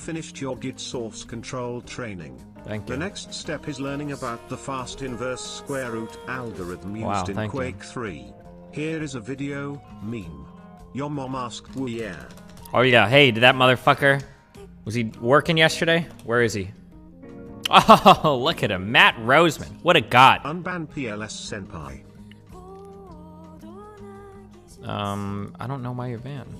finished your Git source control training. Thank you. The next step is learning about the fast inverse square root algorithm used in Quake 3. Here is a video, meme. Your mom asked woo yeah. Oh yeah, hey, did that motherfucker, was he working yesterday? Where is he? Oh, look at him, Matt Roseman, what a god. Unban PLS Senpai. I don't know why you're banned.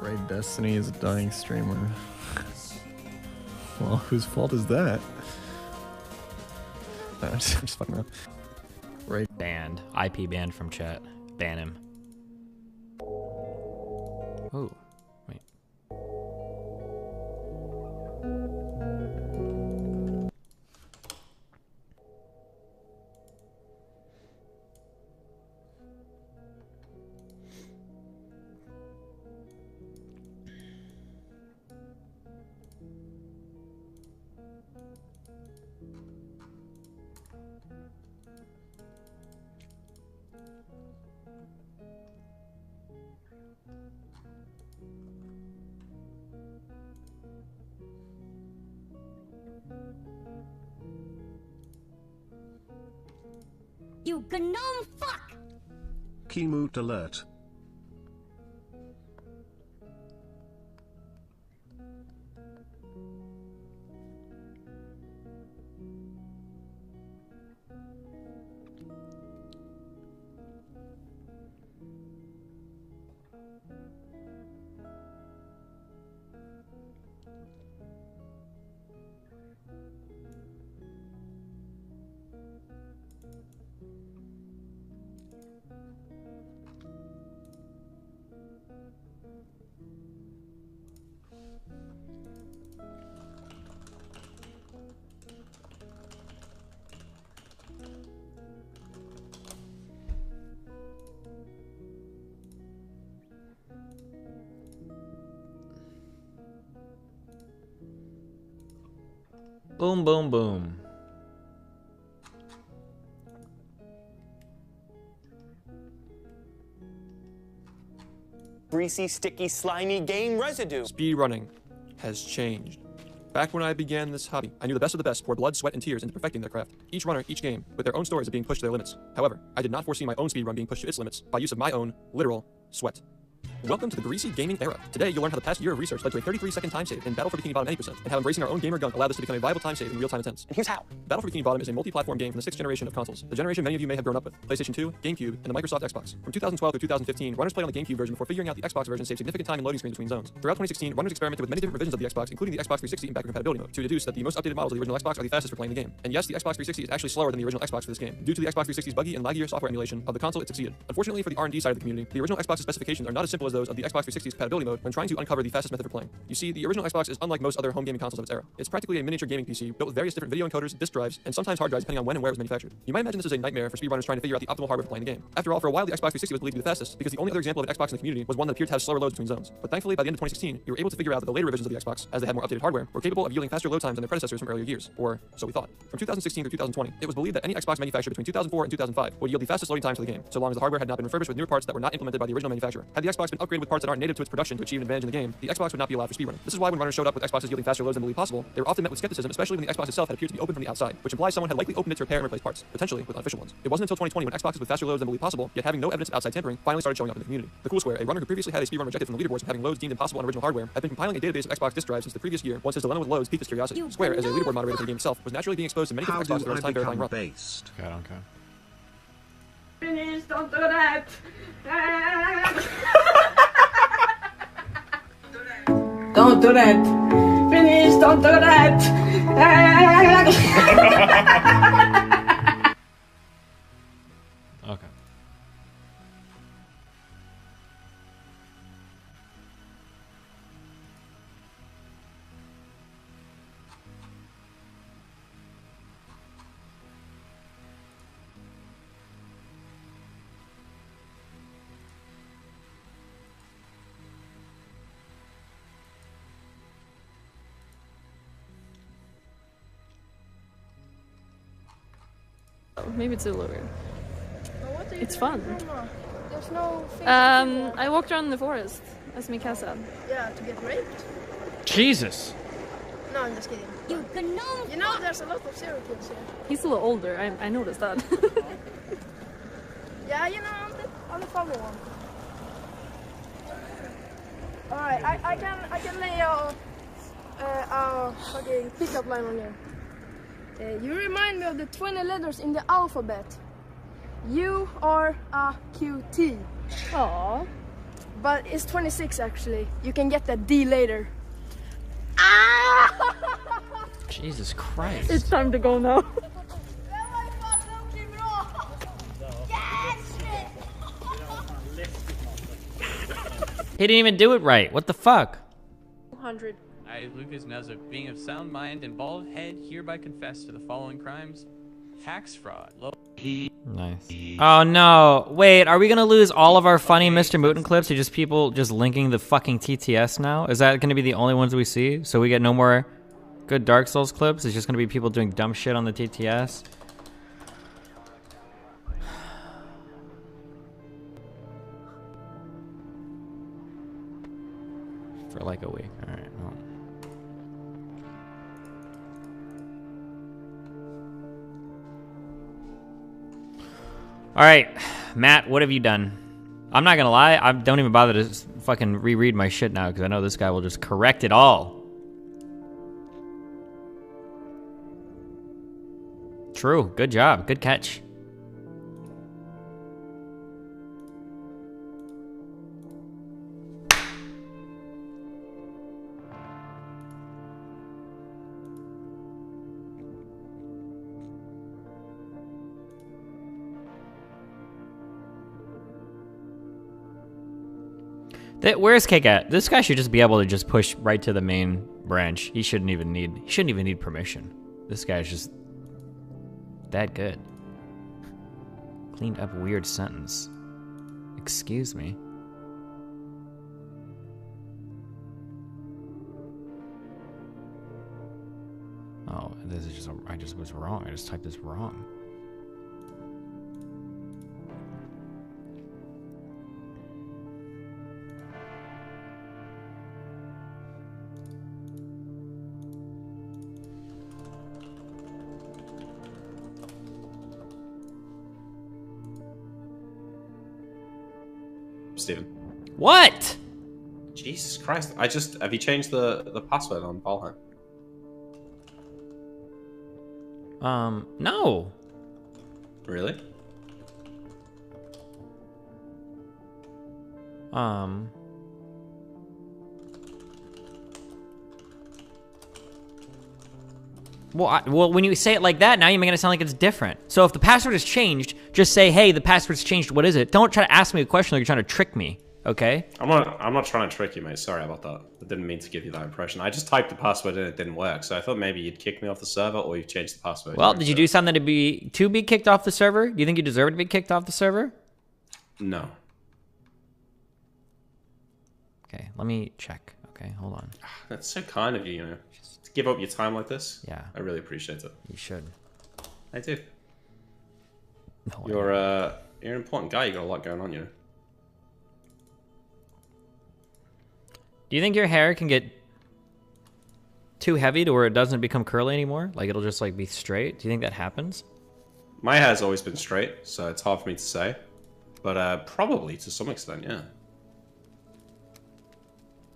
Raid Destiny is a dying streamer. Well, whose fault is that? I'm just fucking around. Raid banned. IP banned from chat. Ban him. Oh, wait. You gnome fuck! Keymoot alert. Boom, boom, boom. Greasy, sticky, slimy game residue. Speedrunning has changed. Back when I began this hobby, I knew the best of the best poured blood, sweat, and tears into perfecting their craft. Each runner, each game, with their own stories of being pushed to their limits. However, I did not foresee my own speedrun being pushed to its limits by use of my own, literal, sweat. Welcome to the greasy gaming era. Today, you'll learn how the past year of research led to a 33-second time save in Battle for Bikini Bottom 80%, and how embracing our own gamer gunk allowed this to become a viable time save in real-time attempts. And here's how. Battle for Bikini Bottom is a multi-platform game from the 6th generation of consoles, the generation many of you may have grown up with, PlayStation 2, GameCube, and the Microsoft Xbox. From 2012 through 2015, runners played on the GameCube version before figuring out the Xbox version saved significant time in loading screens between zones. Throughout 2016, runners experimented with many different revisions of the Xbox, including the Xbox 360 and backward compatibility mode, to deduce that the most updated models of the original Xbox are the fastest for playing the game. And yes, the Xbox 360 is actually slower than the original Xbox for this game. Due to the Xbox 360's buggy and laggier software emulation of the console, it succeeded. Unfortunately for the R&D side of the community, the original Xbox's specifications are not as simple as those of the Xbox 360's compatibility mode when trying to uncover the fastest method for playing. You see, the original Xbox is unlike most other home gaming consoles of its era. It's practically a miniature gaming PC built with various different video encoders, disk drives, and sometimes hard drives depending on when and where it was manufactured. You might imagine this is a nightmare for speedrunners trying to figure out the optimal hardware for playing the game. After all, for a while the Xbox 360 was believed to be the fastest because the only other example of an Xbox in the community was one that appeared to have slower loads between zones. But thankfully, by the end of 2016, we were able to figure out that the later revisions of the Xbox, as they had more updated hardware, were capable of yielding faster load times than their predecessors from earlier years, or so we thought. From 2016 through 2020, it was believed that any Xbox manufactured between 2004 and 2005 would yield the fastest loading times for the game, so long as the hardware had not been refurbished with newer parts that were not implemented by the original manufacturer. Had the Xbox been upgraded with parts that aren't native to its production to achieve an advantage in the game, the Xbox would not be allowed for speedrunning. This is why when runners showed up with Xboxes yielding faster loads than believed possible, they were often met with skepticism, especially when the Xbox itself had appeared to be open from the outside, which implies someone had likely opened it to repair and replace parts, potentially with unofficial ones. It wasn't until 2020 when Xboxes with faster loads than believed possible, yet having no evidence of outside tampering, finally started showing up in the community. The Cool Square, a runner who previously had a speedrun rejected from the leaderboards for having loads deemed impossible on original hardware, had been compiling a database of Xbox disk drives since the previous year. Once his dilemma with loads piqued his curiosity, Square, as a leaderboard moderator for the game itself, was naturally being exposed to many different Xboxes during his time verifying runs. Okay, I don't care. Please don't do that. Don't do that. Please don't do that. Okay. Maybe it's a little weird. It's fun. There's no thing I walked around the forest, as Mika said. Yeah, to get raped. Jesus. No, I'm just kidding. You gnome! You know, there's a lot of serial killers here. He's a little older, I noticed that. Yeah, you know, I'm the funny one. Alright, I can lay a fucking pickup line on you. You remind me of the 20 letters in the alphabet. U-R-A-Q-T. Aww. But it's 26 actually. You can get that D later. Ah! Jesus Christ. It's time to go now. He didn't even do it right. What the fuck? 200. I, Lucas Nezza, being of sound mind and bald head, hereby confess to the following crimes: tax fraud. Nice. Oh no. Wait, are we gonna lose all of our funny Mr. Mooten clips to just people just linking the fucking TTS now? Is that gonna be the only ones we see? So we get no more good Dark Souls clips? It's just gonna be people doing dumb shit on the TTS? For like a week. Alright, well. Alright, Matt, what have you done? I'm not gonna lie, I don't even bother to fucking reread my shit now because I know this guy will just correct it all. True, good job, good catch. Where's Cake at? This guy should just be able to just push right to the main branch. He shouldn't even need permission. This guy's just that good. Cleaned up weird sentence. Excuse me. Oh, this is just I just was wrong. I just typed this wrong. Steven. What? Jesus Christ! Have you changed the password on Valheim? No. Really? Well, when you say it like that, now you're making it sound like it's different. So if the password has changed, just say, "Hey, the password's changed. What is it?" Don't try to ask me a question like you're trying to trick me. Okay? I'm not trying to trick you, mate. Sorry about that. I didn't mean to give you that impression. I just typed the password and it didn't work. So I thought maybe you'd kick me off the server or you've changed the password. Well, did you do something to be kicked off the server? Do you think you deserve to be kicked off the server? No. Okay, let me check. Okay, hold on. That's so kind of you, you know. To give up your time like this. Yeah. I really appreciate it. You should. I do. No, you're an important guy. You got a lot going on, you know. Do you think your hair can get too heavy to where it doesn't become curly anymore? Like it'll just like be straight? Do you think that happens? My hair's always been straight, so it's hard for me to say. But probably to some extent, yeah.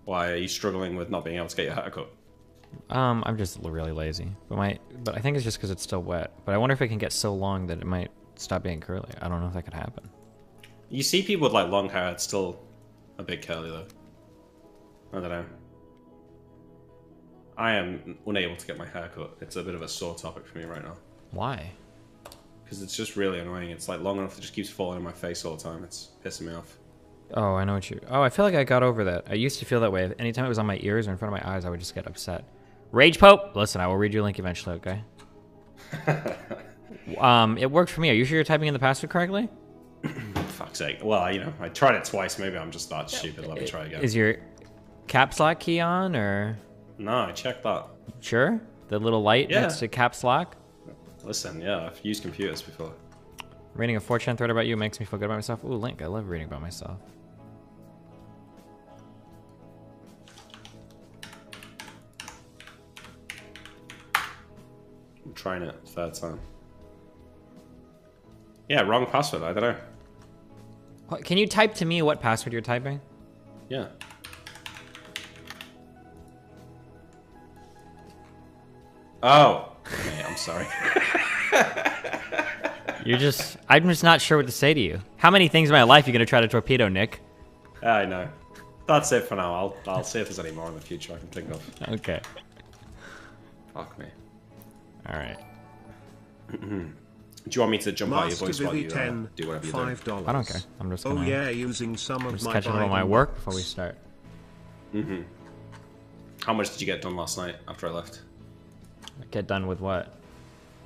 Why are you struggling with not being able to get your hair cut? I'm just really lazy. But I think it's just because it's still wet. But I wonder if it can get so long that it might stop being curly. I don't know if that could happen. You see people with like long hair, it's still a bit curly though. I don't know. I am unable to get my hair cut. It's a bit of a sore topic for me right now. Why? Because it's just really annoying. It's like long enough, it just keeps falling on my face all the time. It's pissing me off. Oh, I know what you... Oh, I feel like I got over that. I used to feel that way. Anytime it was on my ears or in front of my eyes, I would just get upset. Rage Pope! Listen, I will read your link eventually, okay? It worked for me. Are you sure you're typing in the password correctly? Fuck's sake. Well, you know, I tried it twice. Maybe I'm just that stupid. Let me try again. Is your caps lock key on, or...? No, I checked that. Sure? The little light next to caps lock? Listen, yeah, I've used computers before. Reading a 4chan thread about you makes me feel good about myself. Ooh, Link, I love reading about myself. I'm trying it third time. Yeah, wrong password. I don't know. What, can you type to me what password you're typing? Yeah. Oh. Okay, I'm sorry. I'm just not sure what to say to you. How many things in my life are you going to try to torpedo, Nick? I know. That's it for now. I'll see if there's any more in the future I can think of. Okay. Fuck me. Alright. Do you want me to jump out your voice while you 10, do whatever you do? I don't care. I'm just gonna... Oh yeah, using some of just my catching up on my work before we start. How much did you get done last night after I left? Get done with what?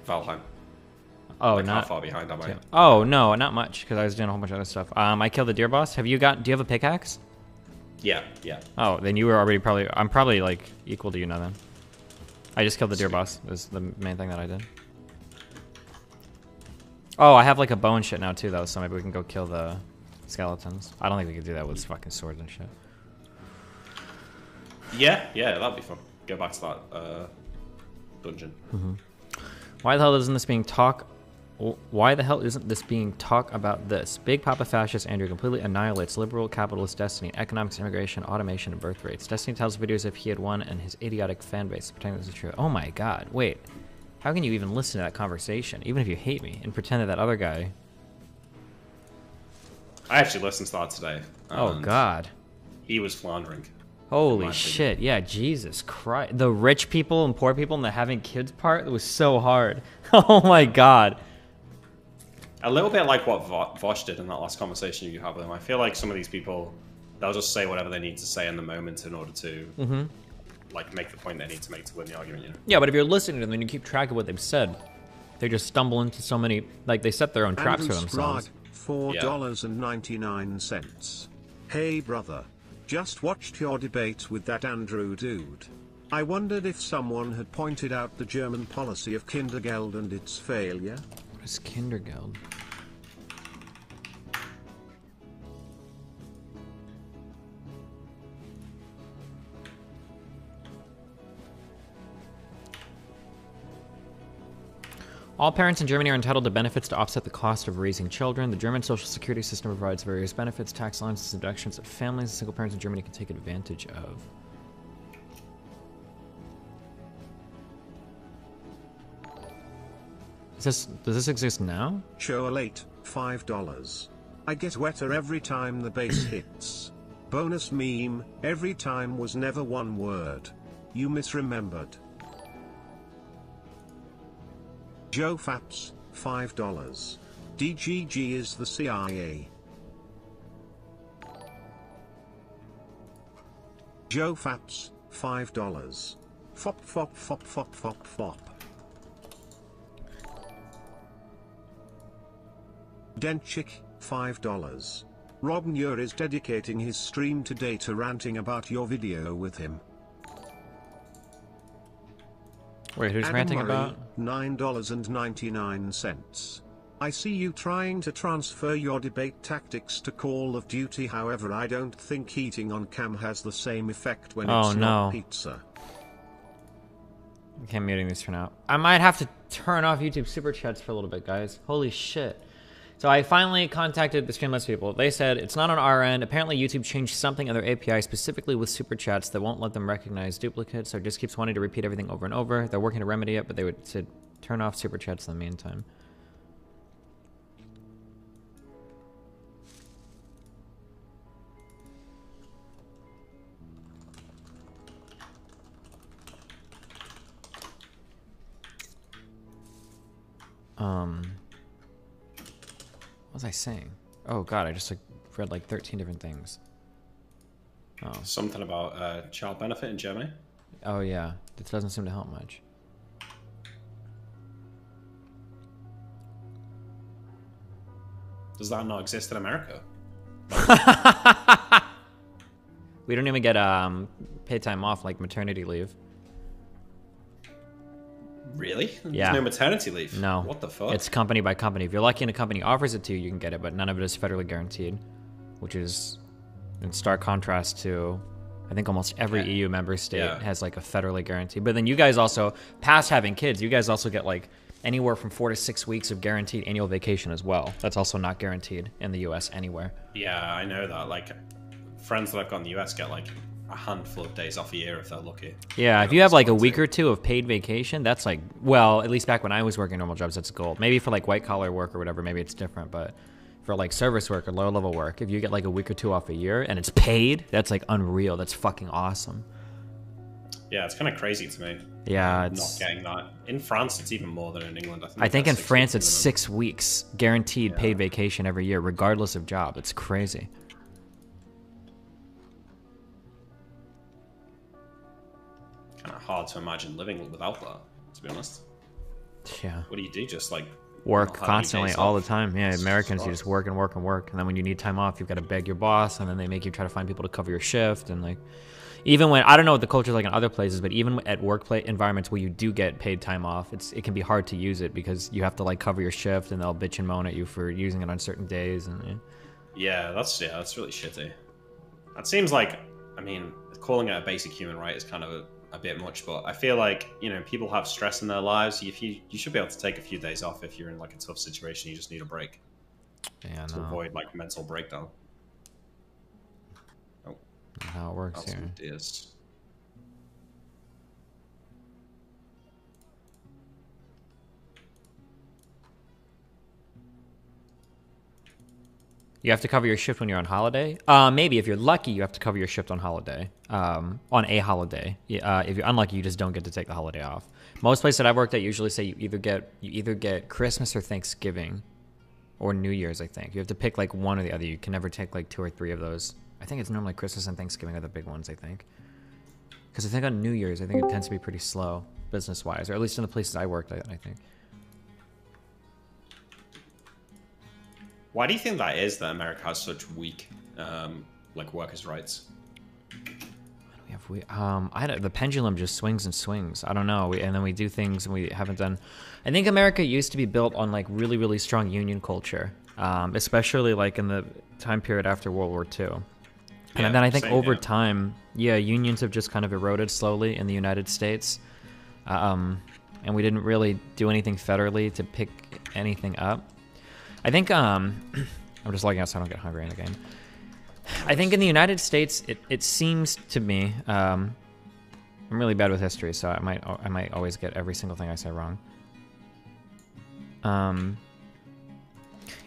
Valheim. Oh, like not... how far behind am I? Oh, no, not much, because I was doing a whole bunch of other stuff. I killed the deer boss. Do you have a pickaxe? Yeah, yeah. Oh, then you were already probably... I'm probably, like, equal to you now, then. I just killed the deer boss. Is the main thing that I did. Oh, I have, like, a bow and shit now, too, though, so maybe we can go kill the skeletons. I don't think we can do that with fucking swords and shit. Yeah, that'd be fun. Go back to that, dungeon. Why the hell isn't this being talk about this? Big Papa Fascist Andrew completely annihilates liberal capitalist destiny, economics, immigration, automation, and birth rates. Destiny tells videos as if he had won and his idiotic fan base pretending this is true. Oh my god, wait. How can you even listen to that conversation, even if you hate me, and pretend that that other guy... I actually listened to that today. Oh god. He was floundering. Holy shit, yeah, Jesus Christ. The rich people and poor people and the having kids part was so hard. Oh my god. A little bit like what Vosh did in that last conversation you had with him. I feel like some of these people, they'll just say whatever they need to say in the moment in order to like make the point they need to make to win the argument, you know? Yeah, but if you're listening to them and you keep track of what they've said, they just stumble into so many, like they set their own traps for themselves. $4.99. Hey brother, just watched your debate with that Andrew dude. I wondered if someone had pointed out the German policy of Kindergeld and its failure. What is Kindergeld? All parents in Germany are entitled to benefits to offset the cost of raising children. The German social security system provides various benefits, tax allowances, and deductions that families and single parents in Germany can take advantage of. Does this exist now? Show late, $5. I get wetter every time the bass hits. Bonus meme, every time was never one word. You misremembered. Joe Faps, $5. DGG is the CIA. Joe Faps, $5. Fop fop fop fop fop fop. Denchik, $5. Rob Muir is dedicating his stream today to ranting about your video with him. Wait, who's Adam ranting Murray, about? $9.99. I see you trying to transfer your debate tactics to Call of Duty, however I don't think eating on cam has the same effect when it's not pizza. Okay, I'm muting these for now. I might have to turn off YouTube Super Chats for a little bit, guys. Holy shit. So I finally contacted the Streamless people. They said it's not on our end. Apparently YouTube changed something in their API specifically with Super Chats that won't let them recognize duplicates, so it just keeps wanting to repeat everything over and over. They're working to remedy it, but they would say turn off Super Chats in the meantime. What was I saying? Oh god, I just read like 13 different things. Oh. Something about child benefit in Germany? Oh yeah, this doesn't seem to help much. Does that not exist in America? We don't even get paid time off like maternity leave. Really? Yeah. There's no maternity leave? No. What the fuck? It's company by company. If you're lucky and a company offers it to you, you can get it, but none of it is federally guaranteed, which is in stark contrast to, I think almost every EU member state has like a federally guaranteed. But then you guys also, past having kids, you guys also get like anywhere from 4 to 6 weeks of guaranteed annual vacation as well. That's also not guaranteed in the US anywhere. Yeah, I know that. Like, friends that I've got in the US get like a handful of days off a year if they're lucky. Yeah, if you have like a week or two of paid vacation, that's like, well, at least back when I was working normal jobs, that's gold. Maybe for like white collar work or whatever, maybe it's different, but for like service work or lower level work, if you get like a week or two off a year and it's paid, that's like unreal. That's fucking awesome. Yeah, it's kind of crazy to me. Yeah, it's not getting that. In France, it's even more than in England. I think in France it's 6 weeks guaranteed paid vacation every year, regardless of job. It's crazy. Kind of hard to imagine living without that, to be honest. Yeah. What do you do? Just like work constantly all the time. Yeah, Americans, you just work and work and work, and then when you need time off, you've got to beg your boss, and then they make you try to find people to cover your shift. And like, even when, I don't know what the culture's like in other places, but even at workplace environments where you do get paid time off, it can be hard to use it because you have to like cover your shift, and they'll bitch and moan at you for using it on certain days. And yeah, that's really shitty. That seems like, I mean, calling it a basic human right is kind of a bit much, but I feel like, you know, people have stress in their lives. If you should be able to take a few days off if you're in like a tough situation. You just need a break. Yeah, to avoid like mental breakdown. Oh, how it works here. Ideas. You have to cover your shift when you're on holiday. Maybe if you're lucky, you have to cover your shift on holiday. On a holiday. If you're unlucky, you just don't get to take the holiday off. Most places that I've worked at usually say you either get Christmas or Thanksgiving, or New Year's. I think you have to pick like one or the other. You can never take like 2 or 3 of those. I think it's normally Christmas and Thanksgiving are the big ones. I think, because I think on New Year's, I think it tends to be pretty slow business wise, or at least in the places I worked. I think. Why do you think that is that America has such weak, like workers' rights? The pendulum just swings and swings. I don't know. And then we do things and we haven't done. I think America used to be built on like really, really strong union culture, especially like in the time period after World War II. And then I think over time, unions have just kind of eroded slowly in the United States. And we didn't really do anything federally to pick anything up. I think, I'm just logging out so I don't get hungry in the game. I think in the United States, it seems to me, I'm really bad with history, so I might always get every single thing I say wrong.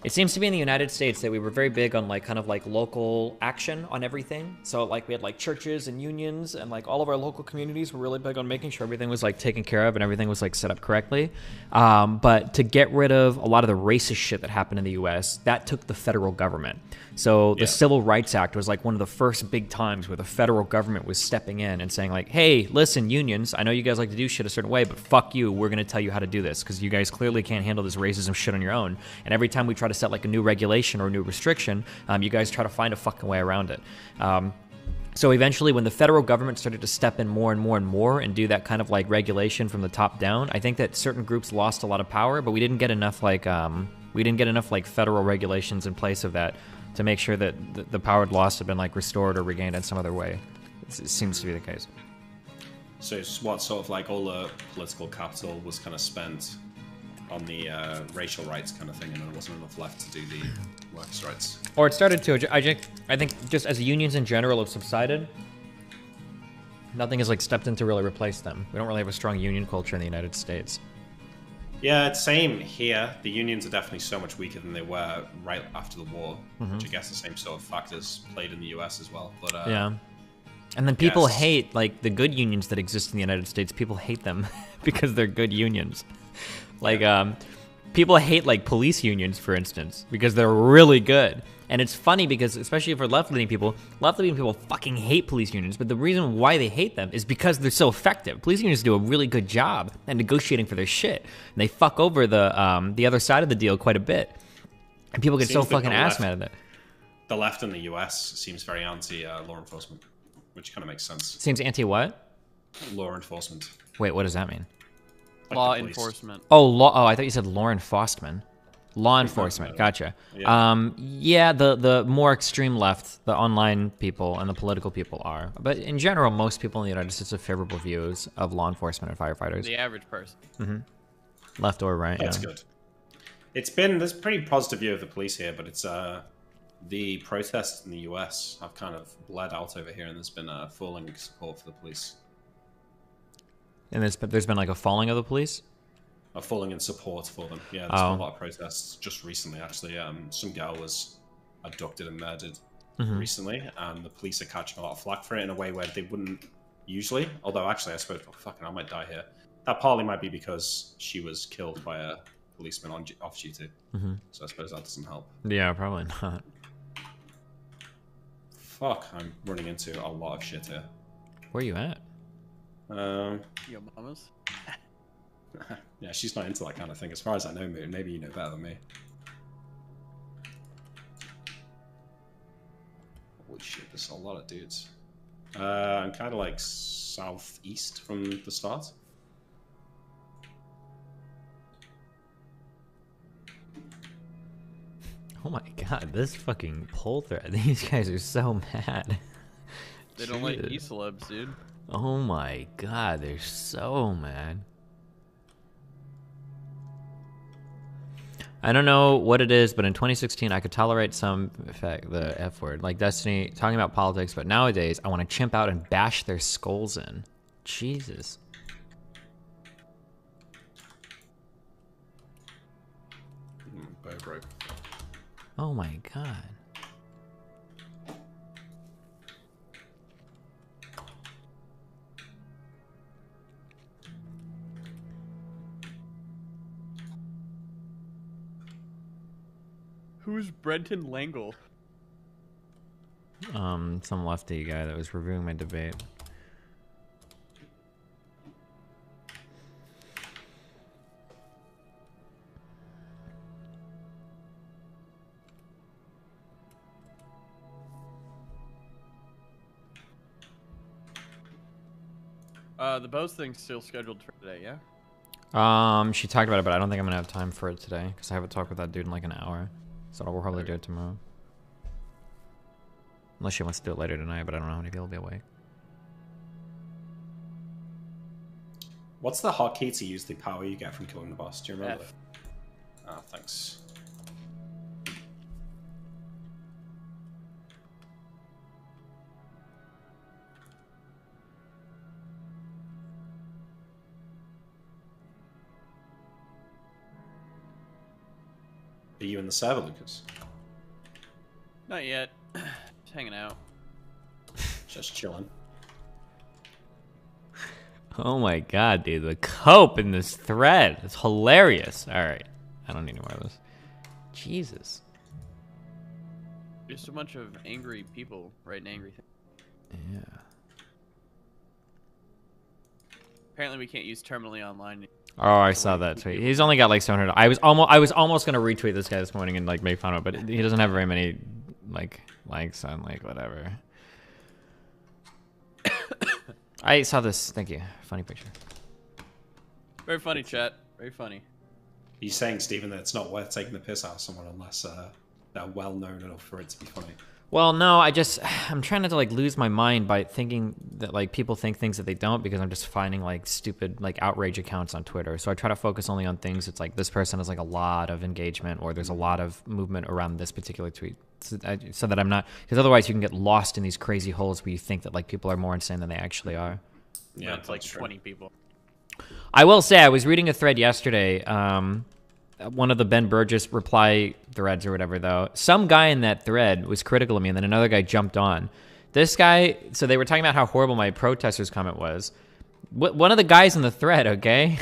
It seems to be in the United States that we were very big on like kind of like local action on everything. So like we had like churches and unions and like all of our local communities were really big on making sure everything was like taken care of and everything was like set up correctly. But to get rid of a lot of the racist shit that happened in the US, that took the federal government. So the Civil Rights Act was like one of the first big times where the federal government was stepping in and saying like, hey, listen, unions, I know you guys like to do shit a certain way, but fuck you, we're going to tell you how to do this because you guys clearly can't handle this racism shit on your own. And every time we try to set like a new regulation or a new restriction, you guys try to find a fucking way around it. So eventually when the federal government started to step in more and more and more and do that kind of like regulation from the top down, I think that certain groups lost a lot of power, but we didn't get enough like federal regulations in place of that to make sure that the power lost had been like restored or regained in some other way. It seems to be the case. So it's what sort of like all the political capital was kind of spent on the racial rights kind of thing, and there wasn't enough left to do the workers' rights. Or it started to. I think just as unions in general have subsided, nothing has like stepped in to really replace them. We don't really have a strong union culture in the United States. Yeah, it's same here. The unions are definitely so much weaker than they were right after the war, which I guess the same sort of factors played in the US as well. But yeah. And then people hate, like, the good unions that exist in the United States. People hate them because they're good unions. Like, people hate, like, police unions, for instance, because they're really good. And it's funny because, especially for left-leaning people fucking hate police unions. But the reason why they hate them is because they're so effective. Police unions do a really good job at negotiating for their shit. And they fuck over the other side of the deal quite a bit. And people get so fucking ass mad at it. The left in the US seems very anti-law enforcement, which kind of makes sense. Seems anti-what? Law enforcement. Wait, what does that mean? Law the police. enforcement. Oh, law. Oh, I thought you said Lauren Faustman. Law enforcement. Gotcha. Yeah. Yeah, the more extreme left, the online people and the political people are. But in general, most people in the United States have favorable views of law enforcement and firefighters. The average person. Mm-hmm. Left or right. That's yeah. good. There's a pretty positive view of the police here, but it's the protests in the US have kind of bled out over here, and there's been a falling support for the police. And there's been like a falling of the police? A falling in support for them. Yeah, there's been a lot of protests just recently, actually. Some girl was abducted and murdered recently, and the police are catching a lot of flack for it in a way where they wouldn't usually. Although, actually, I suppose, I might die here. That partly might be because she was killed by a policeman off duty. So I suppose that doesn't help. Yeah, probably not. Fuck, I'm running into a lot of shit here. Where are you at? Yo, mamas. Yeah, she's not into that kind of thing. As far as I know, Moon, maybe you know better than me. Holy shit, there's a lot of dudes. I'm kind of like southeast from the start. Oh my god, this fucking pull thread. These guys are so mad. They don't like e-celebs, dude. Oh my god, they're so mad. I don't know what it is, but in 2016 I could tolerate some, in fact, the F word, like Destiny, talking about politics, but nowadays I want to chimp out and bash their skulls in. Jesus. Bow broke. Oh my god. Who's Brenton Lengel? Some lefty guy that was reviewing my debate. The Bose thing's still scheduled for today, yeah? She talked about it, but I don't think I'm gonna have time for it today because I have a talk with that dude in like an hour. So I'll probably do it tomorrow. Unless she wants to do it later tonight, but I don't know how many people will be awake. What's the hotkey to use the power you get from killing the boss? Do you remember? F. Ah, thanks. Are you in the server, Lucas? Not yet. Just hanging out. Just chilling. Oh my god, dude, the cope in this thread. It's hilarious. Alright. I don't need any more of this. Jesus. Just a bunch of angry people writing angry things. Yeah. Apparently we can't use terminally online. Oh, I saw that tweet. He's only got like 700. I was almost gonna retweet this guy this morning and like make fun of it, but he doesn't have very many like likes on like whatever. I saw this. Thank you. Funny picture. Very funny, chat. Very funny. Are you saying, Stephen, that it's not worth taking the piss out of someone unless they're well known enough for it to be funny? Well, no, I'm trying not to like lose my mind by thinking that like people think things that they don't, because I'm just finding like stupid like outrage accounts on Twitter. So I try to focus only on things. It's like this person has like a lot of engagement or there's a lot of movement around this particular tweet, so that I'm not, because otherwise you can get lost in these crazy holes where you think that like people are more insane than they actually are. Yeah, it's like 20 people. I will say I was reading a thread yesterday. One of the Ben Burgess reply threads or whatever, though, some guy in that thread was critical of me, and then another guy jumped on. This guy, so they were talking about how horrible my protesters comment was. One of the guys in the thread, okay?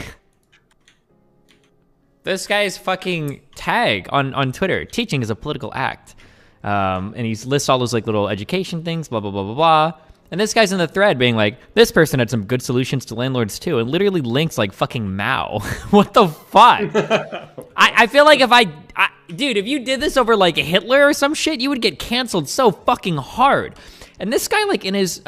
This guy's fucking tag on Twitter, teaching is a political act. And he lists all those like little education things, blah, blah, blah, blah, blah. And this guy's in the thread being like, this person had some good solutions to landlords too, and literally links like fucking Mao. What the fuck? I feel like dude, if you did this over like Hitler or some shit, you would get canceled so fucking hard. And this guy like in his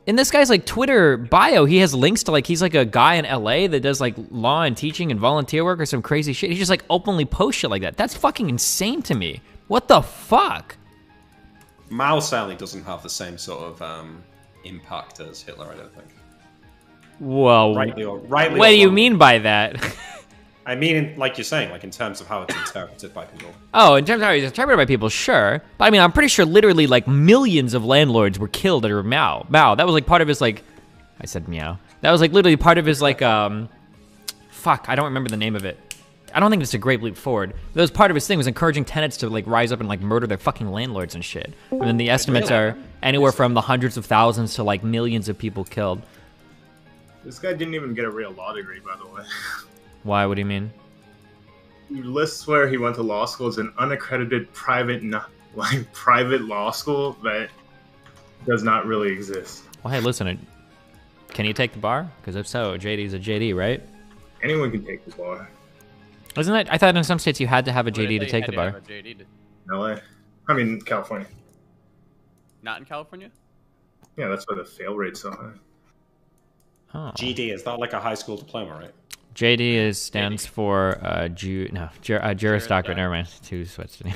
in this guy's like Twitter bio, he has links to like he's like a guy in LA that does like law and teaching and volunteer work or some crazy shit. He just like openly posts shit like that. That's fucking insane to me. What the fuck? Mao sadly doesn't have the same sort of impact as Hitler, I don't think. Well, rightly what do you mean by that? I mean, like you're saying, like in terms of how it's interpreted by people. Oh, in terms of how it's interpreted by people, sure. But I mean, I'm pretty sure literally like millions of landlords were killed under Mao. That was like part of his like, I said meow. That was like literally part of his like, fuck, I don't remember the name of it. I don't think it's a great leap forward. That was part of his thing, was encouraging tenants to like rise up and like murder their fucking landlords and shit. And then the estimates are anywhere from the hundreds of thousands to like millions of people killed. This guy didn't even get a real law degree, by the way. Why? What do you mean? He lists where he went to law school as an unaccredited private law school that does not really exist. Well, hey, listen, can you take the bar? Because if so, JD's a JD, right? Anyone can take the bar. Isn't that? I thought in some states you had to have a JD to take the bar. LA. I mean, California. Not in California? Yeah, that's why the fail rate's so high. Oh. GD, is that like a high school diploma, right? JD stands for Juris Doctorate. Never mind. Two sweats to me.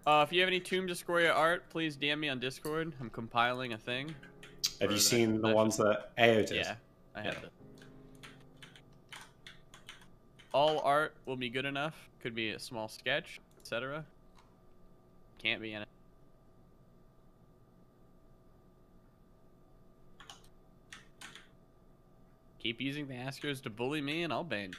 If you have any Tomb Discoria art, please DM me on Discord. I'm compiling a thing. Have you seen the ones that AO did? Yeah, I have it. All art will be good enough. Could be a small sketch, etc. Can't be in it. Keep using the askers to bully me and I'll ban you.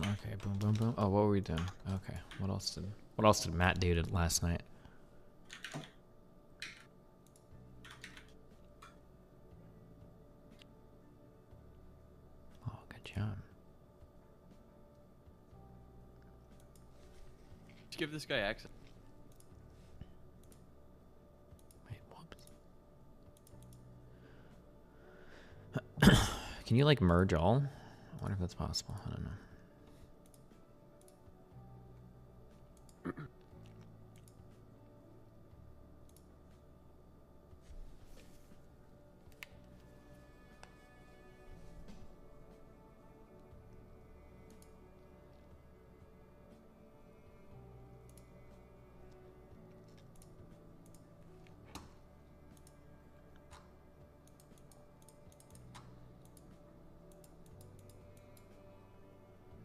Okay, boom, boom, boom. Oh, what were we doing? Okay, what else did Matt do last night? Oh, good job. Just give this guy access. Wait, whoops. Can you like merge all? I wonder if that's possible. I don't know.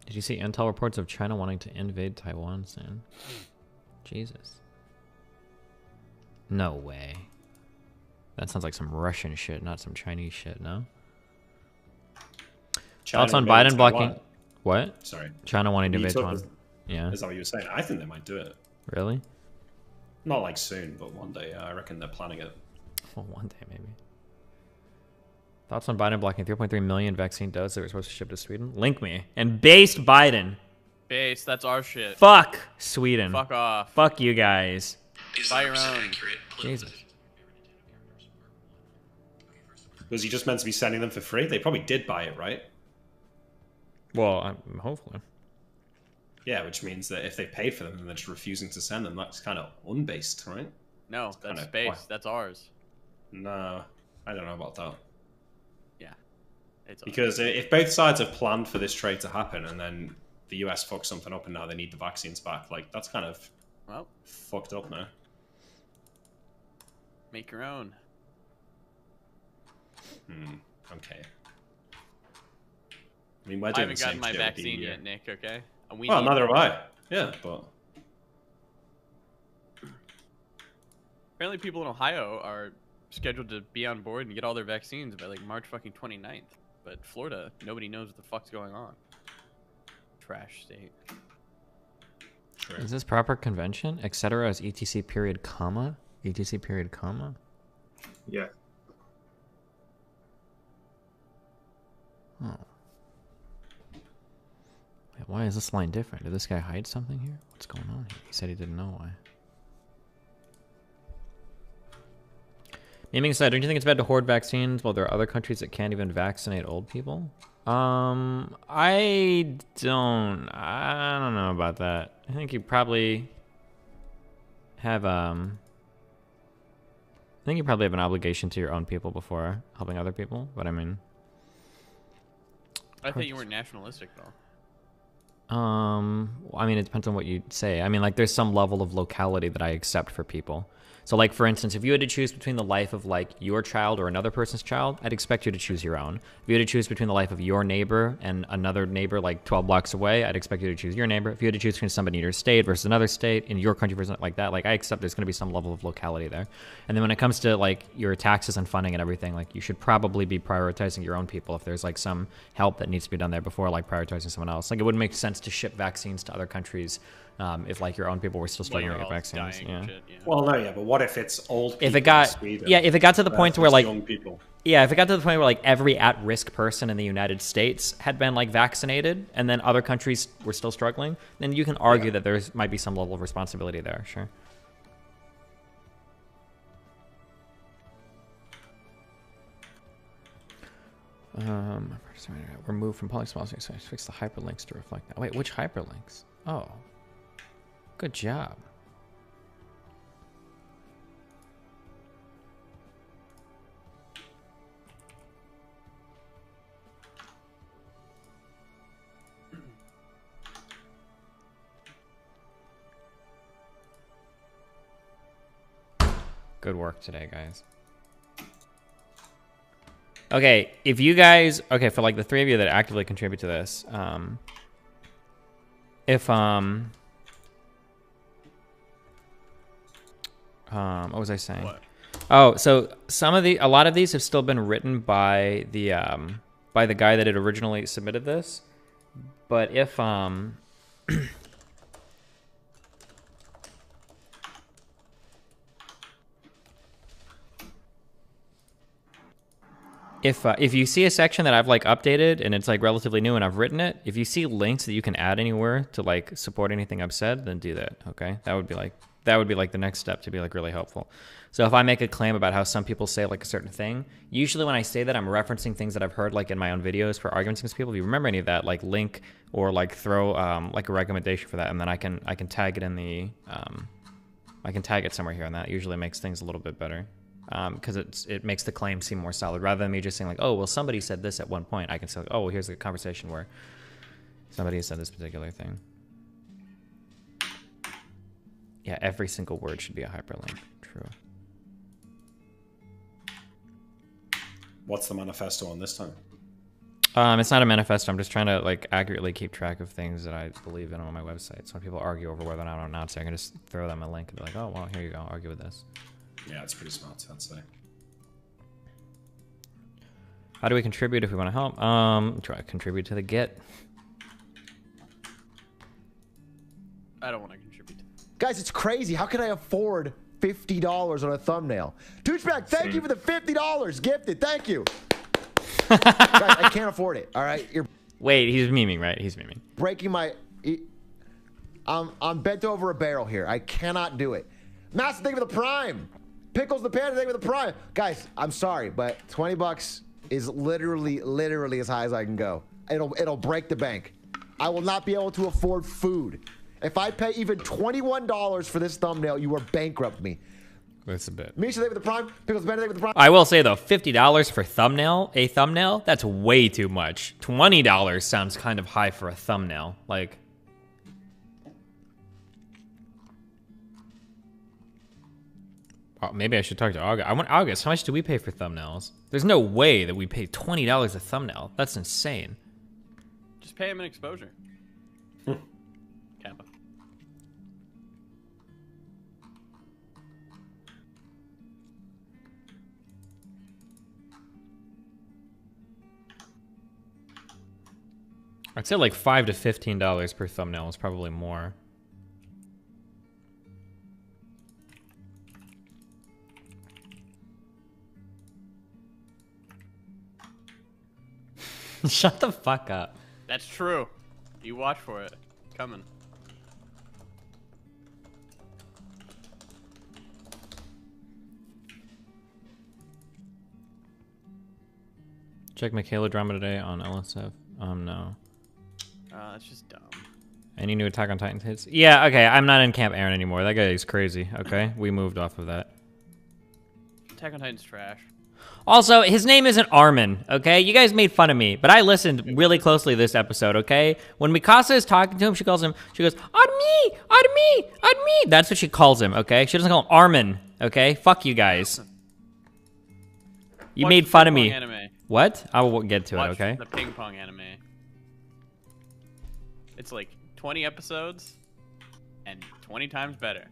Did you see intel reports of China wanting to invade Taiwan soon? Jesus. No way. That sounds like some Russian shit, not some Chinese shit, no? Thoughts on Biden blocking... What? Sorry. China wanting to invade Taiwan. Yeah. Is that what you were saying? I think they might do it. Really? Not like soon, but one day. I reckon they're planning it. Well, one day maybe. Thoughts on Biden blocking 3.3 million vaccine doses that were supposed to ship to Sweden? Link me. And based Biden. Base, that's our shit. Fuck Sweden. Fuck off. Fuck you guys. Buy your own. Jesus. Was he just meant to be sending them for free? They probably did buy it, right? Well, hopefully. Yeah, which means that if they paid for them and they're just refusing to send them, that's kind of unbased, right? No, that's base. That's ours. No, I don't know about that. Yeah. Because if both sides have planned for this trade to happen and then the US fucks something up and now they need the vaccines back, like, that's kind of fucked up now. Make your own. Okay. I mean, we're I doing haven't the gotten same my shit vaccine yet, Nick, okay? Well, neither have I. Yeah, but... Apparently people in Ohio are scheduled to be on board and get all their vaccines by like March fucking 29th. But Florida, nobody knows what the fuck's going on. Trash state. True. Is this proper convention? Etc. is etc period comma? etc period comma? Yeah. Oh. Wait, why is this line different? Did this guy hide something here? What's going on here? He said he didn't know why. Memeing aside, don't you think it's bad to hoard vaccines while there are other countries that can't even vaccinate old people? I don't know about that. I think you probably have an obligation to your own people before helping other people, but I mean, I thought you weren't nationalistic though. I mean, it depends on what you say. I mean, like, there's some level of locality that I accept for people. So, like, for instance, if you had to choose between the life of, like, your child or another person's child, I'd expect you to choose your own. If you had to choose between the life of your neighbor and another neighbor, like, 12 blocks away, I'd expect you to choose your neighbor. If you had to choose between somebody in your state versus another state, in your country versus like that, like, I accept there's going to be some level of locality there. And then when it comes to, like, your taxes and funding and everything, like, you should probably be prioritizing your own people if there's, like, some help that needs to be done there before, like, prioritizing someone else. Like, it wouldn't make sense to ship vaccines to other countries if, like, your own people were still struggling to get vaccines. Yeah. Well, no, yeah, but what if it's old people If it got, in Sweden yeah, if it got to the point to where, like, young people? Yeah, if it got to the point where, like, every at-risk person in the United States had been, like, vaccinated, and then other countries were still struggling, then you can argue that there might be some level of responsibility there. Sure. Remove from public sponsors, so I fix the hyperlinks to reflect that. Wait, which hyperlinks? Oh, good job. Good work today, guys. Okay, if you guys, okay, for, like, the three of you that actively contribute to this, what was I saying? What? Oh, so a lot of these have still been written by the guy that had originally submitted this, but if if you see a section that I've, like, updated and it's, like, relatively new and I've written it, if you see links that you can add anywhere to, like, support anything I've said, then do that. Okay, that would be like the next step to be, like, really helpful. So if I make a claim about how some people say, like, a certain thing, usually when I say that, I'm referencing things that I've heard, like, in my own videos for arguments against people. If you remember any of that, like, link or, like, throw like a recommendation for that, and then I can tag it in the I can tag it somewhere here, and that usually makes things a little bit better. Because it makes the claim seem more solid rather than me just saying, like, oh, well, somebody said this at one point. I can say, like, oh, well, here's a conversation where somebody said this particular thing. Yeah, every single word should be a hyperlink. True. What's the manifesto on this time? It's not a manifesto. I'm just trying to, like, accurately keep track of things that I believe in on my website. So when people argue over whether or not I'm not, so I can just throw them a link and be like, oh, well, here you go. Argue with this. Yeah, it's pretty smart, I'd say. How do we contribute if we want to help? Try to contribute to the Git. I don't want to contribute. Guys, it's crazy. How can I afford $50 on a thumbnail? Douchebag, thank you for the $50 gifted. Thank you. Guys, I can't afford it. All right, you're. Wait, he's memeing, right? He's memeing. Breaking my. I'm bent over a barrel here. I cannot do it. Master, thank you for the prime. Pickles the Panda, thank you for the prime. Guys, I'm sorry, but $20 is literally as high as I can go. It'll break the bank. I will not be able to afford food. If I pay even $21 for this thumbnail, you will bankrupt me. That's a bit. Misha, thank you for the prime. Pickles the Panda, thank you for the prime. I will say, though, $50 for a thumbnail, that's way too much. $20 sounds kind of high for a thumbnail. Like, oh, maybe I should talk to August. I want August. How much do we pay for thumbnails? There's no way that we pay $20 a thumbnail. That's insane. Just pay him an exposure. Kappa. I'd say like $5 to $15 per thumbnail is probably more. Shut the fuck up. That's true. You watch for it. Coming. Check Michaela drama today on LSF. No. That's just dumb. Any new Attack on Titan hits? Yeah, okay, I'm not in Camp Aaron anymore. That guy is crazy, okay? We moved off of that. Attack on Titan's trash. Also, his name isn't Armin, okay? You guys made fun of me, but I listened really closely this episode, okay? When Mikasa is talking to him, she goes, Armin, Armin, Armin. That's what she calls him, okay? She doesn't call him Armin, okay? Fuck you guys. You Watch made the fun ping of me. pong anime. What? I will get to Watch it, okay? the ping pong anime. It's like 20 episodes and 20 times better.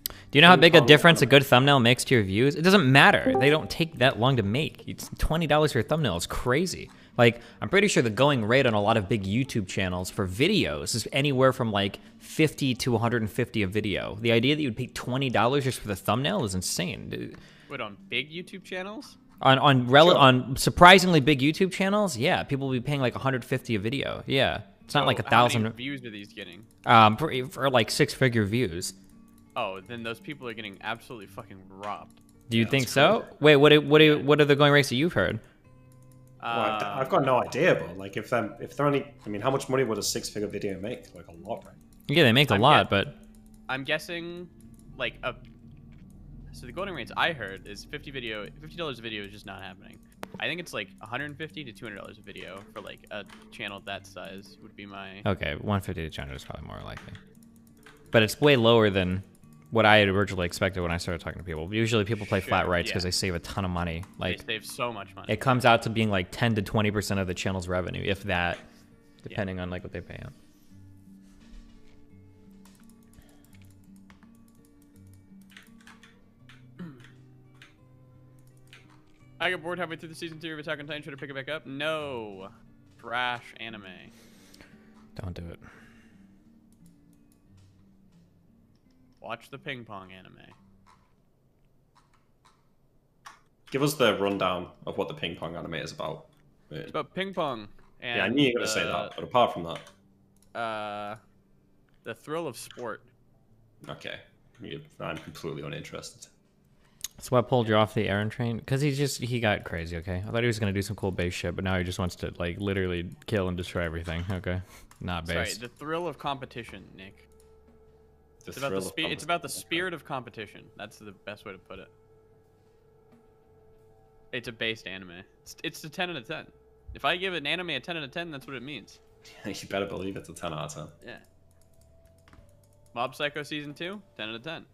Do you know how big a difference a good thumbnail makes to your views? It doesn't matter. They don't take that long to make. It's $20 for a thumbnail. It's crazy. Like, I'm pretty sure the going rate on a lot of big YouTube channels for videos is anywhere from like 50 to 150 a video. The idea that you would pay $20 just for the thumbnail is insane. Wait, on big YouTube channels? On surprisingly big YouTube channels, yeah, people will be paying like 150 a video. Yeah, it's not like 1,000. How many views are these getting? For like 6-figure views. Oh, then those people are getting absolutely fucking robbed. Do you think so? Wait, what are the going rates that you've heard? Well, I've got no idea, but like if they're only, I mean, how much money would a 6-figure video make? Like a lot, right? Yeah, they make a lot, but I'm guessing like so the going rates I heard is $50 a video is just not happening. I think it's like $150 to $200 a video for like a channel that size would be my. Okay, 150 to 200 is probably more likely, but it's way lower than what I had originally expected when I started talking to people. Usually people play flat rates because they save a ton of money. Like they save so much money. It comes out to being like 10 to 20% of the channel's revenue, if that, depending on like what they pay out. I got bored halfway through the season 3 of Attack on Titan. Should I pick it back up? No. Trash anime. Don't do it. Watch the ping pong anime. Give us the rundown of what the ping pong anime is about. It's about ping pong. And yeah, I knew you were going to say that, but apart from that. The thrill of sport. Okay. I'm completely uninterested. So what pulled you off the Aaron train? Because he got crazy, okay? I thought he was going to do some cool base shit, but now he just wants to, like, literally kill and destroy everything, okay? Not base. Sorry, the thrill of competition, Nick. It's about the spirit of competition. That's the best way to put it. It's a based anime. It's a 10 out of 10. If I give an anime a 10 out of 10, that's what it means. You better believe it's a 10 out of 10. Yeah. Mob Psycho Season 2, 10 out of 10.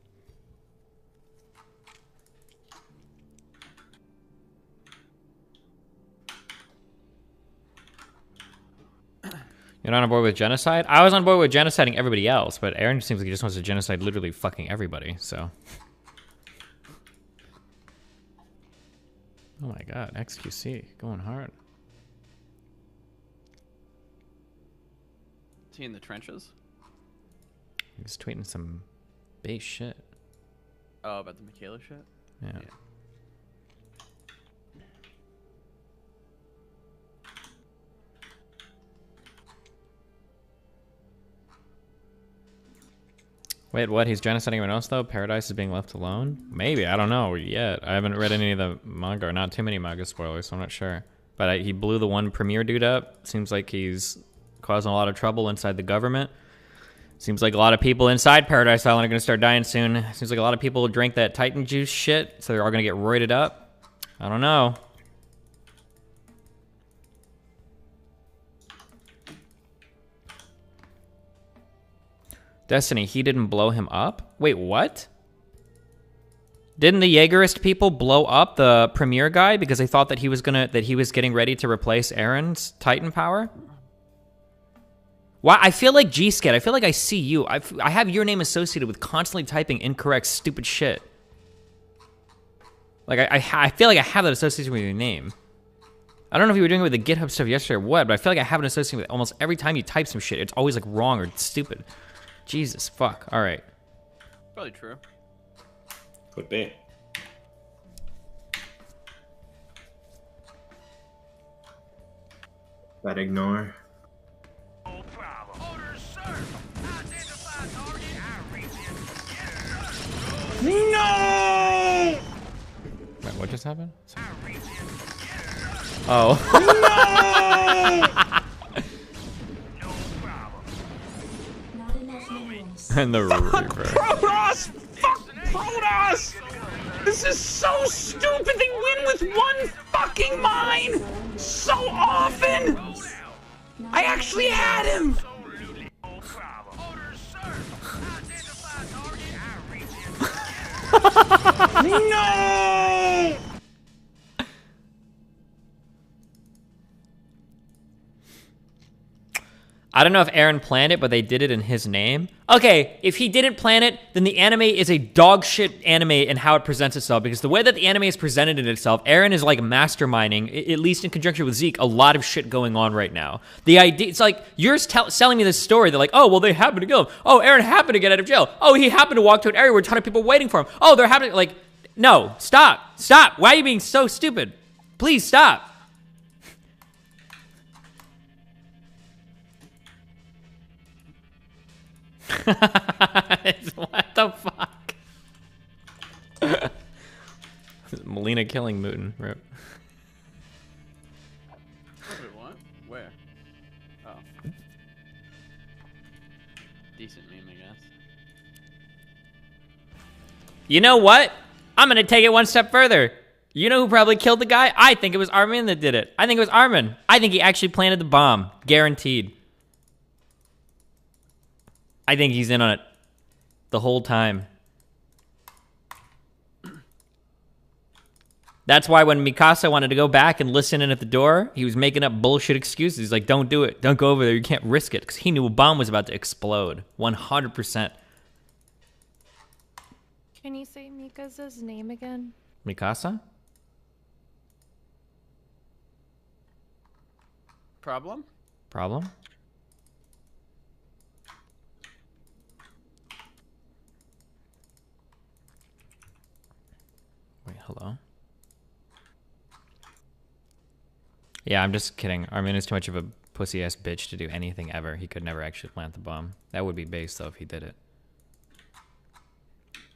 You're not on board with genocide? I was on board with genociding everybody else, but Aaron seems like he just wants to genocide literally fucking everybody, so. Oh my god, XQC, going hard. Is he in the trenches? He's tweeting some base shit. Oh, about the Michaela shit? Yeah. Wait, what? He's genociding everyone else, though? Paradise is being left alone? Maybe. I don't know yet. I haven't read any of the manga, or not too many manga spoilers, so I'm not sure. But he blew the one premier dude up. Seems like he's causing a lot of trouble inside the government. Seems like a lot of people inside Paradise Island are going to start dying soon. Seems like a lot of people drank that Titan juice shit, so they're all going to get roided up. I don't know. Destiny, he didn't blow him up? Wait, what? Didn't the Jaegerist people blow up the premier guy because they thought that he was getting ready to replace Aaron's Titan power? Why? I feel like G-Scat. I feel like I see you. I have your name associated with constantly typing incorrect, stupid shit. Like I feel like I have that association with your name. I don't know if you were doing it with the GitHub stuff yesterday or what, but I feel like I have an association with almost every time you type some shit. It's always like wrong or stupid. Jesus, fuck. All right. Probably true. Could be. That ignore. No! Wait, what just happened? Oh. And the Fuck reaper. Protoss! Fuck Protoss! This is so stupid. They win with one fucking mine so often. I actually had him. No! I don't know if Aaron planned it, but they did it in his name. Okay, if he didn't plan it, then the anime is a dog shit anime in how it presents itself, because the way that the anime is presented in itself, Aaron is like masterminding, at least in conjunction with Zeke, a lot of shit going on right now. The idea, it's like, you're selling me this story, they're like, oh, well, they happened to kill him. Oh, Aaron happened to get out of jail. Oh, he happened to walk to an area where a ton of people were waiting for him. Oh, they're happening, like, no, stop. Why are you being so stupid? Please stop. What the fuck? Melina killing Mutin. Rip. Wait, what? Where? Oh. Decent meme, I guess. You know what? I'm gonna take it one step further. You know who probably killed the guy? I think it was Armin that did it. I think it was Armin. I think he actually planted the bomb. Guaranteed. I think he's in on it the whole time. That's why when Mikasa wanted to go back and listen in at the door, he was making up bullshit excuses. He's like, don't do it. Don't go over there. You can't risk it. Because he knew a bomb was about to explode. 100%. Can you say Mikasa's name again? Mikasa? Problem? Problem? Wait, hello? Yeah, I'm just kidding. Armin is too much of a pussy-ass bitch to do anything ever. He could never actually plant the bomb. That would be base, though, if he did it.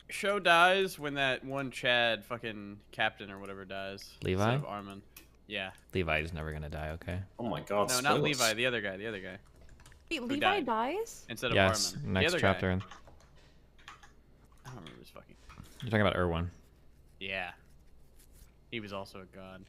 Show dies when that one Chad fucking captain or whatever dies. Levi? Instead of Armin. Yeah. Levi is never gonna die, okay? Oh my god, No, spoilers. not Levi, the other guy, Wait, Who Levi died. dies? Instead of Yes, Armin. next the other chapter. Guy. I don't remember his fucking... You're talking about Erwin. Yeah. He was also a god.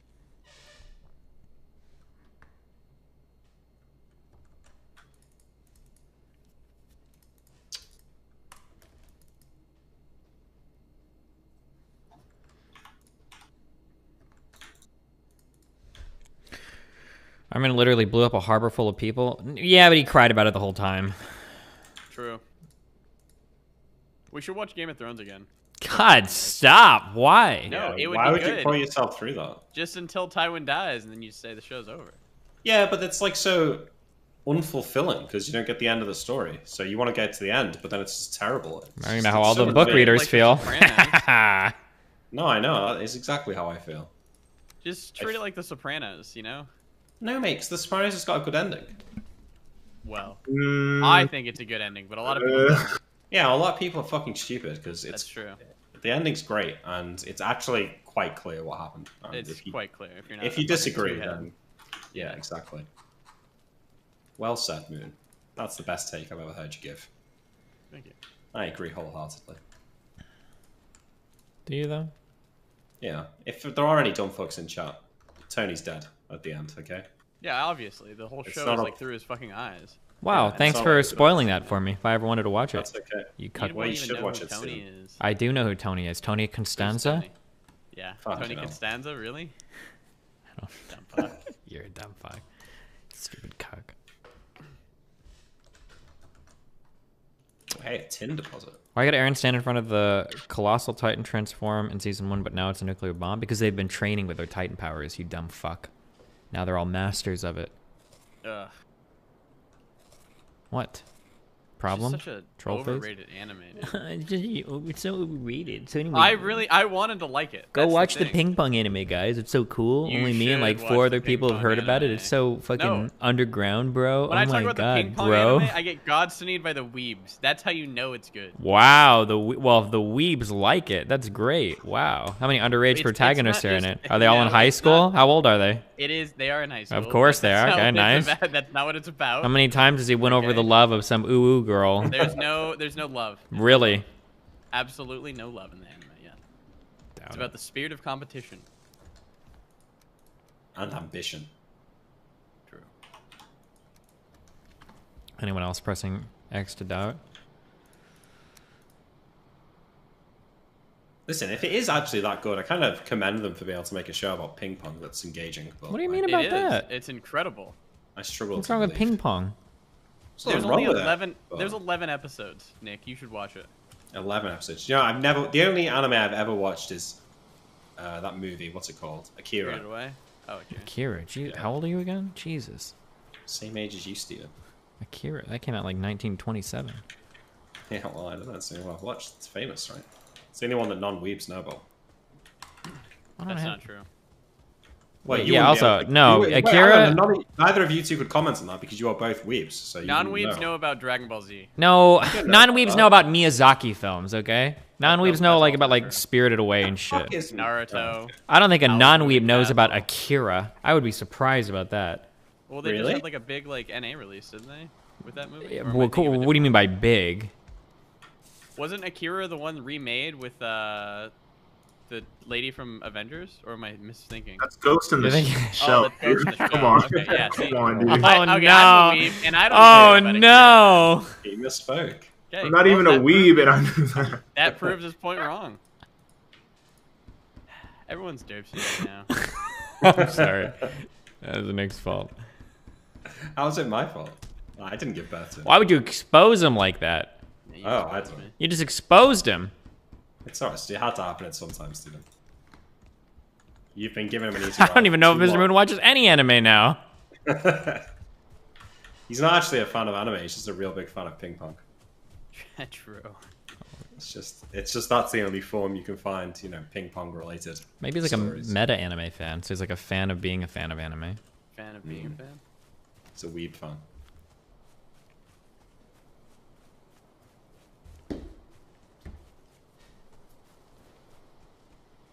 Armin literally blew up a harbor full of people. Yeah, but he cried about it the whole time. True. We should watch Game of Thrones again. God, stop. Why? No, it would Why be would good. you put yourself through that? Just until Tywin dies, and then you say the show's over. Yeah, but it's like so unfulfilling because you don't get the end of the story. So you want to get to the end, but then it's just terrible. I don't know how all the book readers feel. No, I know. It's exactly how I feel. Just treat it like The Sopranos, you know? No, mate, 'cause The Sopranos has got a good ending. Well, I think it's a good ending, but a lot of people don't. Yeah, a lot of people are fucking stupid because it's... That's true. The ending's great, and it's actually quite clear what happened. And It's quite clear. If you're not If you a fucking disagree, two-head. then... Yeah, exactly. Well said, Moon. That's the best take I've ever heard you give. Thank you. I agree wholeheartedly. Do you, though? Yeah. If there are any dumb fucks in chat, Tony's dead at the end, okay? Yeah, obviously. The whole It's show not is a- like through his fucking eyes. Wow, Yeah, thanks it's for all- spoiling that for me if I ever wanted to watch it. That's okay. You You cut. Well, you even should know watch who it Tony soon. is. I do know who Tony is. Tony Constanza? Tony? Yeah. Fuck Tony no. Constanza, really? I don't Dumb fuck. You're a dumb fuck. Stupid cock. Hey, a tin deposit. Why got Aaron stand in front of the colossal Titan transform in season 1, but now it's a nuclear bomb? Because they've been training with their Titan powers, you dumb fuck. Now they're all masters of it. Ugh. What? Problem? It's such a Troll face? overrated anime, dude. It's so overrated. So anyway, I wanted to like it. go That's watch the thing. ping pong anime, guys. It's so cool. You Only me and like should 4 watch other the ping people have pong heard about it. anime. It's so fucking No. underground, bro. When Oh I talk my about god, the ping pong bro. anime, I get godsended by the weebs. That's how you know it's good. Wow, well, if the weebs like it, that's great. Wow, how many underage It's protagonists not are in just- it? Are they all in no, high it's school? not. How old are they? It is. They are in high school. Of course but they that's are. not Okay, what nice. it's about. That's not what it's about. How many times does he win over the love of some ooh girl? There's no love. Really? Absolutely no love in the anime. Yeah. It's about the spirit of competition. And ambition. True. Anyone else pressing X to doubt? Listen, if it is actually that good, I kind of commend them for being able to make a show about ping pong that's engaging. But What do you mean about that? It's incredible. I struggle. What's to wrong with believe. ping pong? There's wrong only with that, 11. but- There's 11 episodes. Nick, you should watch it. 11 episodes. You know, I've never. The only anime I've ever watched is that movie. What's it called? Akira. Spirited Away. Oh, okay. Akira. How old are you again? Jesus. Same age as you, Steven. Akira. That came out like 1927. Yeah, well, I don't know. It's the only one I've watched. It's famous, right? It's the only one that non-weebs know about. That's not true. Wait, Yeah, wouldn't be also, able to- no, wait, Akira- hang on, neither of you two could comment on that because you are both weebs. So you wouldn't Non-weebs know about Dragon Ball Z. No, I non-weebs know about Miyazaki films, okay? Non-weebs know like about like Spirited Away and shit. Naruto. I don't think a non-weeb knows about Akira. I would be surprised about that. Well, they Really? just had like a big like NA release, didn't they? With that movie. Or am I Well, thinking cool. of a What do you mean by big? Wasn't Akira the one remade with the lady from Avengers, or am I misthinking? That's Ghost in the You think- Shell. that's Ghost in the Come Shell. on. Okay, yeah, see. Come on, dude. Oh Okay, no! I'm a weeb, and I don't Oh know about no! He misspoke. Okay, I'm not well, even a that weeb, proves- and I knew that. That proves his point wrong. Everyone's derpy right now. I'm sorry. That was Nick's fault. How is it my fault? I didn't give birth to him. Why would you expose him like that? Oh, I don't. You just exposed him. It's alright. It had to happen at some time, Steven. You've been giving him an easy I don't ride even know if too Mr. long. Moon watches any anime now. He's not actually a fan of anime. He's just a real big fan of ping pong. True. It's just that's the only form you can find, you know, ping pong related. Maybe he's like stories. a meta anime fan, so he's like a fan of being a fan of anime. Fan of being a fan. He's a weeb fan.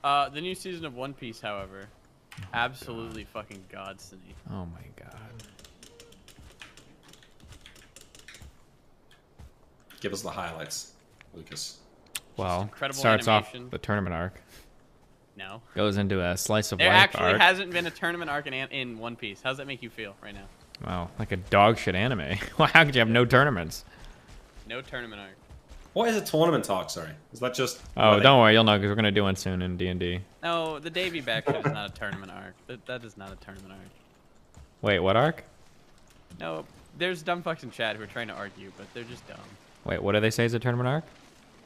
The new season of One Piece, however, absolutely fucking godsending. Oh my god. Give us the highlights, Lucas. Well, incredible starts animation. off the tournament arc. No. Goes into a slice of There life actually arc. hasn't been a tournament arc in One Piece. How's that make you feel right now? Wow, like a dog shit anime. Well, how could you have no tournaments? No tournament arc. What is a tournament arc? Sorry, is that just? Oh, don't worry, you'll know because we're gonna do one soon in D&D. No, the Davy back shit is not a tournament arc. That is not a tournament arc. Wait, what arc? No, there's dumb fucks in chat who are trying to argue, but they're just dumb. Wait, what do they say is a tournament arc?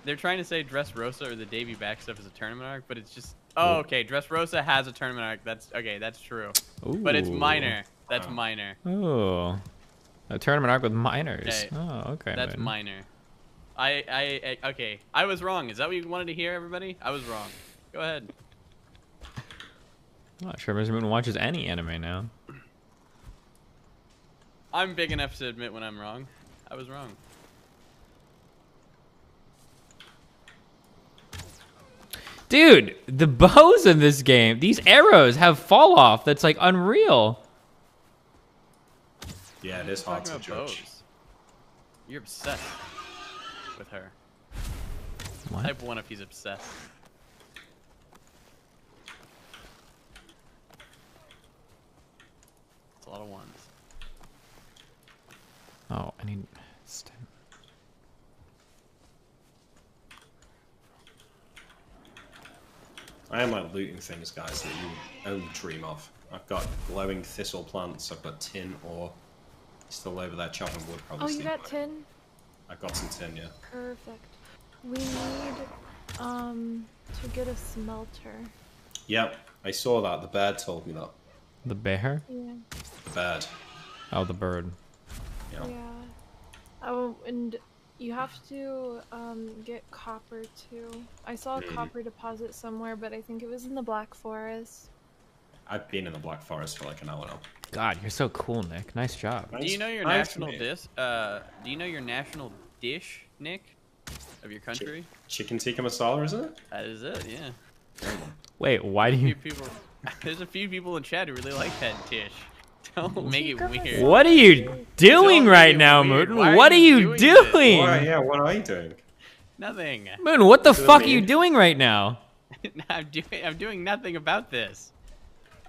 They're trying to say Dressrosa or the Davy back stuff is a tournament arc, but it's just... Oh, okay, Dressrosa has a tournament arc. That's okay, that's true. But it's Ooh. minor. That's minor. Oh, a tournament arc with minors. Okay, Oh, okay. That's then. minor. Okay, I was wrong. Is that what you wanted to hear, everybody? I was wrong. Go ahead. I'm not sure Mr. Moon watches any anime now. I'm big enough to admit when I'm wrong. I was wrong. Dude, the bows in this game, these arrows have fall off. That's like unreal. Yeah, it is hard to Talking about judge. bows. You're obsessed with her. What? Type 1 if he's obsessed. It's a lot of ones. Oh, I need. I am like looting things, guys, that you only dream of. I've got glowing thistle plants. I've got tin ore. Still over there chopping wood, probably. Oh, you Steve. got tin? I've got some tin, yeah. Perfect. We need to get a smelter. Yep, I saw that. The bird told me that. The bear? Yeah. The bird. Oh, the bird. Yeah. Yeah. Oh, and you have to get copper too. I saw a copper deposit somewhere, but I think it was in the Black Forest. I've been in the Black Forest for like an hour now. God, you're so cool, Nick. Nice job. Do you know your national dish? Do you know your national dish, Nick, of your country? Chicken tikka masala, isn't it? That is it. Yeah. Wait, why do you? There's a few people in chat who really like that dish. Don't make it weird. What are you doing right now, Moon? What are you doing? Yeah, what are you doing? Nothing. Moon, what the fuck are you doing right now? I'm doing nothing about this.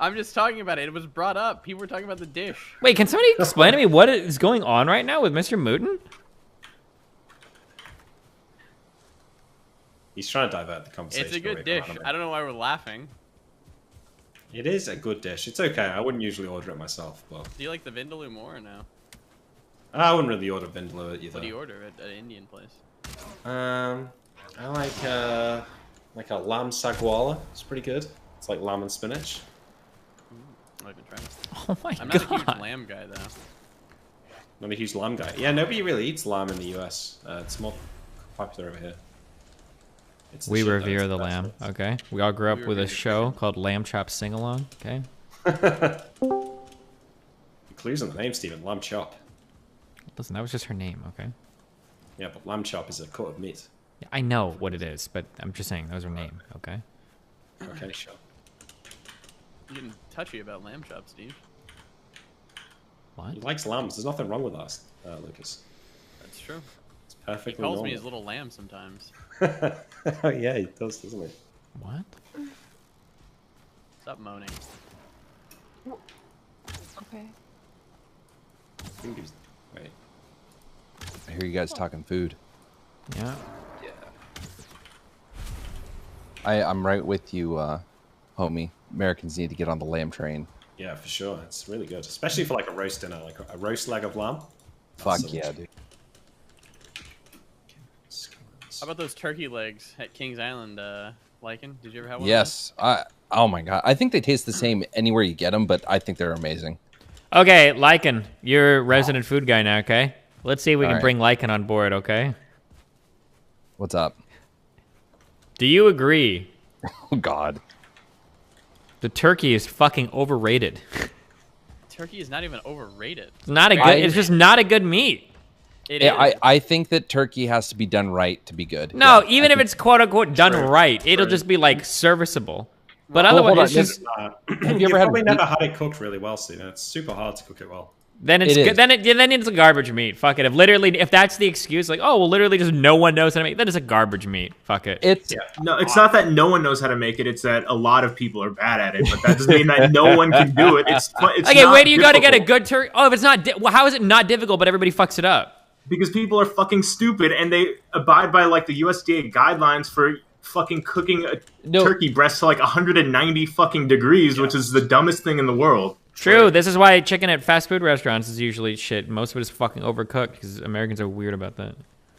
I'm just talking about it. It was brought up. People were talking about the dish. Wait, can somebody explain to me what is going on right now with Mr. Mooten? He's trying to divert the conversation. It's a good dish. I don't know why we're laughing. It is a good dish. It's okay. I wouldn't usually order it myself, but Do you like the vindaloo more or no? I wouldn't really order vindaloo either. What do you order at an Indian place? I like a lamb sagwala. It's pretty good. It's like lamb and spinach. I've been trying. Oh my I'm not a huge lamb guy though. Not a huge lamb guy. Yeah, nobody really eats lamb in the US. It's more popular over here. It's We shit, though. revere It's the best. lamb. Okay, we all grew up with a revere show called Lamb Chop Sing Along. Okay. The clues on the name, Stephen. Lamb chop. Listen, that was just her name. Okay. Yeah, but lamb chop is a cut of meat. Yeah, I know what it is, but I'm just saying that was her name. Okay. Okay, sure. You're getting touchy about lamb chops, Steve. What? He likes lambs. There's nothing wrong with that, Lucas. That's true. It's perfectly He calls normal. me his little lamb sometimes. Yeah, he does, doesn't he? What? Stop moaning. Okay. I think he was... Wait. I hear you guys talking food. Yeah. Yeah. I'm right with you, homie. Americans need to get on the lamb train. Yeah, for sure. It's really good, especially for like a roast dinner, like a roast leg of lamb. Fuck That's yeah, dude. How about those turkey legs at Kings Island, Lycan? Did you ever have one? Yes. Oh my god. I think they taste the same anywhere you get them, but I think they're amazing. Okay, Lycan, you're resident food guy now. Okay. Let's see if we All can right. bring Lycan on board. Okay. What's up? Do you agree? Oh god. The turkey is fucking overrated. Turkey is not even overrated. It's not a good. It's just not a good meat. It is. I think that turkey has to be done right to be good. No, Yeah, even I if think- it's quote unquote done right, it'll just be like serviceable. But otherwise, it's just Have you You've ever had probably beef? never had it cooked really well, Steven. It's super hard to cook it well. then it's It good. is. Then it's a garbage meat. Fuck it. If that's the excuse, like oh well, literally just no one knows how to make. Then it's a garbage meat. Fuck it. It's No, it's not that no one knows how to make it. It's that a lot of people are bad at it. But that doesn't mean that no one can do it. It's okay. not Where do you got to get a difficult. good turkey? Oh, if it's not, well, how is it not difficult? But everybody fucks it up. Because people are fucking stupid and they abide by like the USDA guidelines for fucking cooking a turkey breast to like 190 fucking degrees, which is the dumbest thing in the world. True. This is why chicken at fast food restaurants is usually shit. Most of it is fucking overcooked because Americans are weird about that.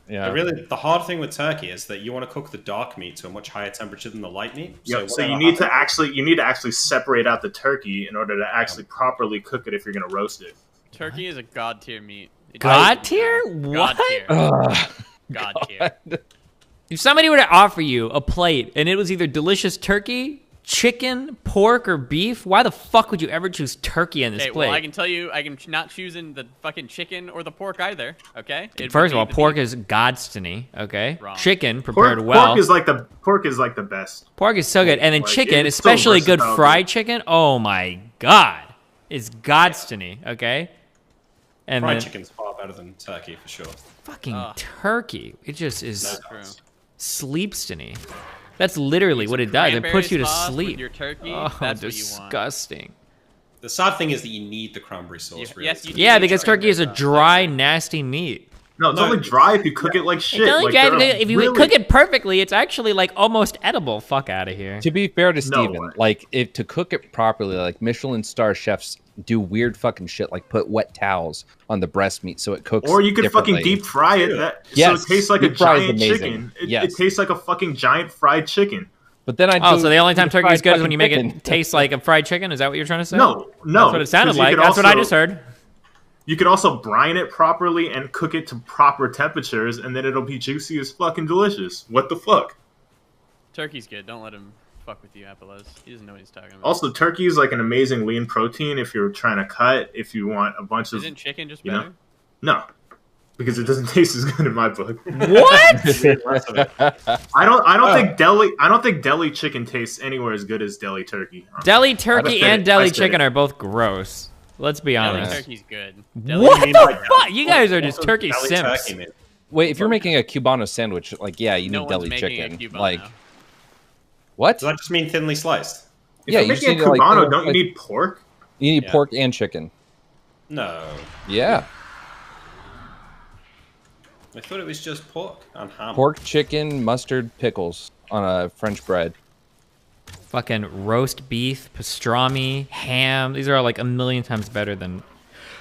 Yeah. The hard thing with turkey is that you want to cook the dark meat to a much higher temperature than the light meat. Yep. So whatever you need to happens- actually separate out the turkey in order to actually properly cook it if you're gonna roast it. Turkey is a god tier meat. God tier? What? God tier. God tier. If somebody were to offer you a plate and it was either delicious turkey, chicken, pork, or beef, why the fuck would you ever choose turkey in this Okay, plate? well, I can tell you, I can not choosing the fucking chicken or the pork either. Okay. It First of would all, be the pork beef. is godstonny, okay? Wrong. Chicken prepared Pork well. is like the best. Pork is so good. And then Like, chicken, it's so especially good versatile, fried dude. chicken, oh my god. It's godstonny, okay? And Fried then chicken's far better than turkey for sure. fucking turkey. It just is That's true. sleepstony. That's literally what it does. It puts you to Cranberry sauce with sleep. your turkey, Oh, that's what you want. disgusting. The sad thing is that you need the cranberry sauce. Really. yes, you do. Yeah, because turkey is a dry, nasty meat. No, it's only dry if you cook it like shit. It's only Like, dry they're if you really- cook it perfectly, it's actually like almost edible. Fuck out of here. To be fair to No Steven, way. like if to cook it properly, like Michelin star chefs do weird fucking shit, like put wet towels on the breast meat so it cooks. Or you could fucking differently. deep fry it. So Yes, it tastes like a deep fry is giant amazing. chicken. It Yes. tastes like a fucking giant fried chicken. But then I Oh, so the only time turkey is good is fried when you make fucking it taste like a fried chicken? Is that what you're trying to say? No, That's what it sounded like. That's what I just heard. You could also brine it properly and cook it to proper temperatures, and then it'll be juicy as fucking delicious. What the fuck? Turkey's good. Don't let him fuck with you, Apollos. He doesn't know what he's talking about. Also, turkey is like an amazing lean protein if you're trying to cut. If you want a bunch of, Isn't chicken just better? No, because it doesn't taste as good in my book. What? I don't think deli chicken tastes anywhere as good as deli turkey. Deli turkey and deli chicken are both gross. Let's be honest. Deli turkey's good. What the fuck? You guys are just turkey simps. Wait, if you're making a Cubano sandwich, like, yeah, you need deli chicken. Like, what? Does that just mean thinly sliced? Yeah, you just need Cubano. Don't you need pork? You need pork and chicken. No. Yeah. I thought it was just pork and ham. Pork, chicken, mustard, pickles on a French bread. Fucking roast beef, pastrami, ham. These are all like a million times better than.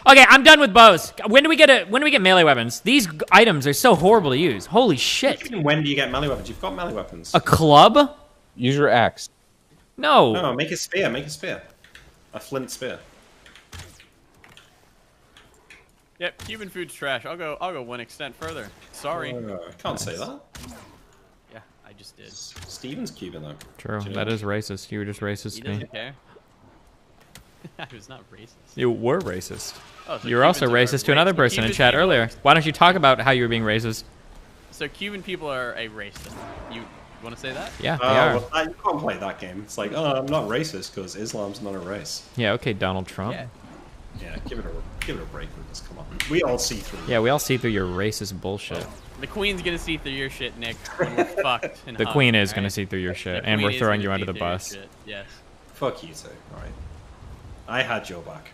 Okay, I'm done with bows. When do we get melee weapons? These items are so horrible to use. Holy shit! When do you get melee weapons? You've got melee weapons. A club? Use your axe. No. No, make a spear. Make a spear. A flint spear. Yep, Cuban food's trash. I'll go one extent further. Sorry. Can't say that. Yeah, I just did. Steven's Cuban though. True. Do you know That that? is racist. You were just racist He to me. doesn't care. I was not racist. You were racist. Oh, so you were also Cubans are racist to another racist. person in Cuban chat people earlier. Why don't you talk about how you were being racist? So Cuban people are a race. Then. You want to say that? Yeah, they are. Well, you can't play that game. It's like, oh, I'm not racist because Islam's not a race. Yeah, okay, Donald Trump. Yeah. Give it a break with this. Come on. We all see through. Yeah, we all see through your racist bullshit. The Queen's gonna see through your shit, Nick. When we're fucked. And The hung, Queen is right? gonna see through your shit, The and Queen we're is throwing gonna you under see the through your bus. shit, Yes. Fuck you two. All right. I had your back.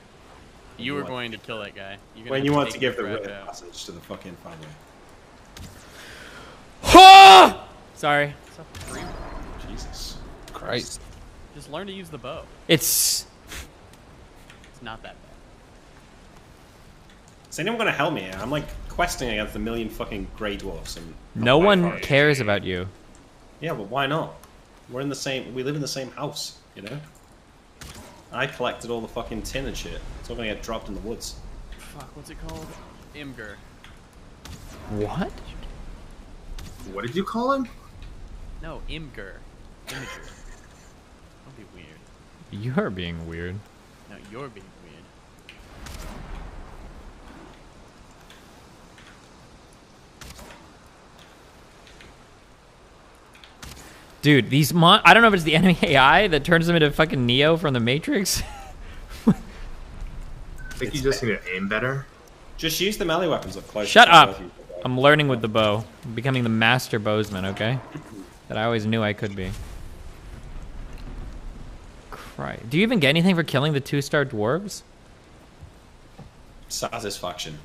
You were going to kill that guy. You're gonna When have you want take to give the crap written out. passage to the fucking family. Sorry. Jesus Christ. Just learn to use the bow. It's not that bad. Is anyone gonna help me here? I'm like questing against a million fucking grey dwarfs and. no one cares about you. Yeah, but why not? We live in the same house, you know? I collected all the fucking tin and shit. It's all gonna get dropped in the woods. Fuck, what's it called? Imgur. What? What did you call him? No, Imgur. Imager. Don't be weird. You're being weird. No, you're being weird. Dude, these I don't know if it's the enemy AI that turns them into fucking Neo from the Matrix. I think you just need to aim better. Just use the melee weapons up close. Shut up. I'm learning with the bow. I'm becoming the master bowsman, okay? That I always knew I could be. Christ. Do you even get anything for killing the 2-star dwarves? Satisfaction.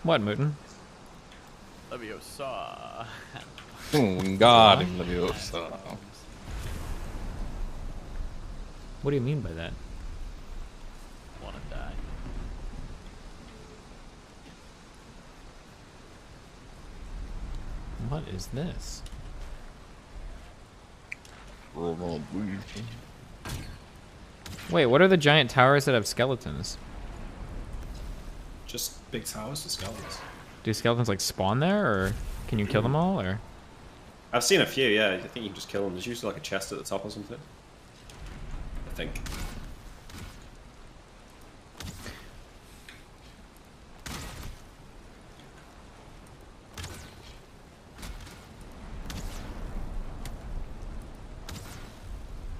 What, Mooten? Leviosa. Oh, God, Leviosa. What do you mean by that? Wanna die. What is this? Wait, what are the giant towers that have skeletons? Just big towers with skeletons. Do skeletons like spawn there, or can you kill them all, or? I've seen a few, yeah. I think you can just kill them. There's usually like a chest at the top or something. I think.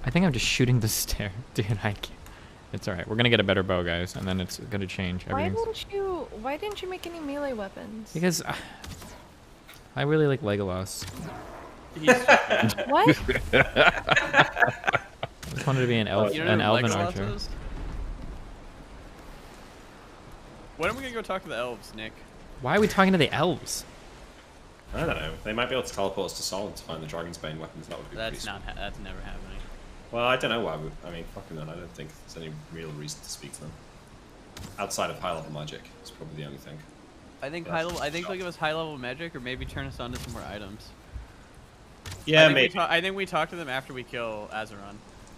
I think I'm just shooting the stair. Dude, I can't. It's alright. We're gonna get a better bow, guys, and then it's gonna change. Why Everything's... didn't you make any melee weapons? Because I really like Legolas. What? I just wanted to be an elf, You don't an know what elven Legolas archer. is? When are we gonna go talk to the elves, Nick? Why are we talking to the elves? I don't know. They might be able to teleport us to Solid to find the Dragon's Bane weapons. That would be That's pretty not. That's never happening. Well, I don't know why. I mean, fucking that. I don't think there's any real reason to speak to them. Outside of high-level magic, it's probably the only thing. I think high level. I think they'll give us high level magic, or maybe turn us on to some more items. Yeah, maybe. I think we talk to them after we kill Azeron.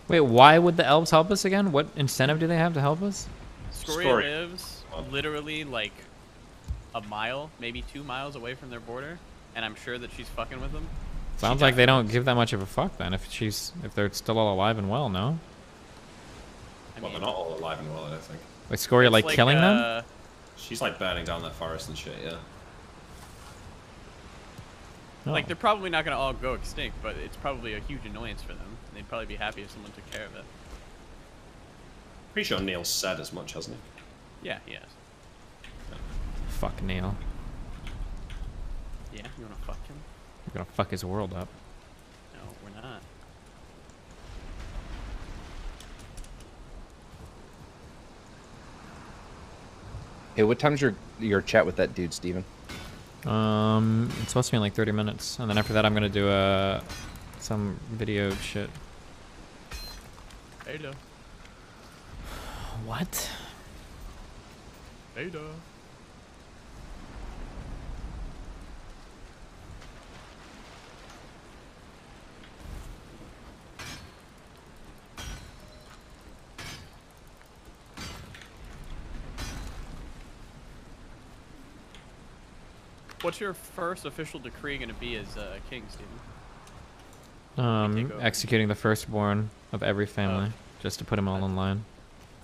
Wait, why would the elves help us again? What incentive do they have to help us? Scoria lives literally like a mile, maybe 2 miles away from their border, and I'm sure that she's fucking with them. Sounds like they don't give that much of a fuck then. If they're still all alive and well, no. Well, they're not all alive and well, I don't think. Like Scoria, like killing them? She's like burning down that forest and shit. Yeah. Like they're probably not gonna all go extinct, but it's probably a huge annoyance for them. They'd probably be happy if someone took care of it. Pretty sure Neil said as much, hasn't he? Yeah, he has. Fuck Neil. Yeah, you wanna fuck him? We're gonna fuck his world up. No, we're not. Hey, what time's your chat with that dude, Steven? It's supposed to be in like 30 minutes, and then after that I'm gonna do some video shit. Beta. What? Beta. What's your first official decree going to be as king, Steven? Executing the firstborn of every family, just to put them all in line.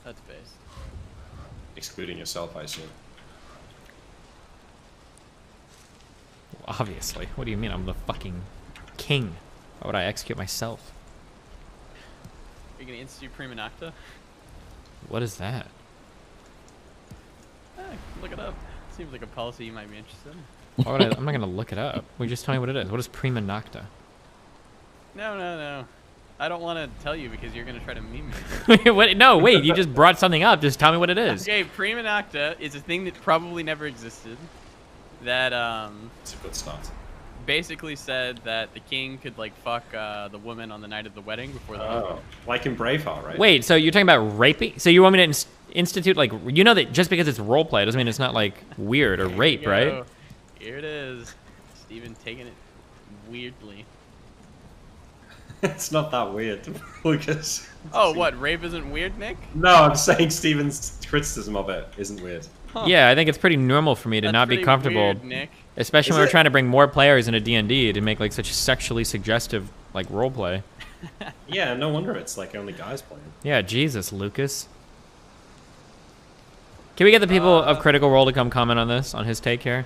That's based. Excluding yourself, I assume. Well, obviously. What do you mean? I'm the fucking king. Why would I execute myself? Are you going to institute prima nocta? What is that? Look it up. Seems like a policy you might be interested in. Why would I'm not gonna look it up. Will you just tell me what it is? What is prima nocta? No. I don't want to tell you because you're gonna try to meme me. What? No, wait. You just brought something up. Just tell me what it is. Okay, prima nocta is a thing that probably never existed. That It's a good start. Basically said that the king could like fuck the woman on the night of the wedding before the husband. Like in Braveheart, right? Wait, so you're talking about raping? So you want me to institute like that just because it's roleplay doesn't mean it's not like weird or rape, right? Here it is. Steven taking it weirdly. It's not that weird, Lucas. Oh, what? Rape isn't weird, Nick? No, I'm saying Steven's criticism of it isn't weird. Huh. Yeah, I think it's pretty normal for me to not be comfortable, weird, Nick. Especially when we're trying to bring more players into D&D to make like such sexually suggestive like roleplay. Yeah, no wonder it's like only guys playing. Yeah, Jesus, Lucas. Can we get the people of Critical Role to come comment on this, on his take here?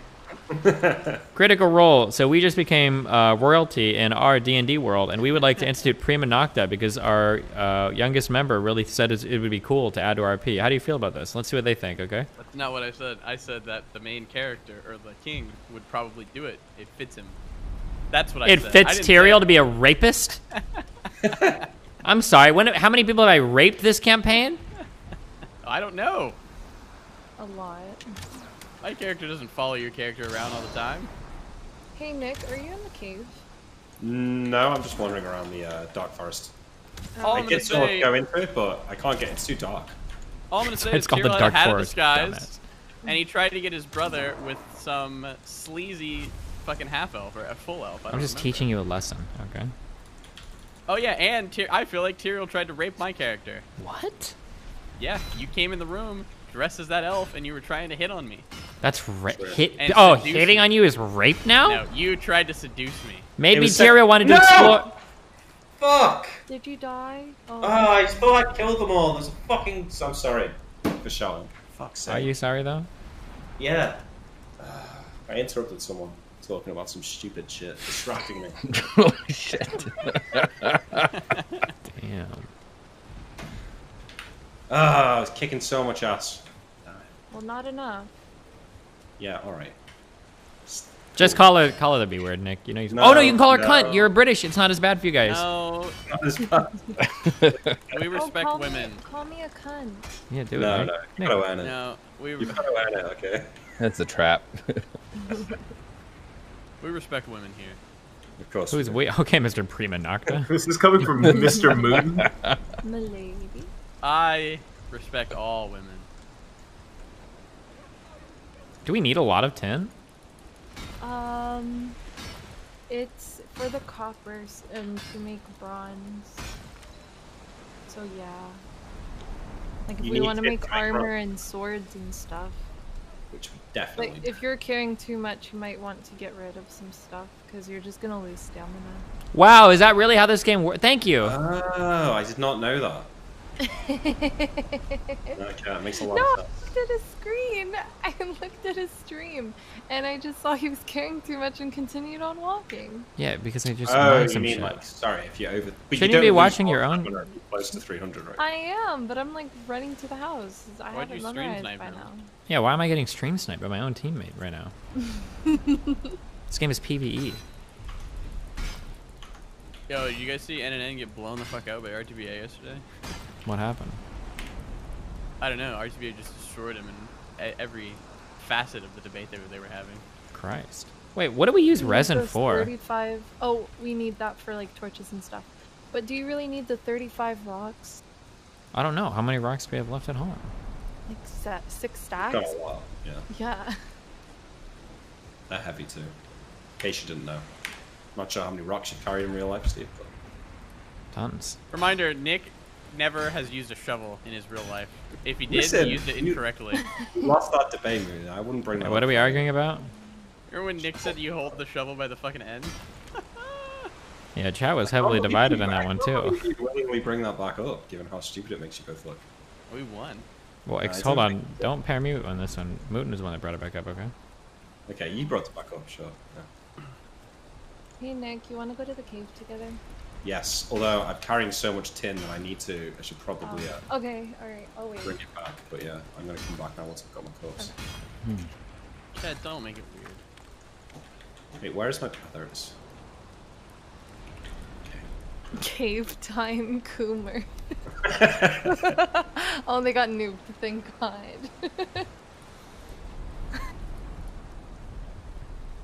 Critical Role. So we just became royalty in our D&D world, and we would like to institute prima nocta because our youngest member really said it would be cool to add to RP. How do you feel about this? Let's see what they think, okay? That's not what I said. I said that the main character, or the king, would probably do it. It fits him. That's what I said. It fits Tyrael to be a rapist? I'm sorry, how many people have I raped this campaign? I don't know. A lot. My character doesn't follow your character around all the time. Hey Nick, are you in the cave? No, I'm just wandering around the dark forest. All I I'm get gonna to go into it, but I can't get. It's too dark. All I'm gonna say It's is called the Tyrael Dark had a Forest, disguise, and he tried to get his brother with some sleazy fucking half elf or a full elf. I'm just teaching you a lesson, okay? Oh yeah, and I feel like Tyrael tried to rape my character. What? Yeah, you came in the room dressed as that elf, and you were trying to hit on me. That's And hitting on you is rape now? No, you tried to seduce me. Maybe Tyrael wanted to explore. Fuck! Did you die? Oh, I thought I killed them all. There's a fucking... I'm sorry for shouting. Fuck's sake. Are you sorry though? Yeah. I interrupted someone talking about some stupid shit, distracting me. Holy shit. Damn. I was kicking so much ass. well, not enough. Yeah, alright. Just call her the B word, Nick. You know. Oh no, you can call her cunt. You're British. It's not as bad for you guys. No. Not as bad. We respect women. Call me a cunt. Yeah, do it. No, Nick. no. You've got to earn it. No, You've got to earn it, okay? That's a trap. We respect women here. Of course. Who's okay, Mr. Prima Nocta? This is coming from Mr. Moon. Milady. I respect all women. Do we need a lot of tin? It's for the coppers and to make bronze. So yeah. Like if we want to make armor and swords and stuff. Which we definitely. Like if you're carrying too much, you might want to get rid of some stuff because you're just gonna lose stamina. Wow, is that really how this game works? Thank you. Oh, I did not know that. Okay, that makes a lot of sense. I looked at his screen. I looked at his stream, and I just saw he was carrying too much and continued on walking. Yeah, because I just Oh, learned you some mean shit. like, sorry, if you're over. But Shouldn't you be don't watching lose your all own? stamina if you're close to 300, right? I am, but I'm like running to the house. I Why'd have it you stream memorized snipe by him? now. Yeah, why am I getting stream sniped by my own teammate right now? This game is PvE. Yo, did you guys see NNN get blown the fuck out by RTBA yesterday? What happened? I don't know. RTBA just destroyed him in every facet of the debate they were having. Christ. Wait, what do we use We need resin those for? 35. Oh, we need that for like torches and stuff. But do you really need the 35 rocks? I don't know. How many rocks do we have left at home? Like 6 stacks? Got a lot, yeah. Yeah. They're heavy too. In case you didn't know. Not sure how many rocks you carry in real life, Steve. But... Tons. Reminder: Nick never has used a shovel in his real life. If he did, Listen, he used it incorrectly. You lost that debate, man. I wouldn't bring that What up. are we arguing about? Remember when Nick said you hold the shovel by the fucking end? Yeah, chat was heavily divided on that one too. You willingly bring that back up, given how stupid it makes you both look. We won. Well, hold on. Don't pair mute on this one. Mooten is the one that brought it back up, okay? Okay, you brought it back up, sure. Yeah. Hey Nick, you want to go to the cave together? Yes, although I'm carrying so much tin that I should probably Okay, alright, I'll wait. bring it back. But yeah, I'm gonna come back now once I've got my course. Chad, don't make it weird. Wait, where is my... Oh, there it is. Cave time Coomer. Oh, they got noobed, thank God.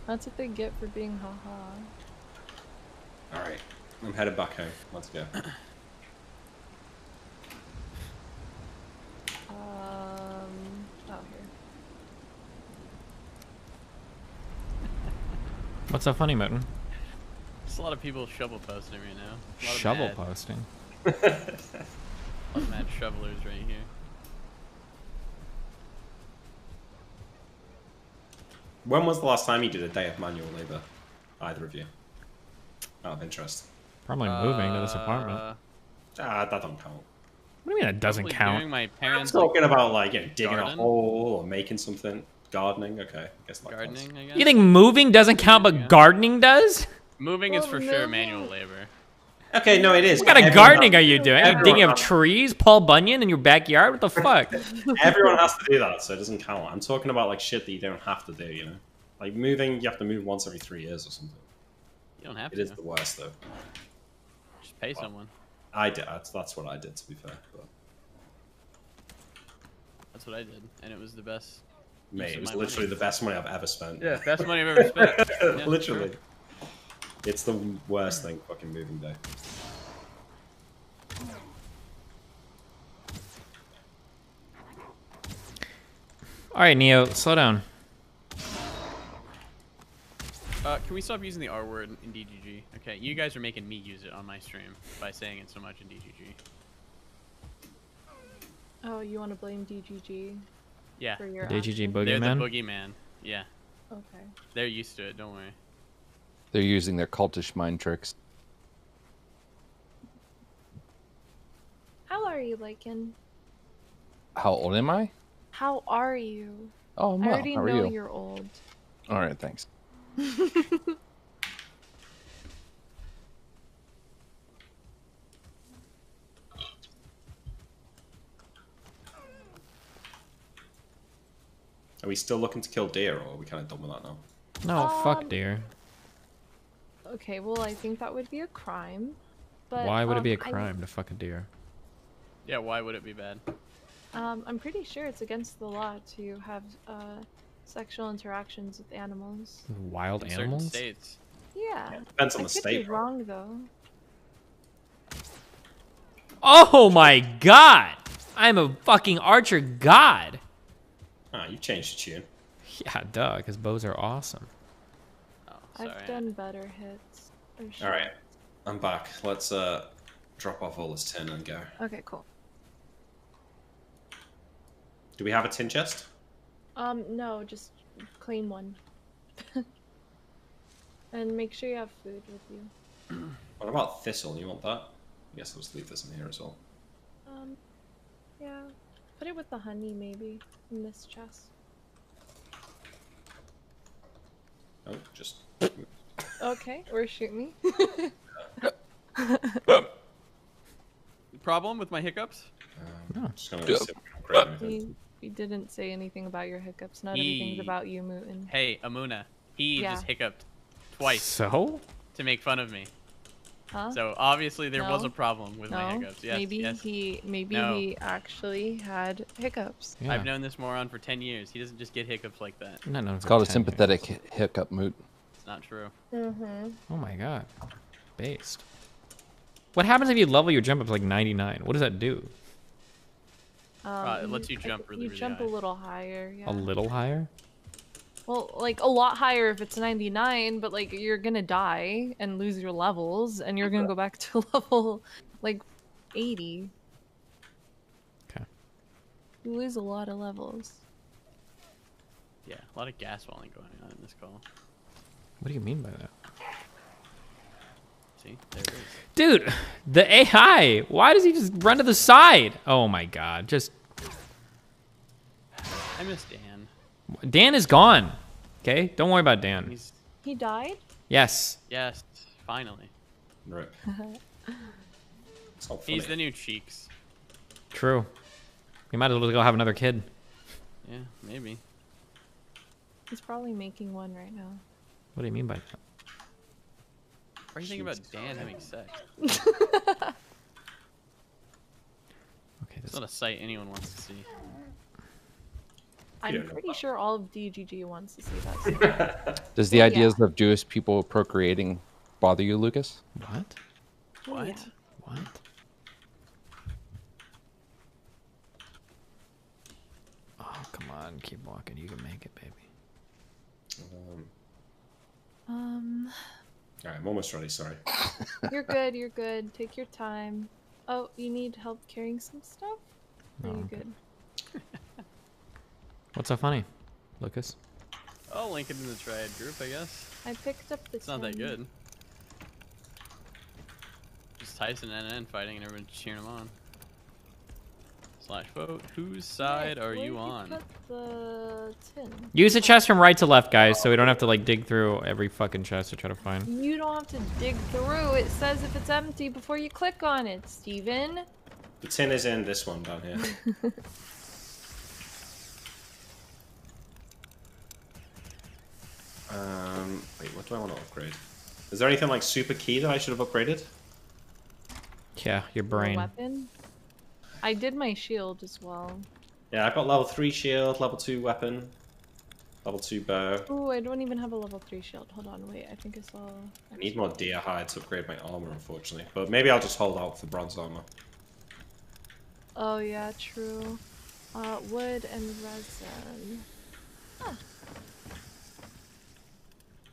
That's what they get for being haha. Alright, I'm headed back home. Let's go. Oh, here. What's so funny, Mooten? There's a lot of people shovel posting right now. A lot of Shovel mad- posting? A lot of mad shovelers right here. When was the last time you did a day of manual labor? Either of you? Out of interest. Probably moving to this apartment. That don't count. What do you mean it doesn't Probably count? doing my I'm parents' talking about like digging garden? a hole or making something. Gardening, okay. I guess that Gardening, counts. I guess. You think moving doesn't count, but gardening does? Moving is for sure manual labor. Okay, no, it is. What kind of Everyone gardening has- are you doing? Are you everyone digging up has- trees, Paul Bunyan in your backyard? What the fuck? Everyone has to do that, so it doesn't count. I'm talking about like shit that you don't have to do, you know? Like moving, you have to move once every 3 years or something. You don't have It to. is the worst though. Just pay someone. I did. That's what I did, to be fair. But That's what I did, and it was the best. mate, use it of was my literally money. the best money I've ever spent. Yeah, best money I've ever spent. Yeah, literally. sure. It's the worst thing, fucking moving day. All right, Neo, slow down. Can we stop using the R word in DGG? Okay, you guys are making me use it on my stream by saying it so much in DGG. Oh, you want to blame DGG? Yeah. For your DGG actions? They're the boogeyman? boogeyman. Yeah. Okay. They're used to it, don't worry. They're using their cultish mind tricks. How are you, Lycan? How old am I? How are you? Oh, I'm I well. already How are know you? you're old. All right, thanks. Are we still looking to kill deer, or are we kind of done with that now? No, fuck deer. Okay, well, I think that would be a crime. But, Why would it be a I- crime to fuck a deer? Yeah, why would it be bad? I'm pretty sure it's against the law to have sexual interactions with animals. Wild In animals? certain states. Yeah. Depends on I the could state, be right? wrong though. Oh my god! I'm a fucking archer god! Ah, you changed the tune. Yeah, duh, because bows are awesome. Oh, I've done better hits. All right, I'm back. Let's drop off all this tin and go. Okay, cool. Do we have a tin chest? No, just claim one. And make sure you have food with you. What about thistle? You want that? I guess I'll just leave this in here as well. Yeah. Put it with the honey, maybe, in this chest. Oh, just... Okay, or shoot me. Problem with my hiccups? Just gonna see if we can grab anything. He didn't say anything about your hiccups. Not everything's about you, Mootin. Hey, Amuna. He Yeah. just hiccuped twice. So? To make fun of me. Huh? So obviously there was No. a problem with my No. hiccups. Yes, maybe yes. No. he actually had hiccups. Yeah. I've known this moron for 10 years. He doesn't just get hiccups like that. No, no, It's called a sympathetic hiccup moot. It's not true. Mm-hmm. Oh my god. Based. What happens if you level your jump up to like 99? What does that do? It lets you jump really, You really jump high. a little higher, yeah. A little higher? Well, like a lot higher if it's 99, but like you're gonna die and lose your levels, and you're gonna go back to level like 80. Okay. You lose a lot of levels. Yeah, a lot of gas walling going on in this call. What do you mean by that? See? There it is. Dude, the AI! Why does he just run to the side? Oh my god, just... I miss Dan. Dan is gone. Okay? Don't worry about Dan. He died? Yes. Yes, finally. Right. He's the new Cheeks. True. You might as well go have another kid. Yeah, maybe. He's probably making one right now. What do you mean by that? What are you thinking about Dan having sex? Okay, It's not a sight anyone wants to see. I'm pretty sure all of DGG wants to see that. Does the ideas of Jewish people procreating bother you, Lucas? What? Oh, yeah. What? Oh, come on. Keep walking. You can make it, baby. Alright, I'm almost ready, sorry. You're good, you're good. Take your time. Oh, you need help carrying some stuff? Or are you good? What's so funny, Lucas? I'll link it in the triad group, I guess. I picked up the It's not that tin. good. Just Tyson and NN fighting and everyone's cheering him on. /vote. Whose side are you on? Put the tin. Use the chest from right to left, guys, so we don't have to like dig through every fucking chest to try to find. You don't have to dig through. It says if it's empty before you click on it, Steven. The tin is in this one down here. Wait, what do I want to upgrade? Is there anything like super key that I should have upgraded? Yeah, your brain. Weapon. I did my shield as well. Yeah, I've got level 3 shield, level 2 weapon, level 2 bow. Ooh, I don't even have a level 3 shield. Hold on, wait. I think I saw. I need more deer hide to upgrade my armor, unfortunately. But maybe I'll just hold out for bronze armor. Oh yeah, true. Wood and resin. Huh.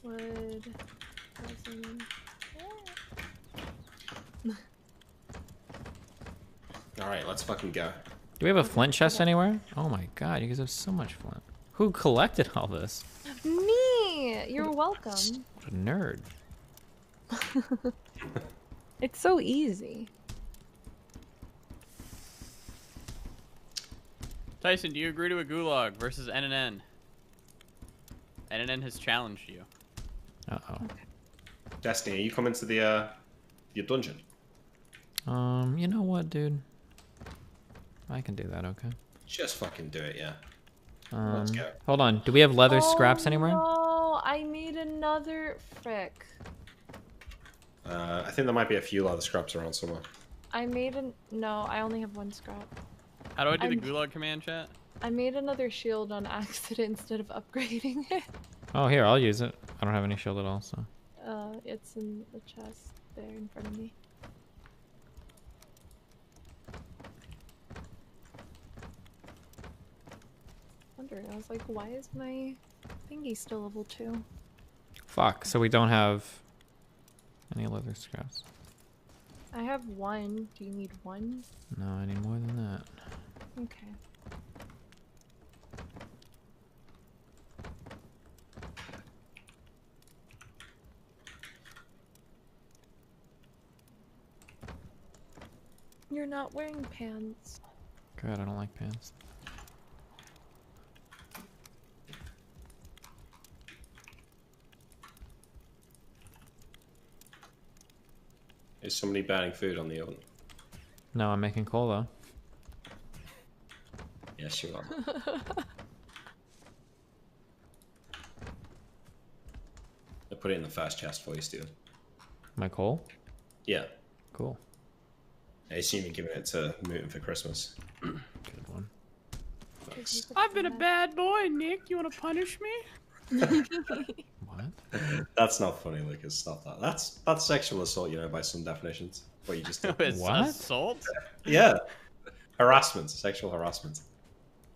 Wood, resin. Alright, let's fucking go. Do we have a flint chest anywhere? Oh my god, you guys have so much flint. Who collected all this? Me! You're welcome. What a nerd. It's so easy. Tyson, do you agree to a gulag versus NNN? NNN has challenged you. Uh-oh. Destiny, are you coming to the your dungeon? You know what, dude? I can do that, okay. Just fucking do it, yeah. Let's go. Hold on. Do we have leather scraps anywhere? Oh, I made another frick. I think there might be a few leather scraps around somewhere. I made an no, I only have one scrap. How do I do the gulag command, chat? I made another shield on accident instead of upgrading it. Oh, here, I'll use it. I don't have any shield at all, so. It's in the chest there in front of me. I was like, why is my think he's still level 2. Fuck. So we don't have any leather scraps. I have 1. Do you need 1? No, I need more than that. Okay. You're not wearing pants. God, I don't like pants. Is somebody burning food on the oven? No, I'm making coal though. Yes, you are. I put it in the first chest for you, Steven. My coal? Yeah. Cool. I assume you're giving it to Mootin for Christmas. Good one. I've been a bad boy, Nick. You want to punish me? What? That's not funny, Lucas. Stop that. That's sexual assault, you know, by some definitions. What you just did. What? Assault? Yeah. Harassment. Sexual harassment.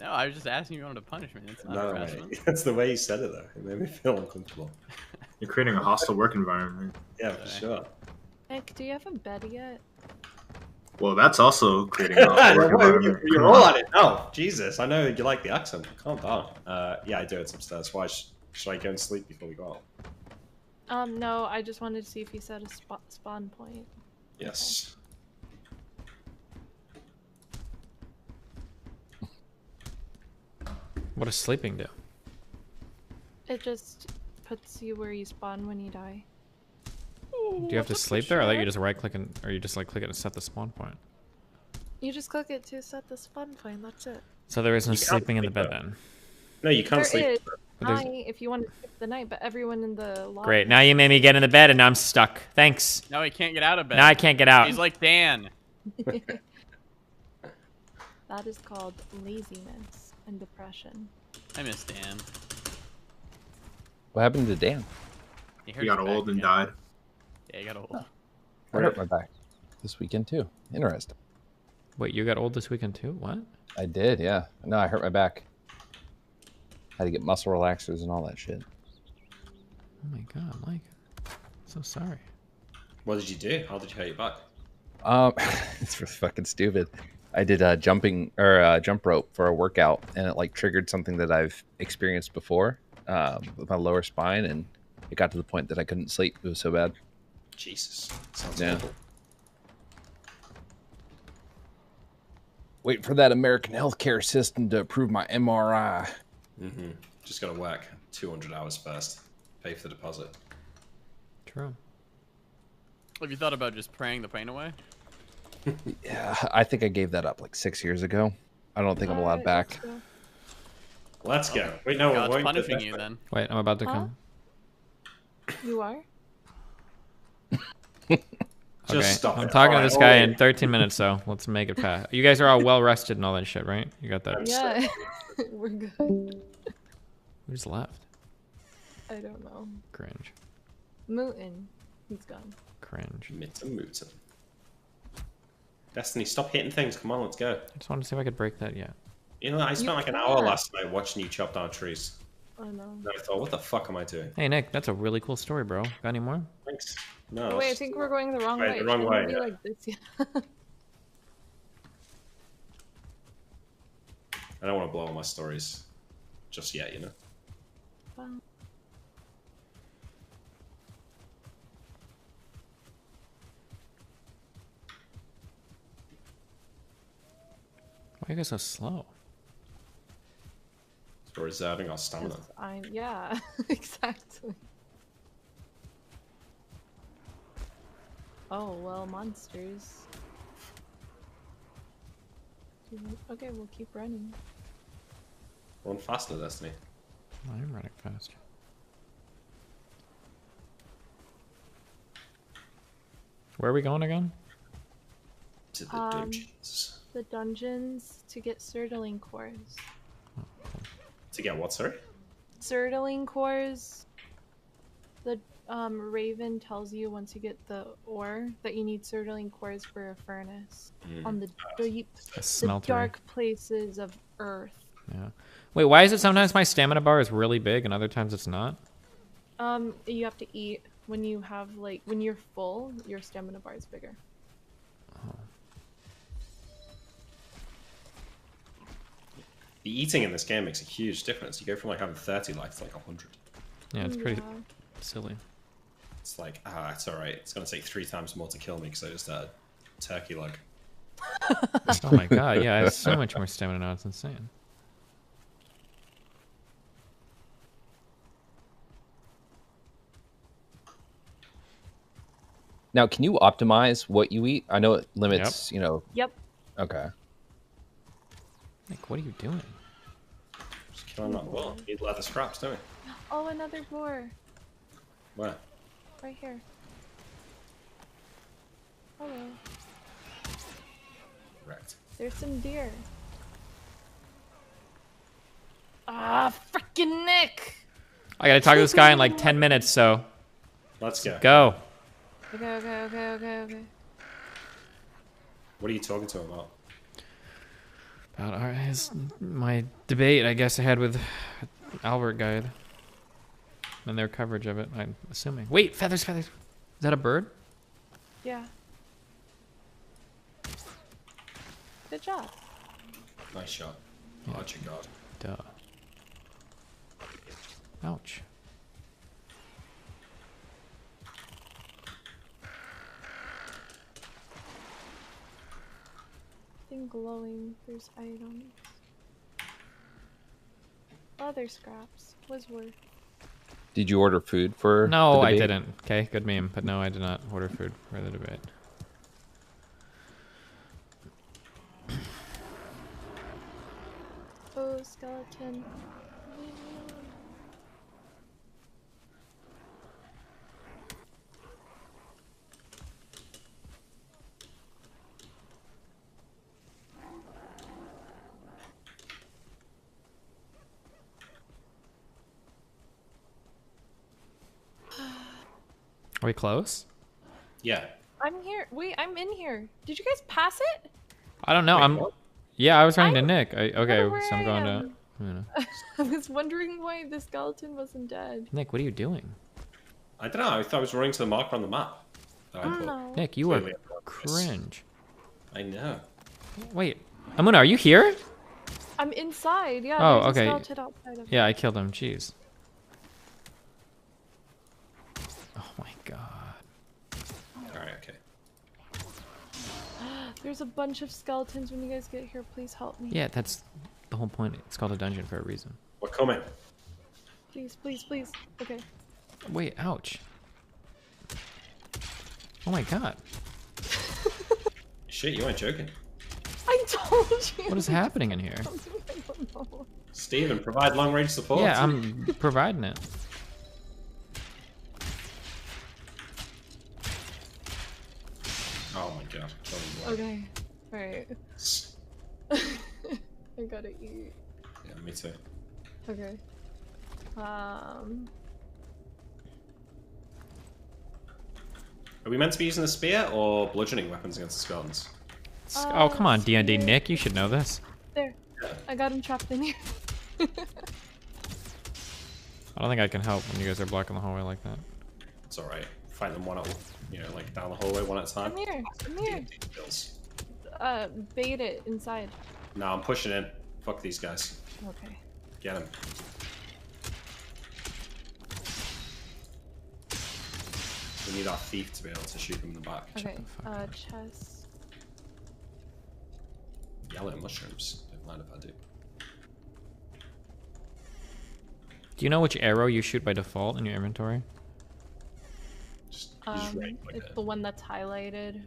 No, I was just asking if you wanted to punish me. That's not No, harassment. mate. That's the way you said it, though. It made me feel uncomfortable. You're creating a hostile work environment. Yeah, for sure. Nick, do you have a bed yet? Well, that's also creating a hostile work environment. You're all at it. Oh, Jesus. I know you like the accent. Calm down. Yeah, I do. It's upstairs. Why should I go and sleep before we go out? No, I just wanted to see if you set a spawn point. Yes. What does sleeping do? It just puts you where you spawn when you die. Do you have to sleep there, or like you just right click and, or you just like click it and set the spawn point? You just click it to set the spawn point, that's it. So there is no You can't sleeping in the sleep bed there. then. No, you can't sleep. There is There's- night if you want to skip the night, but everyone in the lobby. Great. Now you made me get in the bed and now I'm stuck. Thanks. Now he can't get out of bed. Now I can't get out. He's like Dan. That is called laziness and depression. I miss Dan. What happened to Dan? He He got old and died. Yeah, he got old. I hurt my back this weekend too. Interesting. Wait, you got old this weekend too? What? I did, yeah. No, I hurt my back. Had to get muscle relaxers and all that shit. Oh my god, Mike. So sorry. What did you do? How did you hurt your back? It's really fucking stupid. I did a jump rope for a workout, and it like triggered something that I've experienced before with my lower spine, and it got to the point that I couldn't sleep. It was so bad. Jesus. Sounds Yeah. awful. Waiting for that American healthcare system to approve my MRI. Mm-hmm. Just gotta work 200 hours first. Pay for the deposit. True. Have you thought about just praying the pain away? Yeah, I think I gave that up like 6 years ago. I don't think I'm allowed back. Let's go. Wait, no, God's we're punishing you then. Wait, I'm about to come. You are? Okay, stop I'm it. talking to Alright, this guy alright. in 13 minutes, so let's make it fast. You guys are all well rested and all that shit, right? You got that? Yeah, we're good. Who just left? I don't know. Cringe. Mootin, he's gone. Cringe. Mootin. Destiny, stop hitting things. Come on, let's go. I just wanted to see if I could break that yet. You know, I spent like an hour can't. last night watching you chop down trees. I know. And I thought, what the fuck am I doing? Hey Nick, that's a really cool story, bro. Got any more? Thanks. No. Oh, wait, I think we're going the wrong Wait, way. the wrong Shouldn't way, it be yeah. like this, yeah. I don't want to blow all my stories just yet, you know? Well, Why are you guys so slow? We're reserving our stamina. yeah, exactly. Oh, well, monsters. Okay, we'll keep running. Run faster, Destiny. I am running fast. Where are we going again? To the dungeons. The dungeons to get Surtling cores. To get what, sorry? Surtling cores. The Raven tells you once you get the ore that you need Surtling cores for a furnace on the deep, A the smeltery. dark places of Earth. Yeah. Wait, why is it sometimes my stamina bar is really big and other times it's not? You have to eat when you have like when you're full, your stamina bar is bigger. Oh. The eating in this game makes a huge difference. You go from like having 30 life to like 100. Yeah, it's pretty silly. It's like, it's alright. It's gonna take 3 times more to kill me because I just had a turkey leg. Oh my god, yeah, I have so much more stamina now, it's insane. Now, can you optimize what you eat? I know it limits, you know. Yep. Okay. Nick, what are you doing? Just killing that wall. Need leather scraps, don't we? Oh, another boar. Where? Right here. Hello. Right. There's some deer. Ah, freaking Nick! I gotta talk to this guy in like 10 minutes, so. Let's go. Go. Okay. What are you talking to him about? About my debate, I guess, I had with Albert Guide. And their coverage of it, I'm assuming. Wait, feathers. Is that a bird? Yeah. Good job. Nice shot. Yeah. Archer God. Duh. Ouch. Thing glowing. There's items. Other scraps was worth. Did you order food for? No, the I debate? didn't. Okay, good meme. But no, I did not order food for the debate. Oh, skeleton. Are we close? Yeah. I'm here. Wait, I'm in here. Did you guys pass it? I don't know. Wait, Yeah, I was running to Nick. Okay, where so I'm I going am. to. You know. I was wondering why the skeleton wasn't dead. Nick, what are you doing? I don't know. I thought I was running to the marker on the map. that I put. No. Nick, you are Clearly cringe. I know. Wait, Amuna, are you here? I'm inside. Yeah. Oh, there's a okay. skeleton outside of Yeah, it. I killed him. Jeez. Oh my god. Alright, okay. There's a bunch of skeletons when you guys get here. Please help me. Yeah, that's the whole point. It's called a dungeon for a reason. We're coming. Please. Okay. Wait, ouch. Oh my god. Shit, you ain't joking. I told you. What is happening in here? I don't know. Steven, provide long range support. Yeah, I'm providing it. Oh my god. Okay. Alright. I gotta eat. Yeah, me too. Okay. Are we meant to be using the spear or bludgeoning weapons against the skeletons? Oh, come on, D&D Nick. You should know this. There. I got him trapped in here. I don't think I can help when you guys are blocking the hallway like that. It's alright. Fight them one at, like down the hallway one at a time. Come here. Bait it inside. No, I'm pushing in. Fuck these guys. Okay. Get him. We need our thief to be able to shoot them in the back. Okay. Chest. Yellow mushrooms. Don't mind if I do. Do you know which arrow you shoot by default in your inventory? Just It's the one that's highlighted.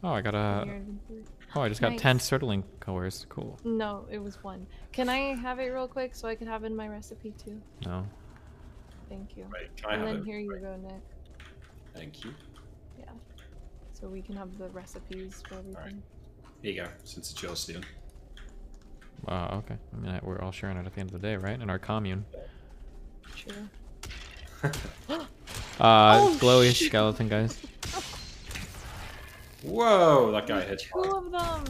Oh, I got a. in your inventory. Oh, I just got Nice. 10 Sterling cores. Cool. No, it was one. Can I have it real quick so I can have it in my recipe too? No. Thank you. Right, can I and have then it? here you go, Nick. Thank you. Yeah. So we can have the recipes for everything. Here you go, since it's yours, Steven. Okay. I mean, we're all sharing it at the end of the day, right? In our commune. Sure. Glowy skeleton, guys. Whoa, that guy hit. Two of them.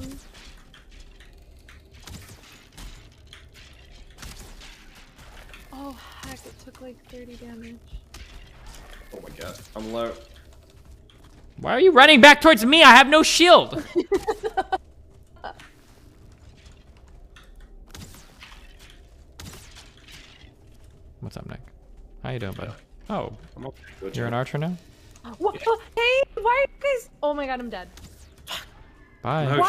took like 30 damage. Oh my god, I'm low. Why are you running back towards me? I have no shield. What's up, Nick? How you doing, bud? Oh, I'm okay. Good you're an job. archer now? What? Hey, why are you guys? Oh my god, I'm dead. Bye. No.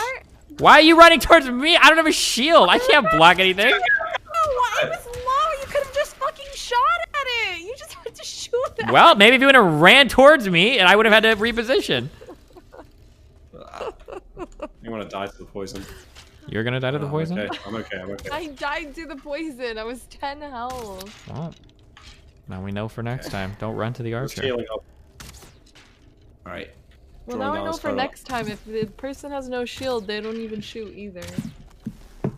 Why are you running towards me? I don't have a shield. I can't block anything. No, it was low. You could have just fucking shot at it. You just had to shoot at Well, maybe if you would have ran towards me, and I would have had to reposition. You want to die to the poison? You're gonna die to the poison? Okay. I'm okay. I'm okay. I died to the poison. I was 10 health. Well, now we know for next time. Don't run to the Just archer. healing up. All right. Well, now I know for next time, if the person has no shield, they don't even shoot either. Oh,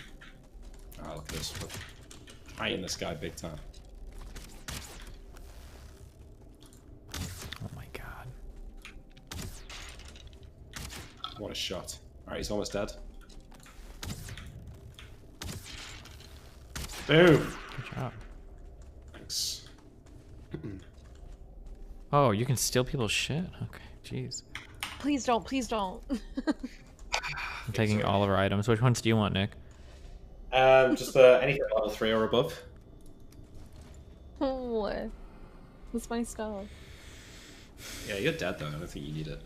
look at this. We're fighting this guy big time. Oh my god. What a shot. All right, he's almost dead. Boom. Good job. Thanks. Oh, you can steal people's shit? Okay, jeez. Please don't. Please don't. I'm taking all of our items. Which ones do you want, Nick? Just anything level 3 or above. What? What's my stuff? Yeah, you're dead though. I don't think you need it.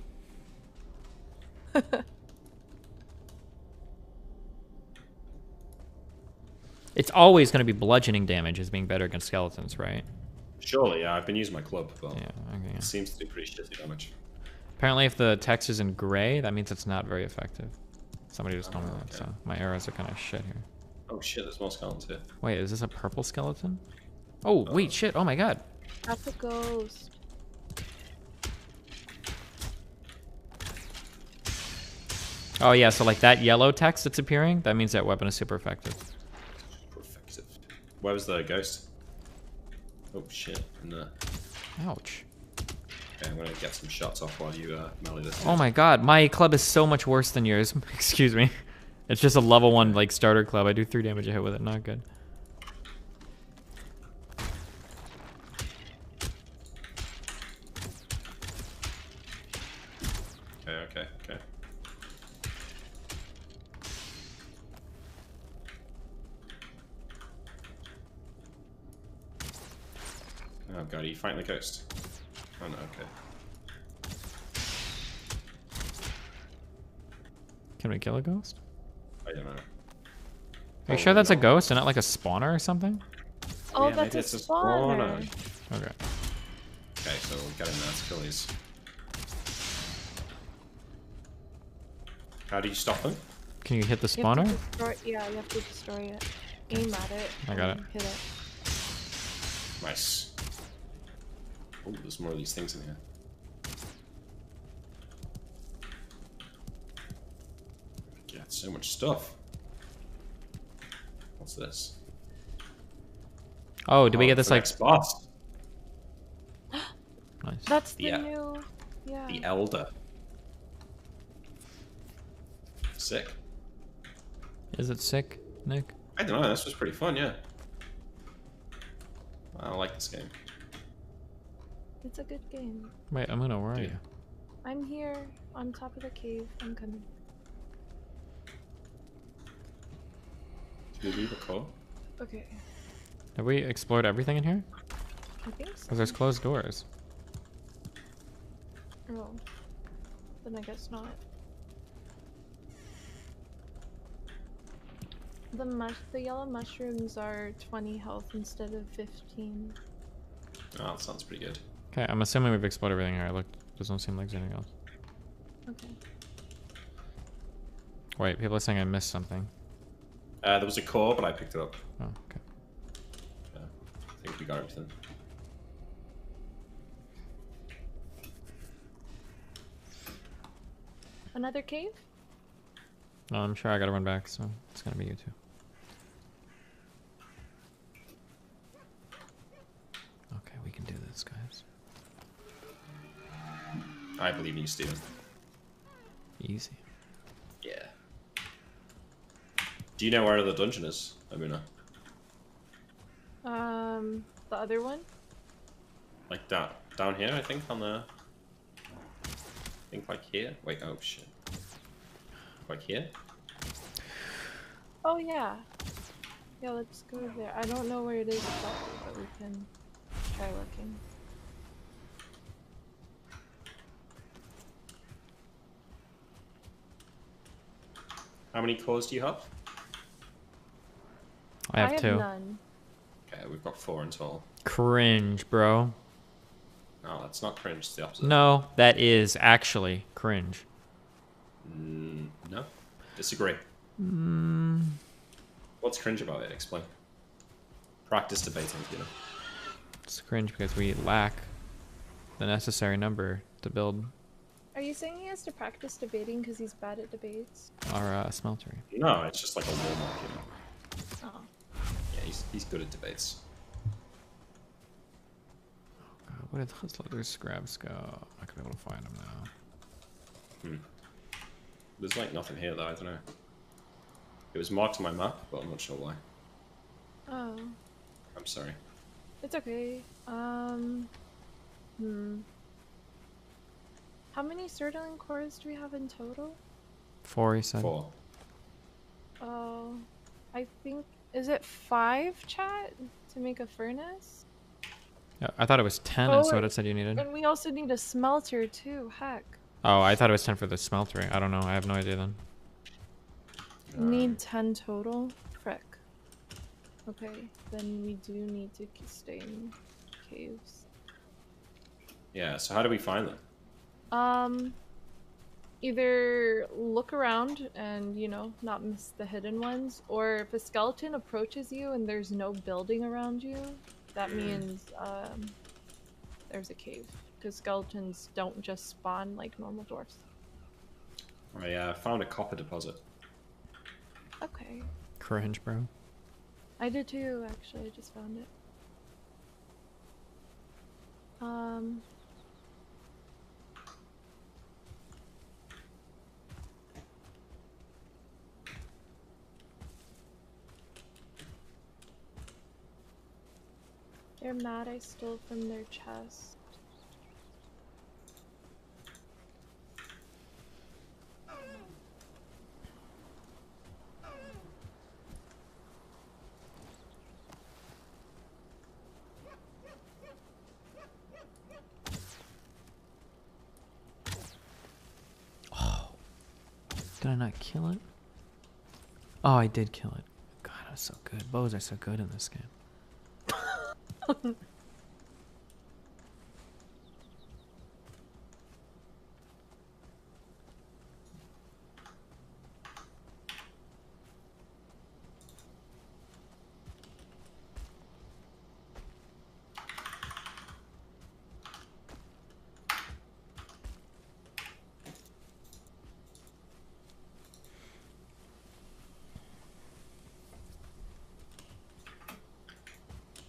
It's always going to be bludgeoning damage as being better against skeletons, right? Surely, yeah. I've been using my club, but Yeah, okay. it seems to do pretty shitty damage. Apparently, if the text is in gray, that means it's not very effective. Somebody just told me that, okay. so my arrows are kind of shit here. Oh shit, there's more skeletons here. Wait, is this a purple skeleton? Oh, wait, shit. Oh my god. That's a ghost. Oh yeah, so like that yellow text that's appearing, that means that weapon is super effective. Effective. Where was the ghost? Oh shit, in there. Ouch. Okay, I'm gonna get some shots off while you melee this. Oh my god, my club is so much worse than yours. Excuse me. It's just a level 1 like starter club. I do 3 damage a hit with it, not good. Okay. Oh god, are you fighting the ghost? Oh no, okay. Can we kill a ghost? I don't know. Are you sure that's a ghost and not like a spawner or something? Oh, yeah, that's maybe a it's spawner. Okay. Okay, so we'll get in there to kill these. How do you stop them? Can you hit the You have to spawner? destroy- yeah, you have to destroy it. Aim at it. I got and it. Hit it. Nice. Oh, there's more of these things in here. God, so much stuff. What's this? Oh, did we get this the like next boss? Nice. That's the Yeah. new. Yeah. The Elder. Sick. Is it sick, Nick? I don't know, this was pretty fun, yeah. I like this game. It's a good game. Wait, Amuna, where are you? I'm here on top of the cave. I'm coming. Did we leave a call? Okay. Have we explored everything in here? I think so. Because there's closed doors. Oh. Then I guess not. The yellow mushrooms are 20 health instead of 15. Oh, that sounds pretty good. Okay, I'm assuming we've explored everything here. Look, doesn't seem like there's anything else. Okay. Wait, people are saying I missed something. There was a core, but I picked it up. Oh, okay. Yeah, I think we got everything. Another cave? No, I'm sure I gotta run back, so it's gonna be you two. Okay, we can do this, guys. I believe in you, Steven. Easy. Yeah. Do you know where the dungeon is, Amuna? The other one? Like down here, I think, on the... I think like here. Wait, oh shit. Like here? Oh yeah. Yeah, let's go there. I don't know where it is exactly, but we can try looking. How many cores do you have? I have 2. None. Okay, we've got 4 in total. Cringe, bro. No, that's not cringe. It's the opposite. No, that is actually cringe. No, disagree. What's cringe about it? Explain. Practice debating, you know. It's cringe because we lack the necessary number to build Are you saying he has to practice debating because he's bad at debates? our smeltery. No, it's just like a warm-up, you know. Oh. Yeah, he's good at debates. God, where did those leather scraps go? I could be able to find them now. There's like nothing here though, I don't know. It was marked on my map, but I'm not sure why. Oh. I'm sorry. It's okay. How many Sirtling cores do we have in total? 4, he said. 4. Oh, I think, is it 5, chat, to make a furnace? Yeah, I thought it was 10, Oh, is what it said you needed. And we also need a smelter too, heck. Oh, I thought it was 10 for the smeltery. I don't know. I have no idea then. Need 10 total? Frick. Okay, then we do need to stay in caves. Yeah, so how do we find them? Either look around and, you know, not miss the hidden ones, or if a skeleton approaches you and there's no building around you, that means, there's a cave. Because skeletons don't just spawn like normal dwarfs. I found a copper deposit. Okay. Cringe, bro. I did too, actually. I just found it. They're mad I stole from their chest. Did I not kill it? Oh, I did kill it. God, that's so good. Bows are so good in this game.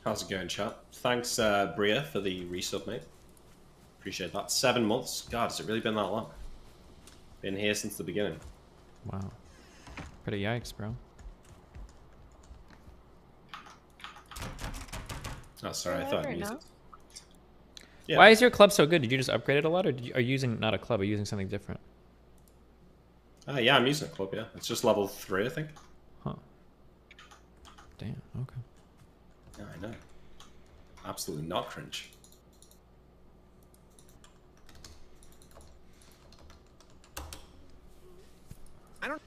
How's it going, chat? Thanks, Bria, for the resub, mate. Appreciate that. 7 months. God, has it really been that long? Been here since the beginning. Wow. Pretty yikes, bro. Oh, sorry, I thought I used it. Yeah. Why is your club so good? Did you just upgrade it a lot, or are you using not a club? Are you using something different? Yeah, I'm using a club, yeah. It's just level 3, I think. Huh. Damn, okay. Yeah, I know. Absolutely not cringe. I don't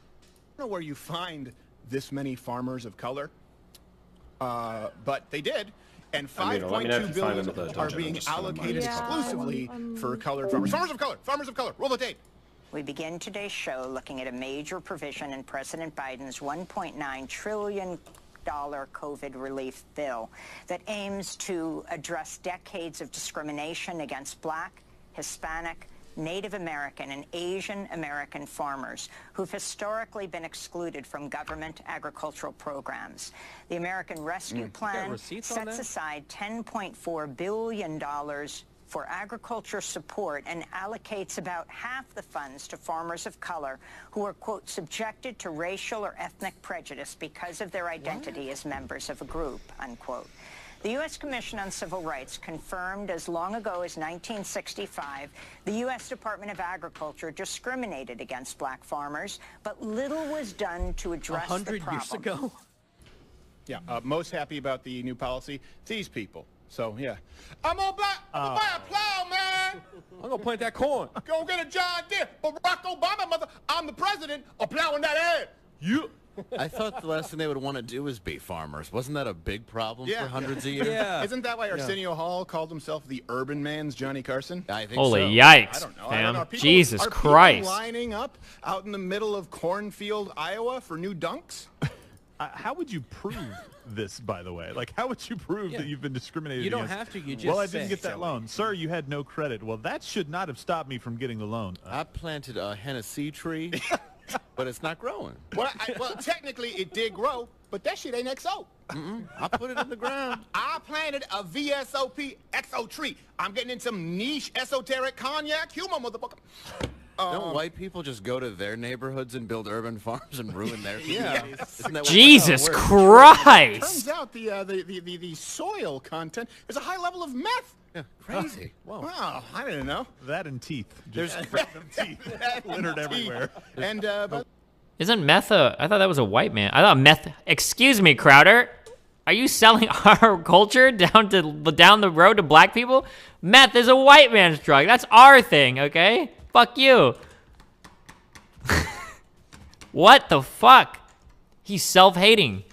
know where you find this many farmers of color, but they did, and $5.2 billion are being allocated exclusively for colored farmers. Farmers of color! Farmers of color! Roll the tape! We begin today's show looking at a major provision in President Biden's $1.9 trillion COVID relief bill that aims to address decades of discrimination against Black, Hispanic, Native American, and Asian American farmers who've historically been excluded from government agricultural programs. The American Rescue Plan sets aside $10.4 billion for agriculture support and allocates about half the funds to farmers of color who are, quote, subjected to racial or ethnic prejudice because of their identity as members of a group, unquote. The U.S. Commission on Civil Rights confirmed as long ago as 1965 the U.S. Department of Agriculture discriminated against black farmers, but little was done to address the 100 problem. years ago? Yeah, most happy about the new policy, these people. So, yeah. I'm gonna buy a plow, man! I'm gonna plant that corn. Go get a John Deere. Barack Obama, mother, I'm the president of plowing that air. You. I thought the last thing they would want to do was be farmers. Wasn't that a big problem for hundreds of years? Yeah. Isn't that why Arsenio Hall called himself the urban man's Johnny Carson? I think Holy so. yikes, I don't know. fam. People, Jesus are Christ. People lining up out in the middle of cornfield, Iowa for new dunks? How would you prove this, by the way? Like, how would you prove that you've been discriminated You don't against? have to, you just Well, I didn't say get that so. loan. Sir, you had no credit. Well, that should not have stopped me from getting the loan. I planted a Hennessy tree, but it's not growing. Well, technically it did grow, but that shit ain't XO. I put it in the ground. I planted a VSOP XO tree. I'm getting in some niche esoteric cognac humor, motherfucker. Don't white people just go to their neighborhoods and build urban farms and ruin their communities? Isn't that what Jesus that's how it works? Christ! Turns out the soil content is a high level of meth. Yeah, crazy. Whoa. Wow, I didn't know. That and teeth. There's random teeth littered everywhere. And Isn't meth a... I thought that was a white man. I thought meth... Excuse me, Crowder. Are you selling our culture down the road to black people? Meth is a white man's drug. That's our thing, okay? Fuck you. What the fuck? He's self-hating.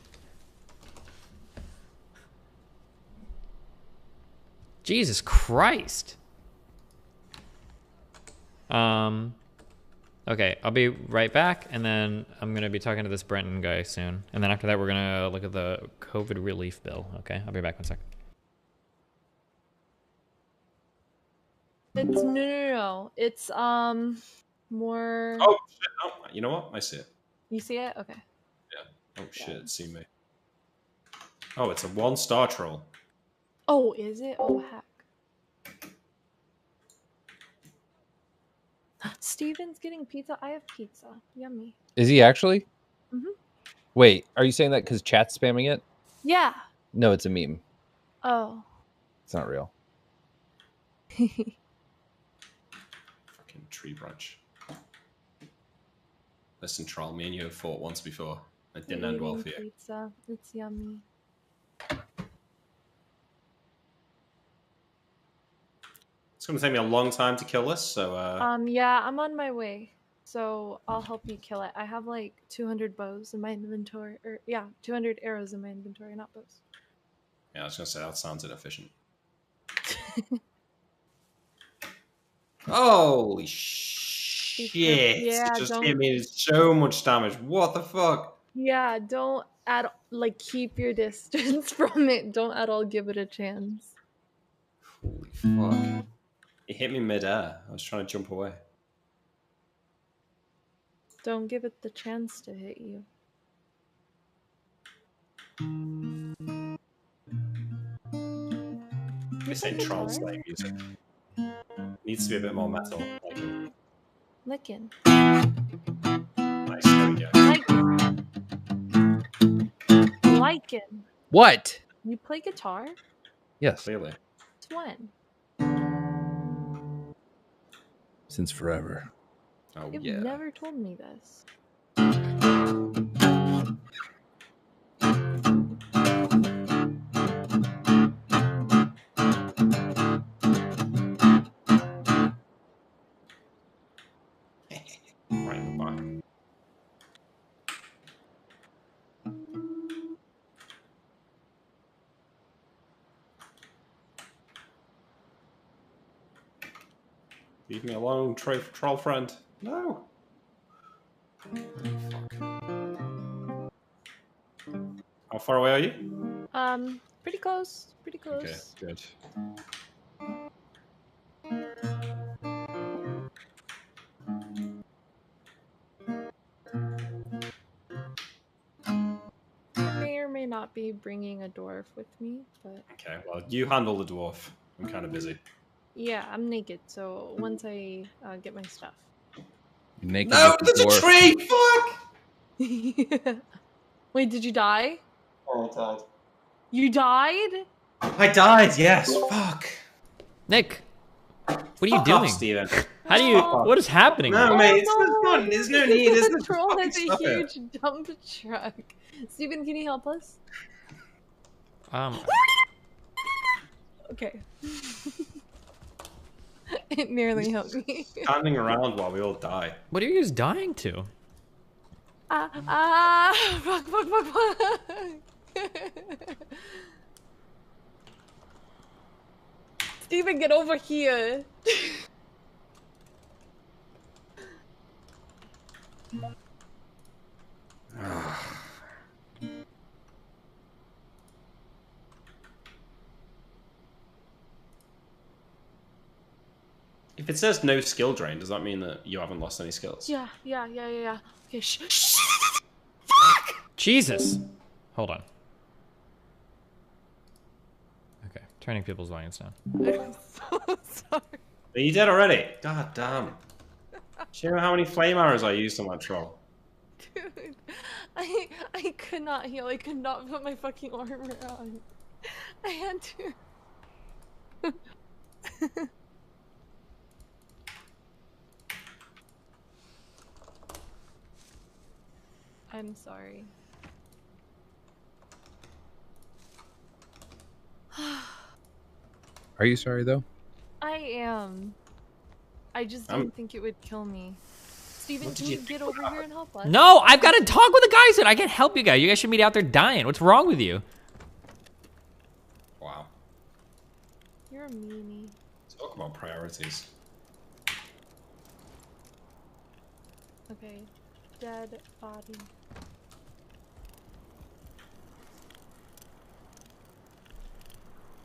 Jesus Christ. Okay, I'll be right back, and then I'm gonna be talking to this Brenton guy soon. And then after that, we're gonna look at the COVID relief bill. Okay, I'll be back 1 second. It's no. It's more. Oh shit! Oh, you know what? I see it. You see it? Okay. Yeah. Oh shit! It's seen me. Oh, it's a 1-star troll. Oh, is it? Oh heck. Steven's getting pizza. I have pizza. Yummy. Is he actually? Mhm. Wait, are you saying that because chat's spamming it? Yeah. No, it's a meme. Oh. It's not real. Fucking tree branch. Listen, troll. Me and you have fought once before. It didn't end well for you. Pizza. It's yummy. It's going to take me a long time to kill this, so... Yeah, I'm on my way. So I'll help you kill it. I have like 200 bows in my inventory. Or, yeah, 200 arrows in my inventory, not bows. Yeah, I was going to say, that sounds inefficient. Holy shit! Yeah, it just hit me so much damage. What the fuck? Yeah, don't keep your distance from it. Don't at all give it a chance. Holy fuck. It hit me mid-air. I was trying to jump away. Don't give it the chance to hit you. This ain't troll slaying music. Needs to be a bit more metal. Lickin'. Nice, there we go. Lickin'. What? You play guitar? Yes. Clearly. It's when? Since forever. Oh, You've yeah. never told me this. Right in the back. Leave me alone, troll friend. No. How far away are you? Pretty close. Pretty close. Okay, good. I may or may not be bringing a dwarf with me, but Okay, well, you handle the dwarf. I'm kind of busy. yeah, I'm naked. So once I get my stuff. You're naked No, with the there's a dwarf. tree! Fuck! Wait, did you die? Oh, I died. You died? I died, yes. Fuck. Nick, what are you Fuck doing? off, Steven. How do you? What is happening? No, mate, it's fun. There's no need. There's no The troll fucking has a stop it. huge dump truck. Steven, can you help us? Okay. It nearly helped me. Standing around while we all die. What are you guys dying to? Fuck. Steven, get over here. If it says no skill drain, does that mean that you haven't lost any skills? Yeah. Okay, shh. Jesus. Hold on. Okay, turning people's audience down. I'm so sorry. Are you dead already? God damn. Do you know how many flame arrows I used on that troll? Dude, I could not heal. I could not put my fucking armor on. I had to. I'm sorry. Are you sorry though? I am. I just didn't think it would kill me. Steven, can you get over here and help us? No, I've got to talk with the guys and I can't help you guys. You guys should be out there dying. What's wrong with you? Wow. You're a meanie. Talk about priorities. Okay. Dead body.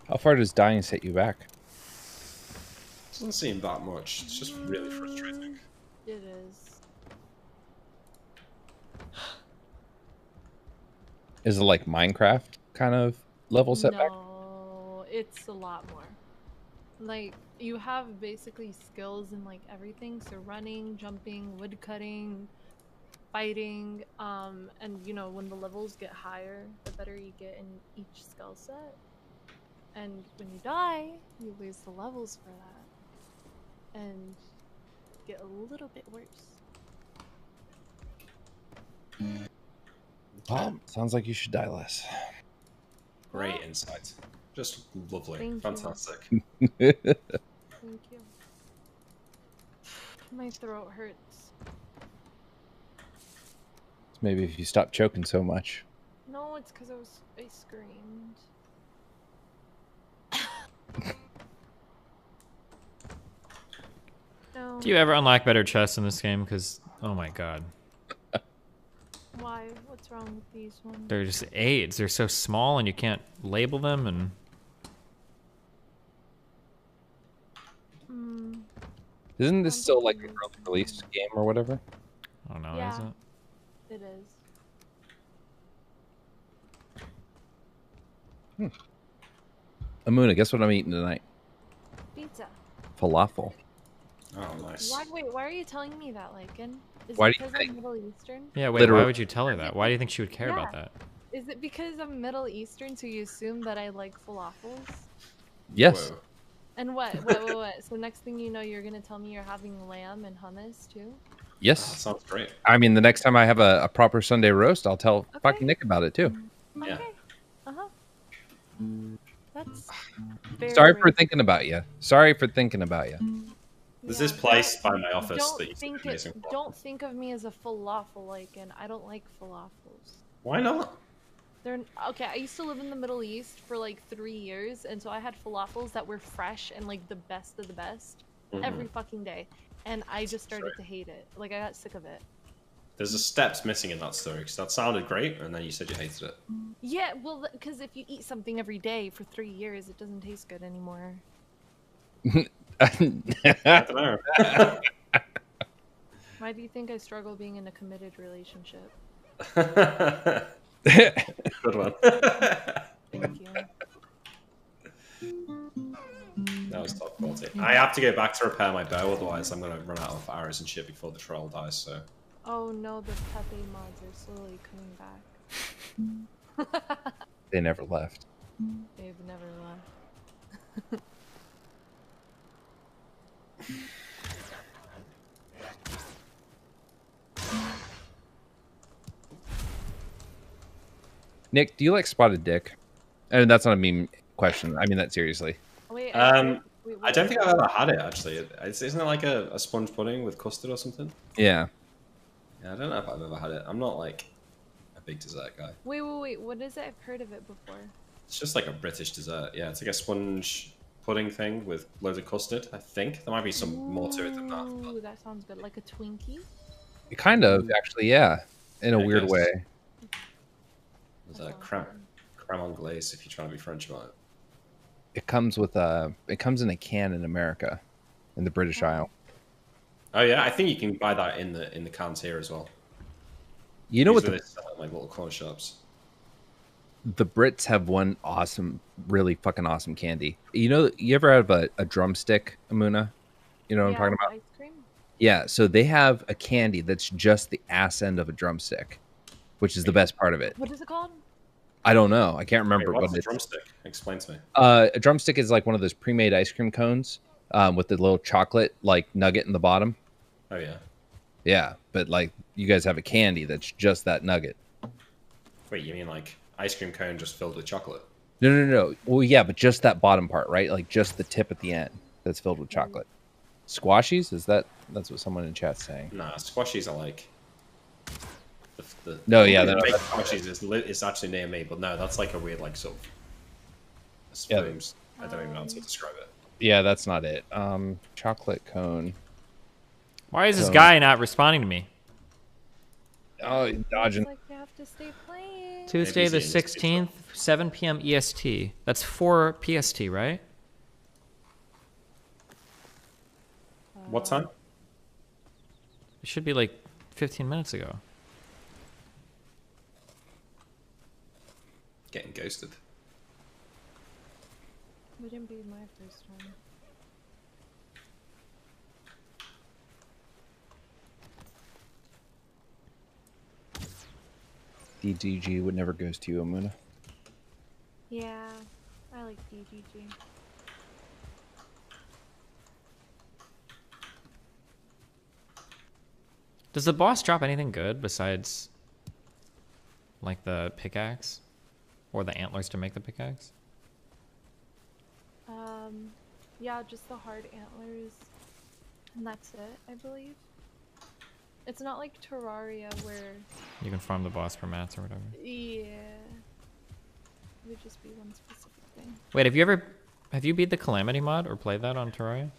How far does dying set you back? Doesn't seem that much. It's just really frustrating. It is. Is it like Minecraft kind of level setback? No, it's a lot more. Like, you have basically skills in like everything. So running, jumping, wood cutting, fighting, and you know, when the levels get higher, the better you get in each skill set. And when you die, you lose the levels for that. And get a little bit worse. Well, sounds like you should die less. Great insight. Just lovely. Thank you. Fantastic. Thank you. My throat hurts. Maybe if you stop choking so much. No, it's because I screamed. No. Do you ever unlock better chests in this game? Because, oh my god. Why? What's wrong with these ones? They're just AIDS. They're so small and you can't label them and... Isn't this still like an early release game or whatever? I don't know, Yeah, is it? it is. Amuna, guess what I'm eating tonight? Pizza. Falafel. Oh, nice. Why are you telling me that, Lycan? Is Why it do you because I'm Middle Eastern? Yeah, wait, why would you tell her that? Why do you think she would care about that? Is it because I'm Middle Eastern, so you assume that I like falafels? Yes. Whoa. And what? So next thing you know, you're gonna tell me you're having lamb and hummus too? Yes. Sounds great. I mean, the next time I have a proper Sunday roast, I'll tell fucking Nick about it too. Yeah. Okay. That's very Sorry for rare. thinking about you. Sorry for thinking about you. There's this place by my office Don't that you think can amazing. don't think of me as a falafel Lycan. I don't like falafels. Why not? They're okay. I used to live in the Middle East for like 3 years, and so I had falafels that were fresh and like the best of the best every fucking day, and I just started to hate it. Like I got sick of it. There's a steps missing in that story because that sounded great, and then you said you hated it. Yeah, well, because if you eat something every day for 3 years, it doesn't taste good anymore. I don't know. Why do you think I struggle being in a committed relationship? Good one. Thank you. That was top quality. I have to go back to repair my bow, otherwise I'm going to run out of arrows and shit before the troll dies, so... Oh no, the Pepe mods are slowly coming back. They never left. They've never left. Nick, do you like spotted dick? And that's not a meme question. I mean that seriously. Wait, I don't think I've ever had it actually. Isn't it like a sponge pudding with custard or something? Yeah. Yeah, I don't know if I've ever had it. I'm not like a big dessert guy. Wait. What is it? I've heard of it before. It's just like a British dessert. Yeah, it's like a sponge pudding thing with loads of custard. I think there might be some more to it than that. Ooh, that sounds good. Like a Twinkie. Kind of, actually, yeah, in a weird way. There's a creme anglaise if you're trying to be French about it. It comes with it comes in a can in America, in the British aisle. Oh yeah, I think you can buy that in the cans here as well. You know what? They sell it in, like little corner shops. The Brits have one awesome, really fucking awesome candy. You know, you ever have a drumstick, Amuna? You know what I'm talking about? Ice cream? Yeah, so they have a candy that's just the ass end of a drumstick, which is the best part of it. What is it called? I don't know. I can't remember. Wait, what's what a drumstick? Explain to me. A drumstick is like one of those pre-made ice cream cones with the little chocolate like nugget in the bottom. Oh yeah. Yeah, but like you guys have a candy that's just that nugget. Wait, you mean like ice cream cone just filled with chocolate? No. Well, yeah, but just that bottom part, right? Like just the tip at the end that's filled with chocolate. Squashies? That's what someone in chat's saying? Nah, squashies are like. No, yeah, the big squashies is actually near me, but no, that's like a weird like sort of. Yeah. I don't even know how to describe it. Yeah, that's not it. Chocolate cone. Why is this guy not responding to me? Oh, he's dodging. Like you have to stay playing. Tuesday the 16th, 7 p.m. EST. That's 4 PST, right? What time? It should be like 15 minutes ago. Getting ghosted. Wouldn't be my first time. DDG would never ghost you, Amuna. Yeah, I like DGG. Does the boss drop anything good besides like the pickaxe or the antlers to make the pickaxe? Yeah, just the hard antlers, and that's it, I believe. It's not like Terraria where You can farm the boss for mats or whatever. yeah, it would just be one specific thing. Wait, have you beat the Calamity mod or played that on Terraria?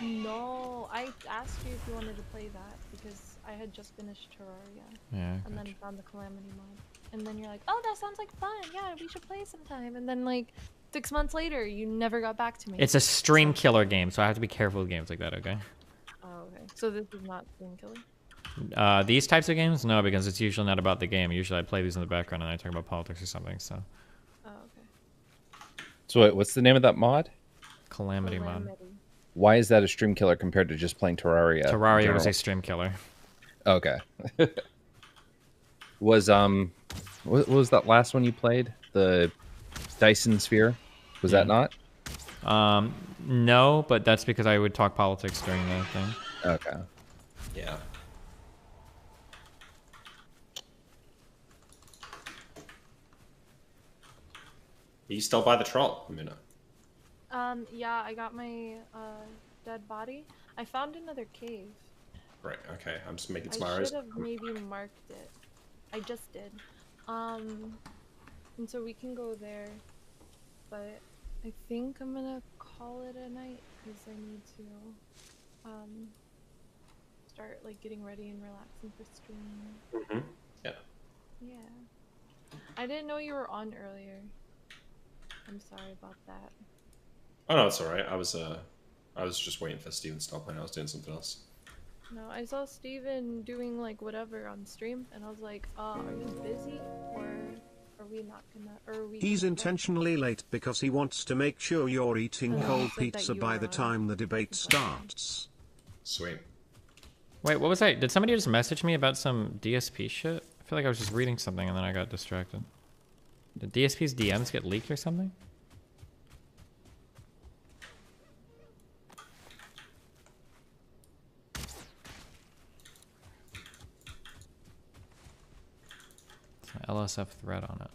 No, I asked you if you wanted to play that because I had just finished Terraria. Yeah, and then found the Calamity mod. And then you're like, oh, that sounds like fun. Yeah, we should play sometime. And then like 6 months later, you never got back to me. It's a stream killer game, so I have to be careful with games like that, okay? Oh, okay. So this is not Stream Killer? These types of games? No, because it's usually not about the game. Usually I play these in the background and I talk about politics or something, so. Oh, okay. So wait, what's the name of that mod? Calamity mod. Why is that a stream killer compared to just playing Terraria? Terraria was a stream killer. Okay. What was that last one you played? The Dyson Sphere? Was that not? No, but that's because I would talk politics during the thing. Okay. Yeah. Are you still by the troll, Amuna? Yeah, I got my dead body. I found another cave. Right, okay. I'm just making some I arrows. should have maybe marked it. I just did. And so we can go there. But I think I'm gonna call it a night because I need to start like getting ready and relaxing for streaming. Yeah. Yeah. I didn't know you were on earlier. I'm sorry about that. Oh no, it's alright. I was just waiting for Steven to stop playing. I was doing something else. No, I saw Steven doing like whatever on stream and I was like, are you busy or are we not gonna, or are we He's intentionally late because he wants to make sure you're eating Oh, cold said that pizza you by were the on. time the debate starts. Sweet. Wait, what was that? Did somebody just message me about some DSP shit? I feel like I was just reading something and then I got distracted. Did DSP's DMs get leaked or something? LSF thread on it.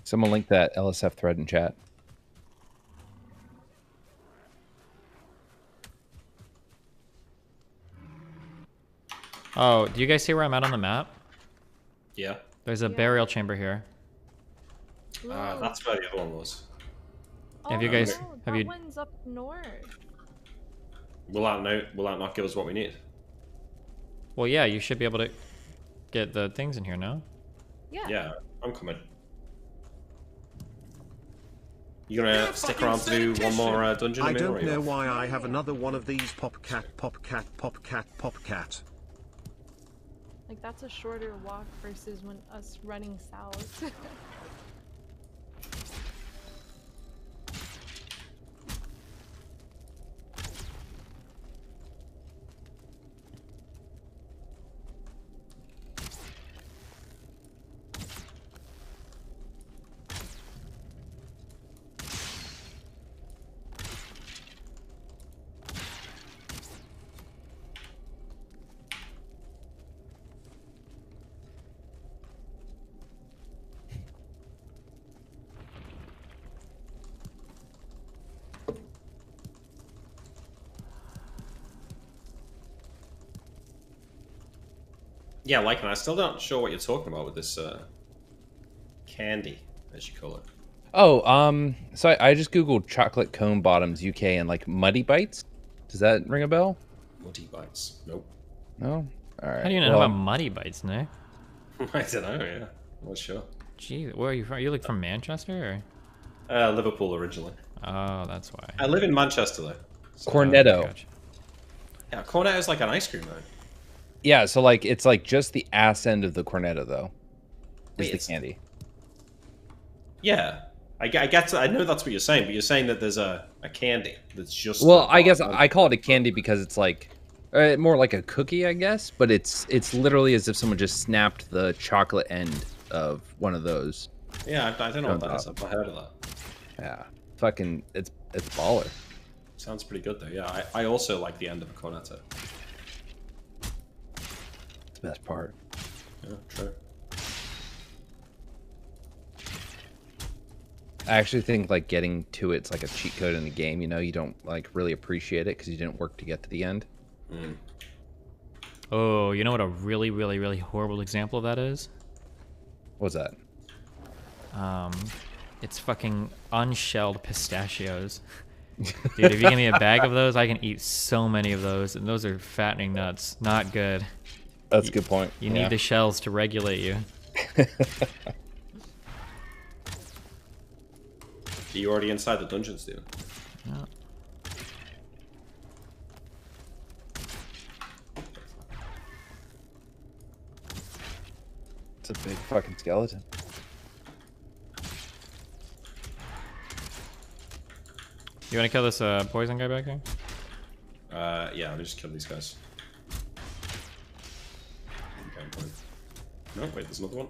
Someone link that LSF thread in chat. Oh, do you guys see where I'm at on the map? Yeah. There's a burial chamber here. That's where the other one was. Have you guys? No, Have that you? one's up north. Will that not give us what we need? Well, yeah, you should be able to get the things in here, no? Yeah. Yeah, I'm coming. You gonna stick around to do one more dungeon? I don't know why I have another one of these popcat. Like, that's a shorter walk versus when us running south. Yeah, like, and I still not sure what you're talking about with this candy, as you call it. Oh, so I just googled chocolate cone bottoms UK and like Muddy Bites. Does that ring a bell? Muddy Bites? Nope. No. All right. How do you know about Muddy Bites, Nick? I don't know. Yeah, I'm not sure. Gee, where are you from? Are you like from Manchester or? Liverpool originally. Oh, that's why. I live in Manchester though. So, Cornetto. Gotcha. Yeah, Cornetto is like an ice cream though. Yeah, so like it's like just the ass end of the cornetto though. Is the candy. Yeah. I get I know that's what you're saying, but you're saying that there's a candy that's just... Well, I guess I call it a candy because it's like more like a cookie, I guess, but it's literally as if someone just snapped the chocolate end of one of those. Yeah, I don't know what that is. I've not heard of that. Yeah. Fucking it's baller. Sounds pretty good though. Yeah, I also like the end of a cornetto. It's the best part. Yeah, true. I actually think like getting to it's like a cheat code in the game. You know, you don't like really appreciate it because you didn't work to get to the end. Mm. Oh, you know what a really, really, really horrible example of that is? What's that? It's fucking unshelled pistachios. Dude, if you give me a bag of those, I can eat so many of those, and those are fattening nuts. Not good. That's a good point. You need the shells to regulate you. Are you already inside the dungeons, dude? Yeah. It's a big fucking skeleton. You want to kill this poison guy back here? Yeah, let me just kill these guys. Okay, no, wait, there's another one.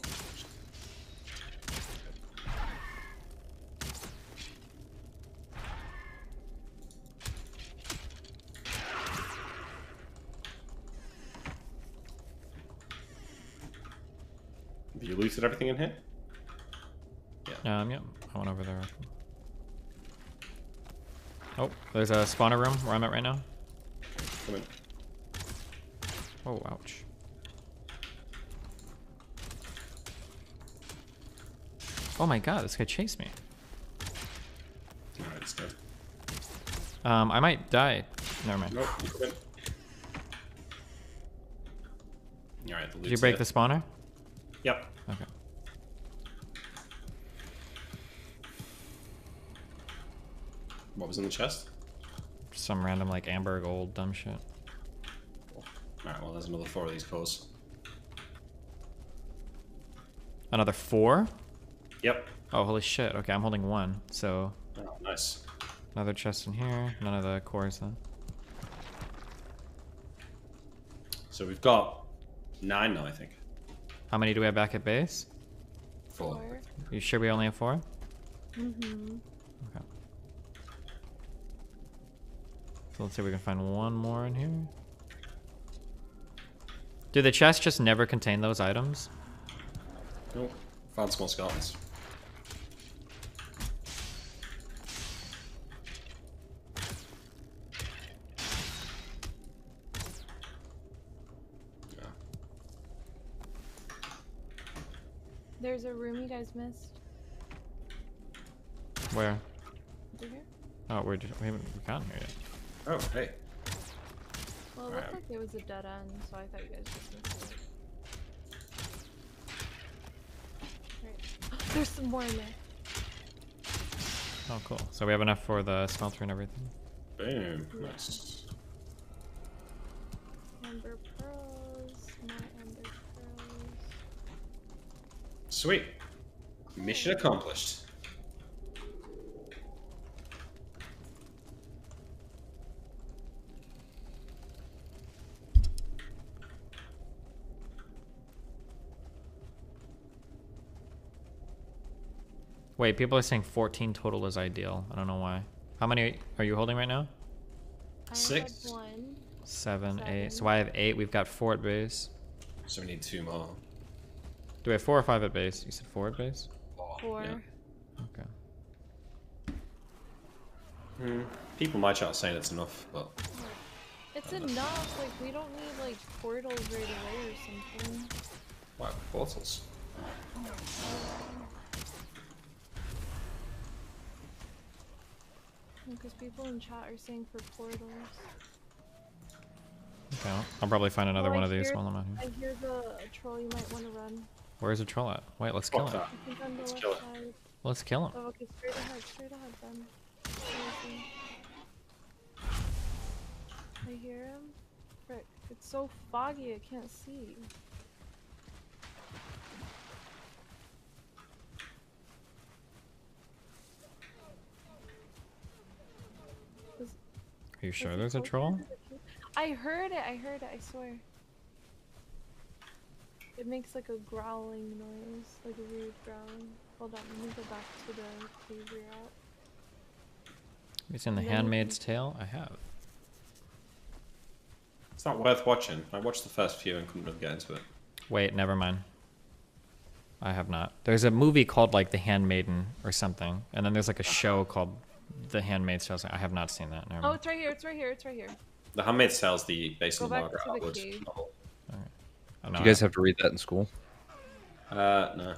Have you looted everything in here? Yeah. Yep. I went over there. Oh, there's a spawner room where I'm at right now. Come in. Oh, ouch. Oh my god, this guy chased me. Alright, it's dead. I might die. Never mind. Nope, you come in. Alright, the Did you break loot's the spawner? Yep. Okay. What was in the chest? Some random like amber gold dumb shit. Alright, well there's another 4 of these cores. Another 4? Yep. Oh, holy shit. Okay, I'm holding 1. So. Oh, nice. Another chest in here. None of the cores then. So we've got 9 now, I think. How many do we have back at base? 4. You sure we only have 4? Mm-hmm. Okay. So let's see if we can find one more in here. Do the chests just never contain those items? Oh, found some more skeletons. There's a room you guys missed. Where? Over here? Oh, we haven't gotten here yet. Oh, hey. Well, it looked like it was a dead end, so I thought you guys just missed it. Right. There's some more in there. Oh, cool. So we have enough for the smelter and everything. Boom. Nice. Amber pearls, more amber pearls. Sweet. Mission accomplished. Wait, people are saying 14 total is ideal. I don't know why. How many are you holding right now? 6. 7, 8. So I have 8. We've got 4 at base. So we need 2 more. Do we have 4 or 5 at base? You said 4 at base? 4. Yeah. Okay. People in my chat are saying it's enough, but It's enough. Like, we don't need like portals right away or something. wow, portals. Because people in chat are saying for portals. Okay, I'll probably find another one of these while I'm out here. I hear the troll. You might want to run. Where's the troll at? Wait, let's kill him. I think on the left kill it. side. Let's kill him. Oh, okay, straight ahead then. I hear him. Frick, it's so foggy I can't see. Are you sure there's a troll? I heard it, I swear. It makes like a growling noise, like a weird growling. Hold on, let me go back to the cave we're at. Have you seen The Handmaid's Tale? I have. It's not worth watching. I watched the first few and couldn't really get into it. Wait, never mind. I have not. There's a movie called like The Handmaiden or something, and then there's like a show called The Handmaid's Tale. I have not seen that. Never Oh, mind. it's right here, it's right here, it's right here. The Handmaid's Tale is the based Go on back Margaret to the Atwood cave. novel. Do you guys have to read that in school? No.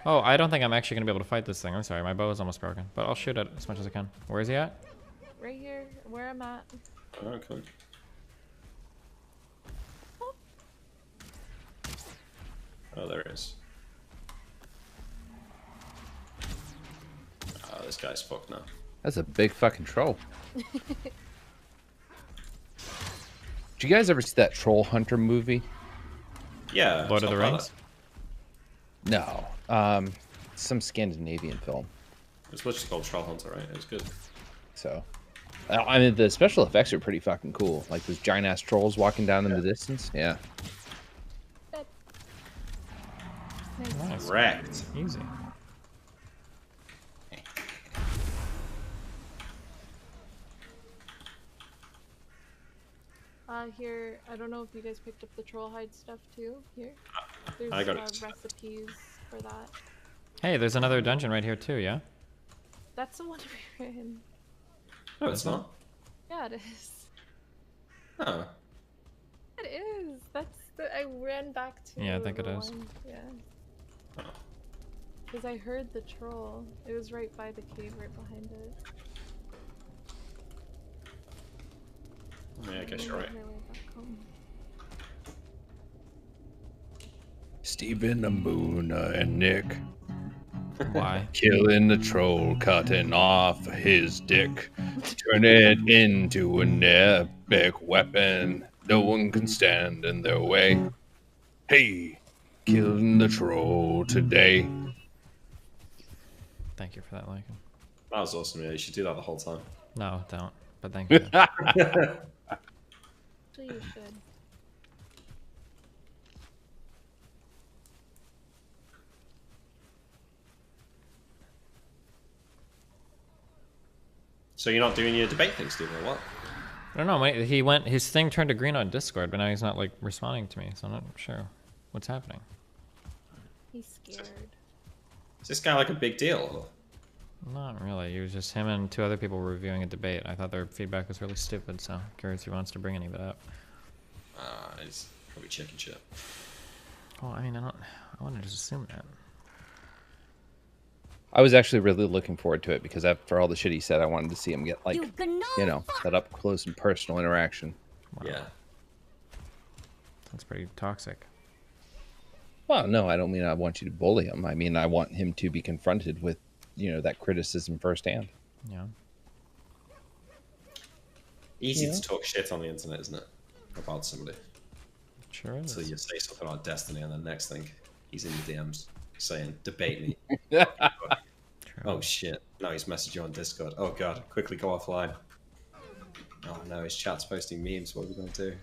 Oh, I don't think I'm actually gonna be able to fight this thing. I'm sorry, my bow is almost broken, but I'll shoot it as much as I can. Where is he at? Right here, where I'm at. Oh, cool. Oh, there it is. Oh, this guy's fucked now. That's a big fucking troll. Did you guys ever see that Troll Hunter movie? Yeah. Lord of the Rings? No. Some Scandinavian film. It's literally called Troll Hunter, right? It was good. So, I mean, the special effects are pretty fucking cool. Like those giant ass trolls walking down in the distance. Yeah. Nice. Wrecked. Easy. Here, I don't know if you guys picked up the troll hide stuff too. Here, there's I got it. recipes for that. Hey, there's another dungeon right here too, yeah? That's the one we're in. No, it's not. Yeah, it is. Oh. It is. That's the. I ran back to. Yeah, I think it the is. one. Yeah. Because I heard the troll. It was right by the cave, right behind it. Yeah, I guess you're right. Stephen, Amuna, and Nick. Why? Killing the troll, cutting off his dick. Turn it into an epic weapon. No one can stand in their way. Hey, killing the troll today. Thank you for that, Lycan. That was awesome, yeah. You should do that the whole time. No, don't. But thank you. So you should. So you're not doing your debate thing, Stephen, or what? I don't know. He went. His thing turned to green on Discord, but now he's not like responding to me, so I'm not sure what's happening. He's scared. Is this guy like a big deal? Not really. It was just him and 2 other people reviewing a debate. I thought their feedback was really stupid, so curious if he wants to bring any of it up. He's probably chicken shit. Well, I mean, I want to just assume that. I was actually really looking forward to it because after all the shit he said, I wanted to see him get like, that up close and personal interaction. Wow. Yeah. That's pretty toxic. Well, no, I don't mean I want you to bully him. I mean, I want him to be confronted with, that criticism firsthand. Yeah. Easy to talk shit on the internet, isn't it? About somebody. Sure is. So you say something about Destiny, and the next thing, he's in the DMs saying, "Debate me." Oh shit! Now he's messaging you on Discord. Oh god! Quickly go offline. Oh no, his chat's posting memes. What are we gonna do?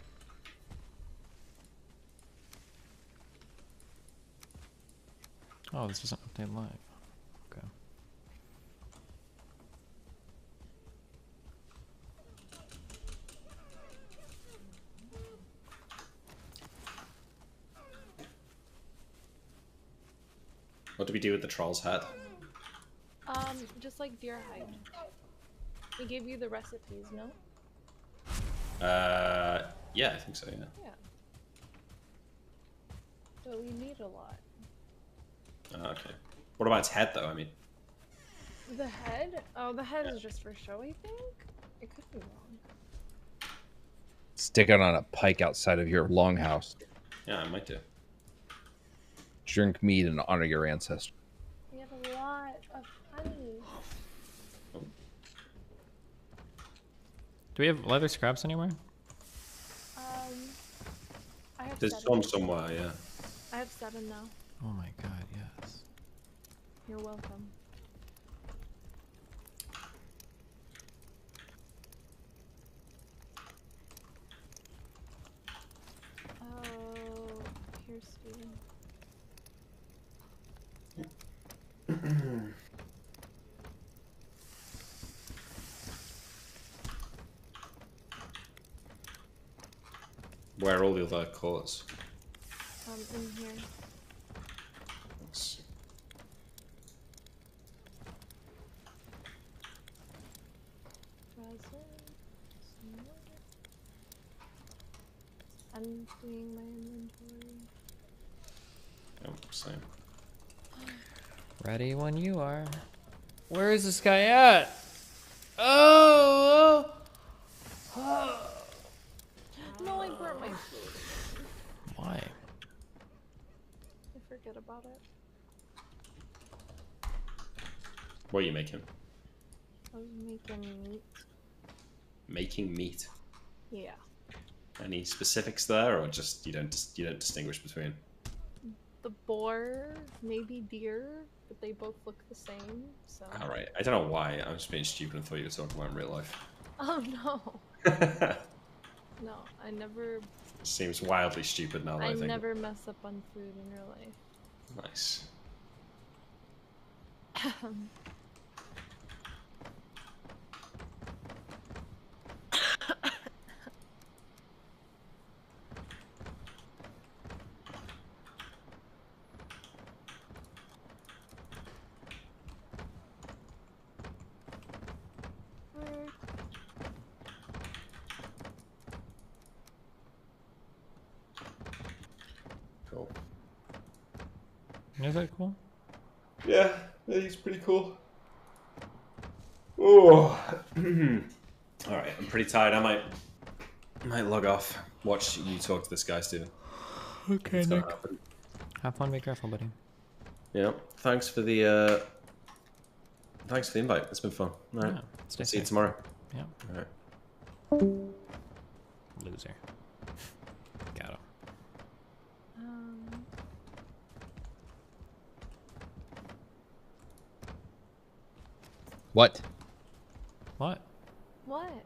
Oh, this doesn't update live. Okay. What do we do with the troll's head? Just like deer hide. He gave you the recipes, no? Yeah, I think so. Yeah. Yeah. So we need a lot. Okay. What about its head, though? I mean. The head? Oh, the head is just for show, I think? It could be wrong. Stick it on a pike outside of your longhouse. Yeah, I might do. Drink mead and honor your ancestors. We have a lot of honey. Do we have leather scraps anywhere? I have There's 7. some somewhere, yeah. I have 7 now. Oh my god, yes. You're welcome. Oh, here's Steven. Where are all the other cores? In here. Thanks. I'm doing my inventory. Oh, same. Ready when you are. Where is this guy at? Oh! No, I burnt my food. Why? I forget about it. What are you making? I was making meat. Making meat. Yeah. Any specifics there, or just you don't distinguish between? The boar, maybe deer, but they both look the same. So. All right. I don't know why. I'm just being stupid and thought you were talking about in real life. Oh no. No, I never. Seems wildly stupid now that I think. I never mess up on food in real life. Nice. Cool. Is that cool? Yeah, he's pretty cool. Oh. All right, I'm pretty tired. I might log off. Watch you talk to this guy, Steven. Okay, Nick. Have fun. Be careful, buddy. Yeah. Thanks for the invite. It's been fun. All right. Yeah, stay See you safe. tomorrow. Yeah. All right. Loser. Got him. What? What? What?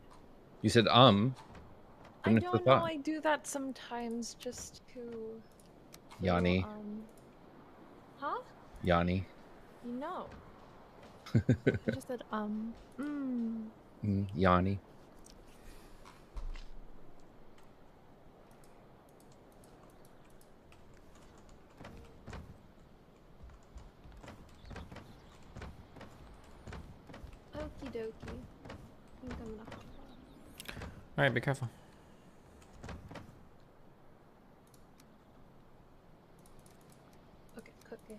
You said I Finish the don't know. thought. I do that sometimes just to. Yanni. Huh? Yanni. No. I just said Yanni. dokie. I think I'm gonna. All right, be careful. Okay, cooking.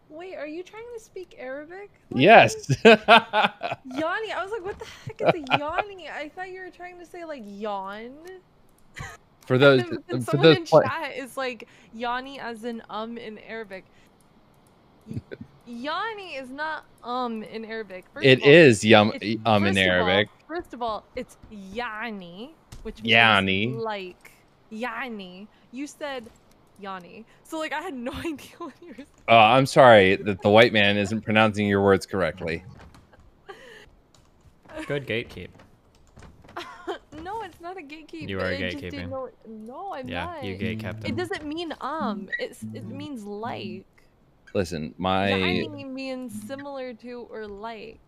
Wait, are you trying to speak Arabic? Yes. Yanni, I was like, what the heck is a Yanni? I thought you were trying to say like yawn. For those, And for someone those. in chat is like Yanni as in in Arabic. Yanni is not in Arabic. First It of all, is it's- in first of Arabic. First of all, it's Yani, which means Yani. like Yani. You said Yanni, so like I had no idea what you were saying. Oh, I'm sorry that the white man isn't pronouncing your words correctly. Good gatekeep. No, it's not a gatekeep. You are It just didn't gatekeeping. know. No, I'm Yeah, not. you gatekept It him. doesn't mean it means like. Listen, my Yani means similar to or like.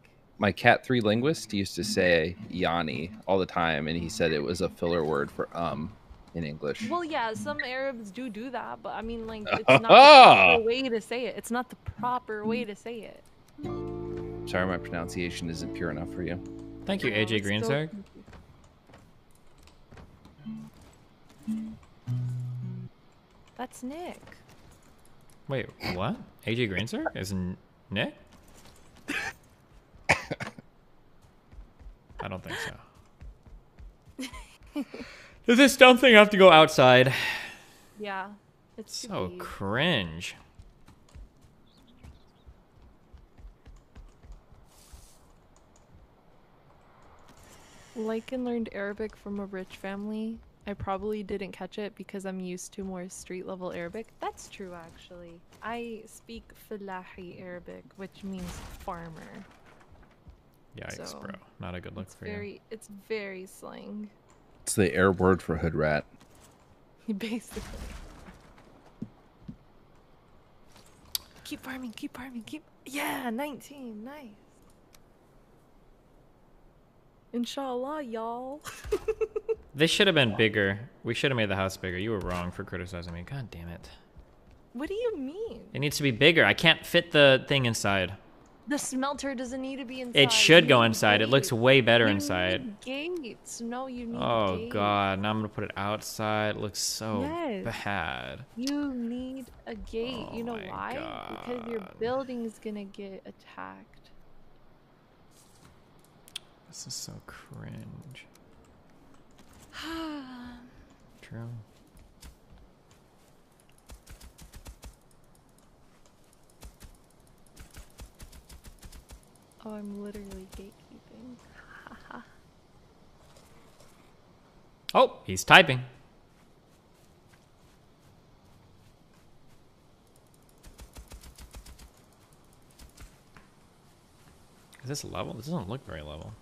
Cat 3 linguist used to say Yanni all the time, and he said it was a filler word for in English. Well, yeah, some Arabs do that, but I mean, like, it's not the proper way to say it. It's not the proper way to say it. Sorry, my pronunciation isn't pure enough for you. Thank you, No, AJ it's still Greensburg. That's Nick. Wait, what? AJ Greensburg is Nick? I don't think so. Does this dumb thing have to go outside? Yeah, it's So stupid. cringe. Lycan learned Arabic from a rich family. I probably didn't catch it because I'm used to more street level Arabic. That's true, actually. I speak Falahi Arabic, which means farmer. Yikes, So, bro. Not a good look for you. It's very slang. It's the Arab word for hood rat. Basically. Keep farming, keep farming, keep. Yeah, 19. Nice. Inshallah, y'all. This should have been bigger. We should have made the house bigger. You were wrong for criticizing me. God damn it. What do you mean? It needs to be bigger. I can't fit the thing inside. The smelter doesn't need to be inside. It should You go need inside. It looks gates. way better You inside. need gates. No, you need Oh gates. god, now I'm gonna put it outside. It looks so Yes. bad. You need a gate. Oh you know my why? Because your building's gonna get attacked. This is so cringe. True. Oh, I'm literally gatekeeping. Haha. Oh, he's typing. Is this level? This doesn't look very level.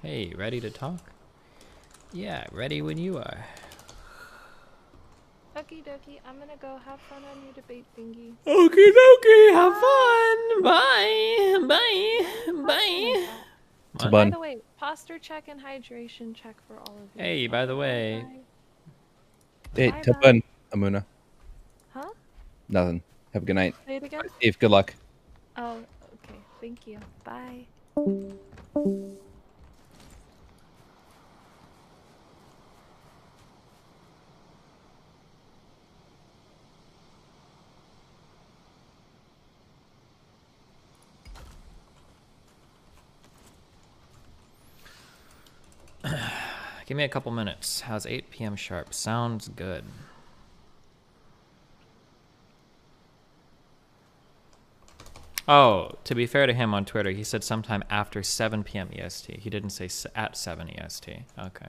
Hey, ready to talk? Yeah, ready when you are. Okie dokie, I'm gonna go have fun on your debate thingy. Okie dokie, have fun. Bye. Bye. Bye. What? By the way, posture check and hydration check for all of you. Hey, by the way. Hey, Bye-bye. Taban, Amuna. Huh? Nothing. Have a good night. Say it again? Steve, good luck. Oh, okay. Thank you. Bye. Give me a couple minutes. How's 8 p.m. sharp? Sounds good. Oh, to be fair to him on Twitter, he said sometime after 7 p.m. EST. He didn't say at 7 EST. Okay.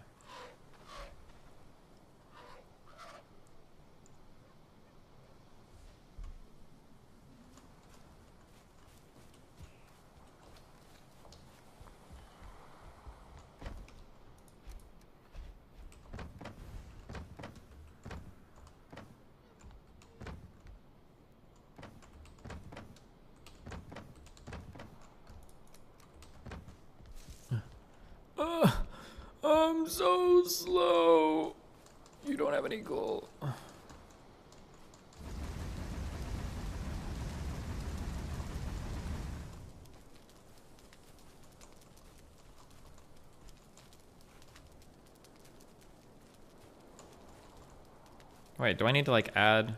I'm so slow. You don't have any goal. Wait, do I need to like add?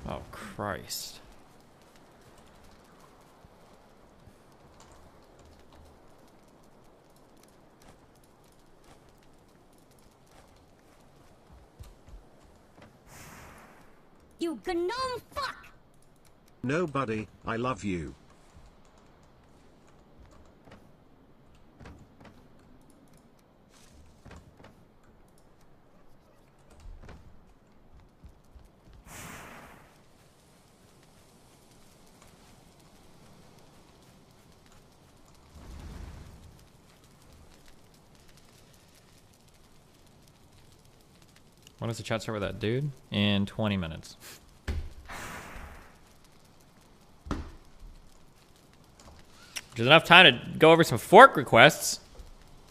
Oh, Christ. You gnome fuck! No, buddy, I love you. When does the chat start with that dude? In 20 minutes. Which is enough time to go over some fork requests.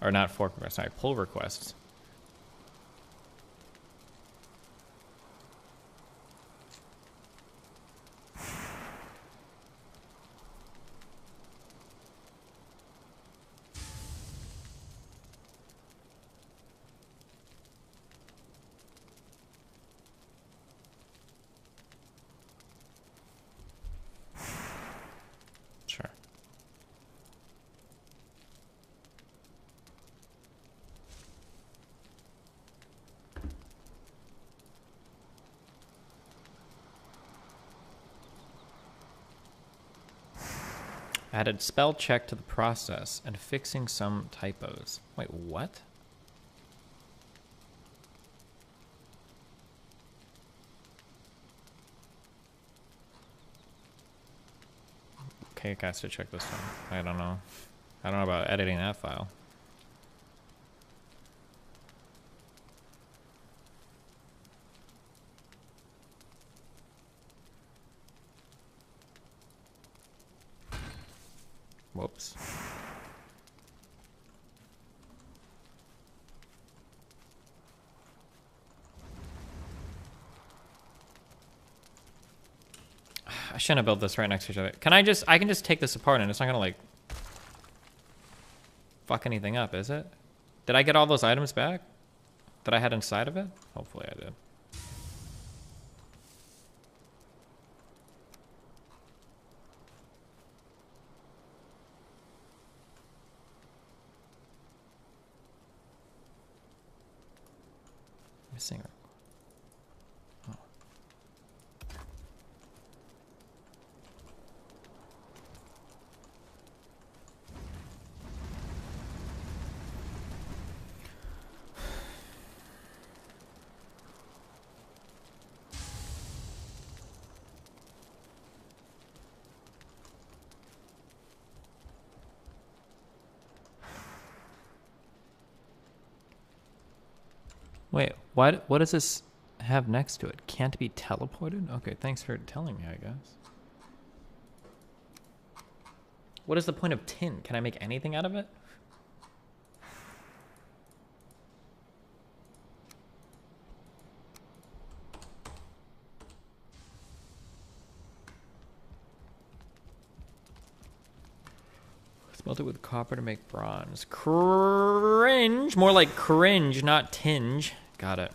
Or not fork requests, sorry, pull requests. Sure. Added spell check to the process and fixing some typos. Wait, what? Okay, guys, to check this one. I don't know. I don't know about editing that file. Whoops. I shouldn't have built this right next to each other. Can I can just take this apart and it's not gonna like fuck anything up, is it? Did I get all those items back that I had inside of it? Hopefully I did. Missing her. Oh. Wait, what does this have next to it? Can't be teleported? Okay, thanks for telling me, I guess. What is the point of tin? Can I make anything out of it? Smelt it with copper to make bronze. Cringe! More like cringe, not tinge. Got it.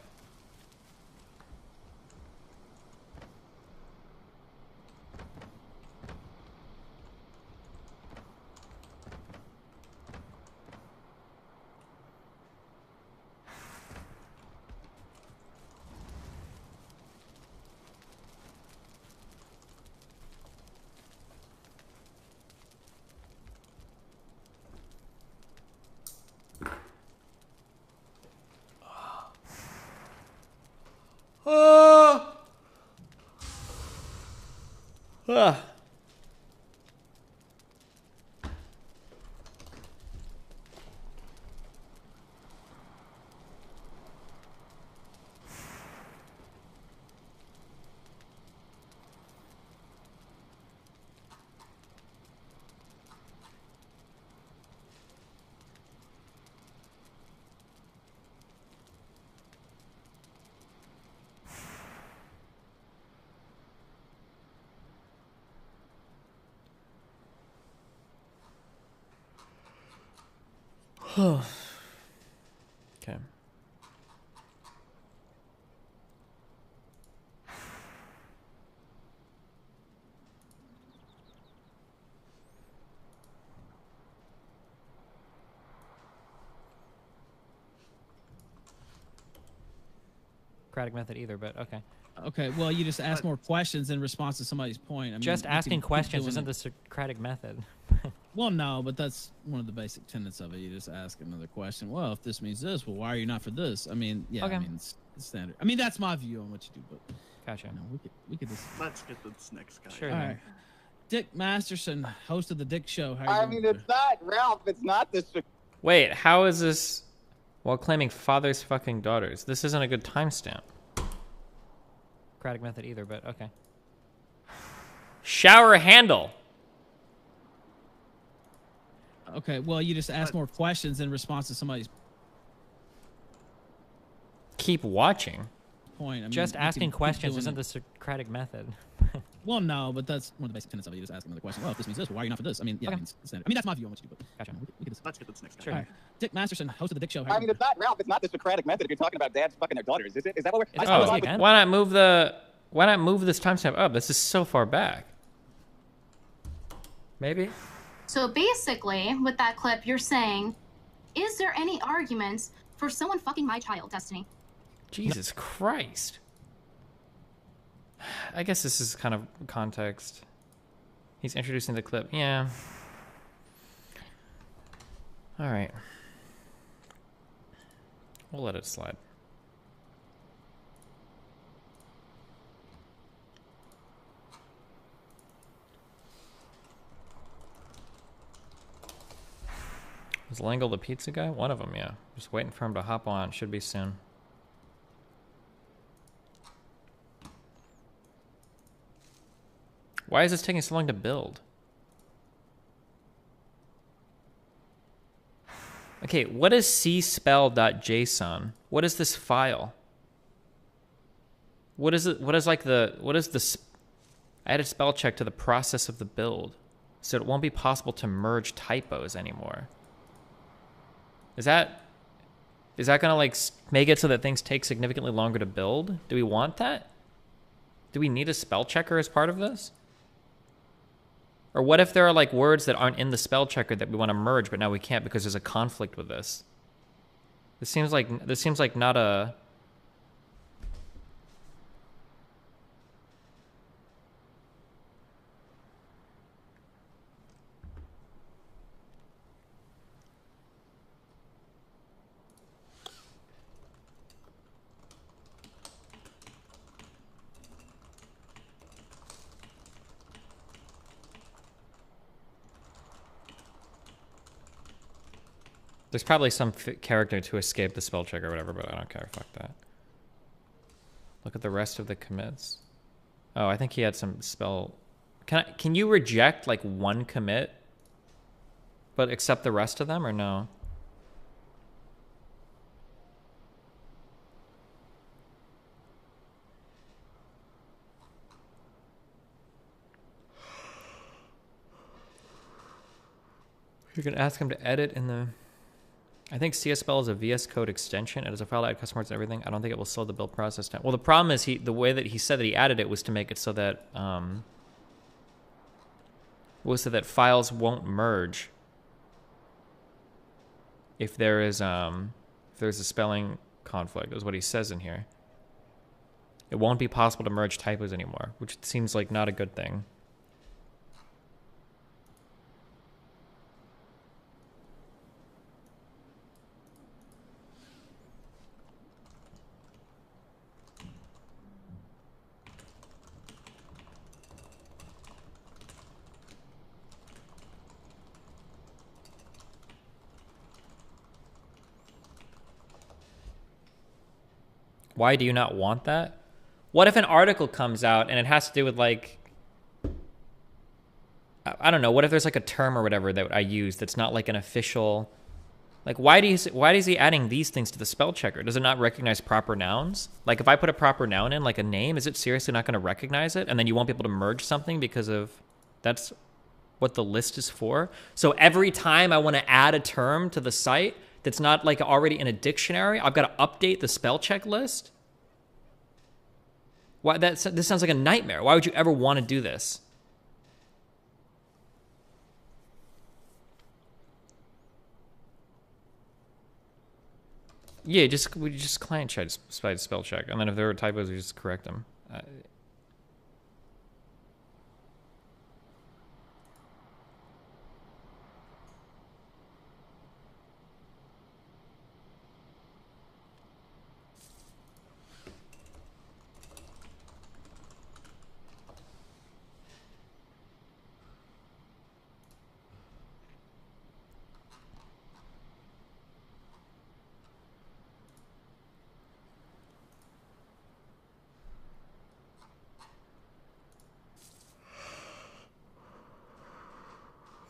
Ah. Okay. Socratic method either, but okay. Okay, well, you just ask more questions in response to somebody's point. I mean, Just you asking can keep questions doing isn't it. the Socratic method. Well, no, but that's one of the basic tenets of it. You just ask another question. Well, if this means this, well, why are you not for this? I mean, yeah, Okay. I mean, it's standard. I mean, that's my view on what you do, but gotcha. You know, we could just. Let's get this next guy. Sure. All right. Dick Masterson, host of the Dick Show. How you I doing? mean, it's not Ralph. It's not this. Wait, how is this while claiming fathers fucking daughters? This isn't a good timestamp. Socratic method either, but okay. Shower handle. Okay, well, you just ask more questions in response to somebody's Keep watching. point. I mean, Just you can asking keep questions doing isn't it. the Socratic method. Well, no, but that's one of the basic tenets of it. You just ask another question. Well, if this means this, well, why are you not for this? I mean, yeah, I mean, it's standard. I mean, that's my view on what you do, but Gotcha. we could just. Let's get this next guy. Sure. All right. Dick Masterson, host of the Dick Show. How I you mean, doing? it's not Ralph. It's not the Socratic method. If you're talking about dads fucking their daughters, is it? Is that what we're? Oh, why not move this timestamp up? This is so far back. Maybe. So basically, with that clip, you're saying, is there any arguments for someone fucking my child, Destiny? Jesus Christ. I guess this is kind of context. He's introducing the clip. Yeah. All right. We'll let it slide. Is Lengel the pizza guy? One of them, yeah. Just waiting for him to hop on. Should be soon. Why is this taking so long to build? Okay, what is cspell.json? What is this file? What is it? What is this? I added spell check to the process of the build, so it won't be possible to merge typos anymore. Is that gonna like make it so that things take significantly longer to build? Do we want that? Do we need a spell checker as part of this? Or what if there are like words that aren't in the spell checker that we want to merge, but now we can't because there's a conflict with this? This seems like not a. There's probably some character to escape the spell check or whatever, but I don't care. Fuck that. Look at the rest of the commits. Oh, I think he had some spell. Can you reject like one commit, but accept the rest of them, or no? You can ask him to edit in the. I think CSPL is a VS Code extension. It is a file that add custom words and everything. I don't think it will slow the build process down. Well, the problem is the way that he said that he added it was to make it so that files won't merge if there's a spelling conflict. Is what he says in here. It won't be possible to merge typos anymore, which seems like not a good thing. Why do you not want that? What if an article comes out and it has to do with like, I don't know, what if there's like a term or whatever that I use that's not like an official, like why is he adding these things to the spell checker? Does it not recognize proper nouns? Like if I put a proper noun in, like a name, is it seriously not going to recognize it? And then you won't be able to merge something because of, that's what the list is for. So every time I want to add a term to the site that's not like already in a dictionary, I've got to update the spell check list. Why this sounds like a nightmare. Why would you ever want to do this? Yeah, we just client side spell check, and then if there are typos, we just correct them.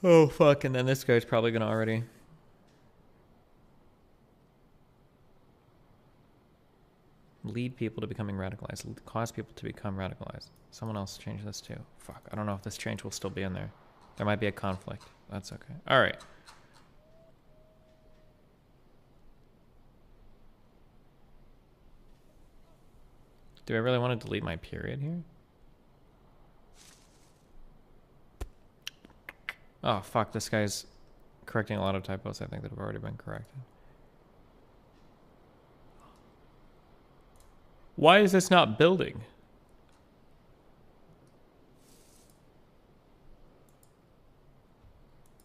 Oh, fuck, and then this guy's probably gonna already... lead people to becoming radicalized. Cause people to become radicalized. Someone else change this too. Fuck, I don't know if this change will still be in there. There might be a conflict. That's okay. Alright. Do I really want to delete my period here? Oh, fuck, this guy's correcting a lot of typos, I think, that have already been corrected. Why is this not building?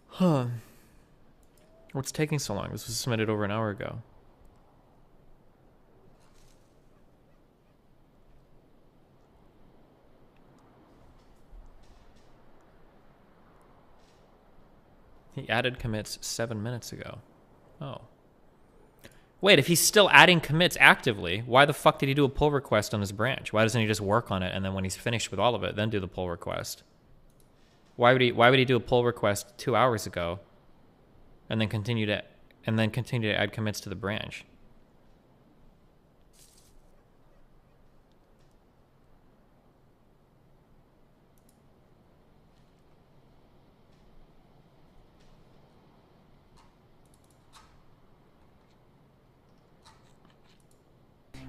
Huh. What's taking so long? This was submitted over an hour ago. He added commits 7 minutes ago. Oh. Wait, if he's still adding commits actively, why the fuck did he do a pull request on his branch? Why doesn't he just work on it and then when he's finished with all of it, then do the pull request? Why would he do a pull request 2 hours ago and then continue to add commits to the branch?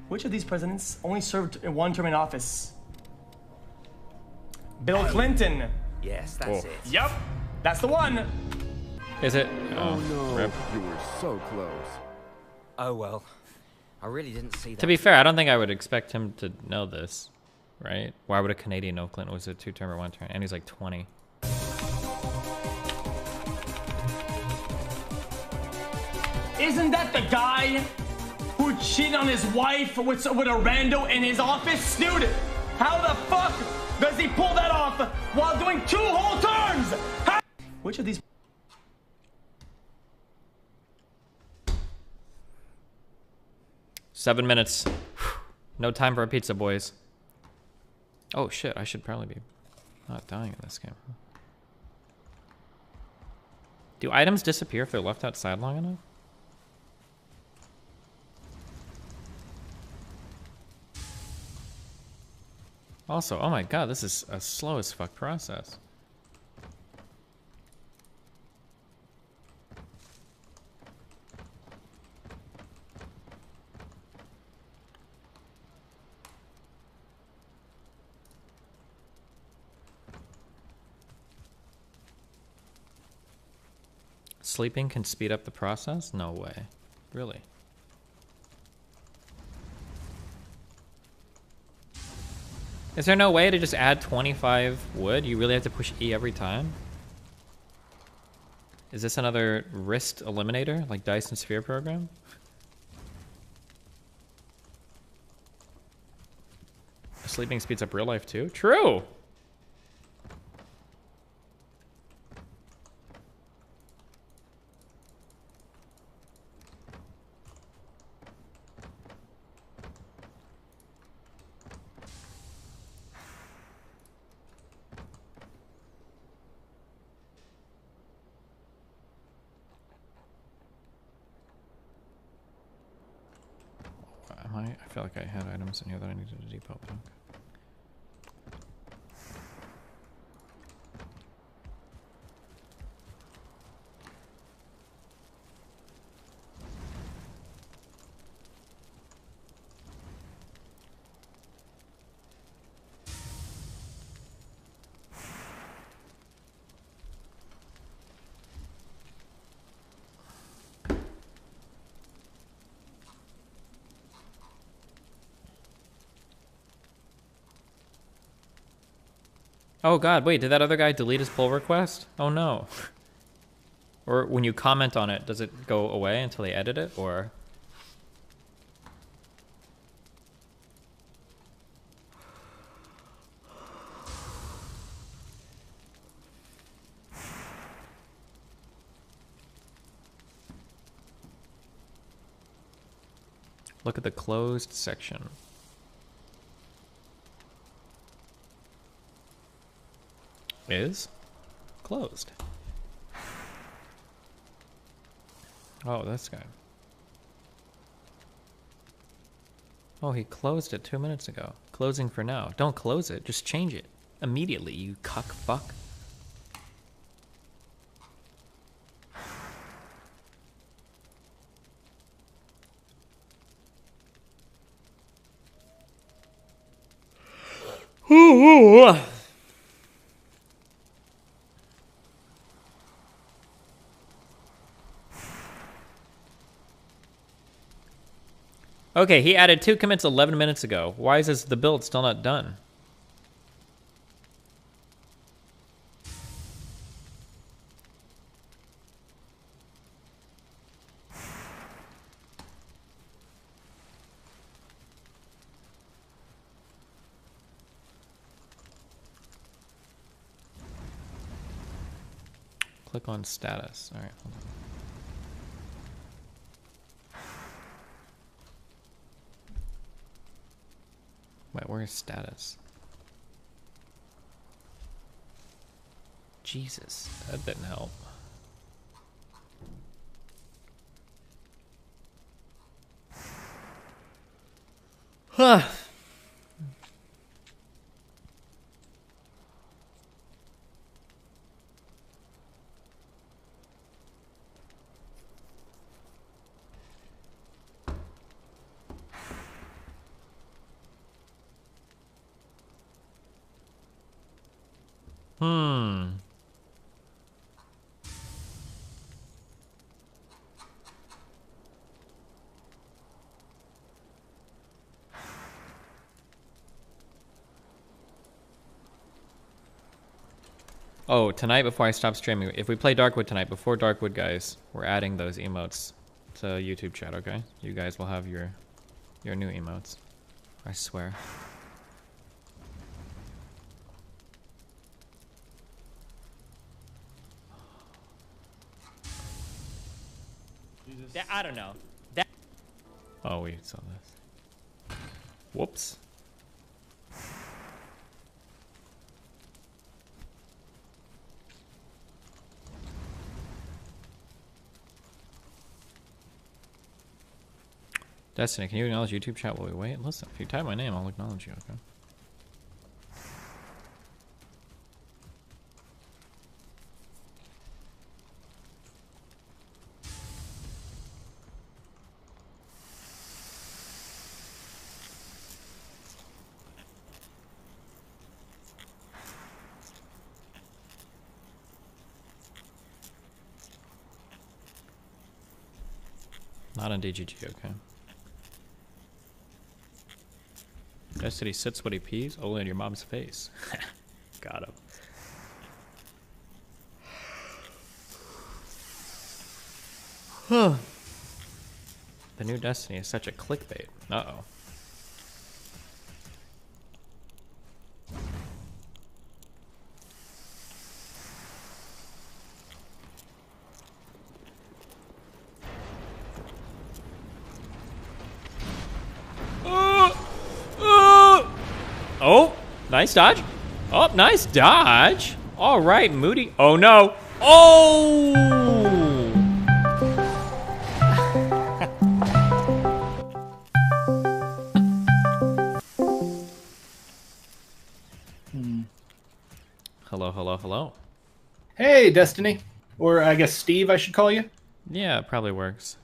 Which of these presidents only served in one term in office? Bill Clinton. Yes, that's it. Yep, that's the one. Is it? Oh no, rip. you were so close. Oh well, I really didn't see that. To be fair, I don't think I would expect him to know this, right? Why would a Canadian know Clinton was a 2-term or 1-term? And he's like 20. Isn't that the guy who cheated on his wife with a rando in his office? Dude, how the fuck does he pull that off while doing 2 whole terms? Which of these... Seven minutes. No time for a pizza, boys. Oh shit, I should probably be not dying in this game. Do items disappear if they're left outside long enough? Also, oh my god, this is a slow as fuck process. Sleeping can speed up the process? No way. Really? Is there no way to just add 25 wood? You really have to push E every time? Is this another wrist eliminator, like Dyson Sphere program? Sleeping speeds up real life too? True! I feel like I had items in here that I needed to depot. Okay. Oh god, wait, did that other guy delete his pull request? Oh no. Or when you comment on it, does it go away until they edit it, or? Look at the closed section. Is closed. Oh, this guy. Oh, he closed it 2 minutes ago. Closing for now. Don't close it. Just change it immediately, you cuck fuck. Okay, he added 2 commits 11 minutes ago. Why is the build still not done? Click on status. All right, hold on. Wait, where's status? Jesus, that didn't help. Huh. Oh, tonight before I stop streaming, if we play Darkwood tonight, before Darkwood, guys, we're adding those emotes to YouTube chat, okay? You guys will have your new emotes. I swear. Jesus. I don't know. Oh, we saw this. Whoops. Destiny, can you acknowledge YouTube chat while we wait? Listen, if you type my name, I'll acknowledge you, okay? Not on DGG, okay? Destiny sits what he pees? Only in your mom's face. Got him. The new Destiny is such a clickbait. Uh-oh. Oh, nice dodge. Oh, nice dodge. All right, Moody. Oh, no. Oh! Hello, hello, hello. Hey, Destiny. Or I guess Steve, I should call you. Yeah, it probably works.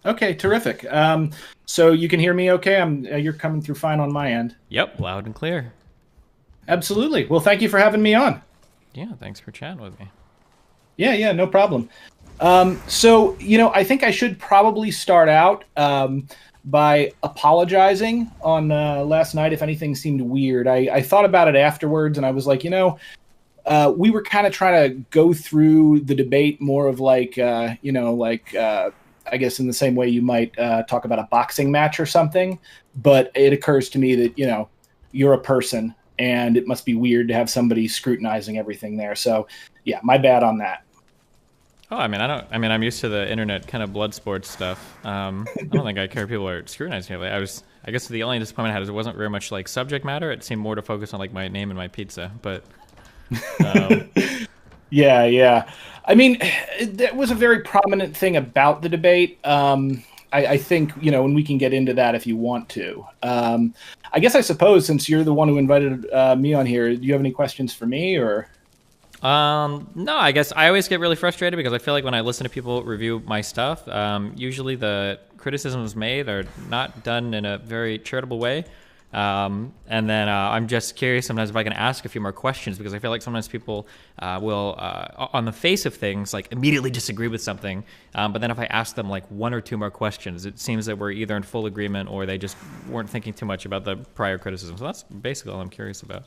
Okay, terrific. So you can hear me okay? You're coming through fine on my end. Yep, loud and clear. Absolutely. Well, thank you for having me on. Yeah, thanks for chatting with me. Yeah, no problem. So, I think I should probably start out by apologizing on last night if anything seemed weird. I thought about it afterwards, and I was like, we were kind of trying to go through the debate more of like, I guess in the same way you might talk about a boxing match or something. But it occurs to me that, you're a person, and it must be weird to have somebody scrutinizing everything there. So, yeah, my bad on that. Oh, I'm used to the internet kind of blood sports stuff. I don't think I care if people are scrutinizing it. I guess the only disappointment I had is it wasn't very much like subject matter. It seemed more to focus on like my name and my pizza, but. Yeah. I mean, that was a very prominent thing about the debate. I think, and we can get into that if you want to. I guess I suppose since you're the one who invited me on here, do you have any questions for me or? No, I guess I always get really frustrated because I feel like when I listen to people review my stuff, usually the criticisms made are not done in a very charitable way. And then I'm just curious sometimes if I can ask a few more questions because I feel like sometimes people will, on the face of things, like immediately disagree with something. But then if I ask them like one or two more questions, it seems that we're either in full agreement or they just weren't thinking too much about the prior criticism. So that's basically all I'm curious about.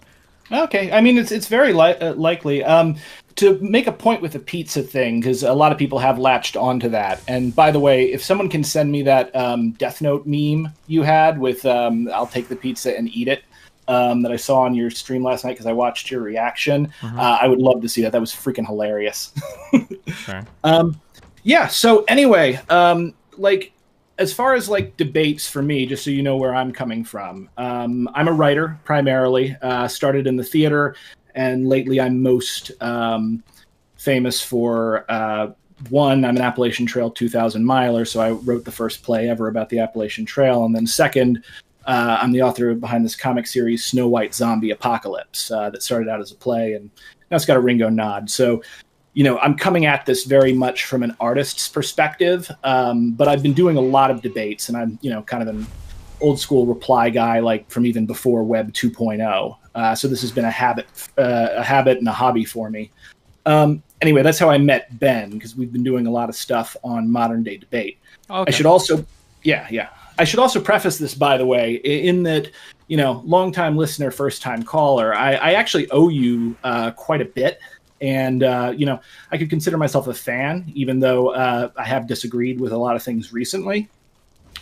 Okay, I mean it's very likely to make a point with the pizza thing because a lot of people have latched onto that. And by the way, if someone can send me that Death Note meme you had with "I'll take the pizza and eat it" that I saw on your stream last night because I watched your reaction, I would love to see that. That was freaking hilarious. Sure. Yeah. So anyway, as far as like debates for me, just so you know where I'm coming from, I'm a writer primarily, started in the theater, and lately I'm most famous for, one, I'm an Appalachian Trail 2000 miler, so I wrote the first play ever about the Appalachian Trail, and then second, I'm the author behind this comic series, Snow White Zombie Apocalypse, that started out as a play, and now it's got a Ringo nod, so I'm coming at this very much from an artist's perspective, but I've been doing a lot of debates, and I'm, kind of an old school reply guy, like from even before Web 2.0. So this has been a habit and a hobby for me. Anyway, that's how I met Ben, because we've been doing a lot of stuff on modern day debate. Okay. I should also, I should also preface this, by the way, in that, longtime listener, first time caller, I actually owe you quite a bit. And, I could consider myself a fan, even though I have disagreed with a lot of things recently.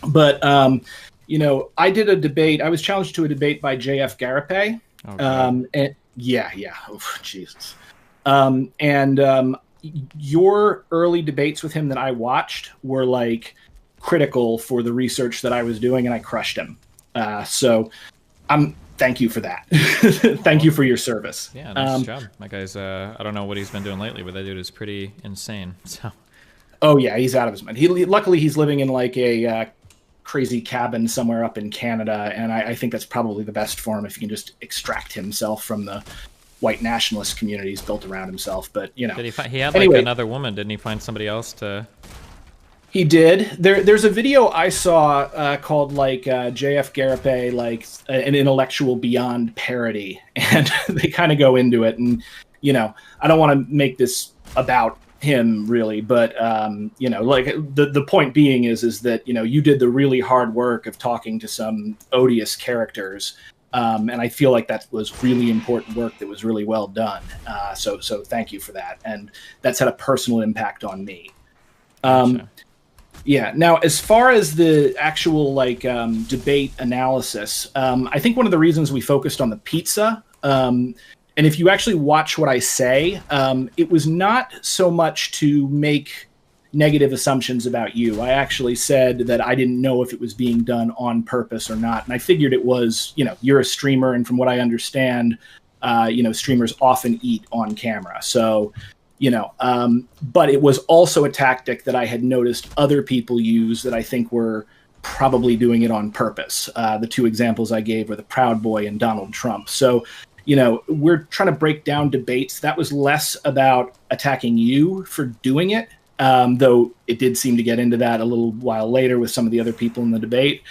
But, I did a debate. I was challenged to a debate by J.F. Garapé. Okay. Oh, Jesus. Your early debates with him that I watched were, like, critical for the research that I was doing, and I crushed him. So thank you for that. Thank you for your service. Yeah, nice job. That guy's, I don't know what he's been doing lately, but that dude is pretty insane. So. Oh, yeah, he's out of his mind. Luckily, he's living in like a crazy cabin somewhere up in Canada, and I think that's probably the best for him if he can just extract himself from the white nationalist communities built around himself. But, Did he had like another woman, didn't he find somebody else to... He did. There's a video I saw called like J.F. Garapé, like an intellectual beyond parody, and they kind of go into it. And I don't want to make this about him really, but like the point being is that you did the really hard work of talking to some odious characters, and I feel like that was really important work that was really well done. So thank you for that, and that's had a personal impact on me. Gotcha. Yeah. Now, as far as the actual debate analysis, I think one of the reasons we focused on the pizza, and if you actually watch what I say, it was not so much to make negative assumptions about you. I actually said that I didn't know if it was being done on purpose or not, and I figured it was. You're a streamer, and from what I understand, streamers often eat on camera, so. But it was also a tactic that I had noticed other people use that I think were probably doing it on purpose. The two examples I gave were the Proud Boy and Donald Trump. So, we're trying to break down debates. That was less about attacking you for doing it, though it did seem to get into that a little while later with some of the other people in the debate.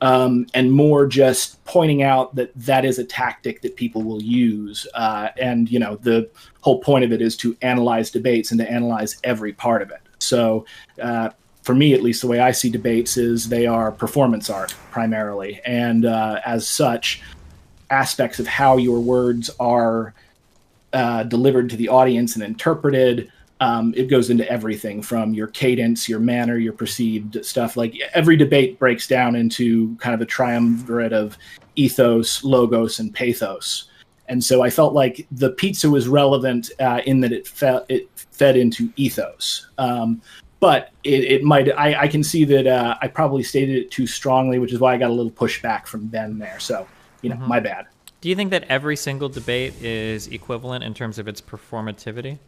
And more just pointing out that is a tactic that people will use. And, the whole point of it is to analyze debates and to analyze every part of it. So for me, at least, the way I see debates is they are performance art primarily, and as such, aspects of how your words are delivered to the audience and interpreted. It goes into everything from your cadence, your manner, your perceived stuff. Like every debate breaks down into kind of a triumvirate of ethos, logos, and pathos. And so I felt like the pizza was relevant in that it fed into ethos. But it might, I can see that I probably stated it too strongly, which is why I got a little pushback from Ben there. So, my bad. Do you think that every single debate is equivalent in terms of its performativity?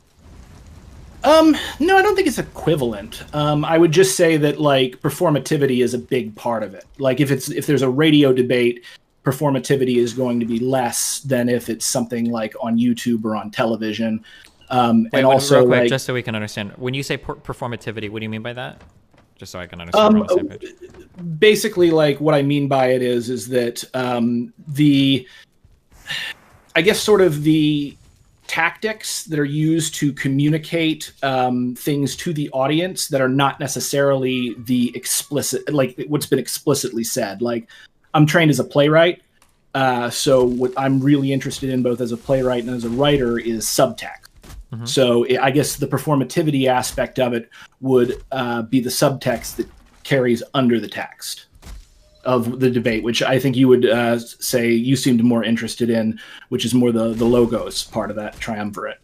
No, I don't think it's equivalent. I would just say that like performativity is a big part of it. Like if there's a radio debate, performativity is going to be less than if it's something like on YouTube or on television. Wait, and also, real quick, like, just so we can understand, when you say performativity, what do you mean by that? Just so I can understand. We're on the same page. Basically, like what I mean by it is that I guess sort of the tactics that are used to communicate things to the audience that are not necessarily the explicit, like what's been explicitly said. Like I'm trained as a playwright, so what I'm really interested in both as a playwright and as a writer is subtext. Mm-hmm. So I guess the performativity aspect of it would be the subtext that carries under the text of the debate, which I think you would say you seemed more interested in, which is more the logos part of that triumvirate.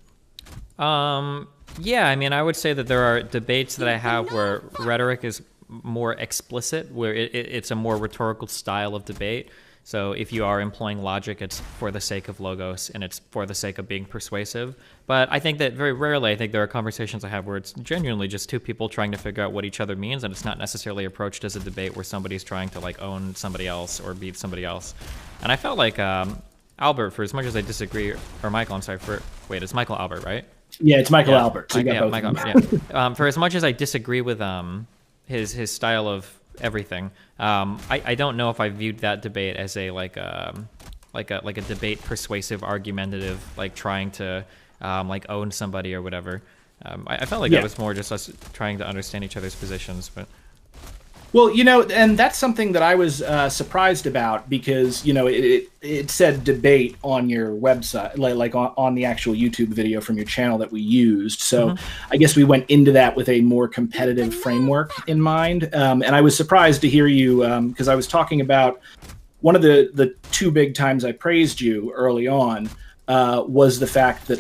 Yeah, I mean, I would say that there are debates that I have where rhetoric is more explicit, where it's a more rhetorical style of debate. So if you are employing logic, it's for the sake of logos and it's for the sake of being persuasive. But I think that very rarely, I think there are conversations I have where it's genuinely just two people trying to figure out what each other means, and it's not necessarily approached as a debate where somebody's trying to like own somebody else or beat somebody else. And I felt like Albert, for as much as I disagree, or Michael, I'm sorry, wait, it's Michael Albert, right? Yeah, it's Michael Albert. So you got yeah, both Michael of them. Albert, yeah. For as much as I disagree with his style of everything, I don't know if I viewed that debate as a debate persuasive, argumentative, like trying to like own somebody or whatever. I felt like that was more just us trying to understand each other's positions. But well, and that's something that I was surprised about because it said debate on your website, like on the actual YouTube video from your channel that we used. So I guess we went into that with a more competitive framework in mind. And I was surprised to hear you because I was talking about one of the two big times I praised you early on. Was the fact that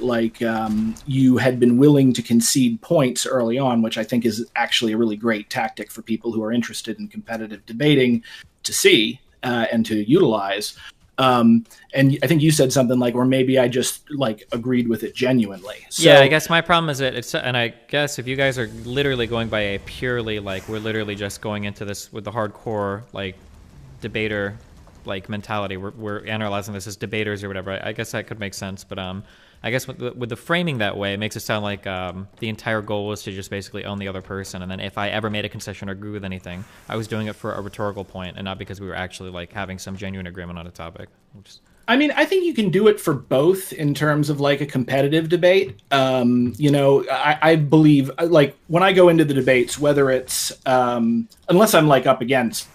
you had been willing to concede points early on, which I think is actually a really great tactic for people who are interested in competitive debating to see and to utilize. And I think you said something like, or maybe I just agreed with it genuinely. So, yeah, I guess my problem is that and I guess if you guys are literally going by a purely we're literally just going into this with the hardcore debater mentality, we're analyzing this as debaters or whatever. I guess that could make sense, but I guess with the framing that way, it makes it sound like the entire goal was to just basically own the other person, and then if I ever made a concession or agree with anything, I was doing it for a rhetorical point and not because we were actually having some genuine agreement on a topic. I mean, I think you can do it for both in terms of a competitive debate. I believe when I go into the debates, whether it's unless I'm up against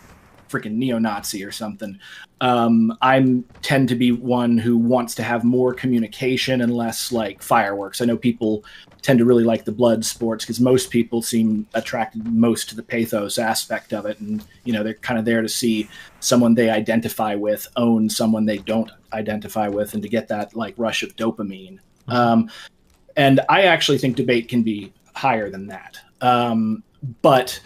freaking neo-Nazi or something, I tend to be one who wants to have more communication and less fireworks. I know people tend to really like the blood sports because most people seem attracted most to the pathos aspect of it, and they're kind of there to see someone they identify with own someone they don't identify with, and to get that rush of dopamine. And I actually think debate can be higher than that, but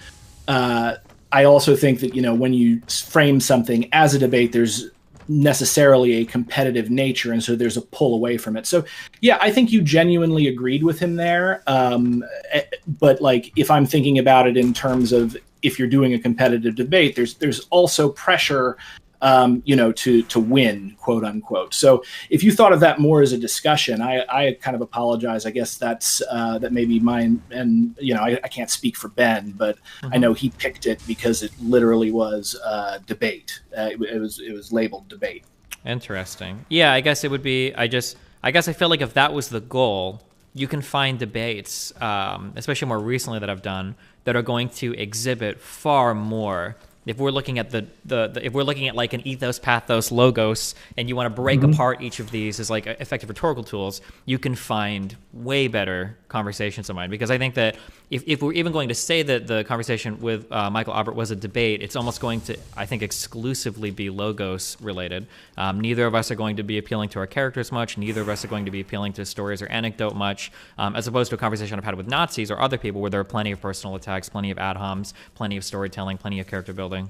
I also think that, when you frame something as a debate, there's necessarily a competitive nature, and so there's a pull away from it. So, yeah, I think you genuinely agreed with him there. But if I'm thinking about it in terms of if you're doing a competitive debate, there's also pressure, to win, quote unquote. So if you thought of that more as a discussion, I kind of apologize. I guess that may be mine. And, I can't speak for Ben, but I know he picked it because it literally was debate. It was labeled debate. Interesting. Yeah, I guess it would be, I guess I feel like if that was the goal, you can find debates, especially more recently that I've done, that are going to exhibit far more. If we're looking at if we're looking at like an ethos, pathos, logos, and you want to break apart each of these as like effective rhetorical tools, you can find way better conversations of mine. Because I think that if we're even going to say that the conversation with Michael Albert was a debate, it's almost going to, I think, exclusively be logos related. Neither of us are going to be appealing to our characters much. Neither of us are going to be appealing to stories or anecdote much, as opposed to a conversation I've had with Nazis or other people where there are plenty of personal attacks, plenty of ad homs, plenty of storytelling, plenty of character building.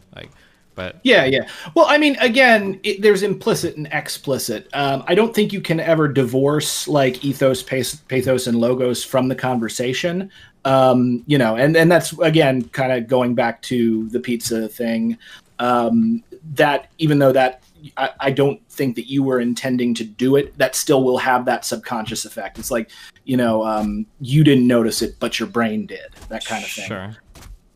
Yeah. Well, I mean, again, there's implicit and explicit. I don't think you can ever divorce like ethos, pathos, and logos from the conversation. And that's again kind of going back to the pizza thing. That even though that I don't think that you were intending to do it, that still will have that subconscious effect. It's like, you didn't notice it, but your brain did. That kind of thing. Sure.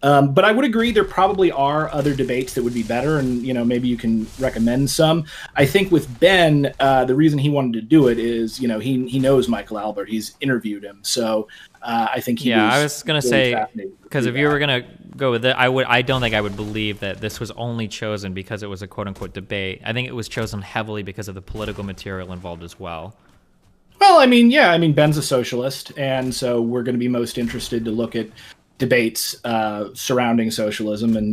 But I would agree there probably are other debates that would be better, and maybe you can recommend some. I think with Ben, the reason he wanted to do it is he knows Michael Albert, he's interviewed him, so I think I was gonna say, because if you were gonna go with it, I don't think I would believe that this was only chosen because it was a quote unquote debate. I think it was chosen heavily because of the political material involved as well. Well, I mean, Ben's a socialist, and so we're going to be most interested to look at debates surrounding socialism and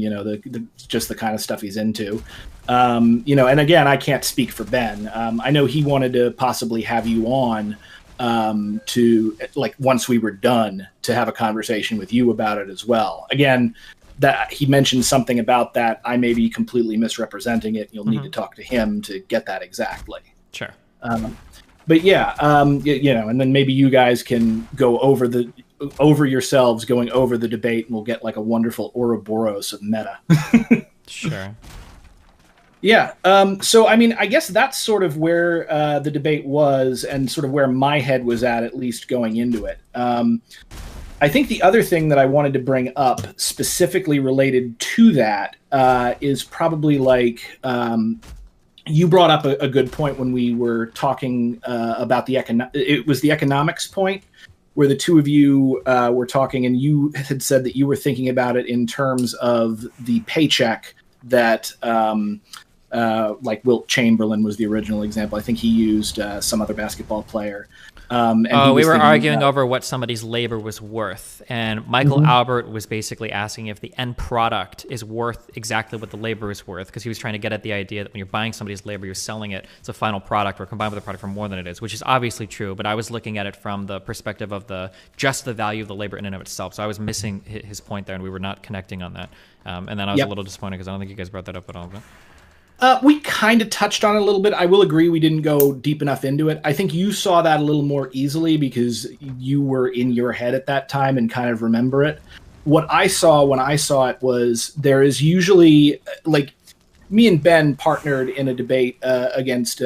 just the kind of stuff he's into. And again, I can't speak for Ben. I know he wanted to possibly have you on to, like, once we were done, to have a conversation with you about it as well. Again, that he mentioned something about that. I may be completely misrepresenting it. You'll need to talk to him to get that exactly. Sure. But yeah, and then maybe you guys can go over yourselves going over the debate, and we'll get like a wonderful Ouroboros of meta. Sure. Yeah. So, I mean, I guess that's sort of where the debate was, and sort of where my head was at least going into it. I think the other thing that I wanted to bring up specifically related to that is probably like, you brought up a good point when we were talking about it was the economics point, where the two of you were talking, and you had said that you were thinking about it in terms of the paycheck that, like Wilt Chamberlain was the original example. I think he used some other basketball player. And we were arguing over what somebody's labor was worth, and Michael Albert was basically asking if the end product is worth exactly what the labor is worth, because he was trying to get at the idea that when you're buying somebody's labor, you're selling it as a final product or combined with the product for more than it is, which is obviously true, but I was looking at it from the perspective of just the value of the labor in and of itself, so I was missing his point there, and we were not connecting on that. And then I was a little disappointed because I don't think you guys brought that up at all. But we kind of touched on it a little bit. I will agree we didn't go deep enough into it. I think you saw that a little more easily because you were in your head at that time and kind of remember it. What I saw when I saw it was there is usually, like, me and Ben partnered in a debate against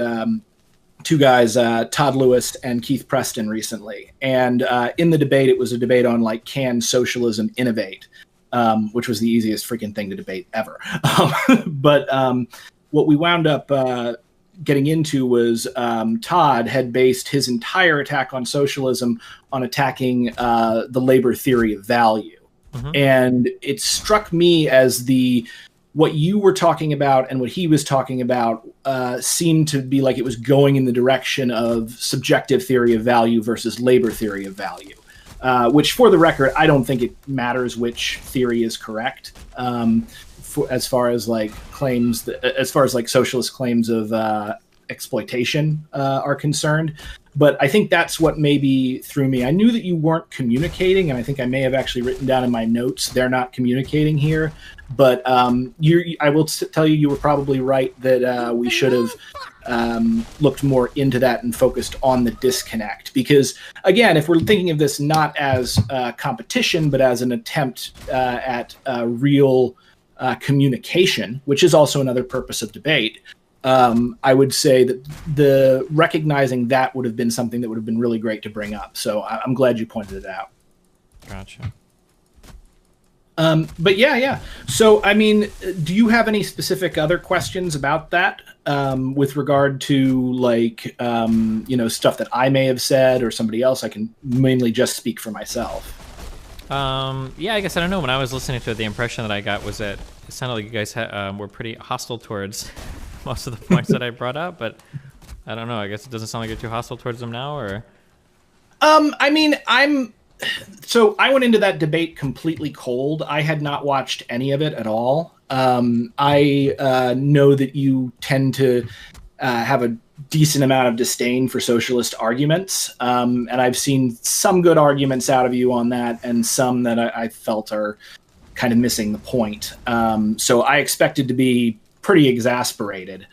two guys, Todd Lewis and Keith Preston recently. And in the debate, it was a debate on, like, can socialism innovate? Which was the easiest freaking thing to debate ever. But what we wound up getting into was Todd had based his entire attack on socialism on attacking the labor theory of value. And it struck me as what you were talking about and what he was talking about seemed to be like it was going in the direction of subjective theory of value versus labor theory of value. Which, for the record, I don't think it matters which theory is correct. As far as like socialist claims of exploitation are concerned, but I think that's what maybe threw me. I knew that you weren't communicating, and I think I may have actually written down in my notes they're not communicating here. But I will tell you were probably right that we should have looked more into that and focused on the disconnect. Because again, if we're thinking of this not as competition, but as an attempt at real communication, which is also another purpose of debate, I would say that the recognizing that would have been something that would have been really great to bring up. So I'm glad you pointed it out. Gotcha. But yeah. So, I mean, do you have any specific other questions about that with regard to like, stuff that I may have said or somebody else? I can mainly just speak for myself. Yeah, I guess I don't know. When I was listening to it, the impression that I got was that it sounded like you guys were pretty hostile towards most of the points that I brought up, but I don't know. I guess it doesn't sound like you're too hostile towards them now, or? I mean, So I went into that debate completely cold. I had not watched any of it at all. I know that you tend to have a decent amount of disdain for socialist arguments, and I've seen some good arguments out of you on that, and some that I felt are kind of missing the point. So I expected to be pretty exasperated.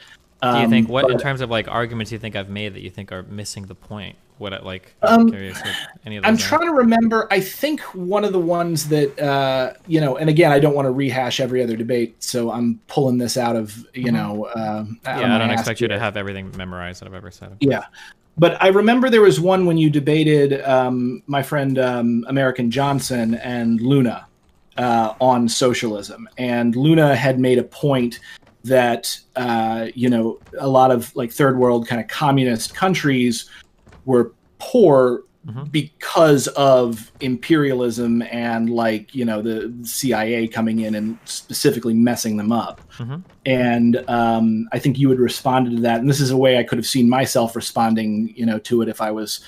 Do you think in terms of like arguments you think I've made that you think are missing the point? I'm curious what any of those I'm are. trying to remember. I think one of the ones that and again, I don't want to rehash every other debate, so I'm pulling this out of I don't expect you to have everything memorized that I've ever said. Yeah, but I remember there was one when you debated my friend American Johnson and Luna on socialism, and Luna had made a point that a lot of like third world kind of communist countries were poor because of imperialism and the CIA coming in and specifically messing them up. And I think you had responded to that. And this is a way I could have seen myself responding, to it if I was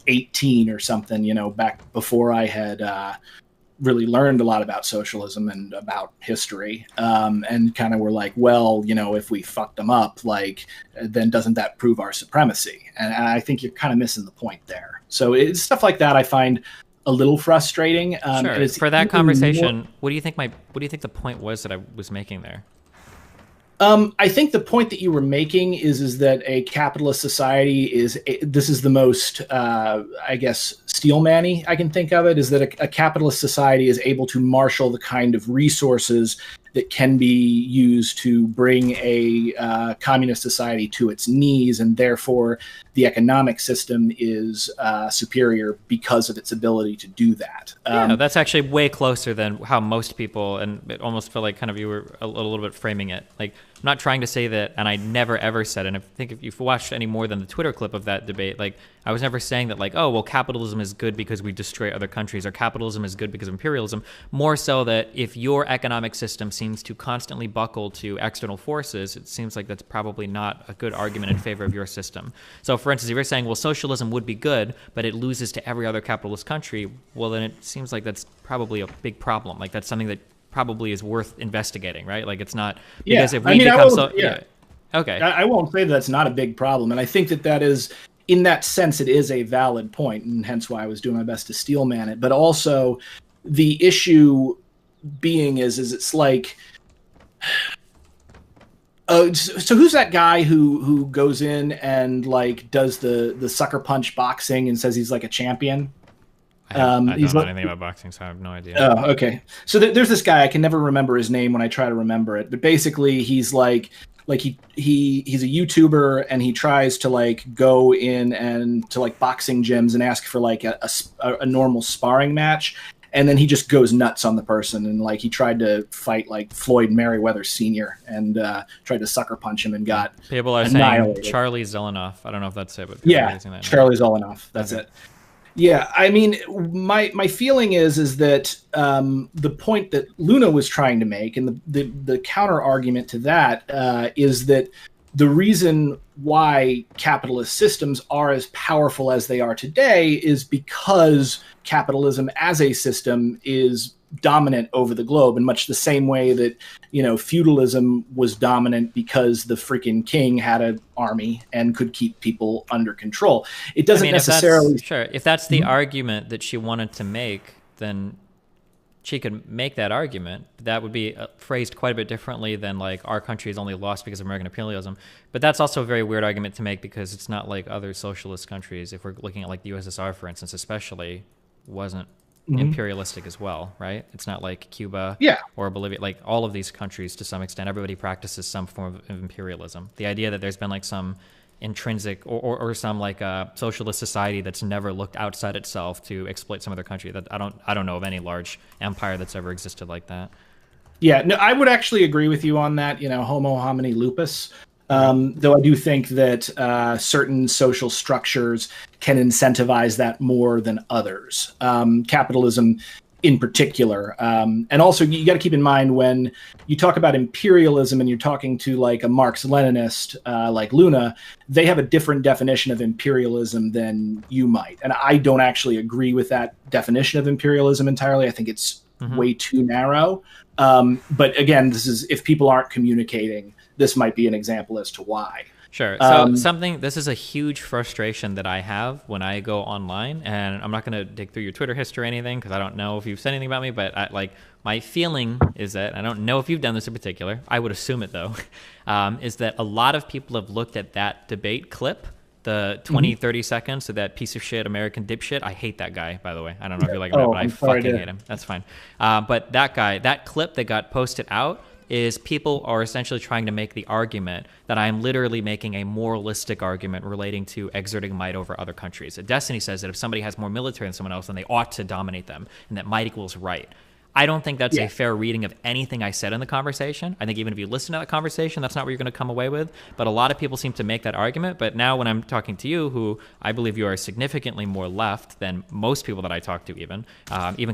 18 or something, back before I had really learned a lot about socialism and about history, and kind of were like, well, if we fucked them up, then doesn't that prove our supremacy? And I think you're kind of missing the point there. So it's stuff like that I find a little frustrating. Sure. For that conversation, what do you think the point was that I was making there? I think the point that you were making is that a capitalist society this is the most, I guess, steelman-y I can think of it, is that a capitalist society is able to marshal the kind of resources that can be used to bring a communist society to its knees, and therefore the economic system is superior because of its ability to do that. Yeah, that's actually way closer than how most people, and it almost felt like kind of you were a little bit framing it. Like, I'm not trying to say that, and I never ever said, and I think if you've watched any more than the Twitter clip of that debate, like, I was never saying that, like, oh, well, capitalism is good because we destroy other countries, or capitalism is good because of imperialism. More so that if your economic system seems to constantly buckle to external forces, it seems like that's probably not a good argument in favor of your system. So, for instance, if you're saying, well, socialism would be good, but it loses to every other capitalist country, well, then it seems like that's probably a big problem. Like, that's something that probably is worth investigating, right? Like, it's not because if we become okay. I won't say that's not a big problem, and I think that is, in that sense, it is a valid point, and hence why I was doing my best to steelman it. But also, the issue being is it's like, so who's that guy who goes in and like does the sucker punch boxing and says he's like a champion? I don't know anything about boxing, so I have no idea. Oh, okay. So there's this guy, I can never remember his name when I try to remember it, but basically he's he's a YouTuber, and he tries to like go in and to like boxing gyms and ask for like a normal sparring match, and then he just goes nuts on the person, and like he tried to fight like Floyd Mayweather Sr. and tried to sucker punch him and got people are saying Charlie Zelenoff. I don't know if that's it, but yeah, Charlie Zelenoff. That's it. Yeah, I mean, my feeling is that the point that Luna was trying to make, and the counter argument to that is that the reason why capitalist systems are as powerful as they are today is because capitalism as a system is dominant over the globe, in much the same way that feudalism was dominant because the freaking king had an army and could keep people under control. It doesn't necessarily if that's the argument that she wanted to make, then she could make that argument. That would be phrased quite a bit differently than like our country is only lost because of American imperialism. But that's also a very weird argument to make, because it's not like other socialist countries. If we're looking at like the USSR, for instance, especially, wasn't imperialistic as well, right? It's not like Cuba or Bolivia. Like all of these countries, to some extent, everybody practices some form of imperialism. The idea that there's been like some intrinsic or some like socialist society that's never looked outside itself to exploit some other country. That I don't know of any large empire that's ever existed like that. Yeah, no, I would actually agree with you on that. Homo homini lupus. Though I do think that certain social structures can incentivize that more than others. Capitalism in particular. And also you got to keep in mind when you talk about imperialism and you're talking to like a Marx-Leninist like Luna, they have a different definition of imperialism than you might. And I don't actually agree with that definition of imperialism entirely. I think it's way too narrow. But again, this is if people aren't communicating, this might be an example as to why. Sure. So this is a huge frustration that I have when I go online, and I'm not going to dig through your Twitter history or anything because I don't know if you've said anything about me, but my feeling is that, I don't know if you've done this in particular, I would assume it though, is that a lot of people have looked at that debate clip, the 20, 30 seconds of that piece of shit American dipshit. I hate that guy, by the way. I don't know if you like him, but I fucking hate him. That's fine. But that guy, that clip that got posted out, is people are essentially trying to make the argument that I'm literally making a moralistic argument relating to exerting might over other countries. Destiny says that if somebody has more military than someone else, then they ought to dominate them, and that might equals right. I don't think that's a fair reading of anything I said in the conversation. I think even if you listen to that conversation, that's not what you're going to come away with. But a lot of people seem to make that argument. But now when I'm talking to you, who I believe you are significantly more left than most people that I talk to even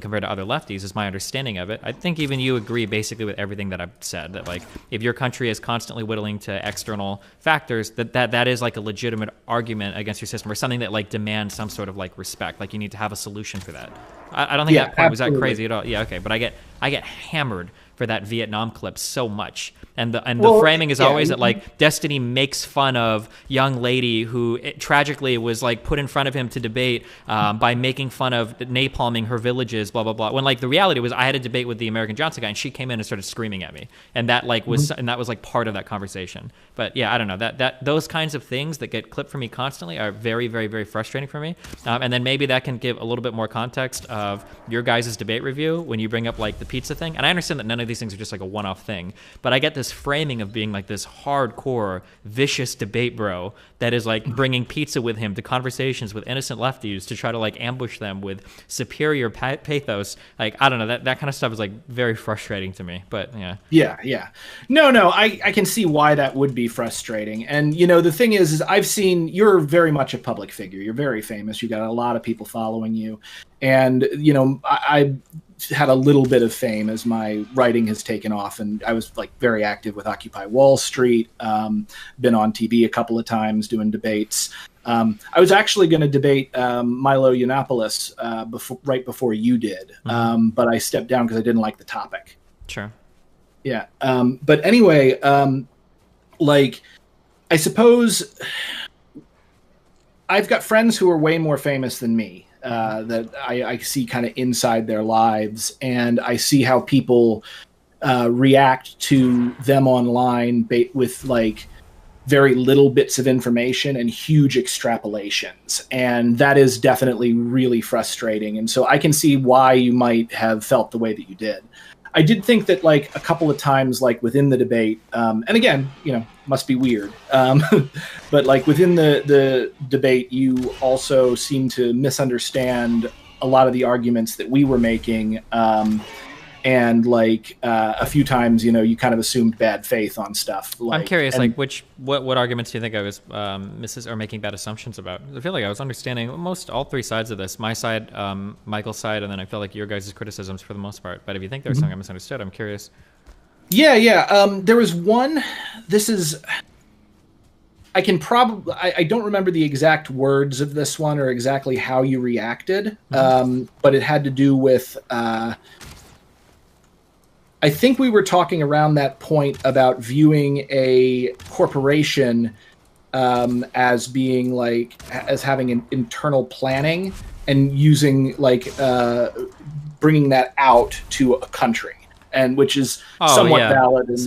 compared to other lefties, is my understanding of it. I think even you agree basically with everything that I've said, that like if your country is constantly whittling to external factors, that is like a legitimate argument against your system, or something that like demands some sort of like respect. Like you need to have a solution for that. I don't think that point was that crazy at all. Yeah, okay, but I get hammered for that Vietnam clip so much, and the framing is always that like Destiny makes fun of young lady who tragically was like put in front of him to debate by making fun of napalming her villages, blah blah blah. When like the reality was I had a debate with the American Johnson guy, and she came in and started screaming at me, and that like was and that was like part of that conversation. But yeah, I don't know, that those kinds of things that get clipped from me constantly are very very very frustrating for me. And then maybe that can give a little bit more context of your guys' debate review when you bring up like the pizza thing. And I understand that none of these things are just like a one-off thing, but I get this framing of being like this hardcore vicious debate bro that is like bringing pizza with him to conversations with innocent lefties to try to like ambush them with superior pathos. Like I don't know, that kind of stuff is like very frustrating to me. But yeah no I can see why that would be frustrating. And the thing is I've seen, you're very much a public figure, you're very famous, you got a lot of people following you, and I had a little bit of fame as my writing has taken off, and I was like very active with Occupy Wall Street, been on TV a couple of times doing debates. I was actually going to debate Milo Yiannopoulos right before you did, but I stepped down because I didn't like the topic. Sure. Yeah. But anyway, like I suppose I've got friends who are way more famous than me. That I see kind of inside their lives, and I see how people react to them online with like very little bits of information and huge extrapolations. And that is definitely really frustrating. And so I can see why you might have felt the way that you did. I did think that like a couple of times, like within the debate, and again, must be weird, but like within the debate, you also seem to misunderstand a lot of the arguments that we were making. And like a few times, you kind of assumed bad faith on stuff. I'm curious, like what arguments do you think I was making bad assumptions about? I feel like I was understanding all three sides of this. My side, Michael's side, and then I feel like your guys' criticisms for the most part. But if you think there's something I misunderstood, I'm curious. Yeah. There was one. This is. I can probably. I don't remember the exact words of this one or exactly how you reacted, but it had to do with. I think we were talking around that point about viewing a corporation as being like, as having an internal planning and using like bringing that out to a country. and which is somewhat valid. And,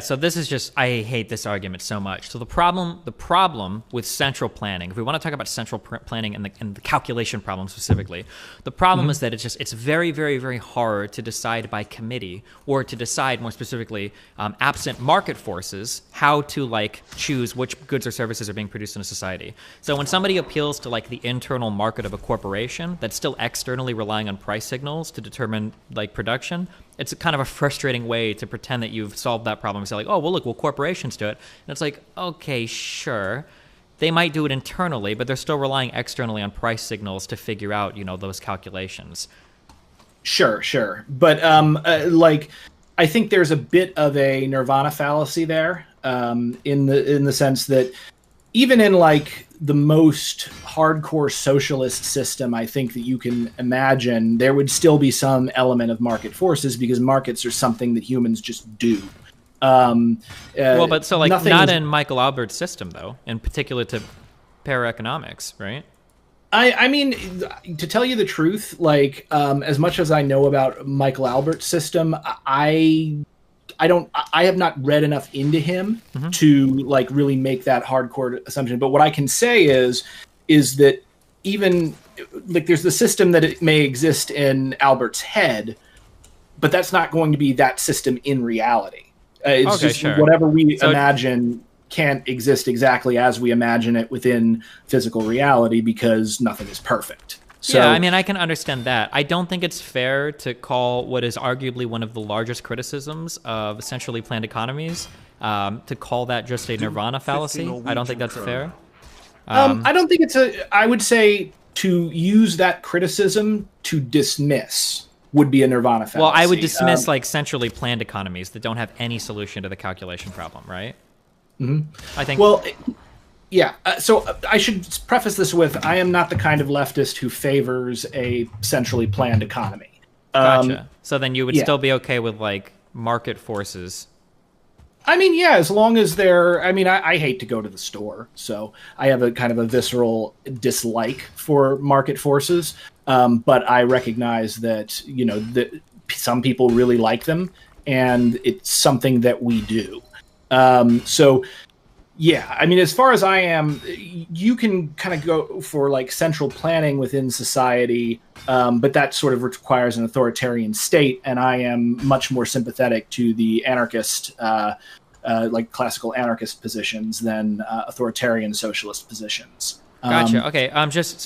so this is just, I hate this argument so much. So the problem with central planning, if we want to talk about central planning and the calculation problem specifically, the problem is that it's very, very, very hard to decide by committee, or to decide more specifically, absent market forces, how to like choose which goods or services are being produced in a society. So when somebody appeals to like the internal market of a corporation that's still externally relying on price signals to determine like production, it's a kind of a frustrating way to pretend that you've solved that problem and say like, oh, well, look, well, corporations do it. And it's like, okay, sure. They might do it internally, but they're still relying externally on price signals to figure out, you know, those calculations. Sure. But like, I think there's a bit of a nirvana fallacy there, in the sense that even in like the most hardcore socialist system, I think that you can imagine, there would still be some element of market forces, because markets are something that humans just do. Well, but so like not in Michael Albert's system though, in particular to paraeconomics, right? I mean, to tell you the truth, like as much as I know about Michael Albert's system, I have not read enough into him to like really make that hardcore assumption. But what I can say is that even like there's the system that it may exist in Albert's head, but that's not going to be that system in reality. It's just whatever we imagine can't exist exactly as we imagine it within physical reality, because nothing is perfect. So, yeah, I mean, I can understand that. I don't think it's fair to call what is arguably one of the largest criticisms of centrally planned economies, to call that just a nirvana fallacy. I don't think that's fair. I don't think it's I would say to use that criticism to dismiss would be a nirvana fallacy. Well, I would dismiss like centrally planned economies that don't have any solution to the calculation problem, right? I think. Well, yeah. So I should preface this with, I am not the kind of leftist who favors a centrally planned economy. Gotcha. So then you would still be okay with like market forces. I mean, yeah, as long as they're, I mean, I hate to go to the store, so I have a kind of a visceral dislike for market forces. But I recognize that, you know, that some people really like them, and it's something that we do. So yeah, I mean, as far as I am, you can kind of go for like central planning within society, but that sort of requires an authoritarian state. And I am much more sympathetic to the anarchist, like classical anarchist positions than authoritarian socialist positions. Gotcha. Okay. I'm just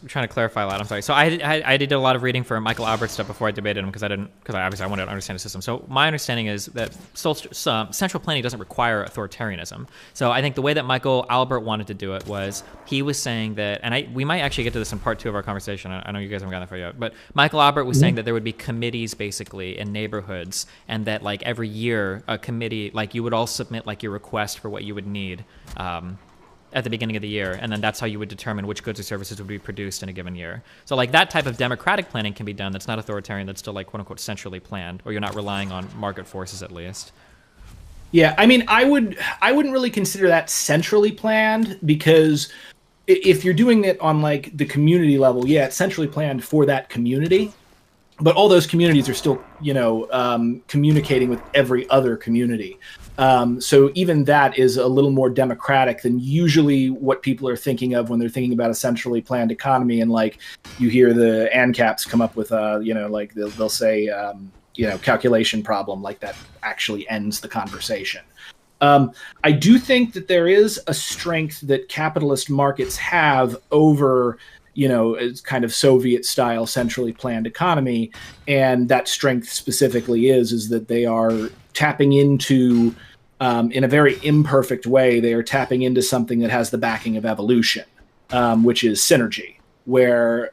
trying to clarify a lot. I'm sorry. So I did a lot of reading for Michael Albert's stuff before I debated him, because I wanted to understand the system. So my understanding is that central planning doesn't require authoritarianism. So I think the way that Michael Albert wanted to do it was, he was saying that, and we might actually get to this in part 2 of our conversation. I know you guys haven't gotten that far yet, but Michael Albert was saying that there would be committees basically in neighborhoods, and that like every year a committee, like you would all submit like your request for what you would need at the beginning of the year, and then that's how you would determine which goods or services would be produced in a given year. So like that type of democratic planning can be done that's not authoritarian, that's still like quote unquote centrally planned, or you're not relying on market forces at least. Yeah, I mean, I wouldn't really consider that centrally planned, because if you're doing it on like the community level, yeah, it's centrally planned for that community, but all those communities are still, you know, communicating with every other community. So even that is a little more democratic than usually what people are thinking of when they're thinking about a centrally planned economy. And like you hear the ANCAPs come up with, you know, like they'll say, you know, calculation problem, like that actually ends the conversation. I do think that there is a strength that capitalist markets have over, you know, it's kind of Soviet style centrally planned economy. And that strength specifically is that they are tapping into, in a very imperfect way, they are tapping into something that has the backing of evolution, which is synergy, where,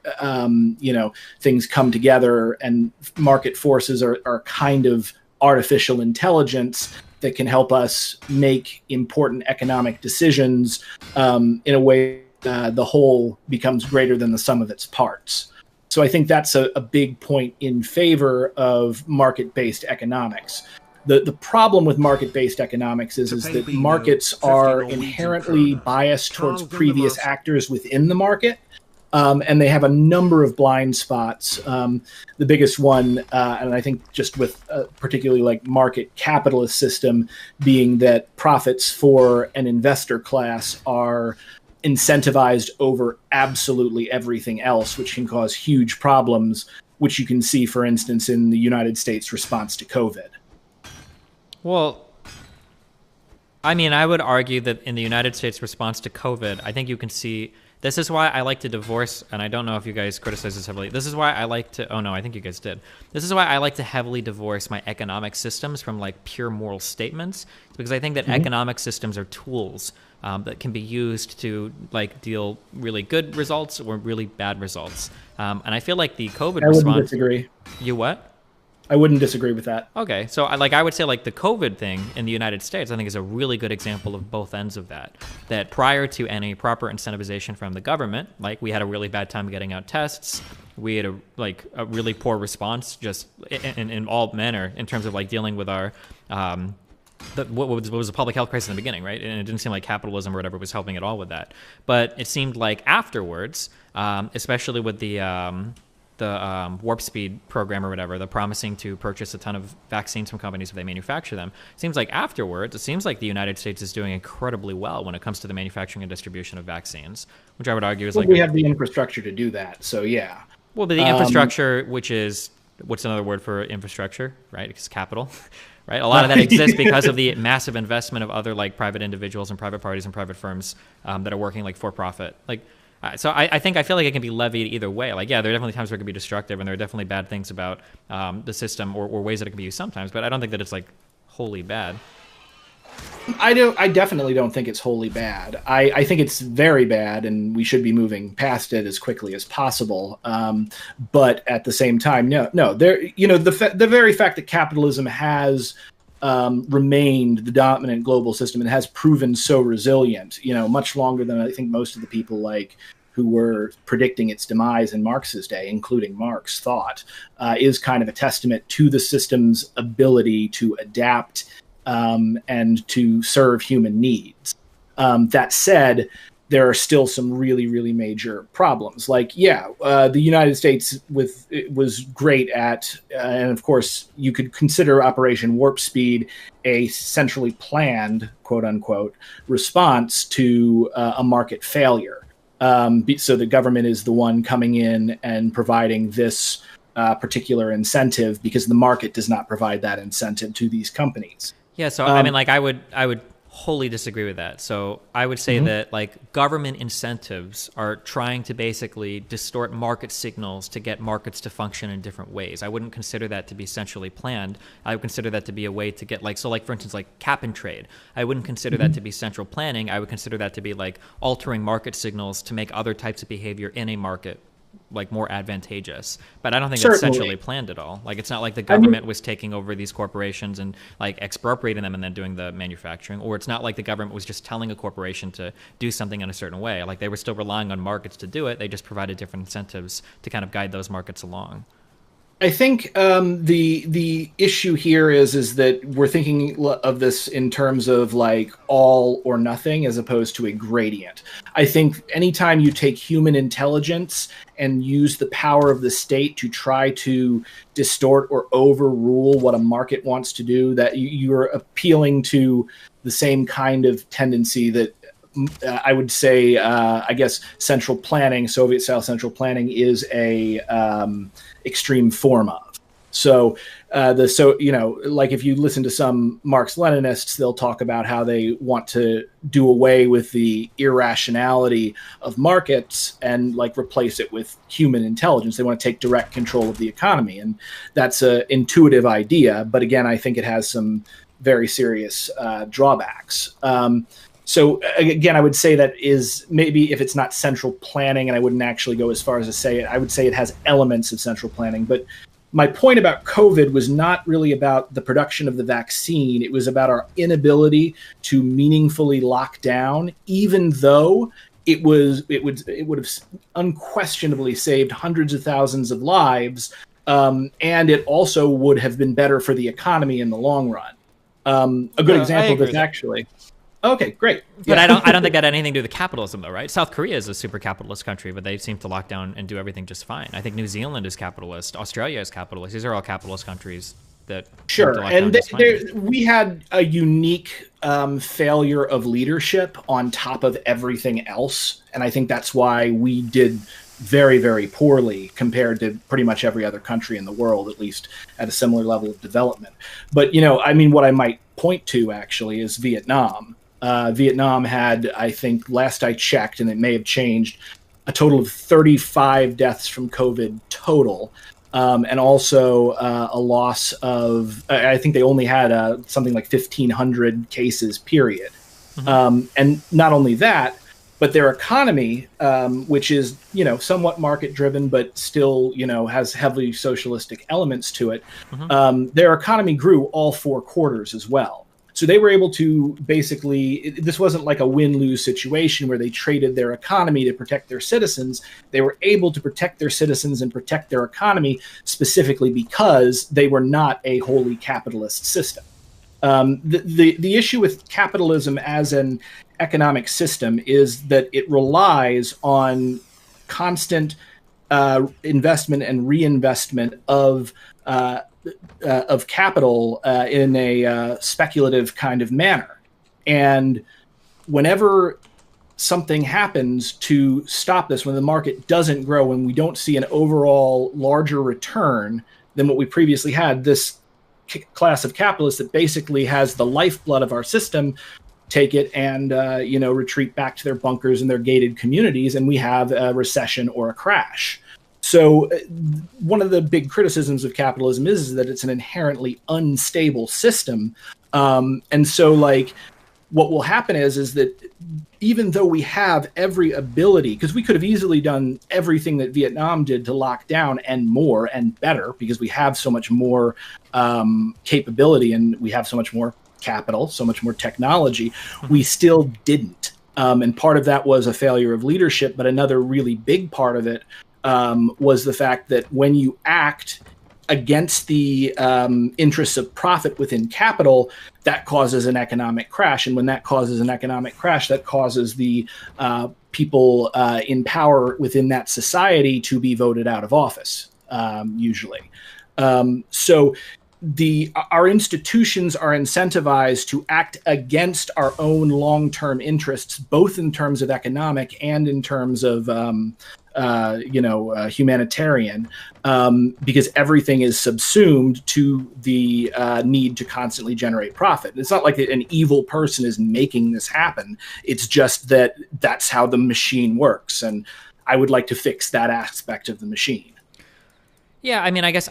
you know, things come together and market forces are kind of artificial intelligence that can help us make important economic decisions in a way the whole becomes greater than the sum of its parts. So I think that's a big point in favor of market-based economics. The problem with market-based economics is that markets are inherently biased towards previous actors within the market. And they have a number of blind spots. The biggest one, and I think just with particularly like market capitalist system, being that profits for an investor class are incentivized over absolutely everything else, which can cause huge problems, which you can see, for instance, in the United States response to COVID. Well, I mean, I would argue that in the United States response to COVID, I think you can see, this is why I like to divorce, and I don't know if you guys criticize this heavily. This is why I like to, oh no, I think you guys did. This is why I like to heavily divorce my economic systems from like pure moral statements, because I think that economic systems are tools that can be used to like deal really good results or really bad results. And I feel like the COVID response. I wouldn't disagree. You what? I wouldn't disagree with that. Okay, so I would say like the COVID thing in the United States, I think is a really good example of both ends of that. That prior to any proper incentivization from the government, like we had a really bad time getting out tests, we had a really poor response just in all manner in terms of like dealing with our what was a public health crisis in the beginning, right? And it didn't seem like capitalism or whatever was helping at all with that. But it seemed like afterwards, especially with the warp speed program or whatever, the promising to purchase a ton of vaccines from companies if they manufacture them. It seems like afterwards, it seems like the United States is doing incredibly well when it comes to the manufacturing and distribution of vaccines, which I would argue is we have the infrastructure to do that. So yeah. Well, but the infrastructure, which is, what's another word for infrastructure, right? It's capital, right? A lot of that exists because of the massive investment of other like private individuals and private parties and private firms that are working like for profit. Like, so I feel like it can be levied either way. Like, yeah, there are definitely times where it can be destructive, and there are definitely bad things about the system or ways that it can be used sometimes. But I don't think that it's like wholly bad. I definitely don't think it's wholly bad. I think it's very bad, and we should be moving past it as quickly as possible. But at the same time, no. There, the very fact that capitalism has remained the dominant global system and has proven so resilient, much longer than I think most of the people who were predicting its demise in Marx's day, including Marx, thought, is kind of a testament to the system's ability to adapt and to serve human needs. That said, there are still some really, really major problems. The United States was great at, and of course, you could consider Operation Warp Speed a centrally planned, quote unquote, response to a market failure. So the government is the one coming in and providing this particular incentive because the market does not provide that incentive to these companies. Yeah, so I mean, I would wholly disagree with that. So I would say that government incentives are trying to basically distort market signals to get markets to function in different ways. I wouldn't consider that to be centrally planned. I would consider that to be a way to get for instance, cap and trade. I wouldn't consider that to be central planning. I would consider that to be altering market signals to make other types of behavior in a market more advantageous. But I don't think that's centrally planned at all. It's not like the government was taking over these corporations and expropriating them and then doing the manufacturing, or it's not like the government was just telling a corporation to do something in a certain way. They were still relying on markets to do it. They just provided different incentives to kind of guide those markets along. I think the issue here is that we're thinking of this in terms of all or nothing as opposed to a gradient. I think anytime you take human intelligence and use the power of the state to try to distort or overrule what a market wants to do, that you're appealing to the same kind of tendency that I would say, I guess, central planning, Soviet-style central planning, is a extreme form of. So, if you listen to some Marx-Leninists, they'll talk about how they want to do away with the irrationality of markets and replace it with human intelligence. They want to take direct control of the economy, and that's an intuitive idea. But again, I think it has some very serious drawbacks. So again, I would say that is maybe, if it's not central planning, and I wouldn't actually go as far as to say it, I would say it has elements of central planning. But my point about COVID was not really about the production of the vaccine. It was about our inability to meaningfully lock down, even though it would have unquestionably saved hundreds of thousands of lives, and it also would have been better for the economy in the long run. A good example of this, actually. Okay, great. But I don't think that had anything to do with capitalism, though, right? South Korea is a super capitalist country, but they seem to lock down and do everything just fine. I think New Zealand is capitalist. Australia is capitalist. These are all capitalist countries that sure. And we had a unique failure of leadership on top of everything else, and I think that's why we did very, very poorly compared to pretty much every other country in the world, at least at a similar level of development. But I mean, what I might point to actually is Vietnam. Vietnam had, I think, last I checked, and it may have changed, a total of 35 deaths from COVID total, and also a loss of, I think they only had something like 1,500 cases, period. And not only that, but their economy, which is, somewhat market-driven, but still, has heavily socialistic elements to it, their economy grew all 4 quarters as well. So they were able to basically, this wasn't like a win-lose situation where they traded their economy to protect their citizens. They were able to protect their citizens and protect their economy specifically because they were not a wholly capitalist system. The issue with capitalism as an economic system is that it relies on constant investment and reinvestment of capital in a speculative kind of manner. And whenever something happens to stop this, when the market doesn't grow, when we don't see an overall larger return than what we previously had, this class of capitalists that basically has the lifeblood of our system take it and retreat back to their bunkers and their gated communities, and we have a recession or a crash. So one of the big criticisms of capitalism is that it's an inherently unstable system. And so what will happen is that even though we have every ability, because we could have easily done everything that Vietnam did to lock down and more and better, because we have so much more capability and we have so much more capital, so much more technology, we still didn't. And part of that was a failure of leadership, but another really big part of it was the fact that when you act against the interests of profit within capital, that causes an economic crash. And when that causes an economic crash, that causes the people in power within that society to be voted out of office, usually. So our institutions are incentivized to act against our own long-term interests, both in terms of economic and in terms of humanitarian, because everything is subsumed to the need to constantly generate profit. It's not like an evil person is making this happen. It's just that that's how the machine works, and I would like to fix that aspect of the machine. Yeah, I mean, I guess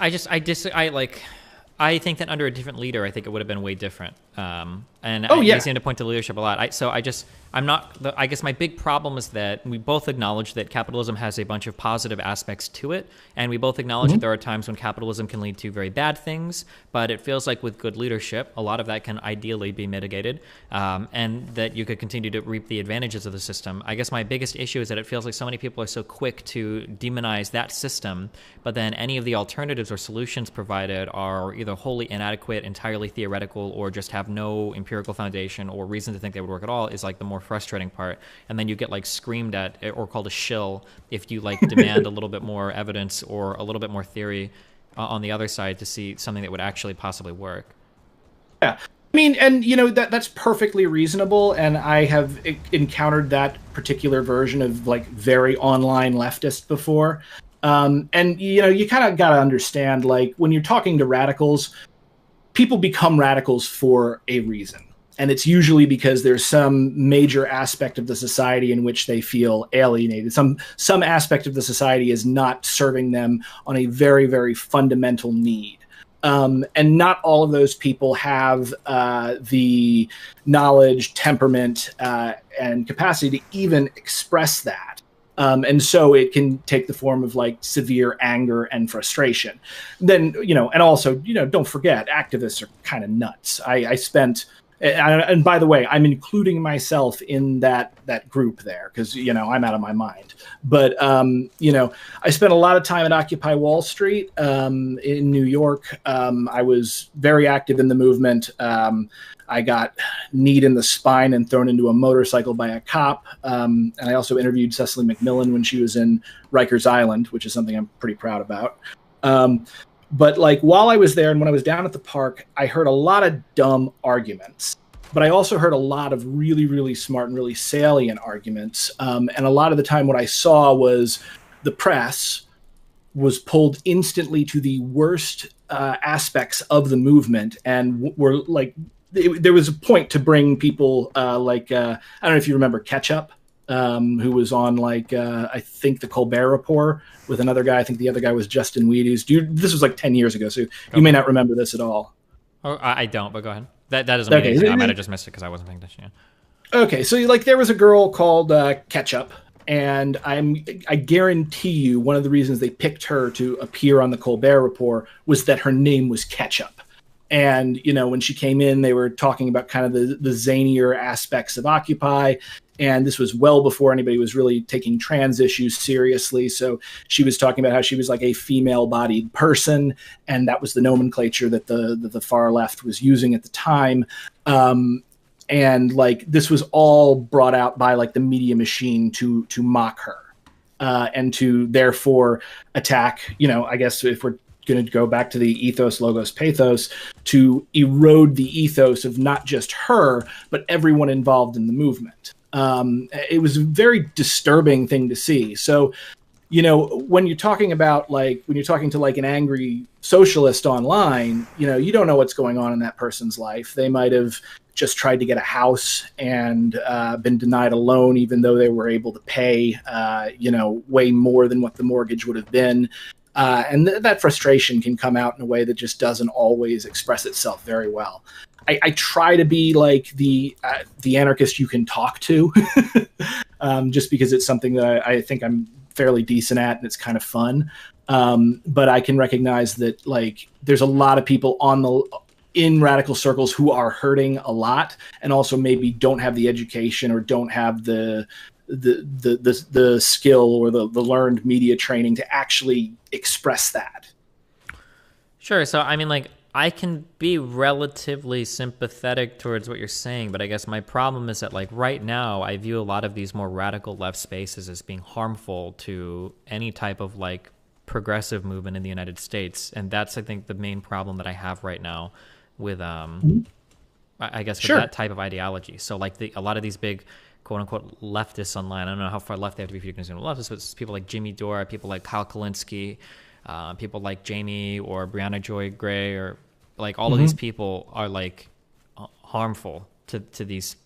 I think that under a different leader, I think it would have been way different. I seem to point to leadership a lot. I guess my big problem is that we both acknowledge that capitalism has a bunch of positive aspects to it, and we both acknowledge that there are times when capitalism can lead to very bad things, but it feels like with good leadership, a lot of that can ideally be mitigated, and that you could continue to reap the advantages of the system. I guess my biggest issue is that it feels like so many people are so quick to demonize that system, but then any of the alternatives or solutions provided are either wholly inadequate, entirely theoretical, or just have no empirical foundation or reason to think they would work at all, is the more frustrating part. And then you get screamed at or called a shill if you demand a little bit more evidence or a little bit more theory on the other side to see something that would actually possibly work. Yeah. I mean, and that's perfectly reasonable, and I have encountered that particular version of very online leftist before. And you kind of got to understand, when you're talking to radicals, people become radicals for a reason. And it's usually because there's some major aspect of the society in which they feel alienated. Some aspect of the society is not serving them on a very, very fundamental need. And not all of those people have the knowledge, temperament, and capacity to even express that. And so it can take the form of severe anger and frustration. Then, and also, don't forget, activists are kind of nuts. I spent And by the way, I'm including myself in that group there because, you know, I'm out of my mind. But, you know, I spent a lot of time at Occupy Wall Street in New York. I was very active in the movement. I got kneed in the spine and thrown into a motorcycle by a cop. And I also interviewed Cecily McMillan when she was in Rikers Island, which is something I'm pretty proud about. But like while I was there and when I was down at the park, I heard a lot of dumb arguments, but I also heard a lot of really, really smart and really salient arguments. And a lot of the time what I saw was the press was pulled instantly to the worst aspects of the movement and were like, there was a point to bring people I don't know if you remember Ketchup, who was on like I think the Colbert Report with another guy. I think the other guy was Justin Wheaties. This was like 10 years ago, so you may not remember this at all. Oh, I don't, but go ahead. That doesn't mean anything. I might have just missed it because I wasn't paying attention. Yeah. Okay, so like there was a girl called Ketchup, and I guarantee you one of the reasons they picked her to appear on the Colbert Report was that her name was Ketchup. And, you know, when she came in, they were talking about kind of the zanier aspects of Occupy. And this was well before anybody was really taking trans issues seriously. So she was talking about how she was like a female-bodied person. And that was the nomenclature that the far left was using at the time. And like this was all brought out by like the media machine to mock her and to therefore attack, you know, I guess if we're going to go back to the ethos, logos, pathos, to erode the ethos of not just her, but everyone involved in the movement. It was a very disturbing thing to see. So, you know, when you're talking about like, when you're talking to like an angry socialist online, you know, you don't know what's going on in that person's life. They might have just tried to get a house and been denied a loan, even though they were able to pay, you know, way more than what the mortgage would have been. And that frustration can come out in a way that just doesn't always express itself very well. I try to be like the anarchist you can talk to, just because it's something that I think I'm fairly decent at and it's kind of fun. But I can recognize that like there's a lot of people in radical circles who are hurting a lot, and also maybe don't have the education or don't have the skill or the learned media training to actually express that. Sure. So, I mean, like, I can be relatively sympathetic towards what you're saying, but I guess my problem is that, like, right now, I view a lot of these more radical left spaces as being harmful to any type of, like, progressive movement in the United States. And that's, I think, the main problem that I have right now with, I guess, with that type of ideology. So, like, a lot of these big quote-unquote leftists online. I don't know how far left they have to be if you're considered leftists, but it's people like Jimmy Dore, people like Kyle Kalinske, people like Jamie or Brianna Joy Gray, or like all of these people are like harmful to these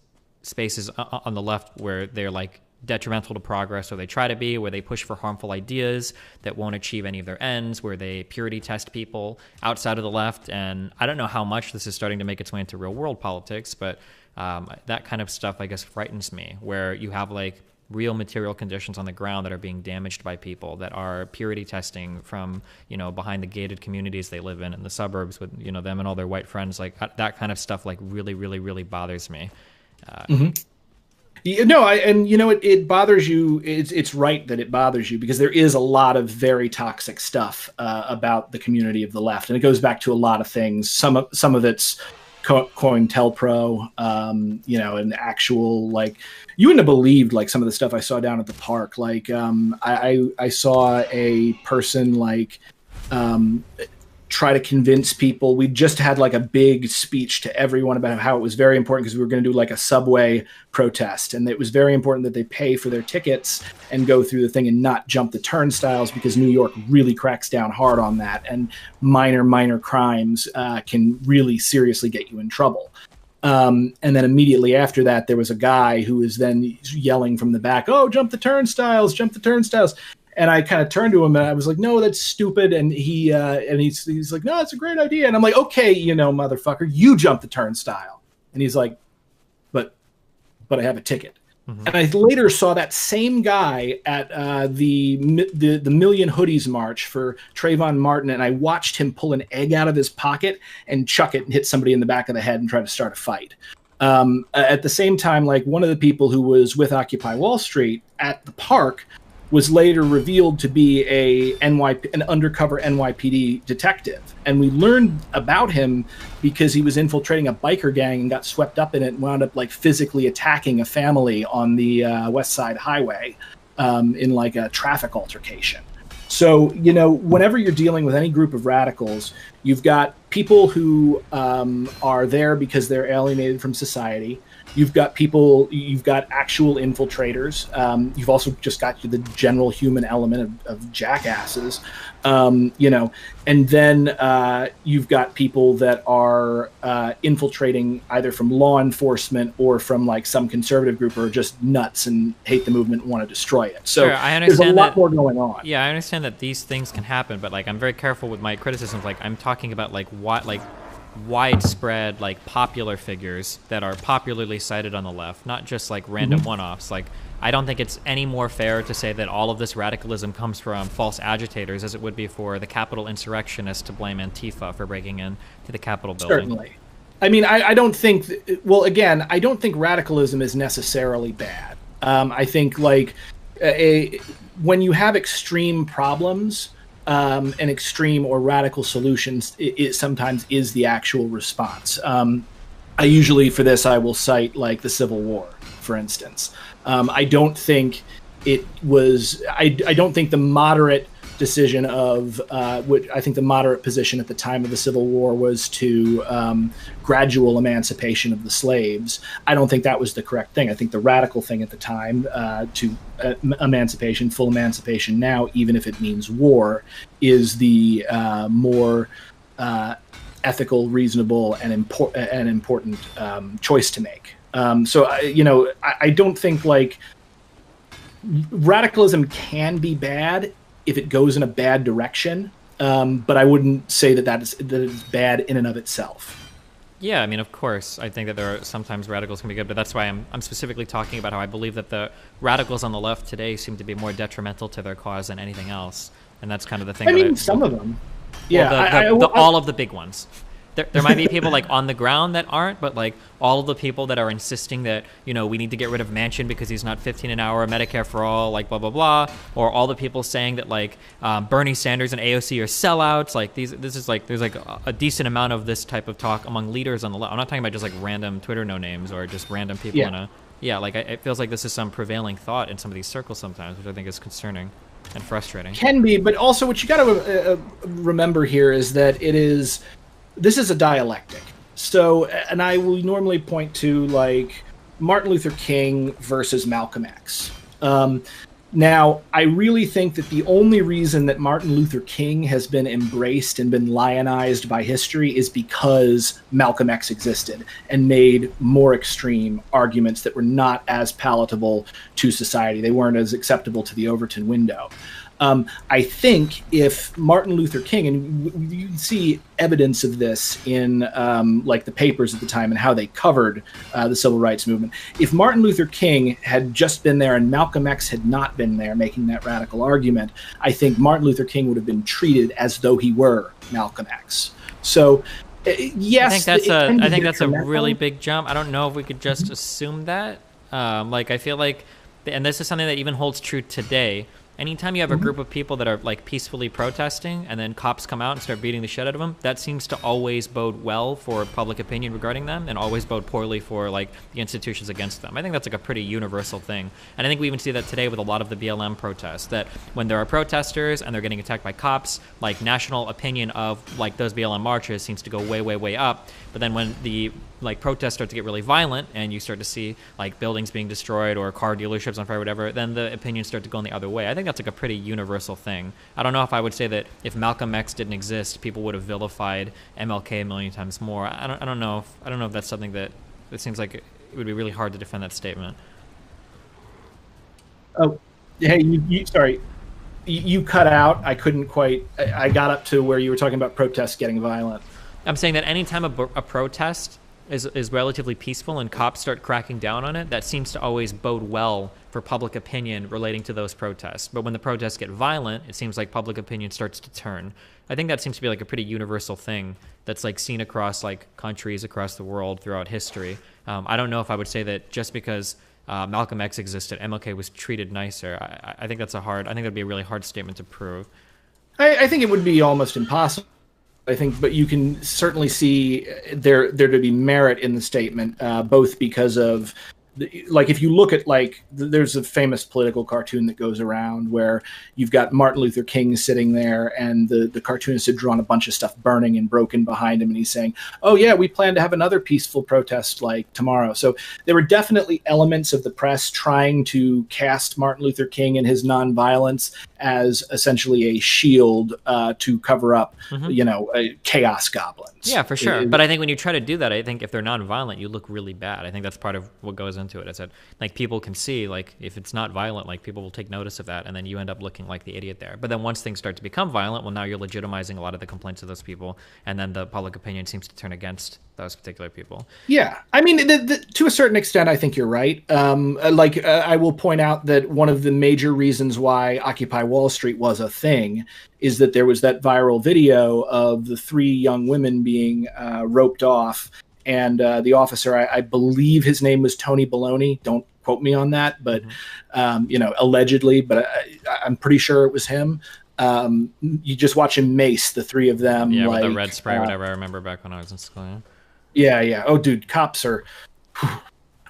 spaces on the left where they're like detrimental to progress, or they try to be, where they push for harmful ideas that won't achieve any of their ends, where they purity test people outside of the left. And I don't know how much this is starting to make its way into real world politics, but that kind of stuff, I guess, frightens me, where you have like real material conditions on the ground that are being damaged by people that are purity testing from, you know, behind the gated communities they live in the suburbs with, you know, them and all their white friends. Like that kind of stuff, like really, really, really bothers me. No, and you know, it bothers you. It's right that it bothers you because there is a lot of very toxic stuff about the community of the left, and it goes back to a lot of things. Some of it's COINTELPRO, you know, and actual, like, you wouldn't have believed like some of the stuff I saw down at the park. Like, I saw a person like try to convince people. We just had like a big speech to everyone about how it was very important because we were going to do like a subway protest, and it was very important that they pay for their tickets and go through the thing and not jump the turnstiles, because New York really cracks down hard on that, and minor crimes can really seriously get you in trouble. And then immediately after that, there was a guy who was then yelling from the back, "Oh, jump the turnstiles, jump the turnstiles." And I kind of turned to him and I was like, "No, that's stupid." And he's like, "No, it's a great idea." And I'm like, "Okay, you know, motherfucker, you jump the turnstile." And he's like, but I have a ticket. And I later saw that same guy at the Million Hoodies March for Trayvon Martin, and I watched him pull an egg out of his pocket and chuck it and hit somebody in the back of the head and try to start a fight. At the same time, like one of the people who was with Occupy Wall Street at the park was later revealed to be an undercover NYPD detective. And we learned about him because he was infiltrating a biker gang and got swept up in it and wound up like physically attacking a family on the West Side Highway in like a traffic altercation. So, you know, whenever you're dealing with any group of radicals, you've got people who are there because they're alienated from society. You've got actual infiltrators. You've also just got the general human element of jackasses, you know, and then you've got people that are infiltrating either from law enforcement or from like some conservative group or just nuts and hate the movement and want to destroy it. So sure, I understand there's a lot more going on. Yeah, I understand that these things can happen, but like I'm very careful with my criticisms. Like I'm talking about like what like widespread like popular figures that are popularly cited on the left, not just like random one-offs. Like I don't think it's any more fair to say that all of this radicalism comes from false agitators as it would be for the Capitol insurrectionists to blame Antifa for breaking in to the Capitol building. Certainly. I mean, I don't think, well, again, I don't think radicalism is necessarily bad. I think like when you have extreme problems, and extreme or radical solutions, it sometimes is the actual response. I usually, for this, I will cite like the Civil War, for instance. I don't think it was. I don't think the moderate decision of which I think the moderate position at the time of the Civil War was to gradual emancipation of the slaves. I don't think that was the correct thing. I think the radical thing at the time to emancipation, full emancipation now, even if it means war, is the more ethical, reasonable, and important choice to make. So I don't think like radicalism can be bad if it goes in a bad direction, but I wouldn't say that it's bad in and of itself. Yeah, I mean, of course, I think that there are sometimes radicals can be good, but that's why I'm specifically talking about how I believe that the radicals on the left today seem to be more detrimental to their cause than anything else, and that's kind of the thing. I mean, some of them. Yeah, all of the big ones. There might be people like on the ground that aren't, but like all of the people that are insisting that, you know, we need to get rid of Manchin because he's not $15 an hour, Medicare for all, like blah, blah, blah. Or all the people saying that like Bernie Sanders and AOC are sellouts. Like this is like, there's like a decent amount of this type of talk among leaders on the left. I'm not talking about just like random Twitter no names or just random people like it feels like this is some prevailing thought in some of these circles sometimes, which I think is concerning and frustrating. Can be, but also what you got to remember here is that this is a dialectic. So, and I will normally point to like Martin Luther King versus Malcolm X. Now, I really think that the only reason that Martin Luther King has been embraced and been lionized by history is because Malcolm X existed and made more extreme arguments that were not as palatable to society. They weren't as acceptable to the Overton window. I think if Martin Luther King, and you can see evidence of this in like the papers at the time and how they covered the civil rights movement. If Martin Luther King had just been there and Malcolm X had not been there making that radical argument, I think Martin Luther King would have been treated as though he were Malcolm X. So yes, I think that's a really big jump. I don't know if we could just assume that. Like I feel like, and this is something that even holds true today. Anytime you have a group of people that are like peacefully protesting and then cops come out and start beating the shit out of them, that seems to always bode well for public opinion regarding them and always bode poorly for like the institutions against them. I think that's like a pretty universal thing. And I think we even see that today with a lot of the BLM protests, that when there are protesters and they're getting attacked by cops, like national opinion of like those BLM marches seems to go way, way, way up. But then when the like protests start to get really violent and you start to see like buildings being destroyed or car dealerships on fire, whatever, then the opinions start to go in the other way. I think that's like a pretty universal thing. I don't know if I would say that if Malcolm X didn't exist, people would have vilified MLK a million times more. I don't know if that's something that it seems like it would be really hard to defend that statement. Oh, hey, sorry. You cut out. I couldn't quite. I got up to where you were talking about protests getting violent. I'm saying that anytime a protest is relatively peaceful and cops start cracking down on it, that seems to always bode well for public opinion relating to those protests. But when the protests get violent, it seems like public opinion starts to turn. I think that seems to be like a pretty universal thing that's like seen across like countries across the world throughout history. I don't know if I would say that just because Malcolm X existed, MLK was treated nicer. I think that's I think that'd be a really hard statement to prove. I think it would be almost impossible. I think, but you can certainly see there to be merit in the statement, both because of, like, if you look at, like, there's a famous political cartoon that goes around where you've got Martin Luther King sitting there, and the cartoonist had drawn a bunch of stuff burning and broken behind him, and he's saying, oh yeah, we plan to have another peaceful protest like tomorrow. So there were definitely elements of the press trying to cast Martin Luther King and his nonviolence as essentially a shield to cover up, chaos goblins. Yeah, for sure. But I think when you try to do that, I think if they're nonviolent, you look really bad. I think that's part of what goes into it. Is that, like, people can see, like, if it's not violent, like, people will take notice of that, and then you end up looking like the idiot there. But then once things start to become violent, well, now you're legitimizing a lot of the complaints of those people, and then the public opinion seems to turn against those particular people. Yeah, I mean, to a certain extent, I think you're right. I will point out that one of the major reasons why Occupy Wall Street was a thing is that there was that viral video of the 3 young women being roped off, and the officer, I believe his name was Tony Baloney. Don't quote me on that, but allegedly, but I'm pretty sure it was him. You just watch him mace the 3 of them. Yeah, with the red spray, whatever. I remember back when I was in school. Yeah. Oh, dude, cops are.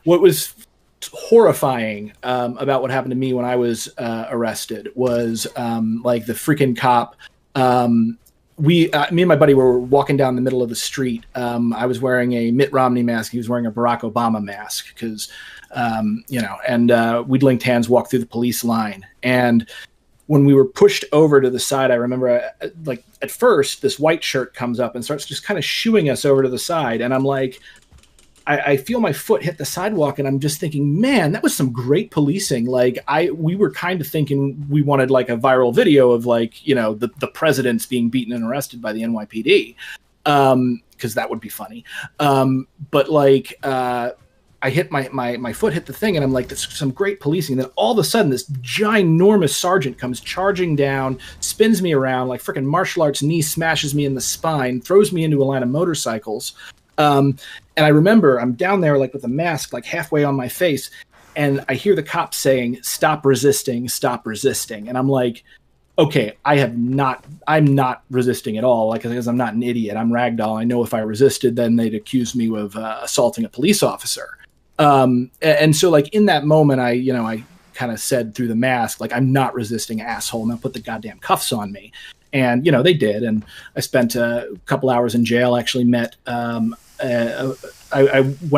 What was horrifying about what happened to me when I was arrested was like the freaking cop. Me and my buddy were walking down the middle of the street. I was wearing a Mitt Romney mask. He was wearing a Barack Obama mask because, and we'd linked hands, walked through the police line. And when we were pushed over to the side, I remember, like, at first, this white shirt comes up and starts just kind of shooing us over to the side. And I'm like, I feel my foot hit the sidewalk, and I'm just thinking, man, that was some great policing. Like, we were kind of thinking we wanted, like, a viral video of, like, the presidents being beaten and arrested by the NYPD, because that would be funny. But, like, I hit my foot hit the thing, and I'm like, that's some great policing. And then all of a sudden, this ginormous sergeant comes charging down, spins me around like freaking martial arts knee, smashes me in the spine, throws me into a line of motorcycles. And I remember I'm down there, like, with a mask, like, halfway on my face, and I hear the cops saying, stop resisting, stop resisting. And I'm like, okay, I'm not resisting at all, like, because I'm not an idiot. I'm ragdoll. I know if I resisted, then they'd accuse me of assaulting a police officer. And so, like, in that moment, I kind of said through the mask, like, I'm not resisting, asshole. Now put the goddamn cuffs on me. And, they did. And I spent a couple hours in jail, actually met, when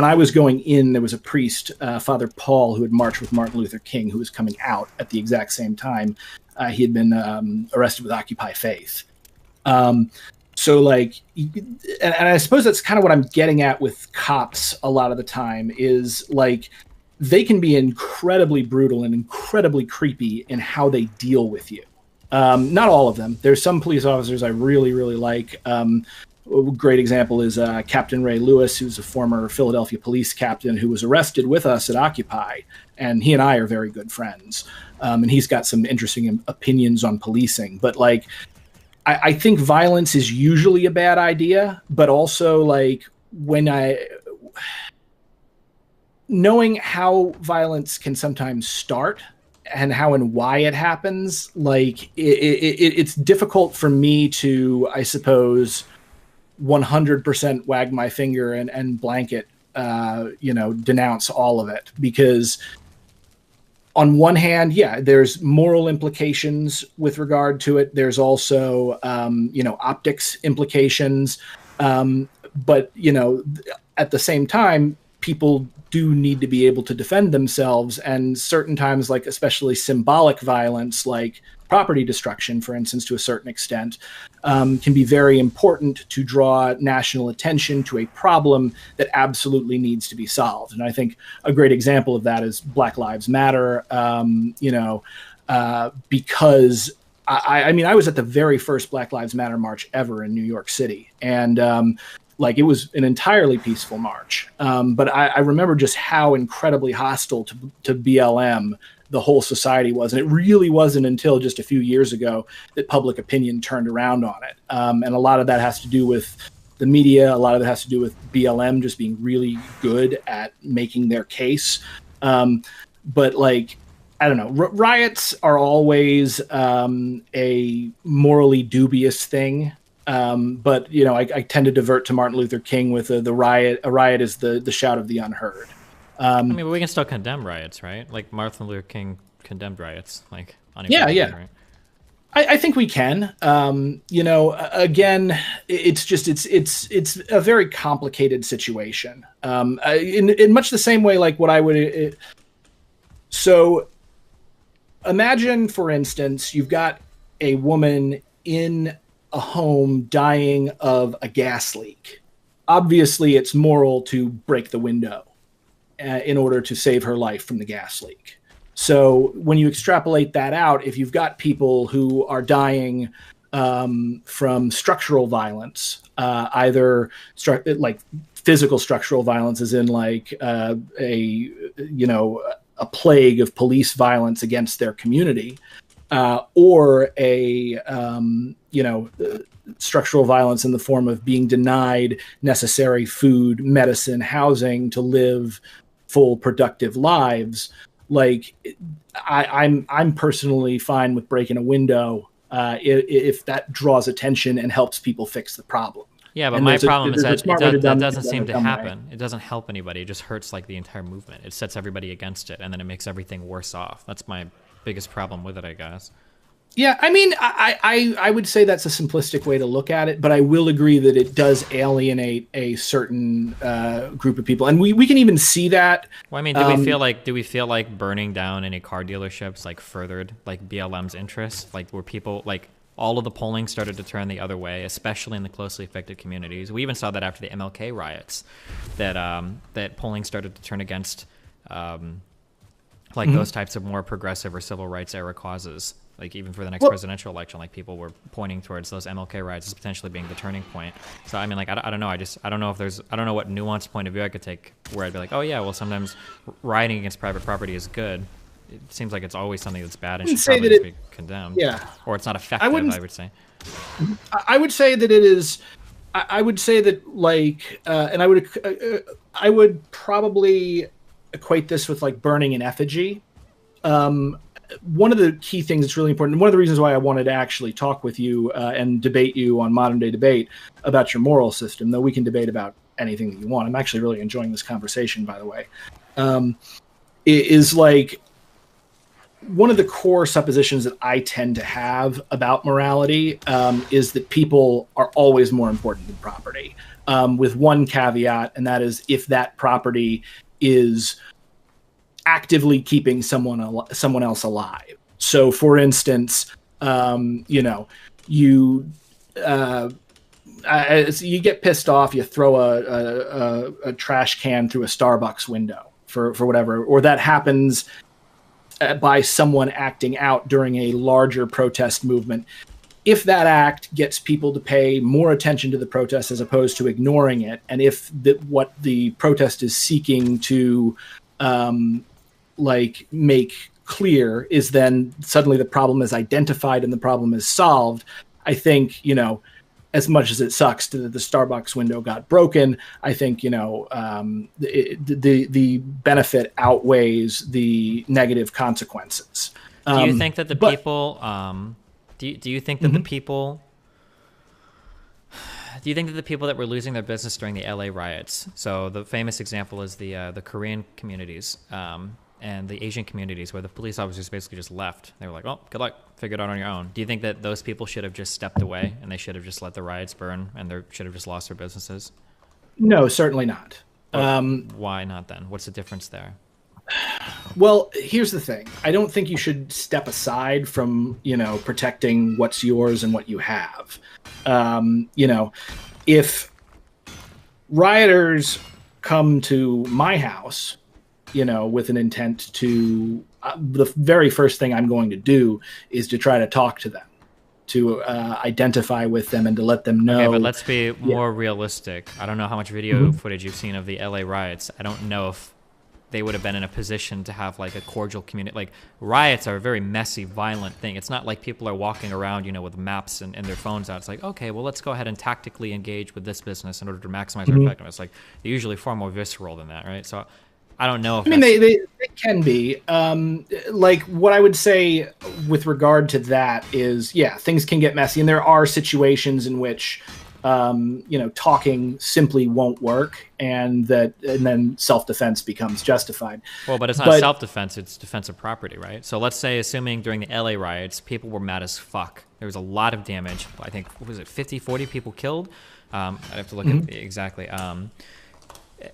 I was going in, there was a priest, Father Paul, who had marched with Martin Luther King, who was coming out at the exact same time. He had been arrested with Occupy Faith. So, like, and I suppose that's kind of what I'm getting at with cops a lot of the time is, like, they can be incredibly brutal and incredibly creepy in how they deal with you. Not all of them. There's some police officers I really, really like. A great example is Captain Ray Lewis, who's a former Philadelphia police captain who was arrested with us at Occupy, and he and I are very good friends. And he's got some interesting opinions on policing. But, like, I think violence is usually a bad idea, but also, like, knowing how violence can sometimes start and how and why it happens, like, it's difficult for me to, I suppose, 100% wag my finger and blanket, denounce all of it, because on one hand, yeah, there's moral implications with regard to it. There's also, optics implications. But, at the same time, people do need to be able to defend themselves. And certain times, like especially symbolic violence, like property destruction, for instance, to a certain extent, can be very important to draw national attention to a problem that absolutely needs to be solved. And I think a great example of that is Black Lives Matter, because I was at the very first Black Lives Matter march ever in New York City. And it was an entirely peaceful march. But I remember just how incredibly hostile to BLM the whole society was. And it really wasn't until just a few years ago that public opinion turned around on it. And a lot of that has to do with the media. A lot of it has to do with BLM just being really good at making their case. But like, I don't know, riots are always a morally dubious thing. But you know, I tend to divert to Martin Luther King with the riot. A riot is the shout of the unheard. I mean, we can still condemn riots, right? Like Martin Luther King condemned riots, like yeah. Right? I think we can. You know, again, it's a very complicated situation. In much the same way, like what I would. So, imagine, for instance, you've got a woman in a home dying of a gas leak. Obviously, it's moral to break the window in order to save her life from the gas leak. So when you extrapolate that out, if you've got people who are dying from structural violence, either like physical structural violence, as in like a plague of police violence against their community, or a structural violence in the form of being denied necessary food, medicine, housing to live full, productive lives. Like, I'm personally fine with breaking a window if that draws attention and helps people fix the problem. Yeah, but my problem is that that doesn't seem to happen. It doesn't help anybody. It just hurts like the entire movement. It sets everybody against it, and then it makes everything worse off. That's my biggest problem with it, I guess. Yeah, I mean, I would say that's a simplistic way to look at it, but I will agree that it does alienate a certain group of people, and we can even see that. Well, I mean, do we feel like burning down any car dealerships like furthered like BLM's interests, like where people like all of the polling started to turn the other way, especially in the closely affected communities. We even saw that after the MLK riots, that polling started to turn against those types of more progressive or civil rights era causes. Like even for the next presidential election, like people were pointing towards those MLK riots as potentially being the turning point. So I mean, like I don't know. I don't know if I don't know what nuanced point of view I could take where I'd be like, oh yeah, well sometimes rioting against private property is good. It seems like it's always something that's bad and should probably be condemned. Yeah, or it's not effective. I would say. I would say that it is. I would say that like, and I would probably equate this with like burning an effigy. One of the key things that's really important, and one of the reasons why I wanted to actually talk with you and debate you on Modern Day Debate about your moral system, though we can debate about anything that you want. I'm actually really enjoying this conversation, by the way. Is like one of the core suppositions that I tend to have about morality is that people are always more important than property, with one caveat, and that is if that property is actively keeping someone else alive. So, for instance, you get pissed off, you throw a trash can through a Starbucks window for whatever, or that happens by someone acting out during a larger protest movement. If that act gets people to pay more attention to the protest as opposed to ignoring it, and if what the protest is seeking to make clear is then suddenly the problem is identified and the problem is solved, I think, as much as it sucks that the Starbucks window got broken, I think, the benefit outweighs the negative consequences. Do you think that the people, do you think that the people, do you think that the people that were losing their business during the LA riots, so the famous example is the Korean communities, and the Asian communities where the police officers basically just left. They were like, well, good luck, figure it out on your own. Do you think that those people should have just stepped away and they should have just let the riots burn and they should have just lost their businesses? No, certainly not. Why not then? What's the difference there? Well, here's the thing. I don't think you should step aside from, protecting what's yours and what you have. If rioters come to my house, with an intent to, the very first thing I'm going to do is to try to talk to them, to identify with them and to let them know. Okay, but let's be more realistic. I don't know how much video footage you've seen of the LA riots. I don't know if they would have been in a position to have like a cordial community. Like riots are a very messy, violent thing. It's not like people are walking around, you know, with maps and their phones out. It's like, okay, well, let's go ahead and tactically engage with this business in order to maximize our effectiveness. Like they're usually far more visceral than that, right? So I don't know if I mean, they can be. Like what I would say with regard to that is, yeah, things can get messy, and there are situations in which, you know, talking simply won't work, and then self-defense becomes justified. Well, but it's not self-defense; it's defense of property, right? So let's say, assuming during the LA riots, people were mad as fuck. There was a lot of damage. I think, what was it, 50, 40 people killed? I'd have to look at exactly.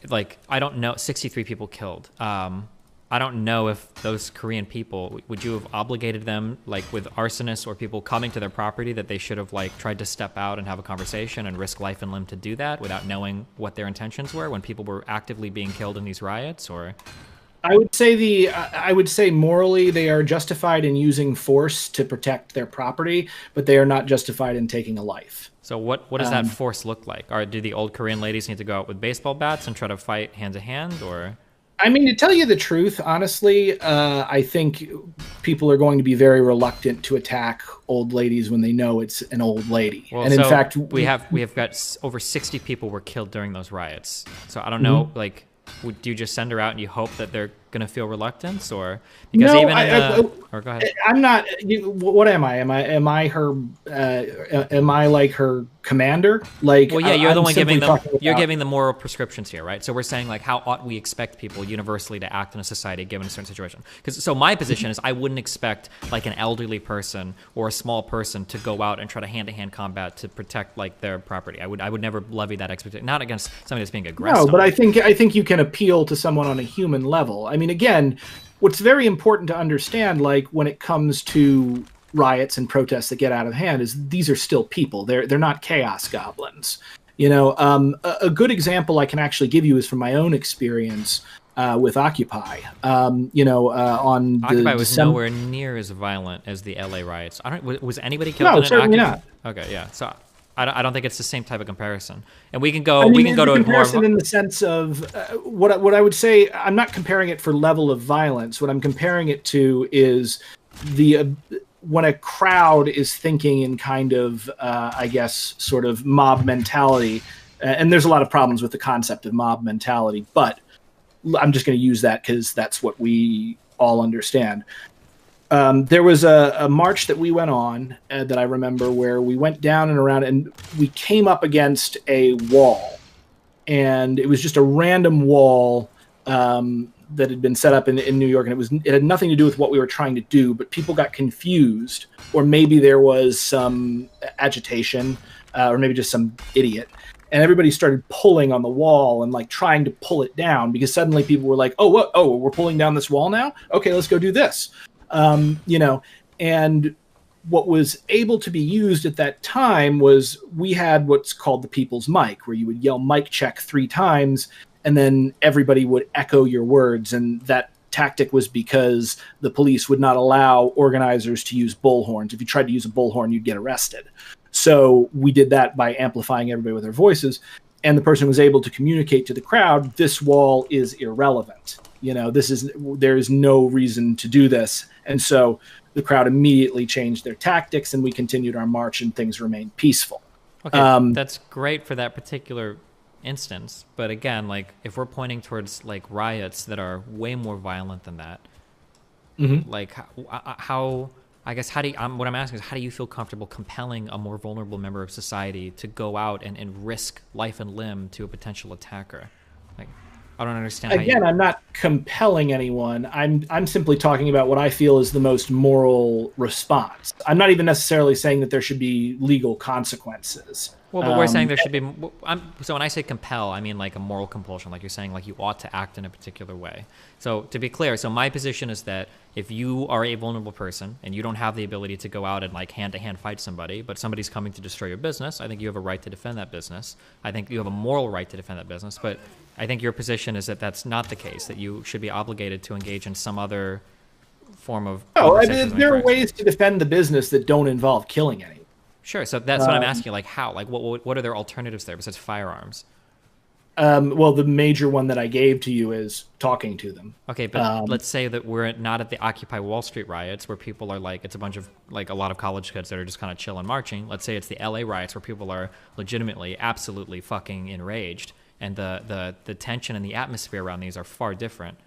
Like, I don't know, 63 people killed. I don't know if those Korean people, would you have obligated them, like with arsonists or people coming to their property, that they should have like tried to step out and have a conversation and risk life and limb to do that without knowing what their intentions were when people were actively being killed in these riots? Or I would say morally they are justified in using force to protect their property, but they are not justified in taking a life. So what does that force look like? Or do the old Korean ladies need to go out with baseball bats and try to fight hand to hand, or? I mean, to tell you the truth, honestly, I think people are going to be very reluctant to attack old ladies when they know it's an old lady. Well, and in fact, we have got over 60 people were killed during those riots. So I don't know, like, do you just send her out and you hope that they're gonna feel reluctance, or because no, or go ahead. I'm not. What am I? Am I her? Am I like her commander? Like, well, yeah, you're the one giving them. You're giving the moral prescriptions here, right? So we're saying like, how ought we expect people universally to act in a society given a certain situation? Because so my position is, I wouldn't expect like an elderly person or a small person to go out and try to hand-to-hand combat to protect like their property. I would never levy that expectation, not against somebody that's being aggressive. No, but I think you can appeal to someone on a human level. I mean, again, what's very important to understand, like when it comes to riots and protests that get out of hand, is these are still people. They're not chaos goblins. You know, a good example I can actually give you is from my own experience with Occupy. You know, on Occupy was nowhere near as violent as the LA riots. Was anybody killed? No, in certainly Occupy? not. Okay, yeah. So I don't think it's the same type of comparison. And we can go. We can go to comparison in the sense of what I would say. I'm not comparing it for level of violence. What I'm comparing it to is when a crowd is thinking in kind of, I guess, sort of mob mentality. And there's a lot of problems with the concept of mob mentality, but I'm just going to use that because that's what we all understand. There was a march that we went on that I remember where we went down and around and we came up against a wall, and it was just a random wall that had been set up in New York, and it had nothing to do with what we were trying to do, but people got confused, or maybe there was some agitation, or maybe just some idiot. And everybody started pulling on the wall and like trying to pull it down, because suddenly people were like, oh, we're pulling down this wall now? Okay, let's go do this. You know, and what was able to be used at that time was we had what's called the people's mic, where you would yell mic check 3 times and then everybody would echo your words. And that tactic was because the police would not allow organizers to use bullhorns. If you tried to use a bullhorn, you'd get arrested. So we did that by amplifying everybody with their voices. And the person was able to communicate to the crowd, this wall is irrelevant. You know, there is no reason to do this. And so the crowd immediately changed their tactics, and we continued our march, and things remained peaceful. Okay, that's great for that particular instance. But again, like if we're pointing towards like riots that are way more violent than that, like how I guess how do you, what I'm asking is, how do you feel comfortable compelling a more vulnerable member of society to go out and risk life and limb to a potential attacker? Like, I don't understand. Again, I'm not compelling anyone. I'm simply talking about what I feel is the most moral response. I'm not even necessarily saying that there should be legal consequences. Well, but we're saying there should be. So when I say compel, I mean like a moral compulsion. Like you're saying, like you ought to act in a particular way. So to be clear, so my position is that if you are a vulnerable person and you don't have the ability to go out and like hand-to-hand fight somebody, but somebody's coming to destroy your business, I think you have a right to defend that business. I think you have a moral right to defend that business. But I think your position is that that's not the case, that you should be obligated to engage in some other form of... No, I mean, there are ways to defend the business that don't involve killing anyone. Sure, so that's what I'm asking, like how? Like what are their alternatives there besides firearms? Well, the major one that I gave to you is talking to them. Okay, but let's say that we're not at the Occupy Wall Street riots where people are like, it's a bunch of like a lot of college kids that are just kind of chilling marching. Let's say it's the LA riots where people are legitimately, absolutely fucking enraged, and the tension and the atmosphere around these are far different.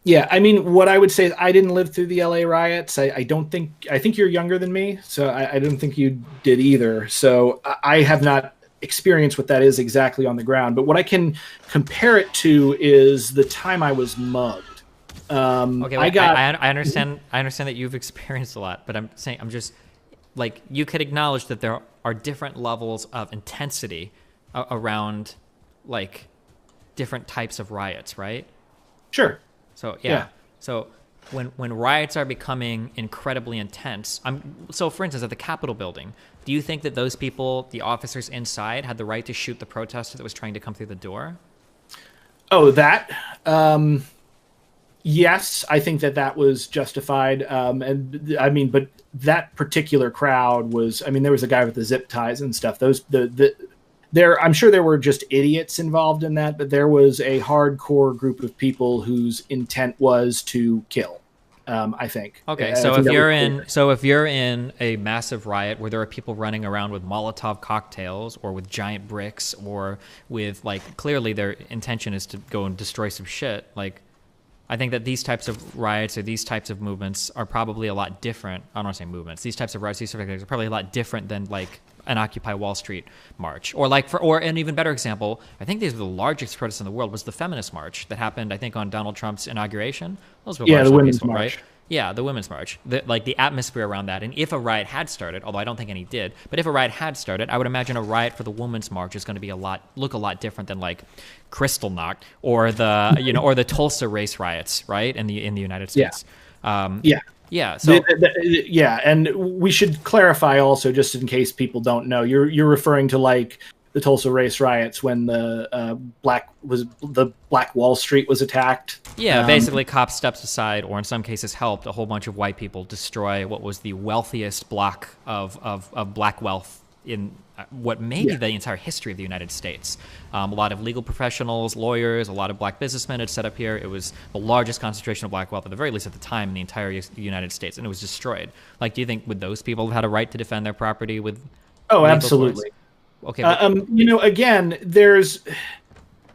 Yeah, I mean, what I would say is I didn't live through the LA riots. I think you're younger than me, so I don't think you did either. So I have not experienced what that is exactly on the ground. But what I can compare it to is the time I was mugged. Okay, well, I understand. I understand that you've experienced a lot, but I'm just like, you could acknowledge that there are different levels of intensity around like different types of riots, right? Sure. So yeah. So when riots are becoming incredibly intense, so for instance at the Capitol building, do you think that those people, the officers inside, had the right to shoot the protester that was trying to come through the door? Oh, that. Yes, I think that was justified. And I mean, but that particular crowd was, I mean, there was a guy with the zip ties and stuff. I'm sure there were just idiots involved in that, but there was a hardcore group of people whose intent was to kill. I think. Okay, so if you're in a massive riot where there are people running around with Molotov cocktails or with giant bricks or with like, clearly their intention is to go and destroy some shit, like, I think that these types of riots or these types of movements are probably a lot different. I don't want to say movements. These types of riots, these types of things are probably a lot different than like an Occupy Wall Street march, or like or an even better example. I think these are the largest protests in the world. Was the feminist march that happened, I think, on Donald Trump's inauguration? Those were the women's march, right? Yeah, the women's march. Like the atmosphere around that. And if a riot had started, although I don't think any did, but if a riot had started, I would imagine a riot for the women's march is going to be look a lot different than like Kristallnacht or the or the Tulsa race riots, right? In the United States. Yeah. So and we should clarify also, just in case people don't know, you're referring to like the Tulsa race riots when the Black Wall Street was attacked. Yeah, basically cops stepped aside, or in some cases helped a whole bunch of white people destroy what was the wealthiest block of black wealth in what may be the entire history of the United States. A lot of legal professionals, lawyers, a lot of black businessmen had set up here. It was the largest concentration of black wealth, at the very least at the time, in the entire United States, and it was destroyed. Like, do you think would those people have had a right to defend their property with? Oh, absolutely. Okay. Again, there's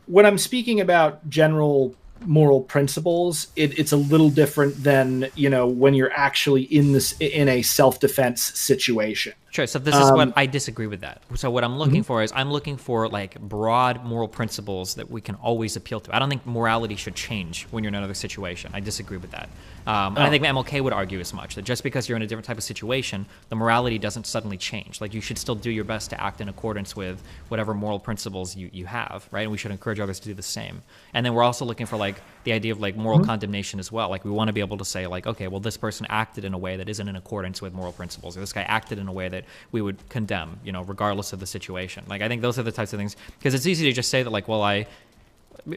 when I'm speaking about general moral principles, it's a little different than when you're actually in a self-defense situation. Sure. So this is what I disagree with that. So what I'm looking for is I'm looking for like broad moral principles that we can always appeal to. I don't think morality should change when you're in another situation. I disagree with that. I think MLK would argue as much, that just because you're in a different type of situation, the morality doesn't suddenly change. Like, you should still do your best to act in accordance with whatever moral principles you have, right? And we should encourage others to do the same. And then we're also looking for like the idea of like moral condemnation as well. Like, we want to be able to say like, okay, well, this person acted in a way that isn't in accordance with moral principles, or this guy acted in a way that we would condemn, regardless of the situation. Like, I think those are the types of things, because it's easy to just say that like, well,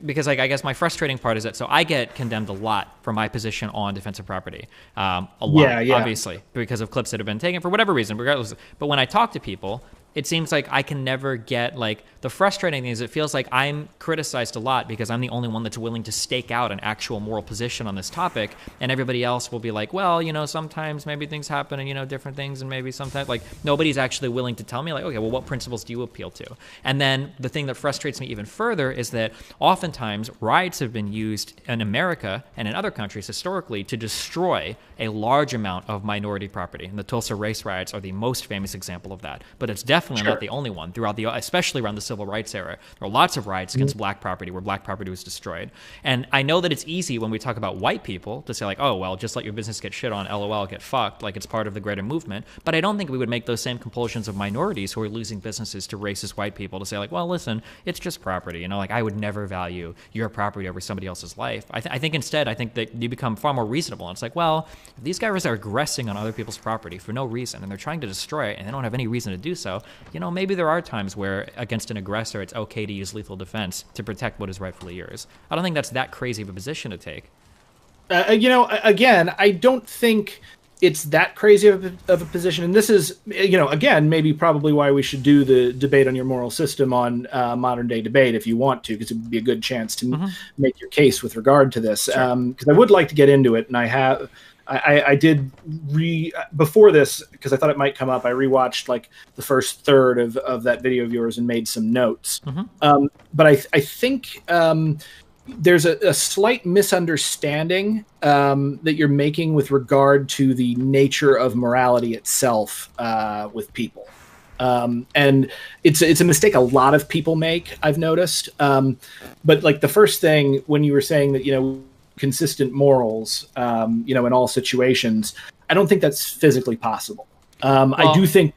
because like, I guess my frustrating part is that, so I get condemned a lot for my position on defensive property, a lot, obviously, because of clips that have been taken for whatever reason, regardless. But when I talk to people, it seems like I can never get, like, the frustrating thing is it feels like I'm criticized a lot because I'm the only one that's willing to stake out an actual moral position on this topic, and everybody else will be like, well, sometimes maybe things happen and, different things, and maybe sometimes, like, nobody's actually willing to tell me, like, okay, well, what principles do you appeal to? And then the thing that frustrates me even further is that oftentimes riots have been used in America and in other countries historically to destroy a large amount of minority property. And the Tulsa race riots are the most famous example of that. But it's definitely not the only one. Throughout especially around the civil rights era, there were lots of riots against black property where black property was destroyed. And I know that it's easy when we talk about white people to say like, oh, well, just let your business get shit on, LOL, get fucked, like it's part of the greater movement. But I don't think we would make those same compulsions of minorities who are losing businesses to racist white people to say like, well, listen, it's just property. Like, I would never value your property over somebody else's life. I think instead, I think that you become far more reasonable. And it's like, well, if these guys are aggressing on other people's property for no reason, and they're trying to destroy it, and they don't have any reason to do so, maybe there are times where against an aggressor, it's okay to use lethal defense to protect what is rightfully yours. I don't think that's that crazy of a position to take. Again, I don't think it's that crazy of a position. And this is, again, maybe probably why we should do the debate on your moral system on Modern Day Debate if you want to, because it would be a good chance to make your case with regard to this. Because I would like to get into it, and I did before this, because I thought it might come up, I rewatched like the first third of that video of yours and made some notes. But I think there's a slight misunderstanding that you're making with regard to the nature of morality itself with people. And it's a mistake a lot of people make, I've noticed. But like the first thing when you were saying that, consistent morals, in all situations, I don't think that's physically possible. I do think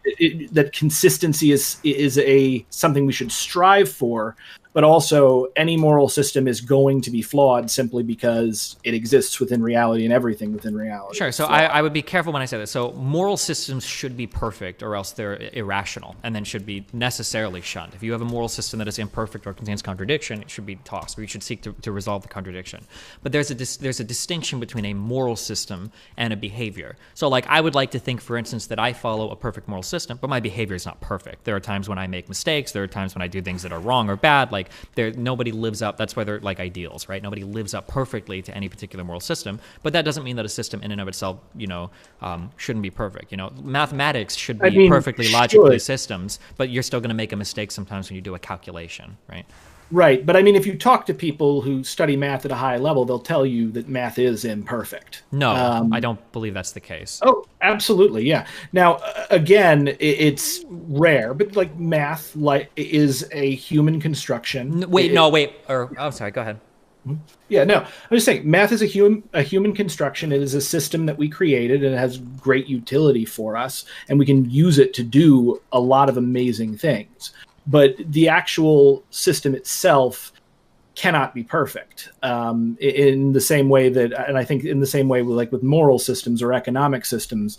that consistency is something we should strive for, but also any moral system is going to be flawed simply because it exists within reality, and everything within reality. Sure. So I would be careful when I say this. So moral systems should be perfect, or else they're irrational, and then should be necessarily shunned. If you have a moral system that is imperfect or contains contradiction, it should be tossed. We should seek to resolve the contradiction. But there's a distinction between a moral system and a behavior. So like I would like to think, for instance, that I follow a perfect moral system, but my behavior is not perfect. There are times when I make mistakes. There are times when I do things that are wrong or bad. Like nobody lives up. That's why they're like ideals, right? Nobody lives up perfectly to any particular moral system. But that doesn't mean that a system in and of itself, shouldn't be perfect. Mathematics should be perfectly logically systems, but you're still going to make a mistake sometimes when you do a calculation, right? Right, but I mean, if you talk to people who study math at a high level, they'll tell you that math is imperfect. No, I don't believe that's the case. Oh, absolutely, yeah. Now, again, it's rare, but like math, is a human construction. I'm sorry. Go ahead. Yeah, no, I'm just saying, math is a human construction. It is a system that we created, and it has great utility for us, and we can use it to do a lot of amazing things. But the actual system itself cannot be perfect in the same way that, and I think in the same way with moral systems or economic systems,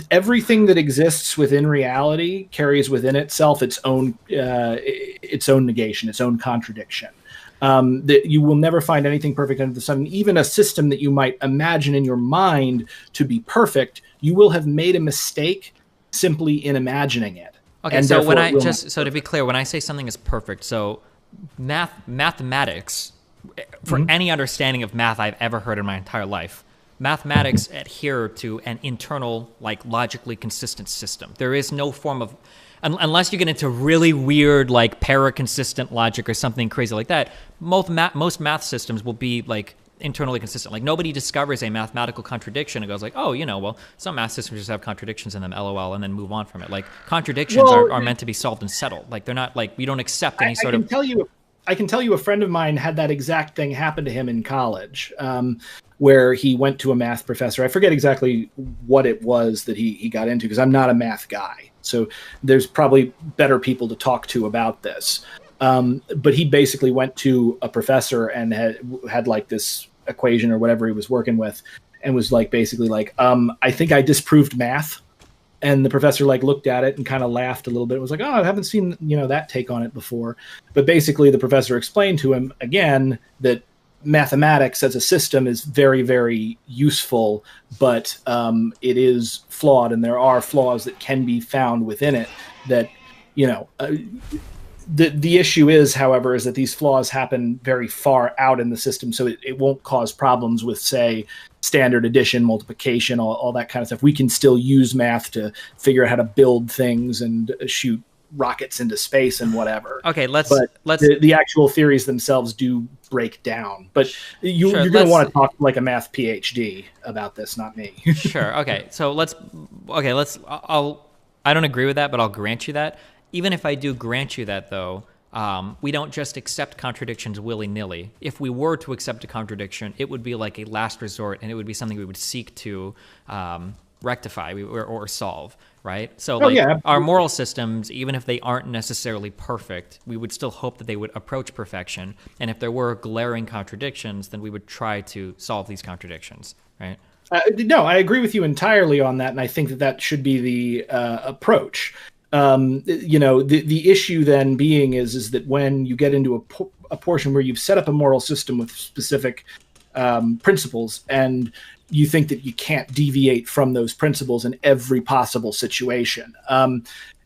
everything that exists within reality carries within itself its own negation, its own contradiction. That you will never find anything perfect under the sun. Even a system that you might imagine in your mind to be perfect, you will have made a mistake simply in imagining it. Okay, and so when so to be clear, when I say something is perfect, so mathematics, for any understanding of math I've ever heard in my entire life, mathematics adhere to an internal, logically consistent system. There is no form of, unless you get into really weird, para-consistent logic or something crazy like that, most math systems will be, internally consistent. Nobody discovers a mathematical contradiction and goes well, some math systems just have contradictions in them, LOL, and then move on from it. Contradictions are meant to be solved and settled. They're not we don't accept any sort of. I can tell you a friend of mine had that exact thing happen to him in college, where he went to a math professor. I forget exactly what it was that he got into, because I'm not a math guy. So there's probably better people to talk to about this. But he basically went to a professor and had this equation or whatever he was working with, and was basically I think I disproved math. And the professor looked at it and kind of laughed a little bit. It was oh, I haven't seen that take on it before. But basically the professor explained to him again that mathematics as a system is very, very useful, but it is flawed, and there are flaws that can be found within it that The issue is, however, is that these flaws happen very far out in the system, so it won't cause problems with, say, standard addition, multiplication, all that kind of stuff. We can still use math to figure out how to build things and shoot rockets into space and whatever. Okay, let's. The actual theories themselves do break down, but you're going to want to talk like a math PhD about this, not me. Sure. Okay. So I don't agree with that, but I'll grant you that. Even if I do grant you that, though, we don't just accept contradictions willy-nilly. If we were to accept a contradiction, it would be like a last resort, and it would be something we would seek to rectify or solve, right? So our moral systems, even if they aren't necessarily perfect, we would still hope that they would approach perfection. And if there were glaring contradictions, then we would try to solve these contradictions, right? No, I agree with you entirely on that, and I think that should be the approach. The issue then being is that when you get into a portion where you've set up a moral system with specific principles, and you think that you can't deviate from those principles in every possible situation.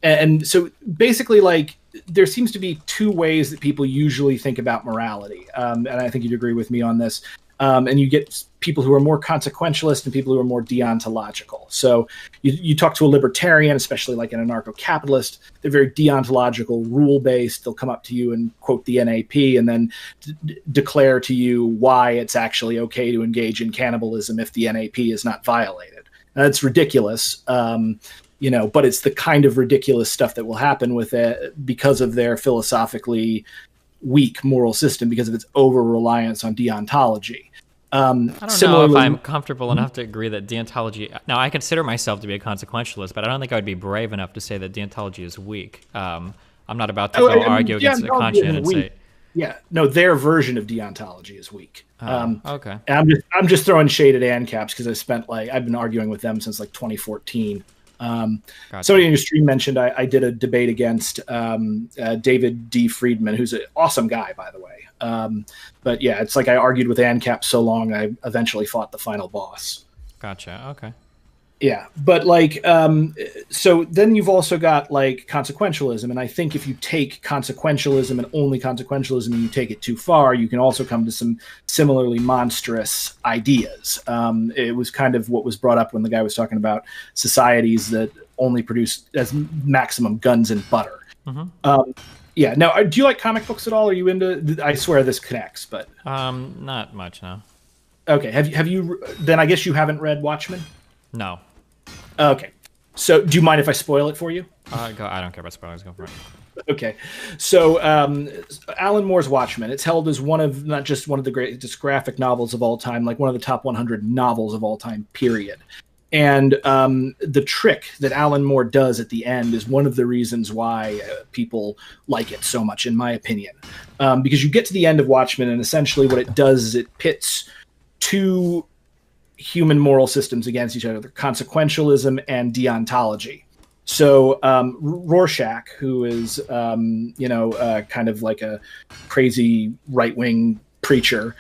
And so basically, like, there seems to be two ways that people usually think about morality. And I think you'd agree with me on this. And you get people who are more consequentialist and people who are more deontological. So you talk to a libertarian, especially like an anarcho-capitalist, they're very deontological, rule-based. They'll come up to you and quote the NAP and then declare to you why it's actually okay to engage in cannibalism if the NAP is not violated. And that's ridiculous. But it's the kind of ridiculous stuff that will happen with it because of their philosophically weak moral system, because of its over-reliance on deontology. I don't know if I'm comfortable enough to agree that deontology... Now, I consider myself to be a consequentialist, but I don't think I would be brave enough to say that deontology is weak. I'm not about to go argue against the conscience and say... Yeah, no, their version of deontology is weak. Okay. And I'm just throwing shade at ANCAPs because I've been arguing with them since like 2014. Gotcha. Somebody in your stream mentioned I did a debate against David D. Friedman, who's an awesome guy, by the way. But yeah, it's like I argued with ANCAP so long I eventually fought the final boss. Gotcha. Okay. Yeah, but like, so then you've also got like consequentialism, and I think if you take consequentialism and only consequentialism and you take it too far, you can also come to some similarly monstrous ideas. It was kind of what was brought up when the guy was talking about societies that only produce as maximum guns and butter. Mm-hmm. Yeah. Now, do you like comic books at all? Are you into? I swear this connects, but not much, no. Okay. Have you? Then I guess you haven't read Watchmen. No. Okay. So do you mind if I spoil it for you? I don't care about spoilers. Go for it. Okay. So Alan Moore's Watchmen, it's held as not just one of the greatest graphic novels of all time, like one of the top 100 novels of all time, period. And the trick that Alan Moore does at the end is one of the reasons why people like it so much, in my opinion. Because you get to the end of Watchmen, and essentially what it does is it pits two human moral systems against each other, consequentialism and deontology. So Rorschach, who is, kind of like a crazy right-wing preacher,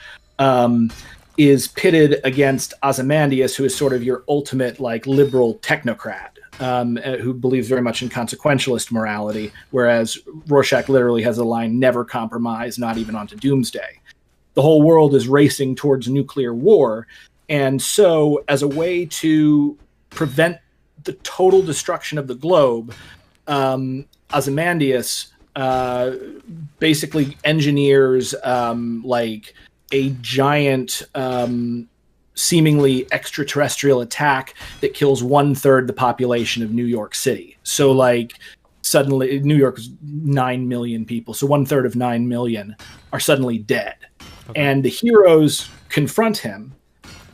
is pitted against Ozymandias, who is sort of your ultimate like liberal technocrat, who believes very much in consequentialist morality, whereas Rorschach literally has a line, never compromise, not even onto doomsday. The whole world is racing towards nuclear war. And so as a way to prevent the total destruction of the globe, Ozymandias basically engineers like a giant seemingly extraterrestrial attack that kills 1/3 the population of New York City. So like suddenly New York is 9 million people. So 1/3 of 9 million are suddenly dead. Okay. And the heroes confront him.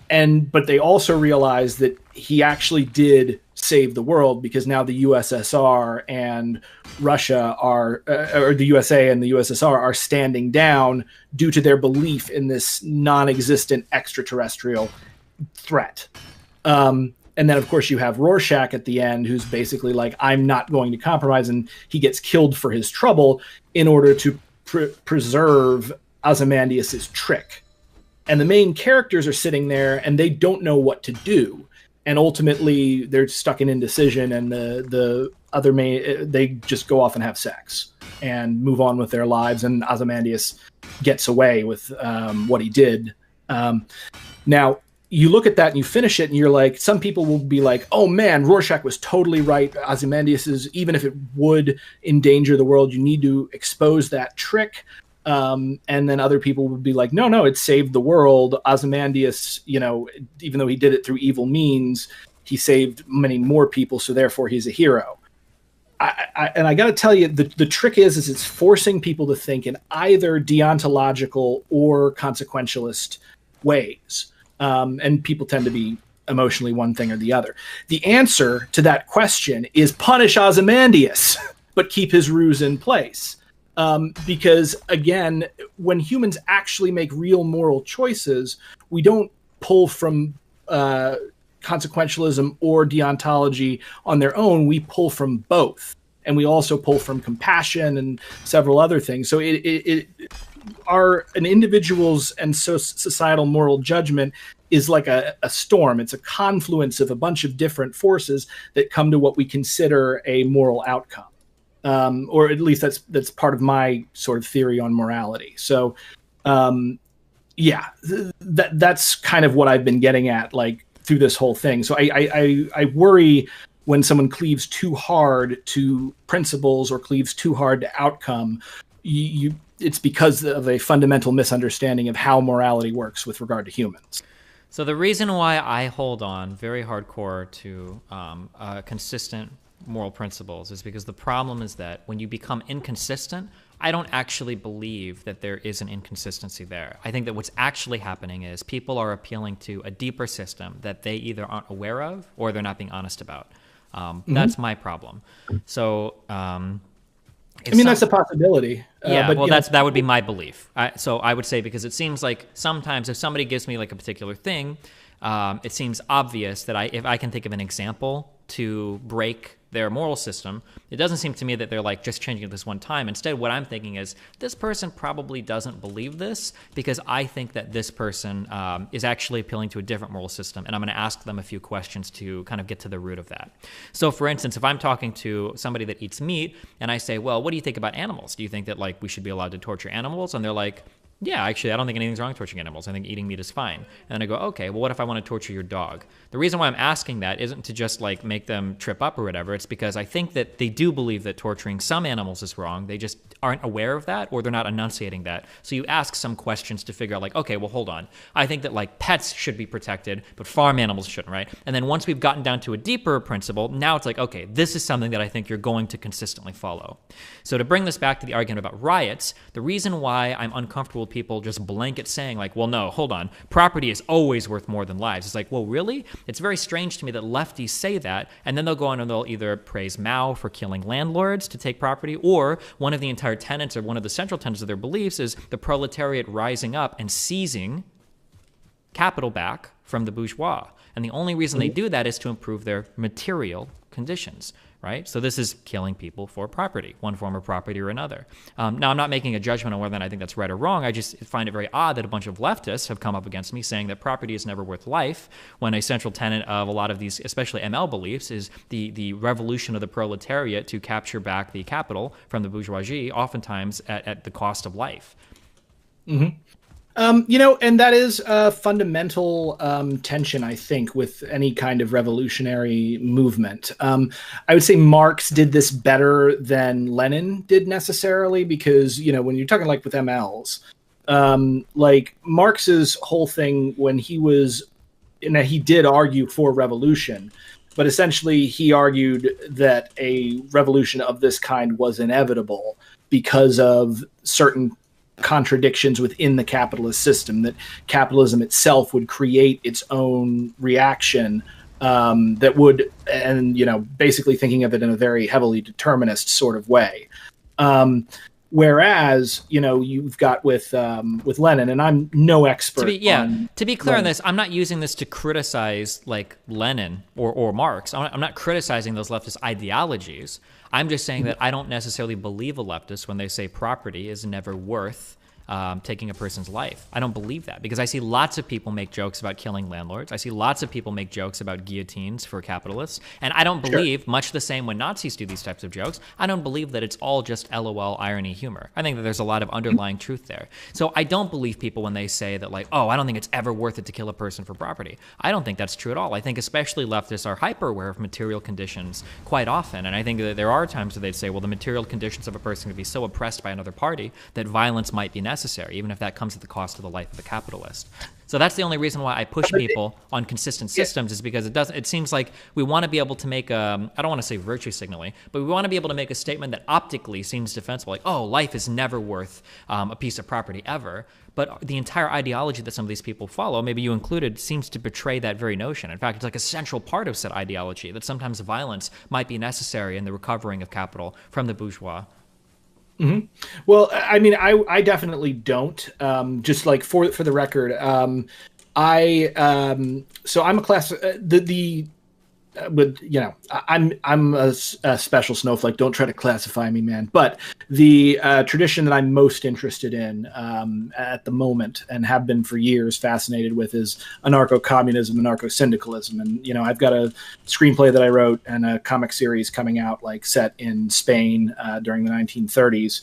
But they also realize that he actually did save the world, because now the USSR and Russia or the USA and the USSR are standing down due to their belief in this non-existent extraterrestrial threat. And then, of course, you have Rorschach at the end, who's basically like, I'm not going to compromise, and he gets killed for his trouble in order to preserve Ozymandias' trick. And the main characters are sitting there and they don't know what to do. And ultimately they're stuck in indecision, and the other they just go off and have sex and move on with their lives. And Ozymandias gets away with what he did. Now you look at that and you finish it and you're like, some people will be like, oh man, Rorschach was totally right. Ozymandias is, even if it would endanger the world, you need to expose that trick. And then other people would be like, no, it saved the world. Ozymandias, even though he did it through evil means, he saved many more people, so therefore he's a hero. And I got to tell you, the trick is it's forcing people to think in either deontological or consequentialist ways. And people tend to be emotionally one thing or the other. The answer to that question is punish Ozymandias, but keep his ruse in place. Because again, when humans actually make real moral choices, we don't pull from consequentialism or deontology on their own. We pull from both, and we also pull from compassion and several other things. So an individual's and societal moral judgment is like a storm. It's a confluence of a bunch of different forces that come to what we consider a moral outcome. Or at least that's part of my sort of theory on morality. So, that's kind of what I've been getting at, like, through this whole thing. So I worry when someone cleaves too hard to principles or cleaves too hard to outcome. It's because of a fundamental misunderstanding of how morality works with regard to humans. So the reason why I hold on very hardcore to consistent moral principles is because the problem is that when you become inconsistent, I don't actually believe that there is an inconsistency there. I think that what's actually happening is people are appealing to a deeper system that they either aren't aware of or they're not being honest about. That's my problem. So, that's a possibility. But that would be my belief. So I would say, because it seems like sometimes if somebody gives me like a particular thing, it seems obvious that if I can think of an example to break their moral system, it doesn't seem to me that they're like just changing it this one time. Instead, what I'm thinking is this person probably doesn't believe this because I think that this person is actually appealing to a different moral system, and I'm going to ask them a few questions to kind of get to the root of that. So for instance, if I'm talking to somebody that eats meat and I say, well, what do you think about animals? Do you think that like we should be allowed to torture animals? And they're like, yeah, actually, I don't think anything's wrong with torturing animals. I think eating meat is fine. And then I go, okay, well, what if I want to torture your dog? The reason why I'm asking that isn't to just like make them trip up or whatever. It's because I think that they do believe that torturing some animals is wrong. They just aren't aware of that, or they're not enunciating that. So you ask some questions to figure out like, okay, well, hold on. I think that like pets should be protected, but farm animals shouldn't, right? And then once we've gotten down to a deeper principle, now it's like, okay, this is something that I think you're going to consistently follow. So to bring this back to the argument about riots, the reason why I'm uncomfortable with people just blanket saying like, well, no, hold on, property is always worth more than lives. It's like, well, really? It's very strange to me that lefties say that, and then they'll go on and they'll either praise Mao for killing landlords to take property, or one of the entire tenets or one of the central tenets of their beliefs is the proletariat rising up and seizing capital back from the bourgeois. And the only reason they do that is to improve their material conditions, right? So this is killing people for property, one form of property or another. Now, I'm not making a judgment on whether I think that's right or wrong. I just find it very odd that a bunch of leftists have come up against me saying that property is never worth life, when a central tenet of a lot of these, especially ML beliefs, is the revolution of the proletariat to capture back the capital from the bourgeoisie, oftentimes at the cost of life. Mm-hmm. And that is a fundamental tension, I think, with any kind of revolutionary movement. I would say Marx did this better than Lenin did necessarily, because, when you're talking like with MLs, like Marx's whole thing when he was, he did argue for revolution, but essentially he argued that a revolution of this kind was inevitable because of certain contradictions within the capitalist system, that capitalism itself would create its own reaction that would, and basically thinking of it in a very heavily determinist sort of way. Whereas, you've got with Lenin, and I'm no expert. To be clear on this, I'm not using this to criticize like Lenin or Marx. I'm not criticizing those leftist ideologies. I'm just saying that I don't necessarily believe a leftist when they say property is never worth taking a person's life. I don't believe that, because I see lots of people make jokes about killing landlords. I see lots of people make jokes about guillotines for capitalists. And I don't believe, much the same when Nazis do these types of jokes, I don't believe that it's all just LOL irony humor. I think that there's a lot of underlying truth there. So I don't believe people when they say that like, oh, I don't think it's ever worth it to kill a person for property. I don't think that's true at all. I think especially leftists are hyper aware of material conditions quite often. And I think that there are times where they'd say, well, the material conditions of a person could be so oppressed by another party that violence might be necessary, even if that comes at the cost of the life of the capitalist. So that's the only reason why I push people on consistent systems, is because it seems like we want to be able to make I don't want to say virtue signaling, but we want to be able to make a statement that optically seems defensible, like, oh, life is never worth a piece of property ever. But the entire ideology that some of these people follow, maybe you included, seems to betray that very notion. In fact, it's like a central part of said ideology that sometimes violence might be necessary in the recovering of capital from the bourgeois. Mm-hmm. Well, I mean, I definitely don't. Just like for the record, so I'm a class. The but you know, I'm a special snowflake. Don't try to classify me, man. But the tradition that I'm most interested in at the moment, and have been for years, fascinated with, is anarcho-communism, anarcho-syndicalism. And you know, I've got a screenplay that I wrote and a comic series coming out, like set in Spain during the 1930s.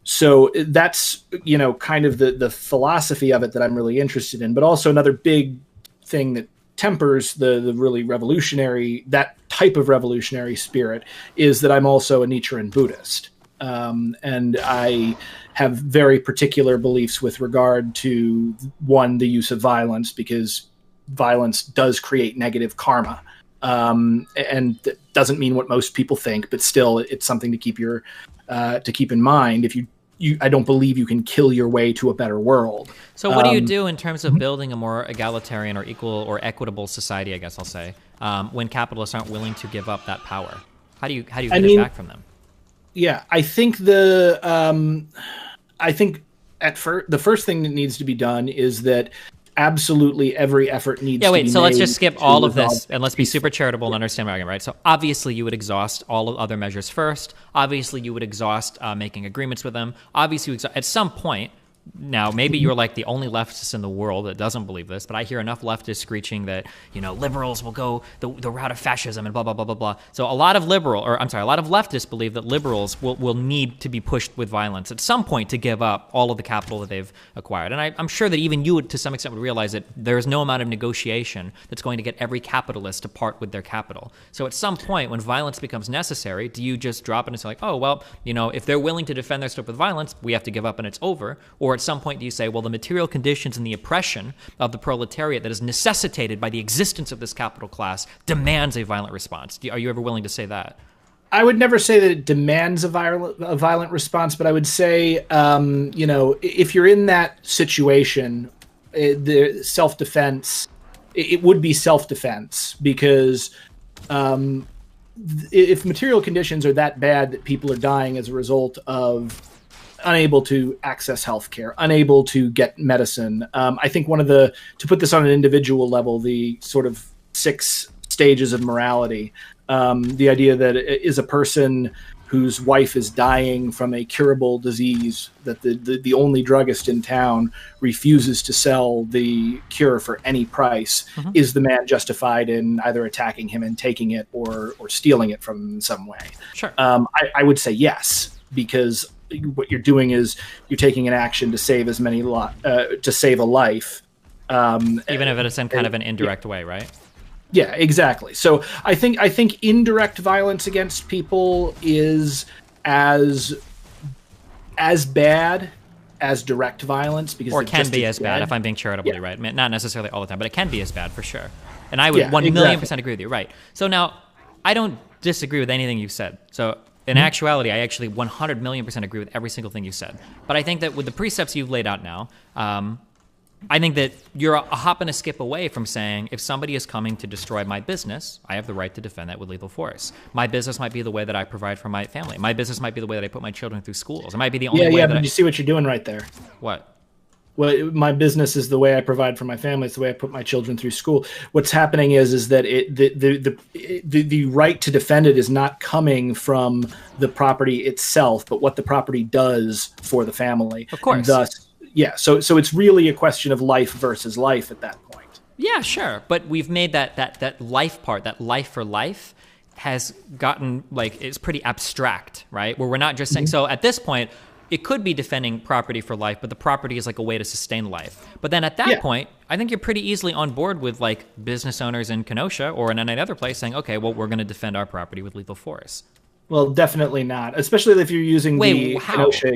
So that's, you know, kind of the philosophy of it that I'm really interested in. But also another big thing that tempers the really revolutionary, that type of revolutionary spirit, is that I'm also a Nichiren Buddhist. And I have very particular beliefs with regard to, one, the use of violence, because violence does create negative karma. And that doesn't mean what most people think, but still it's something to keep in mind. If I don't believe you can kill your way to a better world. So what do you do in terms of building a more egalitarian or equal or equitable society, I guess I'll say, when capitalists aren't willing to give up that power? How do you get it back from them? Yeah, I think the first thing that needs to be done is that absolutely every effort needs to be made. So let's just skip all of this and let's be super charitable and understand my argument, right? So obviously you would exhaust all other measures first. Obviously you would exhaust making agreements with them. Obviously at some point, now maybe you're like the only leftist in the world that doesn't believe this, but I hear enough leftists screeching that, you know, liberals will go the route of fascism and blah, blah, blah, blah, blah. So a lot of leftists believe that liberals will need to be pushed with violence at some point to give up all of the capital that they've acquired. And I'm sure that even you to some extent would realize that there's no amount of negotiation that's going to get every capitalist to part with their capital. So at some point when violence becomes necessary, do you just drop it and say like, oh, well, you know, if they're willing to defend their stuff with violence, we have to give up and it's over? Or at some point do you say, well, the material conditions and the oppression of the proletariat that is necessitated by the existence of this capital class demands a violent response? Are you ever willing to say that? I would never say that it demands a violent response, but I would say, you know, if you're in that situation, the self-defense, it would be self-defense, because if material conditions are that bad that people are dying as a result of unable to access healthcare, unable to get medicine. I think to put this on an individual level, the sort of 6 stages of morality, the idea that is a person whose wife is dying from a curable disease, that the only druggist in town refuses to sell the cure for any price, is the man justified in either attacking him and taking it or stealing it from some way? Sure. I would say yes, because what you're doing is you're taking an action to save to save a life, even if it's in kind of an indirect way, right? Yeah, exactly. So I think indirect violence against people is as bad as direct violence, because or can be as bad if I'm being charitable, right? Not necessarily all the time, but it can be as bad for sure. And I would 1,000,000% agree with you, right? So now I don't disagree with anything you've said. So in actuality, I actually 100,000,000% agree with every single thing you said. But I think that with the precepts you've laid out now, I think that you're a hop and a skip away from saying, if somebody is coming to destroy my business, I have the right to defend that with lethal force. My business might be the way that I provide for my family. My business might be the way that I put my children through schools. It might be the only way that but you see what you're doing right there. What? Well, my business is the way I provide for my family. It's the way I put my children through school. What's happening is that the right to defend it is not coming from the property itself, but what the property does for the family. Of course. And thus, so it's really a question of life versus life at that point. Yeah, sure. But we've made that life part, that life for life, has gotten, like, it's pretty abstract, right? Where we're not just saying, so at this point, it could be defending property for life, but the property is like a way to sustain life. But then at that point, I think you're pretty easily on board with like business owners in Kenosha or in any other place saying, okay, well, we're going to defend our property with lethal force. Well, definitely not, especially if you're using Kenosha.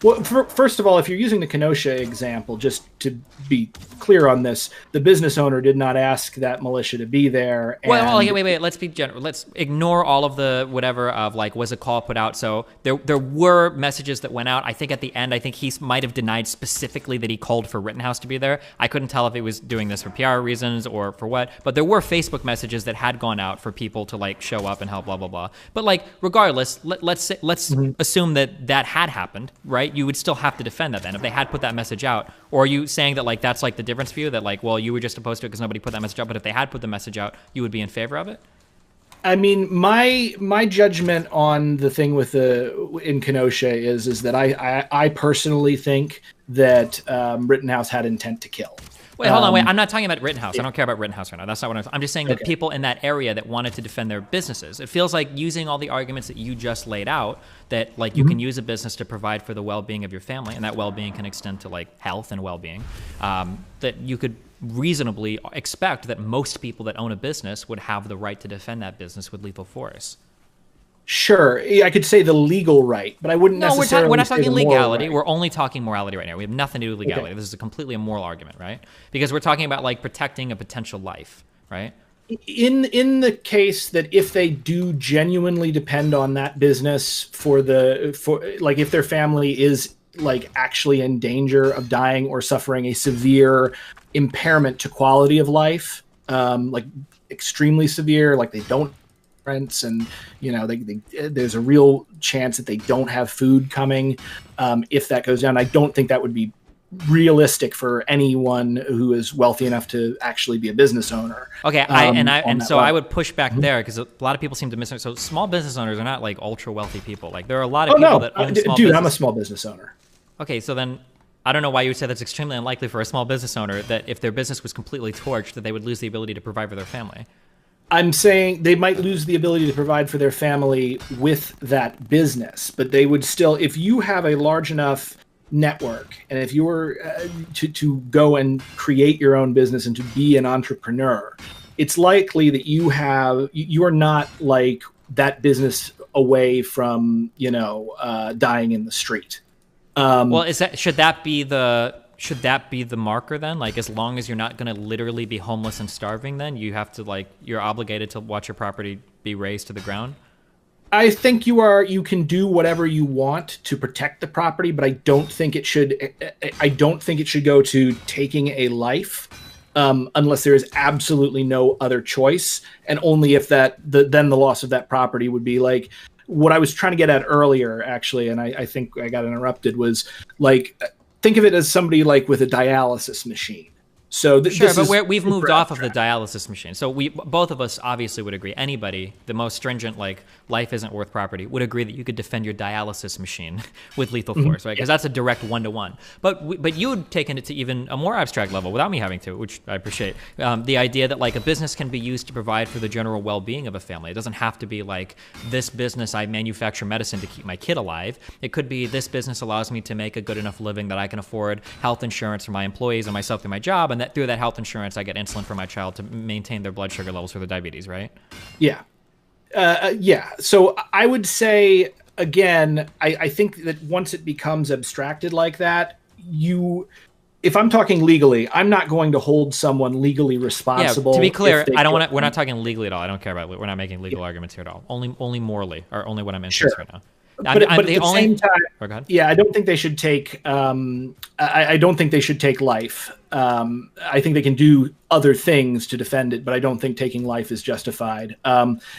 Well, first of all, if you're using the Kenosha example, just to be clear on this, the business owner did not ask that militia to be there. And wait. Let's be general. Let's ignore all of the whatever of like, was a call put out? So there were messages that went out. I think at the end, he might have denied specifically that he called for Rittenhouse to be there. I couldn't tell if he was doing this for PR reasons or for what. But there were Facebook messages that had gone out for people to like show up and help, blah blah blah. But like, regardless, let's assume that had happened, right? right? You would still have to defend that then if they had put that message out. Or are you saying that like that's like the difference for you, that like, well, you were just opposed to it because nobody put that message out, but if they had put the message out, you would be in favor of it? I mean, my judgment on the thing with in Kenosha is that I personally think that Rittenhouse had intent to kill. Wait, hold on. Wait, I'm not talking about Rittenhouse. I don't care about Rittenhouse right now. That's not what I'm just saying that people in that area that wanted to defend their businesses. It feels like using all the arguments that you just laid out, that like you can use a business to provide for the well-being of your family, and that well-being can extend to like health and well-being, that you could reasonably expect that most people that own a business would have the right to defend that business with lethal force. Sure, I could say the legal right, but I wouldn't necessarily. We're not say talking the moral legality. right. We're only talking morality right now. We have nothing to do with legality. Okay. This is a completely immoral argument, right? Because we're talking about like protecting a potential life, right? In the case that if they do genuinely depend on that business for like if their family is like actually in danger of dying or suffering a severe impairment to quality of life, like extremely severe, like they don't rents and there's a real chance that they don't have food coming if that goes down. I don't think that would be realistic for anyone who is wealthy enough to actually be a business owner. Okay, I would push back there because a lot of people seem to miss it. So small business owners are not like ultra wealthy people. Like there are a lot of people that own small business. I'm a small business owner. Okay, so then I don't know why you would say that's extremely unlikely for a small business owner that if their business was completely torched that they would lose the ability to provide for their family. I'm saying they might lose the ability to provide for their family with that business, but they would still, if you have a large enough network and if you were to go and create your own business and to be an entrepreneur, it's likely that you are not like that business away from, dying in the street. Well, should that be the marker then? Like, as long as you're not going to literally be homeless and starving, then you have to you're obligated to watch your property be razed to the ground? I think you can do whatever you want to protect the property, but I don't think it should go to taking a life, unless there is absolutely no other choice. And only if then the loss of that property would be like, what I was trying to get at earlier, actually, and I think I got interrupted, was like, think of it as somebody like with a dialysis machine. So we've moved off of the dialysis machine. So we both of us obviously would agree. Anybody, the most stringent life isn't worth property, would agree that you could defend your dialysis machine with lethal force, right? Because that's a direct one-to-one. But you had taken it to even a more abstract level without me having to, which I appreciate. The idea that a business can be used to provide for the general well-being of a family. It doesn't have to be like, this business, I manufacture medicine to keep my kid alive. It could be, this business allows me to make a good enough living that I can afford health insurance for my employees and myself through my job, and that through that health insurance I get insulin for my child to maintain their blood sugar levels for their diabetes, right? Yeah. So I would say, again, I think that once it becomes abstracted like that, if I'm talking legally, I'm not going to hold someone legally responsible. Yeah, to be clear, we're not talking legally at all. I don't care about we're not making legal arguments here at all. Only morally, or only what I'm interested right now. But at the same time, I don't think they should take. I don't think they should take life. I think they can do other things to defend it, but I don't think taking life is justified.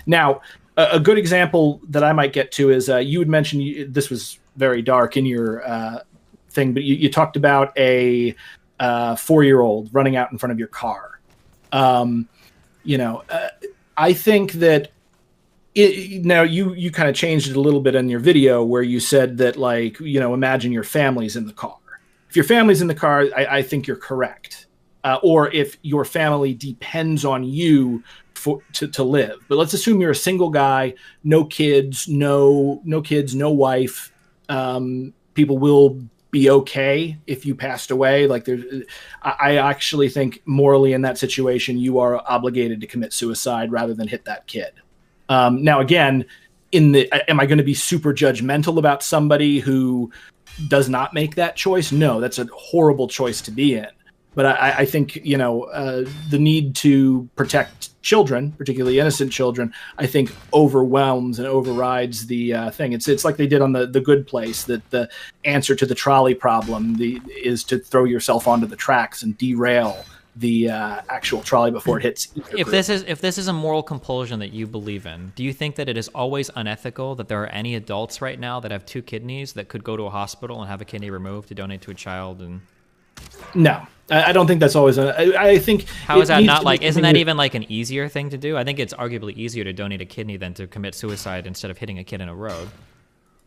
Now, a good example that I might get to is you had mentioned this was very dark in your thing, but you talked about a 4-year-old running out in front of your car. I think that. Now you kind of changed it a little bit in your video where you said that imagine your family's in the car. If your family's in the car, I think you're correct. Or if your family depends on you to live. But let's assume you're a single guy, no kids, no wife. People will be okay if you passed away. I actually think morally in that situation you are obligated to commit suicide rather than hit that kid. Now, again, am I going to be super judgmental about somebody who does not make that choice? No, that's a horrible choice to be in. But I think, the need to protect children, particularly innocent children, I think overwhelms and overrides the thing. It's like they did on the Good Place, that the answer to the trolley problem is to throw yourself onto the tracks and derail the actual trolley before it hits. If this is a moral compulsion that you believe in, do you think that it is always unethical that there are any adults right now that have 2 kidneys that could go to a hospital and have a kidney removed to donate to a child? And no, I don't think that's always. I think how is that not like? Isn't that even like an easier thing to do? I think it's arguably easier to donate a kidney than to commit suicide instead of hitting a kid in a road.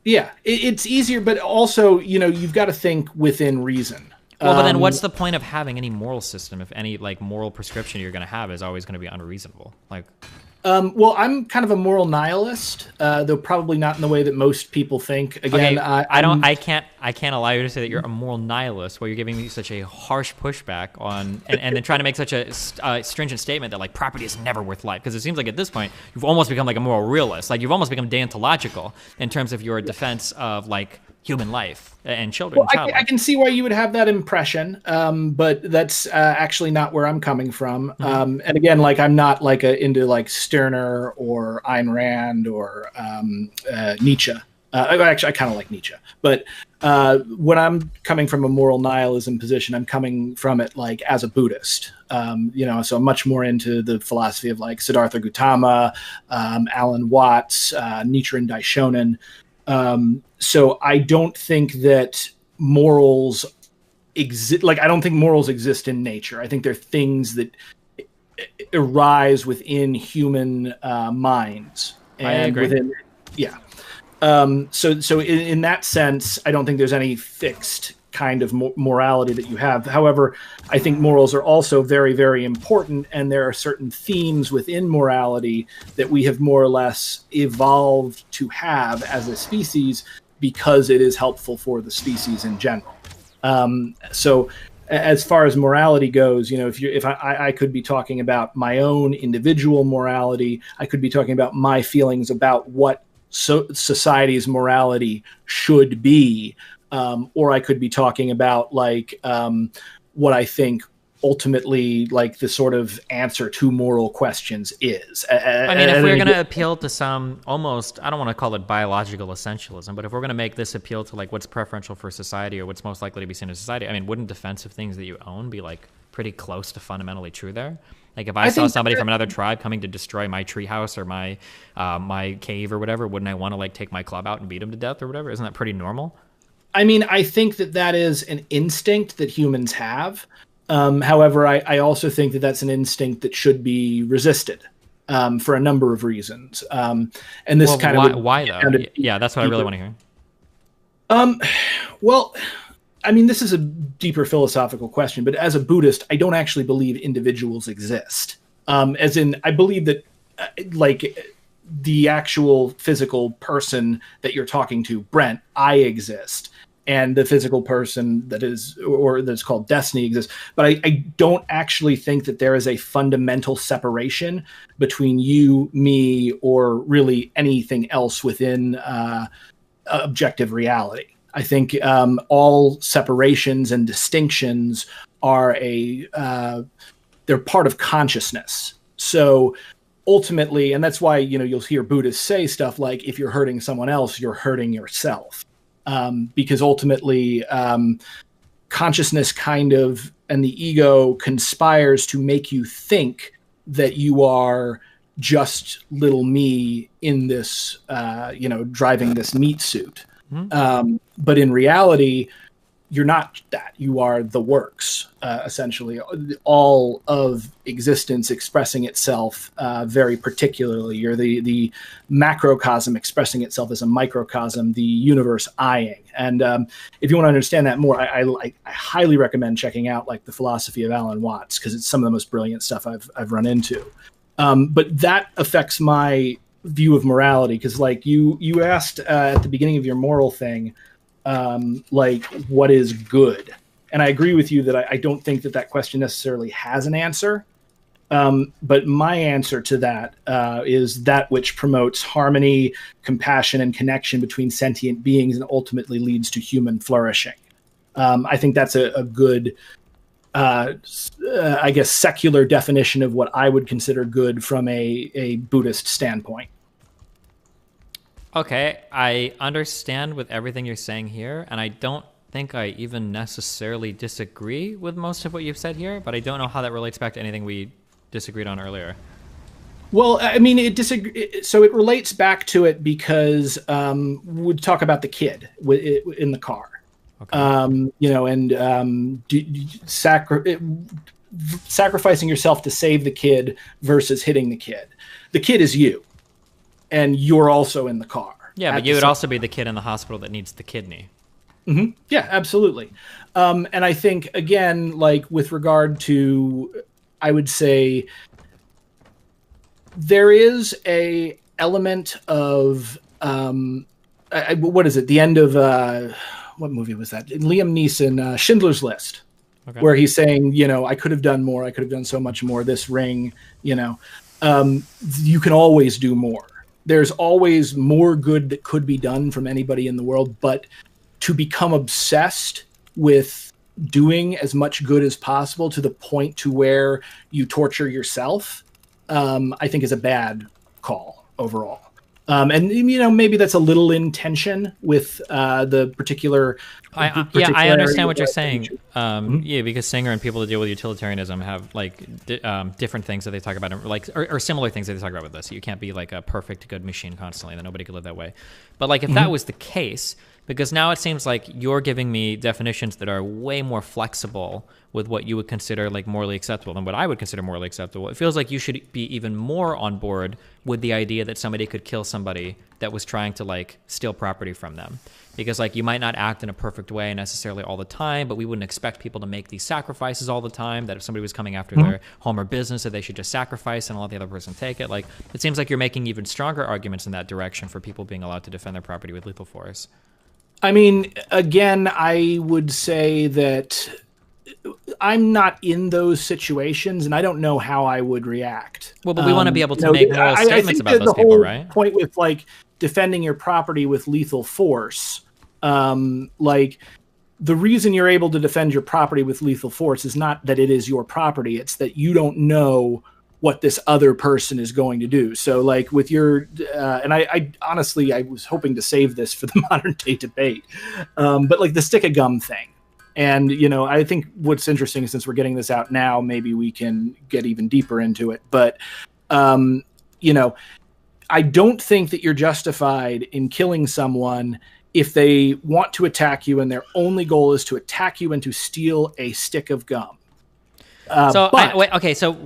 Yeah, it's easier, but also you've got to think within reason. Well, but then what's the point of having any moral system if any like moral prescription you're going to have is always going to be unreasonable? Like, well, I'm kind of a moral nihilist, though probably not in the way that most people think. Again, okay, I can't allow you to say that you're a moral nihilist while you're giving me such a harsh pushback on, and then trying to make such a stringent statement that like property is never worth life. Because it seems like at this point you've almost become like a moral realist. Like you've almost become deontological in terms of your defense of like human life and children. Well, I can see why you would have that impression, but that's actually not where I'm coming from. And again, like I'm not like into like Stirner or Ayn Rand or Nietzsche. Actually, I kind of like Nietzsche, but when I'm coming from a moral nihilism position, I'm coming from it like as a Buddhist. So I'm much more into the philosophy of like Siddhartha Gautama, Alan Watts, Nichiren Daishonin. So I don't think that morals exist. Like, I don't think morals exist in nature. I think they're things that arise within human minds. And I agree. So in that sense, I don't think there's any fixed kind of morality that you have. However, I think morals are also very, very important, and there are certain themes within morality that we have more or less evolved to have as a species because it is helpful for the species in general. So as far as morality goes, if I could be talking about my own individual morality, I could be talking about my feelings about what society's morality should be. Or I could be talking about like what I think ultimately like the sort of answer to moral questions is. I mean, if we're going to appeal to some almost, I don't want to call it biological essentialism, but if we're going to make this appeal to like what's preferential for society or what's most likely to be seen in society, I mean, wouldn't defensive things that you own be like pretty close to fundamentally true there? Like if I saw somebody from another tribe coming to destroy my treehouse or my my cave or whatever, wouldn't I want to like take my club out and beat him to death or whatever? Isn't that pretty normal? I mean, I think that is an instinct that humans have. However, I also think that that's an instinct that should be resisted for a number of reasons. And this why though? Yeah, that's what I really want to hear. Well, I mean, this is a deeper philosophical question, but as a Buddhist, I don't actually believe individuals exist. As in, I believe that like the actual physical person that you're talking to, Brent, I exist. And the physical person that is, or that's called Destiny exists. But I don't actually think that there is a fundamental separation between you, me, or really anything else within objective reality. I think all separations and distinctions are they're part of consciousness. So ultimately, and that's why, you'll hear Buddhists say stuff like, if you're hurting someone else, you're hurting yourself. Because ultimately, consciousness kind of, and the ego conspires to make you think that you are just little me in this, driving this meat suit. But in reality, you're not that. You are the works, essentially. All of existence expressing itself very particularly. You're the macrocosm expressing itself as a microcosm, the universe eyeing. And if you want to understand that more, I highly recommend checking out like the philosophy of Alan Watts, because it's some of the most brilliant stuff I've run into. But that affects my view of morality, because like you asked at the beginning of your moral thing, like what is good? And I agree with you that I don't think that question necessarily has an answer. But my answer to that is that which promotes harmony, compassion, and connection between sentient beings and ultimately leads to human flourishing. I think that's a good, I guess, secular definition of what I would consider good from a Buddhist standpoint. Okay, I understand with everything you're saying here, and I don't think I even necessarily disagree with most of what you've said here, but I don't know how that relates back to anything we disagreed on earlier. Well, I mean, so it relates back to it because we talk about the kid in the car. Okay. You know, and sacrificing yourself to save the kid versus hitting the kid. The kid is you, and you're also in the car. Yeah, but you would also be the kid in the hospital that needs the kidney. Mm-hmm. Yeah, absolutely. And I think, again, like with regard to, I would say, there is a element of, what is it? The end of, what movie was that? Liam Neeson, Schindler's List. Okay. Where he's saying, you know, I could have done more. I could have done so much more. This ring, you know, you can always do more. There's always more good that could be done from anybody in the world, but to become obsessed with doing as much good as possible to the point to where you torture yourself, I think is a bad call overall. And, you know, maybe that's a little in tension with the particular... I understand what you're saying. Yeah, because Singer and people that deal with utilitarianism have, like, different things that they talk about, or similar things that they talk about with this. You can't be, like, a perfect good machine constantly, that nobody could live that way. But, like, if that was the case... Because now it seems like you're giving me definitions that are way more flexible with what you would consider like morally acceptable than what I would consider morally acceptable. It feels like you should be even more on board with the idea that somebody could kill somebody that was trying to like steal property from them. Because like you might not act in a perfect way necessarily all the time, but we wouldn't expect people to make these sacrifices all the time, that if somebody was coming after their home or business, that they should just sacrifice and let the other person take it. Like it seems like you're making even stronger arguments in that direction for people being allowed to defend their property with lethal force. I mean, again, I would say that I'm not in those situations, and I don't know how I would react. Well, but we want to be able to make moral statements about those people, right? The point with like defending your property with lethal force, like the reason you're able to defend your property with lethal force is not that it is your property; it's that you don't know what this other person is going to do. So like with your, and I honestly, I was hoping to save this for the modern day debate, but like the stick of gum thing. And, you know, I think what's interesting is since we're getting this out now, maybe we can get even deeper into it. But, you know, I don't think that you're justified in killing someone if they want to attack you and their only goal is to attack you and to steal a stick of gum. So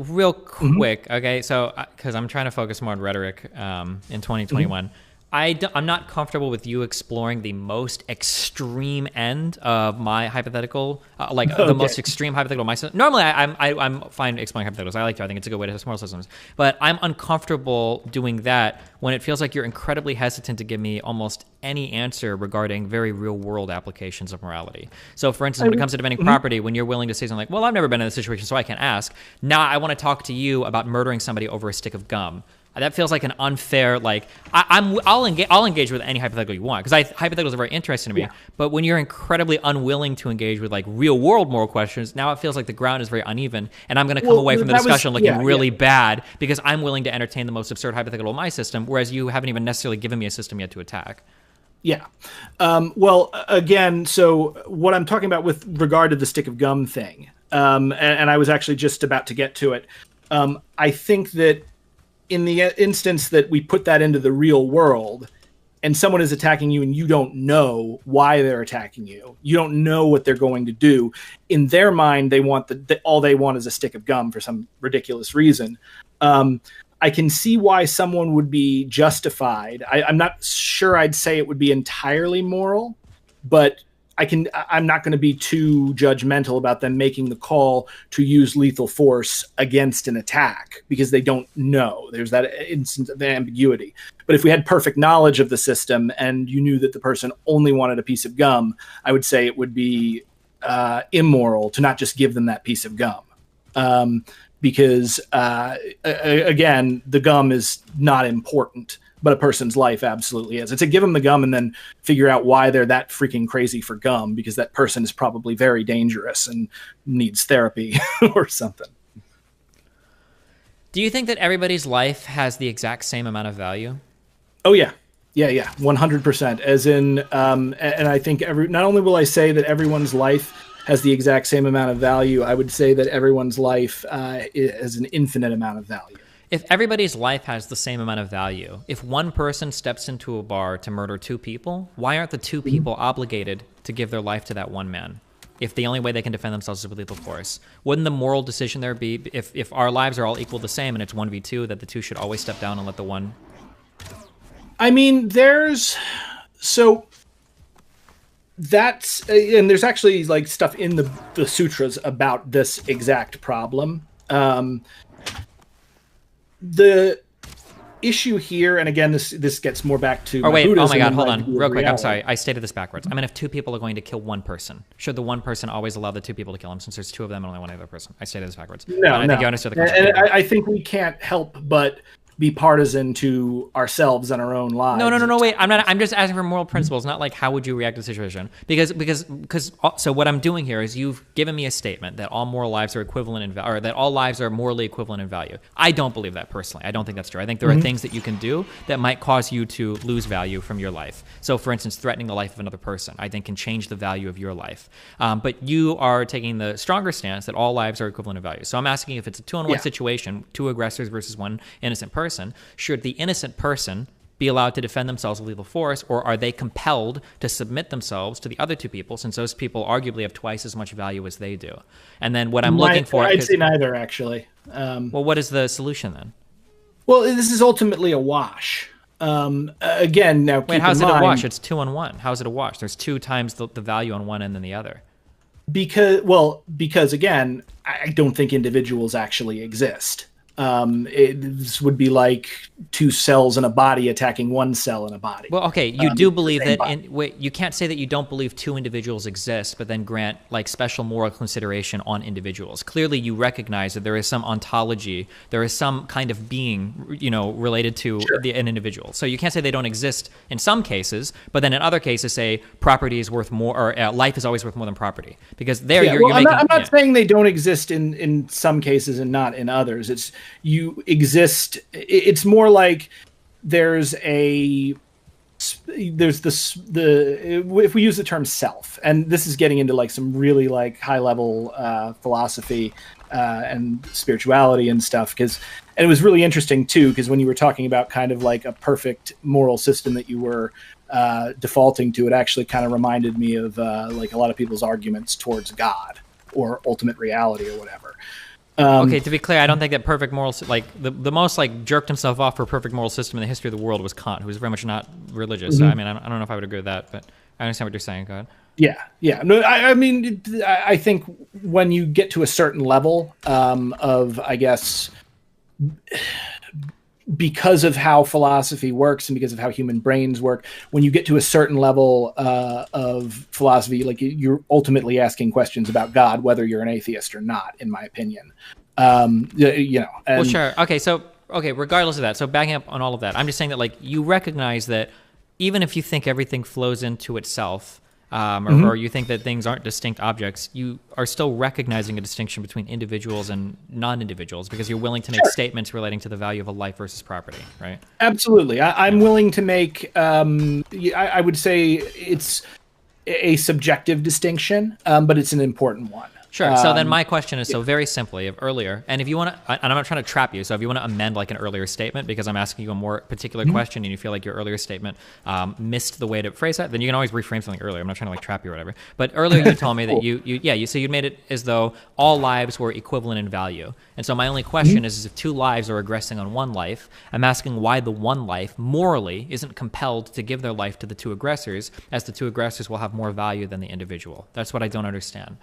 real quick, okay, so because I'm trying to focus more on rhetoric in 2021, I'm not comfortable with you exploring the most extreme end of my hypothetical, the most extreme hypothetical. Normally, I'm fine exploring hypotheticals. I like to. I think it's a good way to have moral systems. But I'm uncomfortable doing that when it feels like you're incredibly hesitant to give me almost any answer regarding very real-world applications of morality. So, for instance, when it comes to defending property, when you're willing to say something like, well, I've never been in this situation, so I can't ask. Now I want to talk to you about murdering somebody over a stick of gum. That feels like an unfair, like, I'll engage with any hypothetical you want, because hypotheticals are very interesting to me, but when you're incredibly unwilling to engage with, like, real-world moral questions, now it feels like the ground is very uneven, and I'm going to come away from the discussion looking really bad, because I'm willing to entertain the most absurd hypothetical in my system, whereas you haven't even necessarily given me a system yet to attack. Yeah. Well, again, so what I'm talking about with regard to the stick of gum thing, and I was actually just about to get to it, I think that in the instance that we put that into the real world and someone is attacking you and you don't know why they're attacking you, you don't know what they're going to do, in their mind, they want all they want is a stick of gum for some ridiculous reason. I can see why someone would be justified. I'm not sure I'd say it would be entirely moral, but I'm not going to be too judgmental about them making the call to use lethal force against an attack because they don't know. There's that instance of ambiguity. But if we had perfect knowledge of the system and you knew that the person only wanted a piece of gum, I would say it would be immoral to not just give them that piece of gum. Because, again, the gum is not important, but a person's life absolutely is. It's a give them the gum and then figure out why they're that freaking crazy for gum, because that person is probably very dangerous and needs therapy or something. Do you think that everybody's life has the exact same amount of value? Oh, yeah. Yeah, 100%. As in, and I think not only will I say that everyone's life has the exact same amount of value, I would say that everyone's life has an infinite amount of value. If everybody's life has the same amount of value, if one person steps into a bar to murder 2 people, why aren't the 2 people obligated to give their life to that one man? If the only way they can defend themselves is with lethal force, wouldn't the moral decision there be, if our lives are all equal the same and it's 1v2, that the 2 should always step down and let the one? I mean, there's actually like stuff in the sutras about this exact problem. The issue here, and again, this gets more back to. Oh wait! Oh my God! Buddhism Hold than on, real quick. reality. I'm sorry. I stated this backwards. I mean, if 2 people are going to kill 1 person, should the 1 person always allow the 2 people to kill him? Since there's 2 of them and only 1 other person. I stated this backwards. No, I think you understood the concept. And I think we can't help but be partisan to ourselves and our own lives. No. Wait, I'm just asking for moral principles, not like how would you react to the situation. Because so what I'm doing here is you've given me a statement that all moral lives are equivalent in value, or that all lives are morally equivalent in value. I don't believe that personally. I don't think that's true. I think there are things that you can do that might cause you to lose value from your life. So, for instance, threatening the life of another person, I think, can change the value of your life. But you are taking the stronger stance that all lives are equivalent in value. So I'm asking, if it's a 2-on-1 situation, 2 aggressors versus 1 innocent person, should the innocent person be allowed to defend themselves with lethal force, or are they compelled to submit themselves to the other 2 people, since those people arguably have twice as much value as they do? And then what I'm looking for... I'd say neither, actually. Well, what is the solution then? Well, this is ultimately a wash. Again, now wait, how's it a wash? It's 2-on-1. How's it a wash? There's 2 times the value on one end than the other. Because again, I don't think individuals actually exist. This would be like 2 cells in a body attacking 1 cell in a body. Well, okay, you do believe that. Wait, you can't say that you don't believe 2 individuals exist, but then grant like special moral consideration on individuals. Clearly, you recognize that there is some ontology, there is some kind of being, related to an individual. So you can't say they don't exist in some cases, but then in other cases say property is worth more, or life is always worth more than property, because there you're making. I'm not saying they don't exist in some cases and not in others. It's you exist. It's more like there's if we use the term self, and this is getting into like some really like high level philosophy and spirituality and stuff, and it was really interesting too, because when you were talking about kind of like a perfect moral system that you were defaulting to, it actually kind of reminded me of like a lot of people's arguments towards God or ultimate reality or whatever. Okay, to be clear, I don't think that perfect moral, like the most like jerked himself off for a perfect moral system in the history of the world was Kant, who was very much not religious. So, I mean, I don't know if I would agree with that, but I understand what you're saying. Go ahead. Yeah. No, I mean, I think when you get to a certain level of, I guess, because of how philosophy works and because of how human brains work, when you get to a certain level of philosophy, like you're ultimately asking questions about God, whether you're an atheist or not, in my opinion. Well, sure. Okay, regardless of that, so backing up on all of that, I'm just saying that like you recognize that even if you think everything flows into itself, or you think that things aren't distinct objects, you are still recognizing a distinction between individuals and non-individuals, because you're willing to make statements relating to the value of a life versus property, right? Absolutely. I'm willing to make, I would say it's a subjective distinction, but it's an important one. Sure. So then my question is, so very simply, of earlier, and if you want to, and I'm not trying to trap you, so if you want to amend like an earlier statement, because I'm asking you a more particular question and you feel like your earlier statement missed the way to phrase that, then you can always reframe something earlier. I'm not trying to like trap you or whatever. But earlier you told me that you so you made it as though all lives were equivalent in value. And so my only question is if 2 lives are aggressing on 1 life, I'm asking why the 1 life morally isn't compelled to give their life to the 2 aggressors, as the 2 aggressors will have more value than the individual. That's what I don't understand.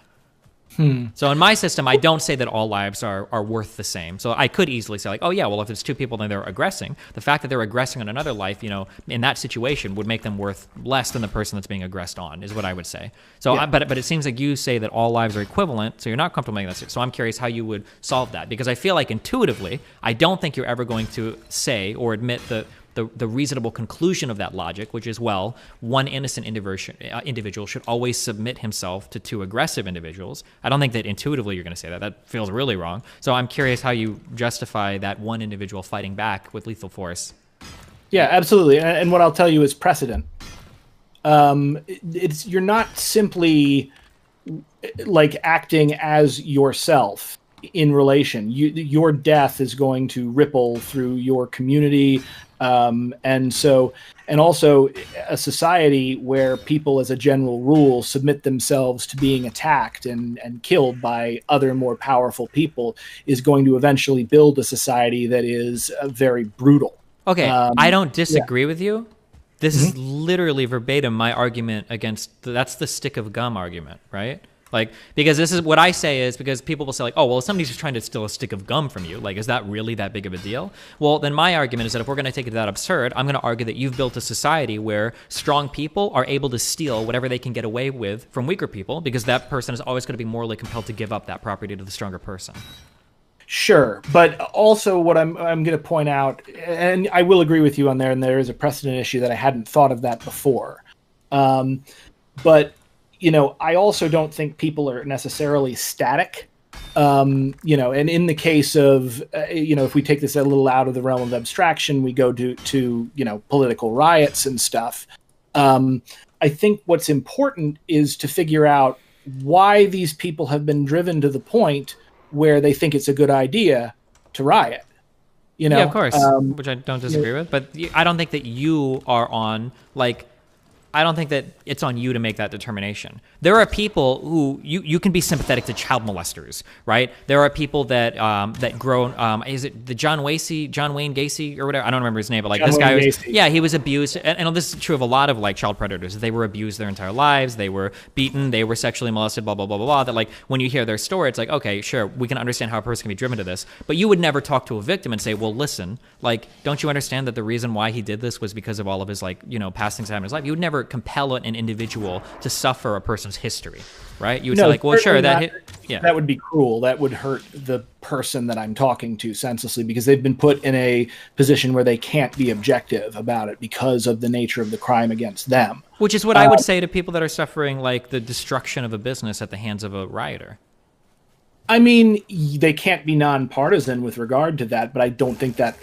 So in my system, I don't say that all lives are worth the same. So I could easily say like, oh yeah, well if there's 2 people and they're aggressing, the fact that they're aggressing on another life, in that situation would make them worth less than the person that's being aggressed on, is what I would say. So, but it seems like you say that all lives are equivalent, so you're not comfortable making that. So I'm curious how you would solve that, because I feel like intuitively, I don't think you're ever going to say or admit the reasonable conclusion of that logic, which is, well, 1 innocent individual should always submit himself to 2 aggressive individuals. I don't think that intuitively you're going to say that. That feels really wrong. So I'm curious how you justify that 1 individual fighting back with lethal force. Yeah, absolutely. And what I'll tell you is precedent. You're not simply like acting as yourself in relation. Your death is going to ripple through your community, and also a society where people, as a general rule, submit themselves to being attacked and killed by other more powerful people is going to eventually build a society that is very brutal. Okay, I don't disagree with you. This is literally verbatim my argument against that's the stick of gum argument, right? Like, because this is what I say is because people will say like, oh, well, if somebody's just trying to steal a stick of gum from you, like, is that really that big of a deal? Well, then my argument is that if we're going to take it that absurd, I'm going to argue that you've built a society where strong people are able to steal whatever they can get away with from weaker people because that person is always going to be morally compelled to give up that property to the stronger person. Sure, but also what I'm going to point out, and I will agree with you on there, and there is a precedent issue that I hadn't thought of that before. But, you know, I also don't think people are necessarily static. You know, and in the case of, you know, if we take this a little out of the realm of abstraction, we go to you know, political riots and stuff. I think what's important is to figure out why these people have been driven to the point where they think it's a good idea to riot. You know, yeah, of course, which I don't disagree with. But I don't think that you are on, like, I don't think that it's on you to make that determination. There are people who you can be sympathetic to child molesters, right? There are people that that grow. Is it the John Wayne Gacy or whatever? I don't remember his name, but like John this guy Wayne was, Gacy. yeah, he was abused, and this is true of a lot of like child predators. They were abused their entire lives. They were beaten. They were sexually molested. Blah blah blah blah blah. That like when you hear their story, it's like, okay, sure, we can understand how a person can be driven to this, but you would never talk to a victim and say, well, listen, like, don't you understand that the reason why he did this was because of all of his like, you know, past things that happened in his life? You would never compel an individual to suffer a person's history, right? You would say like, well, sure, that that would be cruel. That would hurt the person that I'm talking to senselessly because they've been put in a position where they can't be objective about it because of the nature of the crime against them. Which is what I would say to people that are suffering like the destruction of a business at the hands of a rioter. I mean, they can't be nonpartisan with regard to that, but I don't think that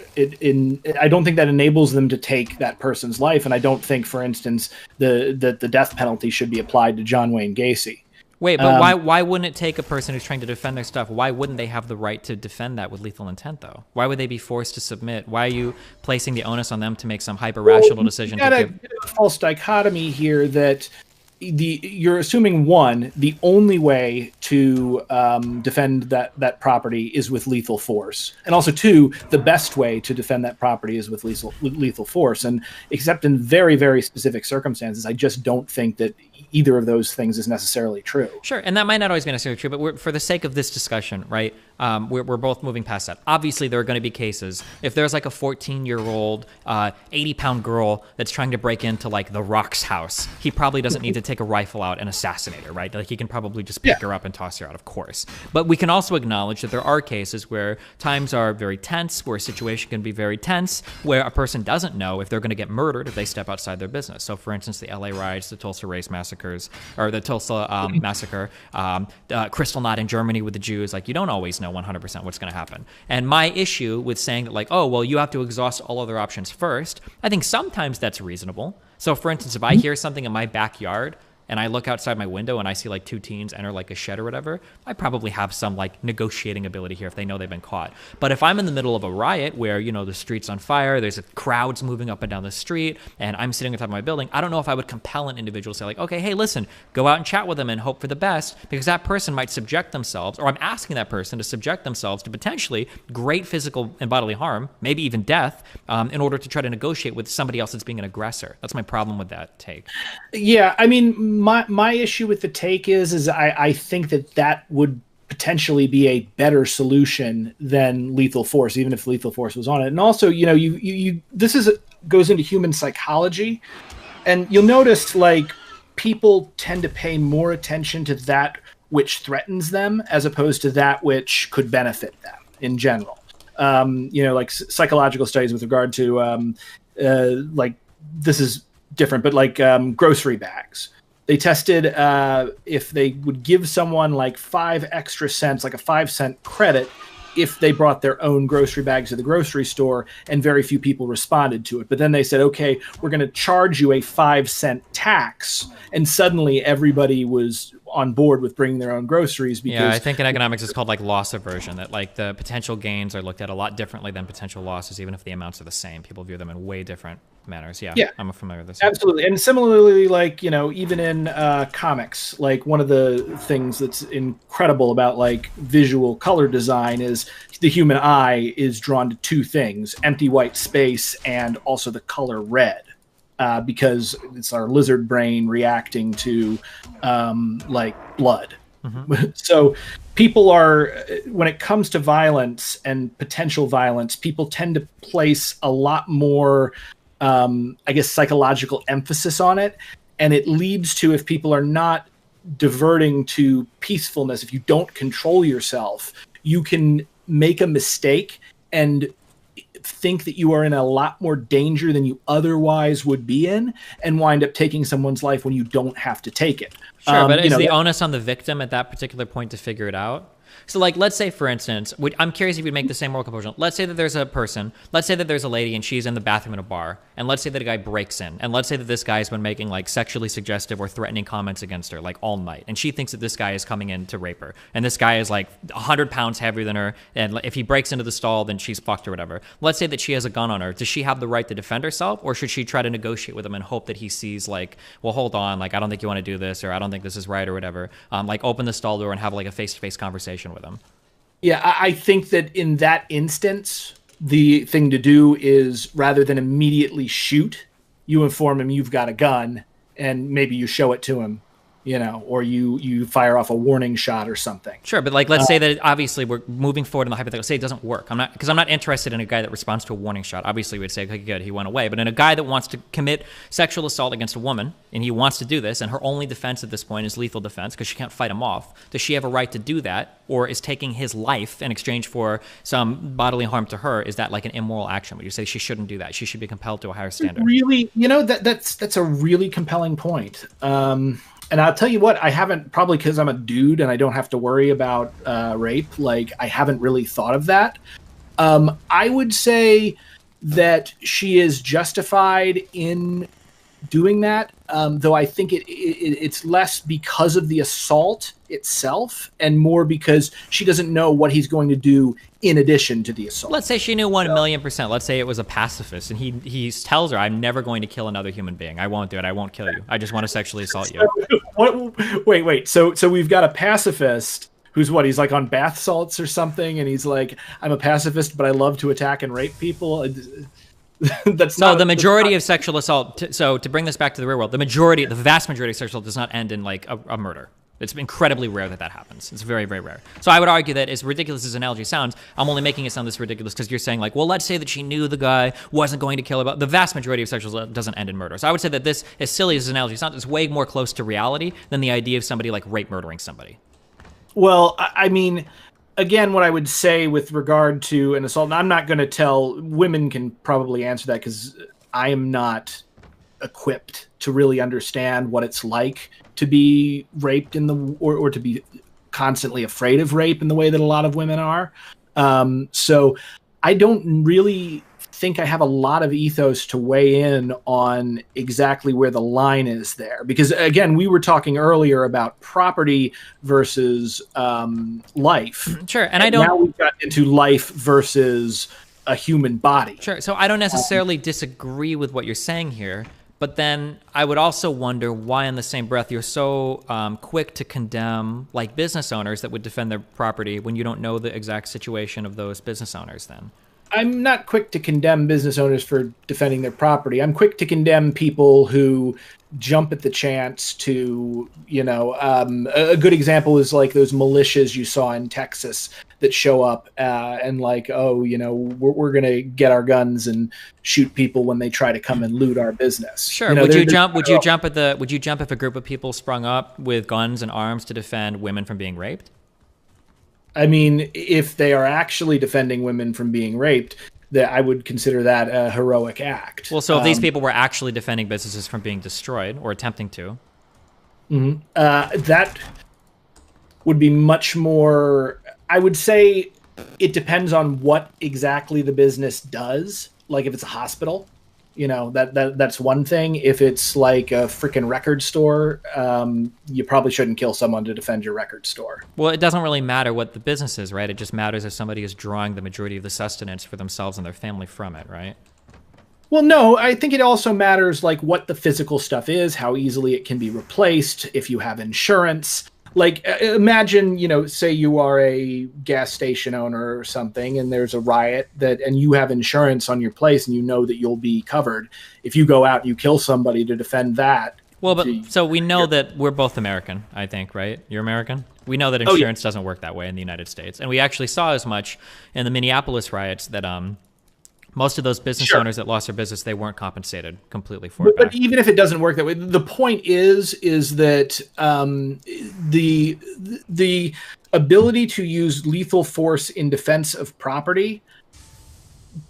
I don't think that enables them to take that person's life, and I don't think, for instance, the death penalty should be applied to John Wayne Gacy. Wait, but why wouldn't it take a person who's trying to defend their stuff? Why wouldn't they have the right to defend that with lethal intent, though? Why would they be forced to submit? Why are you placing the onus on them to make some hyper-rational decision? You've got a false dichotomy here that you're assuming, one, the only way to defend that property is with lethal force, and also two, the best way to defend that property is with lethal force. And except in very, very specific circumstances, I just don't think that either of those things is necessarily true. Sure, and that might not always be necessarily true, but for the sake of this discussion, right, we're both moving past that. Obviously, there are going to be cases, if there's like a 14-year-old, 80-pound girl that's trying to break into like the Rock's house, he probably doesn't need to take a rifle out and assassinate her, right? Like he can probably just pick her up and toss her out, of course. But we can also acknowledge that there are cases where times are very tense, where a situation can be very tense, where a person doesn't know if they're going to get murdered if they step outside their business. So, for instance, the LA riots, the Tulsa race massacres, or the Tulsa massacre, Kristallnacht in Germany with the Jews, like you don't always know 100% what's going to happen. And my issue with saying that like, oh, well, you have to exhaust all other options first, I think sometimes that's reasonable. So, for instance, if I hear something in my backyard and I look outside my window and I see like two teens enter like a shed or whatever, I probably have some like negotiating ability here if they know they've been caught. But if I'm in the middle of a riot where, you know, the street's on fire, there's crowds moving up and down the street, and I'm sitting on top of my building, I don't know if I would compel an individual to say like, okay, hey, listen, go out and chat with them and hope for the best, because that person might subject themselves, or I'm asking that person to subject themselves to potentially great physical and bodily harm, maybe even death, in order to try to negotiate with somebody else that's being an aggressor. That's my problem with that take. Yeah, I mean, my issue with the take is I think that would potentially be a better solution than lethal force, even if lethal force was on it. And also, you know, you this goes into human psychology, and you'll notice like people tend to pay more attention to that which threatens them as opposed to that which could benefit them in general. You know, like psychological studies with regard to like, this is different, but like grocery bags. They tested if they would give someone like 5 extra cents, like a 5-cent credit, if they brought their own grocery bags to the grocery store, and very few people responded to it. But then they said, okay, we're going to charge you a 5-cent tax, and suddenly everybody was on board with bringing their own groceries. Because yeah, I think in economics it's called like loss aversion, that like the potential gains are looked at a lot differently than potential losses, even if the amounts are the same. People view them in way different manners. Yeah, I'm familiar with this. Absolutely. And similarly, like, you know, even in comics, like one of the things that's incredible about like visual color design is the human eye is drawn to two things: empty white space and also the color red. Because it's our lizard brain reacting to like blood. So people are, when it comes to violence and potential violence, people tend to place a lot more, I guess, psychological emphasis on it. And it leads to, if people are not diverting to peacefulness, if you don't control yourself, you can make a mistake and think that you are in a lot more danger than you otherwise would be in, and wind up taking someone's life when you don't have to take it. Sure, but is the onus on the victim at that particular point to figure it out? So, like, let's say, for instance, I'm curious if you'd make the same moral compulsion. Let's say that there's a person, let's say that there's a lady and she's in the bathroom in a bar, and let's say that a guy breaks in, and let's say that this guy has been making, like, sexually suggestive or threatening comments against her, like, all night, and she thinks that this guy is coming in to rape her, and this guy is, like, 100 pounds heavier than her, and if he breaks into the stall, then she's fucked or whatever. Let's say that she has a gun on her. Does she have the right to defend herself, or should she try to negotiate with him and hope that he sees, like, well, hold on, like, I don't think you want to do this, or I don't think this is right, or whatever, like, open the stall door and have, like, a face-to-face conversation with him? Yeah, I think that in that instance, the thing to do is, rather than immediately shoot, you inform him you've got a gun, and maybe you show it to him, you know, or you fire off a warning shot or something. Sure, but like, let's say that obviously we're moving forward in the hypothetical. Say it doesn't work. I'm not interested in a guy that responds to a warning shot. Obviously, we'd say, okay, good, he went away. But in a guy that wants to commit sexual assault against a woman, and he wants to do this, and her only defense at this point is lethal defense because she can't fight him off. Does she have a right to do that, or is taking his life in exchange for some bodily harm to her, is that like an immoral action? Would you say she shouldn't do that? She should be compelled to a higher standard. Really, you know, that's a really compelling point. And I'll tell you what, I haven't, probably because I'm a dude and I don't have to worry about rape, like, I haven't really thought of that. I would say that she is justified in doing that, though I think it's less because of the assault itself and more because she doesn't know what he's going to do in addition to the assault. Let's say she knew 1,000,000%. Let's say it was a pacifist, and he tells her, "I'm never going to kill another human being. I won't do it. I won't kill you. I just want to sexually assault you." Wait. So we've got a pacifist who's what? He's like on bath salts or something, and he's like, "I'm a pacifist, but I love to attack and rape people." That's no, the majority of sexual assault. So to bring this back to the real world, the vast majority of sexual assault does not end in like a murder. It's incredibly rare that happens. It's very, very rare. So I would argue that, as ridiculous as analogy sounds, I'm only making it sound this ridiculous because you're saying, like, well, let's say that she knew the guy wasn't going to kill her. But the vast majority of sexual assault doesn't end in murder. So I would say that this, as silly as this analogy sounds, is way more close to reality than the idea of somebody like rape murdering somebody. Well, I mean, again, what I would say with regard to an assault, and I'm not going to tell, women can probably answer that because I am not equipped to really understand what it's like to be raped or to be constantly afraid of rape in the way that a lot of women are. So I don't really think I have a lot of ethos to weigh in on exactly where the line is there. Because again, we were talking earlier about property versus life. Sure, and I don't... Now we've got into life versus a human body. Sure, so I don't necessarily disagree with what you're saying here. But then I would also wonder why, in the same breath, you're so quick to condemn like business owners that would defend their property when you don't know the exact situation of those business owners then. I'm not quick to condemn business owners for defending their property. I'm quick to condemn people who jump at the chance to, you know, a good example is like those militias you saw in Texas that show up and like, oh, you know, we're going to get our guns and shoot people when they try to come and loot our business. Sure. You know, Would you jump if a group of people sprung up with guns and arms to defend women from being raped? I mean, if they are actually defending women from being raped, that I would consider that a heroic act. Well, so if these people were actually defending businesses from being destroyed or attempting to, that would be much more. I would say it depends on what exactly the business does. Like if it's a hospital, you know, that's one thing. If it's like a freaking record store, you probably shouldn't kill someone to defend your record store. Well, it doesn't really matter what the business is, right? It just matters if somebody is drawing the majority of the sustenance for themselves and their family from it, right? Well, no, I think it also matters like what the physical stuff is, how easily it can be replaced, if you have insurance. Like imagine, you know, say you are a gas station owner or something and there's a riot and you have insurance on your place and you know that you'll be covered. If you go out and you kill somebody to defend that. Well, but so we know that we're both American, I think, right? You're American? We know that insurance doesn't work that way in the United States. And we actually saw as much in the Minneapolis riots that most of those business owners that lost their business, they weren't compensated completely for it. But even if it doesn't work that way, the point is that the ability to use lethal force in defense of property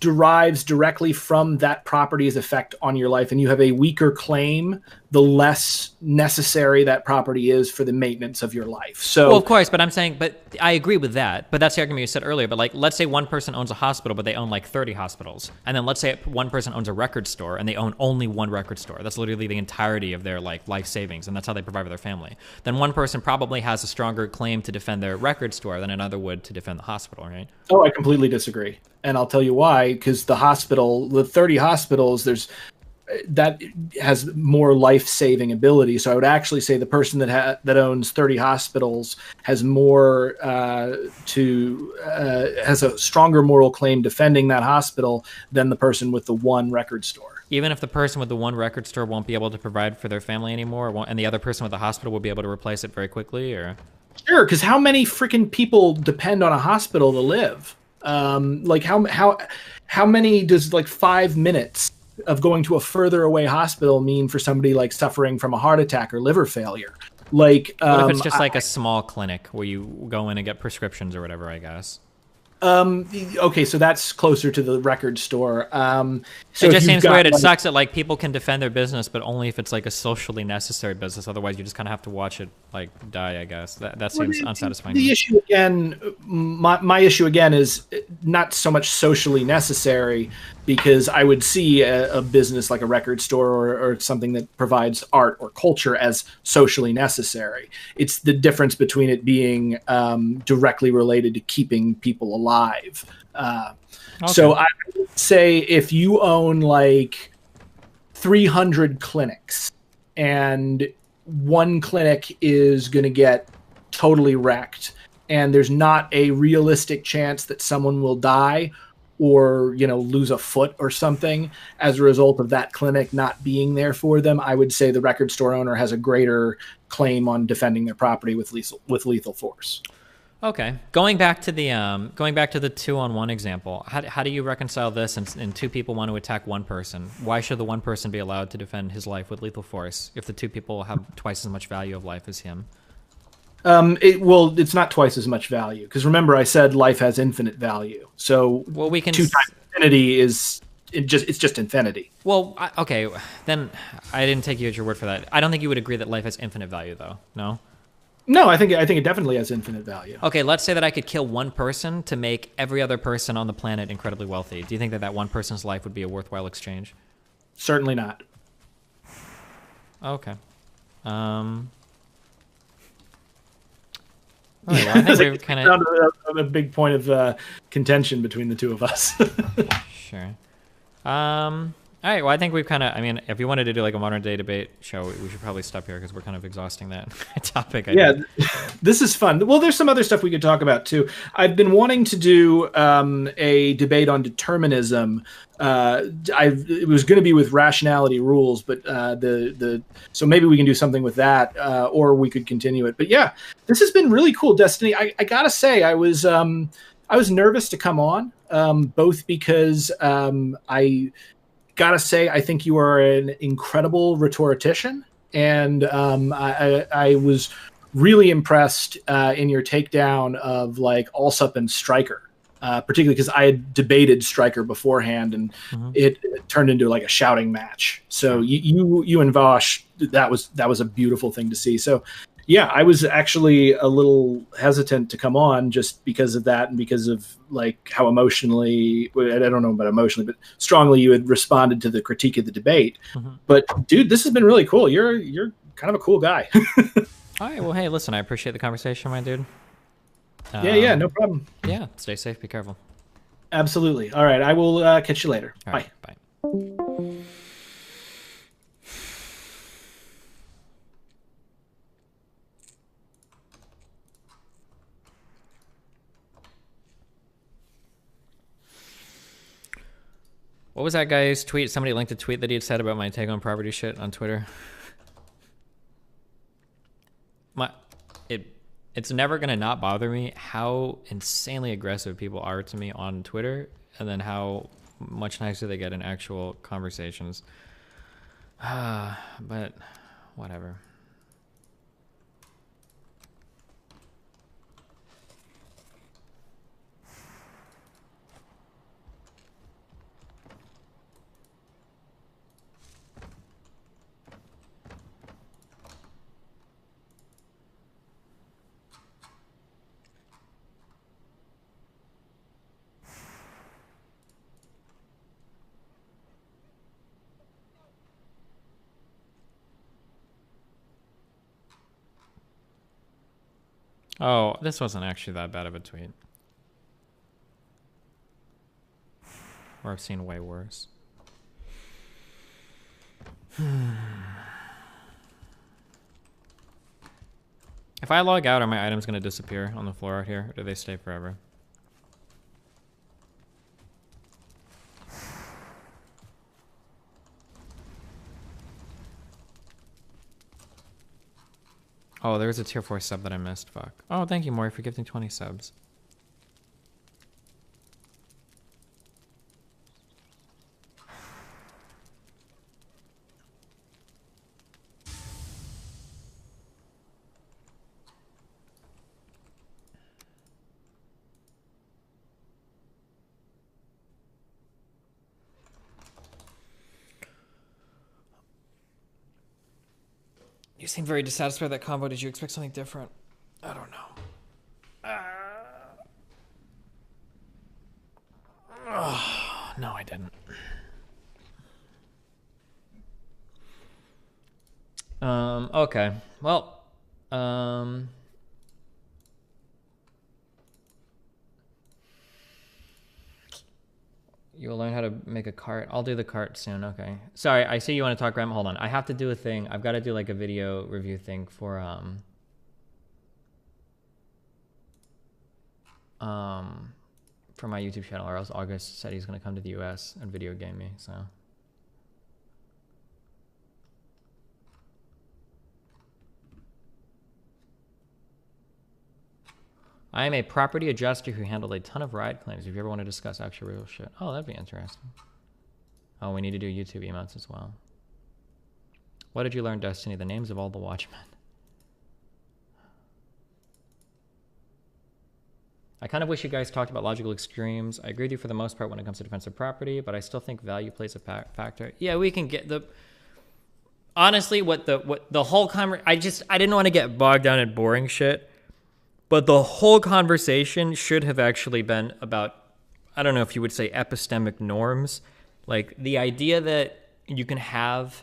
derives directly from that property's effect on your life, and you have a weaker claim the less necessary that property is for the maintenance of your life. So, well, of course, but I'm saying, but I agree with that. But that's the argument you said earlier. But like, let's say one person owns a hospital, but they own like 30 hospitals, and then let's say one person owns a record store, and they own only one record store. That's literally the entirety of their like life savings, and that's how they provide for their family. Then one person probably has a stronger claim to defend their record store than another would to defend the hospital, right? Oh, I completely disagree, and I'll tell you why. Because the 30 hospitals, that has more life-saving ability. So I would actually say the person that owns 30 hospitals has more has a stronger moral claim defending that hospital than the person with the one record store. Even if the person with the one record store won't be able to provide for their family anymore, and the other person with the hospital will be able to replace it very quickly, or? Sure, because how many freaking people depend on a hospital to live? Like how many does like 5 minutes of going to a further away hospital mean for somebody like suffering from a heart attack or liver failure? Like, what if it's just like a small clinic where you go in and get prescriptions or whatever, I guess? Okay, so that's closer to the record store. So it just seems weird. It sucks that like people can defend their business, but only if it's like a socially necessary business. Otherwise, you just kind of have to watch it like die. I guess that seems unsatisfying. The issue again, my issue again is not so much socially necessary, because I would see a business like a record store or something that provides art or culture as socially necessary. It's the difference between it being directly related to keeping people alive. Okay. So I would say if you own like 300 clinics and one clinic is going to get totally wrecked and there's not a realistic chance that someone will die or, you know, lose a foot or something as a result of that clinic not being there for them, I would say the record store owner has a greater claim on defending their property with lethal force. Okay, going back to the 2-on-1 example, how do you reconcile this? And two people want to attack one person. Why should the one person be allowed to defend his life with lethal force if the two people have twice as much value of life as him? It's not twice as much value, because remember I said life has infinite value. So we can 2 times infinity is it's just infinity. Well, okay, then I didn't take you at your word for that. I don't think you would agree that life has infinite value, though. No. No, I think it definitely has infinite value. Okay, let's say that I could kill one person to make every other person on the planet incredibly wealthy. Do you think that one person's life would be a worthwhile exchange? Certainly not. Okay. All right, well, I think we've kind of a big point of contention between the two of us. Sure. All right, well, I think we've kind of, I mean, if you wanted to do like a modern day debate show, we should probably stop here because we're kind of exhausting that topic. This is fun. Well, there's some other stuff we could talk about too. I've been wanting to do a debate on determinism. It was going to be with rationality rules, but so maybe we can do something with that, or we could continue it. But yeah, this has been really cool, Destiny. I gotta say, I was nervous to come on, both because I gotta say I think you are an incredible rhetorician, and I was really impressed in your takedown of like Alsup and Stryker. Particularly because I had debated Stryker beforehand, and it turned into like a shouting match. So you and Vosh, that was a beautiful thing to see. So yeah, I was actually a little hesitant to come on just because of that and because of like how emotionally, I don't know about emotionally, but strongly you had responded to the critique of the debate. But dude, this has been really cool. You're kind of a cool guy. All right, well, hey, listen, I appreciate the conversation, my dude. Yeah, no problem. Yeah, stay safe, be careful. Absolutely. All right, I will catch you later. All Bye. right, bye. What was that guy's tweet? Somebody linked a tweet that he had said about my take on property shit on Twitter. It's never gonna not bother me how insanely aggressive people are to me on Twitter, and then how much nicer they get in actual conversations. But whatever. Oh, this wasn't actually that bad of a tweet. Or I've seen way worse. If I log out, are my items going to disappear on the floor out here, or do they stay forever? Oh, there was a tier 4 sub that I missed. Fuck. Oh, thank you, Maury, for gifting 20 subs. You seem very dissatisfied with that combo. Did you expect something different? I don't know. No, I didn't. Okay. Well, you will learn how to make a cart. I'll do the cart soon. Okay. Sorry, I see you want to talk, Graham. Hold on. I have to do a thing. I've got to do like a video review thing for my YouTube channel, or else August said he's going to come to the US and video game me, so. I am a property adjuster who handled a ton of ride claims. If you ever want to discuss actual real shit. Oh, that'd be interesting. Oh, we need to do YouTube emotes as well. What did you learn, Destiny? The names of all the Watchmen. I kind of wish you guys talked about logical extremes. I agree with you for the most part when it comes to defensive property, but I still think value plays a factor. Yeah, we can get the... Honestly, what the whole I didn't want to get bogged down in boring shit. But the whole conversation should have actually been about, I don't know if you would say epistemic norms. Like the idea that you can have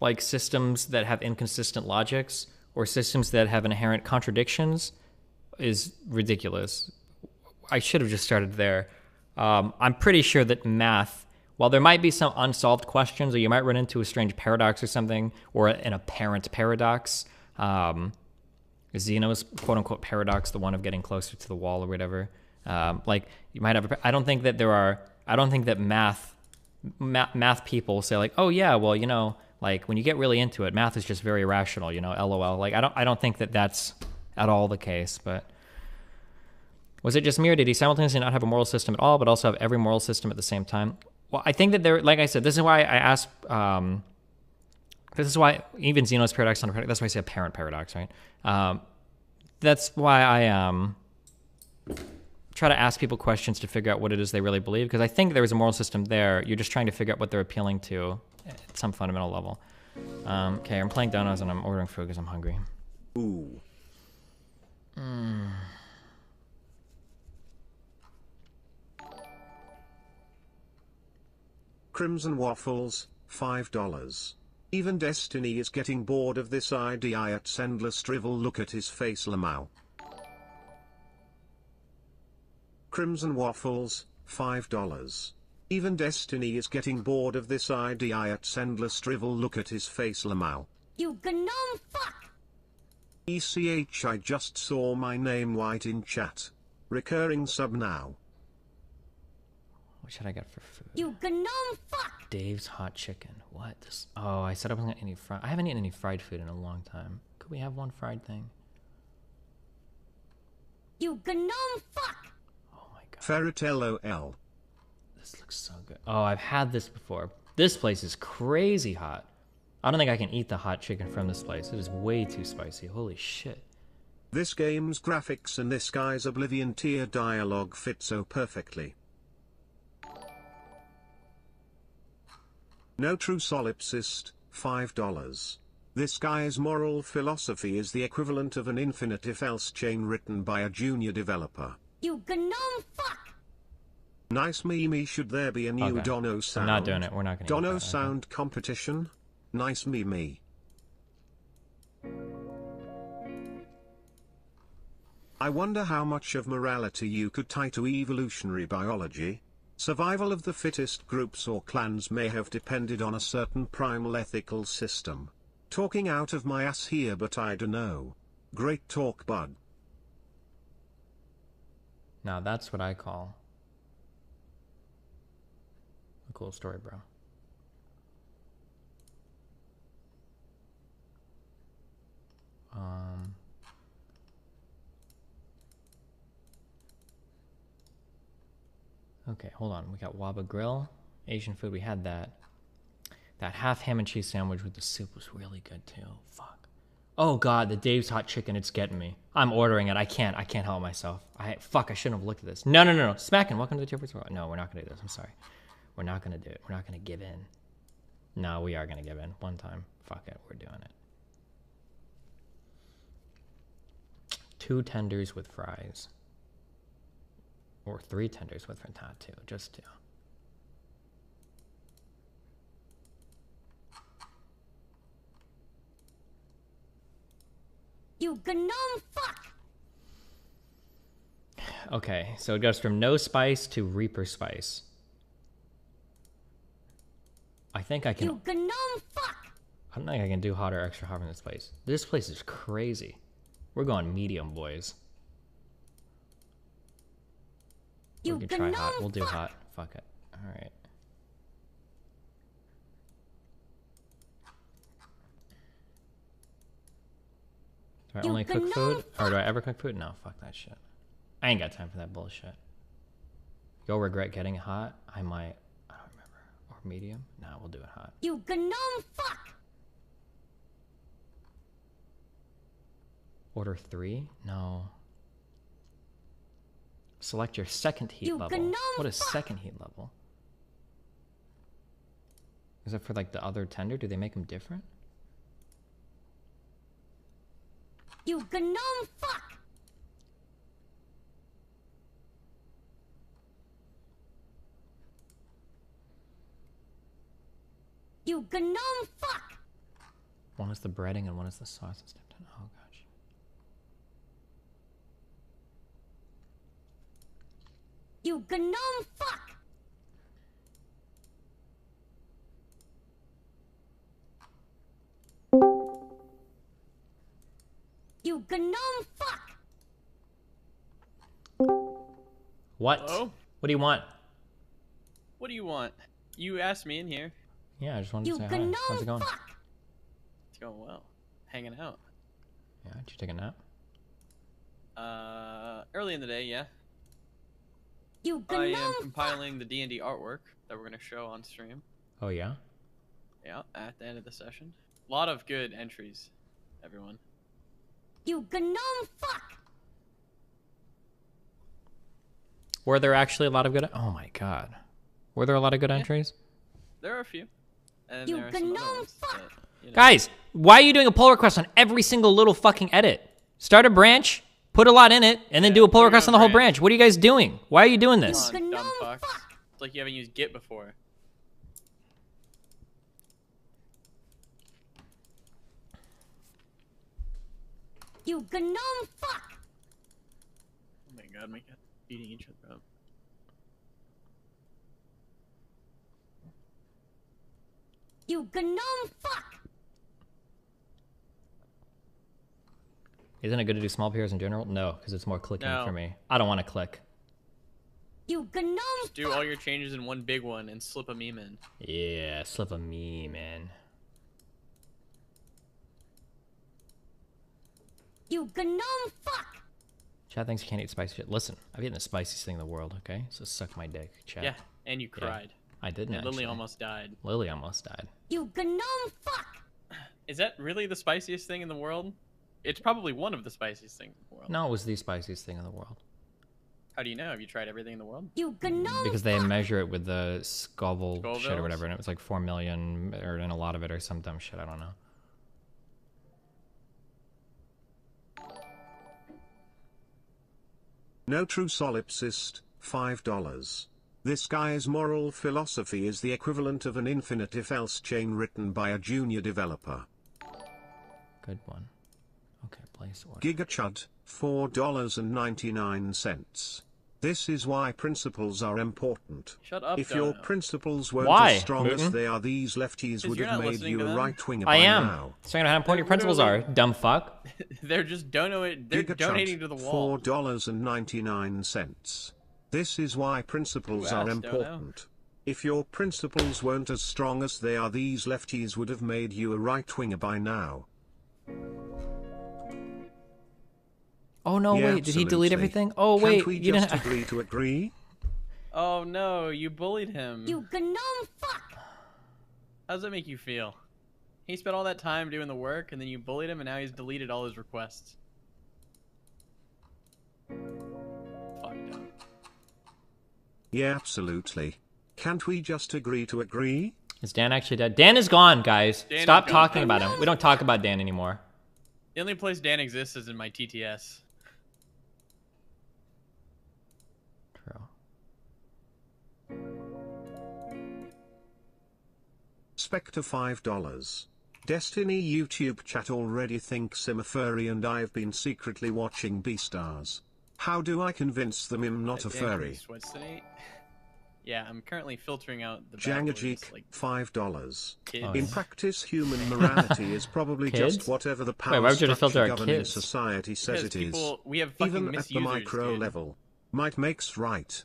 like systems that have inconsistent logics or systems that have inherent contradictions is ridiculous. I should have just started there. I'm pretty sure that math, while there might be some unsolved questions or you might run into a strange paradox or something, or an apparent paradox, Zeno's quote-unquote paradox, the one of getting closer to the wall or whatever. Like you might have. I don't think that math people say like, oh yeah, well, you know, like when you get really into it, math is just very rational, you know, LOL. Like I don't think that that's at all the case. But was it just me, or did he simultaneously not have a moral system at all, but also have every moral system at the same time? Well, I think that there, like I said, this is why I asked. This is why even Zeno's paradox, that's why I say apparent paradox, right? That's why I try to ask people questions to figure out what it is they really believe, because I think there is a moral system there. You're just trying to figure out what they're appealing to at some fundamental level. Okay, I'm playing donos and I'm ordering food because I'm hungry. Ooh. Crimson Waffles, $5. Even Destiny is getting bored of this idea. It's endless drivel. Look at his face, Lamau. Crimson Waffles, $5. Even Destiny is getting bored of this idea. It's endless drivel. Look at his face, Lamau. You gnome fuck! ECH, I just saw my name white in chat. Recurring sub now. What should I get for food? You gnome fuck! Dave's hot chicken. What? This? Oh, I said I wasn't gonna eat fried. I haven't eaten any fried food in a long time. Could we have one fried thing? You gnome fuck! Ferritello L. This looks so good. Oh, I've had this before. This place is crazy hot. I don't think I can eat the hot chicken from this place. It is way too spicy. Holy shit. This game's graphics and this guy's Oblivion tier dialogue fit so perfectly. No true solipsist, $5. This guy's moral philosophy is the equivalent of an infinite if-else chain written by a junior developer. You gnome fuck! Nice meme. Should there be a new Dono sound? I'm not doing it. We're not going to Dono sound competition? Nice meme. I wonder how much of morality you could tie to evolutionary biology. Survival of the fittest groups or clans may have depended on a certain primal ethical system. Talking out of my ass here, but I dunno. Great talk, bud. Now that's what I call a cool story, bro. Okay, hold on. We got Waba Grill, Asian food. We had that. That half ham and cheese sandwich with the soup was really good too. Fuck. Oh god, the Dave's hot chicken. It's getting me. I'm ordering it. I can't help myself. Fuck. I shouldn't have looked at this. No. Smacking. Welcome to the Tier 4. No, we're not gonna do this. I'm sorry. We're not gonna do it. We're not gonna give in. No, we are gonna give in one time. Fuck it. We're doing it. 2 tenders with fries. Or 3 tenders with fries. Not 2, just 2. You gnome fuck! Okay, so it goes from no spice to Reaper spice. I think I can. You gnome fuck! I don't think I can do hot or extra hot in this place. This place is crazy. We're going medium, boys. You we can try hot. We'll do hot. Fuck it. All right. Do I only cook food? Or do I ever cook food? No, fuck that shit. I ain't got time for that bullshit. You'll regret getting it hot. I might. I don't remember. Or medium? No, we'll do it hot. You gnome fuck! Order 3? No. Select your second heat level. What is second heat level? Is that for like the other tender? Do they make them different? You gnome fuck! You gnome fuck! One is the breading and one is the sauce. Oh gosh. You gnome fuck! You gnome fuck! What? Hello? What do you want? What do you want? You asked me in here. Yeah, I just wanted to say hi. How's it going? It's going well. Hanging out. Yeah, did you take a nap? Early in the day, yeah. You I am compiling the D&D artwork that we're gonna show on stream. Oh yeah? Yeah, at the end of the session. A lot of good entries, everyone. You gnome fuck! Were there actually a lot of good? Oh my god. Were there a lot of good entries? There are a few. And You there are some other ones that, Guys, Why are you doing a pull request on every single little fucking edit? Start a branch, put a lot in it, and then do a pull request on the whole branch. What are you guys doing? Why are you doing this? Come on, dumb fucks. It's like you haven't used Git before. You gnome fuck! Oh my god, my god, beating each other up. You gnome fuck! Isn't it good to do small PRs in general? No, because it's more clicking for me. I don't want to click. You gnome Just do all your changes in one big one and slip a meme in. Yeah, slip a meme in. You gnome fuck! Chat thinks you can't eat spicy shit. Listen, I've eaten the spiciest thing in the world, okay? So suck my dick, chat. Yeah, and you cried. I didn't And Lily actually. almost died. Lily almost died. You gnome fuck! Is that really the spiciest thing in the world? It's probably one of the spiciest things in the world. No, it was the spiciest thing in the world. How do you know? Have you tried everything in the world? You gnome Because they measure it with the Scoville shit or Scovilles? whatever, and it was like 4 million, or in a lot of it, or some dumb shit, I don't know. No true solipsist, $5. This guy's moral philosophy is the equivalent of an infinite if-else chain written by a junior developer. Good one. Okay, place order. Gigachud, $4.99. This is why principles are important. Shut up, If your Dono. principles weren't Why, as strong as Mutin? they are, these lefties would you're have not made listening you to a them. right-winger I by am. now. So you know how important your principles are, dumb fuck. They're just they're donating to the wall. $4.99. This is why principles Who are asked, Dono? important. If your principles weren't as strong as they are, these lefties would have made you a right-winger by now. Oh no, Yeah, wait, did he delete absolutely. everything? Oh wait, Can't we you just didn't. agree to agree? Oh no, you bullied him. You gnome fuck! How does that make you feel? He spent all that time doing the work, and then you bullied him, and now he's deleted all his requests. Fucked up. Yeah, absolutely. Can't we just agree to agree? Is Dan actually dead? Dan is gone, guys. Dan Stop is gone. talking about him. We don't talk about Dan anymore. The only place Dan exists is in my TTS. True. Spectre $5. Destiny YouTube chat already thinks I'm a furry and I've been secretly watching Beastars. How do I convince them I'm not a Dan furry? Sweats tonight. Yeah, I'm currently filtering out the bad Jangajik, words, like $5. kids. In practice, human morality is probably Kids? just whatever the Wait, power why would you have to filter structure out governing kids? society says Because it is. people- we have fucking Even at the misusers, micro dude. level, might makes right.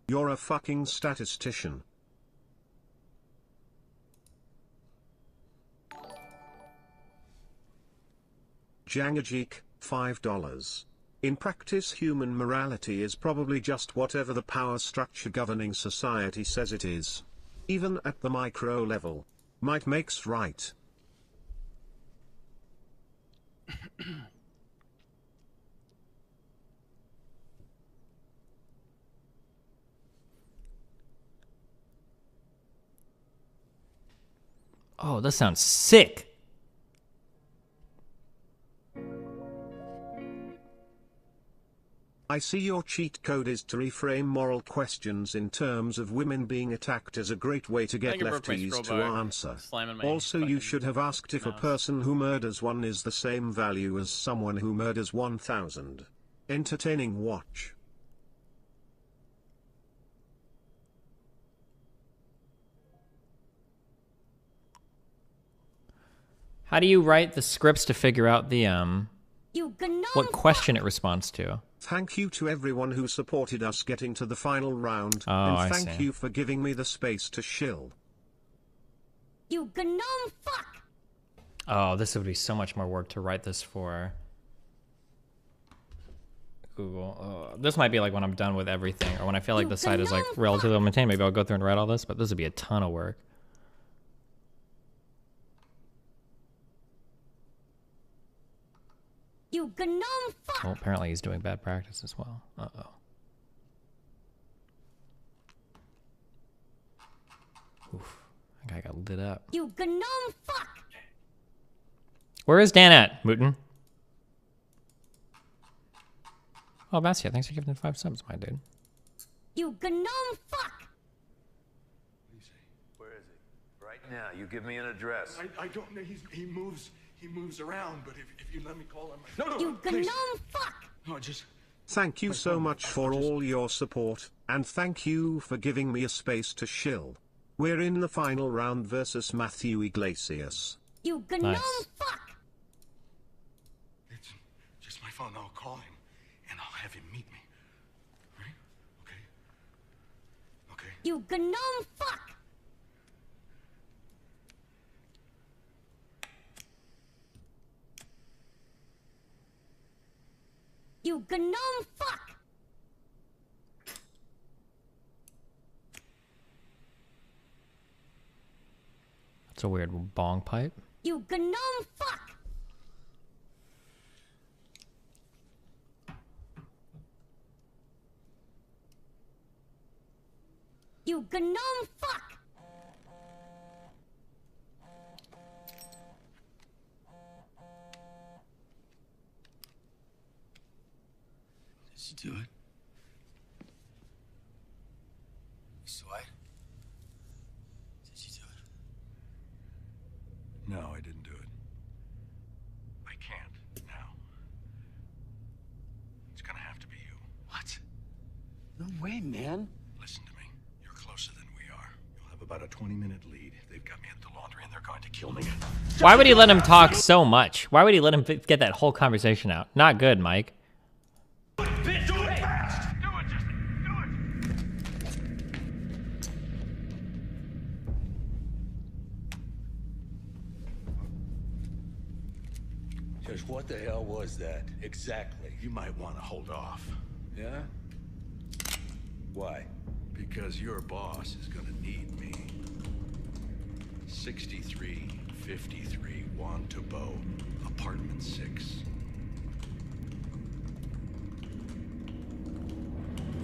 You're a fucking statistician. Jangajik, $5. In practice, human morality is probably just whatever the power structure governing society says it is. Even at the micro level, might makes right. Oh, that sounds sick. I see your cheat code is to reframe moral questions in terms of women being attacked as a great way to get think I broke my lefties scroll to bar. answer. Slamming my Also, you should have asked if a mouse. person who murders one is the same value as someone who murders 1,000. Entertaining watch. How do you write the scripts to figure out the You gnome what question it responds to? Thank you to everyone who supported us getting to the final round, Oh, and I thank see. you for giving me the space to shill. You gnome fuck! Oh, this would be so much more work to write this for Google. This might be like when I'm done with everything, or when I feel like the site is like relatively maintained. Maybe I'll go through and write all this, but this would be a ton of work. You gnome fuck! Oh, apparently he's doing bad practice as well. Uh-oh. Oof. Guy got lit up. You gnome fuck! Where is Dan at, Mooten? Oh, Bastia, thanks for giving 5 subs, my dude. You gnome fuck! Where is he? Right now, you give me an address. I don't know. He moves around. But if you let me call him, no, You please. gnome fuck! No, just. Thank you so much for all your support, and thank you for giving me a space to shill. We're in the final round versus Matthew Iglesias. You gnome fuck! It's just my phone. I'll call him, and I'll have him meet me. Right? Okay. You gnome fuck! You gnome fuck! That's a weird bong pipe. You gnome fuck! You gnome fuck! Did you do it? You sweat? Did you do it? No, I didn't do it. I can't now. It's gonna have to be you. What? No way, man. Listen to me. You're closer than we are. You'll have about a 20-minute lead. They've got me at the laundry and they're going to kill me. Why would he let him talk so much? Why would he let him get that whole conversation out? Not good, Mike. Just what the hell was that, exactly? You might want to hold off. Yeah? Why? Because your boss is gonna need me. 6353 Juan Tabo, apartment 6.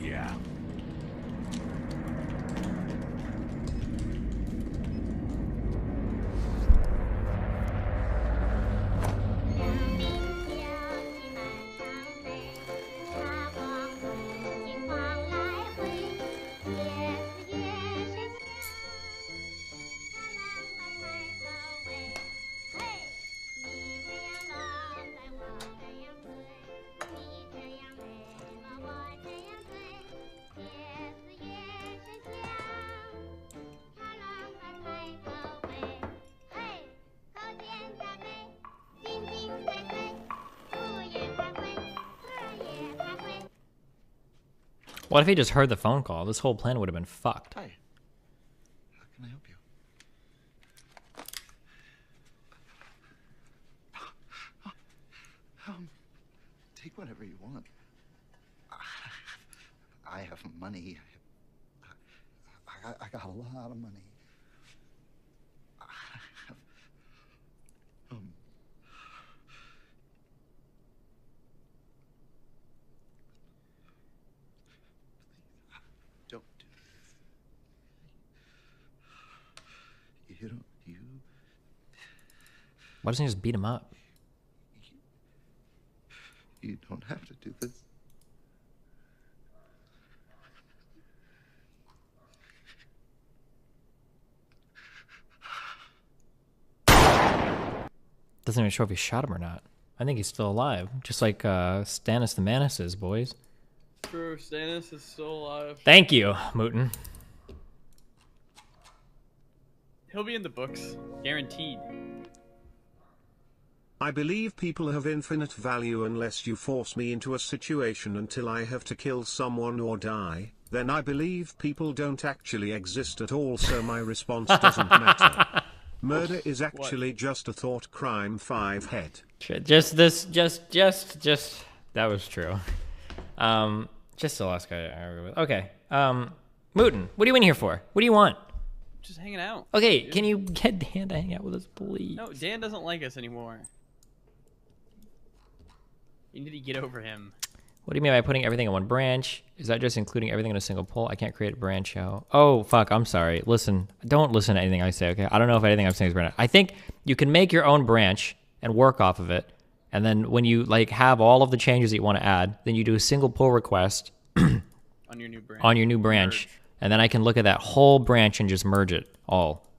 Yeah. What if he just heard the phone call? This whole plan would have been fucked. Hi. How can I help you? Take whatever you want. I have money. I got a lot of money. I have, don't do this. You don't. Why doesn't he just beat him up? You don't have to do this. Doesn't even show if he shot him or not. I think he's still alive. Just like Stannis the Manus is, boys. True, Stannis is still alive. Thank you, Mooten. He'll be in the books. Guaranteed. I believe people have infinite value unless you force me into a situation until I have to kill someone or die. Then I believe people don't actually exist at all, so my response doesn't matter. Murder is actually just a thought crime. 5 head. Just that was true. Just the last guy I agree with. Okay. Mooten, what are you in here for? What do you want? Just hanging out. Okay, dude. can you get Dan to hang out with us, please? No, Dan doesn't like us anymore. You need to get over him. What do you mean by putting everything in one branch? Is that just including everything in a single poll? I can't create a branch out. Oh, fuck, I'm sorry. Listen, don't listen to anything I say, okay? I don't know if anything I'm saying is branch. I think you can make your own branch and work off of it. And then when you like have all of the changes that you want to add, then you do a single pull request on your new branch. On your new branch. And then I can look at that whole branch and just merge it all.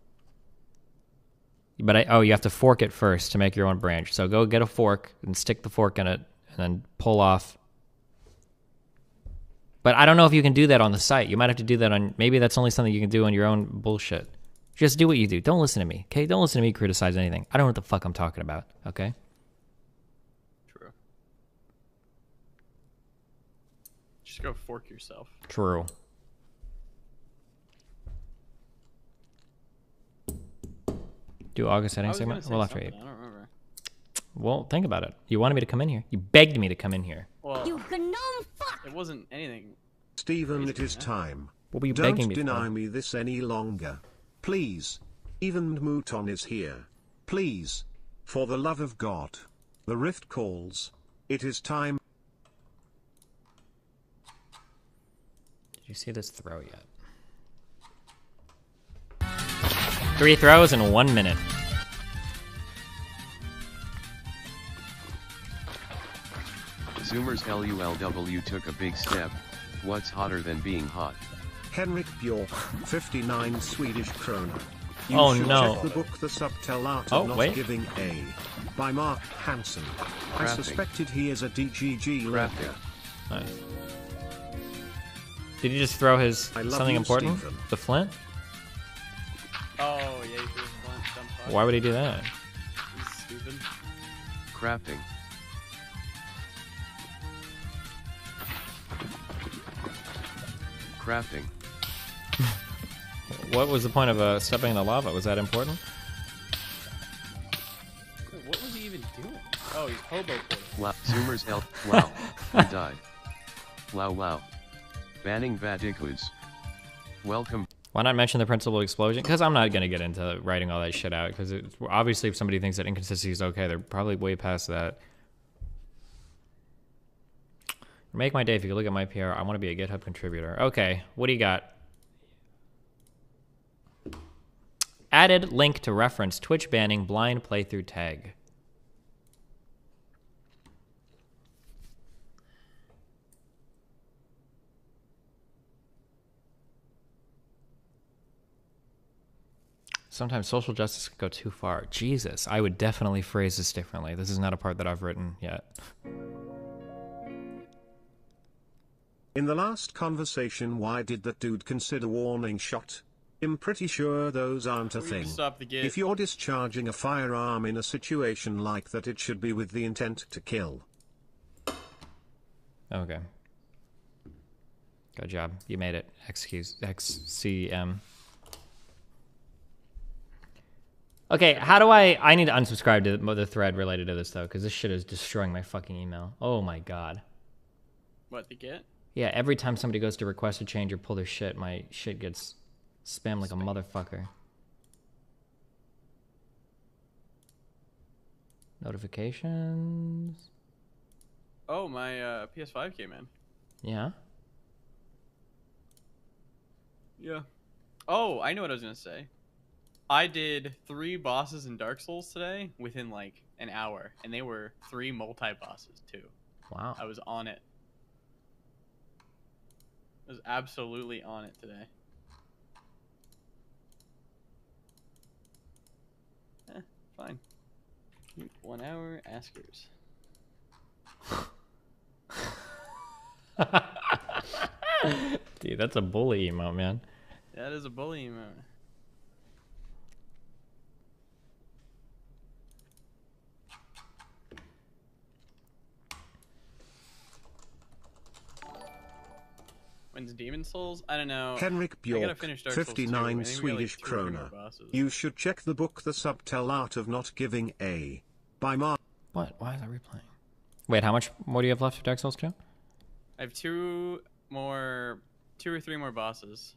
But you have to fork it first to make your own branch. So go get a fork and stick the fork in it and then pull off. But I don't know if you can do that on the site. You might have to do that on, maybe that's only something you can do on your own bullshit. Just do what you do. Don't listen to me, okay? Don't listen to me criticize anything. I don't know what the fuck I'm talking about, okay? True. Just go fork yourself. True. Do August settings segment? Roll after 8. I don't remember. Well, think about it. You wanted me to come in here. You begged me to come in here. Well, you gnome fuck! It wasn't anything. Stephen, it is time. What were you Don't begging me deny for? me this any longer. Please. Even Mouton is here. Please. For the love of God. The rift calls. It is time. Did you see this throw yet? 3 throws in 1 minute. Zoomers LULW took a big step. What's hotter than being hot? Henrik Bjork, 59 Swedish krona. You Oh, should no. check the book The Subtle Art Oh, of Not wait. Giving A by Mark Hansen. I Crafting. suspected he is a DGG lurker. Nice. Did he just throw his I love something you, important? Stephen. The flint? Oh, yeah, you threw his blunt, dumb fuck. Why would he do that? He's stupid. Crafting. Crafting. What was the point of stepping in the lava? Was that important? What was he even doing? Oh, he's hobo portal. Wow. Zoomers L. Wow. He died. Wow wow. Banning Vatikus. Welcome. Why not mention the principal explosion? Because I'm not going to get into writing all that shit out. Because obviously if somebody thinks that inconsistency is okay, they're probably way past that. Make my day if you could look at my PR. I want to be a GitHub contributor. Okay, what do you got? Added link to reference Twitch banning blind playthrough tag. Sometimes social justice can go too far. Jesus, I would definitely phrase this differently. This is not a part that I've written yet. In the last conversation, why did that dude consider warning shot? I'm pretty sure those aren't a We thing. stop the gate. If you're discharging a firearm in a situation like that, it should be with the intent to kill. Okay. Good job. You made it. XCM. Okay, how do I need to unsubscribe to the thread related to this, though, because this shit is destroying my fucking email. Oh my god. What, the get? Yeah, every time somebody goes to request a change or pull their shit, my shit gets spammed like a motherfucker. Notifications. Oh, my PS5 came in. Yeah. Yeah. Oh, I know what I was gonna say. I did 3 bosses in Dark Souls today within like an hour, and they were 3 multi-bosses too. Wow. I was on it. I was absolutely on it today. Fine. 1 hour askers. Dude, that's a bully emote, man. That is a bully emote. When's Demon Souls? I don't know. Henrik I gotta Bjork, finish Dark Souls 2. 59 I think we got, Swedish like 2 or 3 more krona. bosses. You should check the book The Subtle Art of Not Giving A by Mark. What? Why is that replaying? Wait, how much more do you have left for Dark Souls 2? I have 2 or 3 more bosses.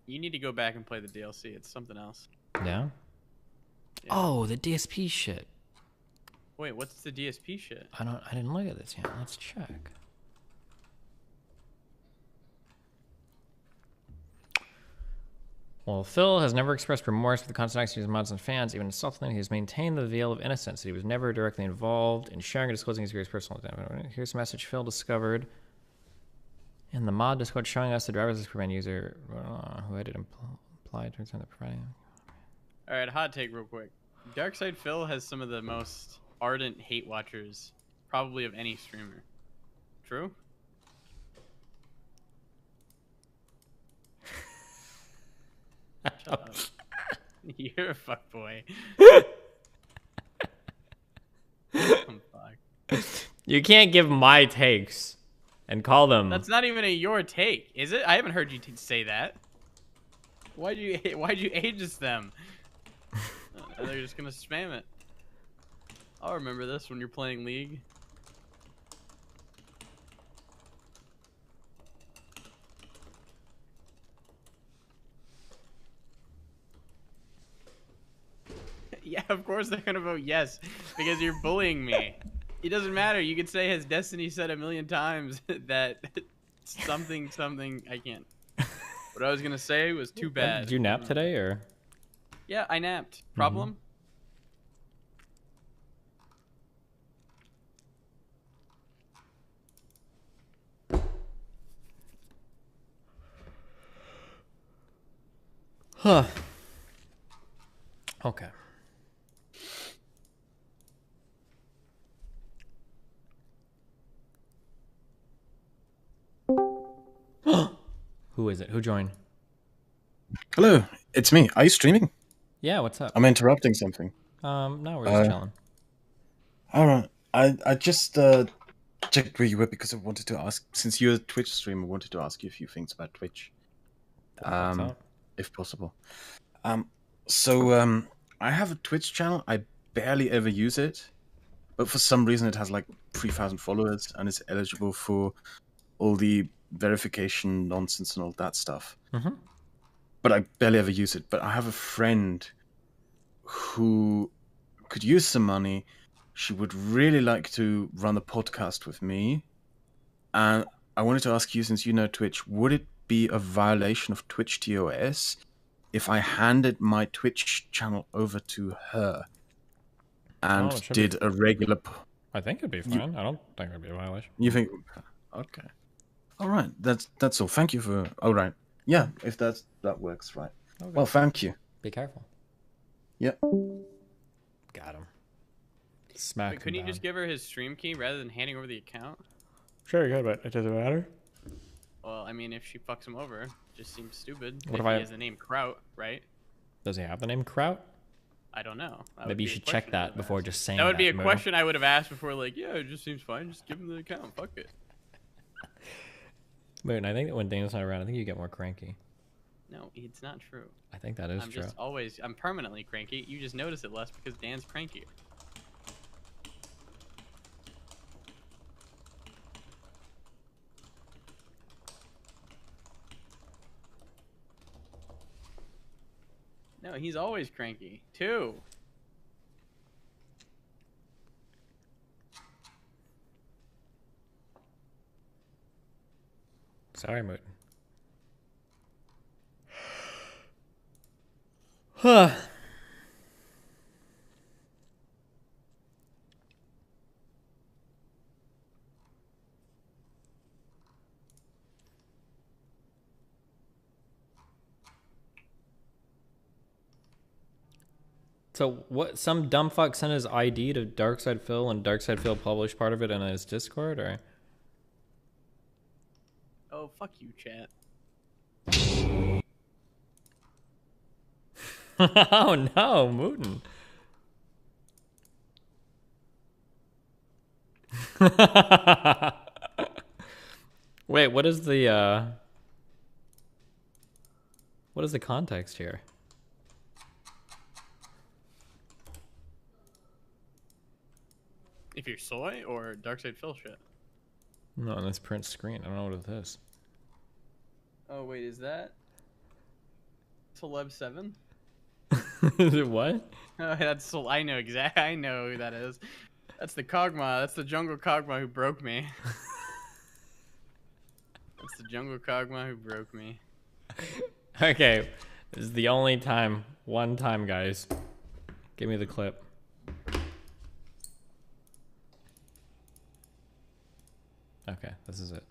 You need to go back and play the DLC. It's something else. Yeah? Oh, the DSP shit. Wait, what's the DSP shit? I didn't look at this yet. Let's check. Well, Phil has never expressed remorse for the constant actions of mods and fans. Even stealthily, he has maintained the veil of innocence. He was never directly involved in sharing or disclosing his personal data. Here's a message Phil discovered in the mod Discord showing us the driver's license prevent user who had it implied to return the providing. All right, hot take real quick. Darkside Phil has some of the most ardent hate watchers, probably of any streamer. True? Shut up. You're a fuckboy. Fuck. You can't give my takes and call them. That's not even your take, is it? I haven't heard you say that. Why'd you aegis them? They're just gonna spam it. I'll remember this when you're playing League. Yeah, of course they're gonna vote yes, because you're bullying me. It doesn't matter. You could say, has Destiny said 1,000,000 times that something, I can't. What I was gonna say was too bad. Did you nap today, or? Yeah, I napped. Problem? Huh. Okay. Who is it? Who joined? Hello, it's me. Are you streaming? Yeah, what's up? I'm interrupting something. No, we're just chilling. Alright. I just checked where you were because I wanted to ask, since you're a Twitch streamer, I wanted to ask you a few things about Twitch. What's up? If possible. I have a Twitch channel. I barely ever use it, but for some reason it has like 3,000 followers and is eligible for all the verification nonsense and all that stuff. Mm-hmm. But I barely ever use it. But I have a friend who could use some money. She would really like to run a podcast with me. And I wanted to ask you, since you know Twitch, would it be a violation of Twitch TOS if I handed my Twitch channel over to her and did a regular... I think it'd be fine. I don't think it'd be a violation. You think... Okay. All right. That's all. Thank you for... All right. Yeah, if that works, right. Okay. Well, thank you. Be careful. Yep. Got him. Smack him Couldn't you down. just give her his stream key rather than handing over the account? Sure, you could, but it doesn't matter. Well, I mean, if she fucks him over, it just seems stupid. What if if he I- has the name Kraut, right? Does he have the name Kraut? I don't know. That would Maybe you be a should question check that before just saying that. Would be a Mo. question I would have asked before, like, yeah, it just seems fine. Just give him the account. Fuck it. Moon, I think that when Daniel's not around, I think you get more cranky. No, it's not true. I think that is true. I'm permanently cranky. You just notice it less because Dan's cranky. No, he's always cranky, too. Sorry, Moon. Huh. So what? Some dumb fuck sent his ID to Darkside Phil, and Darkside Phil published part of it in his Discord, or? Oh, fuck you, chat. Oh no, Mootin. Wait, what is the context here? If you're soy or Darkside Phil shit. No, on this print screen. I don't know what it is. Oh wait, is that Celeb 7? Is it what? Oh, that's I know exactly. I know who that is. That's the Kog'Maw. That's the jungle Kog'Maw who broke me. That's the jungle Kog'Maw who broke me. Okay, this is the only time. One time, guys. Give me the clip. Okay, this is it.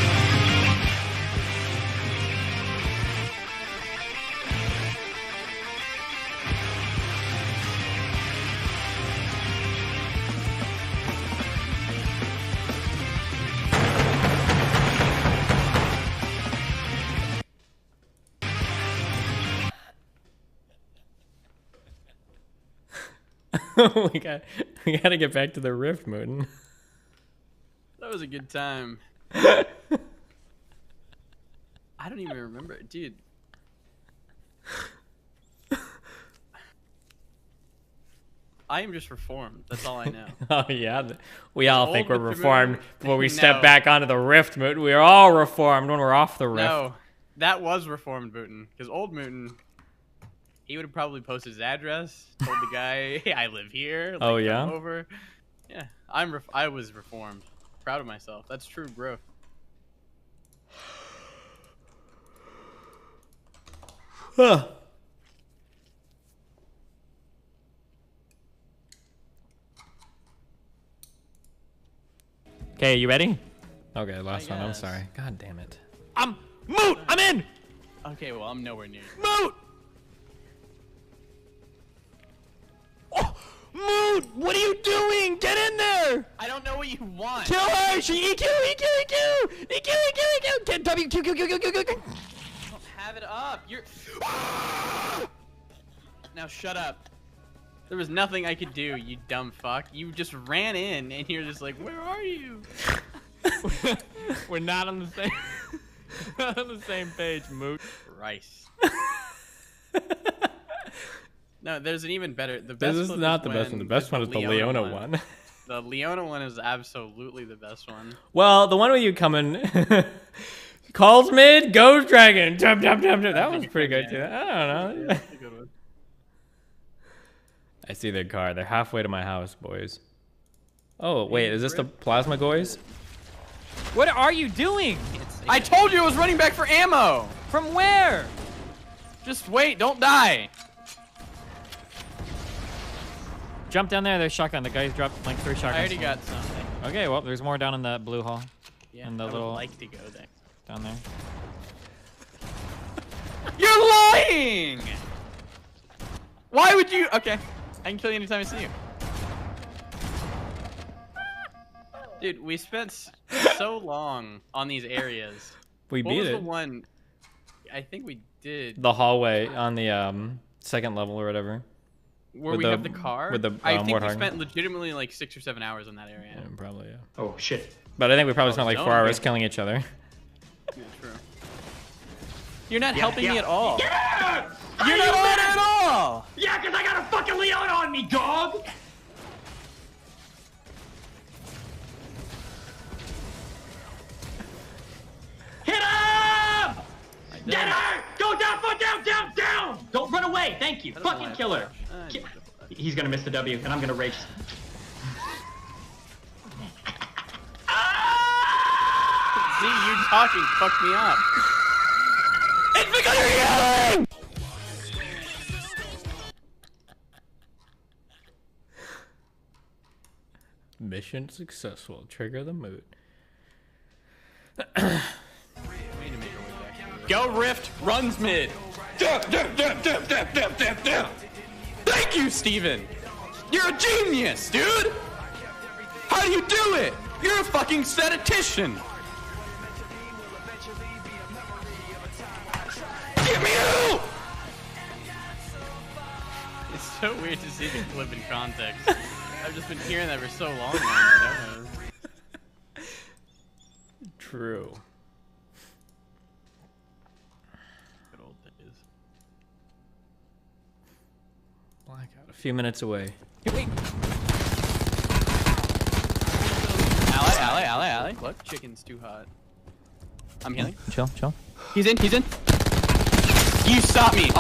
we gotta get back to the rift, Mooten. That was a good time. I don't even remember it, dude. I am just reformed. That's all I know. Oh yeah, we all think we're reformed before we step back onto the rift, Mooten. We are all reformed when we're off the rift. No, that was reformed Mooten, because old Mooten, he would have probably posted his address, told the guy, "Hey, I live here." Like, oh yeah. Come over. Yeah, I was reformed. Proud of myself. That's true growth. Huh. Okay, you ready? Okay, last one. I'm sorry. God damn it. Moot! I'm in! Okay, well, I'm nowhere near. Moot! Oh, Moot! What are you doing? Get in there! I don't know what you want. Kill her! She EQ! Get W, Q. Don't have it up. You're. Now shut up. There was nothing I could do, you dumb fuck. You just ran in, and you're just like, "Where are you?" We're not on the same. Not on the same page, Moot. Rice. No, there's an even better. The best. This is not the best one. The best one is the Leona one. The Leona one is absolutely the best one. Well, the one where you come in, calls mid, goes dragon, jump. That one's pretty good too. I don't know. I see their car. They're halfway to my house, boys. Oh wait, is this the plasma goys? What are you doing? I told you I was running back for ammo. From where? Just wait, don't die. Jump down there. There's shotgun. The guys dropped like 3 shotguns. I already got something. Okay, well, there's more down in that blue hall. Yeah, in the I would little like to go there. Down there. You're lying! Why would you? Okay, I can kill you anytime I see you. Dude, we spent so long on these areas. We what beat was it. The one? I think we did. The hallway on the second level or whatever. Where we have the car? With the I think Warthog. we spent legitimately like 6 or 7 hours in that area. Yeah, probably, yeah. Oh, shit. But I think we probably spent like 4 hours killing each other. Yeah, true. You're not helping me at all. Yeah! You're not on it at all! Yeah, because I got a fucking Leona on me, dog! Hit him! Get her! Go down, foot down! Don't run away, thank you. Fucking kill her. He's gonna miss the W, and I'm gonna rage. See, you talking fucked me up. It's because you're yelling! Mission successful. Trigger the mood. Go Rift, runs mid. Thank you, Steven. You're a genius, dude. How do you do it? You're a fucking statistician. Give me you! It's so weird to see the clip in context. I've just been hearing that for so long now. True. Good old days. Blackout. A few minutes away. Ally. Look, chicken's too hot. I'm healing. Chill. He's in. You stop me.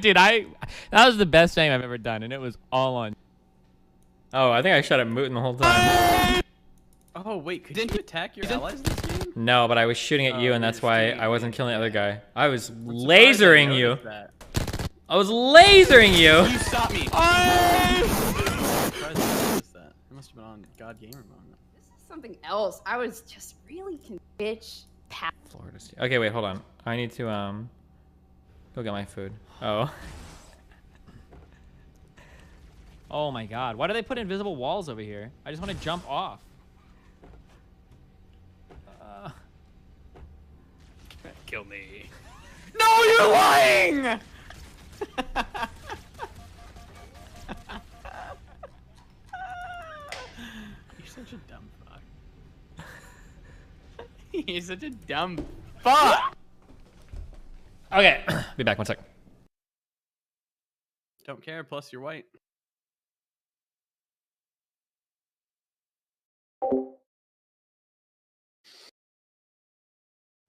Dude, that was the best thing I've ever done, and it was all on. Oh, I think I shot at Mootin the whole time. Oh wait, didn't you attack your allies in this game? No, but I was shooting at you, and that's why I wasn't killing the other guy. I was lasering you. I was lasering you. You stopped me. I must have been on God Gamer Mode. This is something else. I was just really bitch. Florida State. Okay, wait, hold on. I need to go get my food. Oh. Oh my God! Why do they put invisible walls over here? I just want to jump off. Kill me. No, you're lying! You're such a dumb fuck. You're such a dumb fuck! Okay, be back 1 sec. Don't care, plus you're white.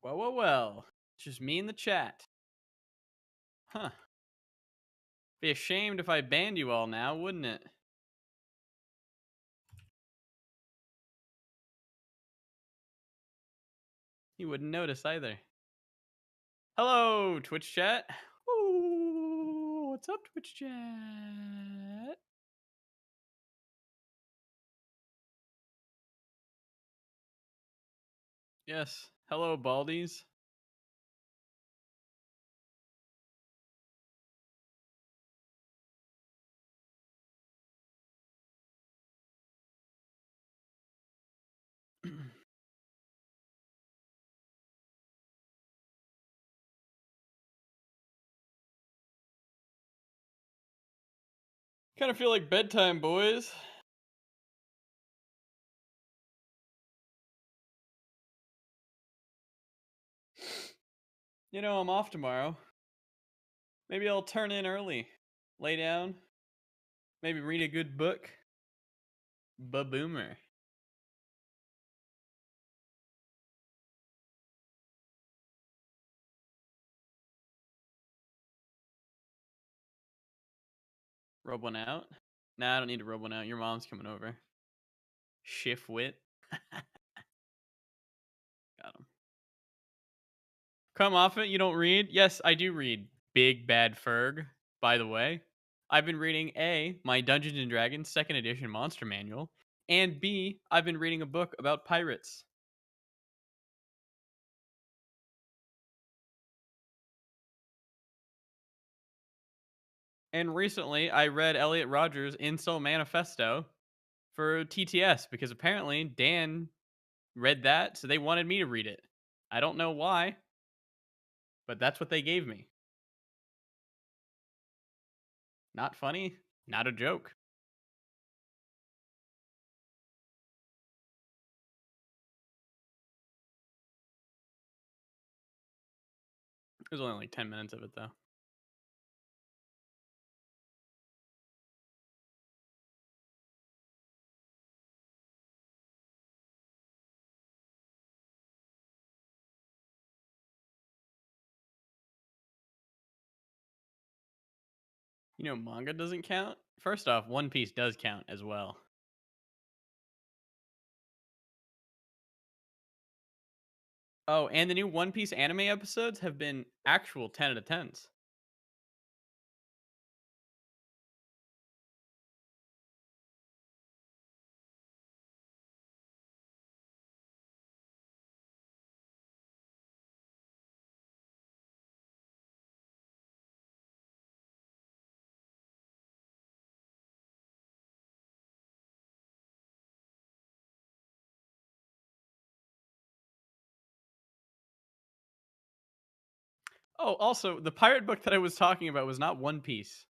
Well. It's just me in the chat. Huh. Be ashamed if I banned you all now, wouldn't it? You wouldn't notice either. Hello, Twitch chat. Ooh, what's up, Twitch chat? Yes. Hello, Baldies. Kind of feel like bedtime, boys. You know, I'm off tomorrow. Maybe I'll turn in early. Lay down. Maybe read a good book. Ba-boomer. Rub one out? Nah, I don't need to rub one out. Your mom's coming over. Shift wit. Got him. Come off it, you don't read? Yes, I do read. Big Bad Ferg, by the way. I've been reading A, my Dungeons & Dragons 2nd edition monster manual, and B, I've been reading a book about pirates. And recently, I read Elliot Rodgers' Incel Manifesto for TTS, because apparently Dan read that, so they wanted me to read it. I don't know why, but that's what they gave me. Not funny, not a joke. There's only like 10 minutes of it, though. You know, manga doesn't count? First off, One Piece does count as well. Oh, and the new One Piece anime episodes have been actual 10 out of 10s. Oh, also, the pirate book that I was talking about was not One Piece.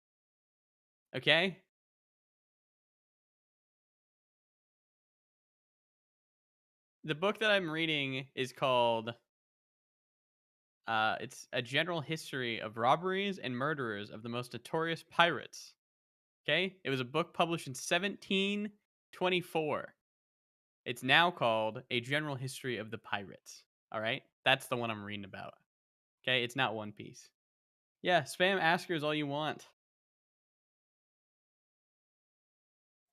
Okay? The book that I'm reading is called... it's a general history of robberies and murderers of the most notorious pirates. Okay? It was a book published in 1724. It's now called A General History of the Pirates. All right? That's the one I'm reading about. Okay? It's not One Piece. Yeah, spam askers all you want.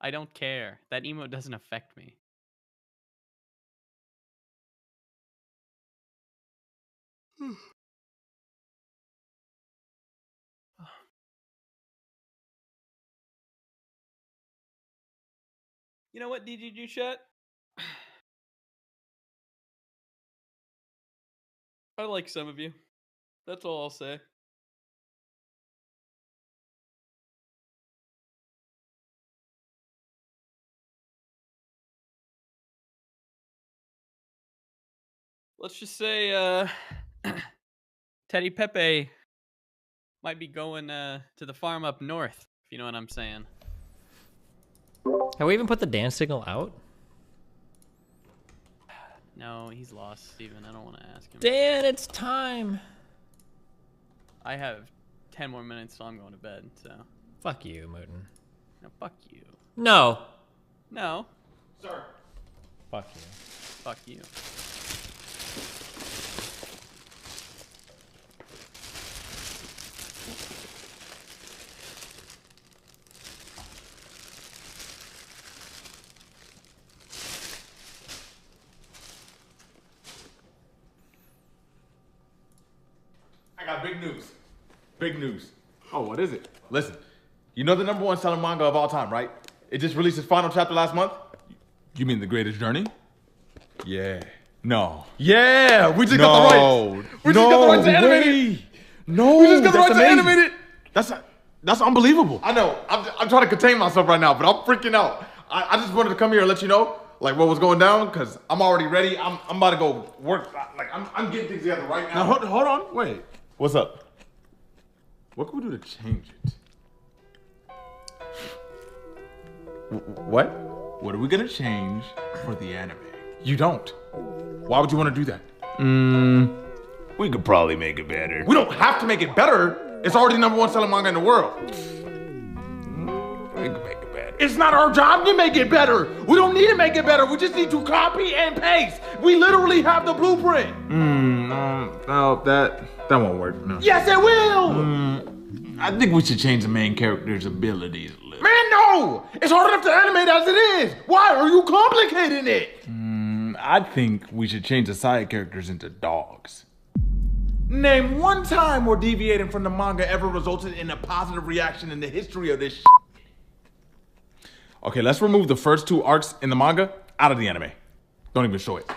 I don't care. That emote doesn't affect me. You know what, DGG chat? I like some of you. That's all I'll say. Let's just say, Teddy Pepe might be going to the farm up north, if you know what I'm saying. Have we even put the dance signal out? No, he's lost, Steven. I don't want to ask him. Dan, it's time. I have 10 more minutes, so I'm going to bed, so. Fuck you, Mooten. No, fuck you. No. No. Sir. Fuck you. Fuck you. I got big news. Big news. Oh, what is it? Listen, you know the #1 selling manga of all time, right? It just released its final chapter last month. You mean The Greatest Journey? Yeah. No. Yeah, we just got the rights. We just got the rights to animate it. No, we just got the rights to animate it. That's unbelievable. I know. I'm trying to contain myself right now, but I'm freaking out. I just wanted to come here and let you know, like, what was going down, because I'm already ready. I'm about to go work. Like, I'm getting things together right now. Now, hold on. Wait. What's up? What can we do to change it? What? What are we gonna change for the anime? You don't. Why would you want to do that? We could probably make it better. We don't have to make it better. It's already #1 selling manga in the world. We can make it better. It's not our job to make it better. We don't need to make it better. We just need to copy and paste. We literally have the blueprint. No, that won't work. No. Yes, it will. I think we should change the main character's abilities a little. Man, no! It's hard enough to animate as it is. Why are you complicating it? I think we should change the side characters into dogs. Name one time where deviating from the manga ever resulted in a positive reaction in the history of this shit. Okay, let's remove the first 2 arcs in the manga out of the anime. Don't even show it.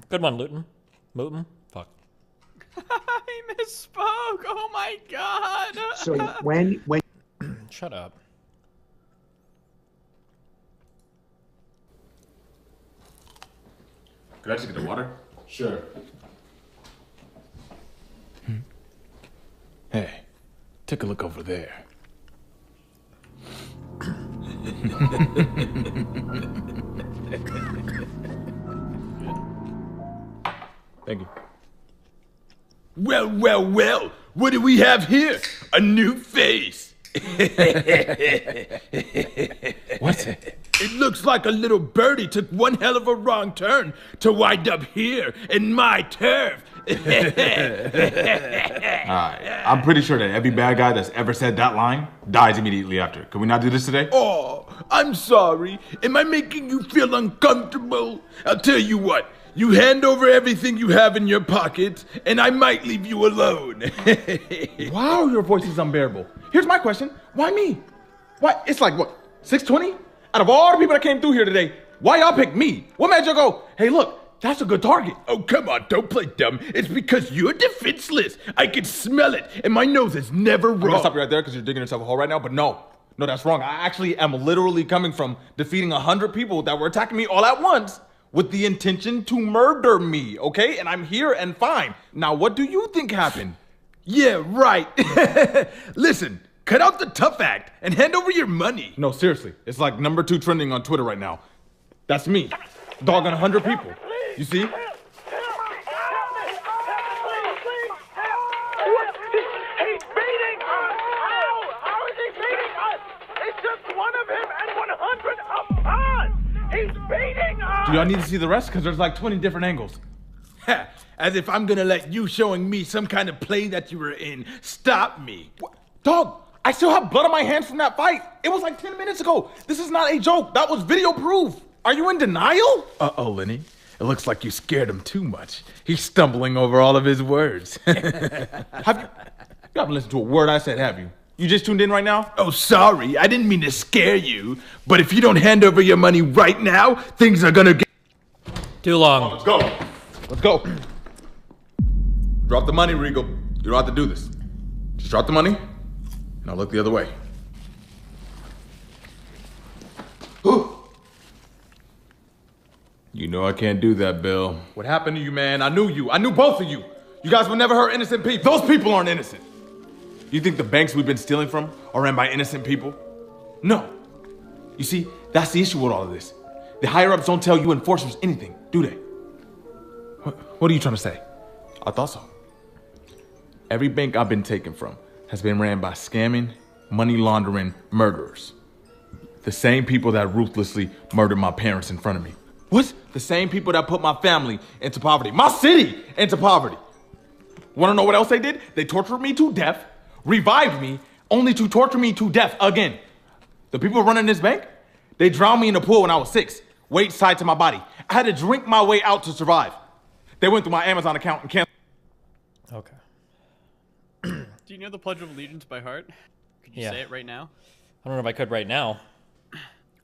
Good one, Mooten. Fuck. I misspoke. Oh my god. So when Shut up. Could I just get the water? Sure. Hey, take a look over there. Thank you. Well, what do we have here? A new face. What? It looks like a little birdie took one hell of a wrong turn to wind up here in my turf. Alright, I'm pretty sure that every bad guy that's ever said that line dies immediately after. Can we not do this today? Oh, I'm sorry. Am I making you feel uncomfortable? I'll tell you what. You hand over everything you have in your pocket, and I might leave you alone. Wow, your voice is unbearable. Here's my question. Why me? Why? It's like, what, 620? Out of all the people that came through here today, why y'all pick me? What made y'all go, hey, look, that's a good target? Oh, come on, don't play dumb. It's because you're defenseless. I can smell it, and my nose is never wrong. I'm gonna stop you right there because you're digging yourself a hole right now, but no, that's wrong. I actually am literally coming from defeating 100 people that were attacking me all at once with the intention to murder me, okay? And I'm here and fine. Now, what do you think happened? Yeah, right. Listen, cut out the tough act and hand over your money. No, seriously. It's like #2 trending on Twitter right now. That's me. Dogging 100 people. You see? He's beating us! How is he beating us? It's just one of him and 100 of us! He's beating us! Do y'all need to see the rest? Because there's like 20 different angles. As if I'm gonna let you showing me some kind of play that you were in stop me. What? Dog, I still have blood on my hands from that fight. It was like 10 minutes ago. This is not a joke. That was video proof. Are you in denial? Uh-oh, Lenny. It looks like you scared him too much. He's stumbling over all of his words. You haven't listened to a word I said, have you? You just tuned in right now? Oh, sorry. I didn't mean to scare you. But if you don't hand over your money right now, things are gonna get... Too long. Oh, let's go. Let's go. Drop the money, Regal. You don't have to do this. Just drop the money, and I'll look the other way. Ooh. You know I can't do that, Bill. What happened to you, man? I knew you. I knew both of you. You guys would never hurt innocent people. Those people aren't innocent. You think the banks we've been stealing from are ran by innocent people? No. You see, that's the issue with all of this. The higher-ups don't tell you enforcers anything, do they? What are you trying to say? I thought so. Every bank I've been taken from has been ran by scamming, money laundering murderers. The same people that ruthlessly murdered my parents in front of me. What? The same people that put my family into poverty, my city into poverty. Want to know what else they did? They tortured me to death, revived me, only to torture me to death again. The people running this bank, they drowned me in the pool when I was 6, weights tied to my body. I had to drink my way out to survive. They went through my Amazon account and canceled. Okay. Do you know the Pledge of Allegiance by heart? Could you say it right now? I don't know if I could right now.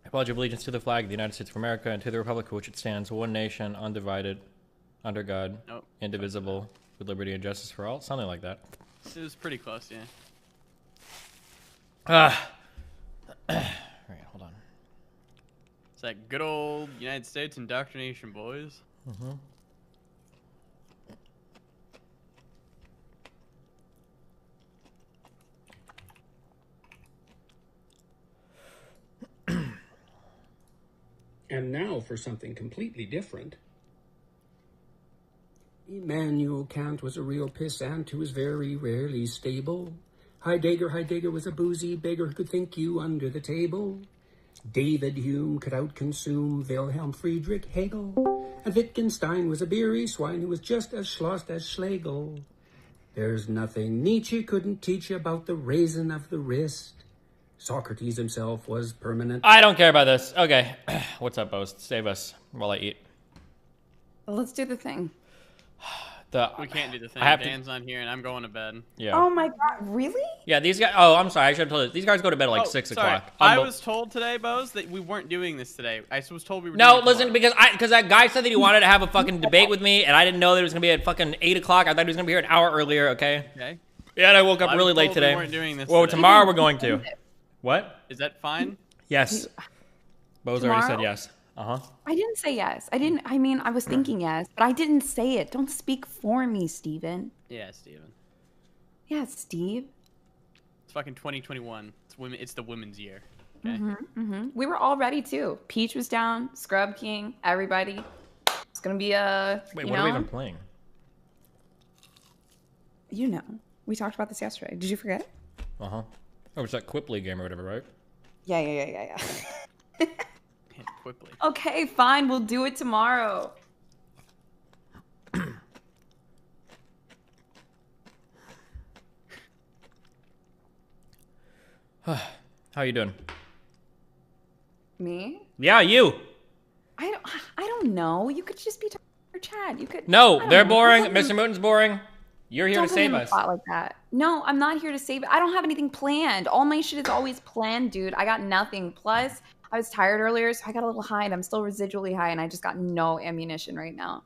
I pledge allegiance to the flag of the United States of America and to the republic for which it stands, one nation, undivided, under God, indivisible, with liberty and justice for all. Something like that. It was pretty close, yeah. Alright, hold on. It's that good old United States indoctrination, boys. Mm-hmm. And now for something completely different. Immanuel Kant was a real pissant who was very rarely stable. Heidegger was a boozy beggar who could think you under the table. David Hume could outconsume Wilhelm Friedrich Hegel. And Wittgenstein was a beery swine who was just as schlossed as Schlegel. There's nothing Nietzsche couldn't teach you about the raisin of the wrist. Socrates himself was permanent. I don't care about this. Okay. What's up, Boast? Save us while I eat. Well, let's do the thing. We can't do the thing. Dan's on here, and I'm going to bed. Yeah. Oh my god, really? Yeah, these guys. Oh, I'm sorry. I should have told you. These guys go to bed at like 6 sorry. o'clock. I was told today, Bose, that we weren't doing this today. I was told we were. No, doing it listen, because that guy said that he wanted to have a fucking debate with me, and I didn't know that it was gonna be at fucking 8 o'clock. I thought he was gonna be here an hour earlier. Okay. Okay. Yeah, and I woke up really late today. We weren't doing this. Well, today. tomorrow we're going to. What? Is that fine? Yes. Bose already said yes. Uh-huh. I didn't say yes. I mean, I was thinking yes, but I didn't say it. Don't speak for me, Steven. Yeah, Steven. Yeah, Steve. It's fucking 2021. It's the women's year. Okay. We were all ready too. Peach was down, Scrub King, everybody. It's gonna be a. Wait, what are we even playing? You know, we talked about this yesterday. Did you forget? Uh-huh. Oh, it's that Quipley game or whatever, right? Yeah. Quickly. Okay, fine. We'll do it tomorrow. How you doing? Me? Yeah, you. I don't know. You could just be talking to Chad. You could. No, they're boring. Mr. Mooton's boring. You're here to save us. Like that. No, I'm not here to save it. I don't have anything planned. All my shit is always planned, dude. I got nothing. Plus, I was tired earlier, so I got a little high, and I'm still residually high, and I just got no ammunition right now.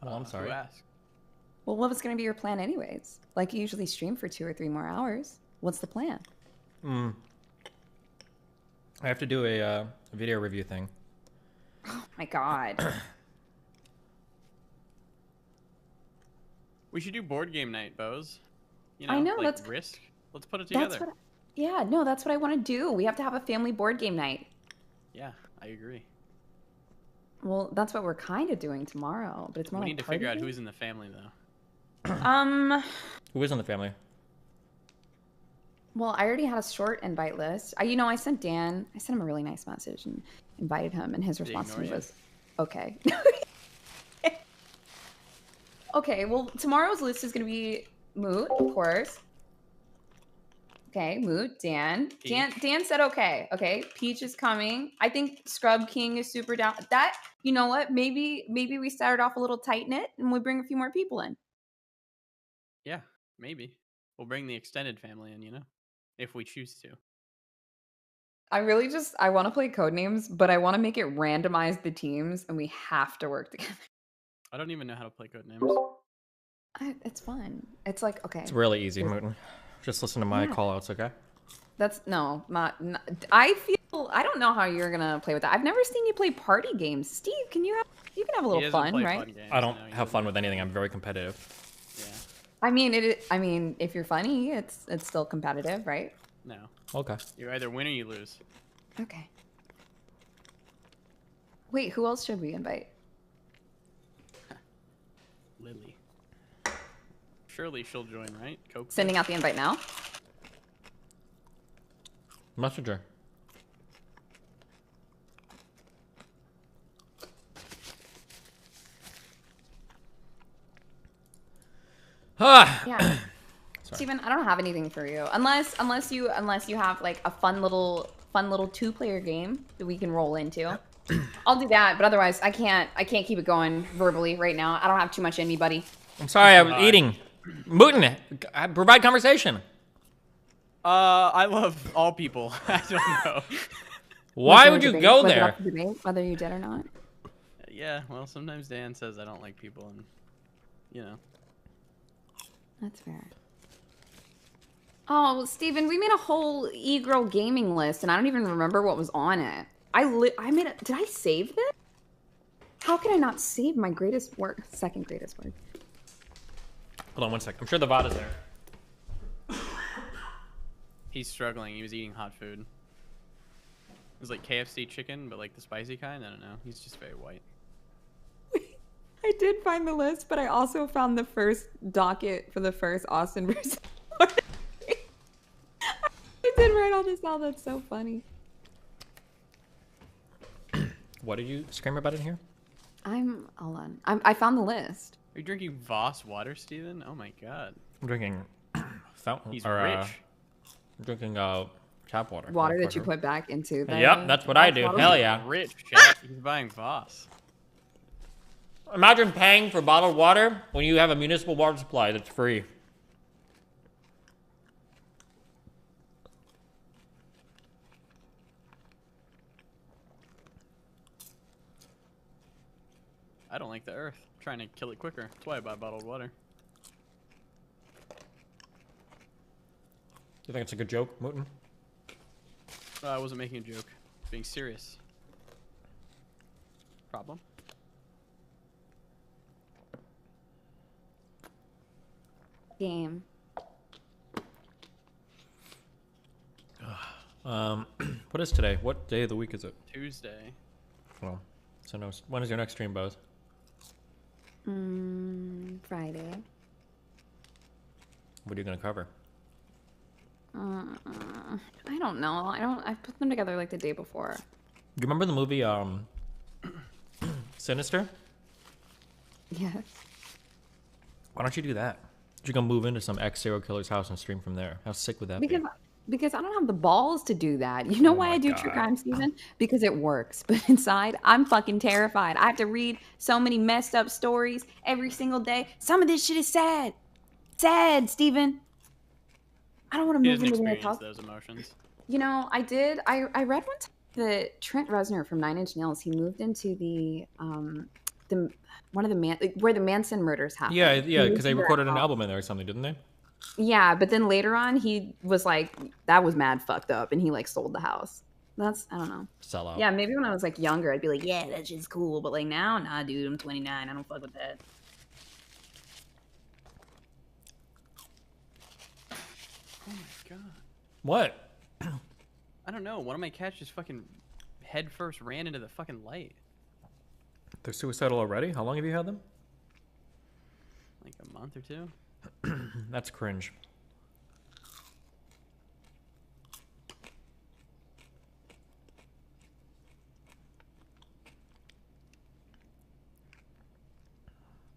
Well, I'm sorry. Well, what was going to be your plan anyways? Like, you usually stream for 2 or 3 more hours. What's the plan? I have to do a video review thing. Oh, my God. We should do board game night, Bose. You know, I know, like let's... Risk. Let's put it together. That's what I want to do. We have to have a family board game night. Yeah, I agree. Well, that's what we're kind of doing tomorrow, but it's more We like need to figure out who's in the family, though. Who is in the family? Well, I already had a short invite list. I sent Dan. I sent him a really nice message and invited him, and his response to me was, "Okay." Okay. Well, tomorrow's list is gonna be Moot, of course. Okay, Moot, Dan. Dan said okay. Okay, Peach is coming. I think Scrub King is super down. That, you know what? Maybe we started off a little tight knit and we bring a few more people in. Yeah, maybe. We'll bring the extended family in, if we choose to. I want to play Codenames, but I want to make it randomize the teams and we have to work together. I don't even know how to play Codenames. It's fun. It's like, okay. It's really easy, Mooten. Just listen to my callouts, okay? That's not. I don't know how you're gonna play with that. I've never seen you play party games. Steve, you can have a little fun, right? I don't have fun with anything. I'm very competitive. I mean, if you're funny, it's still competitive, right? No. Okay. You either win or you lose. Okay. Wait, who else should we invite? Lily. Surely she'll join, right? Coke. Sending out the invite now. Messenger. Yeah. Steven, I don't have anything for you unless you have like a fun little 2-player game that we can roll into. I'll do that, but otherwise I can't keep it going verbally right now. I don't have too much in me, buddy. I'm sorry, I was eating. Mooten, provide conversation. I love all people. I don't know. Why would you go there? Whether you did or not. Yeah, well, sometimes Dan says I don't like people, and That's fair. Oh, Steven, we made a whole e-girl gaming list, and I don't even remember what was on it. Did I save this? How can I not save my greatest work? Second greatest work. Hold on one sec. I'm sure the VOD is there. He's struggling. He was eating hot food. It was like KFC chicken, but like the spicy kind. I don't know. He's just very white. I did find the list, but I also found the first docket for the first Austin versus I did write all this out. That's so funny. What did you scream about in here? Hold on. I found the list. Are you drinking Voss water, Steven? Oh my god. I'm drinking fountain. He's or, rich. I'm drinking tap water. Water that you put back into the... Yep, that's what I do. bottle. Hell yeah. Rich, chat. He's buying Voss. Imagine paying for bottled water when you have a municipal water supply that's free. I don't like the earth. I'm trying to kill it quicker. That's why I buy bottled water. You think it's a good joke, Mooten? I wasn't making a joke. I was being serious. Problem? Game. What is today? What day of the week is it? Tuesday. Well, so no. When is your next stream, Buzz? Friday. What are you gonna cover? I don't know. I put them together like the day before. You remember the movie Sinister? Yes. Why don't you do that? You go move into some ex-serial killer's house and stream from there. How sick would that be? Because I don't have the balls to do that. You know why I do true crime, Steven? Because it works. But inside, I'm fucking terrified. I have to read so many messed up stories every single day. Some of this shit is sad. Sad, Steven. I don't want to move into the house. Those emotions. You know, I did. I read one time that Trent Reznor from Nine Inch Nails, he moved into the one of the where the Manson murders happened. Yeah, because they recorded an album in there or something, didn't they? Yeah, but then later on, he was like, that was mad fucked up, and he like sold the house. That's, I don't know. Sell out. Yeah, maybe when I was like younger, I'd be like, yeah, that's just cool. But like now, nah, dude, I'm 29. I don't fuck with that. Oh my god. What? I don't know. One of my cats just fucking head first ran into the fucking light. They're suicidal already? How long have you had them? Like a month or two. That's cringe.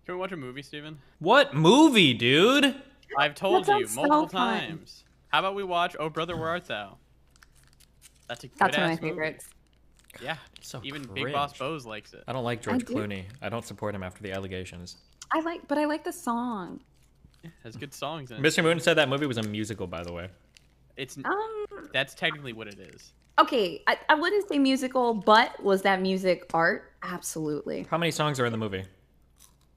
Can we watch a movie, Steven? What movie, dude? I've told That you sounds multiple so fun. times. How about we watch Oh Brother, Where Art Thou? That's a good That's one of my ass movie. favorites. Yeah, So even cringe. Big Boss Bose likes it. I don't like George do. Clooney. I don't support him after the allegations. I like the song. Yeah, has good songs in it. Mr. Moon said that movie was a musical, by the way. It's that's technically what it is. Okay, I wouldn't say musical, but was that music art? Absolutely. How many songs are in the movie?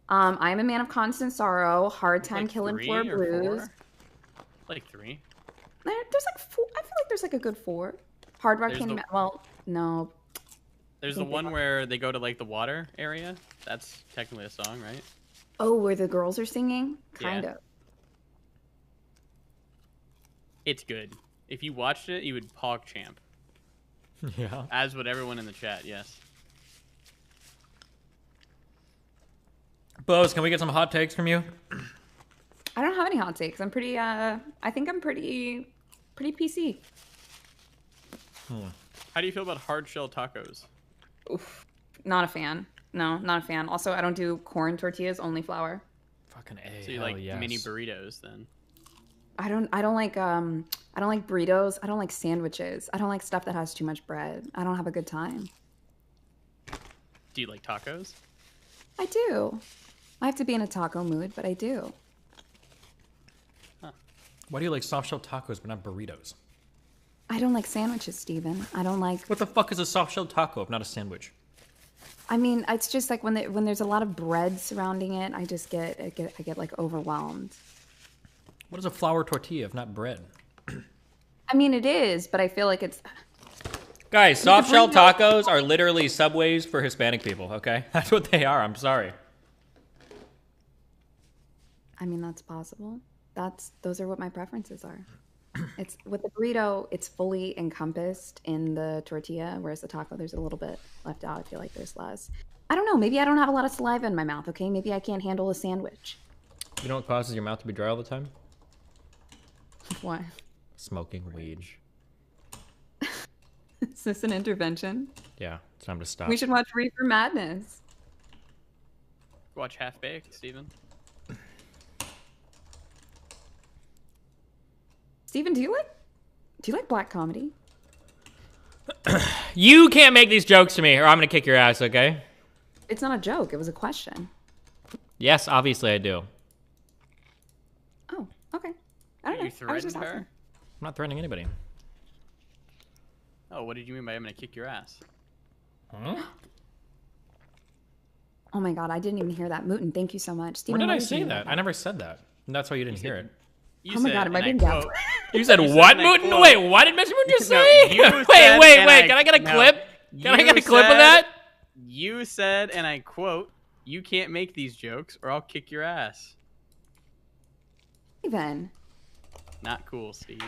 I'm a Man of Constant Sorrow, Hard Time Like Killing 3 Floor or Blues. 4? Like 3. There's like 4. I feel like there's like a good 4. Hard Rock There's Candy. the- Well, no. There's the one where they go to like the water area. That's technically a song, right? Oh, where the girls are singing? Kind Yeah. of. It's good. If you watched it, you would PogChamp. Yeah. As would everyone in the chat, yes. Bose, can we get some hot takes from you? I don't have any hot takes. I'm pretty. I think I'm pretty PC. How do you feel about hard shell tacos? Oof. Not a fan. No, not a fan. Also, I don't do corn tortillas. Only flour. Fucking A. So you hell like yes. mini burritos then? I don't like burritos. I don't like sandwiches. I don't like stuff that has too much bread. I don't have a good time. Do you like tacos? I do. I have to be in a taco mood, but I do. Why do you like soft shell tacos but not burritos? I don't like sandwiches, Steven. I don't like. What the fuck is a soft shell taco if not a sandwich? I mean, it's just like when there's a lot of bread surrounding it, I get like overwhelmed. What is a flour tortilla if not bread? I mean, it is, but I feel like it's. Guys, soft shell tacos are literally Subways for Hispanic people, okay? That's what they are. I'm sorry. I mean, that's possible. Those are what my preferences are. It's with the burrito, it's fully encompassed in the tortilla, whereas the taco, there's a little bit left out. I feel like there's less. I don't know. Maybe I don't have a lot of saliva in my mouth. Okay, maybe I can't handle a sandwich. You know what causes your mouth to be dry all the time? What? Smoking weed. Is this an intervention? Yeah, it's time to stop. We should watch Reefer Madness. Watch Half Baked, Steven. Steven, do you like black comedy? You can't make these jokes to me, or I'm gonna kick your ass, okay? It's not a joke. It was a question. Yes, obviously I do. Oh, okay. I don't know. You I was just threatened asking. her? I'm not threatening anybody. Oh, what did you mean by I'm gonna kick your ass? Huh? Oh my god, I didn't even hear that. Mootin, thank you so much. Steven, Where did what I you say mean that? about I never said that. And that's why you didn't hear it. You Oh my said, god, am I and being quote, gaslit? You said You what, said, and I Mootin? quote- Wait, what did Mr. Moon just No, say? you wait, said, and can I get a no, clip? Can I get a you clip of said- that? You said, and I quote, "You can't make these jokes, or I'll kick your ass." Steven, Not cool, Steve.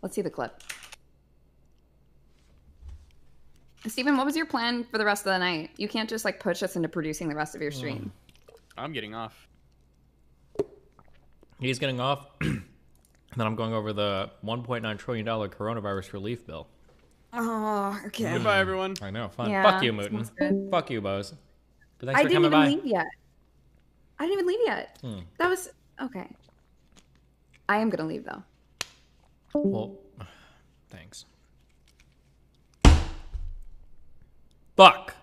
let's see the clip. Steven, what was your plan for the rest of the night? You can't just like push us into producing the rest of your stream. I'm getting off. He's getting off. Then I'm going over the $1.9 trillion coronavirus relief bill. Oh, okay. Goodbye, everyone. I know, fun. Yeah, Fuck you, sounds Mootin. good. Fuck you, Bose. But thanks I for didn't coming even by. leave yet. I didn't even leave yet. That was okay. I am gonna leave though. Well, thanks. Fuck.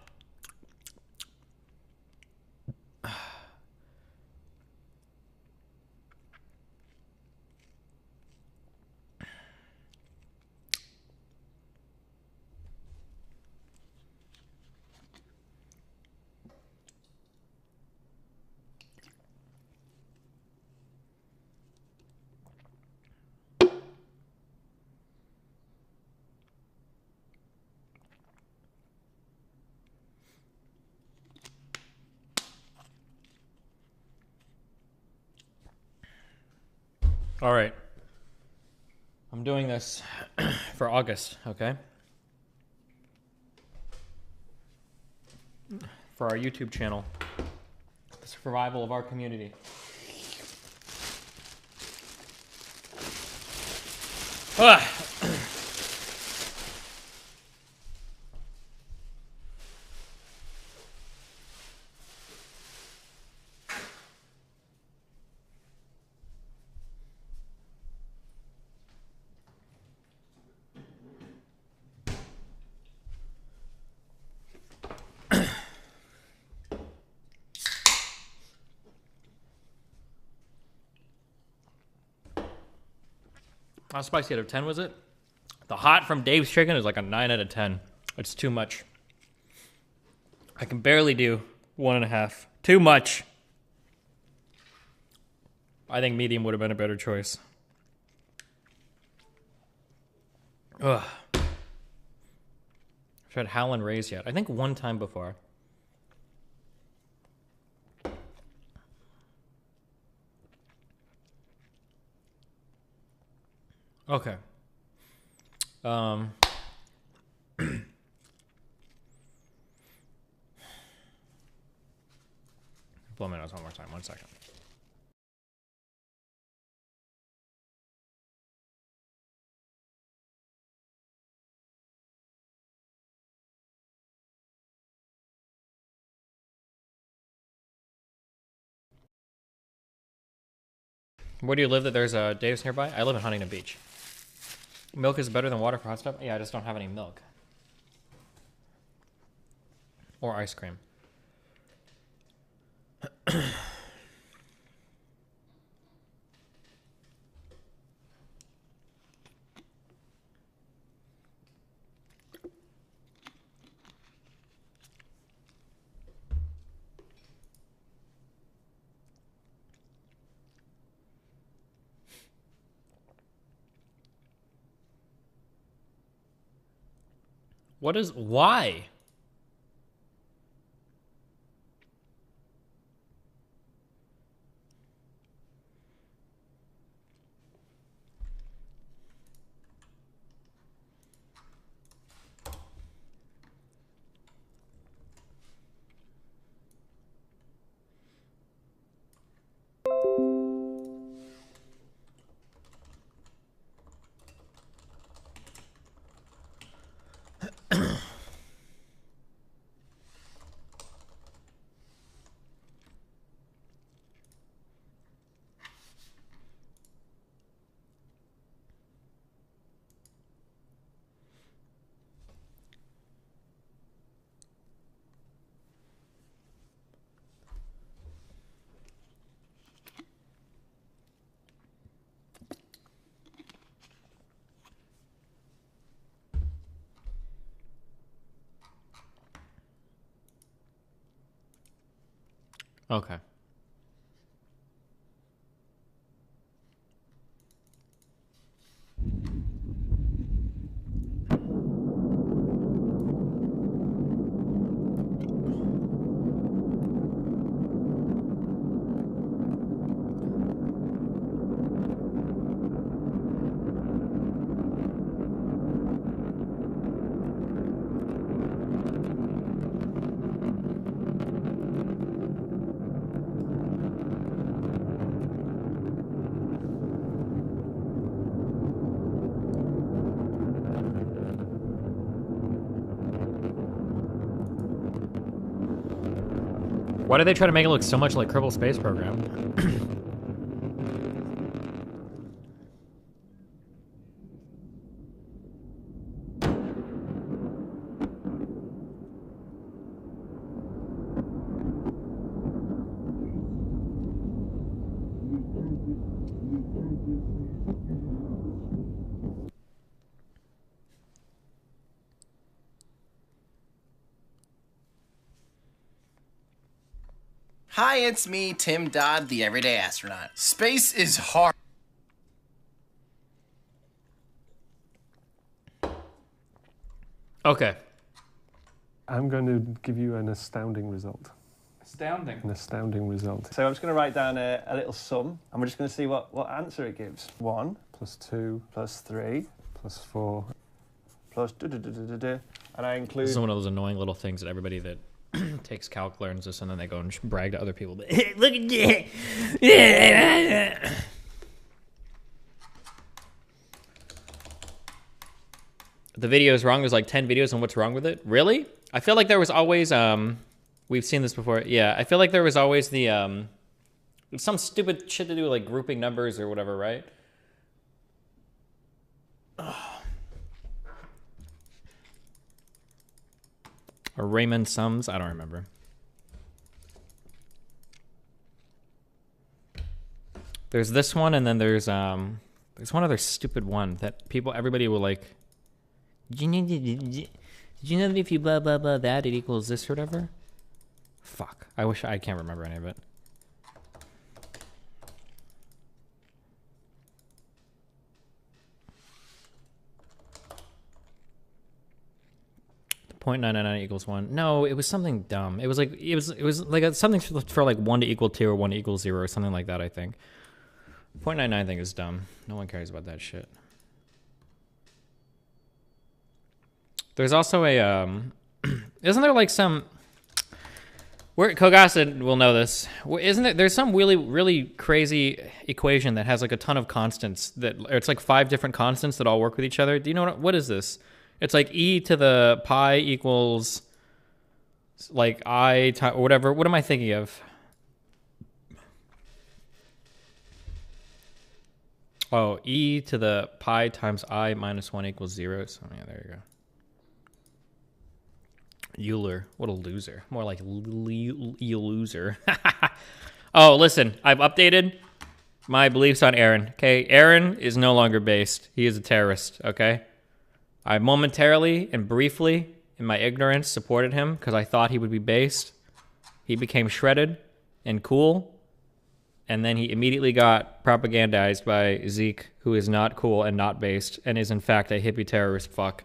All right. I'm doing this for August, okay? For our YouTube channel. The survival of our community. Ugh. How spicy out of 10 was it? The hot from Dave's Chicken is like a 9 out of 10. It's too much. I can barely do 1.5. Too much. I think medium would have been a better choice. Ugh. I've tried Howlin' Rays yet. I think one time before. Okay. Blow my nose one more time. 1 second. Where do you live that there's a Dave's nearby? I live in Huntington Beach. Milk is better than water for hot stuff? Yeah, I just don't have any milk. Or ice cream. Why? Okay. Why do they try to make it look so much like Kerbal Space Program? Hi, it's me, Tim Dodd, the Everyday Astronaut. Space is hard. Okay. I'm going to give you an astounding result. Astounding. An astounding result. So I'm just going to write down a little sum, and we're just going to see what answer it gives. 1 plus 2 plus 3 plus 4 plus and I include... This is one of those annoying little things that everybody that takes calc learns this and then they go and brag to other people. But, hey, look at that! The video is wrong. There's like 10 videos on what's wrong with it. Really? I feel like there was always we've seen this before. Yeah, I feel like there was always the some stupid shit to do with like grouping numbers or whatever, right? Or Raymond Sums, I don't remember. There's this one, and then there's There's one other stupid one that everybody will like. Did you know that if you blah blah blah that it equals this or whatever? Fuck. I can't remember any of it. 0.999 equals 1. No, it was something dumb. It was like something for like 1 to equal 2 or 1 to equal 0 or something like that, I think. 0.99 thing is dumb. No one cares about that shit. There's also a isn't there like some where Kogasa will know this. Isn't there there's some really crazy equation that has like a ton of constants or it's like 5 different constants that all work with each other. Do you know what is this? It's like e to the pi equals like I or whatever. What am I thinking of? Oh, e to the pi times I minus 1 equals 0. So yeah, there you go. Euler. What a loser. More like you loser. Oh, listen. I've updated my beliefs on Aaron. Okay, Aaron is no longer based. He is a terrorist, okay? I momentarily and briefly, in my ignorance, supported him because I thought he would be based. He became shredded and cool. And then he immediately got propagandized by Zeke, who is not cool and not based, and is in fact a hippie terrorist fuck.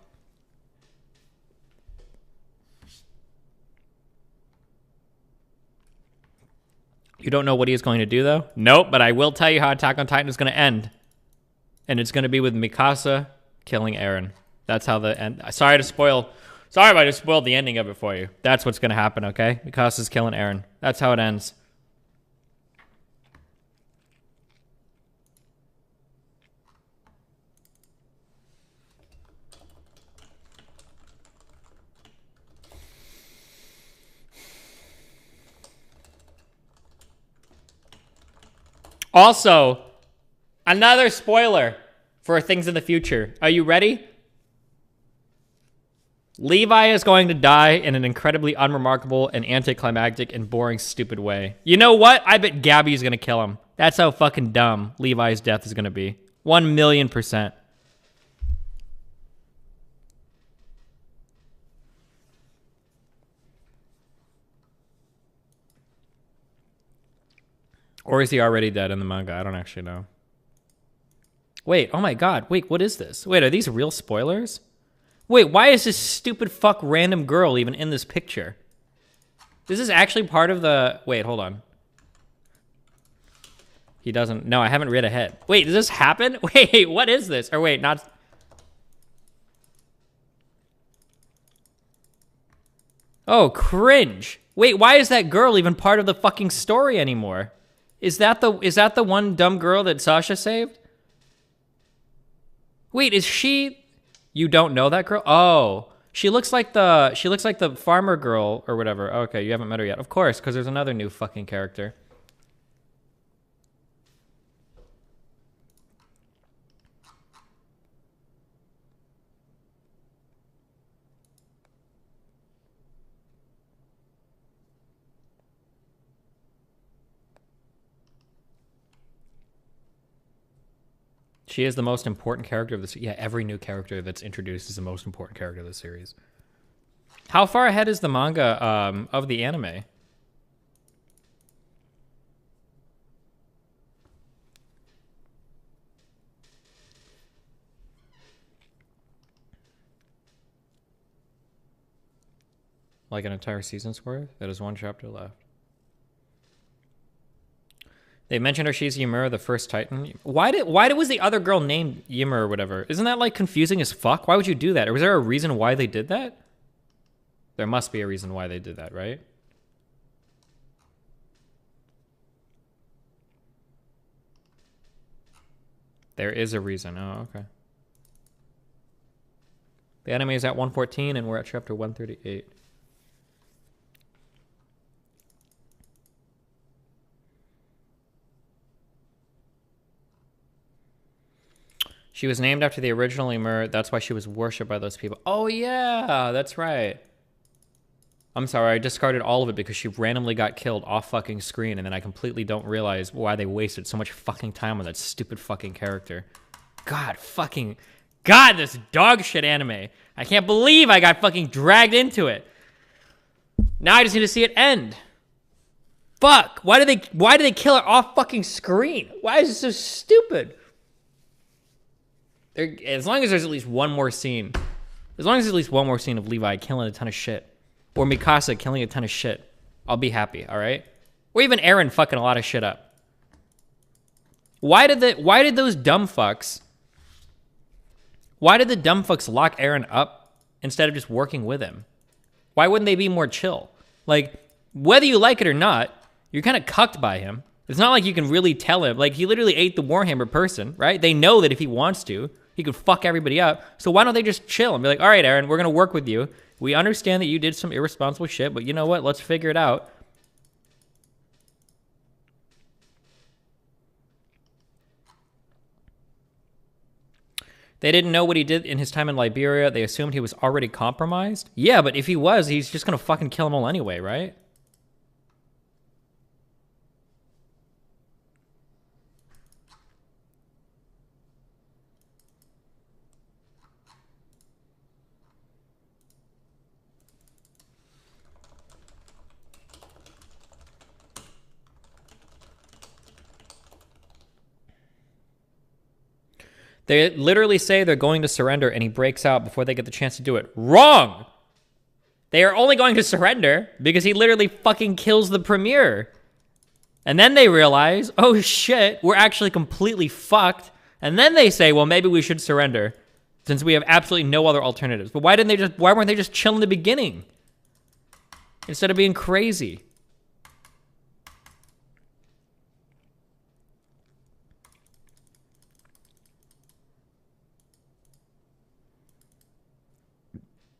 You don't know what he is going to do, though? Nope, but I will tell you how Attack on Titan is going to end. And it's going to be with Mikasa killing Eren. That's how the end... Sorry if I just spoiled the ending of it for you. That's what's going to happen, okay? Mikasa's killing Eren. That's how it ends. Also, another spoiler for things in the future. Are you ready? Levi is going to die in an incredibly unremarkable and anticlimactic and boring, stupid way. You know what? I bet Gabby's going to kill him. That's how fucking dumb Levi's death is going to be. 1,000,000%. Or is he already dead in the manga? I don't actually know. Wait, oh my god. Wait, what is this? Wait, are these real spoilers? Wait, why is this stupid fuck random girl even in this picture? This is actually part of the... Wait, hold on. He doesn't... No, I haven't read ahead. Wait, does this happen? Wait, what is this? Or wait, not... Oh, cringe. Wait, why is that girl even part of the fucking story anymore? Is that the one dumb girl that Sasha saved? Wait, is she... You don't know that girl? Oh, she looks like the farmer girl or whatever. Okay, you haven't met her yet. Of course, because there's another new fucking character. She is the most important character of this. Yeah, every new character that's introduced is the most important character of the series. How far ahead is the manga of the anime? Like an entire season's worth? That is 1 chapter left. They mentioned her. She's Ymir, the first Titan. Why was the other girl named Ymir or whatever? Isn't that like confusing as fuck? Why would you do that? Or was there a reason why they did that? There must be a reason why they did that, right? There is a reason. Oh, okay. The anime is at 114 and we're at chapter 138. She was named after the original Ymir. That's why she was worshipped by those people. Oh, yeah, that's right. I'm sorry, I discarded all of it because she randomly got killed off fucking screen, and then I completely don't realize why they wasted so much fucking time on that stupid fucking character. God, fucking... God, this dog shit anime. I can't believe I got fucking dragged into it. Now I just need to see it end. Fuck. Why do they kill her off fucking screen? Why is it so stupid? As long as there's at least one more scene. As long as there's at least one more scene of Levi killing a ton of shit. Or Mikasa killing a ton of shit. I'll be happy, alright? Or even Eren fucking a lot of shit up. Why did those dumb fucks... Why did the dumb fucks lock Eren up instead of just working with him? Why wouldn't they be more chill? Like, whether you like it or not, you're kind of cucked by him. It's not like you can really tell him. Like, he literally ate the Warhammer person, right? They know that if he wants to, he could fuck everybody up. So why don't they just chill and be like, all right, Eren, we're going to work with you. We understand that you did some irresponsible shit, but you know what? Let's figure it out. They didn't know what he did in his time in Liberia. They assumed he was already compromised. Yeah, but if he was, he's just going to fucking kill them all anyway, right? They literally say they're going to surrender, and he breaks out before they get the chance to do it. Wrong! They are only going to surrender because he literally fucking kills the premier. And then they realize, oh shit, we're actually completely fucked. And then they say, well, maybe we should surrender since we have absolutely no other alternatives. But why weren't they just chill in the beginning instead of being crazy?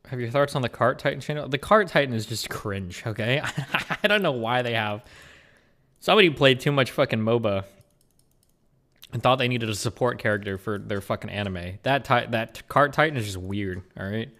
Have your thoughts on the Cart Titan channel? The Cart Titan is just cringe, okay? I don't know why they have... Somebody played too much fucking MOBA and thought they needed a support character for their fucking anime. That Cart Titan is just weird, alright?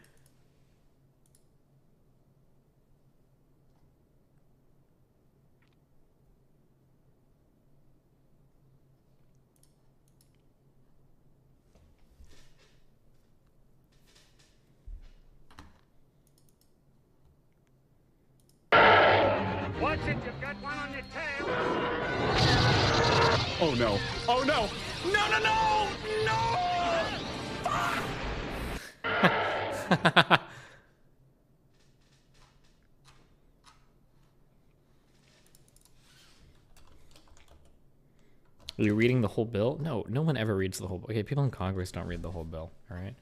Watch it, you've got one on your tail. Oh no. Oh no. No, no, no! No! Are you reading the whole bill? No, no one ever reads the whole bill. Okay, people in Congress don't read the whole bill, all right?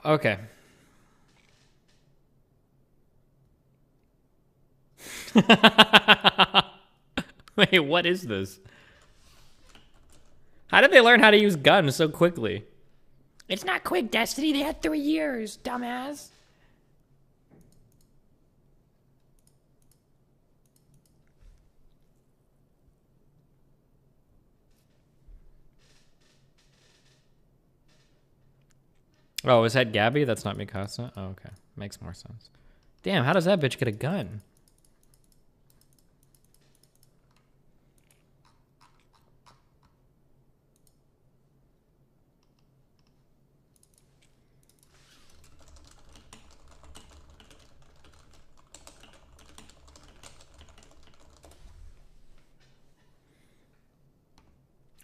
Okay. Wait, what is this? How did they learn how to use guns so quickly? It's not quick, Destiny. They had 3 years, dumbass. Oh, is that Gabby? That's not Mikasa? Oh, okay. Makes more sense. Damn, how does that bitch get a gun?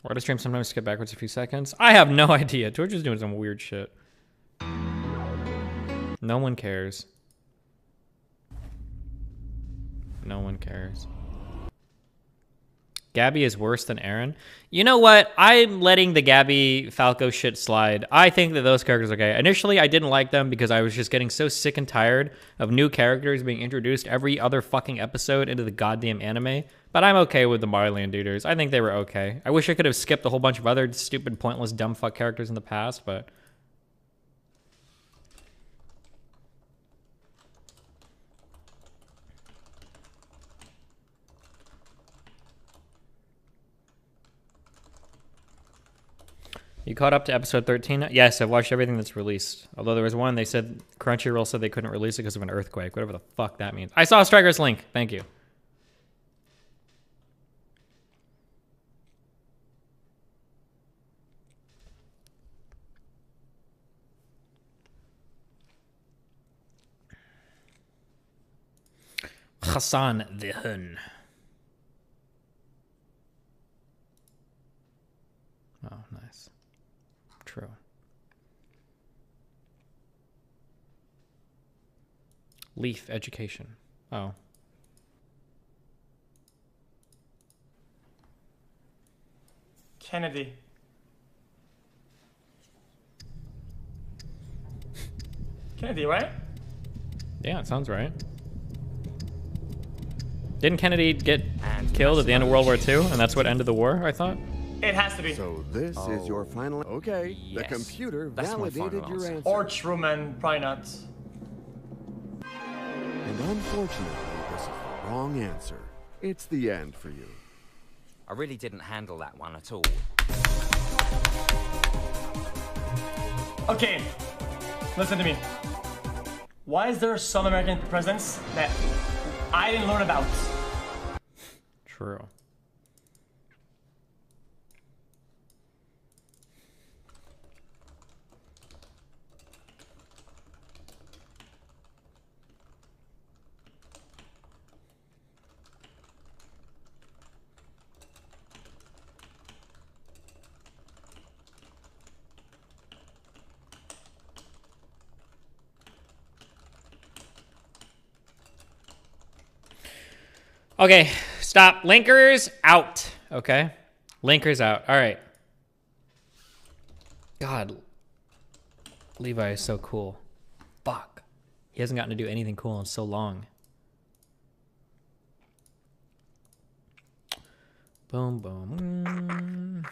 Why does stream sometimes skip backwards a few seconds? I have no idea. Twitch is doing some weird shit. No one cares. No one cares. Gabby is worse than Eren. You know what? I'm letting the Gabby Falco shit slide. I think that those characters are okay. Initially, I didn't like them because I was just getting so sick and tired of new characters being introduced every other fucking episode into the goddamn anime. But I'm okay with the Marley Duders. I think they were okay. I wish I could have skipped a whole bunch of other stupid, pointless, dumb fuck characters in the past, but... You caught up to episode 13? Yes, I've watched everything that's released. Although there was one, they said Crunchyroll said they couldn't release it because of an earthquake. Whatever the fuck that means. I saw Striker's link. Thank you. Hassan the Hun. Oh, nice. True. Leaf education. Oh. Kennedy. Kennedy, right? Yeah, it sounds right. Didn't Kennedy get killed at the end of World War II, and that's what ended the war, I thought? It has to be. So this is your final... Okay, the yes. computer That's my validated final your answer. answer. Or Truman, probably not. And unfortunately, this is the wrong answer. It's the end for you. I really didn't handle that one at all. Okay, listen to me. Why is there some American presidents that I didn't learn about? True. Okay, stop. Linkers out. Okay? Linkers out. All right. God. Levi is so cool. Fuck. He hasn't gotten to do anything cool in so long. Boom, boom.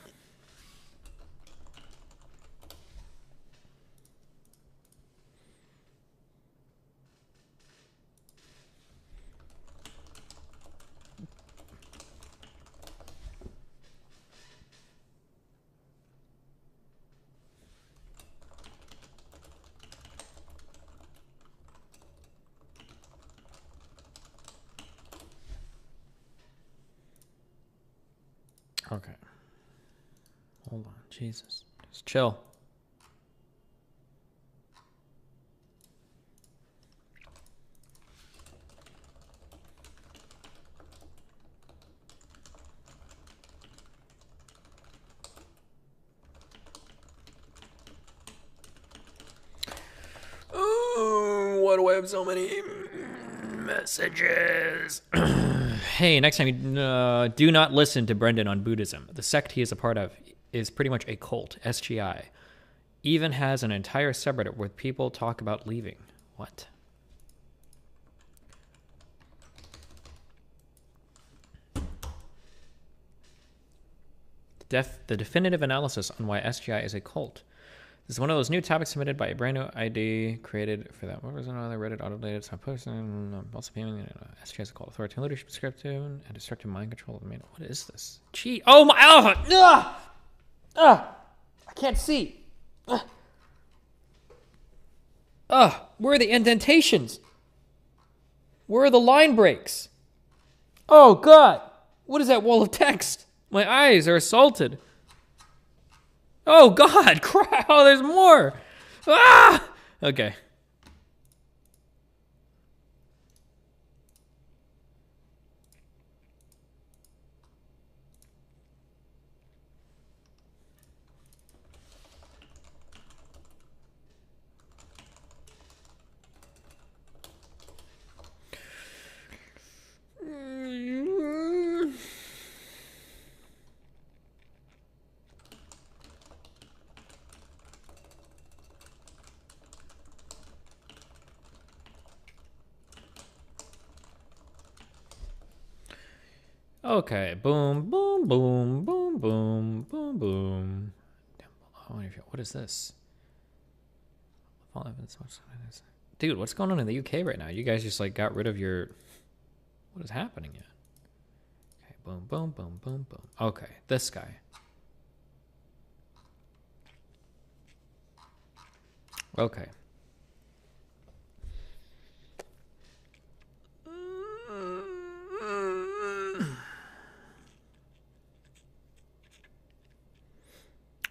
Okay. Hold on. Jesus. Just chill. Oh, why do I have so many messages? Hey, next time, do not listen to Brendan on Buddhism. The sect he is a part of is pretty much a cult, SGI. Even has an entire subreddit where people talk about leaving. What? The definitive analysis on why SGI is a cult. This is one of those new topics submitted by a brand new ID created for that. What was another Reddit automated stop posting? Also being SGI is a cult. Authoritarian leadership, descriptive, and destructive mind control of the main. What is this? Gee. Oh my. I can't see. Where are the indentations? Where are the line breaks? Oh God. What is that wall of text? My eyes are assaulted. Oh God, crap, oh, there's more. Ah! Okay. Okay, boom, boom, boom, boom, boom, boom, boom. What is this? Dude, what's going on in the UK right now? You guys just like got rid of your... What is happening yet? Okay, boom, boom, boom, boom, boom. Okay, this guy. Okay.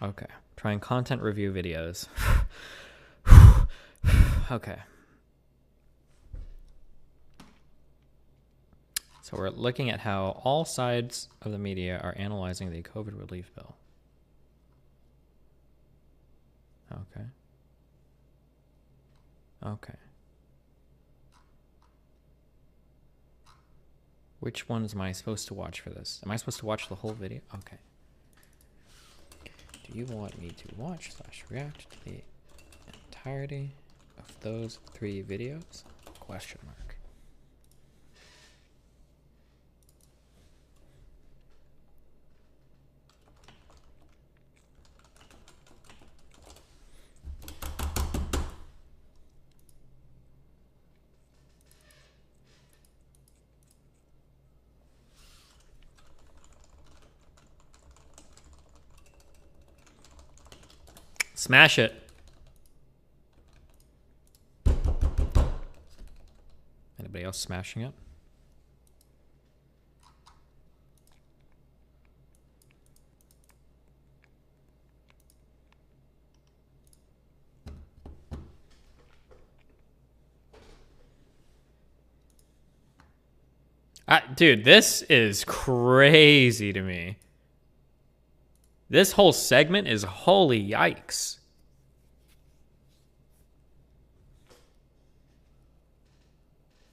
Okay. Trying content review videos. Okay. So we're looking at how all sides of the media are analyzing the COVID relief bill. Okay. Okay. Which ones am I supposed to watch for this? Am I supposed to watch the whole video? Okay. Do you want me to watch / react to the entirety of those 3 videos? Question mark. Smash it. Anybody else smashing it? Dude, this is crazy to me. This whole segment is holy yikes.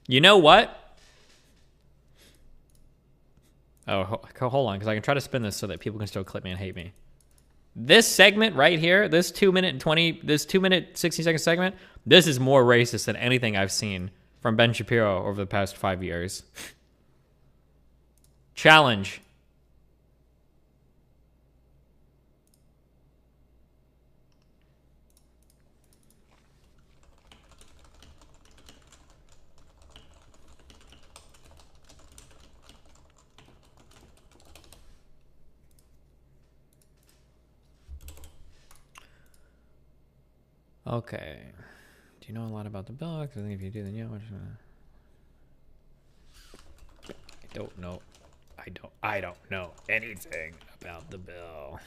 You know what? Oh, hold on, because I can try to spin this so that people can still clip me and hate me. This segment right here, this 2 minute 60-second segment, this is more racist than anything I've seen from Ben Shapiro over the past 5 years. Challenge. Okay. Do you know a lot about the bill? Because I think if you do, then you know. I don't know. I don't know anything about the bill.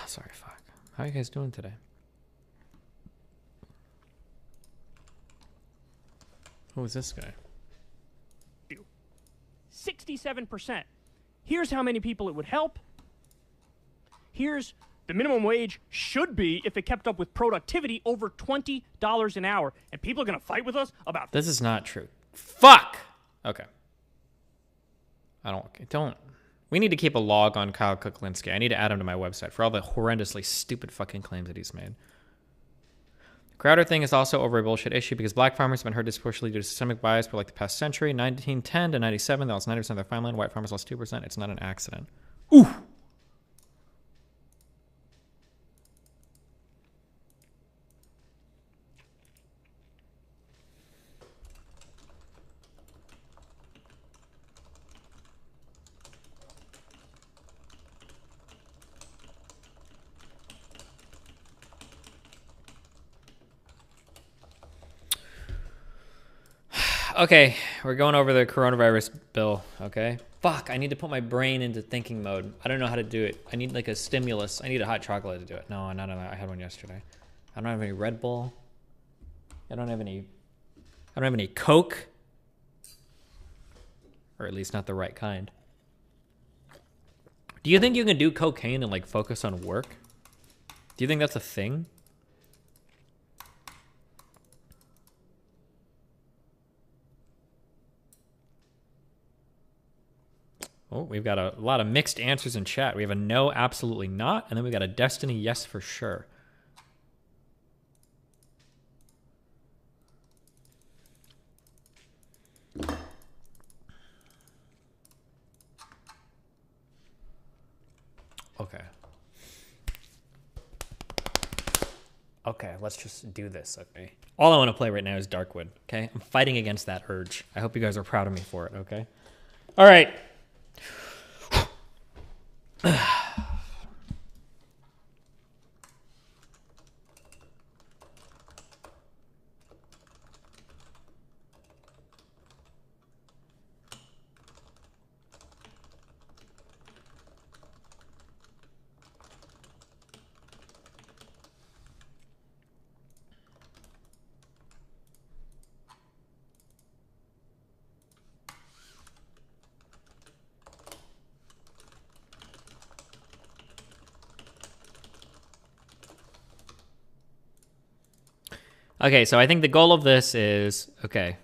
Sorry, fuck. How are you guys doing today? Who is this guy? 67%. Here's how many people it would help. Here's the minimum wage should be, if it kept up with productivity, over $20 an hour. And people are going to fight with us about... This is not true. Fuck! Okay. Don't. We need to keep a log on Kyle Kuklinski. I need to add him to my website for all the horrendously stupid fucking claims that he's made. The Crowder thing is also over a bullshit issue because black farmers have been hurt disproportionately due to systemic bias for like the past century. 1910 to 97, they lost 90% of their farmland. White farmers lost 2%. It's not an accident. Ooh! Okay, we're going over the coronavirus bill, okay? Fuck, I need to put my brain into thinking mode. I don't know how to do it. I need like a stimulus. I need a hot chocolate to do it. No, not I had one yesterday. I don't have any Red Bull. I don't have any Coke. Or at least not the right kind. Do you think you can do cocaine and like focus on work? Do you think that's a thing? Oh, we've got a lot of mixed answers in chat. We have a no, absolutely not, and then we got a Destiny yes for sure. Okay. Okay, let's just do this, okay? All I want to play right now is Darkwood, okay? I'm fighting against that urge. I hope you guys are proud of me for it, okay? All right. Okay, so I think the goal of this is, okay.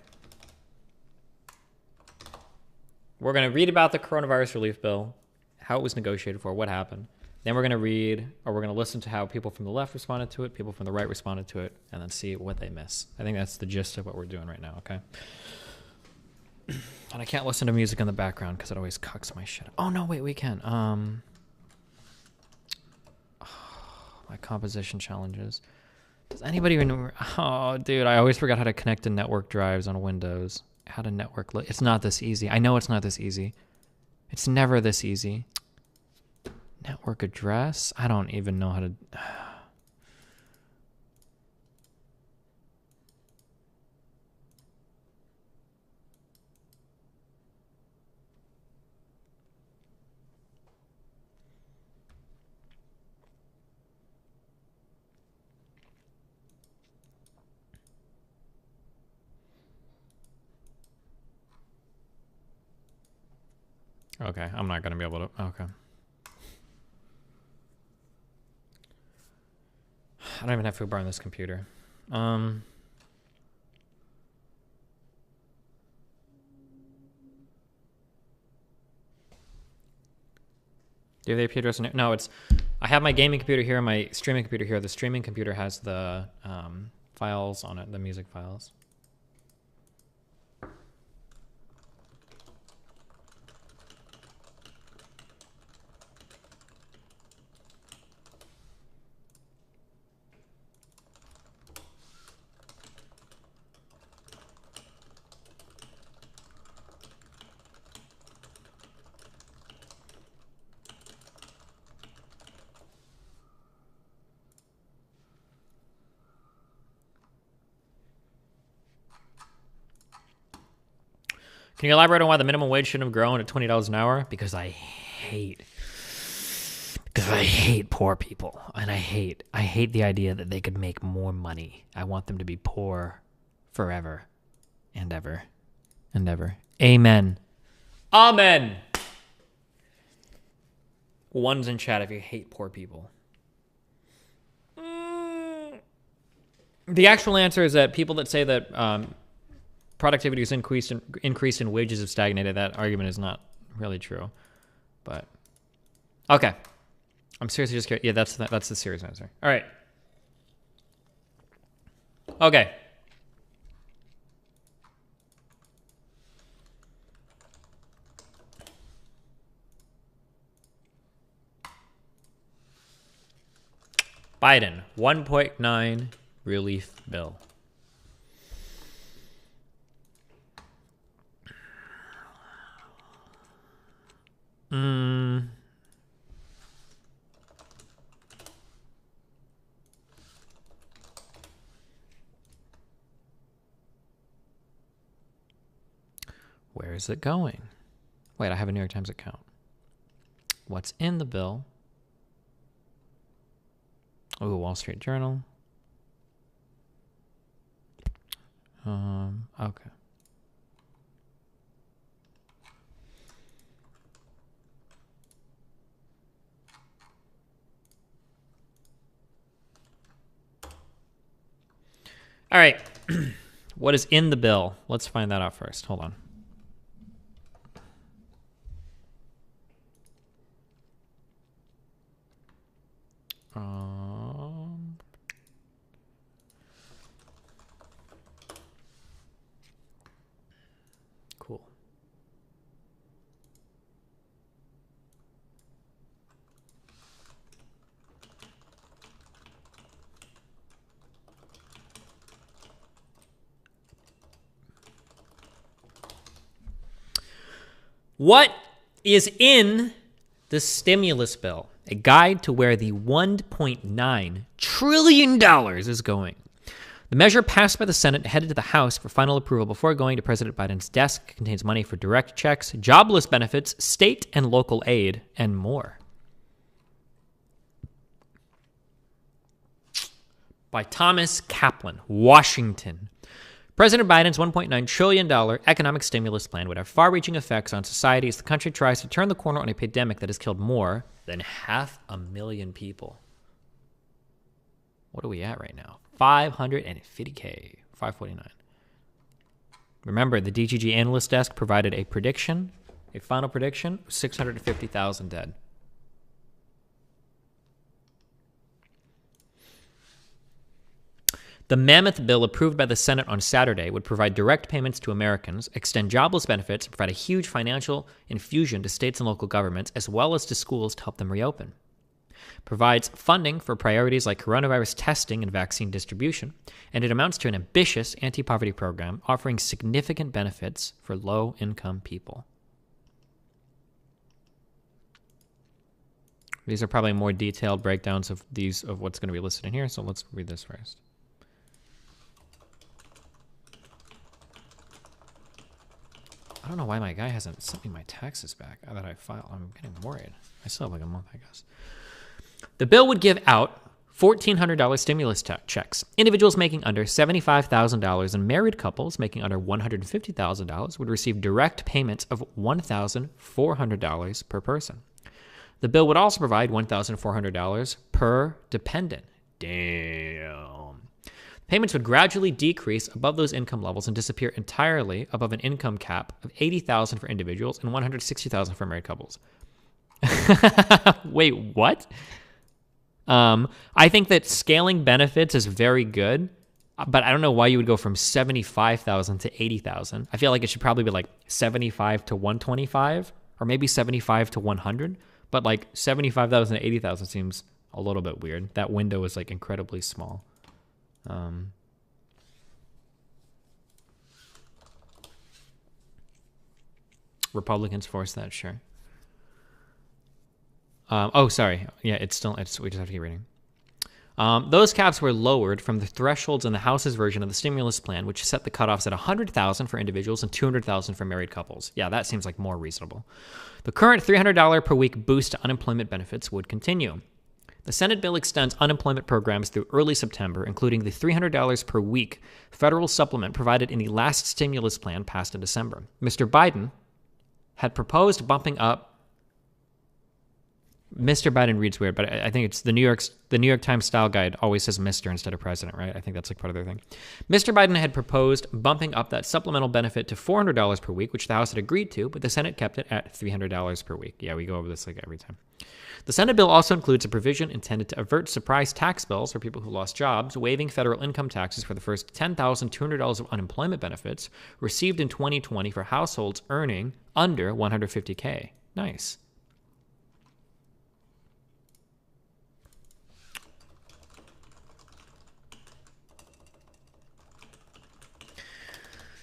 We're going to read about the coronavirus relief bill, how it was negotiated for, what happened. Then we're going to read, or we're going to listen to how people from the left responded to it, people from the right responded to it, and then see what they miss. I think that's the gist of what we're doing right now, okay? And I can't listen to music in the background because it always cucks my shit. Oh, no, wait, we can. My composition challenges. Does anybody even... Oh, dude, I always forgot how to connect to network drives on Windows. How to network... It's not this easy. I know it's not this easy. It's never this easy. Network address? I don't even know how to... Okay, I'm not going to be able to... Okay. I don't even have foobar on this computer. Do you have the IP address? No, it's... I have my gaming computer here and my streaming computer here. The streaming computer has the files on it, the music files. Can you elaborate on why the minimum wage shouldn't have grown to $20 an hour? Because I hate poor people. And I hate the idea that they could make more money. I want them to be poor forever and ever and ever. Amen. Amen. One's in chat if you hate poor people. The actual answer is that people that say that productivity is increased and wages have stagnated, that argument is not really true. But okay, I'm seriously just curious. Yeah, that's the serious answer. All right. Okay. Biden 1.9 relief bill. Where is it going? Wait, I have a New York Times account. What's in the bill? Oh, Wall Street Journal. Okay. All right. What is in the bill? Let's find that out first. Hold on. Cool. What is in the stimulus bill? A guide to where the $1.9 trillion is going. The measure passed by the Senate headed to the House for final approval before going to President Biden's desk. It contains money for direct checks, jobless benefits, state and local aid, and more. By Thomas Kaplan, Washington. President Biden's $1.9 trillion economic stimulus plan would have far-reaching effects on society as the country tries to turn the corner on a pandemic that has killed more than 500,000 people. What are we at right now? 550K, 549. Remember, the DGG analyst desk provided a prediction, a final prediction, 650,000 dead. The mammoth bill approved by the Senate on Saturday would provide direct payments to Americans, extend jobless benefits, and provide a huge financial infusion to states and local governments, as well as to schools to help them reopen. Provides funding for priorities like coronavirus testing and vaccine distribution, and it amounts to an ambitious anti-poverty program offering significant benefits for low-income people. These are probably more detailed breakdowns of what's going to be listed in here, so let's read this first. I don't know why my guy hasn't sent me my taxes back that I filed. I'm getting worried. I still have like a month, I guess. The bill would give out $1,400 stimulus checks. Individuals making under $75,000 and married couples making under $150,000 would receive direct payments of $1,400 per person. The bill would also provide $1,400 per dependent. Damn. Payments would gradually decrease above those income levels and disappear entirely above an income cap of $80,000 for individuals and $160,000 for married couples. Wait, what? I think that scaling benefits is very good, but I don't know why you would go from 75,000 to 80,000. I feel like it should probably be like 75 to 125, or maybe 75 to 100. But like 75,000 to 80,000 seems a little bit weird. That window is like incredibly small. Republicans force that, sure. Oh, sorry. Yeah, we just have to keep reading. Those caps were lowered from the thresholds in the House's version of the stimulus plan, which set the cutoffs at $100,000 for individuals and $200,000 for married couples. Yeah, that seems like more reasonable. The current $300 per week boost to unemployment benefits would continue. The Senate bill extends unemployment programs through early September, including the $300 per week federal supplement provided in the last stimulus plan passed in December. Mr. Biden had proposed bumping up. Mr. Biden reads weird, but I think it's the New York Times style guide always says Mr. instead of President, right? I think that's like part of their thing. Mr. Biden had proposed bumping up that supplemental benefit to $400 per week, which the House had agreed to, but the Senate kept it at $300 per week. Yeah, we go over this like every time. The Senate bill also includes a provision intended to avert surprise tax bills for people who lost jobs, waiving federal income taxes for the first $10,200 of unemployment benefits received in 2020 for households earning under $150K. Nice.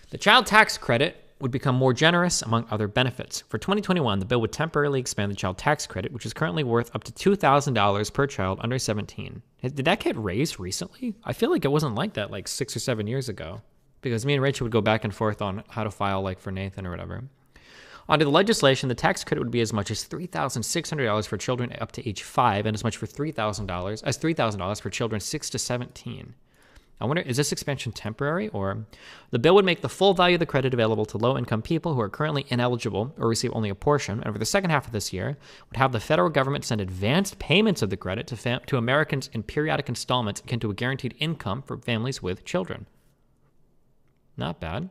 The child tax credit would become more generous, among other benefits. For 2021, the bill would temporarily expand the child tax credit, which is currently worth up to $2,000 per child under 17. Did that get raised recently? I feel like it wasn't like that like 6 or 7 years ago, because me and Rachel would go back and forth on how to file like for Nathan or whatever. Under the legislation, the tax credit would be as much as $3,600 for children up to age 5 and as much for $3,000 for children 6 to 17. I wonder, is this expansion temporary, or the bill would make the full value of the credit available to low-income people who are currently ineligible or receive only a portion, and over the second half of this year, would have the federal government send advanced payments of the credit to Americans in periodic installments akin to a guaranteed income for families with children. Not bad.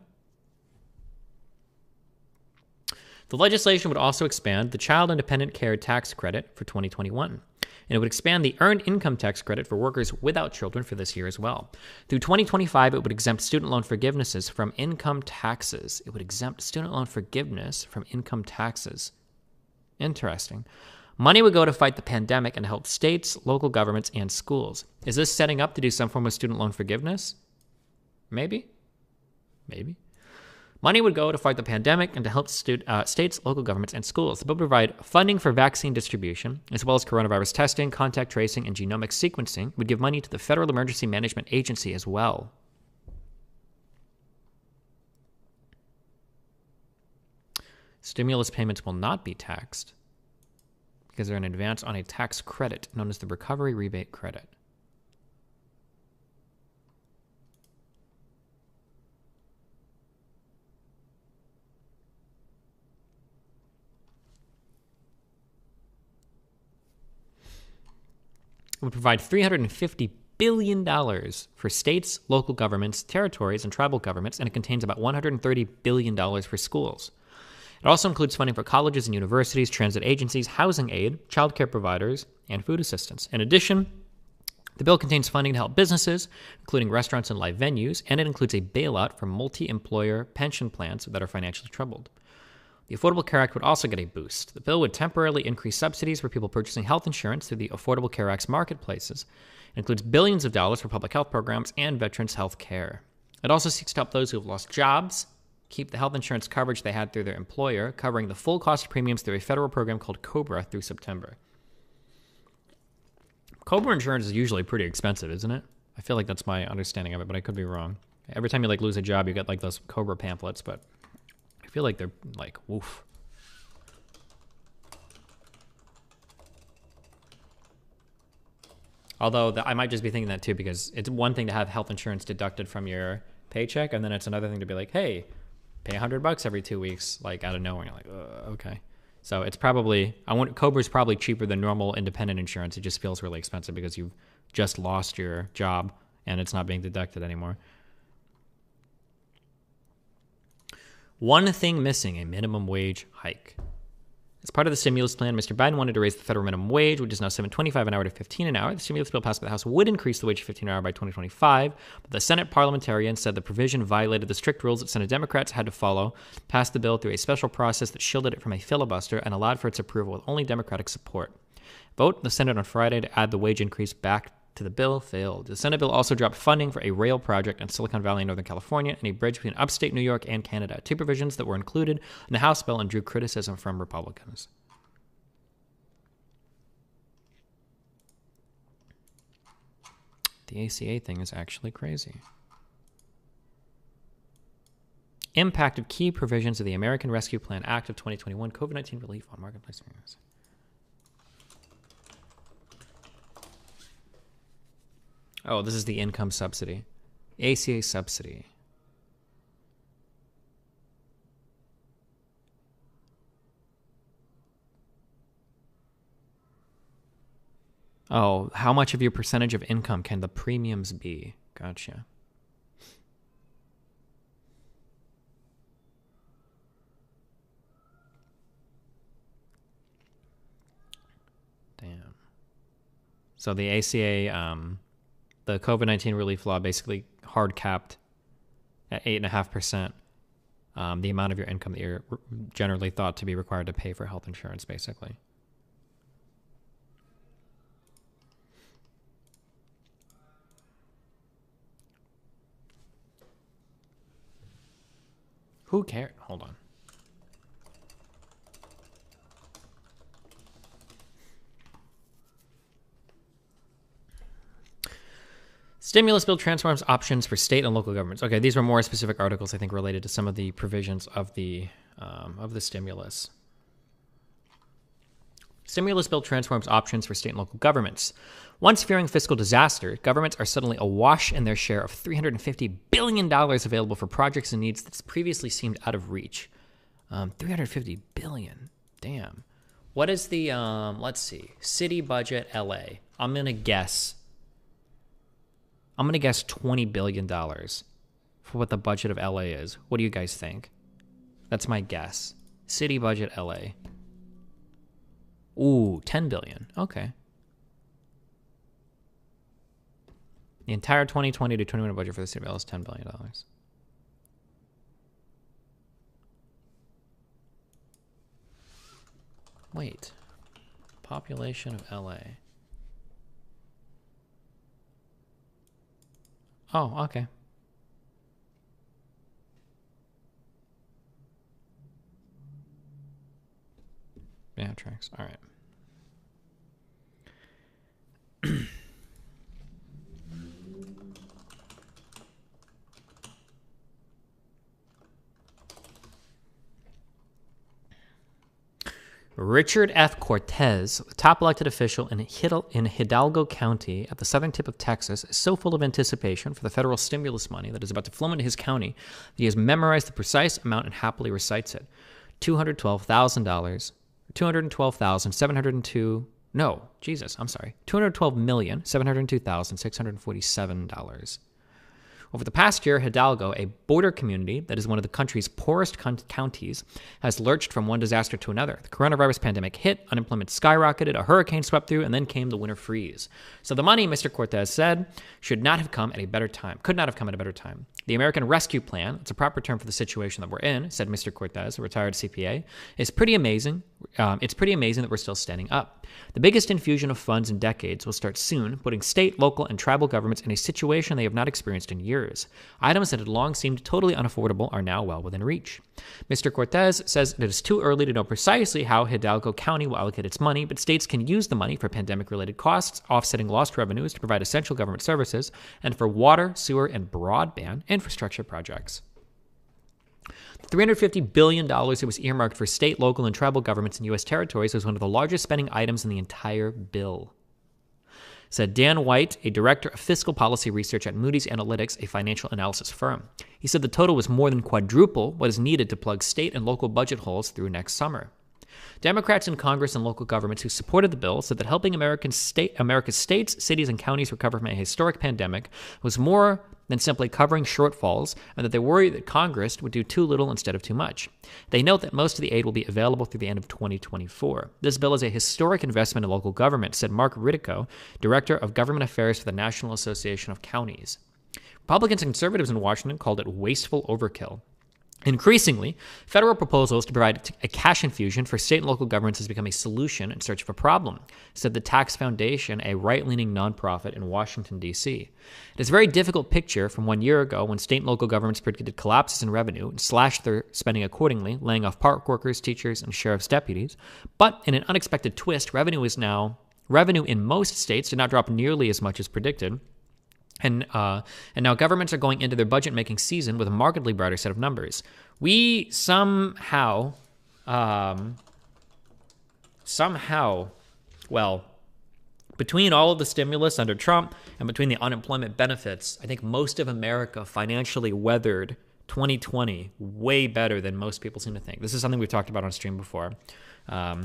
The legislation would also expand the Child Independent Care Tax Credit for 2021. And it would expand the Earned Income Tax Credit for workers without children for this year as well. Through 2025, it would exempt student loan forgivenesses from income taxes. It would exempt student loan forgiveness from income taxes. Interesting. Money would go to fight the pandemic and help states, local governments, and schools. Is this setting up to do some form of student loan forgiveness? Maybe. Maybe. Money would go to fight the pandemic and to help states, local governments, and schools. The bill would provide funding for vaccine distribution, as well as coronavirus testing, contact tracing, and genomic sequencing. It would give money to the Federal Emergency Management Agency as well. Stimulus payments will not be taxed because they're an advance on a tax credit known as the Recovery Rebate Credit. It would provide $350 billion for states, local governments, territories, and tribal governments, and it contains about $130 billion for schools. It also includes funding for colleges and universities, transit agencies, housing aid, childcare providers, and food assistance. In addition, the bill contains funding to help businesses, including restaurants and live venues, and it includes a bailout for multi-employer pension plans that are financially troubled. The Affordable Care Act would also get a boost. The bill would temporarily increase subsidies for people purchasing health insurance through the Affordable Care Act's marketplaces. It includes billions of dollars for public health programs and veterans' health care. It also seeks to help those who have lost jobs keep the health insurance coverage they had through their employer, covering the full cost of premiums through a federal program called COBRA through September. COBRA insurance is usually pretty expensive, isn't it? I feel like that's my understanding of it, but I could be wrong. Every time you lose a job, you get those COBRA pamphlets, but I feel like they're woof. Although I might just be thinking that too, because it's one thing to have health insurance deducted from your paycheck, and then it's another thing to be like, hey, pay $100 every 2 weeks, out of nowhere. You're like, okay. So it's probably, COBRA's probably cheaper than normal independent insurance. It just feels really expensive because you've just lost your job and it's not being deducted anymore. One thing missing, a minimum wage hike. As part of the stimulus plan, Mr. Biden wanted to raise the federal minimum wage, which is now $7.25 an hour, to $15 an hour. The stimulus bill passed by the House would increase the wage to $15 an hour by 2025, but the Senate parliamentarian said the provision violated the strict rules that Senate Democrats had to follow, passed the bill through a special process that shielded it from a filibuster and allowed for its approval with only Democratic support. Vote in the Senate on Friday to add the wage increase back to the bill failed. The Senate bill also dropped funding for a rail project in Silicon Valley, Northern California, and a bridge between upstate New York and Canada, two provisions that were included in the House bill and drew criticism from Republicans. The ACA thing is actually crazy. Impact of key provisions of the American Rescue Plan Act of 2021, COVID-19 relief on marketplace areas. Oh, this is the income subsidy. ACA subsidy. Oh, how much of your percentage of income can the premiums be? Gotcha. Damn. So the ACA, the COVID-19 relief law basically hard capped at 8.5% the amount of your income that you're generally thought to be required to pay for health insurance, basically. Who cares? Hold on. Stimulus bill transforms options for state and local governments. Okay, these were more specific articles, I think, related to some of the provisions of the stimulus. Stimulus bill transforms options for state and local governments. Once fearing fiscal disaster, governments are suddenly awash in their share of $350 billion available for projects and needs that previously seemed out of reach. $350 billion. Damn. What is the, let's see, city budget LA? I'm going to guess $20 billion for what the budget of LA is. What do you guys think? That's my guess. City budget LA. Ooh, $10 billion. Okay. The entire 2020 to 2021 budget for the city is $10 billion. Wait. Population of LA. Oh, okay. Yeah, tracks. All right. Richard F. Cortez, the top elected official in Hidalgo County at the southern tip of Texas, is so full of anticipation for the federal stimulus money that is about to flow into his county that he has memorized the precise amount and happily recites it. $212,000, $212,702,647. Over the past year, Hidalgo, a border community that is one of the country's poorest counties, has lurched from one disaster to another. The coronavirus pandemic hit, unemployment skyrocketed, a hurricane swept through, and then came the winter freeze. So the money, Mr. Cortez said, could not have come at a better time. The American Rescue Plan, it's a proper term for the situation that we're in, said Mr. Cortez, a retired CPA, is pretty amazing. It's pretty amazing that we're still standing up. The biggest infusion of funds in decades will start soon, putting state, local, and tribal governments in a situation they have not experienced in years. Items that had long seemed totally unaffordable are now well within reach. Mr. Cortez says it is too early to know precisely how Hidalgo County will allocate its money, but states can use the money for pandemic-related costs, offsetting lost revenues to provide essential government services, and for water, sewer, and broadband infrastructure projects. The $350 billion that was earmarked for state, local, and tribal governments in U.S. territories was one of the largest spending items in the entire bill, said Dan White, a director of fiscal policy research at Moody's Analytics, a financial analysis firm. He said the total was more than quadruple what is needed to plug state and local budget holes through next summer. Democrats in Congress and local governments who supported the bill said that helping America's states, cities, and counties recover from a historic pandemic was more than simply covering shortfalls, and that they worry that Congress would do too little instead of too much. They note that most of the aid will be available through the end of 2024. This bill is a historic investment in local government, said Mark Riddico, Director of Government Affairs for the National Association of Counties. Republicans and conservatives in Washington called it wasteful overkill. Increasingly, federal proposals to provide a cash infusion for state and local governments has become a solution in search of a problem, said the Tax Foundation, a right-leaning nonprofit in Washington, D.C. It is a very difficult picture from 1 year ago when state and local governments predicted collapses in revenue and slashed their spending accordingly, laying off park workers, teachers, and sheriff's deputies. But in an unexpected twist, revenue in most states did not drop nearly as much as predicted. And now governments are going into their budget-making season with a markedly brighter set of numbers. We somehow, between all of the stimulus under Trump and between the unemployment benefits, I think most of America financially weathered 2020 way better than most people seem to think. This is something we've talked about on stream before, that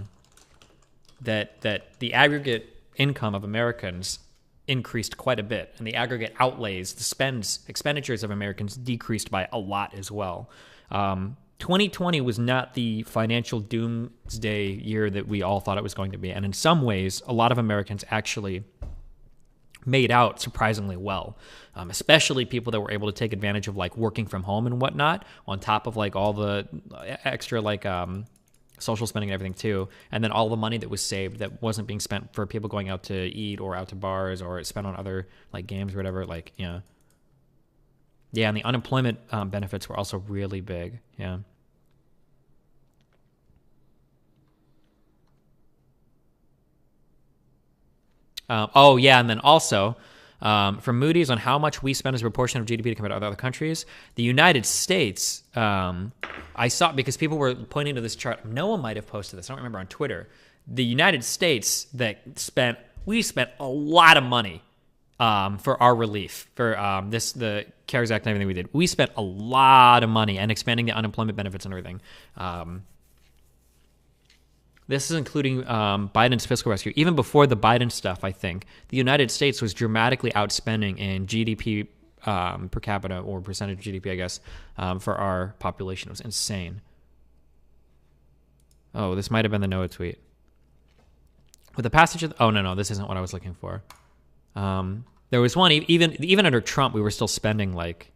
the aggregate income of Americans increased quite a bit, and the aggregate outlays, the expenditures of Americans decreased by a lot as well. 2020 was not the financial doomsday year that we all thought it was going to be, and in some ways, a lot of Americans actually made out surprisingly well, especially people that were able to take advantage of like working from home and whatnot, on top of like all the extra like social spending and everything too, and then all the money that was saved that wasn't being spent for people going out to eat or out to bars or spent on other like games or whatever. Like, yeah, and the unemployment benefits were also really big. Yeah. And then also from Moody's on how much we spend as a proportion of GDP compared to other countries, the United States, I saw, because people were pointing to this chart, Noah might have posted this, I don't remember, on Twitter. The United States we spent a lot of money for our relief, for the CARES Act and everything we did. We spent a lot of money and expanding the unemployment benefits and everything. This is including Biden's fiscal rescue. Even before the Biden stuff, I think, the United States was dramatically outspending in GDP per capita, or percentage of GDP, I guess, for our population. It was insane. Oh, this might have been the Noah tweet. With the passage of... no, this isn't what I was looking for. There was one, even under Trump, we were still spending, like,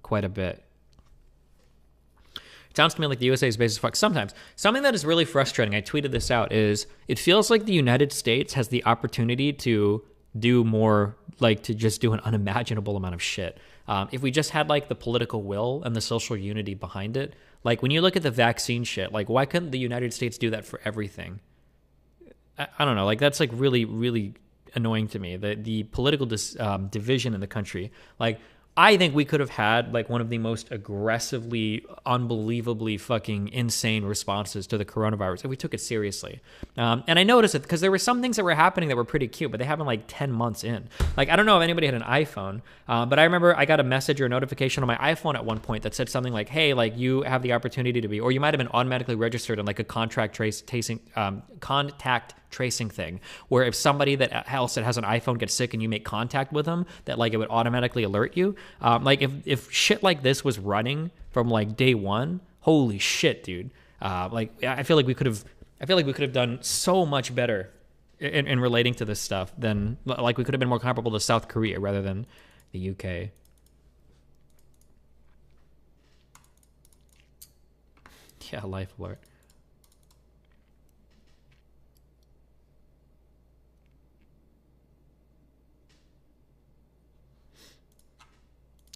quite a bit. It sounds to me like the USA is based as fuck. Sometimes. Something that is really frustrating, I tweeted this out, is it feels like the United States has the opportunity to do more, like to just do an unimaginable amount of shit. If we just had like the political will and the social unity behind it. Like when you look at the vaccine shit, like why couldn't the United States do that for everything? I don't know, like that's like really, really annoying to me. The political division in the country. Like, I think we could have had like one of the most aggressively, unbelievably fucking insane responses to the coronavirus if we took it seriously. And I noticed it because there were some things that were happening that were pretty cute, but they happened like 10 months in. Like, I don't know if anybody had an iPhone, but I remember I got a message or a notification on my iPhone at one point that said something like, hey, like you have the opportunity to be, or you might have been automatically registered on like a contact tracing thing, where if somebody that else that has an iPhone gets sick and you make contact with them, that like it would automatically alert you. Like if shit like this was running from like day one, holy shit, dude. Like I feel like we could have done so much better in relating to this stuff than, like, we could have been more comparable to South Korea rather than the UK. Yeah, life alert.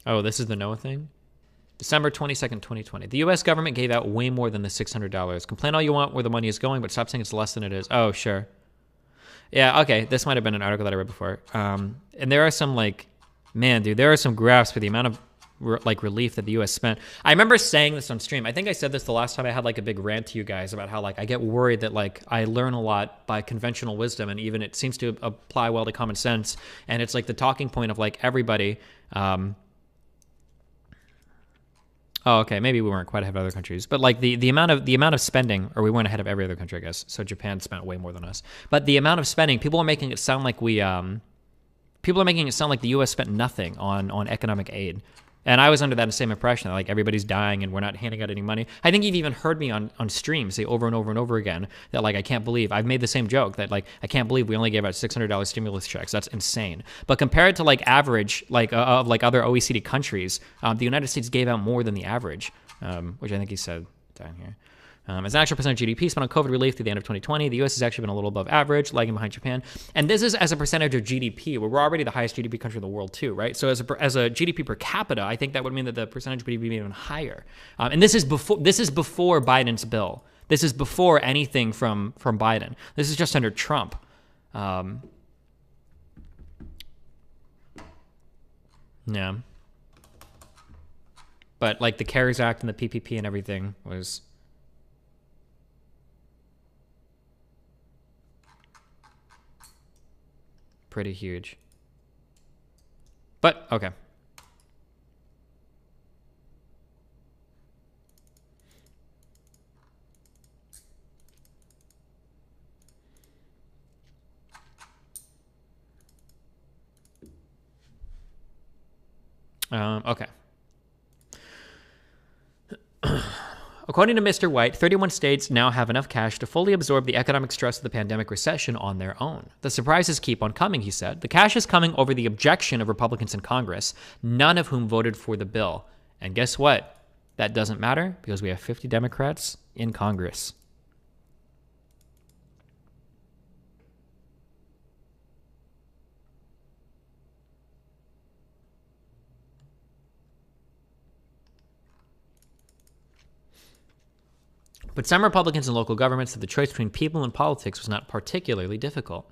Oh, this is the NOAA thing? December 22nd, 2020. The U.S. government gave out way more than the $600. Complain all you want where the money is going, but stop saying it's less than it is. Oh, sure. Yeah, okay. This might have been an article that I read before. And there are some, like, man, dude, there are some graphs for the amount of, like, relief that the U.S. spent. I remember saying this on stream. I think I said this the last time I had, like, a big rant to you guys about how, like, I get worried that, like, I learn a lot by conventional wisdom, and even it seems to apply well to common sense. And it's, like, the talking point of, like, everybody... Oh, okay. Maybe we weren't quite ahead of other countries, but like the amount of spending, or we weren't ahead of every other country, I guess. So Japan spent way more than us, but the amount of spending, people are making it sound like the U.S. spent nothing on economic aid. And I was under that same impression that like everybody's dying and we're not handing out any money. I think you've even heard me on stream say over and over and over again that like I can't believe, I've made the same joke that like I can't believe we only gave out $600 stimulus checks. That's insane. But compared to like average of like other OECD countries, the United States gave out more than the average, which I think he said down here. As an actual percent of GDP spent on COVID relief through the end of 2020, the U.S. has actually been a little above average, lagging behind Japan. And this is as a percentage of GDP, where we're already the highest GDP country in the world too, right? So as a GDP per capita, I think that would mean that the percentage would be even higher. And this is before Biden's bill. This is before anything from Biden. This is just under Trump. Yeah. But like the CARES Act and the PPP and everything was... pretty huge. But, okay. Okay. According to Mr. White, 31 states now have enough cash to fully absorb the economic stress of the pandemic recession on their own. The surprises keep on coming, he said. The cash is coming over the objection of Republicans in Congress, none of whom voted for the bill. And guess what? That doesn't matter because we have 50 Democrats in Congress. But some Republicans in local governments said the choice between people and politics was not particularly difficult.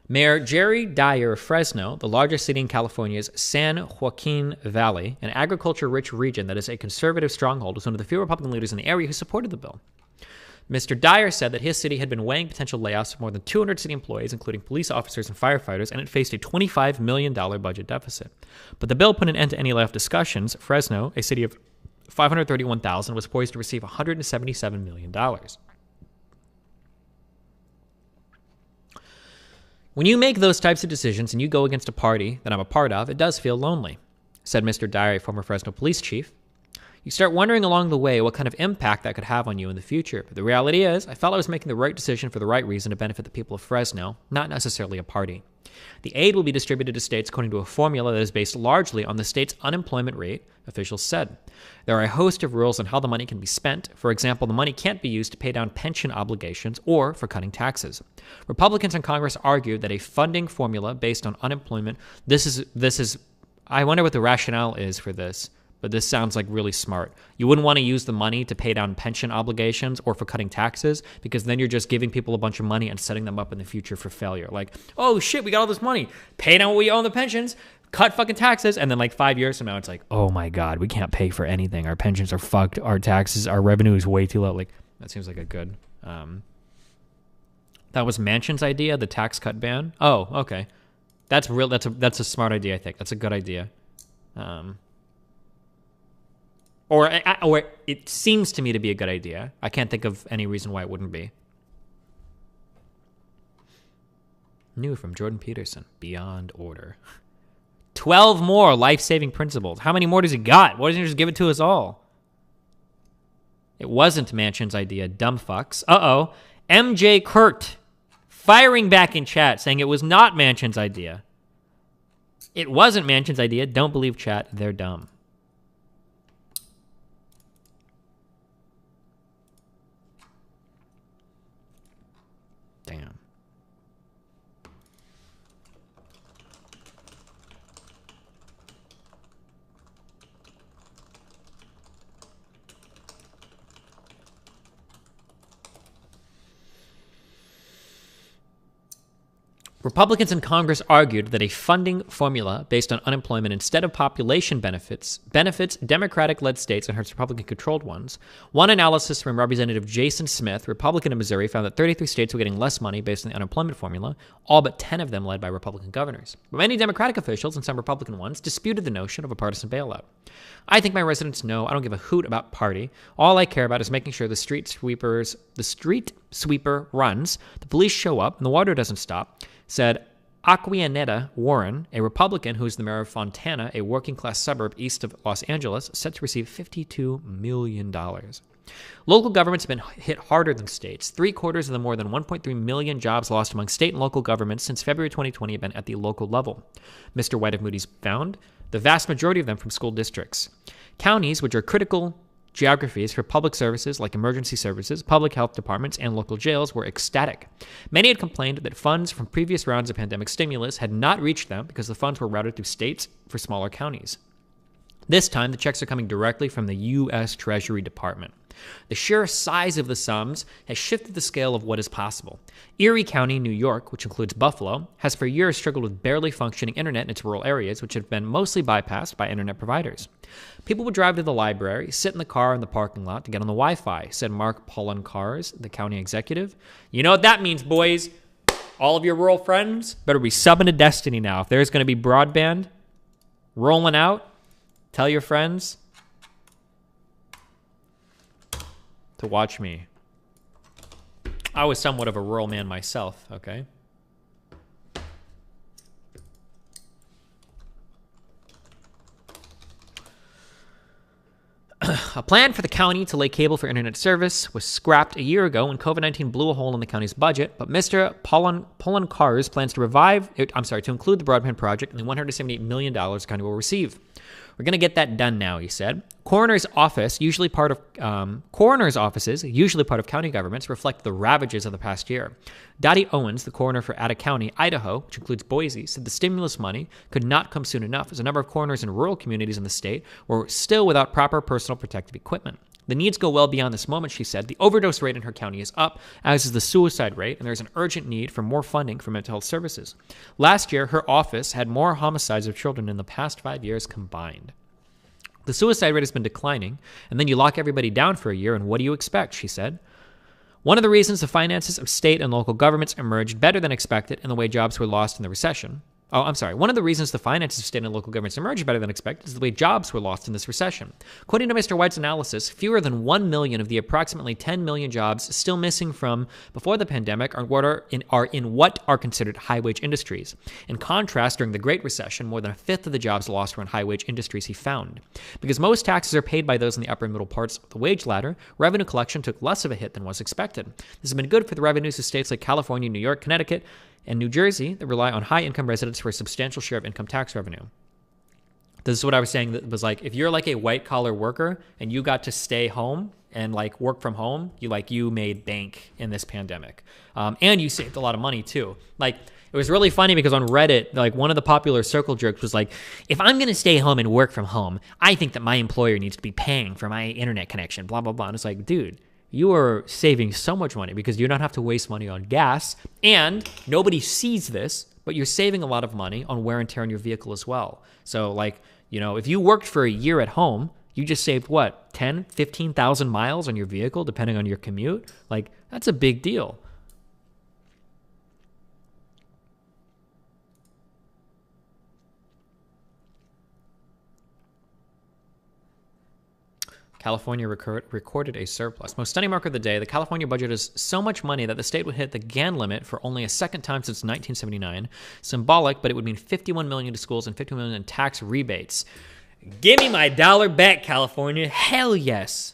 Mayor Jerry Dyer of Fresno, the largest city in California's San Joaquin Valley, an agriculture-rich region that is a conservative stronghold, was one of the few Republican leaders in the area who supported the bill. Mr. Dyer said that his city had been weighing potential layoffs of more than 200 city employees, including police officers and firefighters, and it faced a $25 million budget deficit. But the bill put an end to any layoff discussions. Fresno, a city of 531,000, was poised to receive $177 million. When you make those types of decisions and you go against a party that I'm a part of, it does feel lonely, said Mr. Dyer, a former Fresno police chief. You start wondering along the way what kind of impact that could have on you in the future. But the reality is, I felt I was making the right decision for the right reason to benefit the people of Fresno, not necessarily a party. The aid will be distributed to states according to a formula that is based largely on the state's unemployment rate, officials said. There are a host of rules on how the money can be spent. For example, the money can't be used to pay down pension obligations or for cutting taxes. Republicans in Congress argued that a funding formula based on unemployment, this is I wonder what the rationale is for this. but this sounds like really smart. You wouldn't want to use the money to pay down pension obligations or for cutting taxes, because then you're just giving people a bunch of money and setting them up in the future for failure. Like, oh shit, we got all this money. Pay down what we owe on the pensions, cut fucking taxes, and then like 5 years from now, it's like, oh my God, we can't pay for anything. Our pensions are fucked. Our taxes, our revenue is way too low. Like, that seems like a good... that was Manchin's idea, the tax cut ban. Oh, okay. That's real. That's a smart idea, I think. That's a good idea. Or it seems to me to be a good idea. I can't think of any reason why it wouldn't be. New from Jordan Peterson. Beyond Order. 12 more life-saving principles. How many more does he got? Why doesn't he just give it to us all? It wasn't Manchin's idea, dumb fucks. Uh-oh. MJ Kurt firing back in chat, saying it was not Manchin's idea. It wasn't Manchin's idea. Don't believe chat. They're dumb. Damn. Republicans in Congress argued that a funding formula based on unemployment instead of population benefits Democratic-led states and hurts Republican-controlled ones. One analysis from Representative Jason Smith, Republican of Missouri, found that 33 states were getting less money based on the unemployment formula, all but 10 of them led by Republican governors. But many Democratic officials and some Republican ones disputed the notion of a partisan bailout. I think my residents know I don't give a hoot about party. All I care about is making sure the street sweeper runs, the police show up, and the water doesn't stop, said Aquianeta Warren, a Republican who is the mayor of Fontana, a working-class suburb east of Los Angeles, set to receive $52 million. Local governments have been hit harder than states. 3/4 of the more than 1.3 million jobs lost among state and local governments since February 2020 have been at the local level. Mr. White of Moody's found the vast majority of them from school districts. Counties, which are critical geographies for public services like emergency services, public health departments, and local jails, were ecstatic. Many had complained that funds from previous rounds of pandemic stimulus had not reached them because the funds were routed through states for smaller counties. This time, the checks are coming directly from the U.S. Treasury Department. The sheer size of the sums has shifted the scale of what is possible. Erie County, New York, which includes Buffalo, has for years struggled with barely functioning internet in its rural areas, which have been mostly bypassed by internet providers. People would drive to the library, sit in the car in the parking lot to get on the Wi-Fi, said Mark Polenkars, the county executive. You know what that means, boys. All of your rural friends better be subbing to Destiny now. If there's going to be broadband rolling out, tell your friends to watch me. I was somewhat of a rural man myself, okay? A plan for the county to lay cable for internet service was scrapped a year ago when COVID-19 blew a hole in the county's budget, but Mr. Polenkars plans to include the broadband project in the $178 million the county will receive. We're going to get that done now, he said. Coroners' offices, usually part of county governments, reflect the ravages of the past year. Dottie Owens, the coroner for Ada County, Idaho, which includes Boise, said the stimulus money could not come soon enough as a number of coroners in rural communities in the state were still without proper personal protective equipment. The needs go well beyond this moment, she said. The overdose rate in her county is up, as is the suicide rate, and there's an urgent need for more funding for mental health services. Last year, her office had more homicides of children in the past 5 years combined. The suicide rate has been declining, and then you lock everybody down for a year, and what do you expect, she said. One of the reasons the finances of state and local governments emerged better than expected in the way jobs were lost in the recession. One of the reasons the finances of state and local governments emerged better than expected is the way jobs were lost in this recession. According to Mr. White's analysis, fewer than 1 million of the approximately 10 million jobs still missing from before the pandemic are in what are considered high-wage industries. In contrast, during the Great Recession, more than a fifth of the jobs lost were in high-wage industries, he found. Because most taxes are paid by those in the upper and middle parts of the wage ladder, revenue collection took less of a hit than was expected. This has been good for the revenues of states like California, New York, Connecticut, and New Jersey that rely on high-income residents for a substantial share of income tax revenue. This is what I was saying. That was like, if you're like a white collar worker and you got to stay home and like work from home, you made bank in this pandemic. And you saved a lot of money too. Like, it was really funny because on Reddit, like one of the popular circle jerks was like, if I'm going to stay home and work from home, I think that my employer needs to be paying for my internet connection, blah, blah, blah. And it's like, dude, you are saving so much money because you don't have to waste money on gas, and nobody sees this, but you're saving a lot of money on wear and tear on your vehicle as well. So like, you know, if you worked for a year at home, you just saved what, 10, 15,000 miles on your vehicle, depending on your commute? Like, that's a big deal. California recorded a surplus. Most stunning marker of the day, the California budget is so much money that the state would hit the GAN limit for only a second time since 1979. Symbolic, but it would mean $51 million to schools and $50 million in tax rebates. Give me my dollar back, California. Hell yes.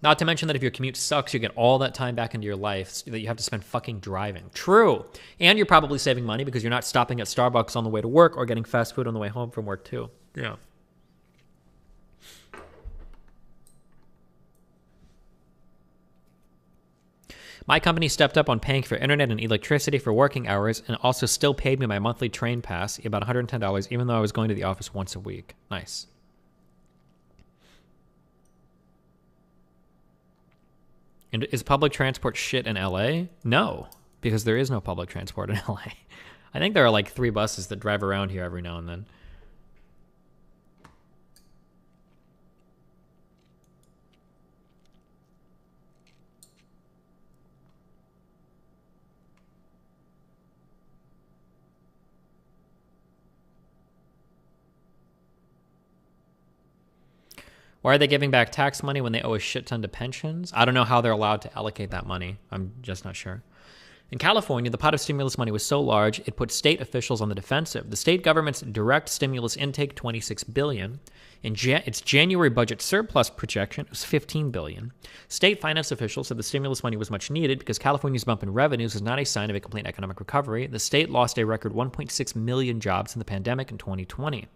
Not to mention that if your commute sucks, you get all that time back into your life that you have to spend fucking driving. True. And you're probably saving money because you're not stopping at Starbucks on the way to work or getting fast food on the way home from work too. Yeah. My company stepped up on paying for internet and electricity for working hours and also still paid me my monthly train pass, about $110, even though I was going to the office once a week. Nice. And is public transport shit in LA? No, because there is no public transport in LA. I think there are like 3 buses that drive around here every now and then. Why are they giving back tax money when they owe a shit ton to pensions? I don't know how they're allowed to allocate that money. I'm just not sure. In California, the pot of stimulus money was so large, it put state officials on the defensive. The state government's direct stimulus intake, $26 billion. In its January budget surplus projection, it was $15 billion. State finance officials said the stimulus money was much needed because California's bump in revenues is not a sign of a complete economic recovery. The state lost a record 1.6 million jobs in the pandemic in 2020.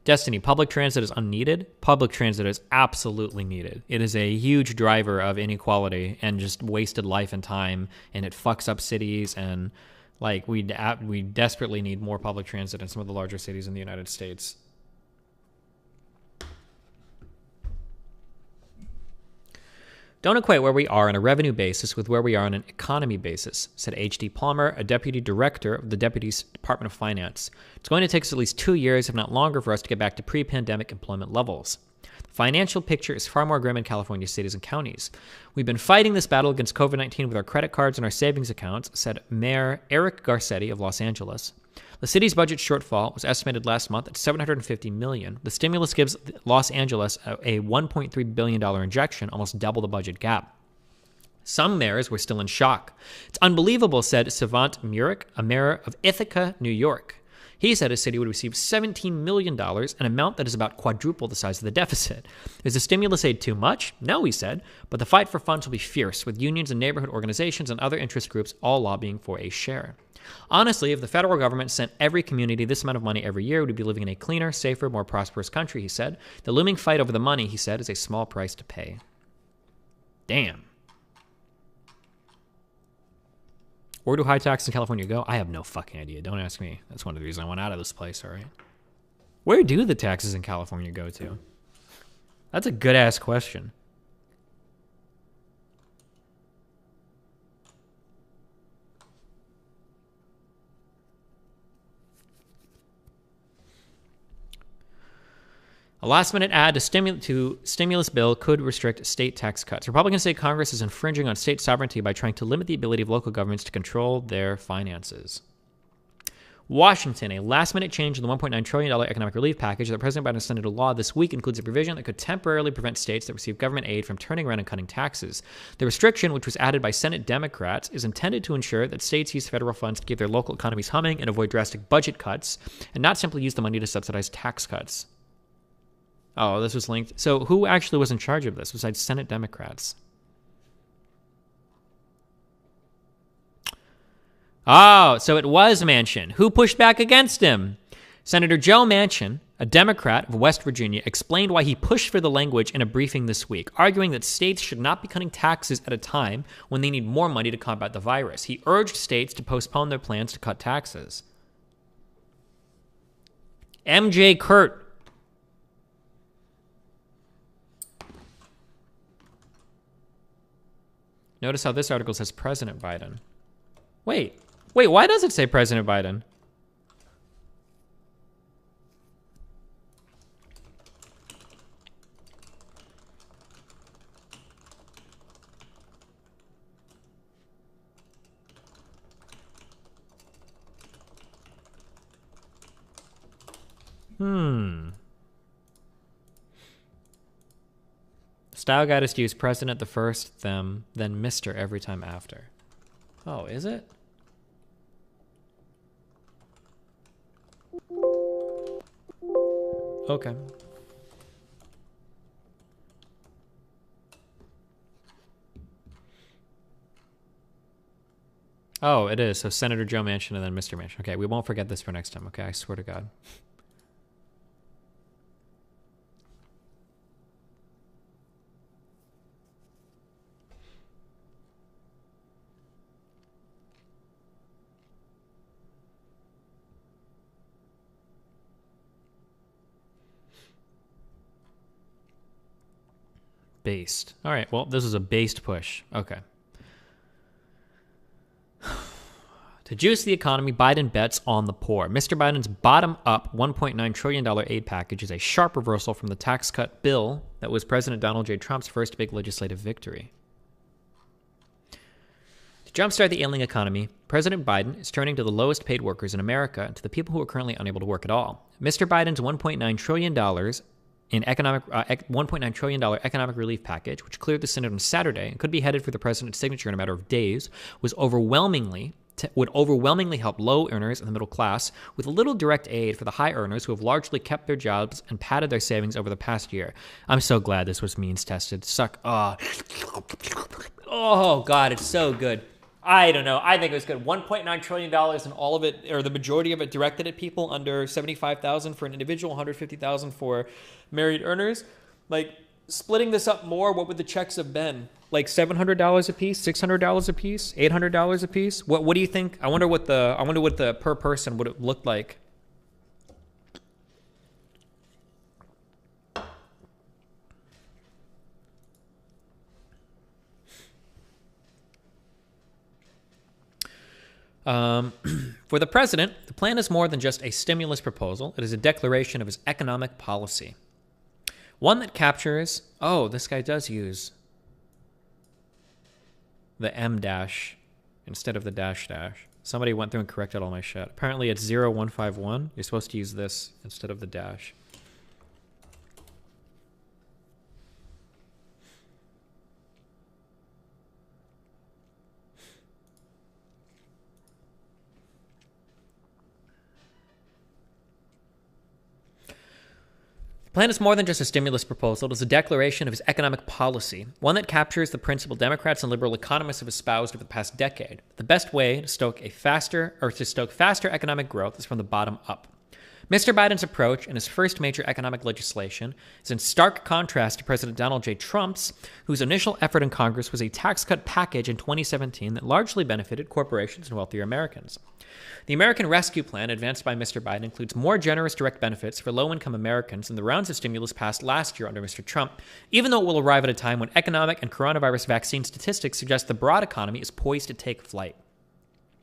Destiny, public transit is unneeded. Public transit is absolutely needed. It is a huge driver of inequality and just wasted life and time, and it fucks up cities, and like we desperately need more public transit in some of the larger cities in the United States. Don't equate where we are on a revenue basis with where we are on an economy basis, said H.D. Palmer, a deputy director of the Deputy's Department of Finance. It's going to take us at least 2 years, if not longer, for us to get back to pre-pandemic employment levels. The financial picture is far more grim in California cities and counties. We've been fighting this battle against COVID-19 with our credit cards and our savings accounts, said Mayor Eric Garcetti of Los Angeles. The city's budget shortfall was estimated last month at $750 million. The stimulus gives Los Angeles a $1.3 billion injection, almost double the budget gap. Some mayors were still in shock. It's unbelievable, said Savant Murick, a mayor of Ithaca, New York. He said his city would receive $17 million, an amount that is about quadruple the size of the deficit. Is the stimulus aid too much? No, he said, but the fight for funds will be fierce, with unions and neighborhood organizations and other interest groups all lobbying for a share. Honestly, if the federal government sent every community this amount of money every year, we'd be living in a cleaner, safer, more prosperous country, he said. The looming fight over the money, he said, is a small price to pay. Damn. Where do high taxes in California go? I have no fucking idea. Don't ask me. That's one of the reasons I went out of this place, all right? Where do the taxes in California go to? That's a good-ass question. A last-minute add to stimulus bill could restrict state tax cuts. Republicans say Congress is infringing on state sovereignty by trying to limit the ability of local governments to control their finances. Washington, a last-minute change in the $1.9 trillion economic relief package that President Biden signed into law this week includes a provision that could temporarily prevent states that receive government aid from turning around and cutting taxes. The restriction, which was added by Senate Democrats, is intended to ensure that states use federal funds to keep their local economies humming and avoid drastic budget cuts, and not simply use the money to subsidize tax cuts. Oh, this was linked. So who actually was in charge of this besides Senate Democrats? Oh, so it was Manchin. Who pushed back against him? Senator Joe Manchin, a Democrat of West Virginia, explained why he pushed for the language in a briefing this week, arguing that states should not be cutting taxes at a time when they need more money to combat the virus. He urged states to postpone their plans to cut taxes. MJ Kurt. Notice how this article says President Biden. Wait, why does it say President Biden? Style guide is to use president the first, them, then Mr. every time after. Oh, is it? Okay. Oh, it is. So Senator Joe Manchin and then Mr. Manchin. Okay, we won't forget this for next time, okay? I swear to God. Based. All right, well, this is a based push. Okay. To juice the economy, Biden bets on the poor. Mr. Biden's bottom-up $1.9 trillion aid package is a sharp reversal from the tax cut bill that was President Donald J. Trump's first big legislative victory. To jumpstart the ailing economy, President Biden is turning to the lowest paid workers in America and to the people who are currently unable to work at all. Mr. Biden's $1.9 trillion $1.9 trillion economic relief package, which cleared the Senate on Saturday and could be headed for the president's signature in a matter of days, would overwhelmingly help low earners and the middle class, with little direct aid for the high earners who have largely kept their jobs and padded their savings over the past year. I'm so glad this was means tested. Oh God, it's so good. I don't know. I think it was good. $1.9 trillion and all of it, or the majority of it, directed at people under $75,000 for an individual, $150,000 for married earners. Like, splitting this up more, what would the checks have been? Like $700 a piece, $600 a piece, $800 a piece? What do you think? I wonder what the per person would have looked like. For the president, the plan is more than just a stimulus proposal. It is a declaration of his economic policy. One that captures... Oh, this guy does use the M dash instead of the dash dash. Somebody went through and corrected all my shit. Apparently it's 0151. You're supposed to use this instead of the dash. The plan is more than just a stimulus proposal. It is a declaration of his economic policy, one that captures the principle Democrats and liberal economists have espoused over the past decade. The best way to stoke faster economic growth is from the bottom up. Mr. Biden's approach in his first major economic legislation is in stark contrast to President Donald J. Trump's, whose initial effort in Congress was a tax cut package in 2017 that largely benefited corporations and wealthier Americans. The American Rescue Plan advanced by Mr. Biden includes more generous direct benefits for low-income Americans than the rounds of stimulus passed last year under Mr. Trump, even though it will arrive at a time when economic and coronavirus vaccine statistics suggest the broad economy is poised to take flight.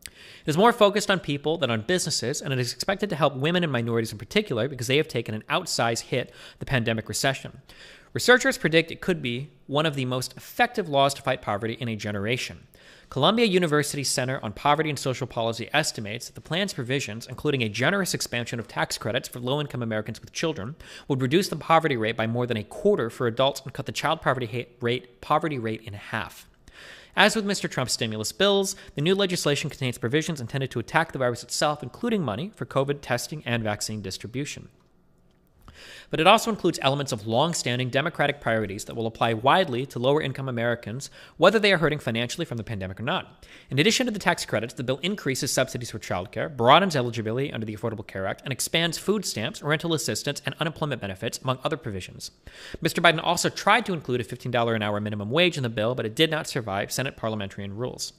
It is more focused on people than on businesses, and it is expected to help women and minorities in particular because they have taken an outsized hit the pandemic recession. Researchers predict it could be one of the most effective laws to fight poverty in a generation. Columbia University Center on Poverty and Social Policy estimates that the plan's provisions, including a generous expansion of tax credits for low-income Americans with children, would reduce the poverty rate by more than a quarter for adults and cut the child poverty rate in half. As with Mr. Trump's stimulus bills, the new legislation contains provisions intended to attack the virus itself, including money for COVID testing and vaccine distribution. but it also includes elements of long-standing Democratic priorities that will apply widely to lower-income Americans, whether they are hurting financially from the pandemic or not. In addition to the tax credits, the bill increases subsidies for childcare, broadens eligibility under the Affordable Care Act, and expands food stamps, rental assistance, and unemployment benefits, among other provisions. Mr. Biden also tried to include a $15 an hour minimum wage in the bill, but it did not survive Senate parliamentary rules.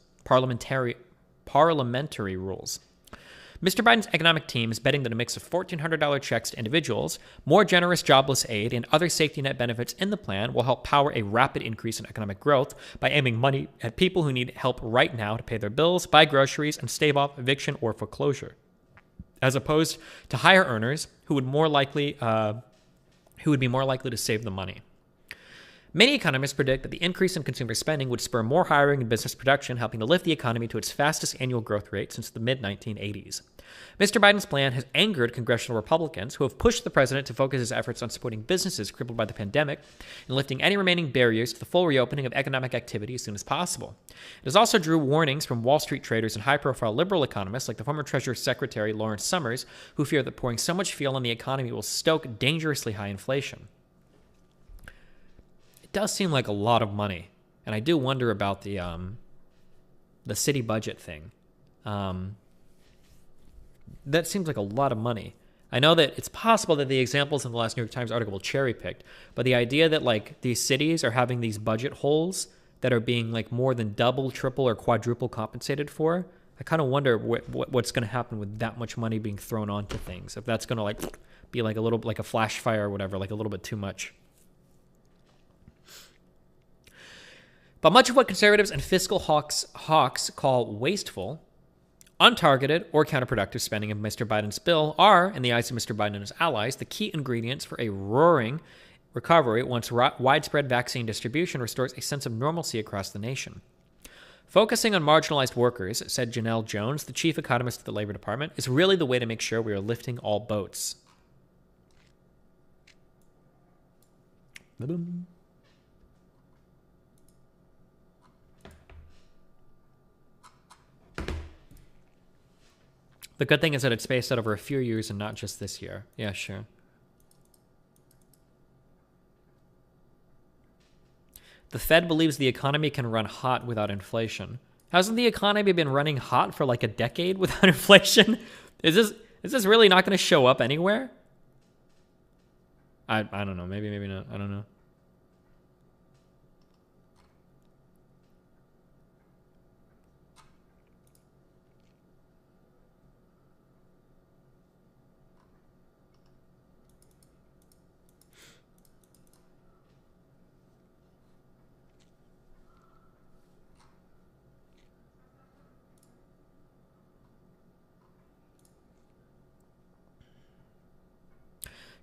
Mr. Biden's economic team is betting that a mix of $1,400 checks to individuals, more generous jobless aid, and other safety net benefits in the plan will help power a rapid increase in economic growth by aiming money at people who need help right now to pay their bills, buy groceries, and stave off eviction or foreclosure, as opposed to higher earners who would be more likely to save the money. Many economists predict that the increase in consumer spending would spur more hiring and business production, helping to lift the economy to its fastest annual growth rate since the mid-1980s. Mr. Biden's plan has angered congressional Republicans who have pushed the president to focus his efforts on supporting businesses crippled by the pandemic and lifting any remaining barriers to the full reopening of economic activity as soon as possible. It has also drew warnings from Wall Street traders and high-profile liberal economists like the former Treasury Secretary Lawrence Summers, who fear that pouring so much fuel on the economy will stoke dangerously high inflation. It does seem like a lot of money, and I do wonder about the city budget thing. That seems like a lot of money. I know that it's possible that the examples in the last New York Times article were cherry-picked, but the idea that like these cities are having these budget holes that are being like more than double, triple, or quadruple compensated for, I kind of wonder what's going to happen with that much money being thrown onto things. If that's going to like be like a little like a flash fire or whatever, like a little bit too much. But much of what conservatives and fiscal hawks call wasteful, untargeted, or counterproductive spending of Mr. Biden's bill are, in the eyes of Mr. Biden and his allies, the key ingredients for a roaring recovery once widespread vaccine distribution restores a sense of normalcy across the nation. Focusing on marginalized workers, said Janelle Jones, the chief economist of the Labor Department, is really the way to make sure we are lifting all boats. The good thing is that it's spaced out over a few years and not just this year. Yeah, sure. The Fed believes the economy can run hot without inflation. Hasn't the economy been running hot for like a decade without inflation? Is this really not going to show up anywhere? I don't know. Maybe not. I don't know.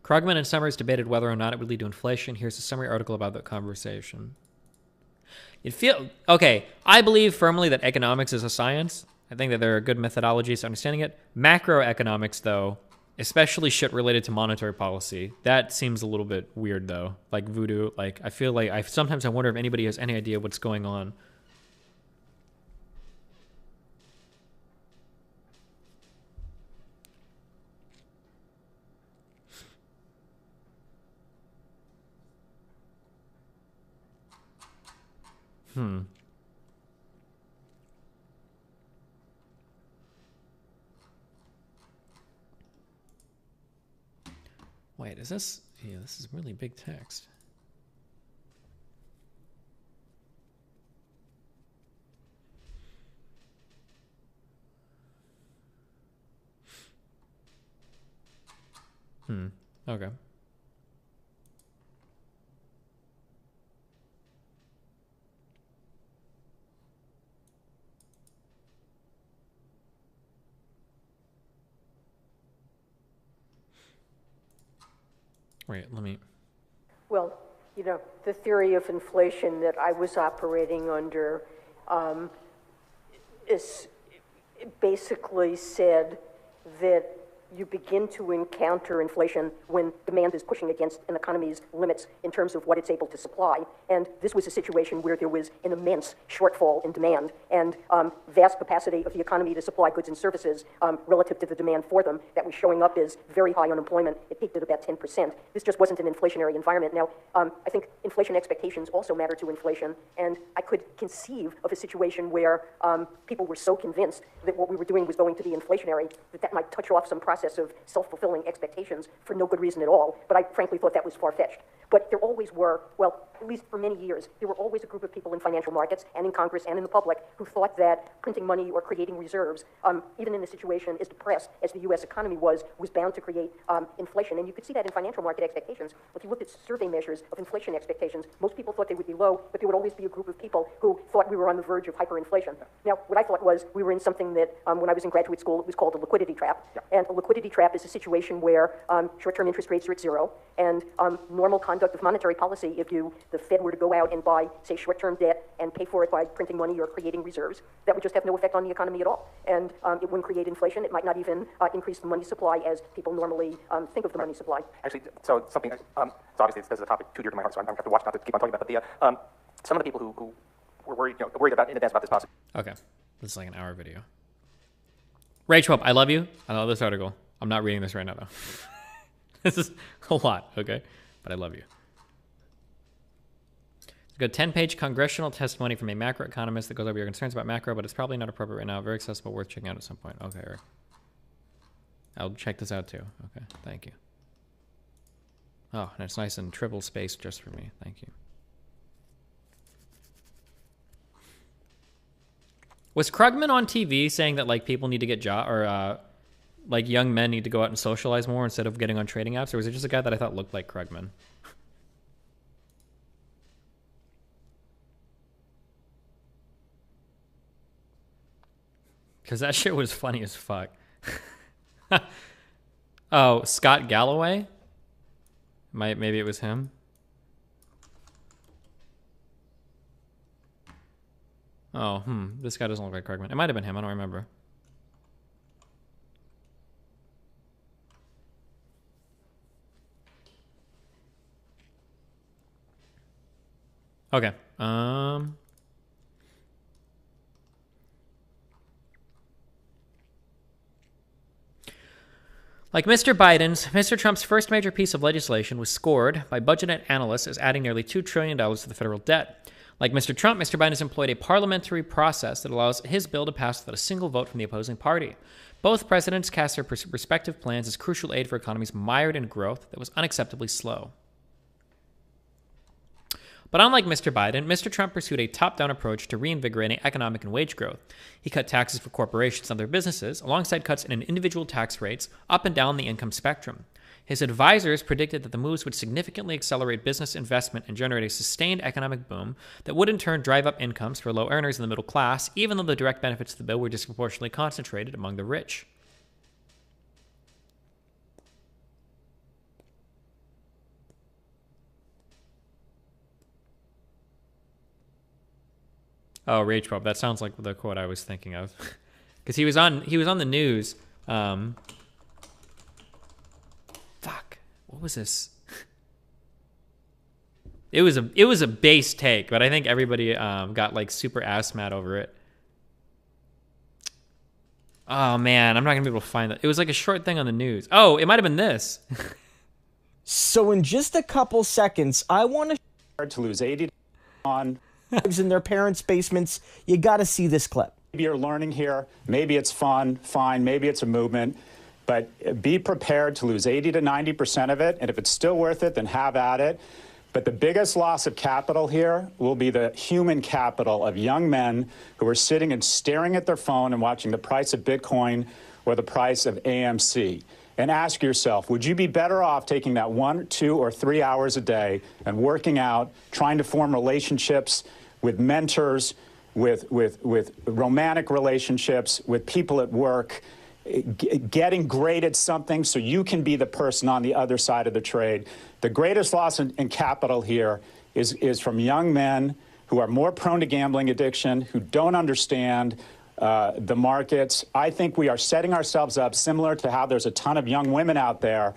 Krugman and Summers debated whether or not it would lead to inflation. Here's a summary article about that conversation. Okay, I believe firmly that economics is a science. I think that there are good methodologies to understanding it. Macroeconomics, though, especially shit related to monetary policy, that seems a little bit weird, though. Like voodoo. Like, I feel like sometimes I wonder if anybody has any idea what's going on. Wait, is this... Yeah, this is really big text. Okay. Wait, let me... Well, you know, the theory of inflation that I was operating under is basically said that you begin to encounter inflation when demand is pushing against an economy's limits in terms of what it's able to supply. And this was a situation where there was an immense shortfall in demand and vast capacity of the economy to supply goods and services relative to the demand for them that was showing up as very high unemployment. It peaked at about 10%. This just wasn't an inflationary environment. Now, I think inflation expectations also matter to inflation, and I could conceive of a situation where people were so convinced that what we were doing was going to be inflationary that might touch off some process of self-fulfilling expectations for no good reason at all, but I frankly thought that was far-fetched. But there always were, well, at least for many years, there were always a group of people in financial markets and in Congress and in the public who thought that printing money or creating reserves, even in a situation as depressed as the U.S. economy was bound to create inflation. And you could see that in financial market expectations. If you looked at survey measures of inflation expectations, most people thought they would be low, but there would always be a group of people who thought we were on the verge of hyperinflation. Now, what I thought was we were in something that, when I was in graduate school, it was called a liquidity trap. And a liquidity trap is a situation where short-term interest rates are at zero, and normal conduct of monetary policy, if the Fed were to go out and buy, say, short-term debt and pay for it by printing money or creating reserves, that would just have no effect on the economy at all. And it wouldn't create inflation. It might not even increase the money supply as people normally think of the money supply. Actually, so something, so obviously this is a topic too dear to my heart, so I'm going to have to watch not to keep on talking about it. But some of the people who were worried about in advance about this possibility. Okay, this is like an hour video. Rachel, I love you. I love this article. I'm not reading this right now, though. This is a lot, okay? But I love you. It's a good 10-page congressional testimony from a macroeconomist that goes over your concerns about macro, but it's probably not appropriate right now. Very accessible, worth checking out at some point. Okay, Eric. I'll check this out, too. Okay, thank you. Oh, and it's nice and triple spaced just for me. Thank you. Was Krugman on TV saying that, like, people need to get like, young men need to go out and socialize more instead of getting on trading apps? Or was it just a guy that I thought looked like Krugman? Because that shit was funny as fuck. Oh, Scott Galloway? Maybe it was him. Oh, this guy doesn't look like Krugman. It might have been him. I don't remember. Okay. Like Mr. Biden's, Mr. Trump's first major piece of legislation was scored by budget analysts as adding nearly $2 trillion to the federal debt. Like Mr. Trump, Mr. Biden has employed a parliamentary process that allows his bill to pass without a single vote from the opposing party. Both presidents cast their respective plans as crucial aid for economies mired in growth that was unacceptably slow. But unlike Mr. Biden, Mr. Trump pursued a top-down approach to reinvigorating economic and wage growth. He cut taxes for corporations and other businesses, alongside cuts in individual tax rates up and down the income spectrum. His advisors predicted that the moves would significantly accelerate business investment and generate a sustained economic boom that would in turn drive up incomes for low earners in the middle class, even though the direct benefits of the bill were disproportionately concentrated among the rich. Oh, Rage Pop. That sounds like the quote I was thinking of, because he was on the news. Fuck. What was this? It was a base take, but I think everybody got like super ass mad over it. Oh man, I'm not gonna be able to find that. It was like a short thing on the news. Oh, it might have been this. So in just a couple seconds, I want to lose 80 on in their parents' basements. You got to see this clip. Maybe you're learning here. Maybe it's fun, fine. Maybe it's a movement. But be prepared to lose 80 to 90% of it. And if it's still worth it, then have at it. But the biggest loss of capital here will be the human capital of young men who are sitting and staring at their phone and watching the price of Bitcoin or the price of AMC. And ask yourself, would you be better off taking that 1, 2, or 3 hours a day and working out, trying to form relationships with mentors, with romantic relationships, with people at work, getting great at something so you can be the person on the other side of the trade? The greatest loss in capital here is from young men who are more prone to gambling addiction, who don't understand the markets. I think we are setting ourselves up similar to how there's a ton of young women out there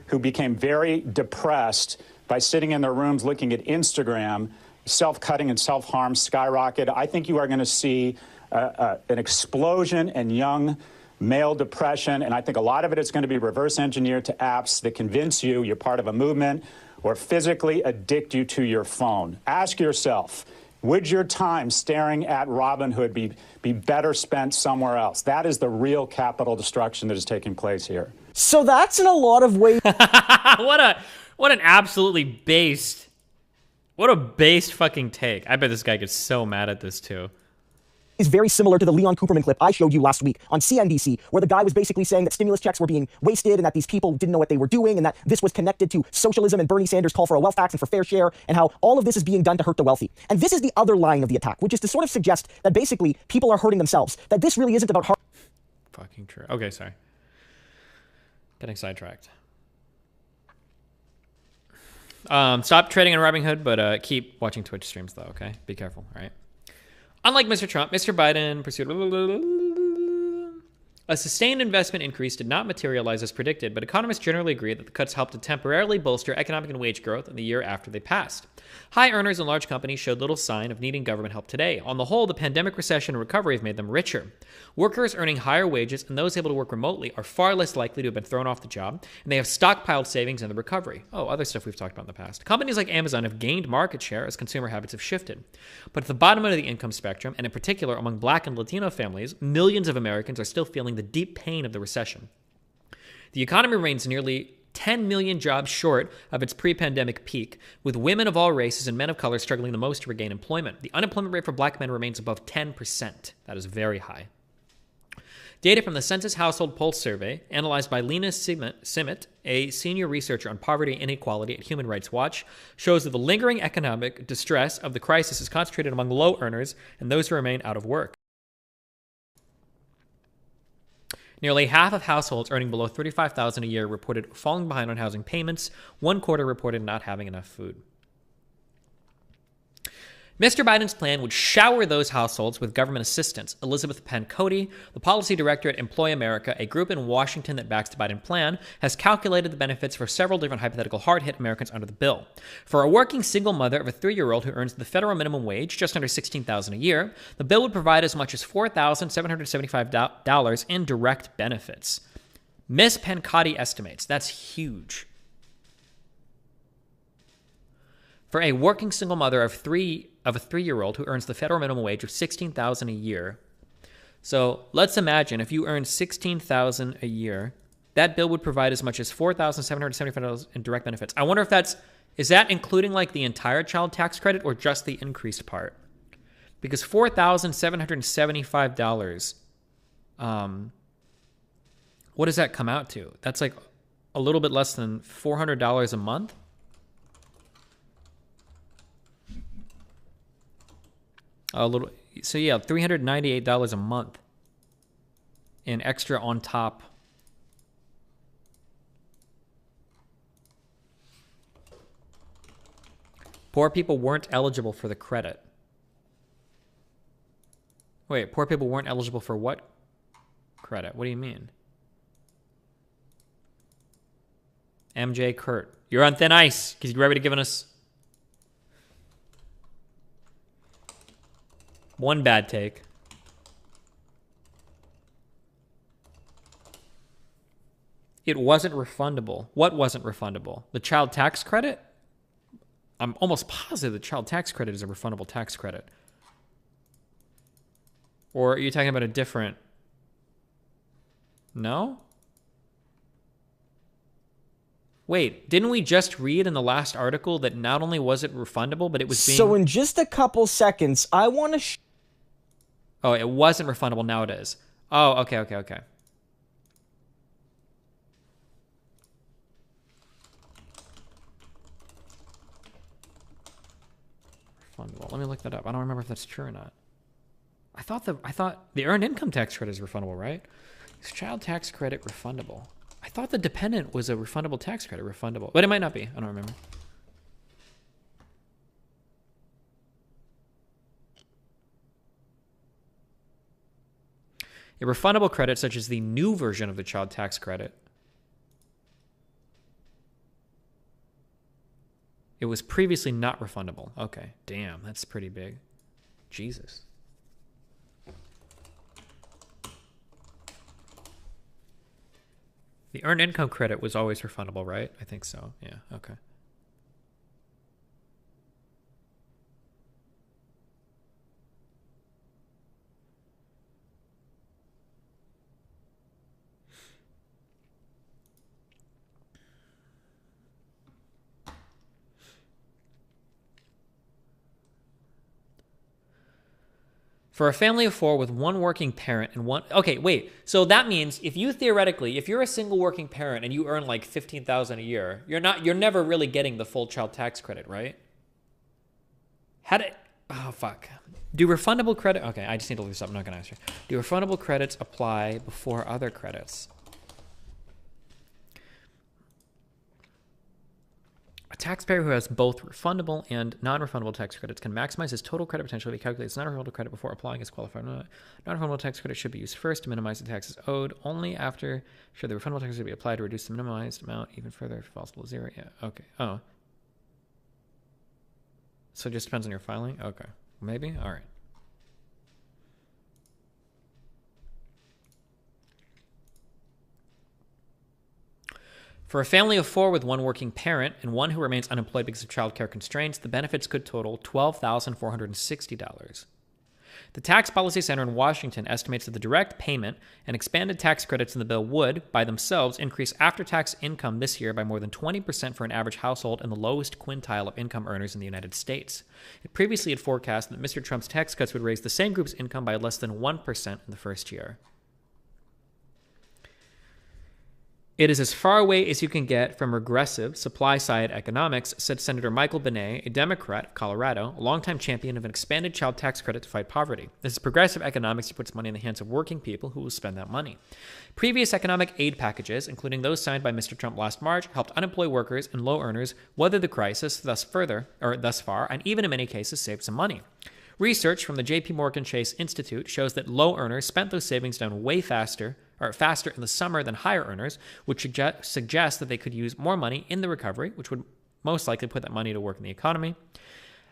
who became very depressed by sitting in their rooms looking at Instagram. Self-cutting and self-harm skyrocket. I think you are going to see an explosion in young male depression, and I think a lot of it is going to be reverse engineered to apps that convince you you're part of a movement or physically addict you to your phone. Ask yourself, would your time staring at Robinhood be better spent somewhere else? That is the real capital destruction that is taking place here. So that's in a lot of ways. What an absolutely based. What a based fucking take. I bet this guy gets so mad at this too. Is very similar to the Leon Cooperman clip I showed you last week on CNBC, where the guy was basically saying that stimulus checks were being wasted and that these people didn't know what they were doing and that this was connected to socialism and Bernie Sanders' call for a wealth tax and for fair share and how all of this is being done to hurt the wealthy. And this is the other line of the attack, which is to sort of suggest that basically people are hurting themselves, that this really isn't about hard. Fucking true. Okay, sorry. Getting sidetracked. Stop trading on Robinhood, but keep watching Twitch streams though, okay? Be careful, all right? Unlike Mr. Trump, Mr. Biden pursued a sustained investment increase did not materialize as predicted, but economists generally agree that the cuts helped to temporarily bolster economic and wage growth in the year after they passed. High earners and large companies showed little sign of needing government help today. On the whole, the pandemic recession and recovery have made them richer. Workers earning higher wages and those able to work remotely are far less likely to have been thrown off the job, and they have stockpiled savings in the recovery. Oh, other stuff we've talked about in the past. Companies like Amazon have gained market share as consumer habits have shifted. But at the bottom end of the income spectrum, and in particular among Black and Latino families, millions of Americans are still feeling the deep pain of the recession. The economy remains nearly 10 million jobs short of its pre-pandemic peak, with women of all races and men of color struggling the most to regain employment. The unemployment rate for Black men remains above 10%. That is very high. Data from the Census Household Pulse Survey, analyzed by Lena Simmet, a senior researcher on poverty and inequality at Human Rights Watch, shows that the lingering economic distress of the crisis is concentrated among low earners and those who remain out of work. Nearly half of households earning below $35,000 a year reported falling behind on housing payments. 1/4 reported not having enough food. Mr. Biden's plan would shower those households with government assistance. Elizabeth Penn Cody, the policy director at Employ America, a group in Washington that backs the Biden plan, has calculated the benefits for several different hypothetical hard-hit Americans under the bill. For a working single mother of a 3-year-old who earns the federal minimum wage, just under $16,000 a year, the bill would provide as much as $4,775 in direct benefits. Miss Penn Cody estimates that's huge. For a working single mother of a 3-year-old who earns the federal minimum wage of $16,000 a year. So let's imagine if you earn $16,000 a year, that bill would provide as much as $4,775 in direct benefits. I wonder if is that including like the entire child tax credit or just the increased part? Because $4,775, what does that come out to? That's like a little bit less than $400 a month. So yeah, $398 a month in extra on top. Poor people weren't eligible for the credit. Wait, poor people weren't eligible for what credit? What do you mean? MJ Kurt, you're on thin ice because you're already giving us one bad take. It wasn't refundable. What wasn't refundable? The child tax credit? I'm almost positive the child tax credit is a refundable tax credit. Or are you talking about a different... No? Wait, didn't we just read in the last article that not only was it refundable, but it was being... So in just a couple seconds, I want to... Oh, it wasn't refundable. Now it is. Oh, okay. Refundable. Let me look that up. I don't remember if that's true or not. I thought the earned income tax credit is refundable, right? Is child tax credit refundable? I thought the dependent was a refundable tax credit, refundable. But it might not be. I don't remember. A refundable credit, such as the new version of the child tax credit, it was previously not refundable. Okay, damn, that's pretty big. Jesus. The earned income credit was always refundable, right? I think so. Yeah, okay. For a family of 4 with one working parent and one... Okay, wait. So that means if you theoretically, if you're a single working parent and you earn like $15,000 a year, you're never really getting the full child tax credit, right? Oh, fuck. Do refundable credit... Okay, I just need to look this up. I'm not going to answer. Do refundable credits apply before other credits? A taxpayer who has both refundable and non-refundable tax credits can maximize his total credit potential if he calculates non-refundable credit before applying his qualifier. Non-refundable tax credit should be used first to minimize the taxes owed. Only after should the refundable taxes be applied to reduce the minimized amount even further if possible to 0. Yeah, okay. Oh. So it just depends on your filing? Okay. Maybe? All right. For a family of 4 with one working parent and one who remains unemployed because of childcare constraints, the benefits could total $12,460. The Tax Policy Center in Washington estimates that the direct payment and expanded tax credits in the bill would, by themselves, increase after-tax income this year by more than 20% for an average household in the lowest quintile of income earners in the United States. It previously had forecast that Mr. Trump's tax cuts would raise the same group's income by less than 1% in the first year. It is as far away as you can get from regressive supply-side economics, said Senator Michael Benet, a Democrat of Colorado, a longtime champion of an expanded child tax credit to fight poverty. This is progressive economics that puts money in the hands of working people who will spend that money. Previous economic aid packages, including those signed by Mr. Trump last March, helped unemployed workers and low earners weather the crisis thus far, and even in many cases save some money. Research from the J.P. Morgan Chase Institute shows that low earners spent those savings down faster in the summer than higher earners, which suggests that they could use more money in the recovery, which would most likely put that money to work in the economy.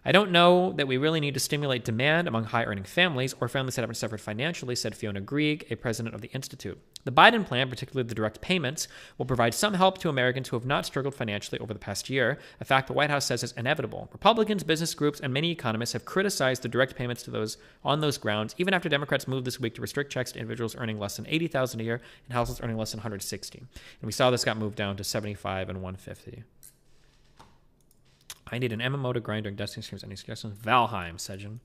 I don't know that we really need to stimulate demand among high-earning families or families that haven't suffered financially, said Fiona Grieg, a president of the Institute. The Biden plan, particularly the direct payments, will provide some help to Americans who have not struggled financially over the past year, a fact the White House says is inevitable. Republicans, business groups, and many economists have criticized the direct payments to those on those grounds, even after Democrats moved this week to restrict checks to individuals earning less than $80,000 a year and households earning less than $160,000. And we saw this got moved down to $75,000 and $150,000. I need an MMO to grind during Destiny streams. Any suggestions? Valheim, Sejin.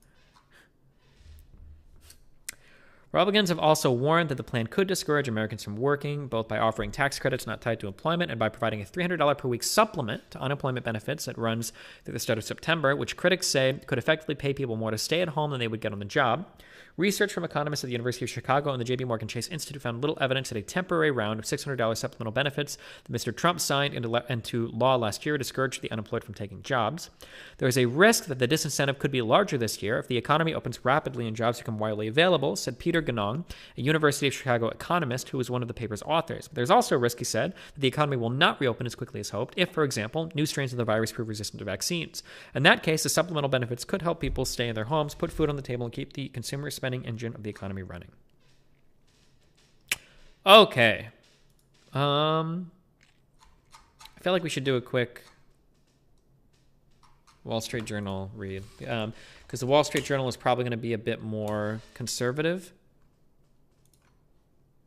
Republicans have also warned that the plan could discourage Americans from working, both by offering tax credits not tied to employment and by providing a $300 per week supplement to unemployment benefits that runs through the start of September, which critics say could effectively pay people more to stay at home than they would get on the job. Research from economists at the University of Chicago and the J.P. Morgan Chase Institute found little evidence that a temporary round of $600 supplemental benefits that Mr. Trump signed into law last year discouraged the unemployed from taking jobs. There is a risk that the disincentive could be larger this year if the economy opens rapidly and jobs become widely available, said Peter Ganong, a University of Chicago economist who was one of the paper's authors. There's also a risk, he said, that the economy will not reopen as quickly as hoped if, for example, new strains of the virus prove resistant to vaccines. In that case, the supplemental benefits could help people stay in their homes, put food on the table, and keep the consumer spending engine of the economy running. Okay. I feel like we should do a quick Wall Street Journal read, because the Wall Street Journal is probably going to be a bit more conservative.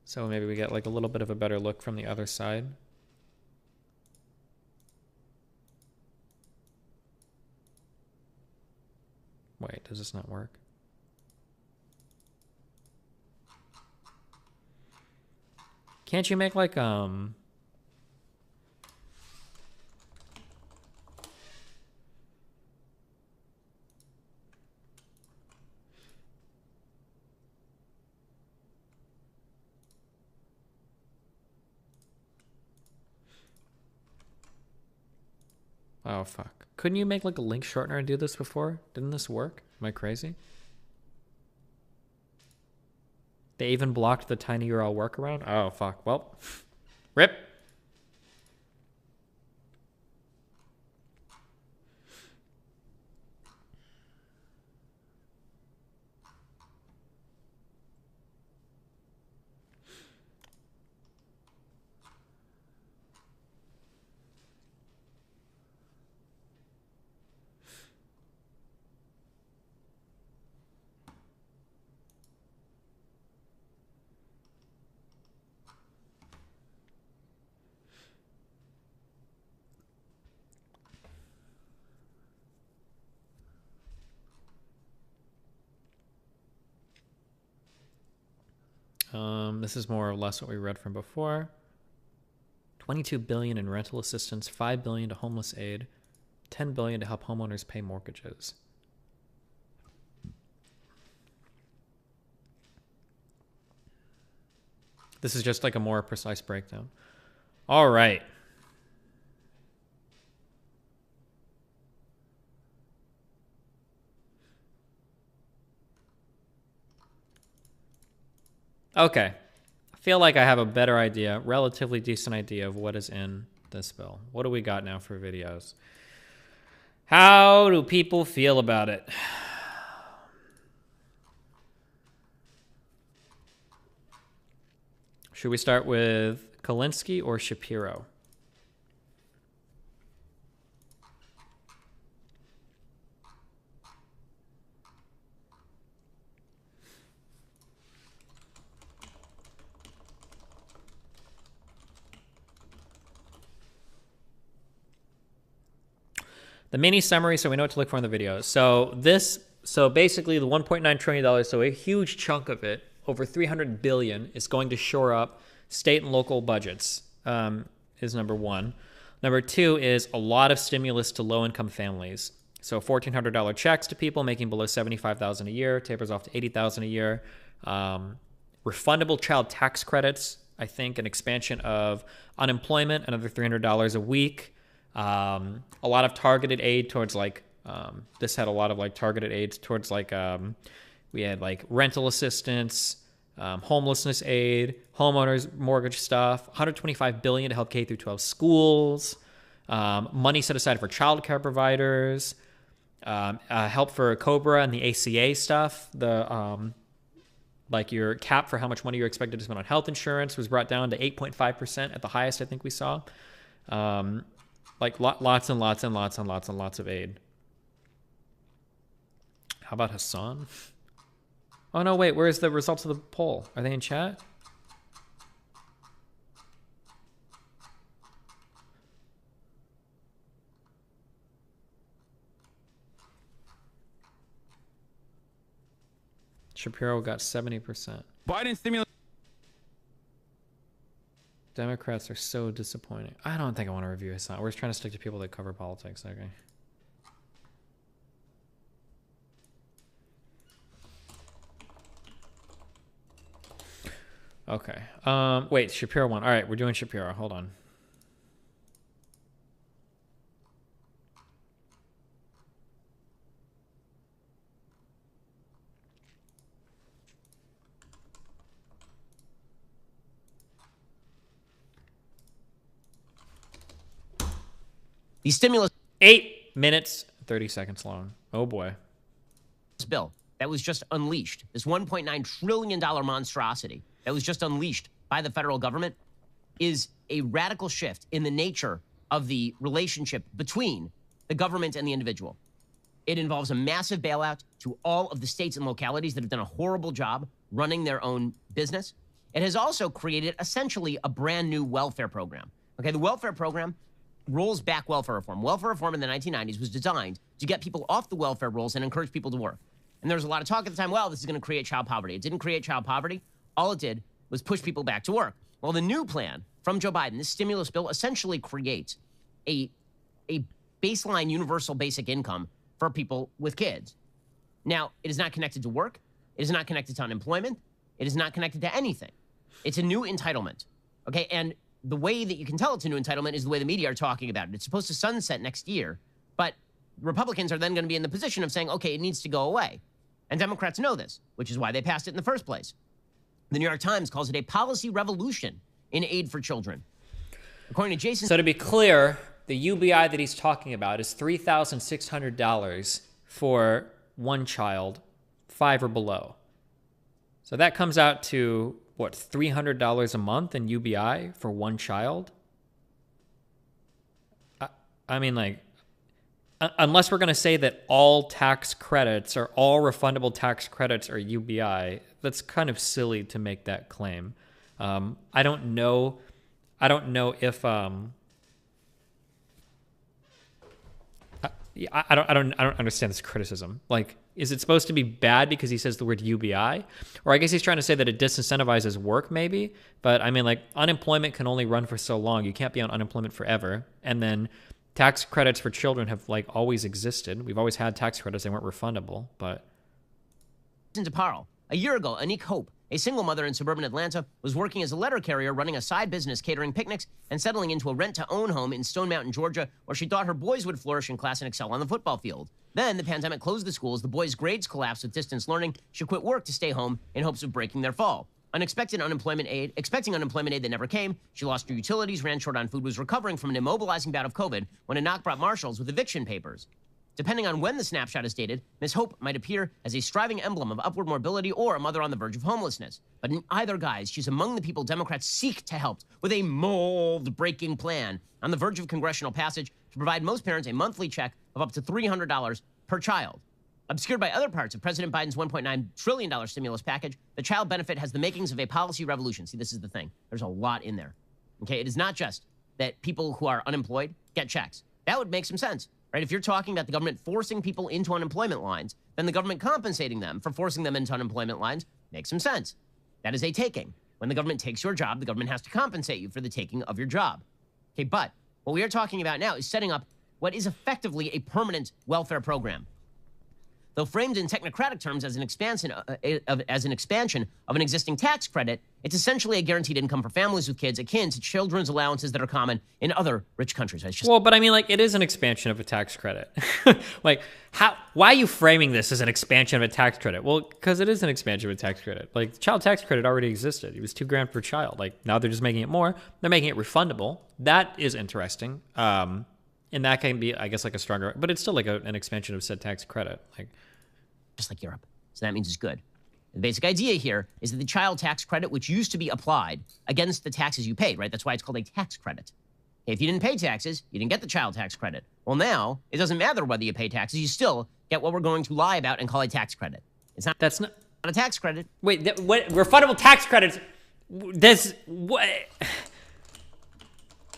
So maybe we get like a little bit of a better look from the other side. Wait, does this not work? Can't you make like Oh fuck. Couldn't you make like a link shortener and do this before? Didn't this work? Am I crazy? They even blocked the tiny URL workaround. Oh, fuck. Well, rip. This is more or less what we read from before. 22 billion in rental assistance, 5 billion to homeless aid, 10 billion to help homeowners pay mortgages. This is just like a more precise breakdown. All right. Okay. I feel like I have a better idea, relatively decent idea of what is in this bill. What do we got now for videos? How do people feel about it? Should we start with Kalinsky or Shapiro? The mini summary, so we know what to look for in the video. So basically the $1.9 trillion, so a huge chunk of it, over $300 billion, is going to shore up state and local budgets, is number one. Number two is a lot of stimulus to low-income families. So $1,400 checks to people making below $75,000 a year, tapers off to $80,000 a year. Refundable child tax credits, I think an expansion of unemployment, another $300 a week. A lot of targeted aid towards this had a lot of targeted aids towards we had rental assistance, homelessness aid, homeowners mortgage stuff, $125 billion to help K through 12 schools, money set aside for childcare providers, help for COBRA and the ACA stuff. The your cap for how much money you're expected to spend on health insurance was brought down to 8.5% at the highest I think we saw. Lots and lots and lots and lots and lots of aid. How about Hassan? Oh, no, wait. Where's the results of the poll? Are they in chat? Shapiro got 70%. Biden stimulus. Democrats are so disappointing. I don't think I want to review Hassan. We're just trying to stick to people that cover politics. Okay. Wait, Shapiro won. All right, we're doing Shapiro. Hold on. The stimulus 8 minutes, 30 seconds long. Oh boy. This bill that was just unleashed, this $1.9 trillion monstrosity that was just unleashed by the federal government, is a radical shift in the nature of the relationship between the government and the individual. It involves a massive bailout to all of the states and localities that have done a horrible job running their own business. It has also created essentially a brand new welfare program. Okay, the welfare program rolls back welfare reform. Welfare reform in the 1990s was designed to get people off the welfare rolls and encourage people to work. And there was a lot of talk at the time, well, this is going to create child poverty. It didn't create child poverty. All it did was push people back to work. Well, the new plan from Joe Biden, this stimulus bill, essentially creates a baseline universal basic income for people with kids. Now, it is not connected to work. It is not connected to unemployment. It is not connected to anything. It's a new entitlement. Okay, and the way that you can tell it's a new entitlement is the way the media are talking about it. It's supposed to sunset next year, but Republicans are then going to be in the position of saying, okay, it needs to go away. And Democrats know this, which is why they passed it in the first place. The New York Times calls it a policy revolution in aid for children. According to Jason... So to be clear, the UBI that he's talking about is $3,600 for one child, 5 or below. So that comes out to, what, $300 a month in UBI for one child? I mean, like, unless we're going to say that all tax credits or all refundable tax credits are UBI, that's kind of silly to make that claim. I don't know if I don't understand this criticism. Like, is it supposed to be bad because he says the word UBI? Or I guess he's trying to say that it disincentivizes work, maybe. But I mean, like, unemployment can only run for so long. You can't be on unemployment forever. And then tax credits for children have, like, always existed. We've always had tax credits. They weren't refundable, but... DeParle. A year ago, Anique Hope, a single mother in suburban Atlanta, was working as a letter carrier, running a side business catering picnics, and settling into a rent-to-own home in Stone Mountain, Georgia, where she thought her boys would flourish in class and excel on the football field. Then the pandemic closed the schools, the boys' grades collapsed with distance learning. She quit work to stay home in hopes of breaking their fall. Expecting unemployment aid that never came. She lost her utilities, ran short on food, was recovering from an immobilizing bout of COVID when a knock brought marshals with eviction papers. Depending on when the snapshot is dated, Miss Hope might appear as a striving emblem of upward mobility or a mother on the verge of homelessness. But in either guise, she's among the people Democrats seek to help with a mold-breaking plan on the verge of congressional passage to provide most parents a monthly check of up to $300 per child. Obscured by other parts of President Biden's $1.9 trillion stimulus package, the child benefit has the makings of a policy revolution. See, this is the thing. There's a lot in there. Okay, it is not just that people who are unemployed get checks. That would make some sense, right? If you're talking about the government forcing people into unemployment lines, then the government compensating them for forcing them into unemployment lines makes some sense. That is a taking. When the government takes your job, the government has to compensate you for the taking of your job. Okay, but what we are talking about now is setting up what is effectively a permanent welfare program. Though framed in technocratic terms as an expansion of an existing tax credit, it's essentially a guaranteed income for families with kids akin to children's allowances that are common in other rich countries. Well, but I mean, like, it is an expansion of a tax credit. Like, why are you framing this as an expansion of a tax credit? Well, because it is an expansion of a tax credit. Like, child tax credit already existed. It was $2,000 per child. Like, now they're just making it more. They're making it refundable. That is interesting. And that can be, I guess, like a stronger, but it's still like an expansion of said tax credit. Like, just like Europe. So that means it's good. The basic idea here is that the child tax credit, which used to be applied against the taxes you paid, right? That's why it's called a tax credit. If you didn't pay taxes, you didn't get the child tax credit. Well, now it doesn't matter whether you pay taxes, you still get what we're going to lie about and call a tax credit. It's not. That's not a tax credit. Wait, what refundable tax credits? What?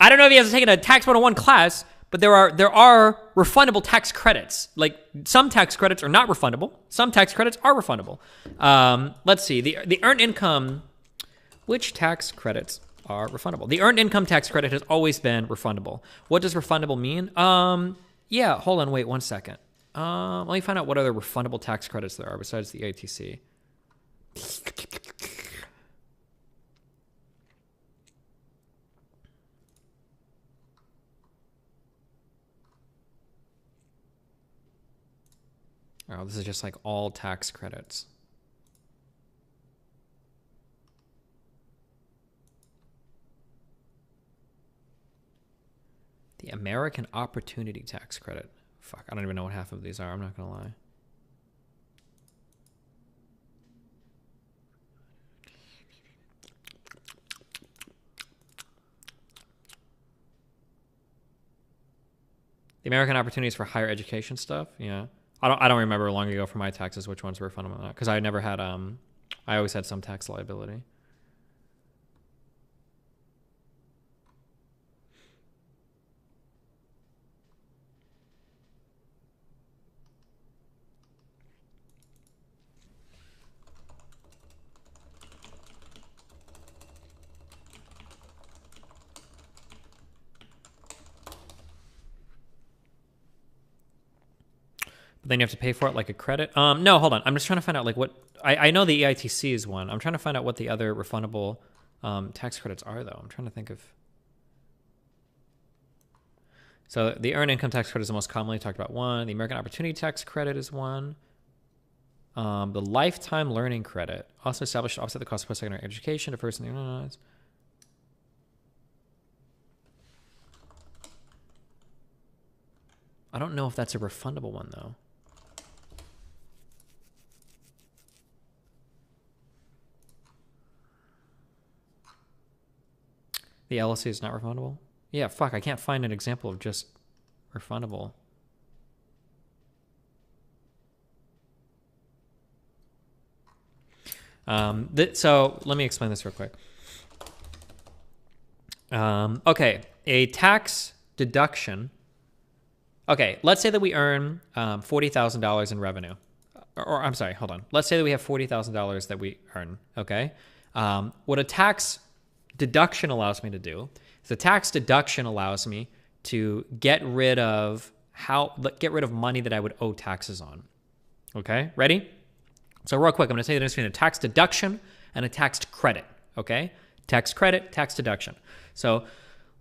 I don't know if you guys have taken a tax 101 class, but there are refundable tax credits. Like, some tax credits are not refundable. Some tax credits are refundable. Let's see. The earned income, which tax credits are refundable? The earned income tax credit has always been refundable. What does refundable mean? Yeah, hold on, wait 1 second. Let me find out what other refundable tax credits there are besides the ATC. Oh, this is just like all tax credits. The American Opportunity Tax Credit. Fuck, I don't even know what half of these are. I'm not gonna lie. The American Opportunities for Higher Education stuff, yeah. I don't remember long ago for my taxes which ones were refundable or not, because I never had I always had some tax liability. But then you have to pay for it like a credit. No, hold on. I'm just trying to find out like what I know the EITC is one. I'm trying to find out what the other refundable tax credits are though. I'm trying to think of. So the earned income tax credit is the most commonly talked about one. The American Opportunity Tax Credit is one. The lifetime learning credit also established to offset the cost of post-secondary education to first and I don't know if that's a refundable one though. The LLC is not refundable? Yeah, fuck, I can't find an example of just refundable. So let me explain this real quick. Okay, a tax deduction. Okay, let's say that we earn $40,000 in revenue. Or I'm sorry, hold on. Let's say that we have $40,000 that we earn, okay? What a tax deduction allows me to do is the tax deduction allows me to get rid of money that I would owe taxes on. Okay, ready? So real quick, I'm going to tell you the difference between a tax deduction and a tax credit, okay? Tax credit, tax deduction. So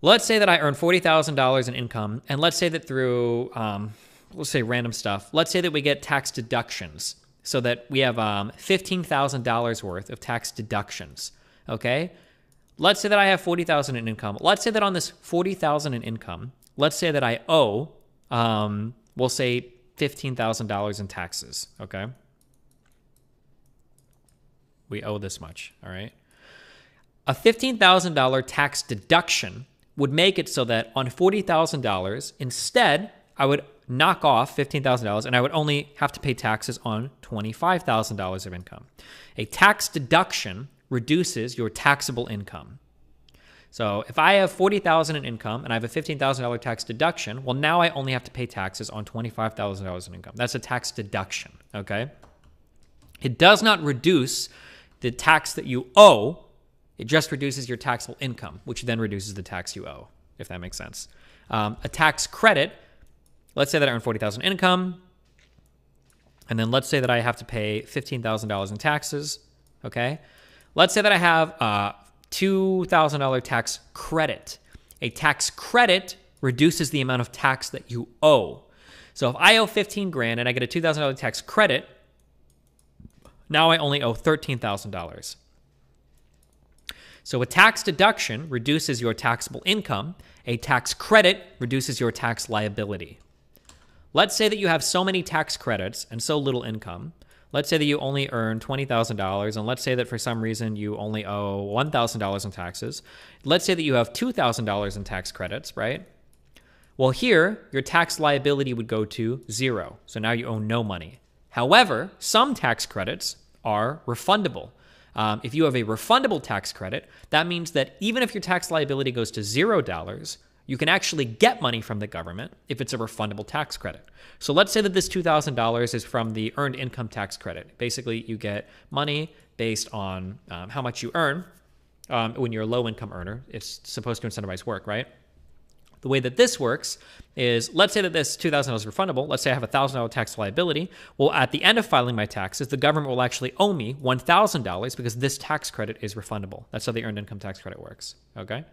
let's say that I earn $40,000 in income, and let's say that through, let's say random stuff, let's say that we get tax deductions so that we have $15,000 worth of tax deductions, okay? Let's say that I have $40,000 in income. Let's say that on this $40,000 in income, let's say that I owe, we'll say $15,000 in taxes, okay? We owe this much, all right? A $15,000 tax deduction would make it so that on $40,000, instead, I would knock off $15,000 and I would only have to pay taxes on $25,000 of income. A tax deduction reduces your taxable income. So if I have $40,000 in income and I have a $15,000 tax deduction, well, now I only have to pay taxes on $25,000 in income. That's a tax deduction, okay? It does not reduce the tax that you owe. It just reduces your taxable income, which then reduces the tax you owe, if that makes sense. A tax credit, let's say that I earn $40,000 income, and then let's say that I have to pay $15,000 in taxes, okay? Let's say that I have a $2,000 tax credit. A tax credit reduces the amount of tax that you owe. So if I owe $15,000 and I get a $2,000 tax credit, now I only owe $13,000. So a tax deduction reduces your taxable income. A tax credit reduces your tax liability. Let's say that you have so many tax credits and so little income. Let's say that you only earn $20,000, and let's say that for some reason you only owe $1,000 in taxes. Let's say that you have $2,000 in tax credits, right? Well, here, your tax liability would go to zero. So now you owe no money. However, some tax credits are refundable. If you have a refundable tax credit, that means that even if your tax liability goes to $0, you can actually get money from the government if it's a refundable tax credit. So let's say that this $2,000 is from the earned income tax credit. Basically, you get money based on how much you earn when you're a low-income earner. It's supposed to incentivize work, right? The way that this works is, let's say that this $2,000 is refundable. Let's say I have a $1,000 tax liability. Well, at the end of filing my taxes, the government will actually owe me $1,000 because this tax credit is refundable. That's how the earned income tax credit works, okay?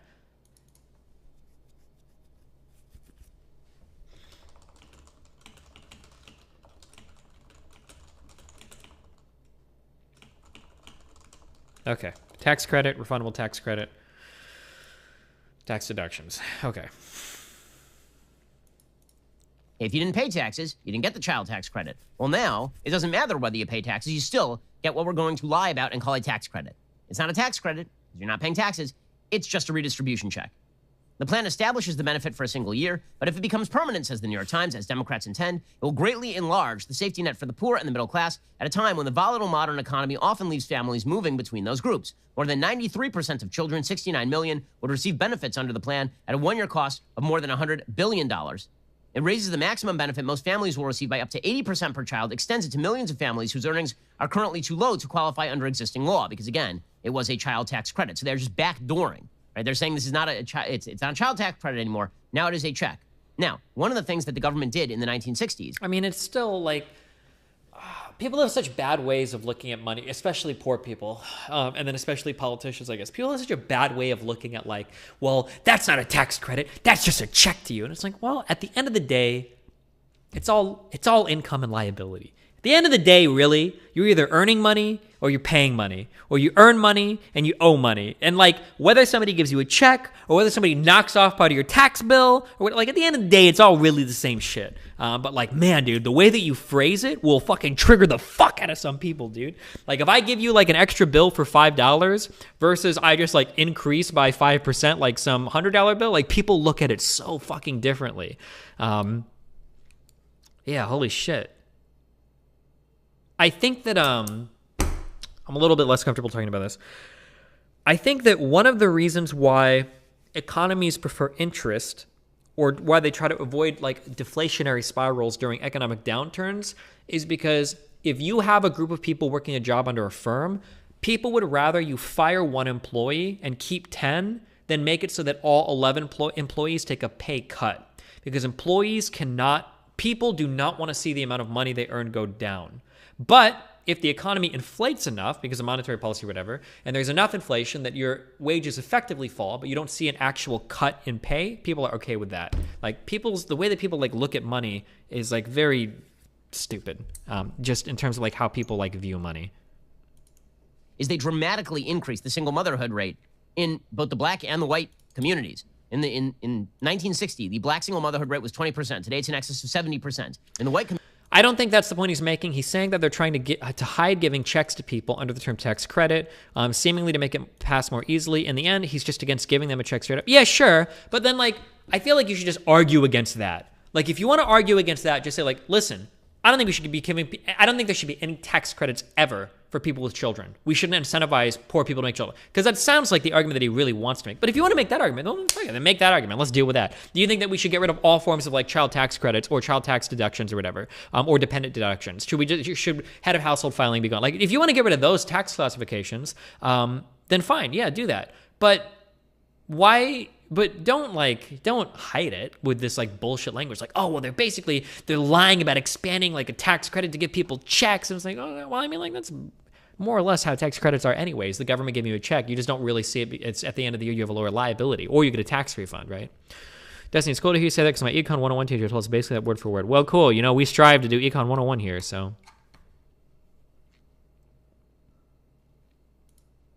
Okay, tax credit, refundable tax credit, tax deductions. Okay. If you didn't pay taxes, you didn't get the child tax credit. Well, now, it doesn't matter whether you pay taxes, you still get what we're going to lie about and call a tax credit. It's not a tax credit, because you're not paying taxes, it's just a redistribution check. The plan establishes the benefit for a single year, but if it becomes permanent, says the New York Times, as Democrats intend, it will greatly enlarge the safety net for the poor and the middle class at a time when the volatile modern economy often leaves families moving between those groups. More than 93% of children, 69 million, would receive benefits under the plan at a one-year cost of more than $100 billion. It raises the maximum benefit most families will receive by up to 80% per child, extends it to millions of families whose earnings are currently too low to qualify under existing law, because again, it was a child tax credit. So they're just backdooring. Right? They're saying this is not it's not a child tax credit anymore. Now it is a check. Now, one of the things that the government did in the 1960s. I mean, it's still like people have such bad ways of looking at money, especially poor people, and then especially politicians, I guess. People have such a bad way of looking at like, well, that's not a tax credit. That's just a check to you. And it's like, well, at the end of the day, it's all income and liability. the end of the day, really, you're either earning money or you're paying money, or you earn money and you owe money. And like, whether somebody gives you a check or whether somebody knocks off part of your tax bill, or like, at the end of the day, it's all really the same shit. But like, man, dude, the way that you phrase it will fucking trigger the fuck out of some people, dude. Like, if I give you like an extra bill for $5 versus I just like increase by 5% like some $100 bill, like people look at it so fucking differently. Yeah, holy shit. I think that I'm a little bit less comfortable talking about this. I think that one of the reasons why economies prefer interest, or why they try to avoid like deflationary spirals during economic downturns, is because if you have a group of people working a job under a firm, people would rather you fire one employee and keep 10 than make it so that all 11 employees take a pay cut. Because people do not want to see the amount of money they earn go down. But if the economy inflates enough because of monetary policy or whatever, and there's enough inflation that your wages effectively fall, but you don't see an actual cut in pay, people are okay with that. Like, the way that people like look at money is like very stupid, just in terms of like how people like view money. Is they dramatically increase the single motherhood rate in both the black and the white communities. In 1960, the black single motherhood rate was 20%. Today, it's in excess of 70%. In the white community, I don't think that's the point he's making. He's saying that they're trying to hide giving checks to people under the term tax credit, seemingly to make it pass more easily. In the end, he's just against giving them a check straight up. Yeah, sure. But then, like, I feel like you should just argue against that. Like, if you want to argue against that, just say, like, listen, I don't think there should be any tax credits ever for people with children. We shouldn't incentivize poor people to make children. Because that sounds like the argument that he really wants to make. But if you want to make that argument, then make that argument. Let's deal with that. Do you think that we should get rid of all forms of like child tax credits or child tax deductions or whatever, or dependent deductions? Should head of household filing be gone? Like, if you want to get rid of those tax classifications, then fine, yeah, do that. But why? But don't hide it with this like bullshit language. Like, oh, well, they're lying about expanding like a tax credit to give people checks. And it's like, oh, well, I mean, like, that's more or less how tax credits are anyways. The government giving you a check, you just don't really see it. It's at the end of the year, you have a lower liability, or you get a tax refund, right? Destiny, it's cool to hear you say that because my Econ 101 teacher told us basically that word for word. Well, cool. You know, we strive to do Econ 101 here, so.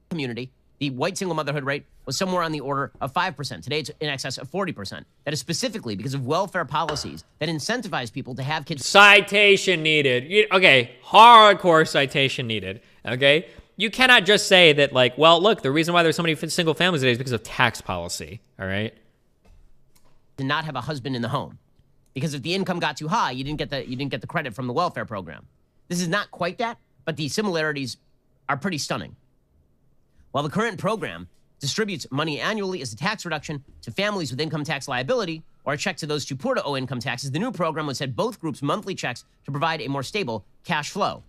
community, the white single motherhood rate was somewhere on the order of 5%. Today, it's in excess of 40%. That is specifically because of welfare policies that incentivize people to have kids. Citation needed. Okay, hardcore citation needed. Okay? You cannot just say that, like, well, look, the reason why there's so many single families today is because of tax policy. All right? To not have a husband in the home. Because if the income got too high, you didn't get the credit from the welfare program. This is not quite that, but the similarities are pretty stunning. While the current program distributes money annually as a tax reduction to families with income tax liability or a check to those too poor to owe income taxes, the new program would send both groups monthly checks to provide a more stable cash flow.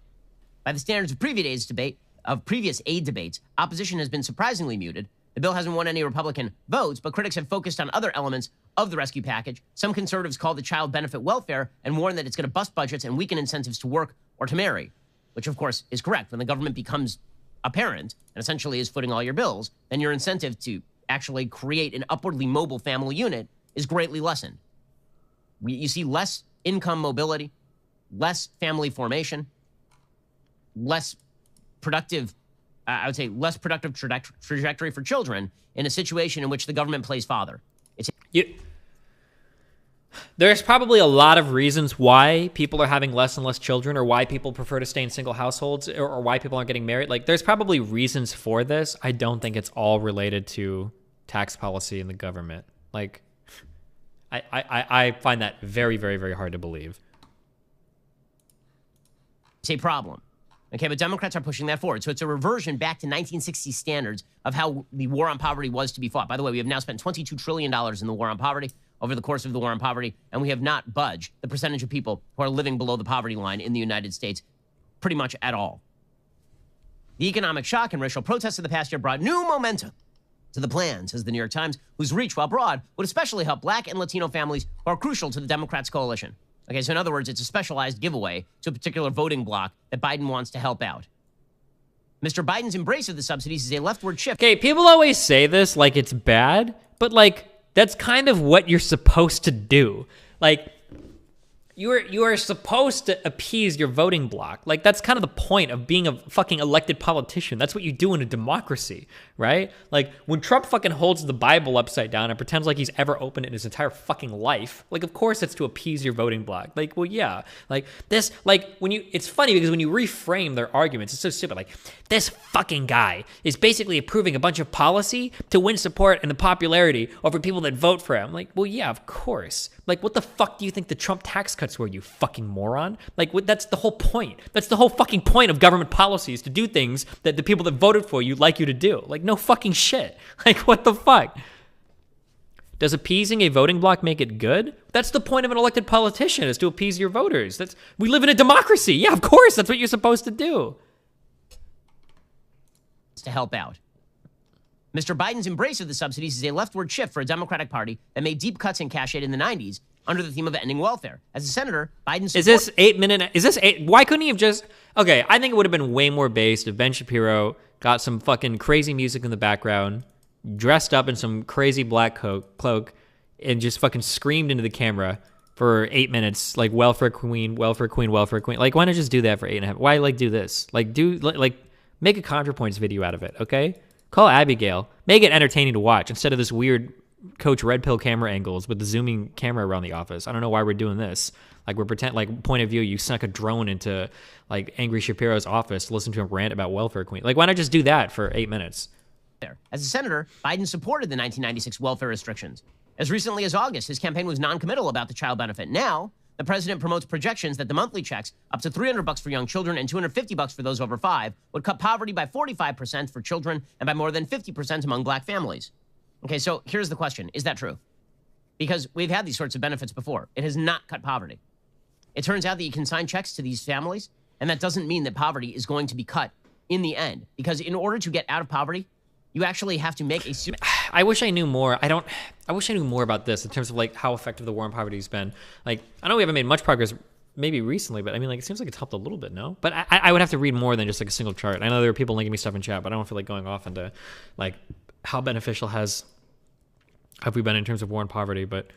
By the standards of previous aid debates, opposition has been surprisingly muted. The bill hasn't won any Republican votes, but critics have focused on other elements of the rescue package. Some conservatives call the child benefit welfare and warn that it's going to bust budgets and weaken incentives to work or to marry, which of course is correct. When the government becomes a parent and essentially is footing all your bills, then your incentive to actually create an upwardly mobile family unit is greatly lessened. You see less income mobility, less family formation, less productive, I would say less productive trajectory for children in a situation in which the government plays father. There's probably a lot of reasons why people are having less and less children, or why people prefer to stay in single households, or why people aren't getting married. Like, there's probably reasons for this. I don't think it's all related to tax policy and the government. Like, I find that very, very, very hard to believe. It's a problem. Okay, but Democrats are pushing that forward. So it's a reversion back to 1960 standards of how the war on poverty was to be fought. By the way, we have now spent $22 trillion in the war on poverty over the course of the war on poverty, and we have not budged the percentage of people who are living below the poverty line in the United States pretty much at all. The economic shock and racial protests of the past year brought new momentum to the plan, says the New York Times, whose reach, while broad, would especially help Black and Latino families who are crucial to the Democrats' coalition. Okay, so in other words, it's a specialized giveaway to a particular voting bloc that Biden wants to help out. Mr. Biden's embrace of the subsidies is a leftward shift. Okay, people always say this like it's bad, but like, that's kind of what you're supposed to do. Like, You are supposed to appease your voting bloc. Like, that's kind of the point of being a fucking elected politician. That's what you do in a democracy, right? Like, when Trump fucking holds the Bible upside down and pretends like he's ever opened it in his entire fucking life, like, of course it's to appease your voting bloc. Like, well, yeah. Like, this, like, it's funny because when you reframe their arguments, it's so stupid. Like, this fucking guy is basically approving a bunch of policy to win support and the popularity over people that vote for him. Like, well, yeah, of course. Like, what the fuck do you think the Trump tax cuts were, you fucking moron? Like, that's the whole point. That's the whole fucking point of government policies, to do things that the people that voted for you like you to do. Like, no fucking shit. Like, what the fuck? Does appeasing a voting bloc make it good? That's the point of an elected politician, is to appease your voters. We live in a democracy. Yeah, of course, that's what you're supposed to do. To help out. Mr. Biden's embrace of the subsidies is a leftward shift for a Democratic Party that made deep cuts in cash aid in the 90s under the theme of ending welfare. As a senator, Biden why couldn't he have just... Okay, I think it would have been way more based if Ben Shapiro got some fucking crazy music in the background, dressed up in some crazy black cloak, and just fucking screamed into the camera for 8 minutes, like, welfare queen, welfare queen, welfare queen. Like, why not just do that for 8.5? Why, like, do this? Like, make a ContraPoints video out of it, okay? Call Abigail. Make it entertaining to watch instead of this weird Coach Red Pill camera angles with the zooming camera around the office. I don't know why we're doing this. Like, we're point of view, you snuck a drone into, like, Angry Shapiro's office to listen to him rant about welfare queen. Like, why not just do that for 8 minutes? As a senator, Biden supported the 1996 welfare restrictions. As recently as August, his campaign was non-committal about the child benefit. Now, the president promotes projections that the monthly checks, up to $300 for young children and $250 for those over 5, would cut poverty by 45% for children and by more than 50% among black families. Okay, so here's the question. Is that true? Because we've had these sorts of benefits before. It has not cut poverty. It turns out that you can sign checks to these families, and that doesn't mean that poverty is going to be cut in the end. Because in order to get out of poverty, you actually have to make a... I wish I knew more. I wish I knew more about this in terms of, like, how effective the war on poverty has been. Like, I know we haven't made much progress maybe recently, but I mean, like, it seems like it's helped a little bit, no? But I would have to read more than just, like, a single chart. I know there are people linking me stuff in chat, but I don't feel like going off into, like, how beneficial have we been in terms of war on poverty, but...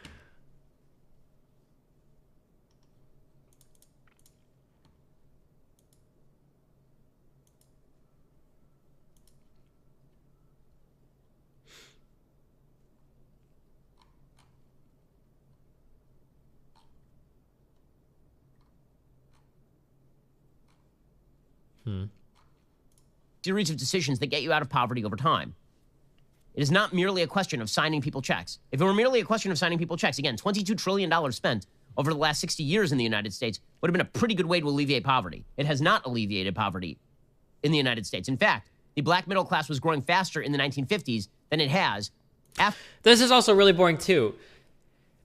series of decisions that get you out of poverty over time. It is not merely a question of signing people checks. If it were merely a question of signing people checks, again, $22 trillion spent over the last 60 years in the United States would have been a pretty good way to alleviate poverty. It has not alleviated poverty in the United States. In fact, the black middle class was growing faster in the 1950s than it has after. This is also really boring, too.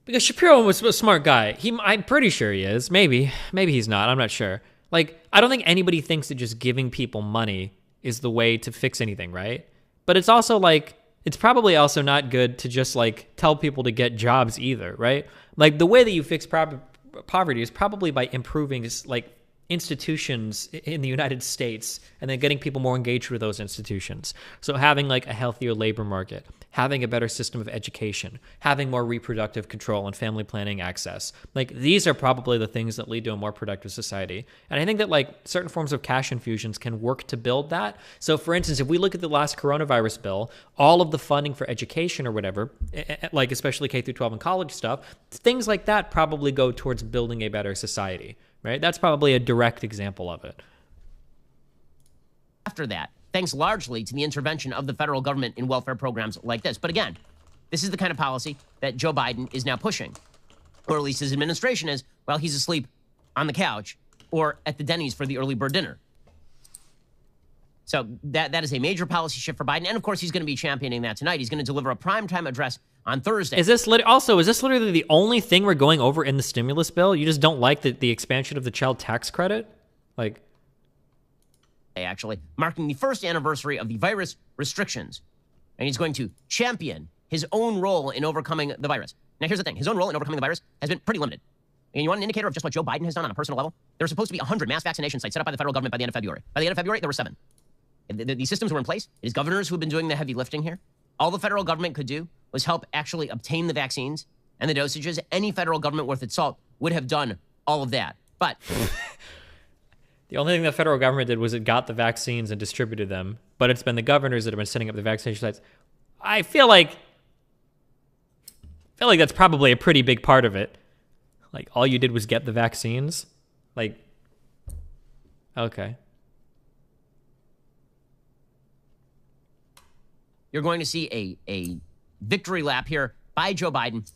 Because Shapiro was a smart guy. I'm pretty sure he is. Maybe he's not. I'm not sure. Like, I don't think anybody thinks that just giving people money is the way to fix anything, right? But it's also, like, it's probably also not good to just, like, tell people to get jobs either, right? Like, the way that you fix poverty is probably by improving, like, institutions in the United States and then getting people more engaged with those institutions. So having, like, a healthier labor market, having a better system of education, having more reproductive control and family planning access. Like, these are probably the things that lead to a more productive society. And I think that, like, certain forms of cash infusions can work to build that. So, for instance, if we look at the last coronavirus bill, all of the funding for education or whatever, like especially K through 12 and college stuff, things like that probably go towards building a better society, right? That's probably a direct example of it. After that, thanks largely to the intervention of the federal government in welfare programs like this. But again, this is the kind of policy that Joe Biden is now pushing, or at least his administration is, while he's asleep on the couch or at the Denny's for the early bird dinner. So that is a major policy shift for Biden. And of course, he's going to be championing that tonight. He's going to deliver a primetime address on Thursday. Is this literally the only thing we're going over in the stimulus bill? You just don't like the expansion of the child tax credit? Like... actually, marking the first anniversary of the virus restrictions. And he's going to champion his own role in overcoming the virus. Now, here's the thing. His own role in overcoming the virus has been pretty limited. And you want an indicator of just what Joe Biden has done on a personal level? There were supposed to be 100 mass vaccination sites set up by the federal government by the end of February. By the end of February, there were 7. The systems were in place. It is governors who have been doing the heavy lifting here. All the federal government could do was help actually obtain the vaccines and the dosages. Any federal government worth its salt would have done all of that. But the only thing the federal government did was it got the vaccines and distributed them, but it's been the governors that have been setting up the vaccination sites. I feel like that's probably a pretty big part of it. Like, all you did was get the vaccines. Like, okay. You're going to see a victory lap here by Joe Biden.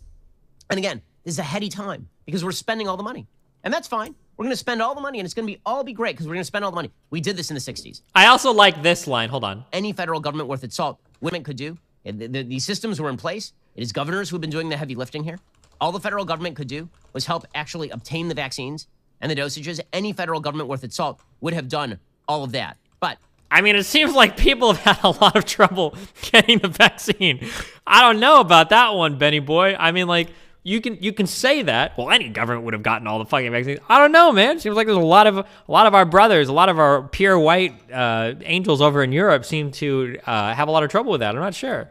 And again, this is a heady time because we're spending all the money. And that's fine. We're going to spend all the money, and it's going to all be great because we're going to spend all the money. We did this in the 60s. I also like this line. Hold on. Any federal government worth its salt, women could do. These systems were in place. It is governors who have been doing the heavy lifting here. All the federal government could do was help actually obtain the vaccines and the dosages. Any federal government worth its salt would have done all of that. But I mean, it seems like people have had a lot of trouble getting the vaccine. I don't know about that one, Benny boy. I mean, like, you can say that. Well, any government would have gotten all the fucking vaccines. I don't know, man. It seems like there's a lot of our brothers, a lot of our pure white angels over in Europe seem to have a lot of trouble with that. I'm not sure.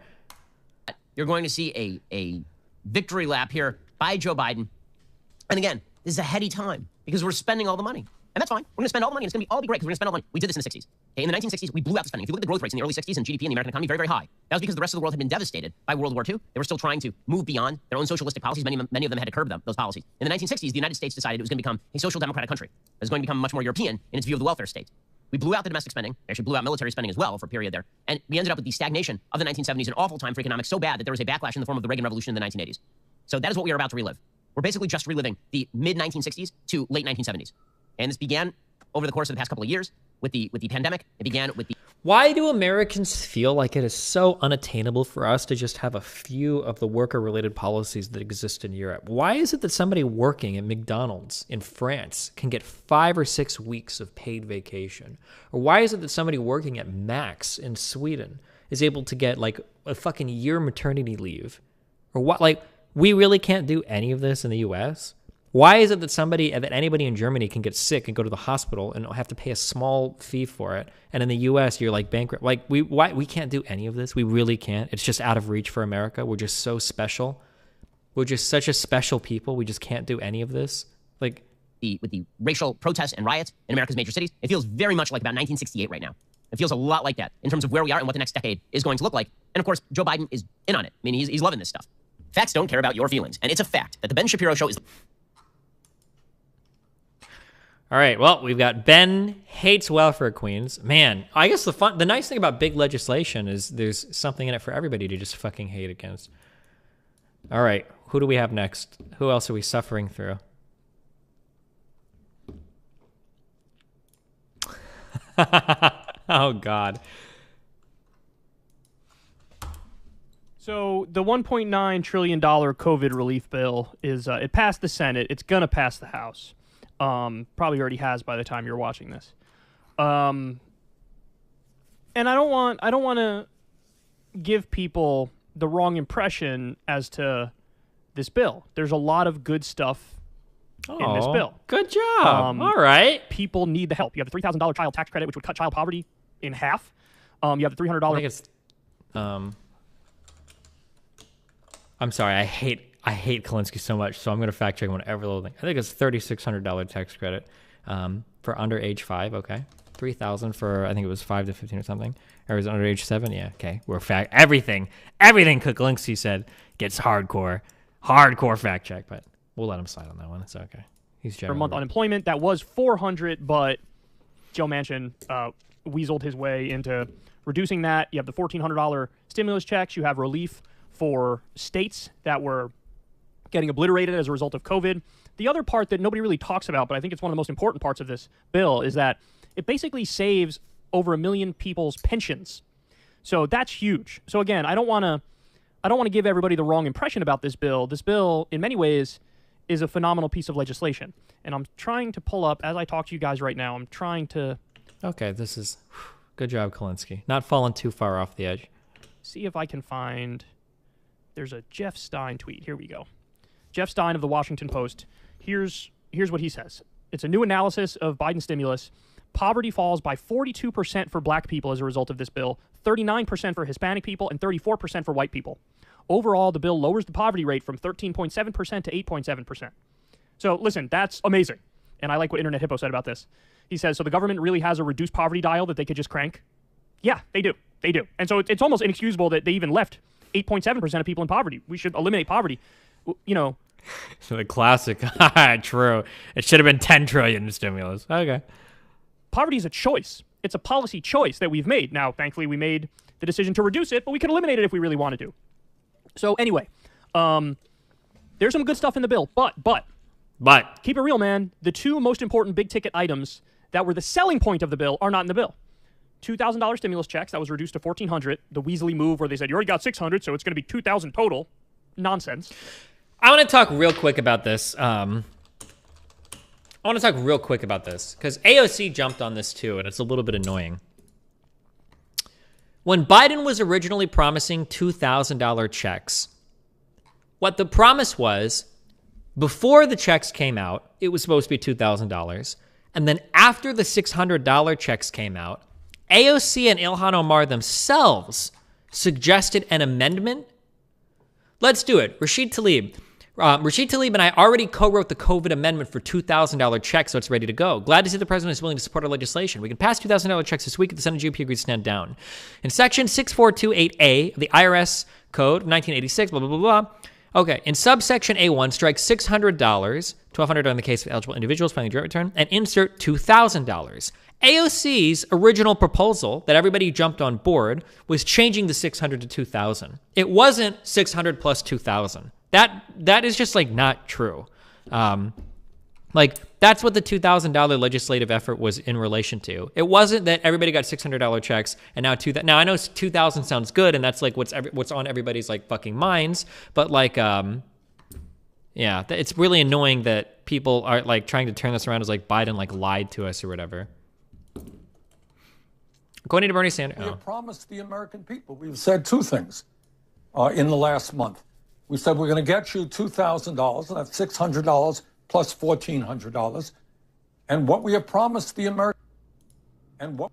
You're going to see a victory lap here by Joe Biden. And again, this is a heady time because we're spending all the money. And that's fine. We're going to spend all the money. And it's going to all be great because we're going to spend all the money. We did this in the 60s. Okay, in the 1960s, we blew out the spending. If you look at the growth rates in the early 60s and GDP in the American economy, very, very high. That was because the rest of the world had been devastated by World War II. They were still trying to move beyond their own socialistic policies. Many of them had to curb those policies. In the 1960s, the United States decided it was going to become a social democratic country. It was going to become much more European in its view of the welfare state. We blew out the domestic spending. We actually blew out military spending as well for a period there. And we ended up with the stagnation of the 1970s, an awful time for economics, so bad that there was a backlash in the form of the Reagan Revolution in the 1980s. So that is what we are about to relive. We're basically just reliving the mid-1960s to late 1970s. And this began over the course of the past couple of years with the pandemic. It began with the... Why do Americans feel like it is so unattainable for us to just have a few of the worker-related policies that exist in Europe? Why is it that somebody working at McDonald's in France can get 5 or 6 weeks of paid vacation? Or why is it that somebody working at Max in Sweden is able to get like a fucking year maternity leave? Or what? Like, we really can't do any of this in the U.S.? Why is it that anybody in Germany can get sick and go to the hospital and have to pay a small fee for it, and in the U.S. you're like bankrupt? Like, we can't do any of this. We really can't. It's just out of reach for America. We're just so special. We're just such a special people. We just can't do any of this. Like, with the racial protests and riots in America's major cities, it feels very much like about 1968 right now. It feels a lot like that in terms of where we are and what the next decade is going to look like. And of course, Joe Biden is in on it. I mean, he's loving this stuff. Facts don't care about your feelings, and it's a fact that the Ben Shapiro Show is... All right, well, we've got Ben hates welfare queens. Man, I guess the nice thing about big legislation is there's something in it for everybody to just fucking hate against. All right, who do we have next? Who else are we suffering through? Oh, God. So the $1.9 trillion COVID relief bill is it passed the Senate. It's gonna pass the House. Probably already has by the time you're watching this. And I don't want to give people the wrong impression as to this bill. There's a lot of good stuff in this bill. Good job. All right. People need the help. You have the $3,000 child tax credit, which would cut child poverty in half. You have the $300. I think it's. I'm sorry. I hate Kalinsky so much, so I'm going to fact check on every little thing. I think it's $3,600 tax credit for under age 5. Okay, $3,000 for I think it was 5 to 15 or something. Or was it under age 7? Yeah. Okay, we're everything Kalinsky said gets hardcore fact check, but we'll let him slide on that one. It's okay. He's for a month unemployment that was $400, but Joe Manchin weaseled his way into reducing that. You have the $1,400 stimulus checks. You have relief for states that were getting obliterated as a result of COVID. The other part that nobody really talks about, but I think it's one of the most important parts of this bill, is that it basically saves over 1 million people's pensions. So that's huge. So again, I don't want to give everybody the wrong impression about this bill. This bill, in many ways, is a phenomenal piece of legislation. And I'm trying to pull up, as I talk to you guys right now, I'm trying to... Okay, this is... Good job, Kalinsky. Not falling too far off the edge. See if I can find... There's a Jeff Stein tweet. Here we go. Jeff Stein of the Washington Post. Here's what he says. It's a new analysis of Biden's stimulus. Poverty falls by 42% for black people as a result of this bill, 39% for Hispanic people, and 34% for white people. Overall, the bill lowers the poverty rate from 13.7% to 8.7%. So listen, that's amazing. And I like what Internet Hippo said about this. He says, so the government really has a reduced poverty dial that they could just crank? Yeah, they do. They do. And so it's almost inexcusable that they even left 8.7% of people in poverty. We should eliminate poverty. You know. So the classic. True. It should have been 10 trillion in stimulus. Okay. Poverty is a choice. It's a policy choice that we've made. Now, thankfully, we made the decision to reduce it, but we could eliminate it if we really wanted to. So anyway, there's some good stuff in the bill, but keep it real, man. The two most important big ticket items that were the selling point of the bill are not in the bill. $2,000 stimulus checks, that was reduced to $1,400. The Weasley move where they said, you already got $600, so it's going to be $2,000 total. Nonsense. I want to talk real quick about this. Because AOC jumped on this too, and it's a little bit annoying. When Biden was originally promising $2,000 checks, what the promise was, before the checks came out, it was supposed to be $2,000. And then after the $600 checks came out, AOC and Ilhan Omar themselves suggested an amendment. Let's do it. Rashid Tlaib and I already co-wrote the COVID amendment for $2,000 checks, so it's ready to go. Glad to see the president is willing to support our legislation. We can pass $2,000 checks this week if the Senate GOP agrees to stand down. In Section 6428A of the IRS Code 1986, blah, blah, blah, blah. Okay, in subsection A1, strike $600, $1,200 in the case of eligible individuals filing a direct return, and insert $2,000. AOC's original proposal that everybody jumped on board was changing the 600 to 2,000. It wasn't 600 plus 2,000. That is just like not true. That's what the $2,000 legislative effort was in relation to. It wasn't that everybody got $600 checks and now Now I know 2,000 sounds good and that's like what's on everybody's like fucking minds, but like yeah, it's really annoying that people are like trying to turn this around as like Biden like lied to us or whatever. According to Bernie Sanders, we have promised the American people. We've said two things in the last month. We said we're going to get you $2,000, and that's $600 plus $1,400. And what we have promised the American, and what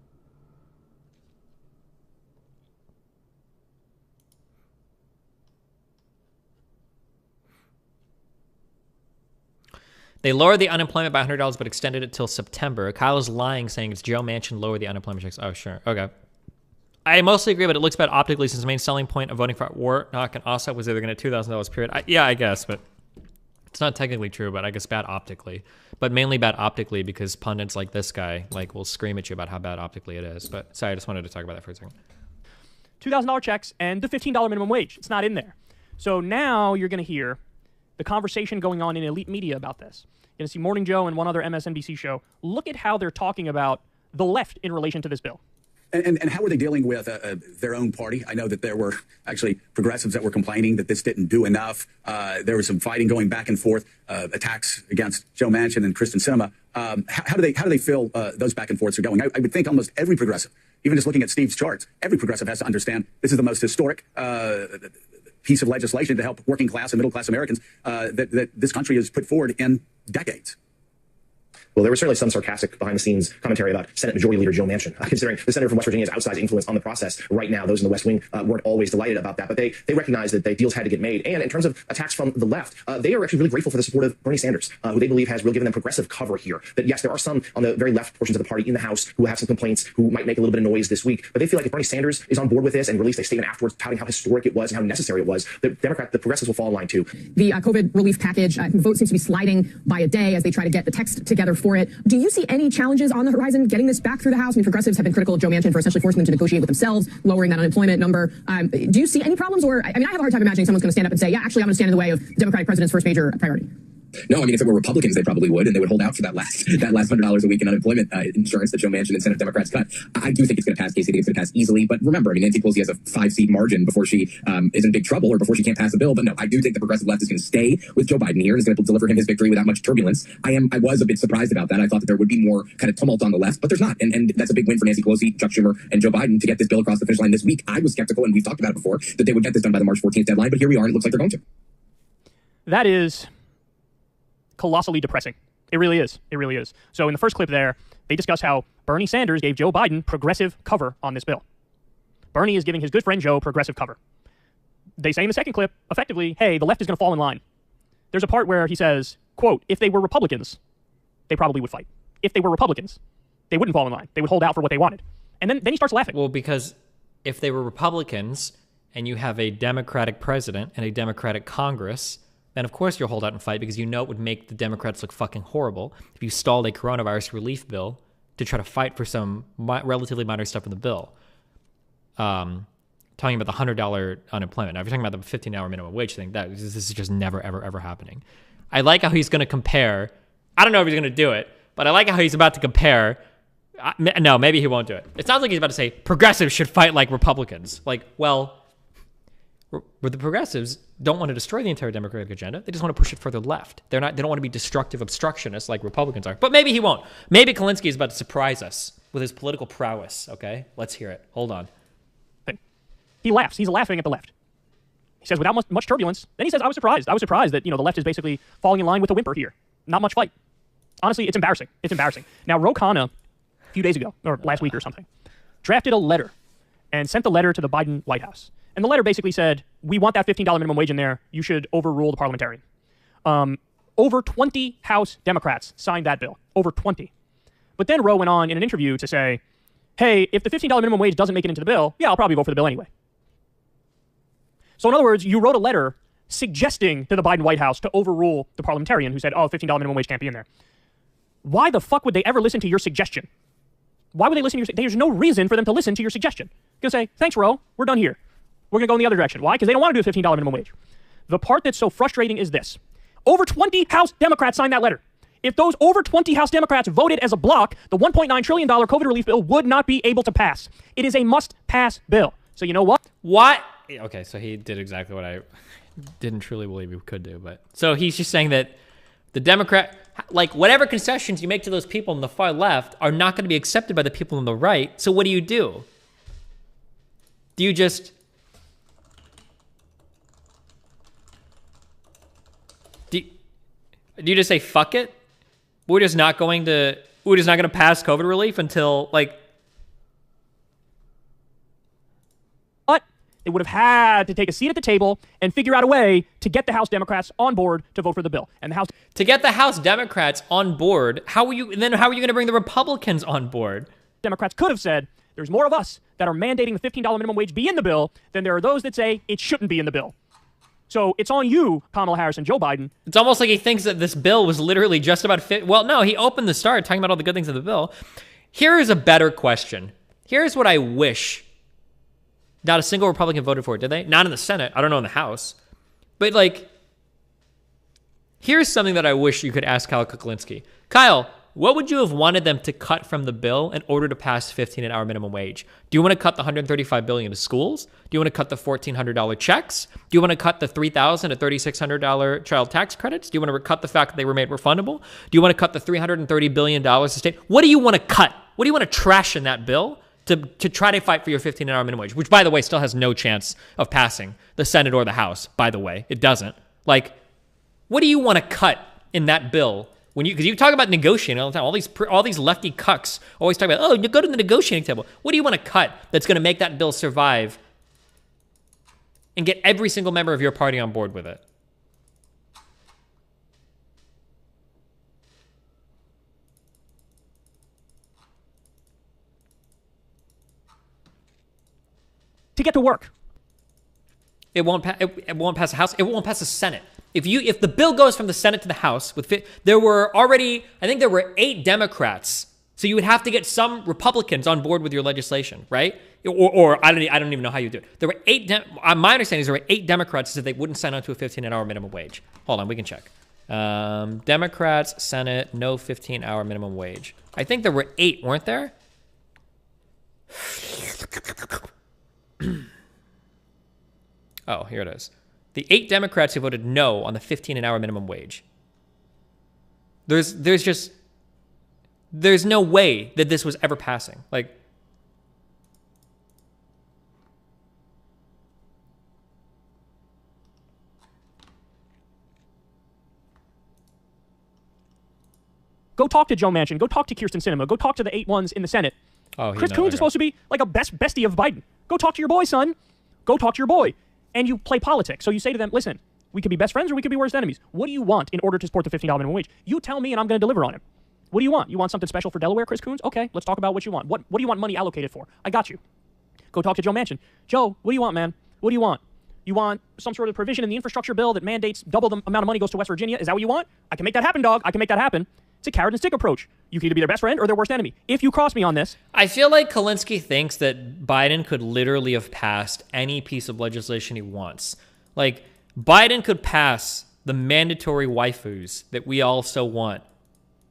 they lowered the unemployment by $100 but extended it till September. Kyle is lying, saying it's Joe Manchin lowered the unemployment checks. Oh, sure. Okay. I mostly agree, but it looks bad optically since the main selling point of voting for Warnock and Ossoff was they're going to $2,000 period. I guess, but it's not technically true, but I guess bad optically. But mainly bad optically because pundits like this guy like will scream at you about how bad optically it is. But sorry, I just wanted to talk about that for a second. $2,000 checks and the $15 minimum wage. It's not in there. So now you're going to hear the conversation going on in elite media about this. You're going to see Morning Joe and one other MSNBC show. Look at how they're talking about the left in relation to this bill. And how are they dealing with their own party? I know that there were actually progressives that were complaining that this didn't do enough. There was some fighting going back and forth, attacks against Joe Manchin and Kristen Sinema. How do they feel those back and forths are going? I would think almost every progressive, even just looking at Steve's charts, every progressive has to understand this is the most historic piece of legislation to help working class and middle class Americans that this country has put forward in decades. Well, there was certainly some sarcastic behind-the-scenes commentary about Senate Majority Leader Joe Manchin, considering the senator from West Virginia's outsized influence on the process right now. Those in the West Wing weren't always delighted about that, but they recognize that the deals had to get made. And in terms of attacks from the left, they are actually really grateful for the support of Bernie Sanders, who they believe has really given them progressive cover here. That yes, there are some on the very left portions of the party in the House who have some complaints, who might make a little bit of noise this week, but they feel like if Bernie Sanders is on board with this and released a statement afterwards touting how historic it was and how necessary it was, the progressives will fall in line too. The COVID relief package, the vote seems to be sliding by a day as they try to get the text together for it. Do you see any challenges on the horizon getting this back through the House? I mean, progressives have been critical of Joe Manchin for essentially forcing them to negotiate with themselves, lowering that unemployment number. Do you see any problems? Or, I mean, I have a hard time imagining someone's going to stand up and say, yeah, actually, I'm going to stand in the way of the Democratic president's first major priority. No, I mean, if it were Republicans, they probably would, and they would hold out for that last $100 a week in unemployment insurance that Joe Manchin and Senate Democrats cut. I do think it's going to pass, Casey. I think it's going to pass easily. But remember, I mean, Nancy Pelosi has a 5-seat margin before she is in big trouble or before she can't pass a bill. But no, I do think the progressive left is going to stay with Joe Biden here and is going to deliver him his victory without much turbulence. I was a bit surprised about that. I thought that there would be more kind of tumult on the left, but there's not. And that's a big win for Nancy Pelosi, Chuck Schumer, and Joe Biden to get this bill across the finish line this week. I was skeptical, and we've talked about it before, that they would get this done by the March 14th deadline. But here we are, and it looks like they're going to. That is colossally depressing. It really is. It really is. So in the first clip there, they discuss how Bernie Sanders gave Joe Biden progressive cover on this bill. Bernie is giving his good friend Joe progressive cover. They say in the second clip, effectively, hey, the left is going to fall in line. There's a part where he says, quote, if they were Republicans, they probably would fight. If they were Republicans, they wouldn't fall in line. They would hold out for what they wanted. And then he starts laughing. Well, because if they were Republicans and you have a Democratic president and a Democratic Congress, then of course you'll hold out and fight because you know it would make the Democrats look fucking horrible if you stalled a coronavirus relief bill to try to fight for some relatively minor stuff in the bill. Talking about the $100 unemployment. Now, if you're talking about the 15-hour minimum wage thing, this is just never, ever, ever happening. I like how he's going to compare. I don't know if he's going to do it, but I like how he's about to compare. No, maybe he won't do it. It sounds like he's about to say progressives should fight like Republicans. Like, well, but the progressives don't want to destroy the entire Democratic agenda. They just want to push it further left. They don't want to be destructive obstructionists like Republicans are. But maybe he won't. Maybe Kalinske is about to surprise us with his political prowess. Okay, let's hear it. Hold on. He laughs. He's laughing at the left. He says, without much turbulence. Then he says, I was surprised. I was surprised that, the left is basically falling in line with a whimper here. Not much fight. Honestly, it's embarrassing. It's embarrassing. Now, Ro Khanna, a few days ago, or last week or something, drafted a letter and sent the letter to the Biden White House. And the letter basically said, we want that $15 minimum wage in there. You should overrule the parliamentarian. Over 20 House Democrats signed that bill. Over 20. But then Ro went on in an interview to say, hey, if the $15 minimum wage doesn't make it into the bill, yeah, I'll probably vote for the bill anyway. So in other words, you wrote a letter suggesting to the Biden White House to overrule the parliamentarian who said, oh, $15 minimum wage can't be in there. Why the fuck would they ever listen to your suggestion? Why would they listen to your There's no reason for them to listen to your suggestion. You're going to say, thanks, Ro, we're done here. We're going to go in the other direction. Why? Because they don't want to do a $15 minimum wage. The part that's so frustrating is this. Over 20 House Democrats signed that letter. If those over 20 House Democrats voted as a block, the $1.9 trillion COVID relief bill would not be able to pass. It is a must-pass bill. So you know what? What? Okay, so he did exactly what I didn't truly believe he could do. But so he's just saying that the Democrat, like whatever concessions you make to those people on the far left are not going to be accepted by the people on the right. So what do? Do you just... Do you just say, fuck it? We're just not going to pass COVID relief until, like... But they would have had to take a seat at the table and figure out a way to get the House Democrats on board to vote for the bill. And the House... To get the House Democrats on board, how are you going to bring the Republicans on board? Democrats could have said, there's more of us that are mandating the $15 minimum wage be in the bill than there are those that say it shouldn't be in the bill. So it's on you, Kamala Harris and Joe Biden. It's almost like he thinks that this bill was literally just about well, no, he opened the start talking about all the good things of the bill. Here is a better question. Here's what I wish. Not a single Republican voted for it, did they? Not in the Senate. I don't know in the House. But, like, here's something that I wish you could ask Kyle Kuklinski. Kyle, what would you have wanted them to cut from the bill in order to pass $15-an-hour minimum wage? Do you want to cut the $135 billion to schools? Do you want to cut the $1,400 checks? Do you want to cut the $3,000 to $3,600 child tax credits? Do you want to cut the fact that they were made refundable? Do you want to cut the $330 billion to state? What do you want to cut? What do you want to trash in that bill to try to fight for your $15-an-hour minimum wage? Which, by the way, still has no chance of passing the Senate or the House, by the way. It doesn't. Like, what do you want to cut in that bill? Because you talk about negotiating all the time, all these lefty cucks always talk about, oh, you go to the negotiating table. What do you want to cut that's going to make that bill survive and get every single member of your party on board with it? To get to work. It won't pass the House. It won't pass the Senate. If the bill goes from the Senate to the House, there were 8 Democrats. So you would have to get some Republicans on board with your legislation, right? Or I don't even know how you do it. There were 8. My understanding is there were 8 Democrats that they wouldn't sign on to a 15-an-hour minimum wage. Hold on, we can check. Democrats, Senate, no 15-hour minimum wage. I think there were 8, weren't there? Oh, here it is. The 8 Democrats who voted no on the 15-an-hour minimum wage. There's no way that this was ever passing. Like, go talk to Joe Manchin. Go talk to Kirsten Sinema. Go talk to the 8 ones in the Senate. Oh, Chris Coons is supposed to be like a bestie of Biden. Go talk to your boy, son. Go talk to your boy. And you play politics. So you say to them, listen, We could be best friends or we could be worst enemies. What do you want in order to support the $15 minimum wage? You tell me and I'm going to deliver on it. What do you want? You want something special for Delaware, Chris Coons? Okay, let's talk about what you want. What do you want money allocated for? I got you. Go talk to Joe Manchin. Joe, what do you want, man? What do you want? You want some sort of provision in the infrastructure bill that mandates double the amount of money goes to West Virginia? Is that what you want? I can make that happen, dog. I can make that happen. It's a carrot and stick approach. You can either be their best friend or their worst enemy. If you cross me on this... I feel like Kalinsky thinks that Biden could literally have passed any piece of legislation he wants. Like, Biden could pass the mandatory waifus that we all so want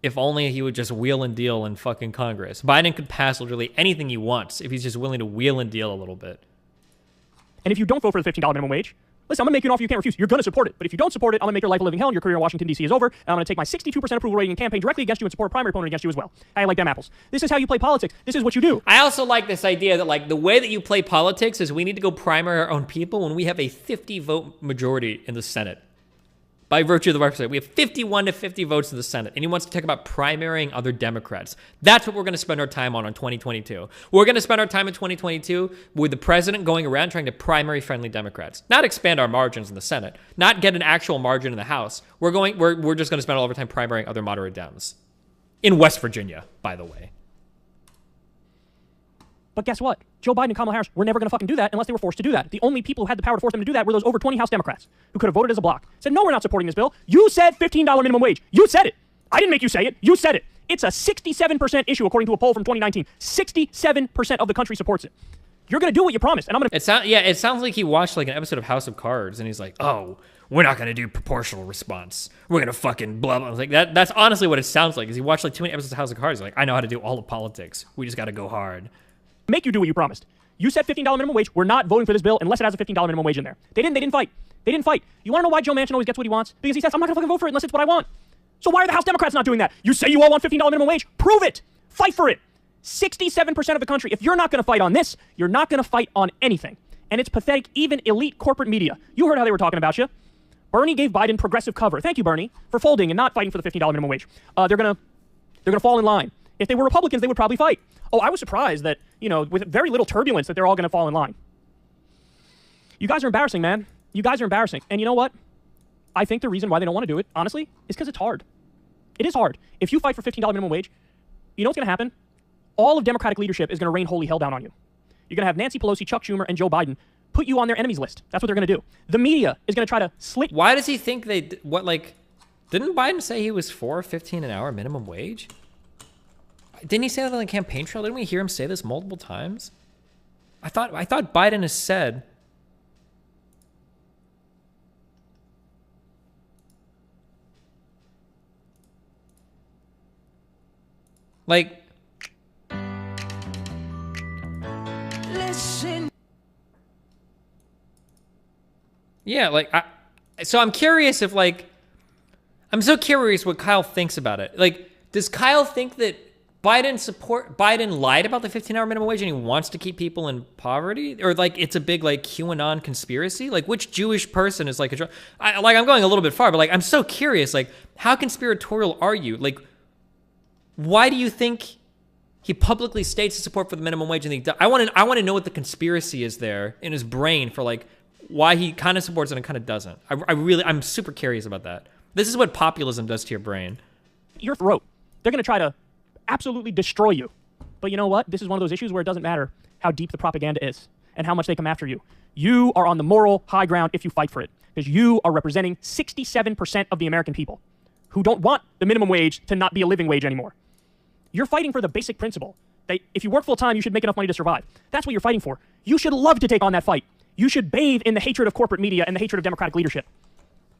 if only he would just wheel and deal in fucking Congress. Biden could pass literally anything he wants if he's just willing to wheel and deal a little bit. And if you don't vote for the $15 minimum wage, listen, I'm going to make you an offer you can't refuse. You're going to support it. But if you don't support it, I'm going to make your life a living hell and your career in Washington, D.C. is over. And I'm going to take my 62% approval rating and campaign directly against you and support a primary opponent against you as well. I like them apples. This is how you play politics. This is what you do. I also like this idea that, like, the way that you play politics is we need to go primary our own people when we have a 50-vote majority in the Senate. By virtue of the representative, we have 51 to 50 votes in the Senate, and he wants to talk about primarying other Democrats. That's what we're going to spend our time on 2022. We're going to spend our time in 2022 with the president going around trying to primary friendly Democrats, not expand our margins in the Senate, not get an actual margin in the House. We're just going to spend all of our time primarying other moderate Dems in West Virginia, by the way. But guess what? Joe Biden and Kamala Harris were never going to fucking do that unless they were forced to do that. The only people who had the power to force them to do that were those over 20 House Democrats who could have voted as a bloc. Said, no, we're not supporting this bill. You said $15 minimum wage. You said it. I didn't make you say it. You said it. It's a 67% issue according to a poll from 2019. 67% of the country supports it. You're going to do what you promised. And I'm going to... It sounds like he watched like an episode of House of Cards and he's like, oh, we're not going to do proportional response. We're going to fucking blah, blah. Like that's honestly what it sounds like is he watched like too many episodes of House of Cards. He's like, I know how to do all of politics. We just got to go hard. Make you do what you promised. You said $15 minimum wage. We're not voting for this bill unless it has a $15 minimum wage in there. They didn't fight. They didn't fight. You want to know why Joe Manchin always gets what he wants? Because he says, I'm not going to fucking vote for it unless it's what I want. So why are the House Democrats not doing that? You say you all want $15 minimum wage. Prove it. Fight for it. 67% of the country. If you're not going to fight on this, you're not going to fight on anything. And it's pathetic. Even elite corporate media. You heard how they were talking about you. Bernie gave Biden progressive cover. Thank you, Bernie, for folding and not fighting for the $15 minimum wage. They're gonna fall in line. If they were Republicans, they would probably fight. Oh, I was surprised that, with very little turbulence, that they're all going to fall in line. You guys are embarrassing, man. You guys are embarrassing. And you know what? I think the reason why they don't want to do it, honestly, is because it's hard. It is hard. If you fight for $15 minimum wage, you know what's going to happen? All of Democratic leadership is going to rain holy hell down on you. You're going to have Nancy Pelosi, Chuck Schumer, and Joe Biden put you on their enemies list. That's what they're going to do. The media is going to try to slick... Why does he think didn't Biden say he was for $15 an hour minimum wage? Didn't he say that on the campaign trail? Didn't we hear him say this multiple times? I thought Biden has said like listen. Yeah, like so I'm curious if I'm so curious what Kyle thinks about it. Like, does Kyle think that Biden lied about the 15-hour minimum wage and he wants to keep people in poverty? Or it's a big QAnon conspiracy? Which Jewish person is I'm going a little bit far, but I'm so curious, how conspiratorial are you? Why do you think he publicly states his support for the minimum wage and I want to know what the conspiracy is there in his brain for why he kind of supports it and kind of doesn't. I'm super curious about that. This is what populism does to your brain. Your throat. They're going to try to absolutely destroy you. But you know what? This is one of those issues where it doesn't matter how deep the propaganda is and how much they come after you. You are on the moral high ground if you fight for it, because you are representing 67% of the American people who don't want the minimum wage to not be a living wage anymore. You're fighting for the basic principle that if you work full time, you should make enough money to survive. That's what you're fighting for. You should love to take on that fight. You should bathe in the hatred of corporate media and the hatred of Democratic leadership.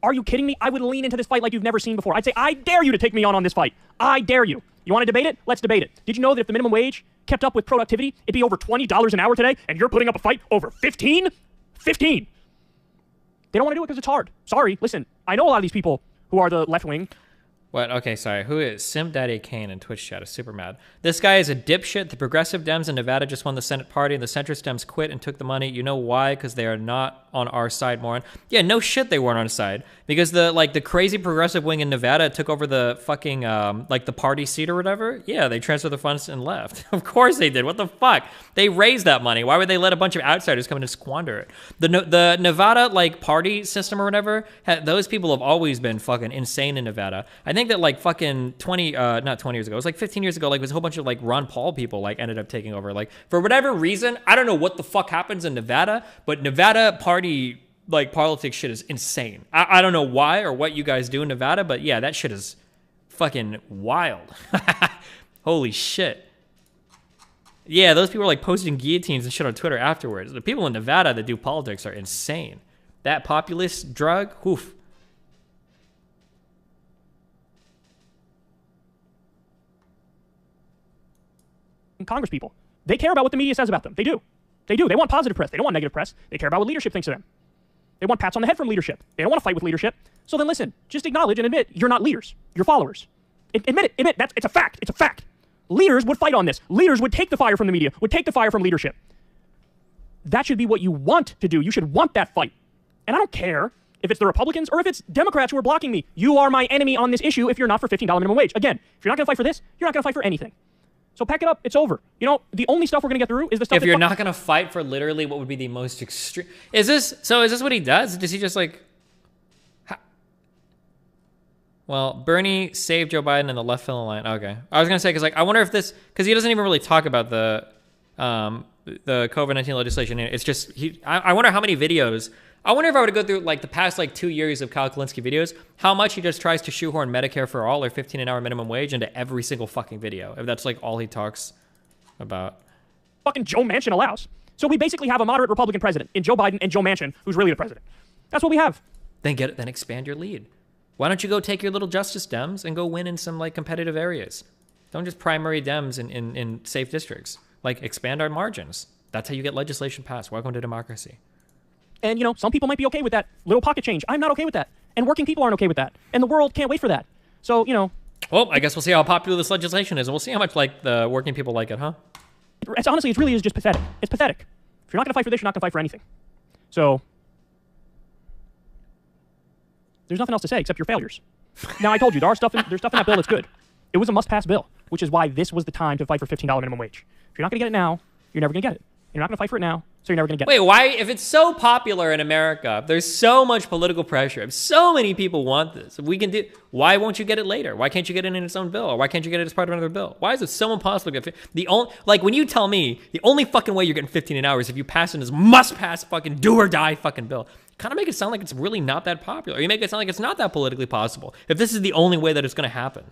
Are you kidding me? I would lean into this fight like you've never seen before. I'd say, I dare you to take me on this fight. I dare you. You want to debate it? Let's debate it. Did you know that if the minimum wage kept up with productivity, it'd be over $20 an hour today, and you're putting up a fight over 15? 15. They don't want to do it because it's hard. Sorry. Listen, I know a lot of these people who are the left wing What? Okay, sorry. Who is Sim Daddy Kane in Twitch chat is super mad. This guy is a dipshit. The progressive Dems in Nevada just won the Senate party, and the centrist Dems quit and took the money. You know why? Because they are not on our side, moron. Yeah, no shit, they weren't on our side. Because the crazy progressive wing in Nevada took over the fucking the party seat or whatever. Yeah, they transferred the funds and left. Of course they did. What the fuck? They raised that money. Why would they let a bunch of outsiders come in and squander it? The Nevada party system or whatever. Those people have always been fucking insane in Nevada. I think that fucking 20 not 20 years ago, it was 15 years ago, it was a whole bunch of Ron Paul people ended up taking over. For whatever reason, I don't know what the fuck happens in Nevada, but Nevada party politics shit is insane. I don't know why or what you guys do in Nevada, but yeah, that shit is fucking wild. Holy shit. Yeah, those people are posting guillotines and shit on Twitter afterwards. The people in Nevada that do politics are insane. That populist drug, oof. Congress people. They care about what the media says about them. They do. They do. They want positive press. They don't want negative press. They care about what leadership thinks of them. They want pats on the head from leadership. They don't want to fight with leadership. So then listen, just acknowledge and admit you're not leaders. You're followers. Admit it. Admit it's a fact. It's a fact. Leaders would fight on this. Leaders would take the fire from the media, would take the fire from leadership. That should be what you want to do. You should want that fight. And I don't care if it's the Republicans or if it's Democrats who are blocking me. You are my enemy on this issue if you're not for $15 minimum wage. Again, if you're not going to fight for this, you're not going to fight for anything. So pack it up. It's over. You know, the only stuff we're going to get through is the stuff if that you're not going to fight for literally what would be the most extreme. Is this what he does? Does he just well, Bernie saved Joe Biden and the left fell in line. Okay. I was going to say, because I wonder if this, because he doesn't even really talk about the COVID-19 legislation. It's just, I wonder how many videos, I wonder if I were to go through the past 2 years of Kyle Kulinski videos, how much he just tries to shoehorn Medicare for all or 15 an hour minimum wage into every single fucking video. If that's all he talks about. Fucking Joe Manchin allows. So we basically have a moderate Republican president in Joe Biden and Joe Manchin, who's really the president. That's what we have. Then expand your lead. Why don't you go take your little Justice Dems and go win in some competitive areas? Don't just primary Dems in safe districts. Expand our margins. That's how you get legislation passed. Welcome to democracy. And, some people might be okay with that little pocket change. I'm not okay with that. And working people aren't okay with that. And the world can't wait for that. So, Well, I guess we'll see how popular this legislation is. And we'll see how much the working people like it, huh? Honestly, it really is just pathetic. It's pathetic. If you're not going to fight for this, you're not going to fight for anything. So, there's nothing else to say except you're failures. Now, I told you, there's stuff in that bill that's good. It was a must-pass bill, which is why this was the time to fight for $15 minimum wage. If you're not going to get it now, you're never going to get it. You're not going to fight for it now, so you're never going to get it. Wait, why? If it's so popular in America, if there's so much political pressure, if so many people want this, if we can do, why won't you get it later? Why can't you get it in its own bill? Or why can't you get it as part of another bill? Why is it so impossible to get when you tell me the only fucking way you're getting 15 an hour is if you pass in this must-pass fucking do-or-die fucking bill. Kind of make it sound like it's really not that popular. You make it sound like it's not that politically possible. If this is the only way that it's going to happen.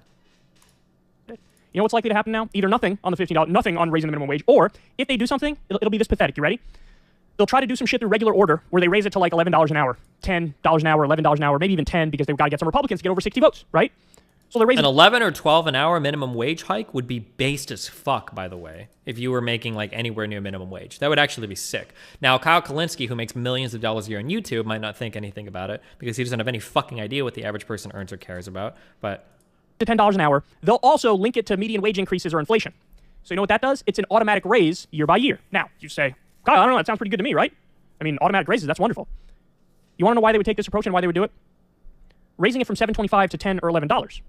You know what's likely to happen now? Either nothing on the $15, nothing on raising the minimum wage, or if they do something, it'll be this pathetic. You ready? They'll try to do some shit through regular order where they raise it to $11 an hour, $10 an hour, $11 an hour, maybe even 10 because they've got to get some Republicans to get over 60 votes, right? So they're raising an 11 or 12 an hour minimum wage hike would be based as fuck, by the way, if you were making anywhere near minimum wage. That would actually be sick. Now, Kyle Kulinski, who makes millions of dollars a year on YouTube, might not think anything about it because he doesn't have any fucking idea what the average person earns or cares about, but to $10 an hour. They'll also link it to median wage increases or inflation. So you know what that does? It's an automatic raise year by year. Now, you say, Kyle, I don't know, that sounds pretty good to me, right? I mean, automatic raises, that's wonderful. You want to know why they would take this approach and why they would do it? Raising it from $7.25 to $10 or $11. $10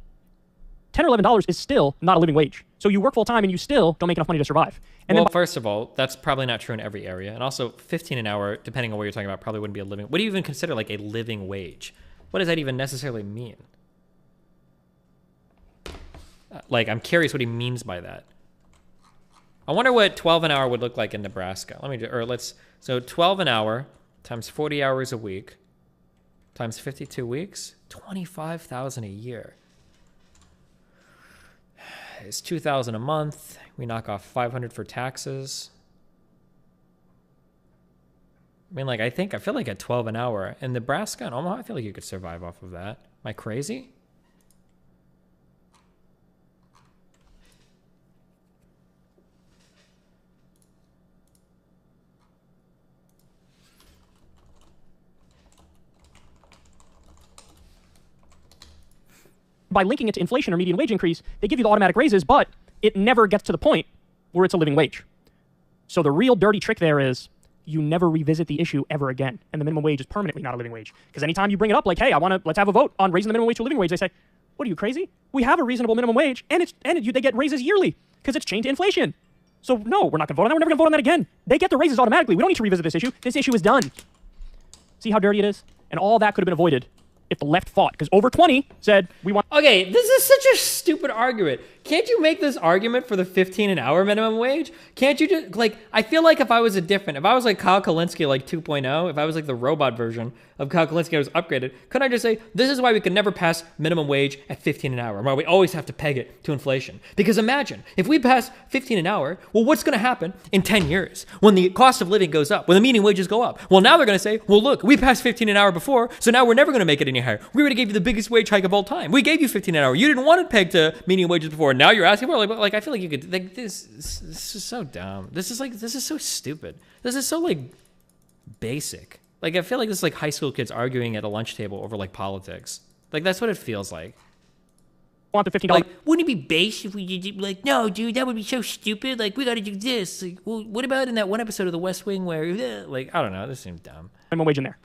or $11 is still not a living wage. So you work full time and you still don't make enough money to survive. And well, first of all, that's probably not true in every area. And also, 15 an hour, depending on what you're talking about, probably wouldn't be a living. What do you even consider a living wage? What does that even necessarily mean? I'm curious what he means by that. I wonder what 12 an hour would look like in Nebraska. So 12 an hour times 40 hours a week times 52 weeks, 25,000 a year. It's 2,000 a month. We knock off 500 for taxes. I mean, I feel like at 12 an hour in Nebraska and Omaha, I feel like you could survive off of that. Am I crazy? by linking it to inflation or median wage increase, they give you the automatic raises, but it never gets to the point where it's a living wage. So the real dirty trick there is you never revisit the issue ever again. And the minimum wage is permanently not a living wage. Because anytime you bring it up, like, hey, let's have a vote on raising the minimum wage to a living wage, they say, what are you, crazy? We have a reasonable minimum wage, and they get raises yearly because it's chained to inflation. So no, we're not going to vote on that. We're never going to vote on that again. They get the raises automatically. We don't need to revisit this issue. This issue is done. See how dirty it is? And all that could have been avoided if the left fought, because over 20 said we want. Okay, this is such a stupid argument. Can't you make this argument for the 15 an hour minimum wage? Can't you just, like, I feel like if I was like Kyle Kalinske, like 2.0, if I was like the robot version of Kyle Kalinske, I was upgraded, couldn't I just say, this is why we could never pass minimum wage at 15 an hour, why we always have to peg it to inflation? Because imagine, if we pass 15 an hour, well, what's going to happen in 10 years when the cost of living goes up, when the median wages go up? Well, now they're going to say, well, look, we passed 15 an hour before, so now we're never going to make it any higher. We already gave you the biggest wage hike of all time. We gave you 15 an hour. You didn't want it pegged to median wages before. Now you're asking for it. Like I feel like you could. Like, this is so dumb. This is so stupid. This is so like basic. Like I feel like this is like high school kids arguing at a lunch table over like politics. Like that's what it feels like. Want the $15? Like, wouldn't it be base if we did like, no, dude, that would be so stupid. Like we got to do this. Like, well, what about in that one episode of The West Wing where, like, I don't know. This seems dumb. Minimum wage in there.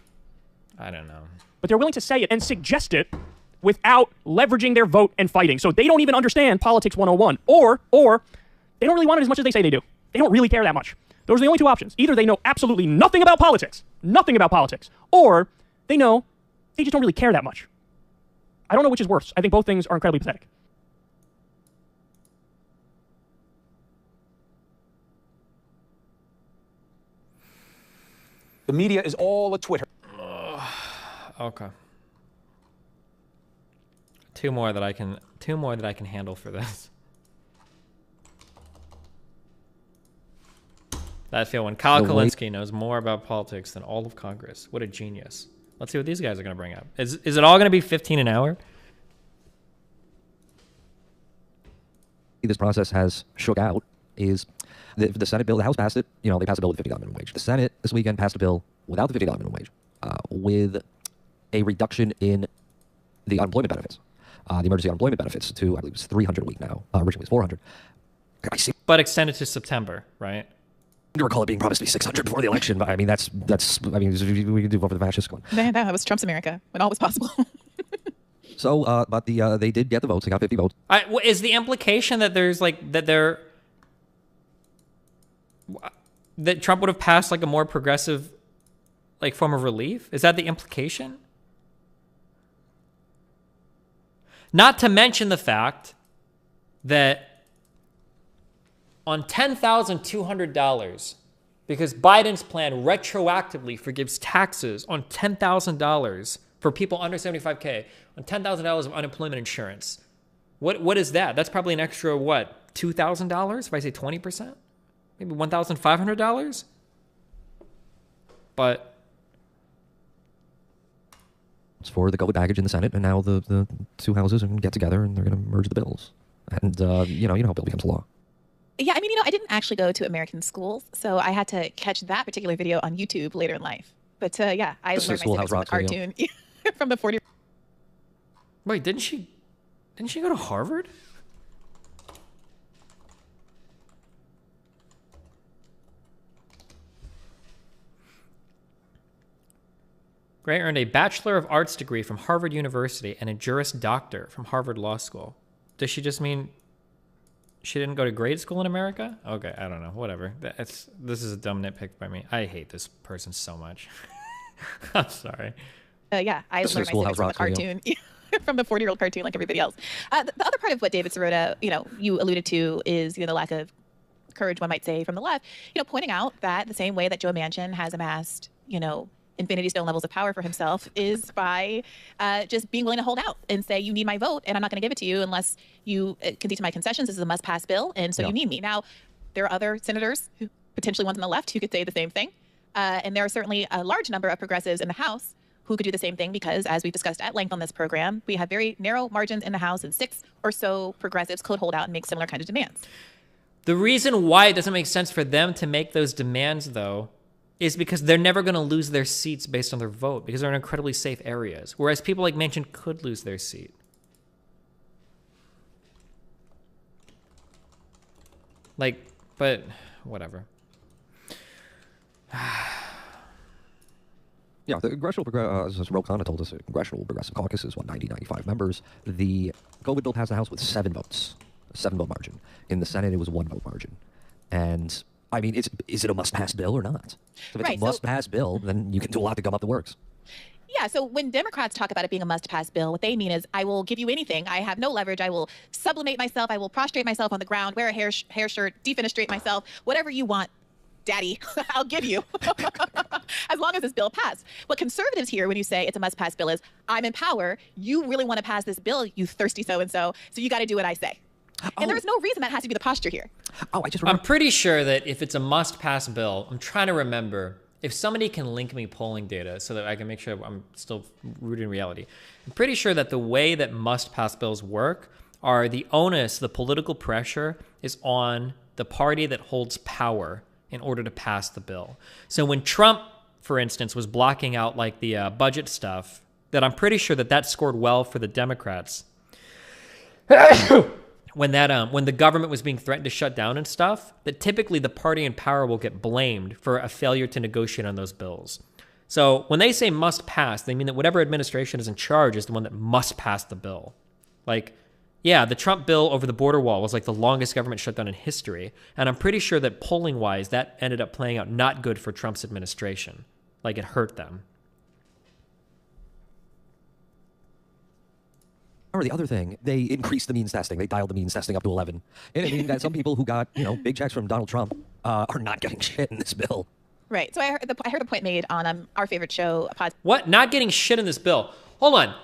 I don't know. But they're willing to say it and suggest it without leveraging their vote and fighting. So they don't even understand politics 101. Or they don't really want it as much as they say they do. They don't really care that much. Those are the only two options. Either they know absolutely nothing about politics, or they know they just don't really care that much. I don't know which is worse. I think both things are incredibly pathetic. The media is all a Twitter. Okay. Two more that I can handle for this. That feel when Kyle Kalinske knows more about politics than all of Congress. What a genius. Let's see what these guys are going to bring up. Is it all going to be 15 an hour? This process has shook out is the Senate bill, the House passed it, they passed a bill with $50 minimum wage. The Senate this weekend passed a bill without the $50 minimum wage, with a reduction in the unemployment benefits, the emergency unemployment benefits to, I believe it's $300 a week now. Originally it was $400. I see. But extended to September, right? I recall it being promised to be $600 before the election, but I mean, that's we can do over the fascist one. That was Trump's America when all was possible. So, but they did get the votes. They got 50 votes. Is the implication that that Trump would have passed like a more progressive, like, form of relief? Is that the implication? Not to mention the fact that on $10,200, because Biden's plan retroactively forgives taxes on $10,000 for people under 75K, on $10,000 of unemployment insurance. What is that? That's probably an extra, what, $2,000 if I say 20%? Maybe $1,500? But it's for the COVID package in the Senate, and now the two houses are going to get together and they're going to merge the bills. And, you know how a bill becomes law. Yeah, I mean, I didn't actually go to American schools, so I had to catch that particular video on YouTube later in life. But yeah, I learned my civics from the cartoon from the 40. Wait, didn't she go to Harvard? Gray earned a Bachelor of Arts degree from Harvard University and a Juris Doctor from Harvard Law School. Does she just mean she didn't go to grade school in America? Okay, I don't know. Whatever. This is a dumb nitpick by me. I hate this person so much. I'm sorry. Yeah, I learned my civics from the cartoon, from the 40-year-old cartoon, like everybody else. The other part of what David Sirota, you alluded to is, the lack of courage, one might say, from the left. Pointing out that the same way that Joe Manchin has amassed, Infinity Stone levels of power for himself is by just being willing to hold out and say, you need my vote, and I'm not going to give it to you unless you concede to my concessions. This is a must-pass bill, and so you need me. Now, there are other senators, who potentially ones on the left, who could say the same thing. And there are certainly a large number of progressives in the House who could do the same thing because, as we've discussed at length on this program, we have very narrow margins in the House, and 6 or so progressives could hold out and make similar kinds of demands. The reason why it doesn't make sense for them to make those demands, though, is because they're never going to lose their seats based on their vote because they're in incredibly safe areas, whereas people like Manchin could lose their seat. Like, but whatever. Yeah, the Congressional, as Ro Khanna told us, the Congressional Progressive Caucus is, 95 members. The COVID bill passed the House with 7 votes, a 7-vote margin. In the Senate, it was a 1-vote margin. And, I mean, is it a must-pass bill or not? If it's a must-pass bill, then you can do a lot to gum up the works. Yeah, so when Democrats talk about it being a must-pass bill, what they mean is, I will give you anything. I have no leverage. I will sublimate myself. I will prostrate myself on the ground, wear a hair shirt, defenestrate myself, whatever you want. Daddy, I'll give you, as long as this bill passed. What conservatives hear when you say it's a must-pass bill is, I'm in power, you really want to pass this bill, you thirsty so-and-so, so you got to do what I say. And there's no reason that has to be the posture here. I'm pretty sure that if it's a must-pass bill, I'm trying to remember, if somebody can link me polling data so that I can make sure I'm still rooted in reality, I'm pretty sure that the way that must-pass bills work are the onus, the political pressure is on the party that holds power in order to pass the bill. So when Trump, for instance, was blocking out like the budget stuff, that I'm pretty sure that scored well for the Democrats. When the government was being threatened to shut down and stuff, that typically the party in power will get blamed for a failure to negotiate on those bills. So when they say must pass, they mean that whatever administration is in charge is the one that must pass the bill. Like, yeah, the Trump bill over the border wall was like the longest government shutdown in history. And I'm pretty sure that polling-wise, that ended up playing out not good for Trump's administration. Like, it hurt them. Or the other thing, they increased the means testing. They dialed the means testing up to 11. And it means that some people who got, big checks from Donald Trump are not getting shit in this bill. Right. So I heard the point made on our favorite show. What? Not getting shit in this bill. Hold on.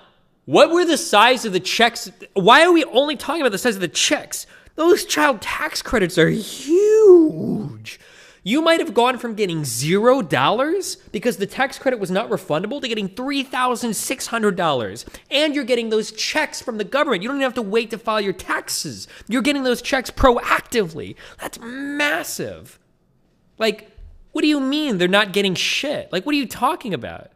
What were the size of the checks? Why are we only talking about the size of the checks? Those child tax credits are huge. You might have gone from getting $0 because the tax credit was not refundable to getting $3,600. And you're getting those checks from the government. You don't even have to wait to file your taxes. You're getting those checks proactively. That's massive. Like, what do you mean they're not getting shit? Like, what are you talking about?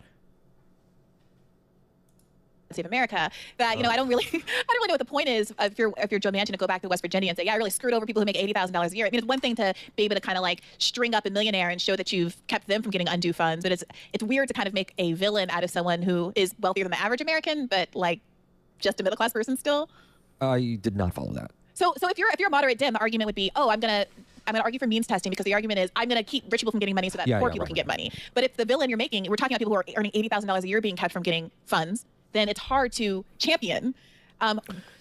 Of America, that I don't really know what the point is if you're Joe Manchin to go back to West Virginia and say, yeah, I really screwed over people who make $80,000 a year. I mean, it's one thing to be able to kind of like string up a millionaire and show that you've kept them from getting undue funds, but it's weird to kind of make a villain out of someone who is wealthier than the average American, but like just a middle class person still. I did not follow that. So if you're a moderate Dem, the argument would be, oh, I'm gonna argue for means testing because the argument is I'm gonna keep rich people from getting money so that poor people can get money. But if the villain you're making, we're talking about people who are earning $80,000 a year being kept from getting funds, then it's hard to champion.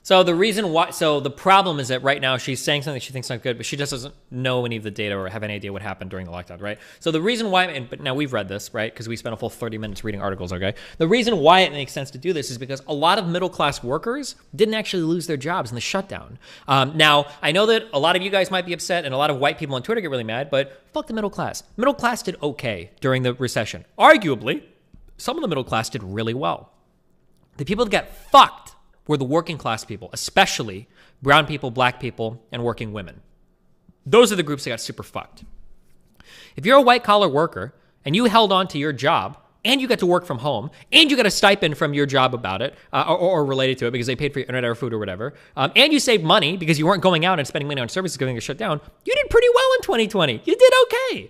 So the problem is that right now she's saying something she thinks not good, but she just doesn't know any of the data or have any idea what happened during the lockdown, right? So the reason why, but now we've read this, right? Because we spent a full 30 minutes reading articles, okay? The reason why it makes sense to do this is because a lot of middle-class workers didn't actually lose their jobs in the shutdown. Now, I know that a lot of you guys might be upset and a lot of white people on Twitter get really mad, but fuck the middle class. Middle class did okay during the recession. Arguably, some of the middle class did really well. The people that got fucked were the working class people, especially brown people, black people, and working women. Those are the groups that got super fucked. If you're a white collar worker and you held on to your job and you got to work from home and you got a stipend from your job about it or related to it because they paid for your internet or food or whatever, and you saved money because you weren't going out and spending money on services going to shut down, you did pretty well in 2020. You did okay.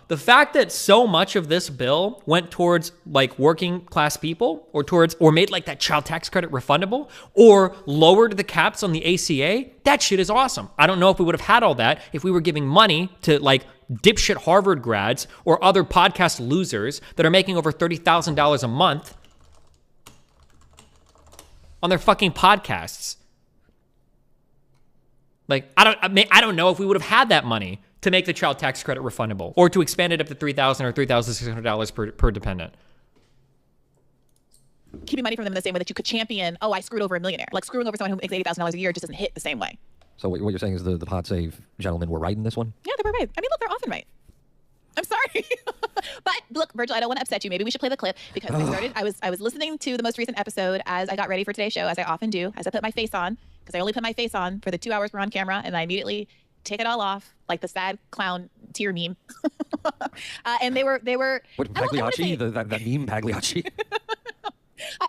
The fact that so much of this bill went towards like working class people or made like that child tax credit refundable or lowered the caps on the ACA, that shit is awesome. I don't know if we would have had all that if we were giving money to like dipshit Harvard grads or other podcast losers that are making over $30,000 a month on their fucking podcasts. Like, I don't know if we would have had that money to make the child tax credit refundable or to expand it up to $3,000 or $3,600 per dependent. Keeping money from them in the same way that you could champion, oh, I screwed over a millionaire. Like screwing over someone who makes $80,000 a year just doesn't hit the same way. So what you're saying is the pod save gentlemen were right in this one? Yeah, they were right. I mean, look, they're often right. I'm sorry. But look, Virgil, I don't want to upset you. Maybe we should play the clip because I was listening to the most recent episode as I got ready for today's show, as I often do, as I put my face on, because I only put my face on for the 2 hours we're on camera, and I immediately take it all off, like the sad clown tear meme. And they were. What, Pagliacci? That meme, Pagliacci?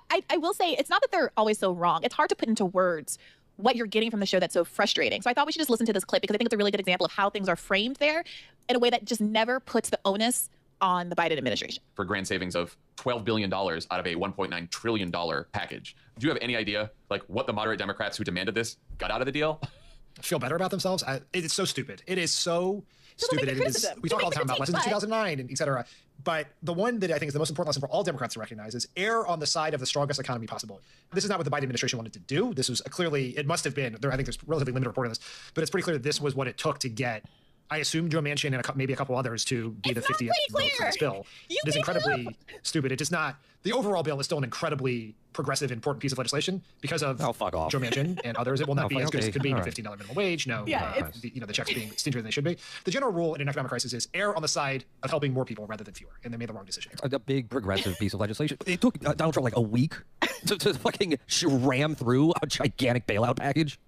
I will say, it's not that they're always so wrong. It's hard to put into words what you're getting from the show that's so frustrating. So I thought we should just listen to this clip because I think it's a really good example of how things are framed there in a way that just never puts the onus on the Biden administration. For grand savings of $12 billion out of a $1.9 trillion package. Do you have any idea, like, what the moderate Democrats who demanded this got out of the deal? Feel better about themselves? It's so stupid. It is so stupid. It is, we talk all the time about lessons in 2009 and et cetera. But the one that I think is the most important lesson for all Democrats to recognize is err on the side of the strongest economy possible. This is not what the Biden administration wanted to do. This was clearly, it must have been, I think there's relatively limited reporting on this, but it's pretty clear that this was what it took to get, I assume, Joe Manchin and maybe a couple others to be the 50th vote for this bill. It is incredibly stupid. It is not, the overall bill is still an incredibly progressive, important piece of legislation because of Joe Manchin and others. It will not be as good as it could be. $15 minimum wage. No, the checks being stingier than they should be. The general rule in an economic crisis is err on the side of helping more people rather than fewer, and they made the wrong decision here. A big progressive piece of legislation. It took Donald Trump like a week to fucking ram through a gigantic bailout package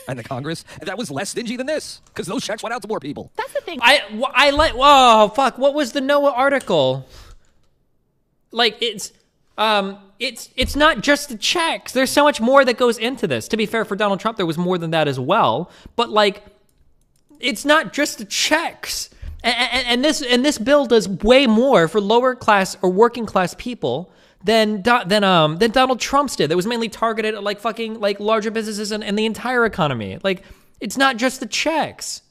and the Congress, and that was less stingy than this because those checks went out to more people. That's the thing. I like. Whoa, fuck! What was the Noah article? Like it's not just the checks. There's so much more that goes into this. To be fair, for Donald Trump, there was more than that as well. But like, it's not just the checks. And this bill does way more for lower class or working class people than Donald Trump's did. That was mainly targeted at like fucking like larger businesses and the entire economy. Like, it's not just the checks.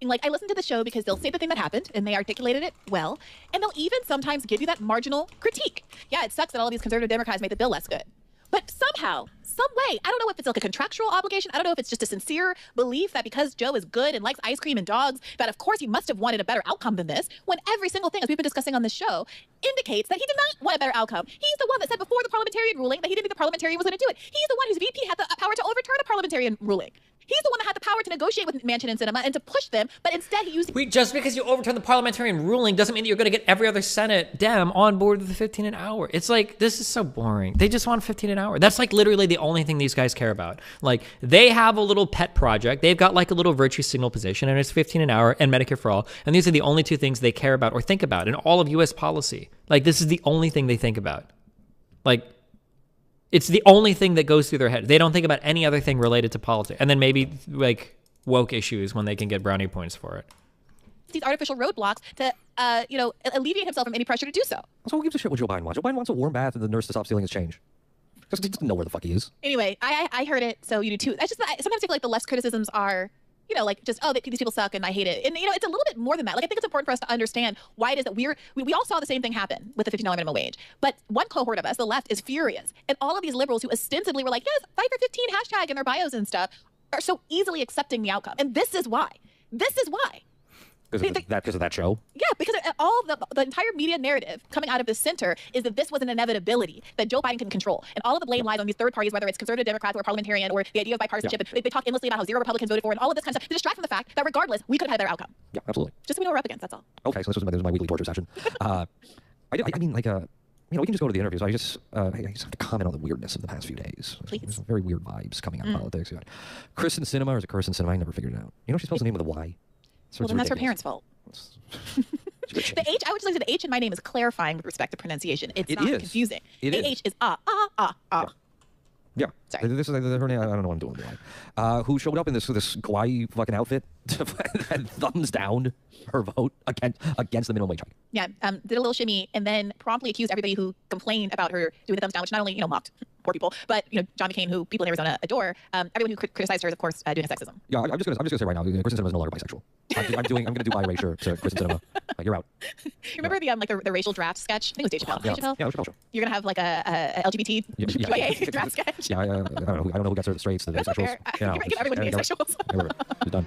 Like, I listen to the show because they'll say the thing that happened and they articulated it well, and they'll even sometimes give you that marginal critique. Yeah, it sucks that all of these conservative Democrats made the bill less good. But somehow, some way, I don't know if it's like a contractual obligation, I don't know if it's just a sincere belief that because Joe is good and likes ice cream and dogs, that of course he must have wanted a better outcome than this, when every single thing, as we've been discussing on this show, indicates that he did not want a better outcome. He's the one that said before the parliamentarian ruling that he didn't think the parliamentarian was going to do it. He's the one whose VP had the power to overturn a parliamentarian ruling. He's the one that had the power to negotiate with Manchin and Sinema and to push them, but instead he used... Just because you overturn the parliamentarian ruling doesn't mean that you're going to get every other Senate Dem on board with the 15 an hour. It's like, this is so boring. They just want 15 an hour. That's like literally the only thing these guys care about. Like, they have a little pet project. They've got like a little virtue signal position, and it's 15 an hour and Medicare for all. And these are the only two things they care about or think about in all of U.S. policy. Like, this is the only thing they think about. Like... It's the only thing that goes through their head. They don't think about any other thing related to politics. And then maybe, like, woke issues when they can get brownie points for it. These artificial roadblocks to, alleviate himself from any pressure to do so. So who gives a shit what Joe Biden wants? Joe Biden wants a warm bath and the nurse to stop stealing his change. Because he doesn't know where the fuck he is. Anyway, I heard it, so you do too. I sometimes feel like the left's criticisms are... like just, these people suck and I hate it. And, it's a little bit more than that. Like, I think it's important for us to understand why it is that we all saw the same thing happen with the $15 minimum wage. But one cohort of us, the left, is furious. And all of these liberals who ostensibly were like, yes, fight for 15 hashtag in their bios and stuff, are so easily accepting the outcome. And this is why. This is why. Because of that show? Yeah, because all the entire media narrative coming out of the center is that this was an inevitability that Joe Biden can control. And all of the blame lies on these third parties, whether it's conservative Democrats or parliamentarian or the idea of bipartisanship. Yeah. They talk endlessly about how 0 Republicans voted for and all of this kind of stuff to distract from the fact that regardless, we could have had a better outcome. Yeah, absolutely. Just so we know what we're up against, that's all. Okay, so this was my weekly torture session. I mean, we can just go to the interviews. I just have to comment on the weirdness of the past few days. Please. There's some very weird vibes coming out of politics. Kristen Sinema, or is it Kirsten Sinema? I never figured it out. You know she spells the name with a Y. So well, then that's her parents' fault. The H, I would just like to say the H in my name is clarifying with respect to pronunciation. It's not confusing. The H is Yeah. Sorry. This is her name. I don't know what I'm doing. Who showed up in this kawaii fucking outfit and thumbs down her vote against the minimum wage hike. Yeah, did a little shimmy and then promptly accused everybody who complained about her doing the thumbs down, which not only mocked poor people, but John McCain, who people in Arizona adore. Everyone who criticized her is of course doing a sexism. Yeah, I'm just gonna say right now, Kristen Sinema is no longer bisexual. I'm gonna do erasure to Kristen Sinema. You're out. You remember the racial draft sketch? I think it was Dave Chappelle. Yeah, Dave Chappelle? Yeah, Chappelle show. You're gonna have like a LGBT draft sketch. Yeah, I don't know who gets her the straights, the asexuals. Yeah, give everyone the asexuals. We're done.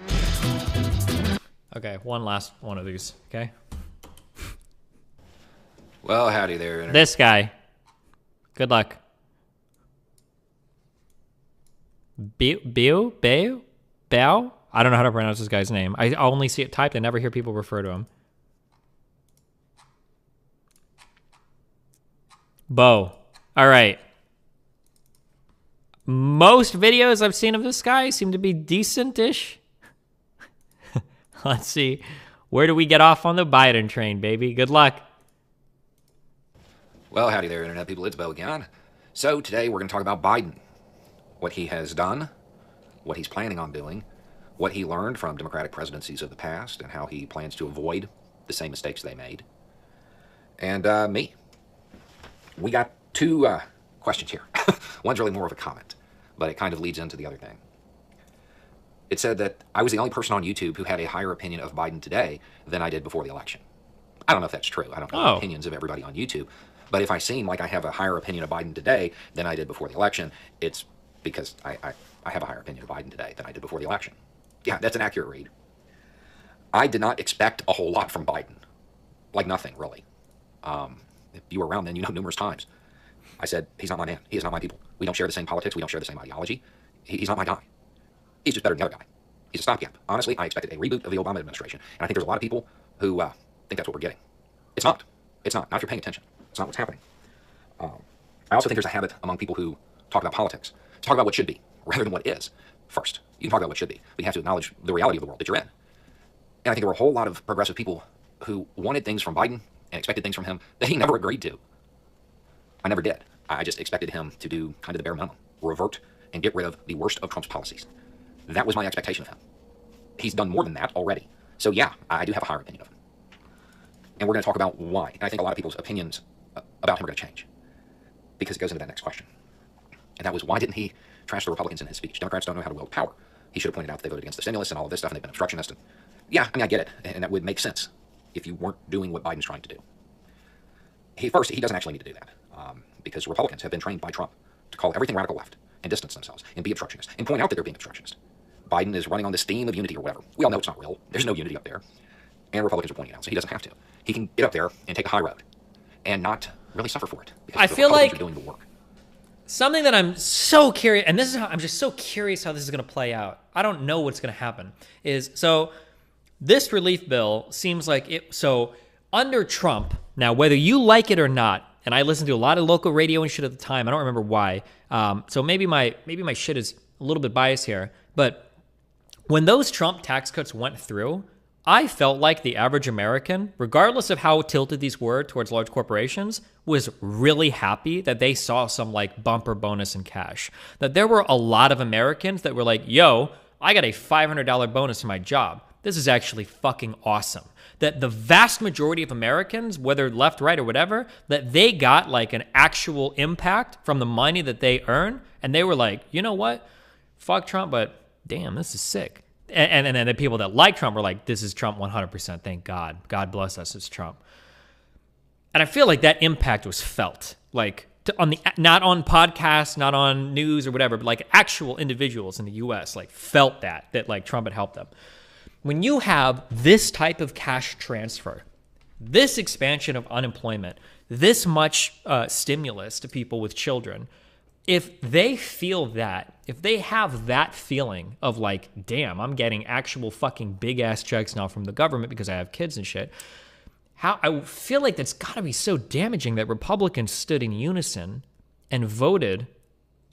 Okay, one last one of these. Okay. Well, howdy there, Internet. This guy. Good luck. Bao? I don't know how to pronounce this guy's name. I only see it typed. I never hear people refer to him. Bo. All right. Most videos I've seen of this guy seem to be decent-ish. Let's see. Where do we get off on the Biden train, baby? Good luck. Well, howdy there, Internet people. It's Bo again. So today we're going to talk about Biden, what he has done, what he's planning on doing, what he learned from Democratic presidencies of the past, and how he plans to avoid the same mistakes they made. And me. We got two questions here. One's really more of a comment, but it kind of leads into the other thing. It said that I was the only person on YouTube who had a higher opinion of Biden today than I did before the election. I don't know if that's true. I don't know the opinions of everybody on YouTube. But if I seem like I have a higher opinion of Biden today than I did before the election, it's because I have a higher opinion of Biden today than I did before the election. Yeah, that's an accurate read. I did not expect a whole lot from Biden. Like nothing, really. If you were around then, you know numerous times. I said, he's not my man. He is not my people. We don't share the same politics. We don't share the same ideology. He's not my guy. He's just better than the other guy. He's a stopgap. Honestly, I expected a reboot of the Obama administration. And I think there's a lot of people who think that's what we're getting. It's not. It's not. Not if you're paying attention. It's not what's happening. I also think there's a habit among people who talk about politics to talk about what should be rather than what is first. You can talk about what should be, but you have to acknowledge the reality of the world that you're in. And I think there were a whole lot of progressive people who wanted things from Biden and expected things from him that he never agreed to. I never did. I just expected him to do kind of the bare minimum, revert and get rid of the worst of Trump's policies. That was my expectation of him. He's done more than that already. So yeah, I do have a higher opinion of him. And we're going to talk about why. And I think a lot of people's opinions about him are going to change because it goes into that next question. And that was, why didn't he trash the Republicans in his speech? Democrats don't know how to wield power. He should have pointed out that they voted against the stimulus and all of this stuff, and they've been obstructionist. And yeah, I mean, I get it. And that would make sense if you weren't doing what Biden's trying to do. He doesn't actually need to do that because Republicans have been trained by Trump to call everything radical left and distance themselves and be obstructionist and point out that they're being obstructionist. Biden is running on this theme of unity or whatever. We all know it's not real. There's no unity up there. And Republicans are pointing it out, so he doesn't have to. He can get up there and take a high road and not really suffer for it. I feel like are doing the work. Something that I'm so curious, and this is how I'm just so curious how this is going to play out. I don't know what's going to happen. So this relief bill seems like it. So under Trump, now whether you like it or not, and I listened to a lot of local radio and shit at the time. I don't remember why. So maybe my shit is a little bit biased here. But when those Trump tax cuts went through, I felt like the average American, regardless of how tilted these were towards large corporations, was really happy that they saw some like bumper bonus in cash. That there were a lot of Americans that were like, yo, I got a $500 bonus in my job. This is actually fucking awesome. That the vast majority of Americans, whether left, right, or whatever, that they got like an actual impact from the money that they earn. And they were like, you know what? Fuck Trump, but damn, this is sick. And then the people that like Trump were like, this is Trump 100%. Thank God. God bless us, it's Trump. And I feel like that impact was felt. Like, not on podcasts, not on news or whatever, but like actual individuals in the U.S. like felt that like Trump had helped them. When you have this type of cash transfer, this expansion of unemployment, this much stimulus to people with children, if they feel that, if they have that feeling of like, damn, I'm getting actual fucking big ass checks now from the government because I have kids and shit, I feel like that's got to be so damaging that Republicans stood in unison and voted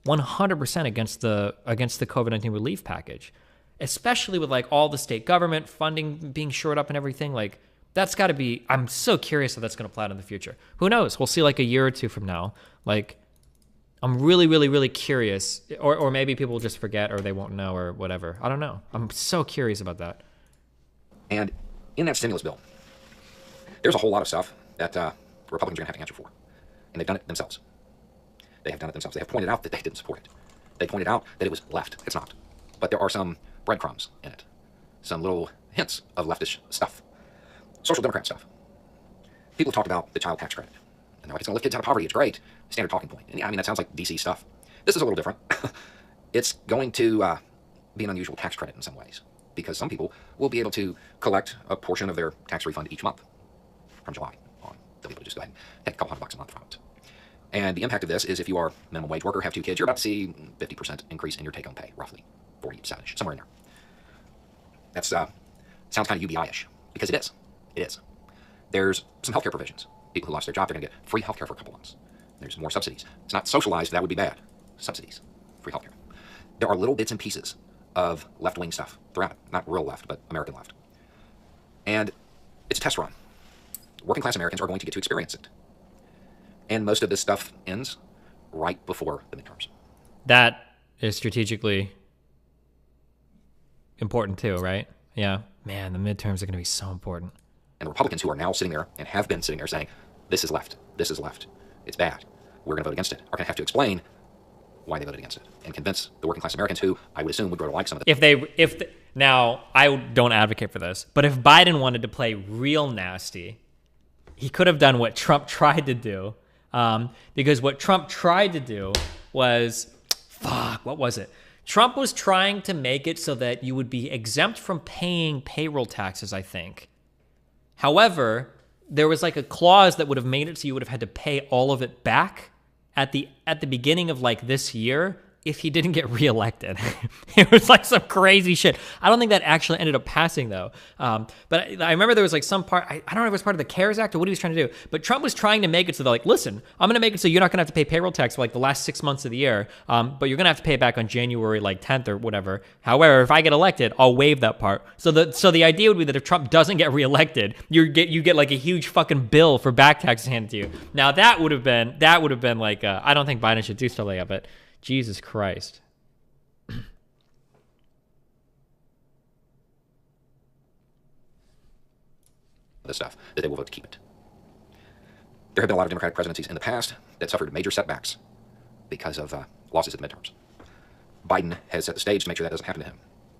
100% against the COVID-19 relief package, especially with like all the state government funding being shored up and everything. Like, that's got to be, I'm so curious how that's going to play out in the future. Who knows? We'll see like a year or two from now. Like, I'm really, really, really curious, or maybe people will just forget or they won't know or whatever. I don't know. I'm so curious about that. And in that stimulus bill, there's a whole lot of stuff that Republicans are going to have to answer for. And they've done it themselves. They have done it themselves. They have pointed out that they didn't support it. They pointed out that it was left. It's not. But there are some breadcrumbs in it. Some little hints of leftish stuff. Social Democrat stuff. People talked about the child tax credit. And they're like, it's going to lift kids out of poverty. It's great. Standard talking point. And yeah, I mean, that sounds like DC stuff. This is a little different. It's going to be an unusual tax credit in some ways. Because some people will be able to collect a portion of their tax refund each month from July on. They'll be able to just go ahead and take a couple $100 a month from it. And the impact of this is if you are a minimum wage worker, have 2 kids, you're about to see 50% increase in your take-home pay, roughly 47-ish, somewhere in there. That's sounds kind of UBI-ish, because it is. It is. There's some healthcare provisions. People who lost their job, they're going to get free healthcare for a couple months. There's more subsidies. It's not socialized, that would be bad. Subsidies, free healthcare. There are little bits and pieces of left-wing stuff throughout it. Not real left, but American left. And it's a test run. Working class Americans are going to get to experience it. And most of this stuff ends right before the midterms. That is strategically important too, right? Yeah. Man, the midterms are going to be so important. And the Republicans who are now sitting there and have been sitting there saying, this is left, it's bad, we're going to vote against it, are going to have to explain why they voted against it and convince the working class Americans who I would assume would grow to like some of it. Now, I don't advocate for this, but if Biden wanted to play real nasty, he could have done what Trump tried to do. Because what Trump tried to do was, what was it? Trump was trying to make it so that you would be exempt from paying payroll taxes, I think. However, there was like a clause that would have made it so you would have had to pay all of it back at the beginning of like this year if he didn't get reelected. It was like some crazy shit. I don't think that actually ended up passing though. But I remember there was like some part, I don't know if it was part of the CARES Act or what he was trying to do, but Trump was trying to make it so they're like, listen, I'm going to make it so you're not going to have to pay payroll tax for like the last 6 months of the year, but you're going to have to pay it back on January like 10th or whatever. However, if I get elected, I'll waive that part. So the idea would be that if Trump doesn't get reelected, you get like a huge fucking bill for back taxes handed to you. Now that would have been like, I don't think Biden should do stuff like that, but Jesus Christ. The stuff that they will vote to keep it. There have been a lot of Democratic presidencies in the past that suffered major setbacks because of losses at the midterms. Biden has set the stage to make sure that doesn't happen to him.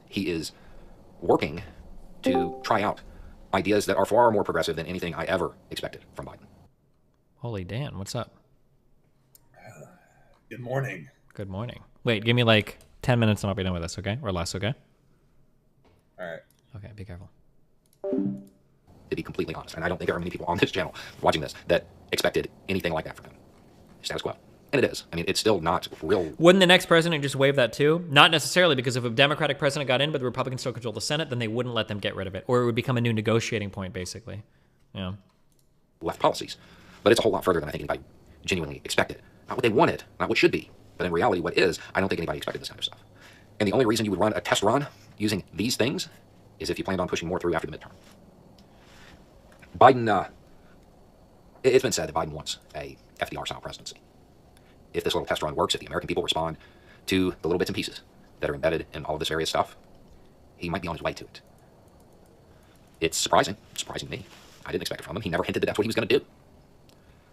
He is working to try out ideas that are far more progressive than anything I ever expected from Biden. Holy Dan, what's up? Good morning. Good morning. Wait, give me like 10 minutes and I'll be done with this, okay? Or less, okay? All right. Okay, be careful. To be completely honest, and I don't think there are many people on this channel watching this that expected anything like that from him. Status quo. And it is. I mean, it's still not real. Wouldn't the next president just waive that too? Not necessarily, because if a Democratic president got in but the Republicans still control the Senate, then they wouldn't let them get rid of it. Or it would become a new negotiating point, basically. Yeah. Left policies. But it's a whole lot further than I think anybody genuinely expected. Not what they wanted, not what should be. But in reality, what is, I don't think anybody expected this kind of stuff. And the only reason you would run a test run using these things is if you planned on pushing more through after the midterm. Biden, it's been said that Biden wants a FDR-style presidency. If this little test run works, if the American people respond to the little bits and pieces that are embedded in all of this various stuff, he might be on his way to it. It's surprising to me. I didn't expect it from him. He never hinted that that's what he was going to do.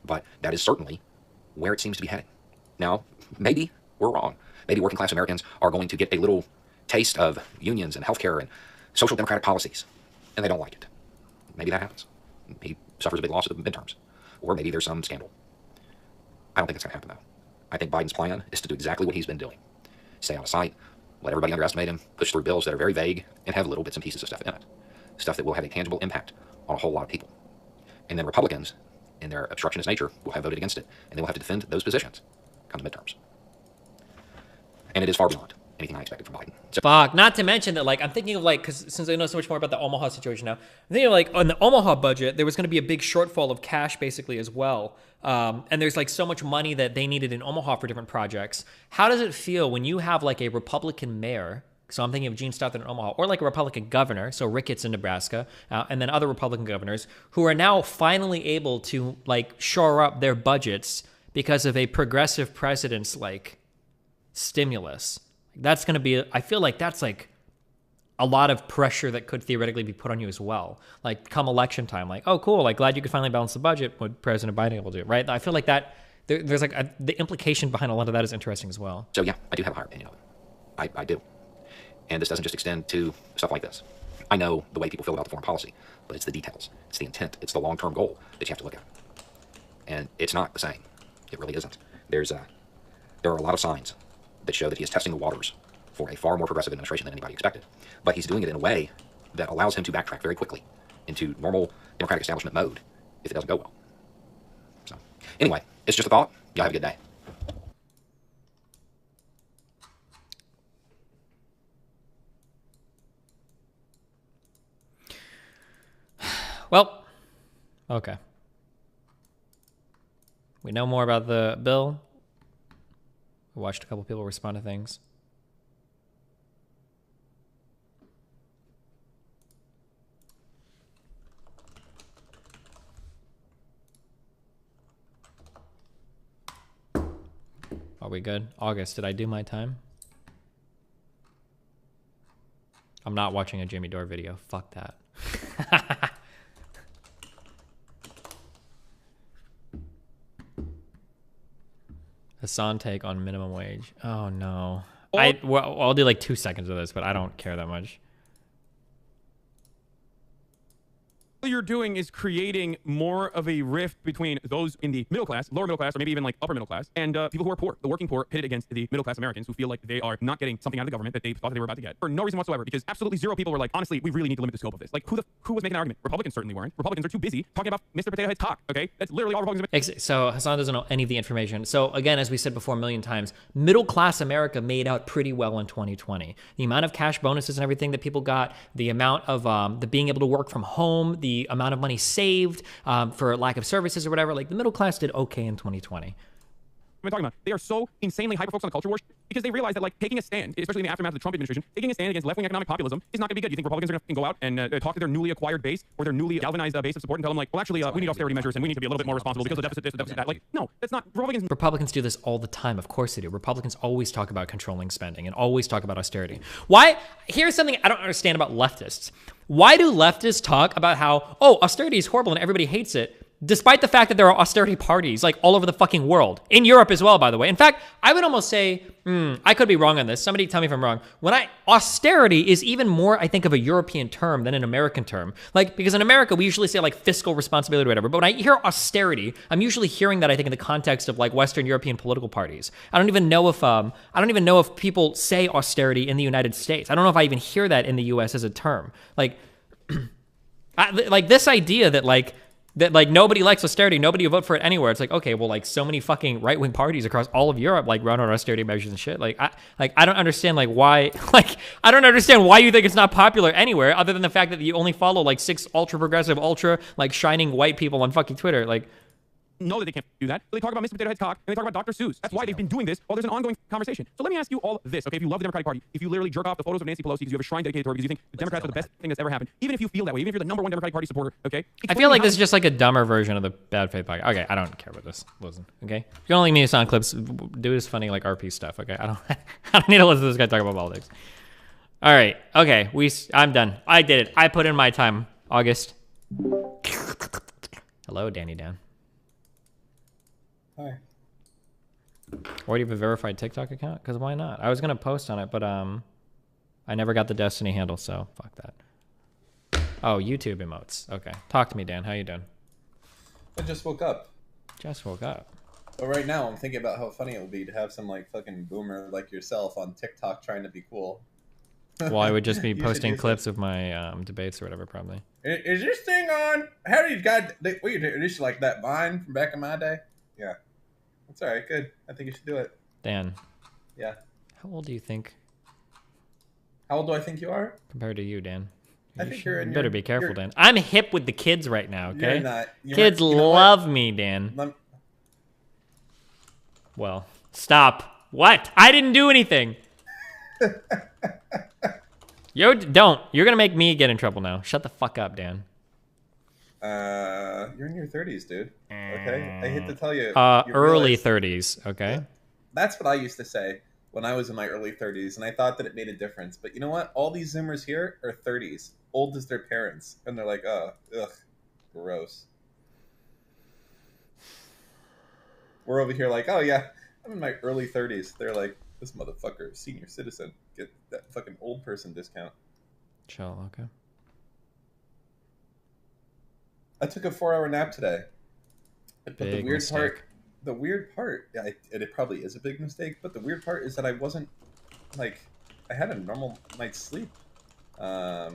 But that is certainly where it seems to be heading. Now, maybe we're wrong. Maybe working class Americans are going to get a little taste of unions and healthcare and social democratic policies, and they don't like it. Maybe that happens. He suffers a big loss at the midterms. Or maybe there's some scandal. I don't think that's going to happen, though. I think Biden's plan is to do exactly what he's been doing. Stay out of sight, let everybody underestimate him, push through bills that are very vague, and have little bits and pieces of stuff in it. Stuff that will have a tangible impact on a whole lot of people. And then Republicans, in their obstructionist nature, will have voted against it, and they will have to defend those positions come the midterms. And it is far beyond anything I expected from Biden. So, Fuck, not to mention that, like, I'm thinking of, like, because since I know so much more about the Omaha situation now, I'm thinking of, like, on the Omaha budget, there was going to be a big shortfall of cash, basically, as well. And there's, like, so much money that they needed in Omaha for different projects. How does it feel when you have, like, a Republican mayor, so I'm thinking of Gene Stoughton in Omaha, or like a Republican governor, so Ricketts in Nebraska, and then other Republican governors, who are now finally able to, like, shore up their budgets because of a progressive president's, like, stimulus. That's going to be, I feel like that's like a lot of pressure that could theoretically be put on you as well. Like come election time, like, oh, cool, like glad you could finally balance the budget. What President Biden able to do, right? I feel like that there's like the implication behind a lot of that is interesting as well. So yeah, I do have a higher opinion of it. I do. And this doesn't just extend to stuff like this. I know the way people feel about the foreign policy, but it's the details. It's the intent. It's the long-term goal that you have to look at. And it's not the same. It really isn't. There are a lot of signs that show that he is testing the waters for a far more progressive administration than anybody expected. But he's doing it in a way that allows him to backtrack very quickly into normal Democratic establishment mode if it doesn't go well. So, anyway, it's just a thought. Y'all have a good day. Well, okay. We know more about the bill. We watched a couple people respond to things. Are we good? August, did I do my time? I'm not watching a Jimmy Dore video. Fuck that. Hassan take on minimum wage. Oh no. Well, I'll do like 2 seconds of this, but I don't care that much. All you're doing is creating more of a rift between those in the middle class, lower middle class, or maybe even like upper middle class, and people who are poor, the working poor, pitted against the middle class Americans who feel like they are not getting something out of the government that they thought that they were about to get for no reason whatsoever. Because absolutely zero people were like, honestly, we really need to limit the scope of this. Like, who was making an argument? Republicans certainly weren't. Republicans are too busy talking about Mr. Potato Head's cock. Okay, that's literally all Republicans. So Hassan doesn't know any of the information. So again, as we said before a million times, middle class America made out pretty well in 2020. The amount of cash bonuses and everything that people got, the amount of the being able to work from home, the amount of money saved for lack of services or whatever, like the middle class did okay in 2020. I'm talking about. They are so insanely hyper-focused on the culture war because they realize that, like, taking a stand, especially in the aftermath of the Trump administration, taking a stand against left-wing economic populism is not going to be good. You think Republicans are going to go out and talk to their newly acquired base or their newly galvanized base of support and tell them, like, well, actually, we need austerity measures and we need to be a little bit more responsible because of deficit this, deficit that. Like, no, that's not. Republicans do this all the time. Of course they do. Republicans always talk about controlling spending and always talk about austerity. Why? Here's something I don't understand about leftists. Why do leftists talk about how, oh, austerity is horrible and everybody hates it, despite the fact that there are austerity parties like all over the fucking world, in Europe as well, by the way? In fact, I would almost say, I could be wrong on this. Somebody tell me if I'm wrong. Austerity is even more, I think, of a European term than an American term. Like, because in America, we usually say like fiscal responsibility or whatever. But when I hear austerity, I'm usually hearing that, I think, in the context of like Western European political parties. I don't even know if people say austerity in the United States. I don't know if I even hear that in the US as a term. Like, like this idea that nobody likes austerity, nobody will vote for it anywhere. It's like, okay, well, like so many fucking right-wing parties across all of Europe like run on austerity measures and shit. I don't understand why I don't understand why you think it's not popular anywhere other than the fact that you only follow like 6 ultra progressive, ultra like shining white people on fucking Twitter. Like, know that they can't do that. So they talk about Mr. Potato Head's cock, and they talk about Dr. Seuss. That's why they've been doing this while there's an ongoing conversation. So let me ask you all this, okay? If you love the Democratic Party, if you literally jerk off the photos of Nancy Pelosi because you have a shrine dedicated to her because you think the Democrats are the best thing that's ever happened, even if you feel that way, even if you're the #1 Democratic Party supporter, okay? I feel like this is just like a dumber version of the Bad Faith podcast. Okay, I don't care about this. Listen, okay? If you don't like me to sound clips, do this funny like RP stuff, okay? I don't need to listen to this guy talk about politics. All right, okay, I'm done. I did it. I put in my time. August. Hello, Danny Dan. Hi. Or do you have a verified TikTok account? Because why not? I was gonna post on it, but I never got the Destiny handle, so fuck that. Oh, YouTube emotes. Okay, talk to me, Dan. How you doing? I just woke up. Just woke up. But right now, I'm thinking about how funny it would be to have some like fucking boomer like yourself on TikTok trying to be cool. Well, I would just be posting clips of my debates or whatever, probably. Is this thing on? How do you got? What you do? This like that Vine from back in my day? Yeah. That's all right. Good. I think you should do it. Dan. Yeah. How old do you think? How old do I think you are? Compared to you, Dan. I think you're in better be careful, Dan. I'm hip with the kids right now, okay? You're not. Kids love me, Dan. Well, stop. What? I didn't do anything. Don't. You're going to make me get in trouble now. Shut the fuck up, Dan. You're in your 30s, dude. Okay? I hate to tell you. Early 30s, okay? That's what I used to say when I was in my early 30s, and I thought that it made a difference. But you know what? All these Zoomers here are 30s, old as their parents. And they're like, oh, ugh, gross. We're over here like, oh yeah, I'm in my early 30s. They're like, this motherfucker, senior citizen, get that fucking old person discount. Chill, okay. I took a 4-hour nap today. But Big the weird mistake. part, yeah, it probably is a big mistake, but the weird part is that I wasn't, like, I had a normal night's sleep. I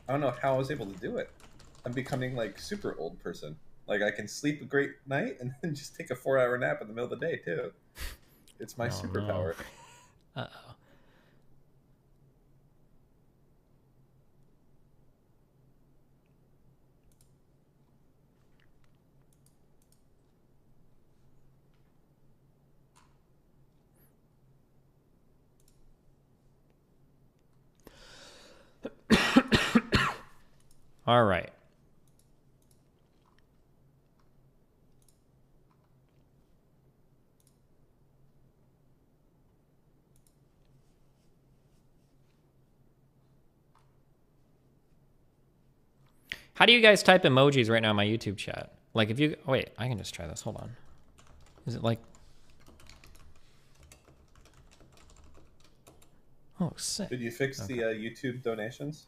don't know how I was able to do it. I'm becoming, like, super old person. Like, I can sleep a great night and then just take a 4-hour nap in the middle of the day, too. It's my superpower. No. Uh-oh. All right. How do you guys type emojis right now in my YouTube chat? Like if you, oh, wait, I can just try this. Hold on. Is it like, oh, sick. Did you fix Okay. the YouTube donations?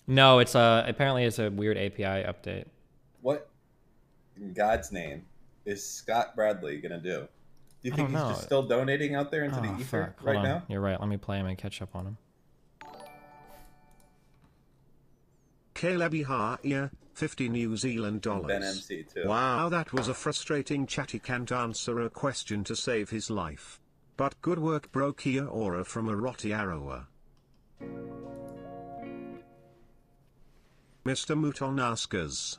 No, it's apparently it's a weird API update. What in God's name is Scott Bradley gonna do? Do you I think don't he's know. just still donating out there into Oh, the ether fuck. Hold right on. now? You're right. Let me play him and catch up on him. Caleb Haya, 50 New Zealand dollars. Ben MC too. Wow, that was a frustrating chat. He can't answer a question to save his life. But good work, bro. Kia ora from Aroti Arawa. Mr. Mouton asks.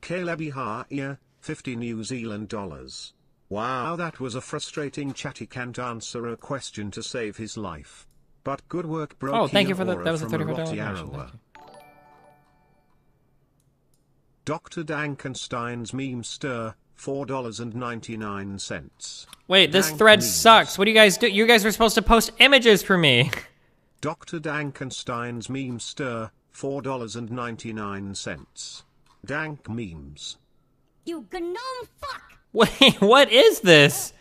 Caleb Haya, 50 New Zealand dollars. Wow, that was a frustrating chat. He can't answer a question to save his life. But good work, bro. Oh, thank you Kia for the, ora that was a from $34 Aroti donation. Arawa. Thank you. Dr. Dankenstein's meme stir, $4.99. Wait, this Dank thread memes. sucks. What do you guys do? You guys were supposed to post images for me. Dr. Dankenstein's meme stir, $4.99. Dank memes. You gnome fuck! Wait, what is this?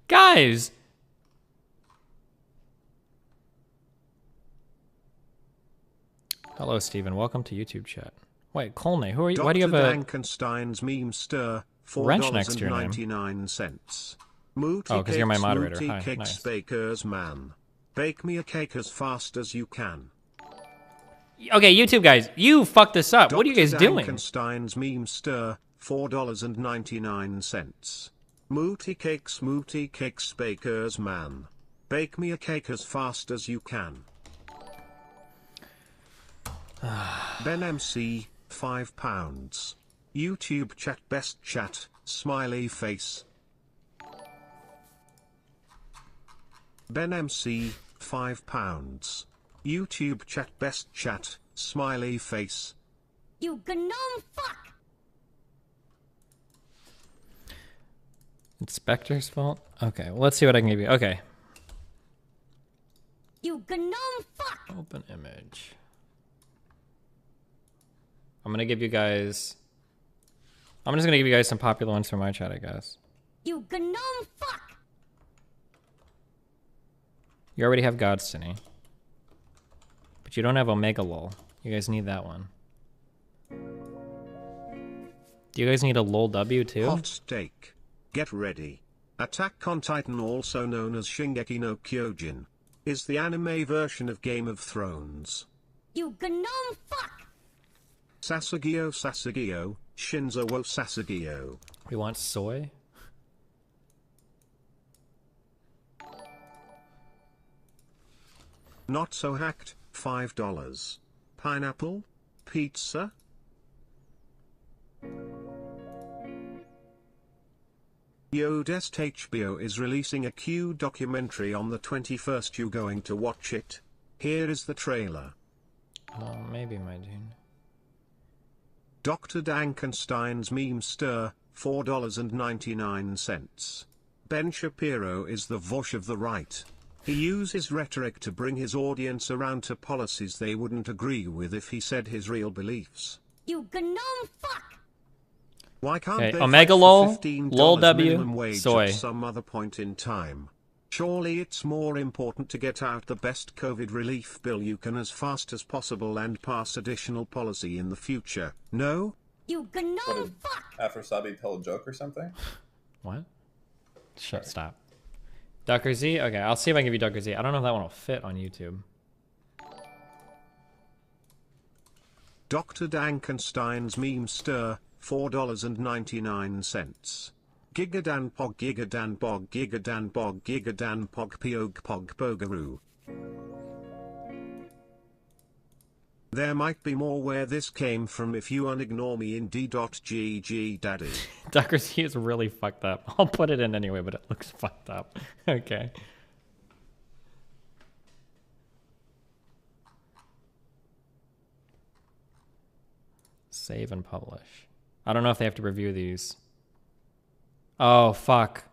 Guys. Hello, Steven. Welcome to YouTube chat. Wait, Colney, who are you? Why do you have Dr. a Dankenstein's meme stir, wrench next to your name? $4.99. Mooty Oh, 'cause you're my cakes, moderator. mooty Hi, cakes, nice. baker's man. Bake me a cake as fast as you can. Okay, YouTube guys, you fucked this up. What are you guys Dr. doing? Dankenstein's meme stir, $4.99. Mooty cakes, baker's man. Bake me a cake as fast as you can. Ben MC, £5. YouTube chat best chat, smiley face. Ben MC, £5. YouTube chat best chat, smiley face. You gnome fuck! Inspector's fault? Okay, well, let's see what I can give you. Okay. You gnome fuck! Open image. I'm gonna give you guys... I'm just gonna give you guys some popular ones from my chat, I guess. You gnome fuck! You already have Godstiny. But you don't have Omega Lol. You guys need that one. Do you guys need a Lol W too? Hot steak. Get ready. Attack on Titan, also known as Shingeki no Kyojin, is the anime version of Game of Thrones. You gnome fuck! Sasagio, Shinzo wo Sasagio. We want soy? Not so hacked, $5. Pineapple? Pizza? Yodest HBO is releasing a Q documentary on the 21st. You going to watch it? Here is the trailer. Oh, maybe, my dude. Dr. Dankenstein's meme stir, $4.99. Ben Shapiro is the voice of the right. He uses rhetoric to bring his audience around to policies they wouldn't agree with if he said his real beliefs. You gnome fuck! Why can't Okay, they Omega fight for Lol, $15 Lol W, minimum wage soy. at some other point in time? Surely it's more important to get out the best COVID relief bill you can as fast as possible and pass additional policy in the future, no? You gnome fuck! After Sabi tell a joke or something? What? Stop. Dr. Z? Okay, I'll see if I can give you Dr. Z. I don't know if that one will fit on YouTube. Dr. Dankenstein's meme stir, $4.99. Gigadan pog gigadan bog gigadan bog gigadan pog piog pog bogaroo. There might be more where this came from if you unignore me in d.gg daddy. Dr. Z is really fucked up. I'll put it in anyway, but it looks fucked up. Okay. Save and publish. I don't know if they have to review these. Oh, fuck.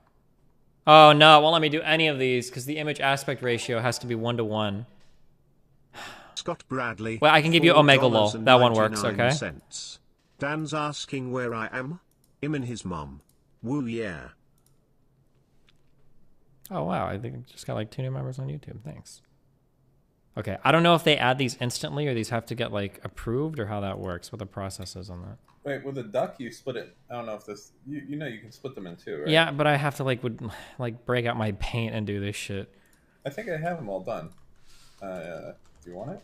Oh no, it won't let me do any of these because the image aspect ratio has to be 1:1. Scott Bradley. Well, I can give you Omega Lol. That one works, okay? $4.99. Dan's asking where I am. Him and his mom. Woo yeah. Oh wow, I think I just got like 2 new members on YouTube. Thanks. Okay, I don't know if they add these instantly or these have to get like approved or how that works, what the process is on that. Wait, with a duck, you split it. I don't know if this. You know you can split them in two, right? Yeah, but I have to like break out my paint and do this shit. I think I have them all done. Do you want it?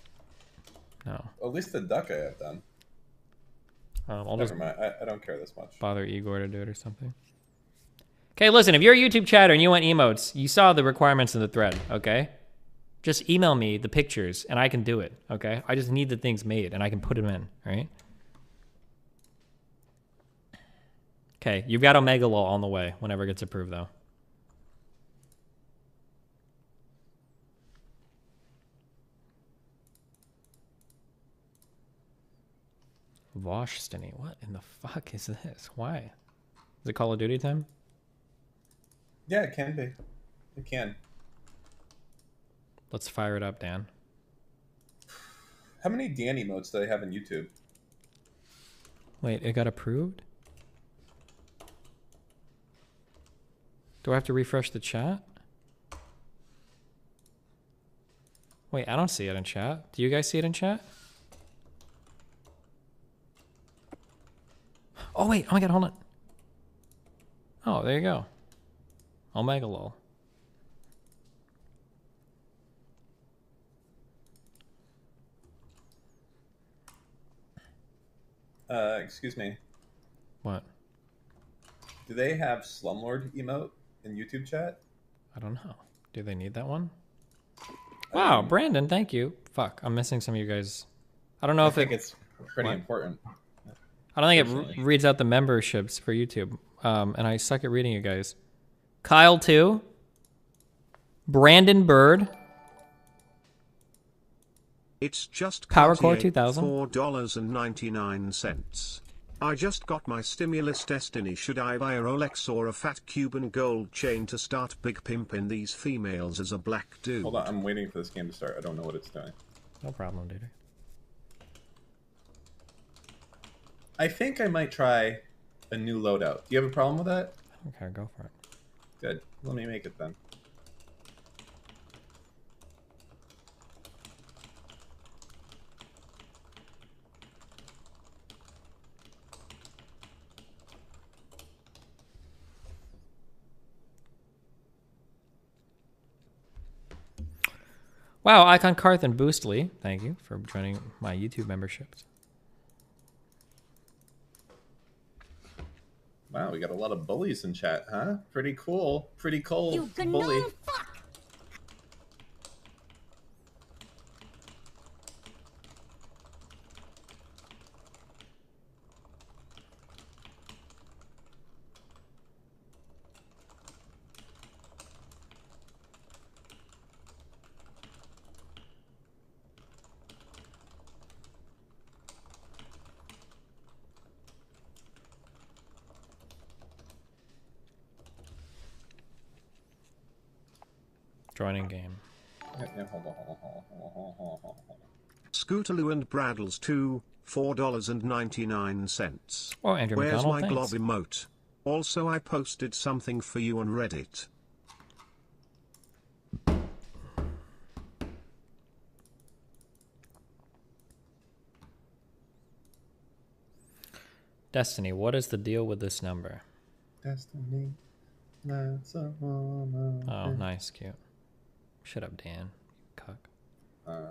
No. At least the duck I have done. I'll Never just mind. I don't care this much. bother Igor to do it or something. Okay, listen, if you're a YouTube chatter and you want emotes, you saw the requirements in the thread, okay? Just email me the pictures and I can do it, okay? I just need the things made and I can put them in, right? Okay, you've got Omega Lol on the way whenever it gets approved, though. Voshstiny, what in the fuck is this? Why? Is it Call of Duty time? Yeah, it can be. It can. Let's fire it up, Dan. How many Dan emotes do they have in YouTube? Wait, it got approved? Do I have to refresh the chat? Wait, I don't see it in chat. Do you guys see it in chat? Oh, wait. Oh my god, hold on. Oh, there you go. Omega Lol. Excuse me. What? Do they have Slumlord emote in YouTube chat? I don't know. Do they need that one? Wow, Brandon, thank you. Fuck, I'm missing some of you guys. I don't know if I think it's pretty What? important. I don't think it reads out the memberships for YouTube. And I suck at reading you guys. Kyle 2. Brandon Bird. It's just Power Core Cartier, 2000. $4.99. I just got my stimulus destiny. Should I buy a Rolex or a fat Cuban gold chain to start big pimping these females as a black dude? Hold on, I'm waiting for this game to start. I don't know what it's doing. No problem, dude. I think I might try a new loadout. Do you have a problem with that? Okay, go for it. Good. Let me make it then. Wow, Icon Karth and Boostly, thank you for joining my YouTube memberships. Wow, we got a lot of bullies in chat, huh? Pretty cool. Pretty cool. You bully. gnome fuck! Joining game. Yeah, hold on. Scootaloo and Braddles 2, $4.99. Oh, Andrew Where's McDonald, my thanks. glob emote? Also, I posted something for you on Reddit. Destiny, what is the deal with this number? Destiny. That's a woman. Oh, nice, cute. Shut up, Dan. Cuck. Are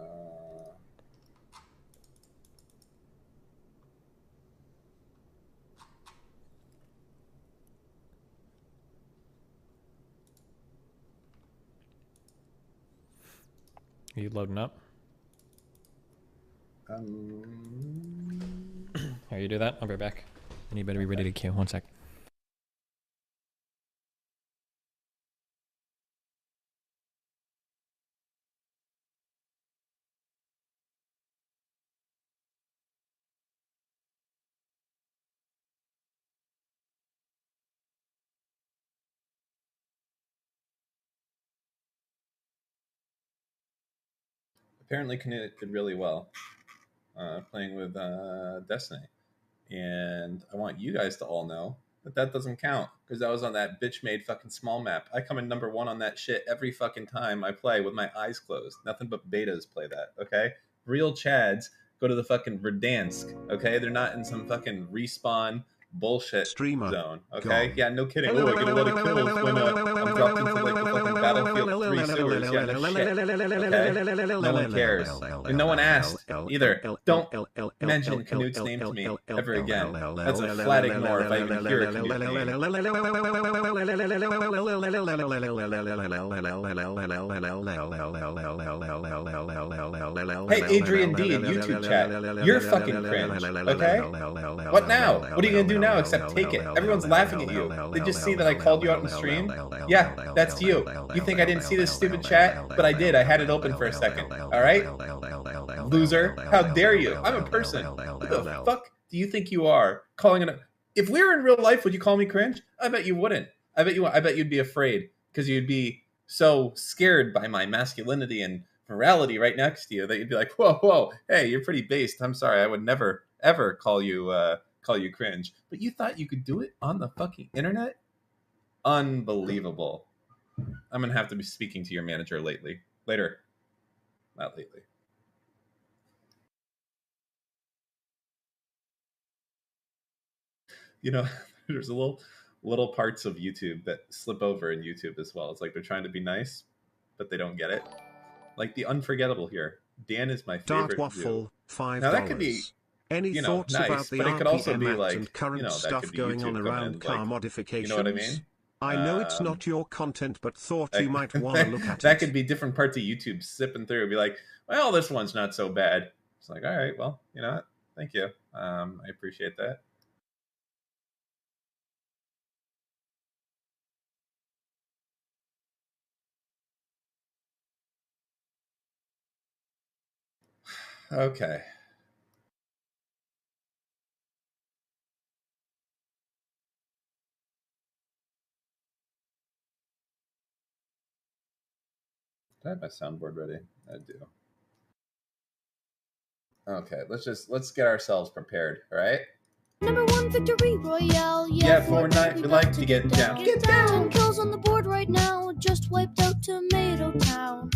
you loading up? Here, you do that. I'll be right back. And you better be ready to queue. 1 sec. apparently Canute did really well playing with Destiny. And I want you guys to all know that that doesn't count because I was on that bitch-made fucking small map. I come in #1 on that shit every fucking time I play with my eyes closed. Nothing but betas play that, okay? Real Chads go to the fucking Verdansk, okay? They're not in some fucking respawn bullshit zone, okay? Yeah, no kidding. Oh, I get a lot of kills when I'm dropped into like the fucking Battlefield 3 sewers. Yeah, no shit, okay? No one cares. And no one asked either. Don't mention Canute's name to me ever again. That's a flat ignore if I even hear a Canute name. Hey, Adrian D in YouTube chat, you're fucking cringe, okay? What now? What are you gonna do now except take it? Everyone's laughing at you. They just see that I called you out in the stream? Yeah, that's you. You think I didn't see this stupid chat? But I did. I had it open for a second. Alright? Loser. How dare you? I'm a person. Who the fuck do you think you are? Calling it a... If we were in real life, would you call me cringe? I bet you wouldn't. I bet you'd be afraid because you'd be so scared by my masculinity and morality right next to you that you'd be like, whoa, hey, you're pretty based. I'm sorry, I would never ever call you cringe. But you thought you could do it on the fucking internet? Unbelievable. I'm gonna have to be speaking to your manager later. Not lately. You know, there's a little parts of YouTube that slip over in YouTube as well. It's like they're trying to be nice, but they don't get it. Like the unforgettable here. Dan is my favorite. Dark Waffle, $5. Now that could be, any thoughts nice, about the but it could also be RPM like, and current that stuff could be going YouTube on around car like, modifications? You know what I mean? I know it's not your content, but thought you might want to look at that it. Could be different parts of YouTube sipping through. Be like, well, this one's not so bad. It's like, all right, well, you know what? Thank you. I appreciate that. Okay. Do I have my soundboard ready? I do. Okay, let's get ourselves prepared, all right? #1 victory royale. Yeah, Fortnite, we like to get down. Get down. 10 kills on the board right now. Just wiped out Tomato Town.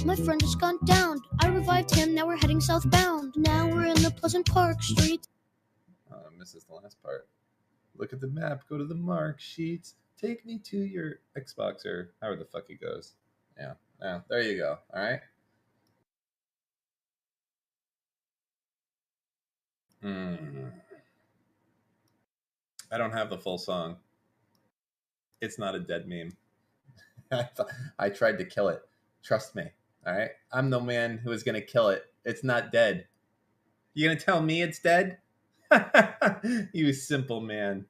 My friend just gone down. I revived him. Now we're heading southbound. Now we're in the Pleasant Park Street. Oh, I missed the last part. Look at the map. Go to the mark sheets. Take me to your Xbox or however the fuck it goes. Yeah. There you go. All right. I don't have the full song. It's not a dead meme. I tried to kill it. Trust me. All right. I'm the man who is going to kill it. It's not dead. You going to tell me it's dead? You simple man.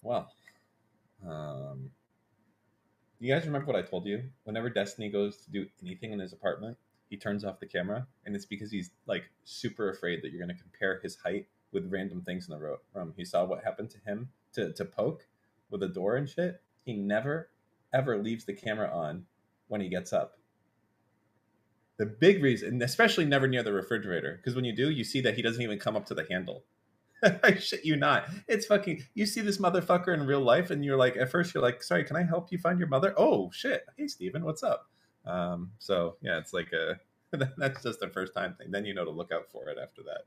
Well, you guys remember what I told you? Whenever Destiny goes to do anything in his apartment, he turns off the camera, and it's because he's like super afraid that you're going to compare his height with random things in the room. He saw what happened to him to Poke with a door and shit. He never ever leaves the camera on when he gets up. The big reason, and especially never near the refrigerator, because when you do, you see that he doesn't even come up to the handle. I shit you not. It's fucking, you see this motherfucker in real life and you're like, at first you're like, sorry, can I help you find your mother? Oh shit. Hey Steven, what's up? So yeah, it's like that's just a first time thing. Then you know to look out for it after that.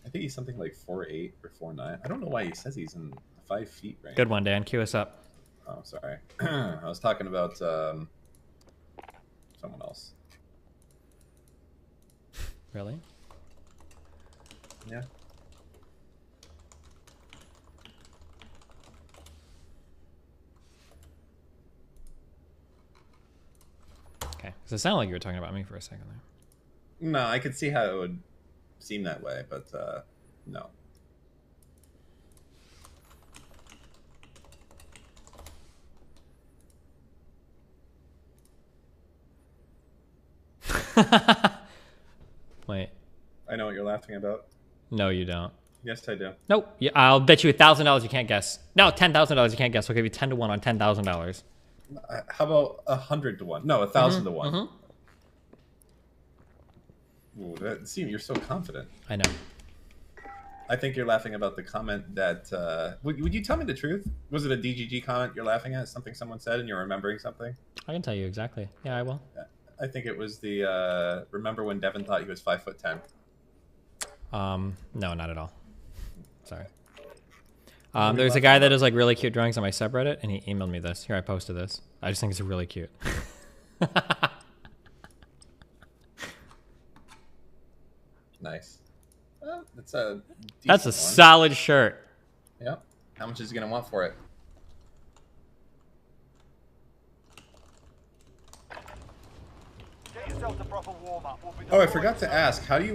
I think he's something like 4'8" or 4'9". I don't know why he says he's in 5 feet range. Good one, Dan. Cue us up. Oh, sorry. I was talking about someone else. Really? Yeah. Okay. Does it sound like you were talking about me for a second there? No, I could see how it would seem that way, but no. Wait. I know what you're laughing about. No, you don't. Yes, I do. Nope. Yeah, I'll bet you $1,000 you can't guess. No, $10,000 you can't guess. I'll give you 10 to 1 on $10,000. How about 100 to 1? No, 1,000 to 1. Ooh, you're so confident. I know. I think you're laughing about the comment that... would you tell me the truth? Was it a DGG comment you're laughing at? Something someone said and you're remembering something? I can tell you exactly. Yeah, I will. I think it was the... remember when Devin thought he was 5'10"? No, not at all. Sorry. There's a guy that does like really cute drawings on my subreddit, and he emailed me this. Here, I posted this. I just think it's really cute. Nice. Well, That's a solid shirt. Yep. How much is he gonna want for it? Oh, I forgot to ask. How do you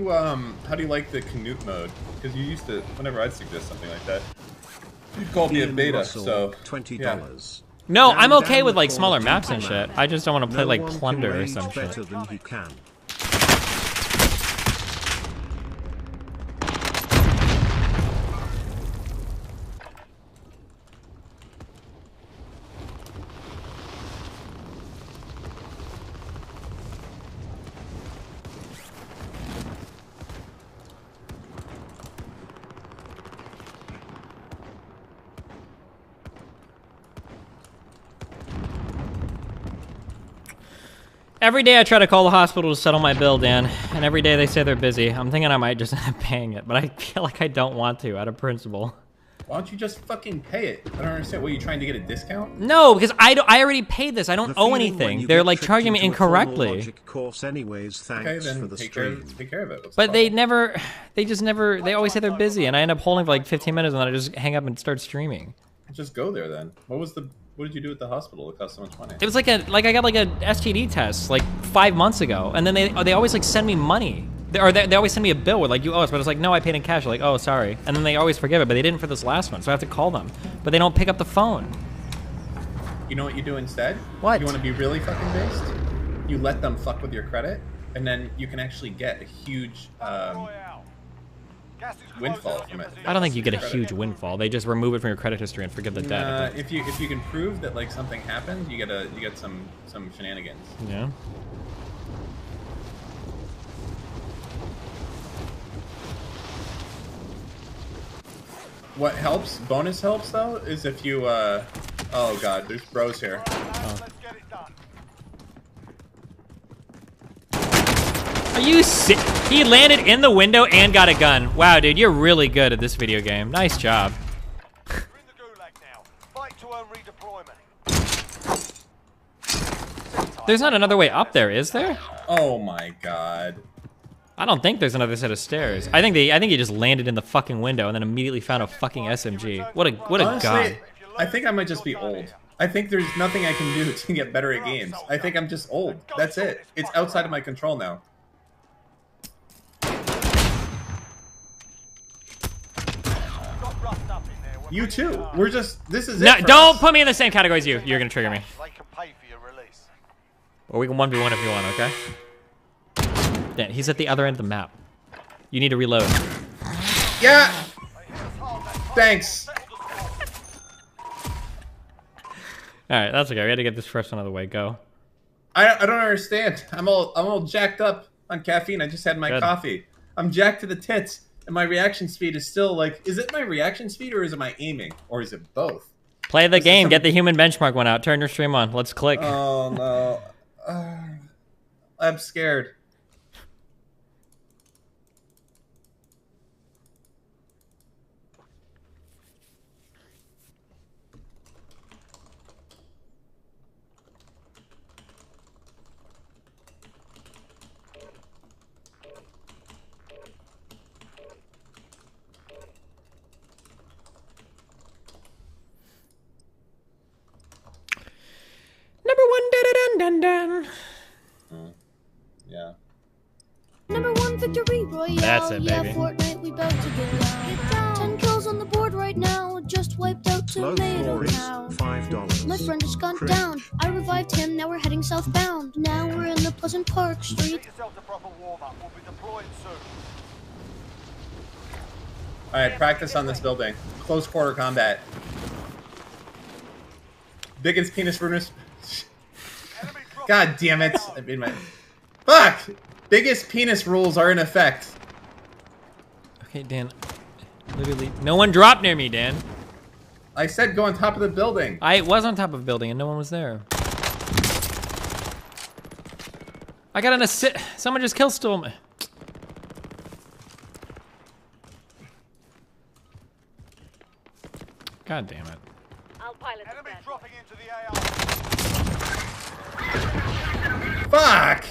like the Canute mode? Because you used to, whenever I'd suggest something like that, you'd call me a beta. So $20. Yeah. No, I'm okay with like smaller maps and shit. I just don't want to play like Plunder or some shit. Better than he can. Every day I try to call the hospital to settle my bill, Dan, and every day they say they're busy. I'm thinking I might just end up paying it, but I feel like I don't want to, out of principle. Why don't you just fucking pay it? I don't understand. What, are you trying to get a discount? No, because I already paid this. I don't owe anything. They're like charging me incorrectly. Course anyways, thanks Okay, then for the take stream. care of it. But they always say they're busy, and I end up holding for like 15 minutes, and then I just hang up and start streaming. Just go there then. What did you do at the hospital that cost so much money? It was like I got like a STD test like 5 months ago, and then they always like send me money. They always send me a bill with like, you owe us, but it's like, no, I paid in cash. Like, oh, sorry. And then they always forgive it, but they didn't for this last one, so I have to call them. But they don't pick up the phone. You know what you do instead? What? You want to be really fucking based? You let them fuck with your credit, and then you can actually get a huge windfall from it. I don't think you get a huge windfall. They just remove it from your credit history and forgive the debt. If you can prove that like something happened, you get some shenanigans. Yeah. What helps, bonus helps though, is if you oh god, there's bros here. Oh. Are you sick? He landed in the window and got a gun. Wow, dude, you're really good at this video game. Nice job. There's not another way up there, is there? Oh my god. I don't think there's another set of stairs. I think he just landed in the fucking window and then immediately found a fucking SMG. What a Honestly, god. I think I might just be old. I think there's nothing I can do to get better at games. I think I'm just old. That's it. It's outside of my control now. You too. We're just. This is it. No, for don't us. put me in the same category as you. You're gonna trigger me. Or we can 1v1 if you want, okay? Yeah, he's at the other end of the map. You need to reload. Yeah. Thanks. All right, that's okay. We had to get this first one out of the way. Go. I don't understand. I'm all jacked up on caffeine. I just had my coffee. I'm jacked to the tits, and my reaction speed is still like. Is it my reaction speed or is it my aiming or is it both? Play the game. Get the human benchmark one out. Turn your stream on. Let's click. Oh no. I'm scared. Number one, dun-dun-dun-dun. Yeah. Number one victory royale. That's it, Yeah, baby. Fortnite, we about to get down. 10 kills on the board right right now. Just wiped out Tomato Town. $5. My friend has gone down. I revived him. Now we're heading southbound. Now we're in the Pleasant Park Street. All right, practice on this building. Close quarter combat. Biggest penis runners. God damn it! I made my. Fuck! Biggest penis rules are in effect. Okay, Dan. Literally, no one dropped near me, Dan. I said go on top of the building. I was on top of a building and no one was there. I got an assist. Someone just kill stole me. God damn it. I'll pilot enemy dropping into the AR. Fuck!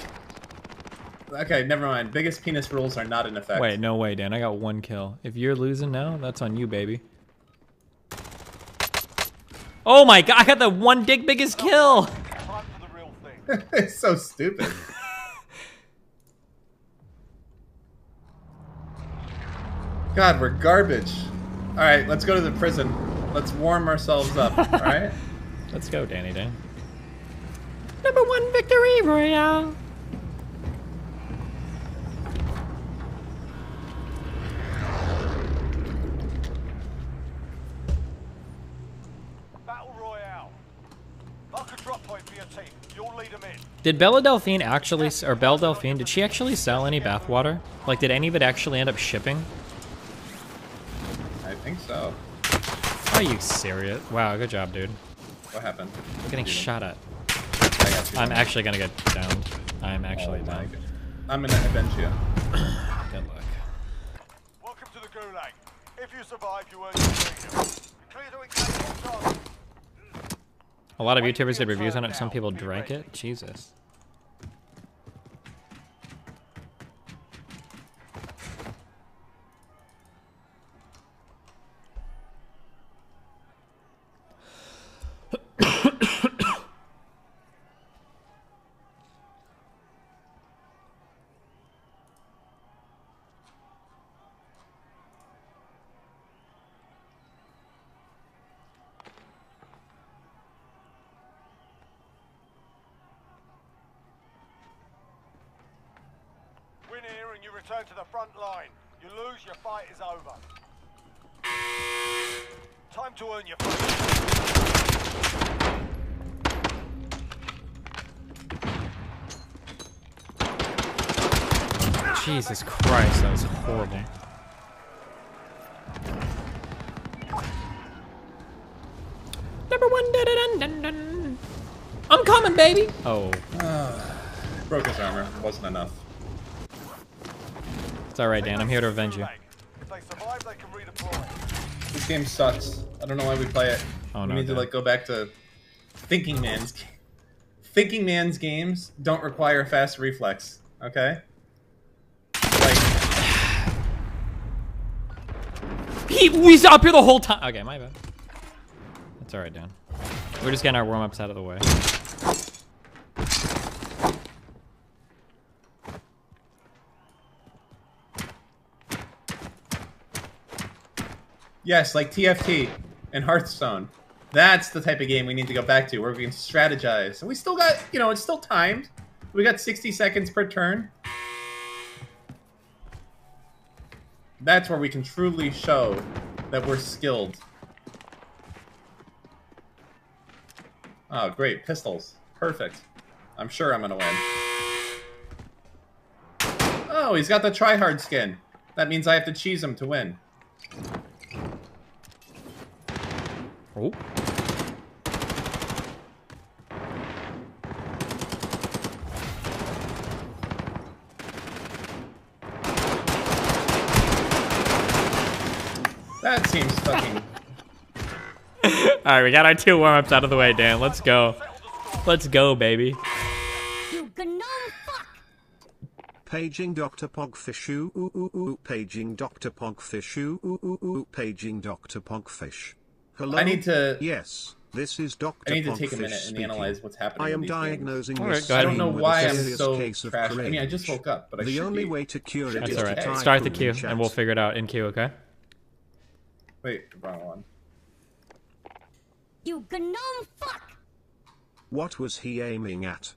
Okay, never mind. Biggest penis rules are not in effect. Wait, no way, Dan. I got 1 kill. If you're losing now, that's on you, baby. Oh my god, I got the one biggest kill! It's so stupid. God, we're garbage. Alright, let's go to the prison. Let's warm ourselves up, alright? Let's go, Danny Dan. #1 victory royale! Battle Royale. Mark a drop point for your team. You'll lead them in. Did Belle Delphine actually, or Belle Delphine, did she actually sell any bathwater? Like, did any of it actually end up shipping? I think so. Are you serious? Wow, good job, dude. What happened? I'm getting shot at. I got you. I'm actually gonna get downed. I'm actually down. I'm gonna avenge you. Good luck. Welcome to the Gulag. If you survive, you earn your freedom. Clear to engage all targets. A lot of YouTubers did reviews on it. Some people drank it. Jesus. Win here and you return to the front line. You lose, your fight is over. Time to earn your freedom. Jesus Christ, that was horrible. #1 dun dun dun. I'm coming, baby. Oh. Broke his armor. Wasn't enough. It's alright, Dan. I'm here to avenge you. If they survive, they can redeploy. This game sucks. I don't know why we play it. Oh, we no, need to Dan. like go back to thinking man's. Thinking man's games don't require fast reflex. Okay. We was up here the whole time. Okay, my bad. That's alright, Dan. We're just getting our warm-ups out of the way. Yes, like TFT and Hearthstone. That's the type of game we need to go back to, where we can strategize. And we still got, you know, it's still timed. We got 60 seconds per turn. That's where we can truly show that we're skilled. Oh, great. Pistols. Perfect. I'm sure I'm gonna win. Oh, he's got the tryhard skin. That means I have to cheese him to win. Oh. That seems fucking... Alright, we got our 2 warm-ups out of the way, Dan. Let's go. Let's go, baby. Paging Dr. Pogfish. Ooh, ooh, ooh, ooh. Paging Dr. Pogfish. Ooh, ooh, ooh, ooh. Paging Dr. Pogfish. Hello? I need to... Yes, this is Dr. I need to Pogfish take a minute and speaking. analyze what's happening I am in these diagnosing games. this I don't know scene with why a I'm serious so case of trash. I mean, I cringe. just woke up, but I The should only be... way to cure it That's is alright. to type Start the in queue, chat. and we'll figure it out in queue, okay? Wait, wrong one. You gnome fuck! What was he aiming at?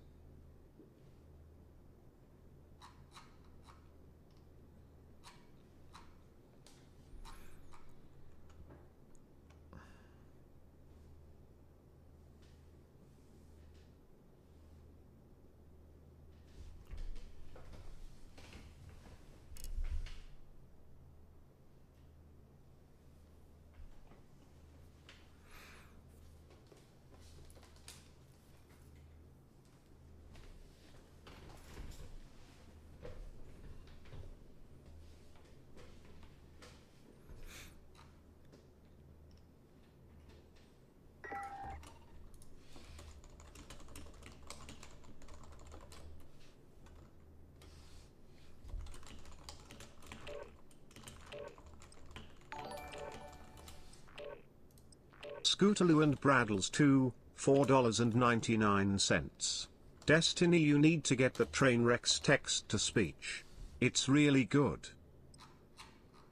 Scootaloo and Braddles 2, $4.99. Destiny, you need to get the Trainwreck's text to speech. It's really good.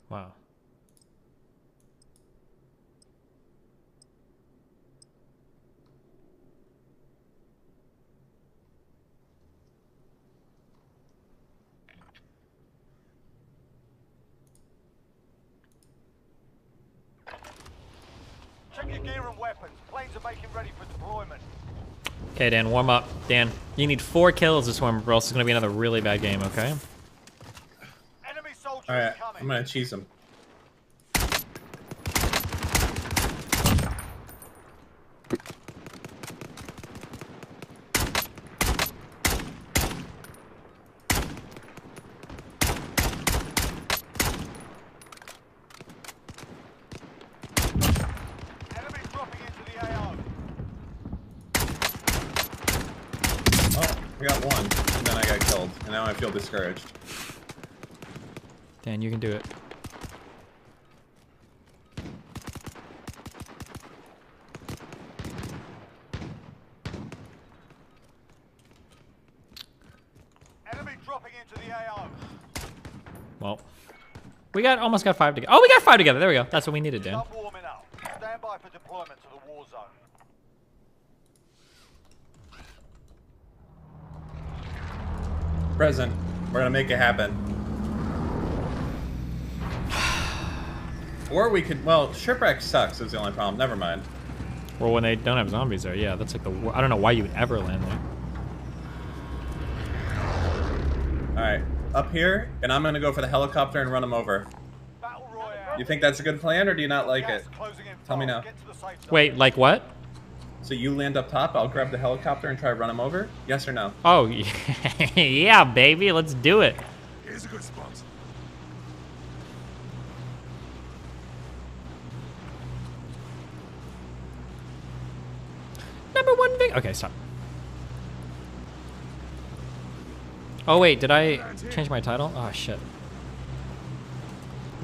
Wow. Check your gear and weapons. Planes are making ready for deployment. Okay, Dan, warm up. Dan, you need 4 kills this one, or else it's gonna be another really bad game, okay? Enemy soldiers Alright, coming. I'm gonna cheese him. Enemies dropping into the AO. Oh, I got one, and then I got killed, and now I feel discouraged. Dan, you can do it. Enemy dropping into the AO. Well, we almost got 5 together. Oh, we got 5 together. There we go. That's what we needed, Dan. Start warming up. Stand by for deployment to the war zone. Present. We're gonna make it happen. Or we could, well, shipwreck sucks is the only problem. Never mind. Or when they don't have zombies there. Yeah, that's like I don't know why you would ever land there. Alright, up here, and I'm gonna go for the helicopter and run them over. You think that's a good plan, or do you not like it? Tell me now. Wait, like what? So you land up top, I'll grab the helicopter and try to run them over? Yes or no? Oh, yeah, baby. Let's do it. Here's a good spot. Number 1 big. Okay, stop. Oh wait, did I change my title? Oh shit.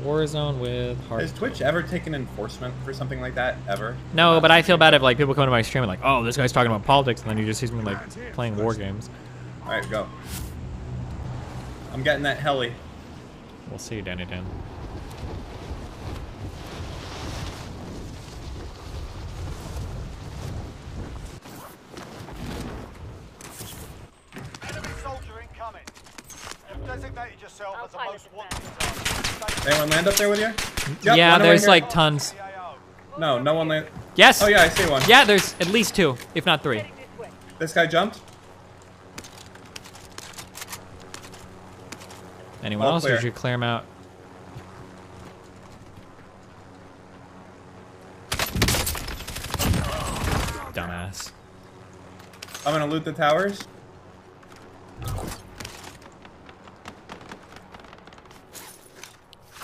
Warzone with hard. Has Twitch ever taken enforcement for something like that? Ever? No, but I feel bad if like people come to my stream and like, oh, this guy's talking about politics, and then you just see me like playing war games. All right, go. I'm getting that heli. We'll see you, Danny Dan. Enemy soldier incoming. You've designated yourself as the most wanted target. Anyone land up there with you? Yep, Yeah, one right there's here. like tons. No, no one land. Yes. Oh yeah, I see one. Yeah, there's at least 2, if not 3. This guy jumped. Anyone All else, or clear. should you clear them out? Dumbass. I'm gonna loot the towers.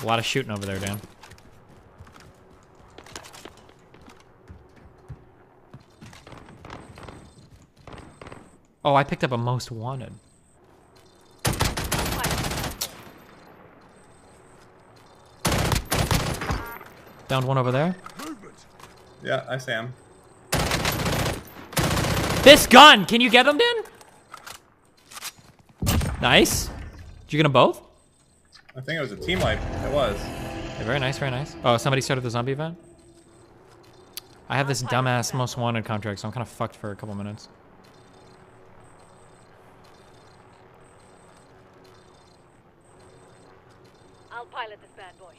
A lot of shooting over there, Dan. Oh, I picked up a most wanted. Downed one over there. Yeah, I see him. This gun! Can you get them, Dan? Nice. Did you get them both? I think it was a team wipe. It was. Okay, very nice, very nice. Oh, somebody started the zombie event? I have this dumbass most wanted contract, so I'm kind of fucked for a couple minutes. I'll pilot this bad boy.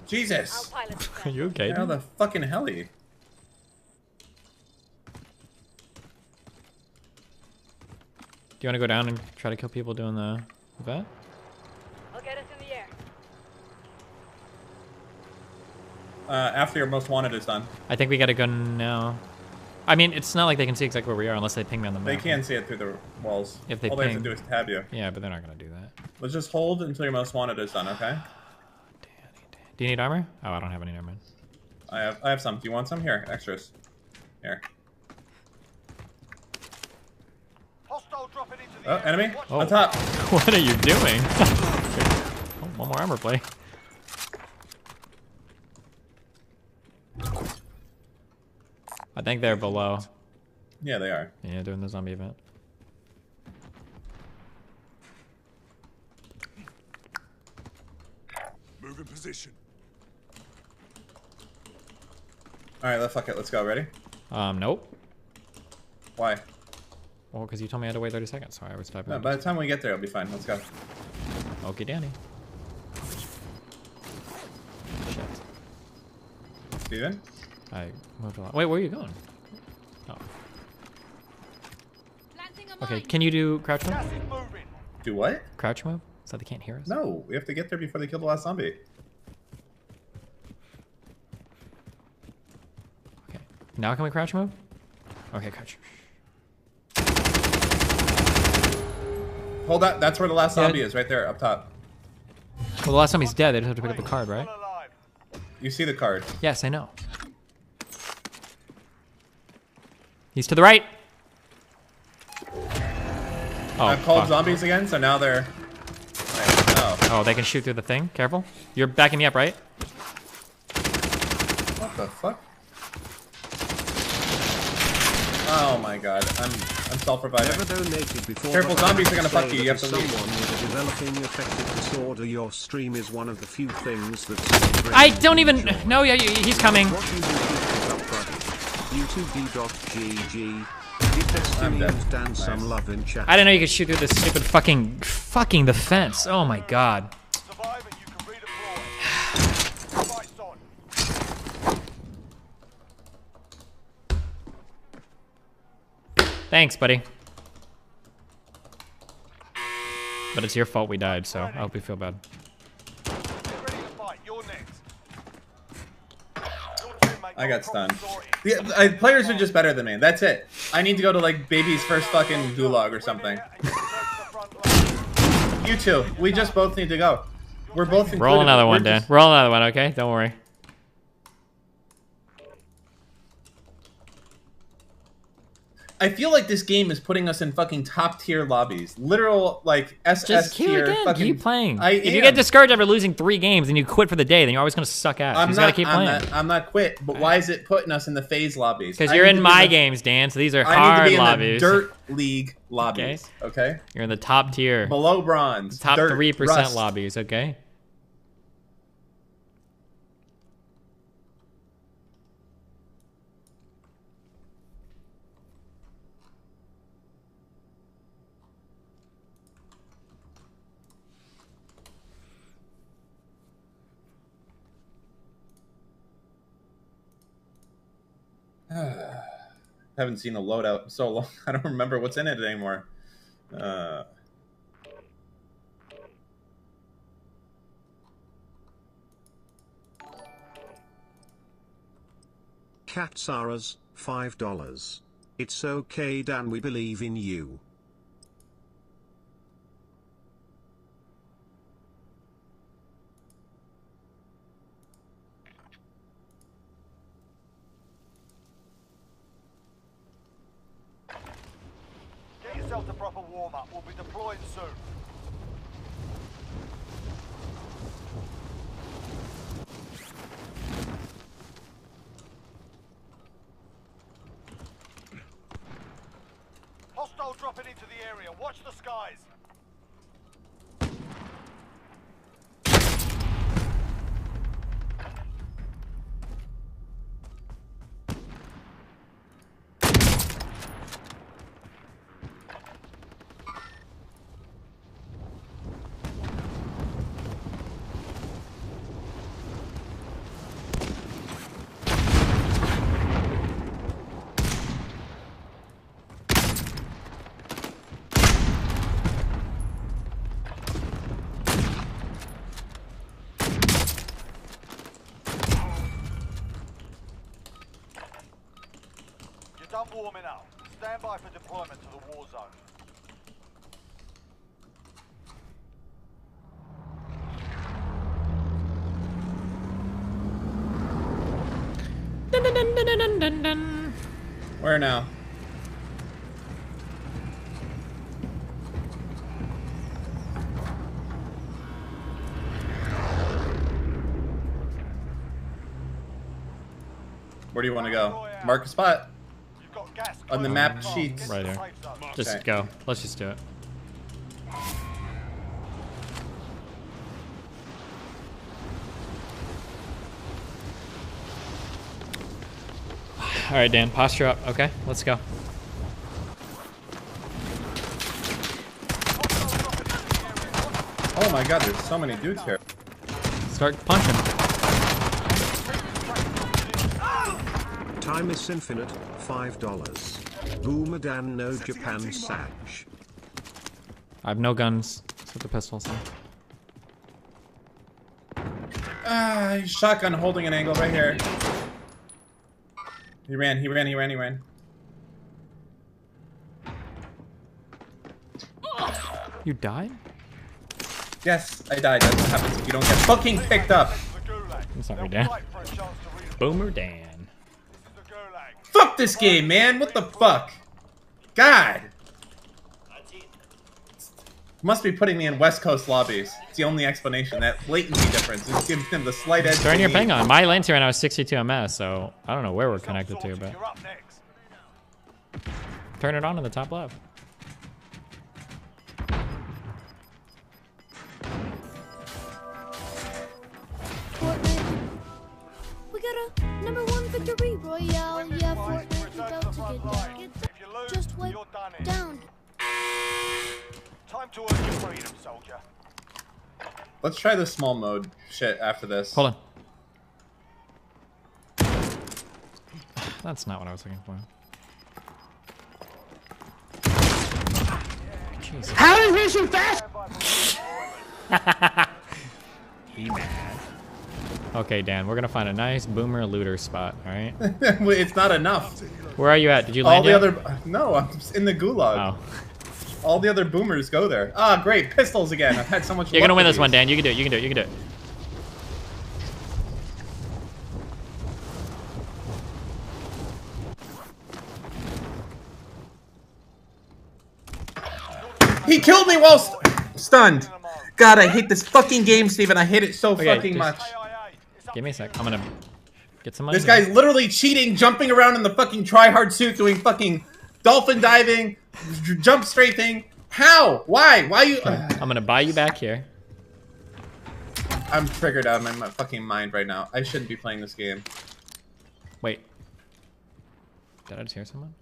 Jesus. I'll pilot this bad Are you okay? How the fucking heli? Do you want to go down and try to kill people doing the event? I'll get us in the air. After your most wanted is done. I think we gotta go now. I mean, it's not like they can see exactly where we are unless they ping me on the map. They can see it through the walls. If they All ping. they have to do is tab you. Yeah, but they're not gonna do that. Let's just hold until your most wanted is done, okay? Do you need armor? Oh, I don't have any armor. I have some. Do you want some? Here, extras. Here. Hostile dropping into the Oh, area. enemy Oh. on top. What are you doing? Oh, one more armor play. I think they're below. Yeah, they are. Yeah, doing the zombie event. Move in position. All right, fuck it. Let's go. Ready? Nope. Why? Well, because you told me I had to wait 30 seconds, so I was typing. No, by the time we get there, it'll be fine. Let's go. Okay, Danny. Shit. Steven? I moved a lot. Wait, where are you going? Oh. Okay, can you do crouch move? Do what? Crouch move? So they can't hear us? No, we have to get there before they kill the last zombie. Now can we crouch move? Okay, crouch. Hold that. That's where the last zombie is, right there, up top. Well, the last time he's dead, they just have to pick up the card, right? You see the card. Yes, I know. He's to the right. Oh, I've called fuck. zombies again, so now they're... Oh, they can shoot through the thing? Careful. You're backing me up, right? What the fuck? Oh my god, I'm self-reviving. Never donated before. Careful, zombies are gonna fuck you. You have to Someone leave. with a developing affective disorder. Your stream is one of the few things that. I don't even... No, yeah, he's coming. YouTube.gg. Give Destiny and Dan some love in chat. I didn't know you could shoot through this stupid fucking the fence. Oh my god. Thanks, buddy. But it's your fault we died, so I hope you feel bad. I got stunned. Players are just better than me. That's it. I need to go to like baby's first fucking gulag or something. You two, we just both need to go. We're both included. Roll another one, Dan. Roll another one, okay? Don't worry. I feel like this game is putting us in fucking top tier lobbies. Literal like SS Just keep tier. again. Fucking, Keep playing. I If you am. get discouraged after losing 3 games and you quit for the day, then you're always gonna suck ass. You just gotta keep playing. I'm not quit. But why is it putting us in the phase lobbies? Because I you're need in to be my the- games, Dan. So these are I hard need to be in lobbies. the dirt league lobbies. Okay. You're in the top tier. Below bronze. Top dirt, 3% rust. lobbies. Okay. Haven't seen a loadout in so long. I don't remember what's in it anymore. Cat Sarah's $5. It's okay, Dan. We believe in you. Get yourself to proper warm-up. We'll be deploying soon. Hostile dropping into the area. Watch the skies. warming up. Stand by for deployment to the war zone. Where now? Where do you want to go? Mark a spot. On the map sheets. Right here. Just Okay. go. Let's just do it. All right, Dan, posture up. Okay, let's go. Oh my god, there's so many dudes here. Start punching. Time is infinite, $5. Boomer Dan no Japan Sag. I have no guns except the pistols. He's shotgun holding an angle right here. He ran. You died? Yes, I died. That's what happens if you don't get fucking picked up. I'm sorry, Dan. Boomer Dan. Fuck this game, man. What the fuck? God. Must be putting me in West Coast lobbies. It's the only explanation. That latency difference is giving them the slight edge. Turn your ping on. My latency right now is 62 ms, so I don't know where we're connected to, but turn it on in the top left. We got a #1 victory royale. Yeah, Fortnite is about to get down. Just wipe down. Time to earn your freedom, soldier. Let's try the small mode shit after this. Hold on. That's not what I was looking for. Jesus. How is this so fast? He mad. Okay, Dan, we're gonna find a nice boomer looter spot, alright? It's not enough. Where are you at? Did you land All the yet? other... No, I'm just in the gulag. Oh. All the other boomers go there. Ah, great. Pistols again. I've had so much You're luck gonna win with this one, these. Dan. You can do it. You can do it. You can do it. He killed me while stunned. God, I hate this fucking game, Steven. I hate it so Okay, fucking just- much. Give me a sec. I'm gonna get some money. This guy's literally cheating, jumping around in the fucking try-hard suit, doing fucking dolphin diving, jump strafing. How? Why? Why you? I'm gonna buy you back here. I'm triggered out of my fucking mind right now. I shouldn't be playing this game. Wait. Did I just hear someone?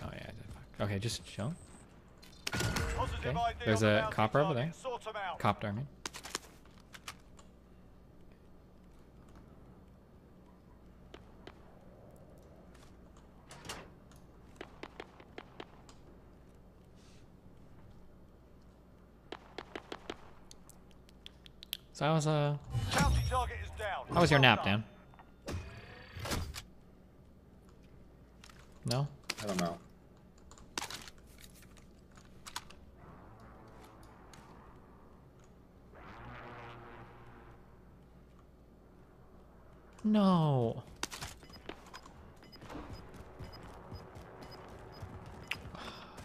Oh yeah, I did. Okay, just chill. Okay. There's a copper over there. Copter, I mean. So how was your nap, Dan? No? I don't know. No.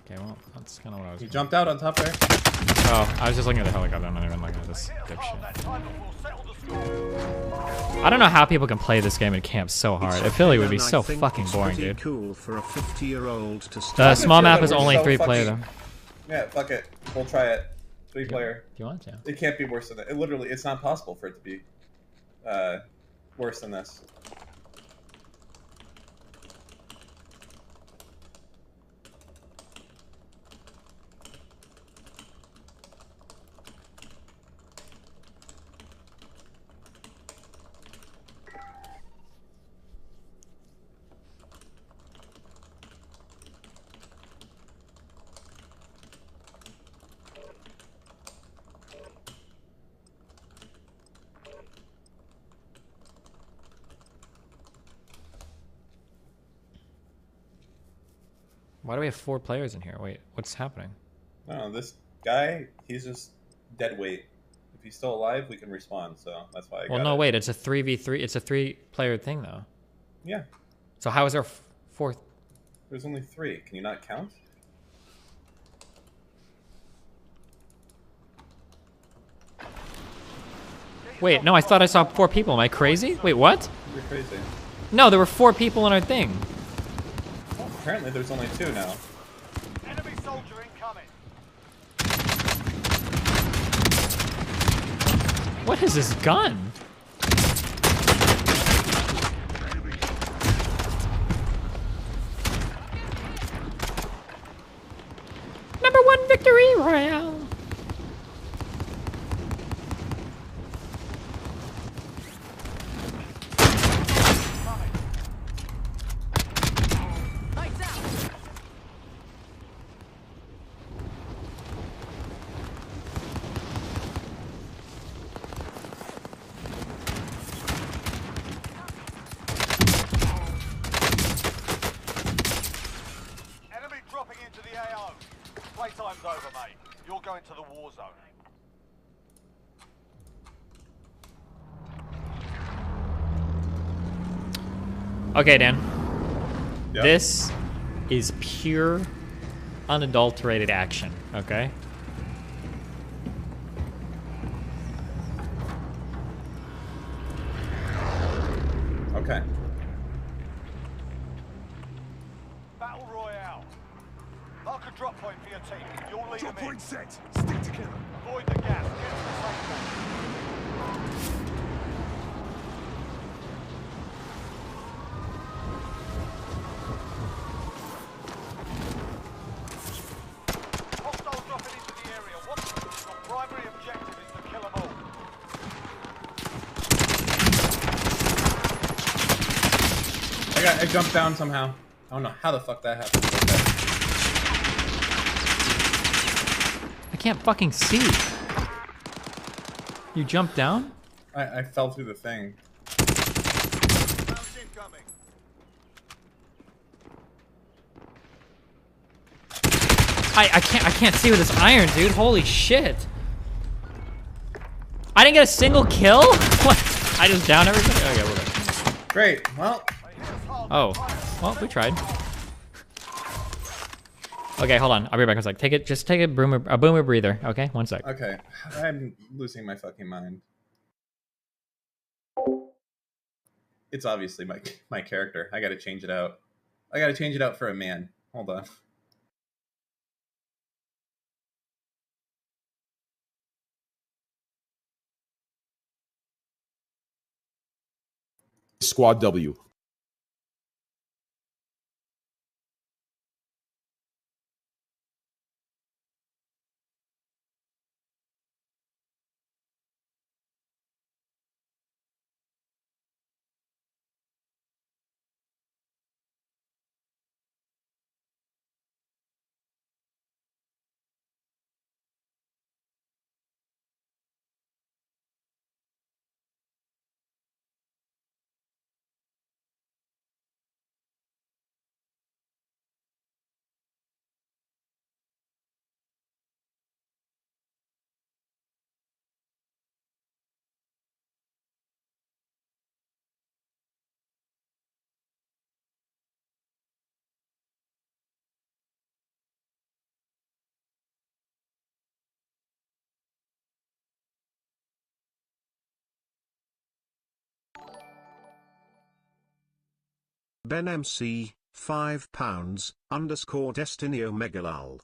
Okay, well, that's kind of what I was. He jumped out on top there. Oh, I was just looking at the helicopter. I'm not even looking at this dipshit. I don't know how people can play this game in camp so hard. I feel like it would be so fucking boring, dude. Cool for a 50-year-old to The small map is We're only so 3-player fucking- though. Yeah, fuck it. We'll try it. 3-player. Do you want to? It can't be worse than that. It literally, it's not possible for it to be worse than this. Why do we have 4 players in here? Wait, what's happening? No, this guy, he's just dead weight. If he's still alive, we can respawn. So that's why I Well, got no, it. wait. It's a 3v3. It's a 3-player thing, though. Yeah. So how is there 4th? There's only 3. Can you not count? Wait, no, I thought I saw 4 people. Am I crazy? Wait, what? You're crazy. No, there were 4 people in our thing. Well, apparently there's only 2 now. Enemy soldier incoming. What is this gun? Number 1 victory royale. Enemy dropping into the AO. Playtime's over, mate. You're going to the war zone. Okay, Dan. Yep. This is pure, unadulterated action, okay? Okay. Battle Royale. Mark a drop point for your team. You'll lead Drop them in. point set. Stick together. Avoid the gas. Get to the safe zone. Hostiles dropping into the area. Your primary objective is to kill them all. I jumped down somehow. I don't know how the fuck that happened. Okay. I can't fucking see. You jumped down? I fell through the thing. I can't see with this iron, dude. Holy shit. I didn't get a single kill? What? I just downed everybody? Okay, whatever. Great. Well. Oh. Well, we tried. Okay, hold on. I'll be right back. I was like, just take a boomer breather. Okay, 1 sec. Okay. I'm losing my fucking mind. It's obviously my character. I gotta change it out. I gotta change it out for a man. Hold on. Squad W. Ben MC, £5, _ Destiny Omegalal.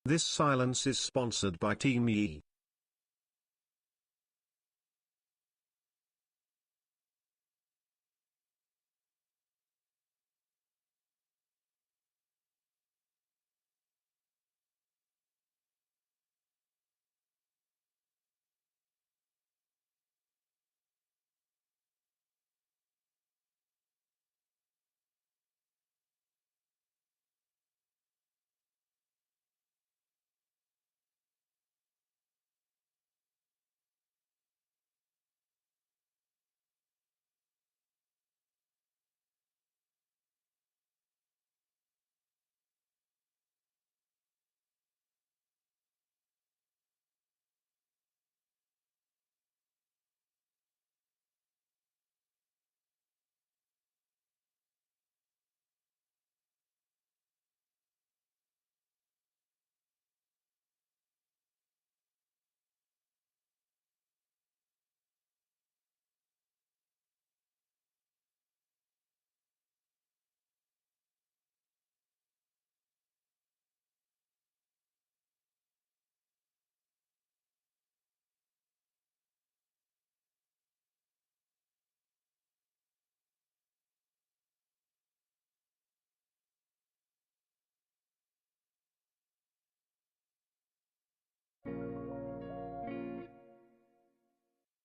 This silence is sponsored by Team Yi.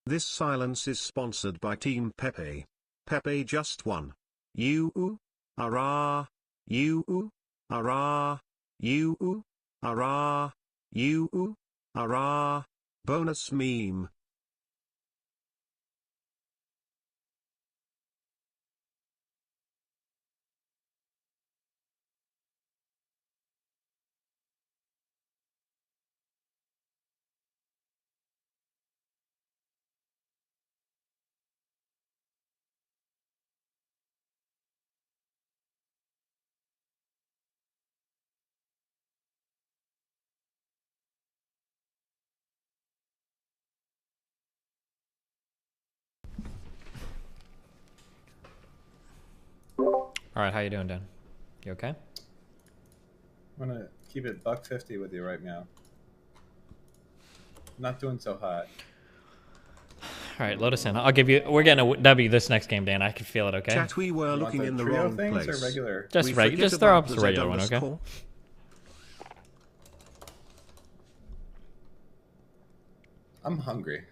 This silence is sponsored by Team Pepe. Pepe just won. You ara, you ara, you ara, you ara. Bonus meme. All right, how you doing, Dan? You okay? I'm gonna keep it $1.50 with you right now. Not doing so hot. All right, load us in. I'll give you. We're getting a W this next game, Dan. I can feel it. Okay. Chat, we were looking in the wrong place. Or regular? Just just throw up the regular one, okay? Call. I'm hungry.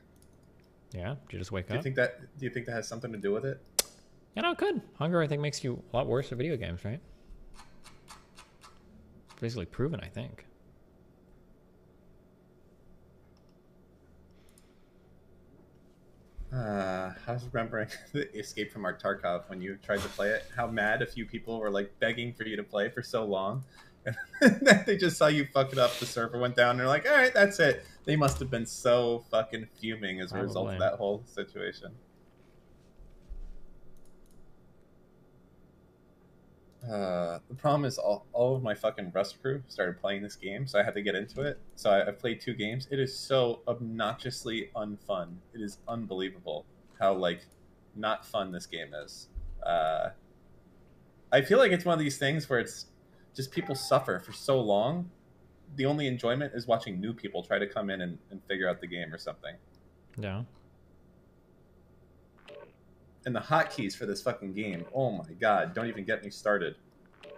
Yeah. Did you just wake Do you up? think that? Do you think that has something to do with it? You know, it could. Hunger, I think, makes you a lot worse at video games, right? Basically proven, I think. I was remembering the Escape from Tarkov when you tried to play it. How mad a few people were like begging for you to play for so long, and then they just saw you fuck it up. The server went down. And they're like, "All right, that's it." They must have been so fucking fuming as a result of that whole situation. The problem is all of my fucking Rust crew started playing this game, so I had to get into it. So I've played 2 games. It is so obnoxiously unfun. It is unbelievable how, like, not fun this game is. I feel like it's one of these things where it's just people suffer for so long. The only enjoyment is watching new people try to come in and figure out the game or something. Yeah. And the hotkeys for this fucking game, oh my god, don't even get me started.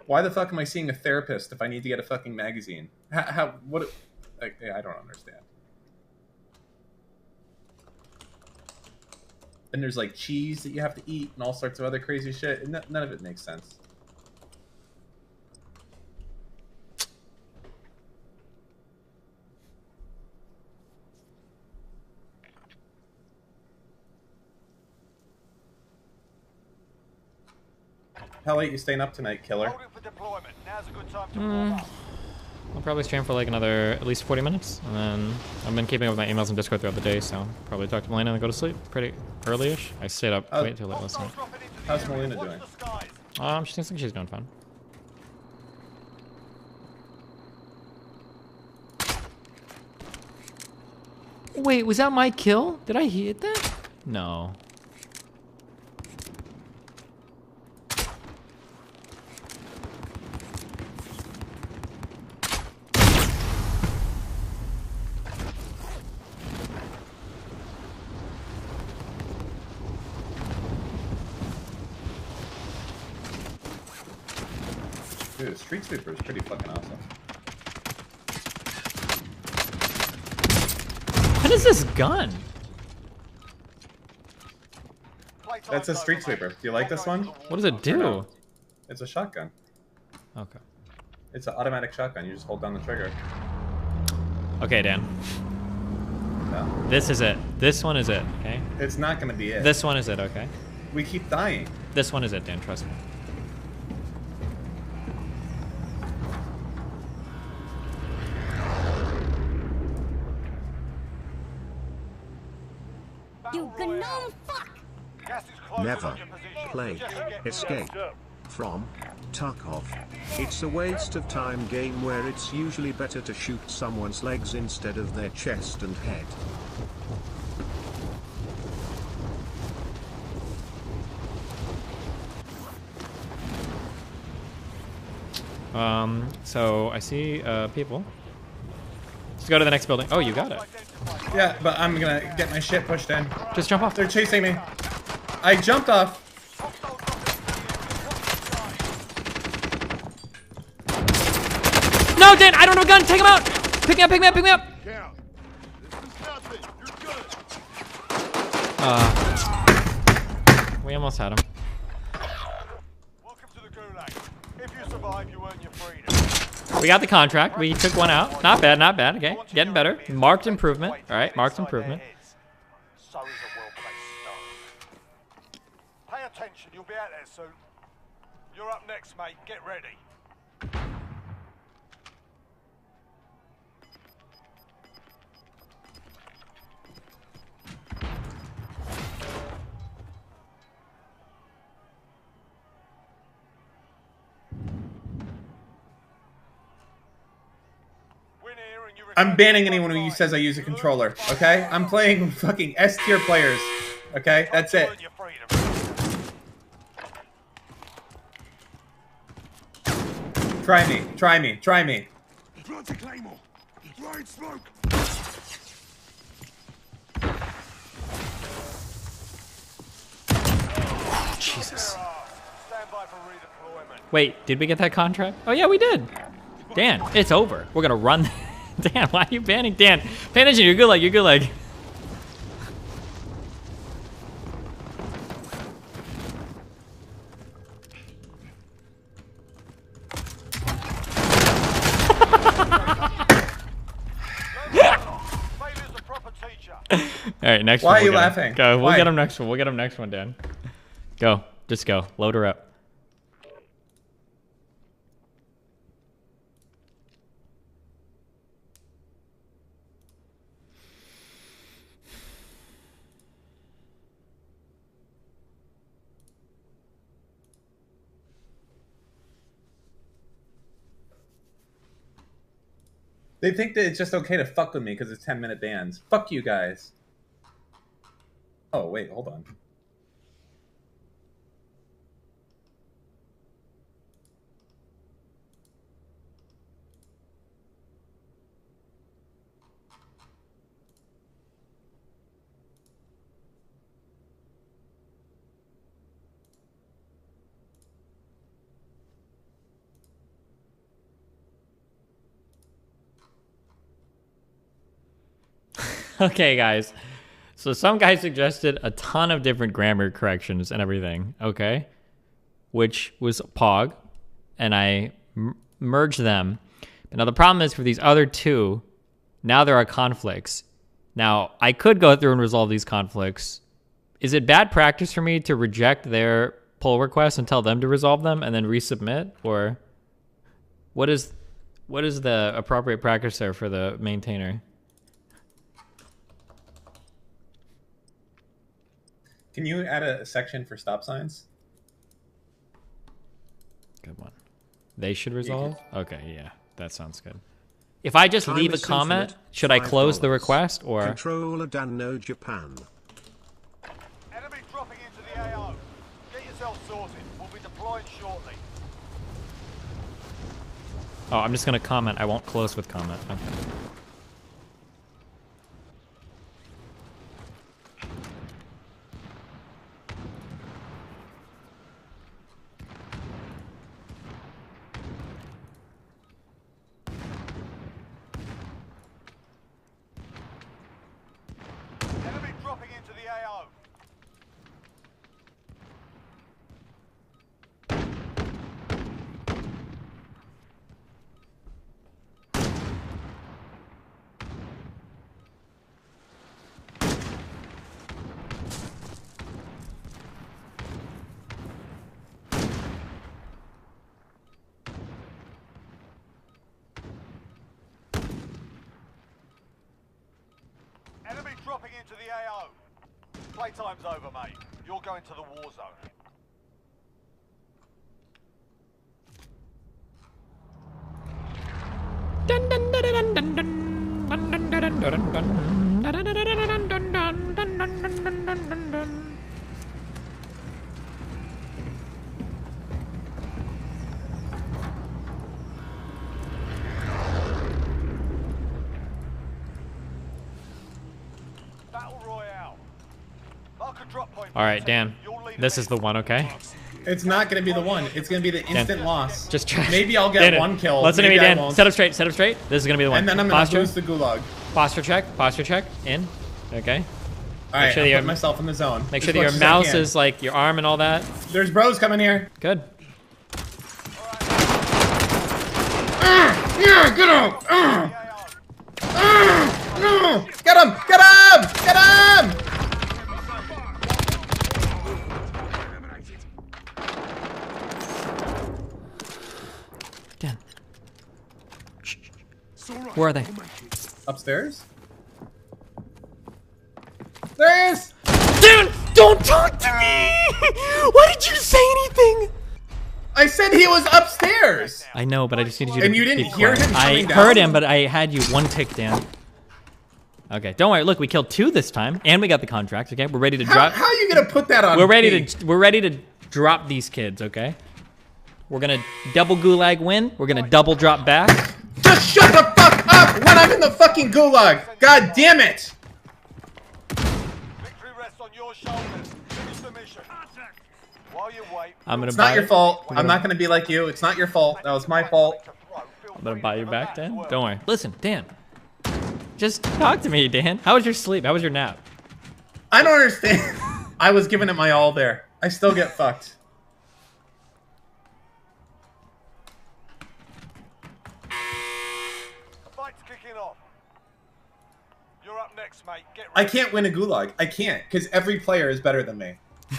Why the fuck am I seeing a therapist if I need to get a fucking magazine? What? I don't understand. And there's like cheese that you have to eat and all sorts of other crazy shit. And none of it makes sense. How late you staying up tonight, killer? I'll probably stream for like another at least 40 minutes, and then I've been keeping up with my emails and Discord throughout the day, so probably talk to Melina and go to sleep pretty early-ish. I stayed up way too late last night. How's Melina doing? She seems like she's doing fine. Wait, was that my kill? Did I hit that? No. Dude, Street Sweeper is pretty fucking awesome. What is this gun? That's a Street Sweeper. Do you like this one? What does it do? No? It's a shotgun. Okay. It's an automatic shotgun. You just hold down the trigger. Okay, Dan. No. This is it. This one is it, okay? It's not gonna be it. This one is it, okay? We keep dying. This one is it, Dan, trust me. You gnome fuck! Never play Escape from Tarkov. It's a waste of time game where it's usually better to shoot someone's legs instead of their chest and head. So I see people. Let's go to the next building. Oh, you got it. Yeah, but I'm gonna get my shit pushed in. Just jump off. They're chasing me. I jumped off. No, Dan, I don't have a gun. Take him out. Pick me up, pick me up, pick me up. We almost had him. Welcome to the Gulag. If you survive, you earn your freedom. We got the contract. We took one out. Not bad, not bad. Okay, getting better. Marked improvement. All right, marked improvement. So is a well-placed stone. Pay attention, you'll be out there soon. You're up next, mate. Get ready. I'm banning anyone who says I use a controller, okay? I'm playing with fucking S tier players, okay? That's it. Try me, try me, try me. Jesus. Wait, did we get that contract? Oh yeah, we did. Dan, it's over. We're gonna run. Dan, why are you banning? Dan, pay attention. You're good leg. You're good leg. All right, next one. Why are you laughing? Go. We'll Why? get him next one. We'll get him next one, Dan. Go. Just go. Load her up. They think that it's just okay to fuck with me because it's 10-minute bans. Fuck you guys. Oh, wait, hold on. Okay, guys. So some guy suggested a ton of different grammar corrections and everything, okay? Which was POG, and I merged them. But now the problem is for these other two, now there are conflicts. Now, I could go through and resolve these conflicts. Is it bad practice for me to reject their pull requests and tell them to resolve them and then resubmit? Or what is the appropriate practice there for the maintainer? Can you add a section for stop signs? Good one. They should resolve? Okay, yeah. That sounds good. If I just leave a comment, should I close the request or? Controller Dan No Japan. Enemy dropping into the AO. Get yourself sorted. We'll be deploying shortly. Oh, I'm just gonna comment. I won't close with comment. Okay. the AO. Enemy dropping into the AO. Playtime's over, mate. You're going to the war zone. Battle Royale. Mark a drop point. All right, Dan. This is the one, okay? It's not going to be the one. It's going to be the instant loss. Just try. Maybe I'll get one kill. Listen to me, Maybe I Dan. won't. Set up straight. Set up straight. This is gonna be the one. And then I'm going to Posture. lose the gulag. Posture check. Posture check. In. Okay. All right, I'm putting myself in the zone. Make as sure that much your as I mouse can. is like your arm and all that. There's bros coming here. Good. Yeah, get him! No! Get him! Get him! Get him! Dan. Where are they? Upstairs? There he is! Dude, don't talk to me! Why did you say anything? I said he was upstairs! I know, but I just needed you to And you didn't be hear quiet. him coming I down? heard him, but I had you one tick down. Okay, don't worry. Look, we killed 2 this time, and we got the contract. Okay, we're ready to drop. How are you gonna put that on We're ready me? to drop these kids. Okay. We're gonna double gulag win. We're gonna double drop back. Just shut the fuck up when I'm in the fucking gulag! God damn it! Victory rests on your shoulders. Finish the mission. While you wait, I'm gonna It's buy not your it. fault. I'm not gonna be like you. It's not your fault. That was my fault. I'm gonna buy you back, Dan. Don't worry. Listen, Dan. Just talk to me, Dan. How was your sleep? How was your nap? I don't understand. I was giving it my all there. I still get fucked. fight's kicking off. You're up next, mate. Get I ready. can't win a gulag. I can't, because every player is better than me.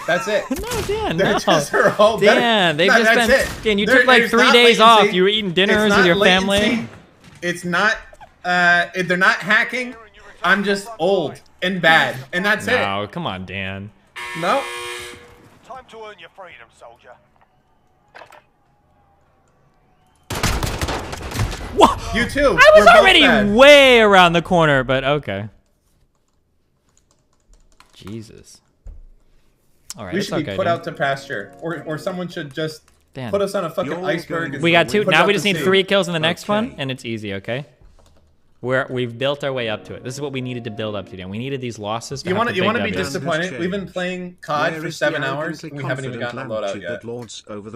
That's it. No, Dan, They're no. just they're all better. Dan, they've No, just that's been. it. Dan, you There- took like there's 3 not days latency. off. You were eating dinners It's with not your latency. family. It's not. They're not hacking. I'm just old and bad, and that's it. No, come on, Dan. No. Time to earn your freedom, soldier. What? You too. I was We're both already bad. way around the corner, but okay. Jesus. All right, We it's should be okay, put Dan. out to pasture, or someone should just Dan. put us on a fucking iceberg. And We got 2. put Now out we to just need sea. 3 kills in the next one, and it's easy. Okay. We've built our way up to it. This is what we needed to build up to, Dan. We needed these losses. To You want to be W's. disappointed? We've been playing COD for 7 hours, and we haven't even gotten a loadout yet.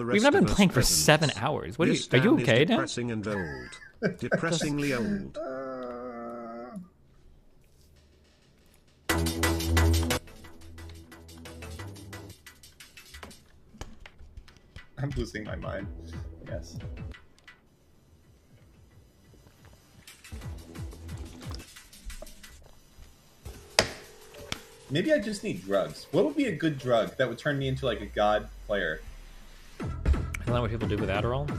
We've not been playing for 7 hours. What are you okay, Dan? Depressing and old. Depressingly old. I'm losing my mind. Yes. Maybe I just need drugs. What would be a good drug that would turn me into like a god player? Isn't that what people do with Adderall?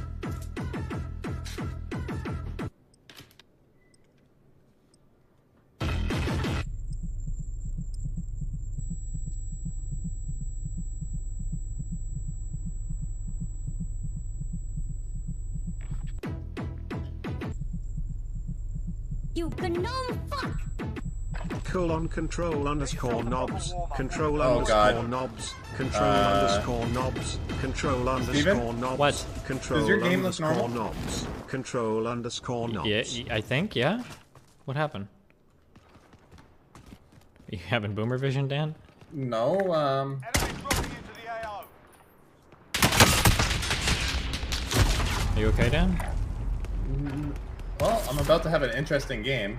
You gnome fuck! Control underscore knobs. Control Oh, underscore God. knobs. Control underscore knobs. Control underscore knobs. What? Control Does your game look underscore normal? knobs. Control underscore knobs. Yeah, I think, yeah. What happened? You having boomer vision, Dan? No, Enemy dropping into the AO. Are you okay, Dan? well, I'm about to have an interesting game.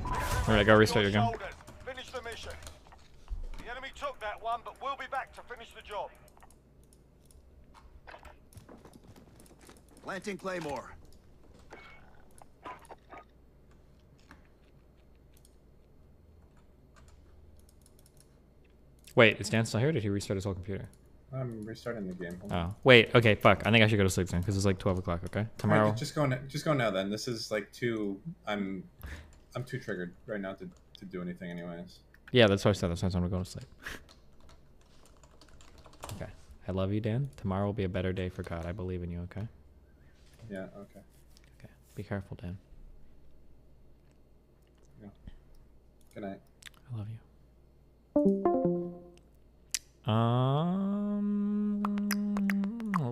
Alright, go restart your gun. Finish the mission. The enemy took that one, but we'll be back to finish the job. Planting Claymore. Wait, is Dan still here? Or did he restart his whole computer? I'm restarting the game. Hold Oh, wait. Okay, fuck. I think I should go to sleep soon because it's like 12 o'clock. Okay, tomorrow. Right, just go now. Then this is like too. I'm too triggered right now to do anything, anyways. Yeah, that's what I said. That's why I'm gonna go to sleep. Okay. I love you, Dan. Tomorrow will be a better day for God. I believe in you. Okay. Yeah. Okay. Okay. Be careful, Dan. Yeah. Good night. I love you.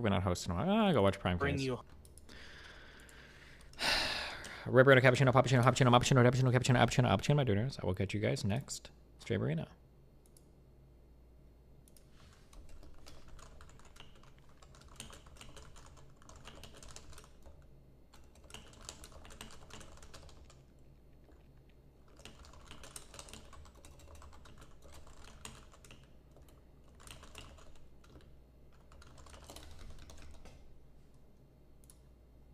We're not hosting. Go watch Prime. Bring you. Ribberino, cappuccino, cappuccino, cappuccino, cappuccino, cappuccino, cappuccino, cappuccino, my donors. I will catch you guys next Streamerino.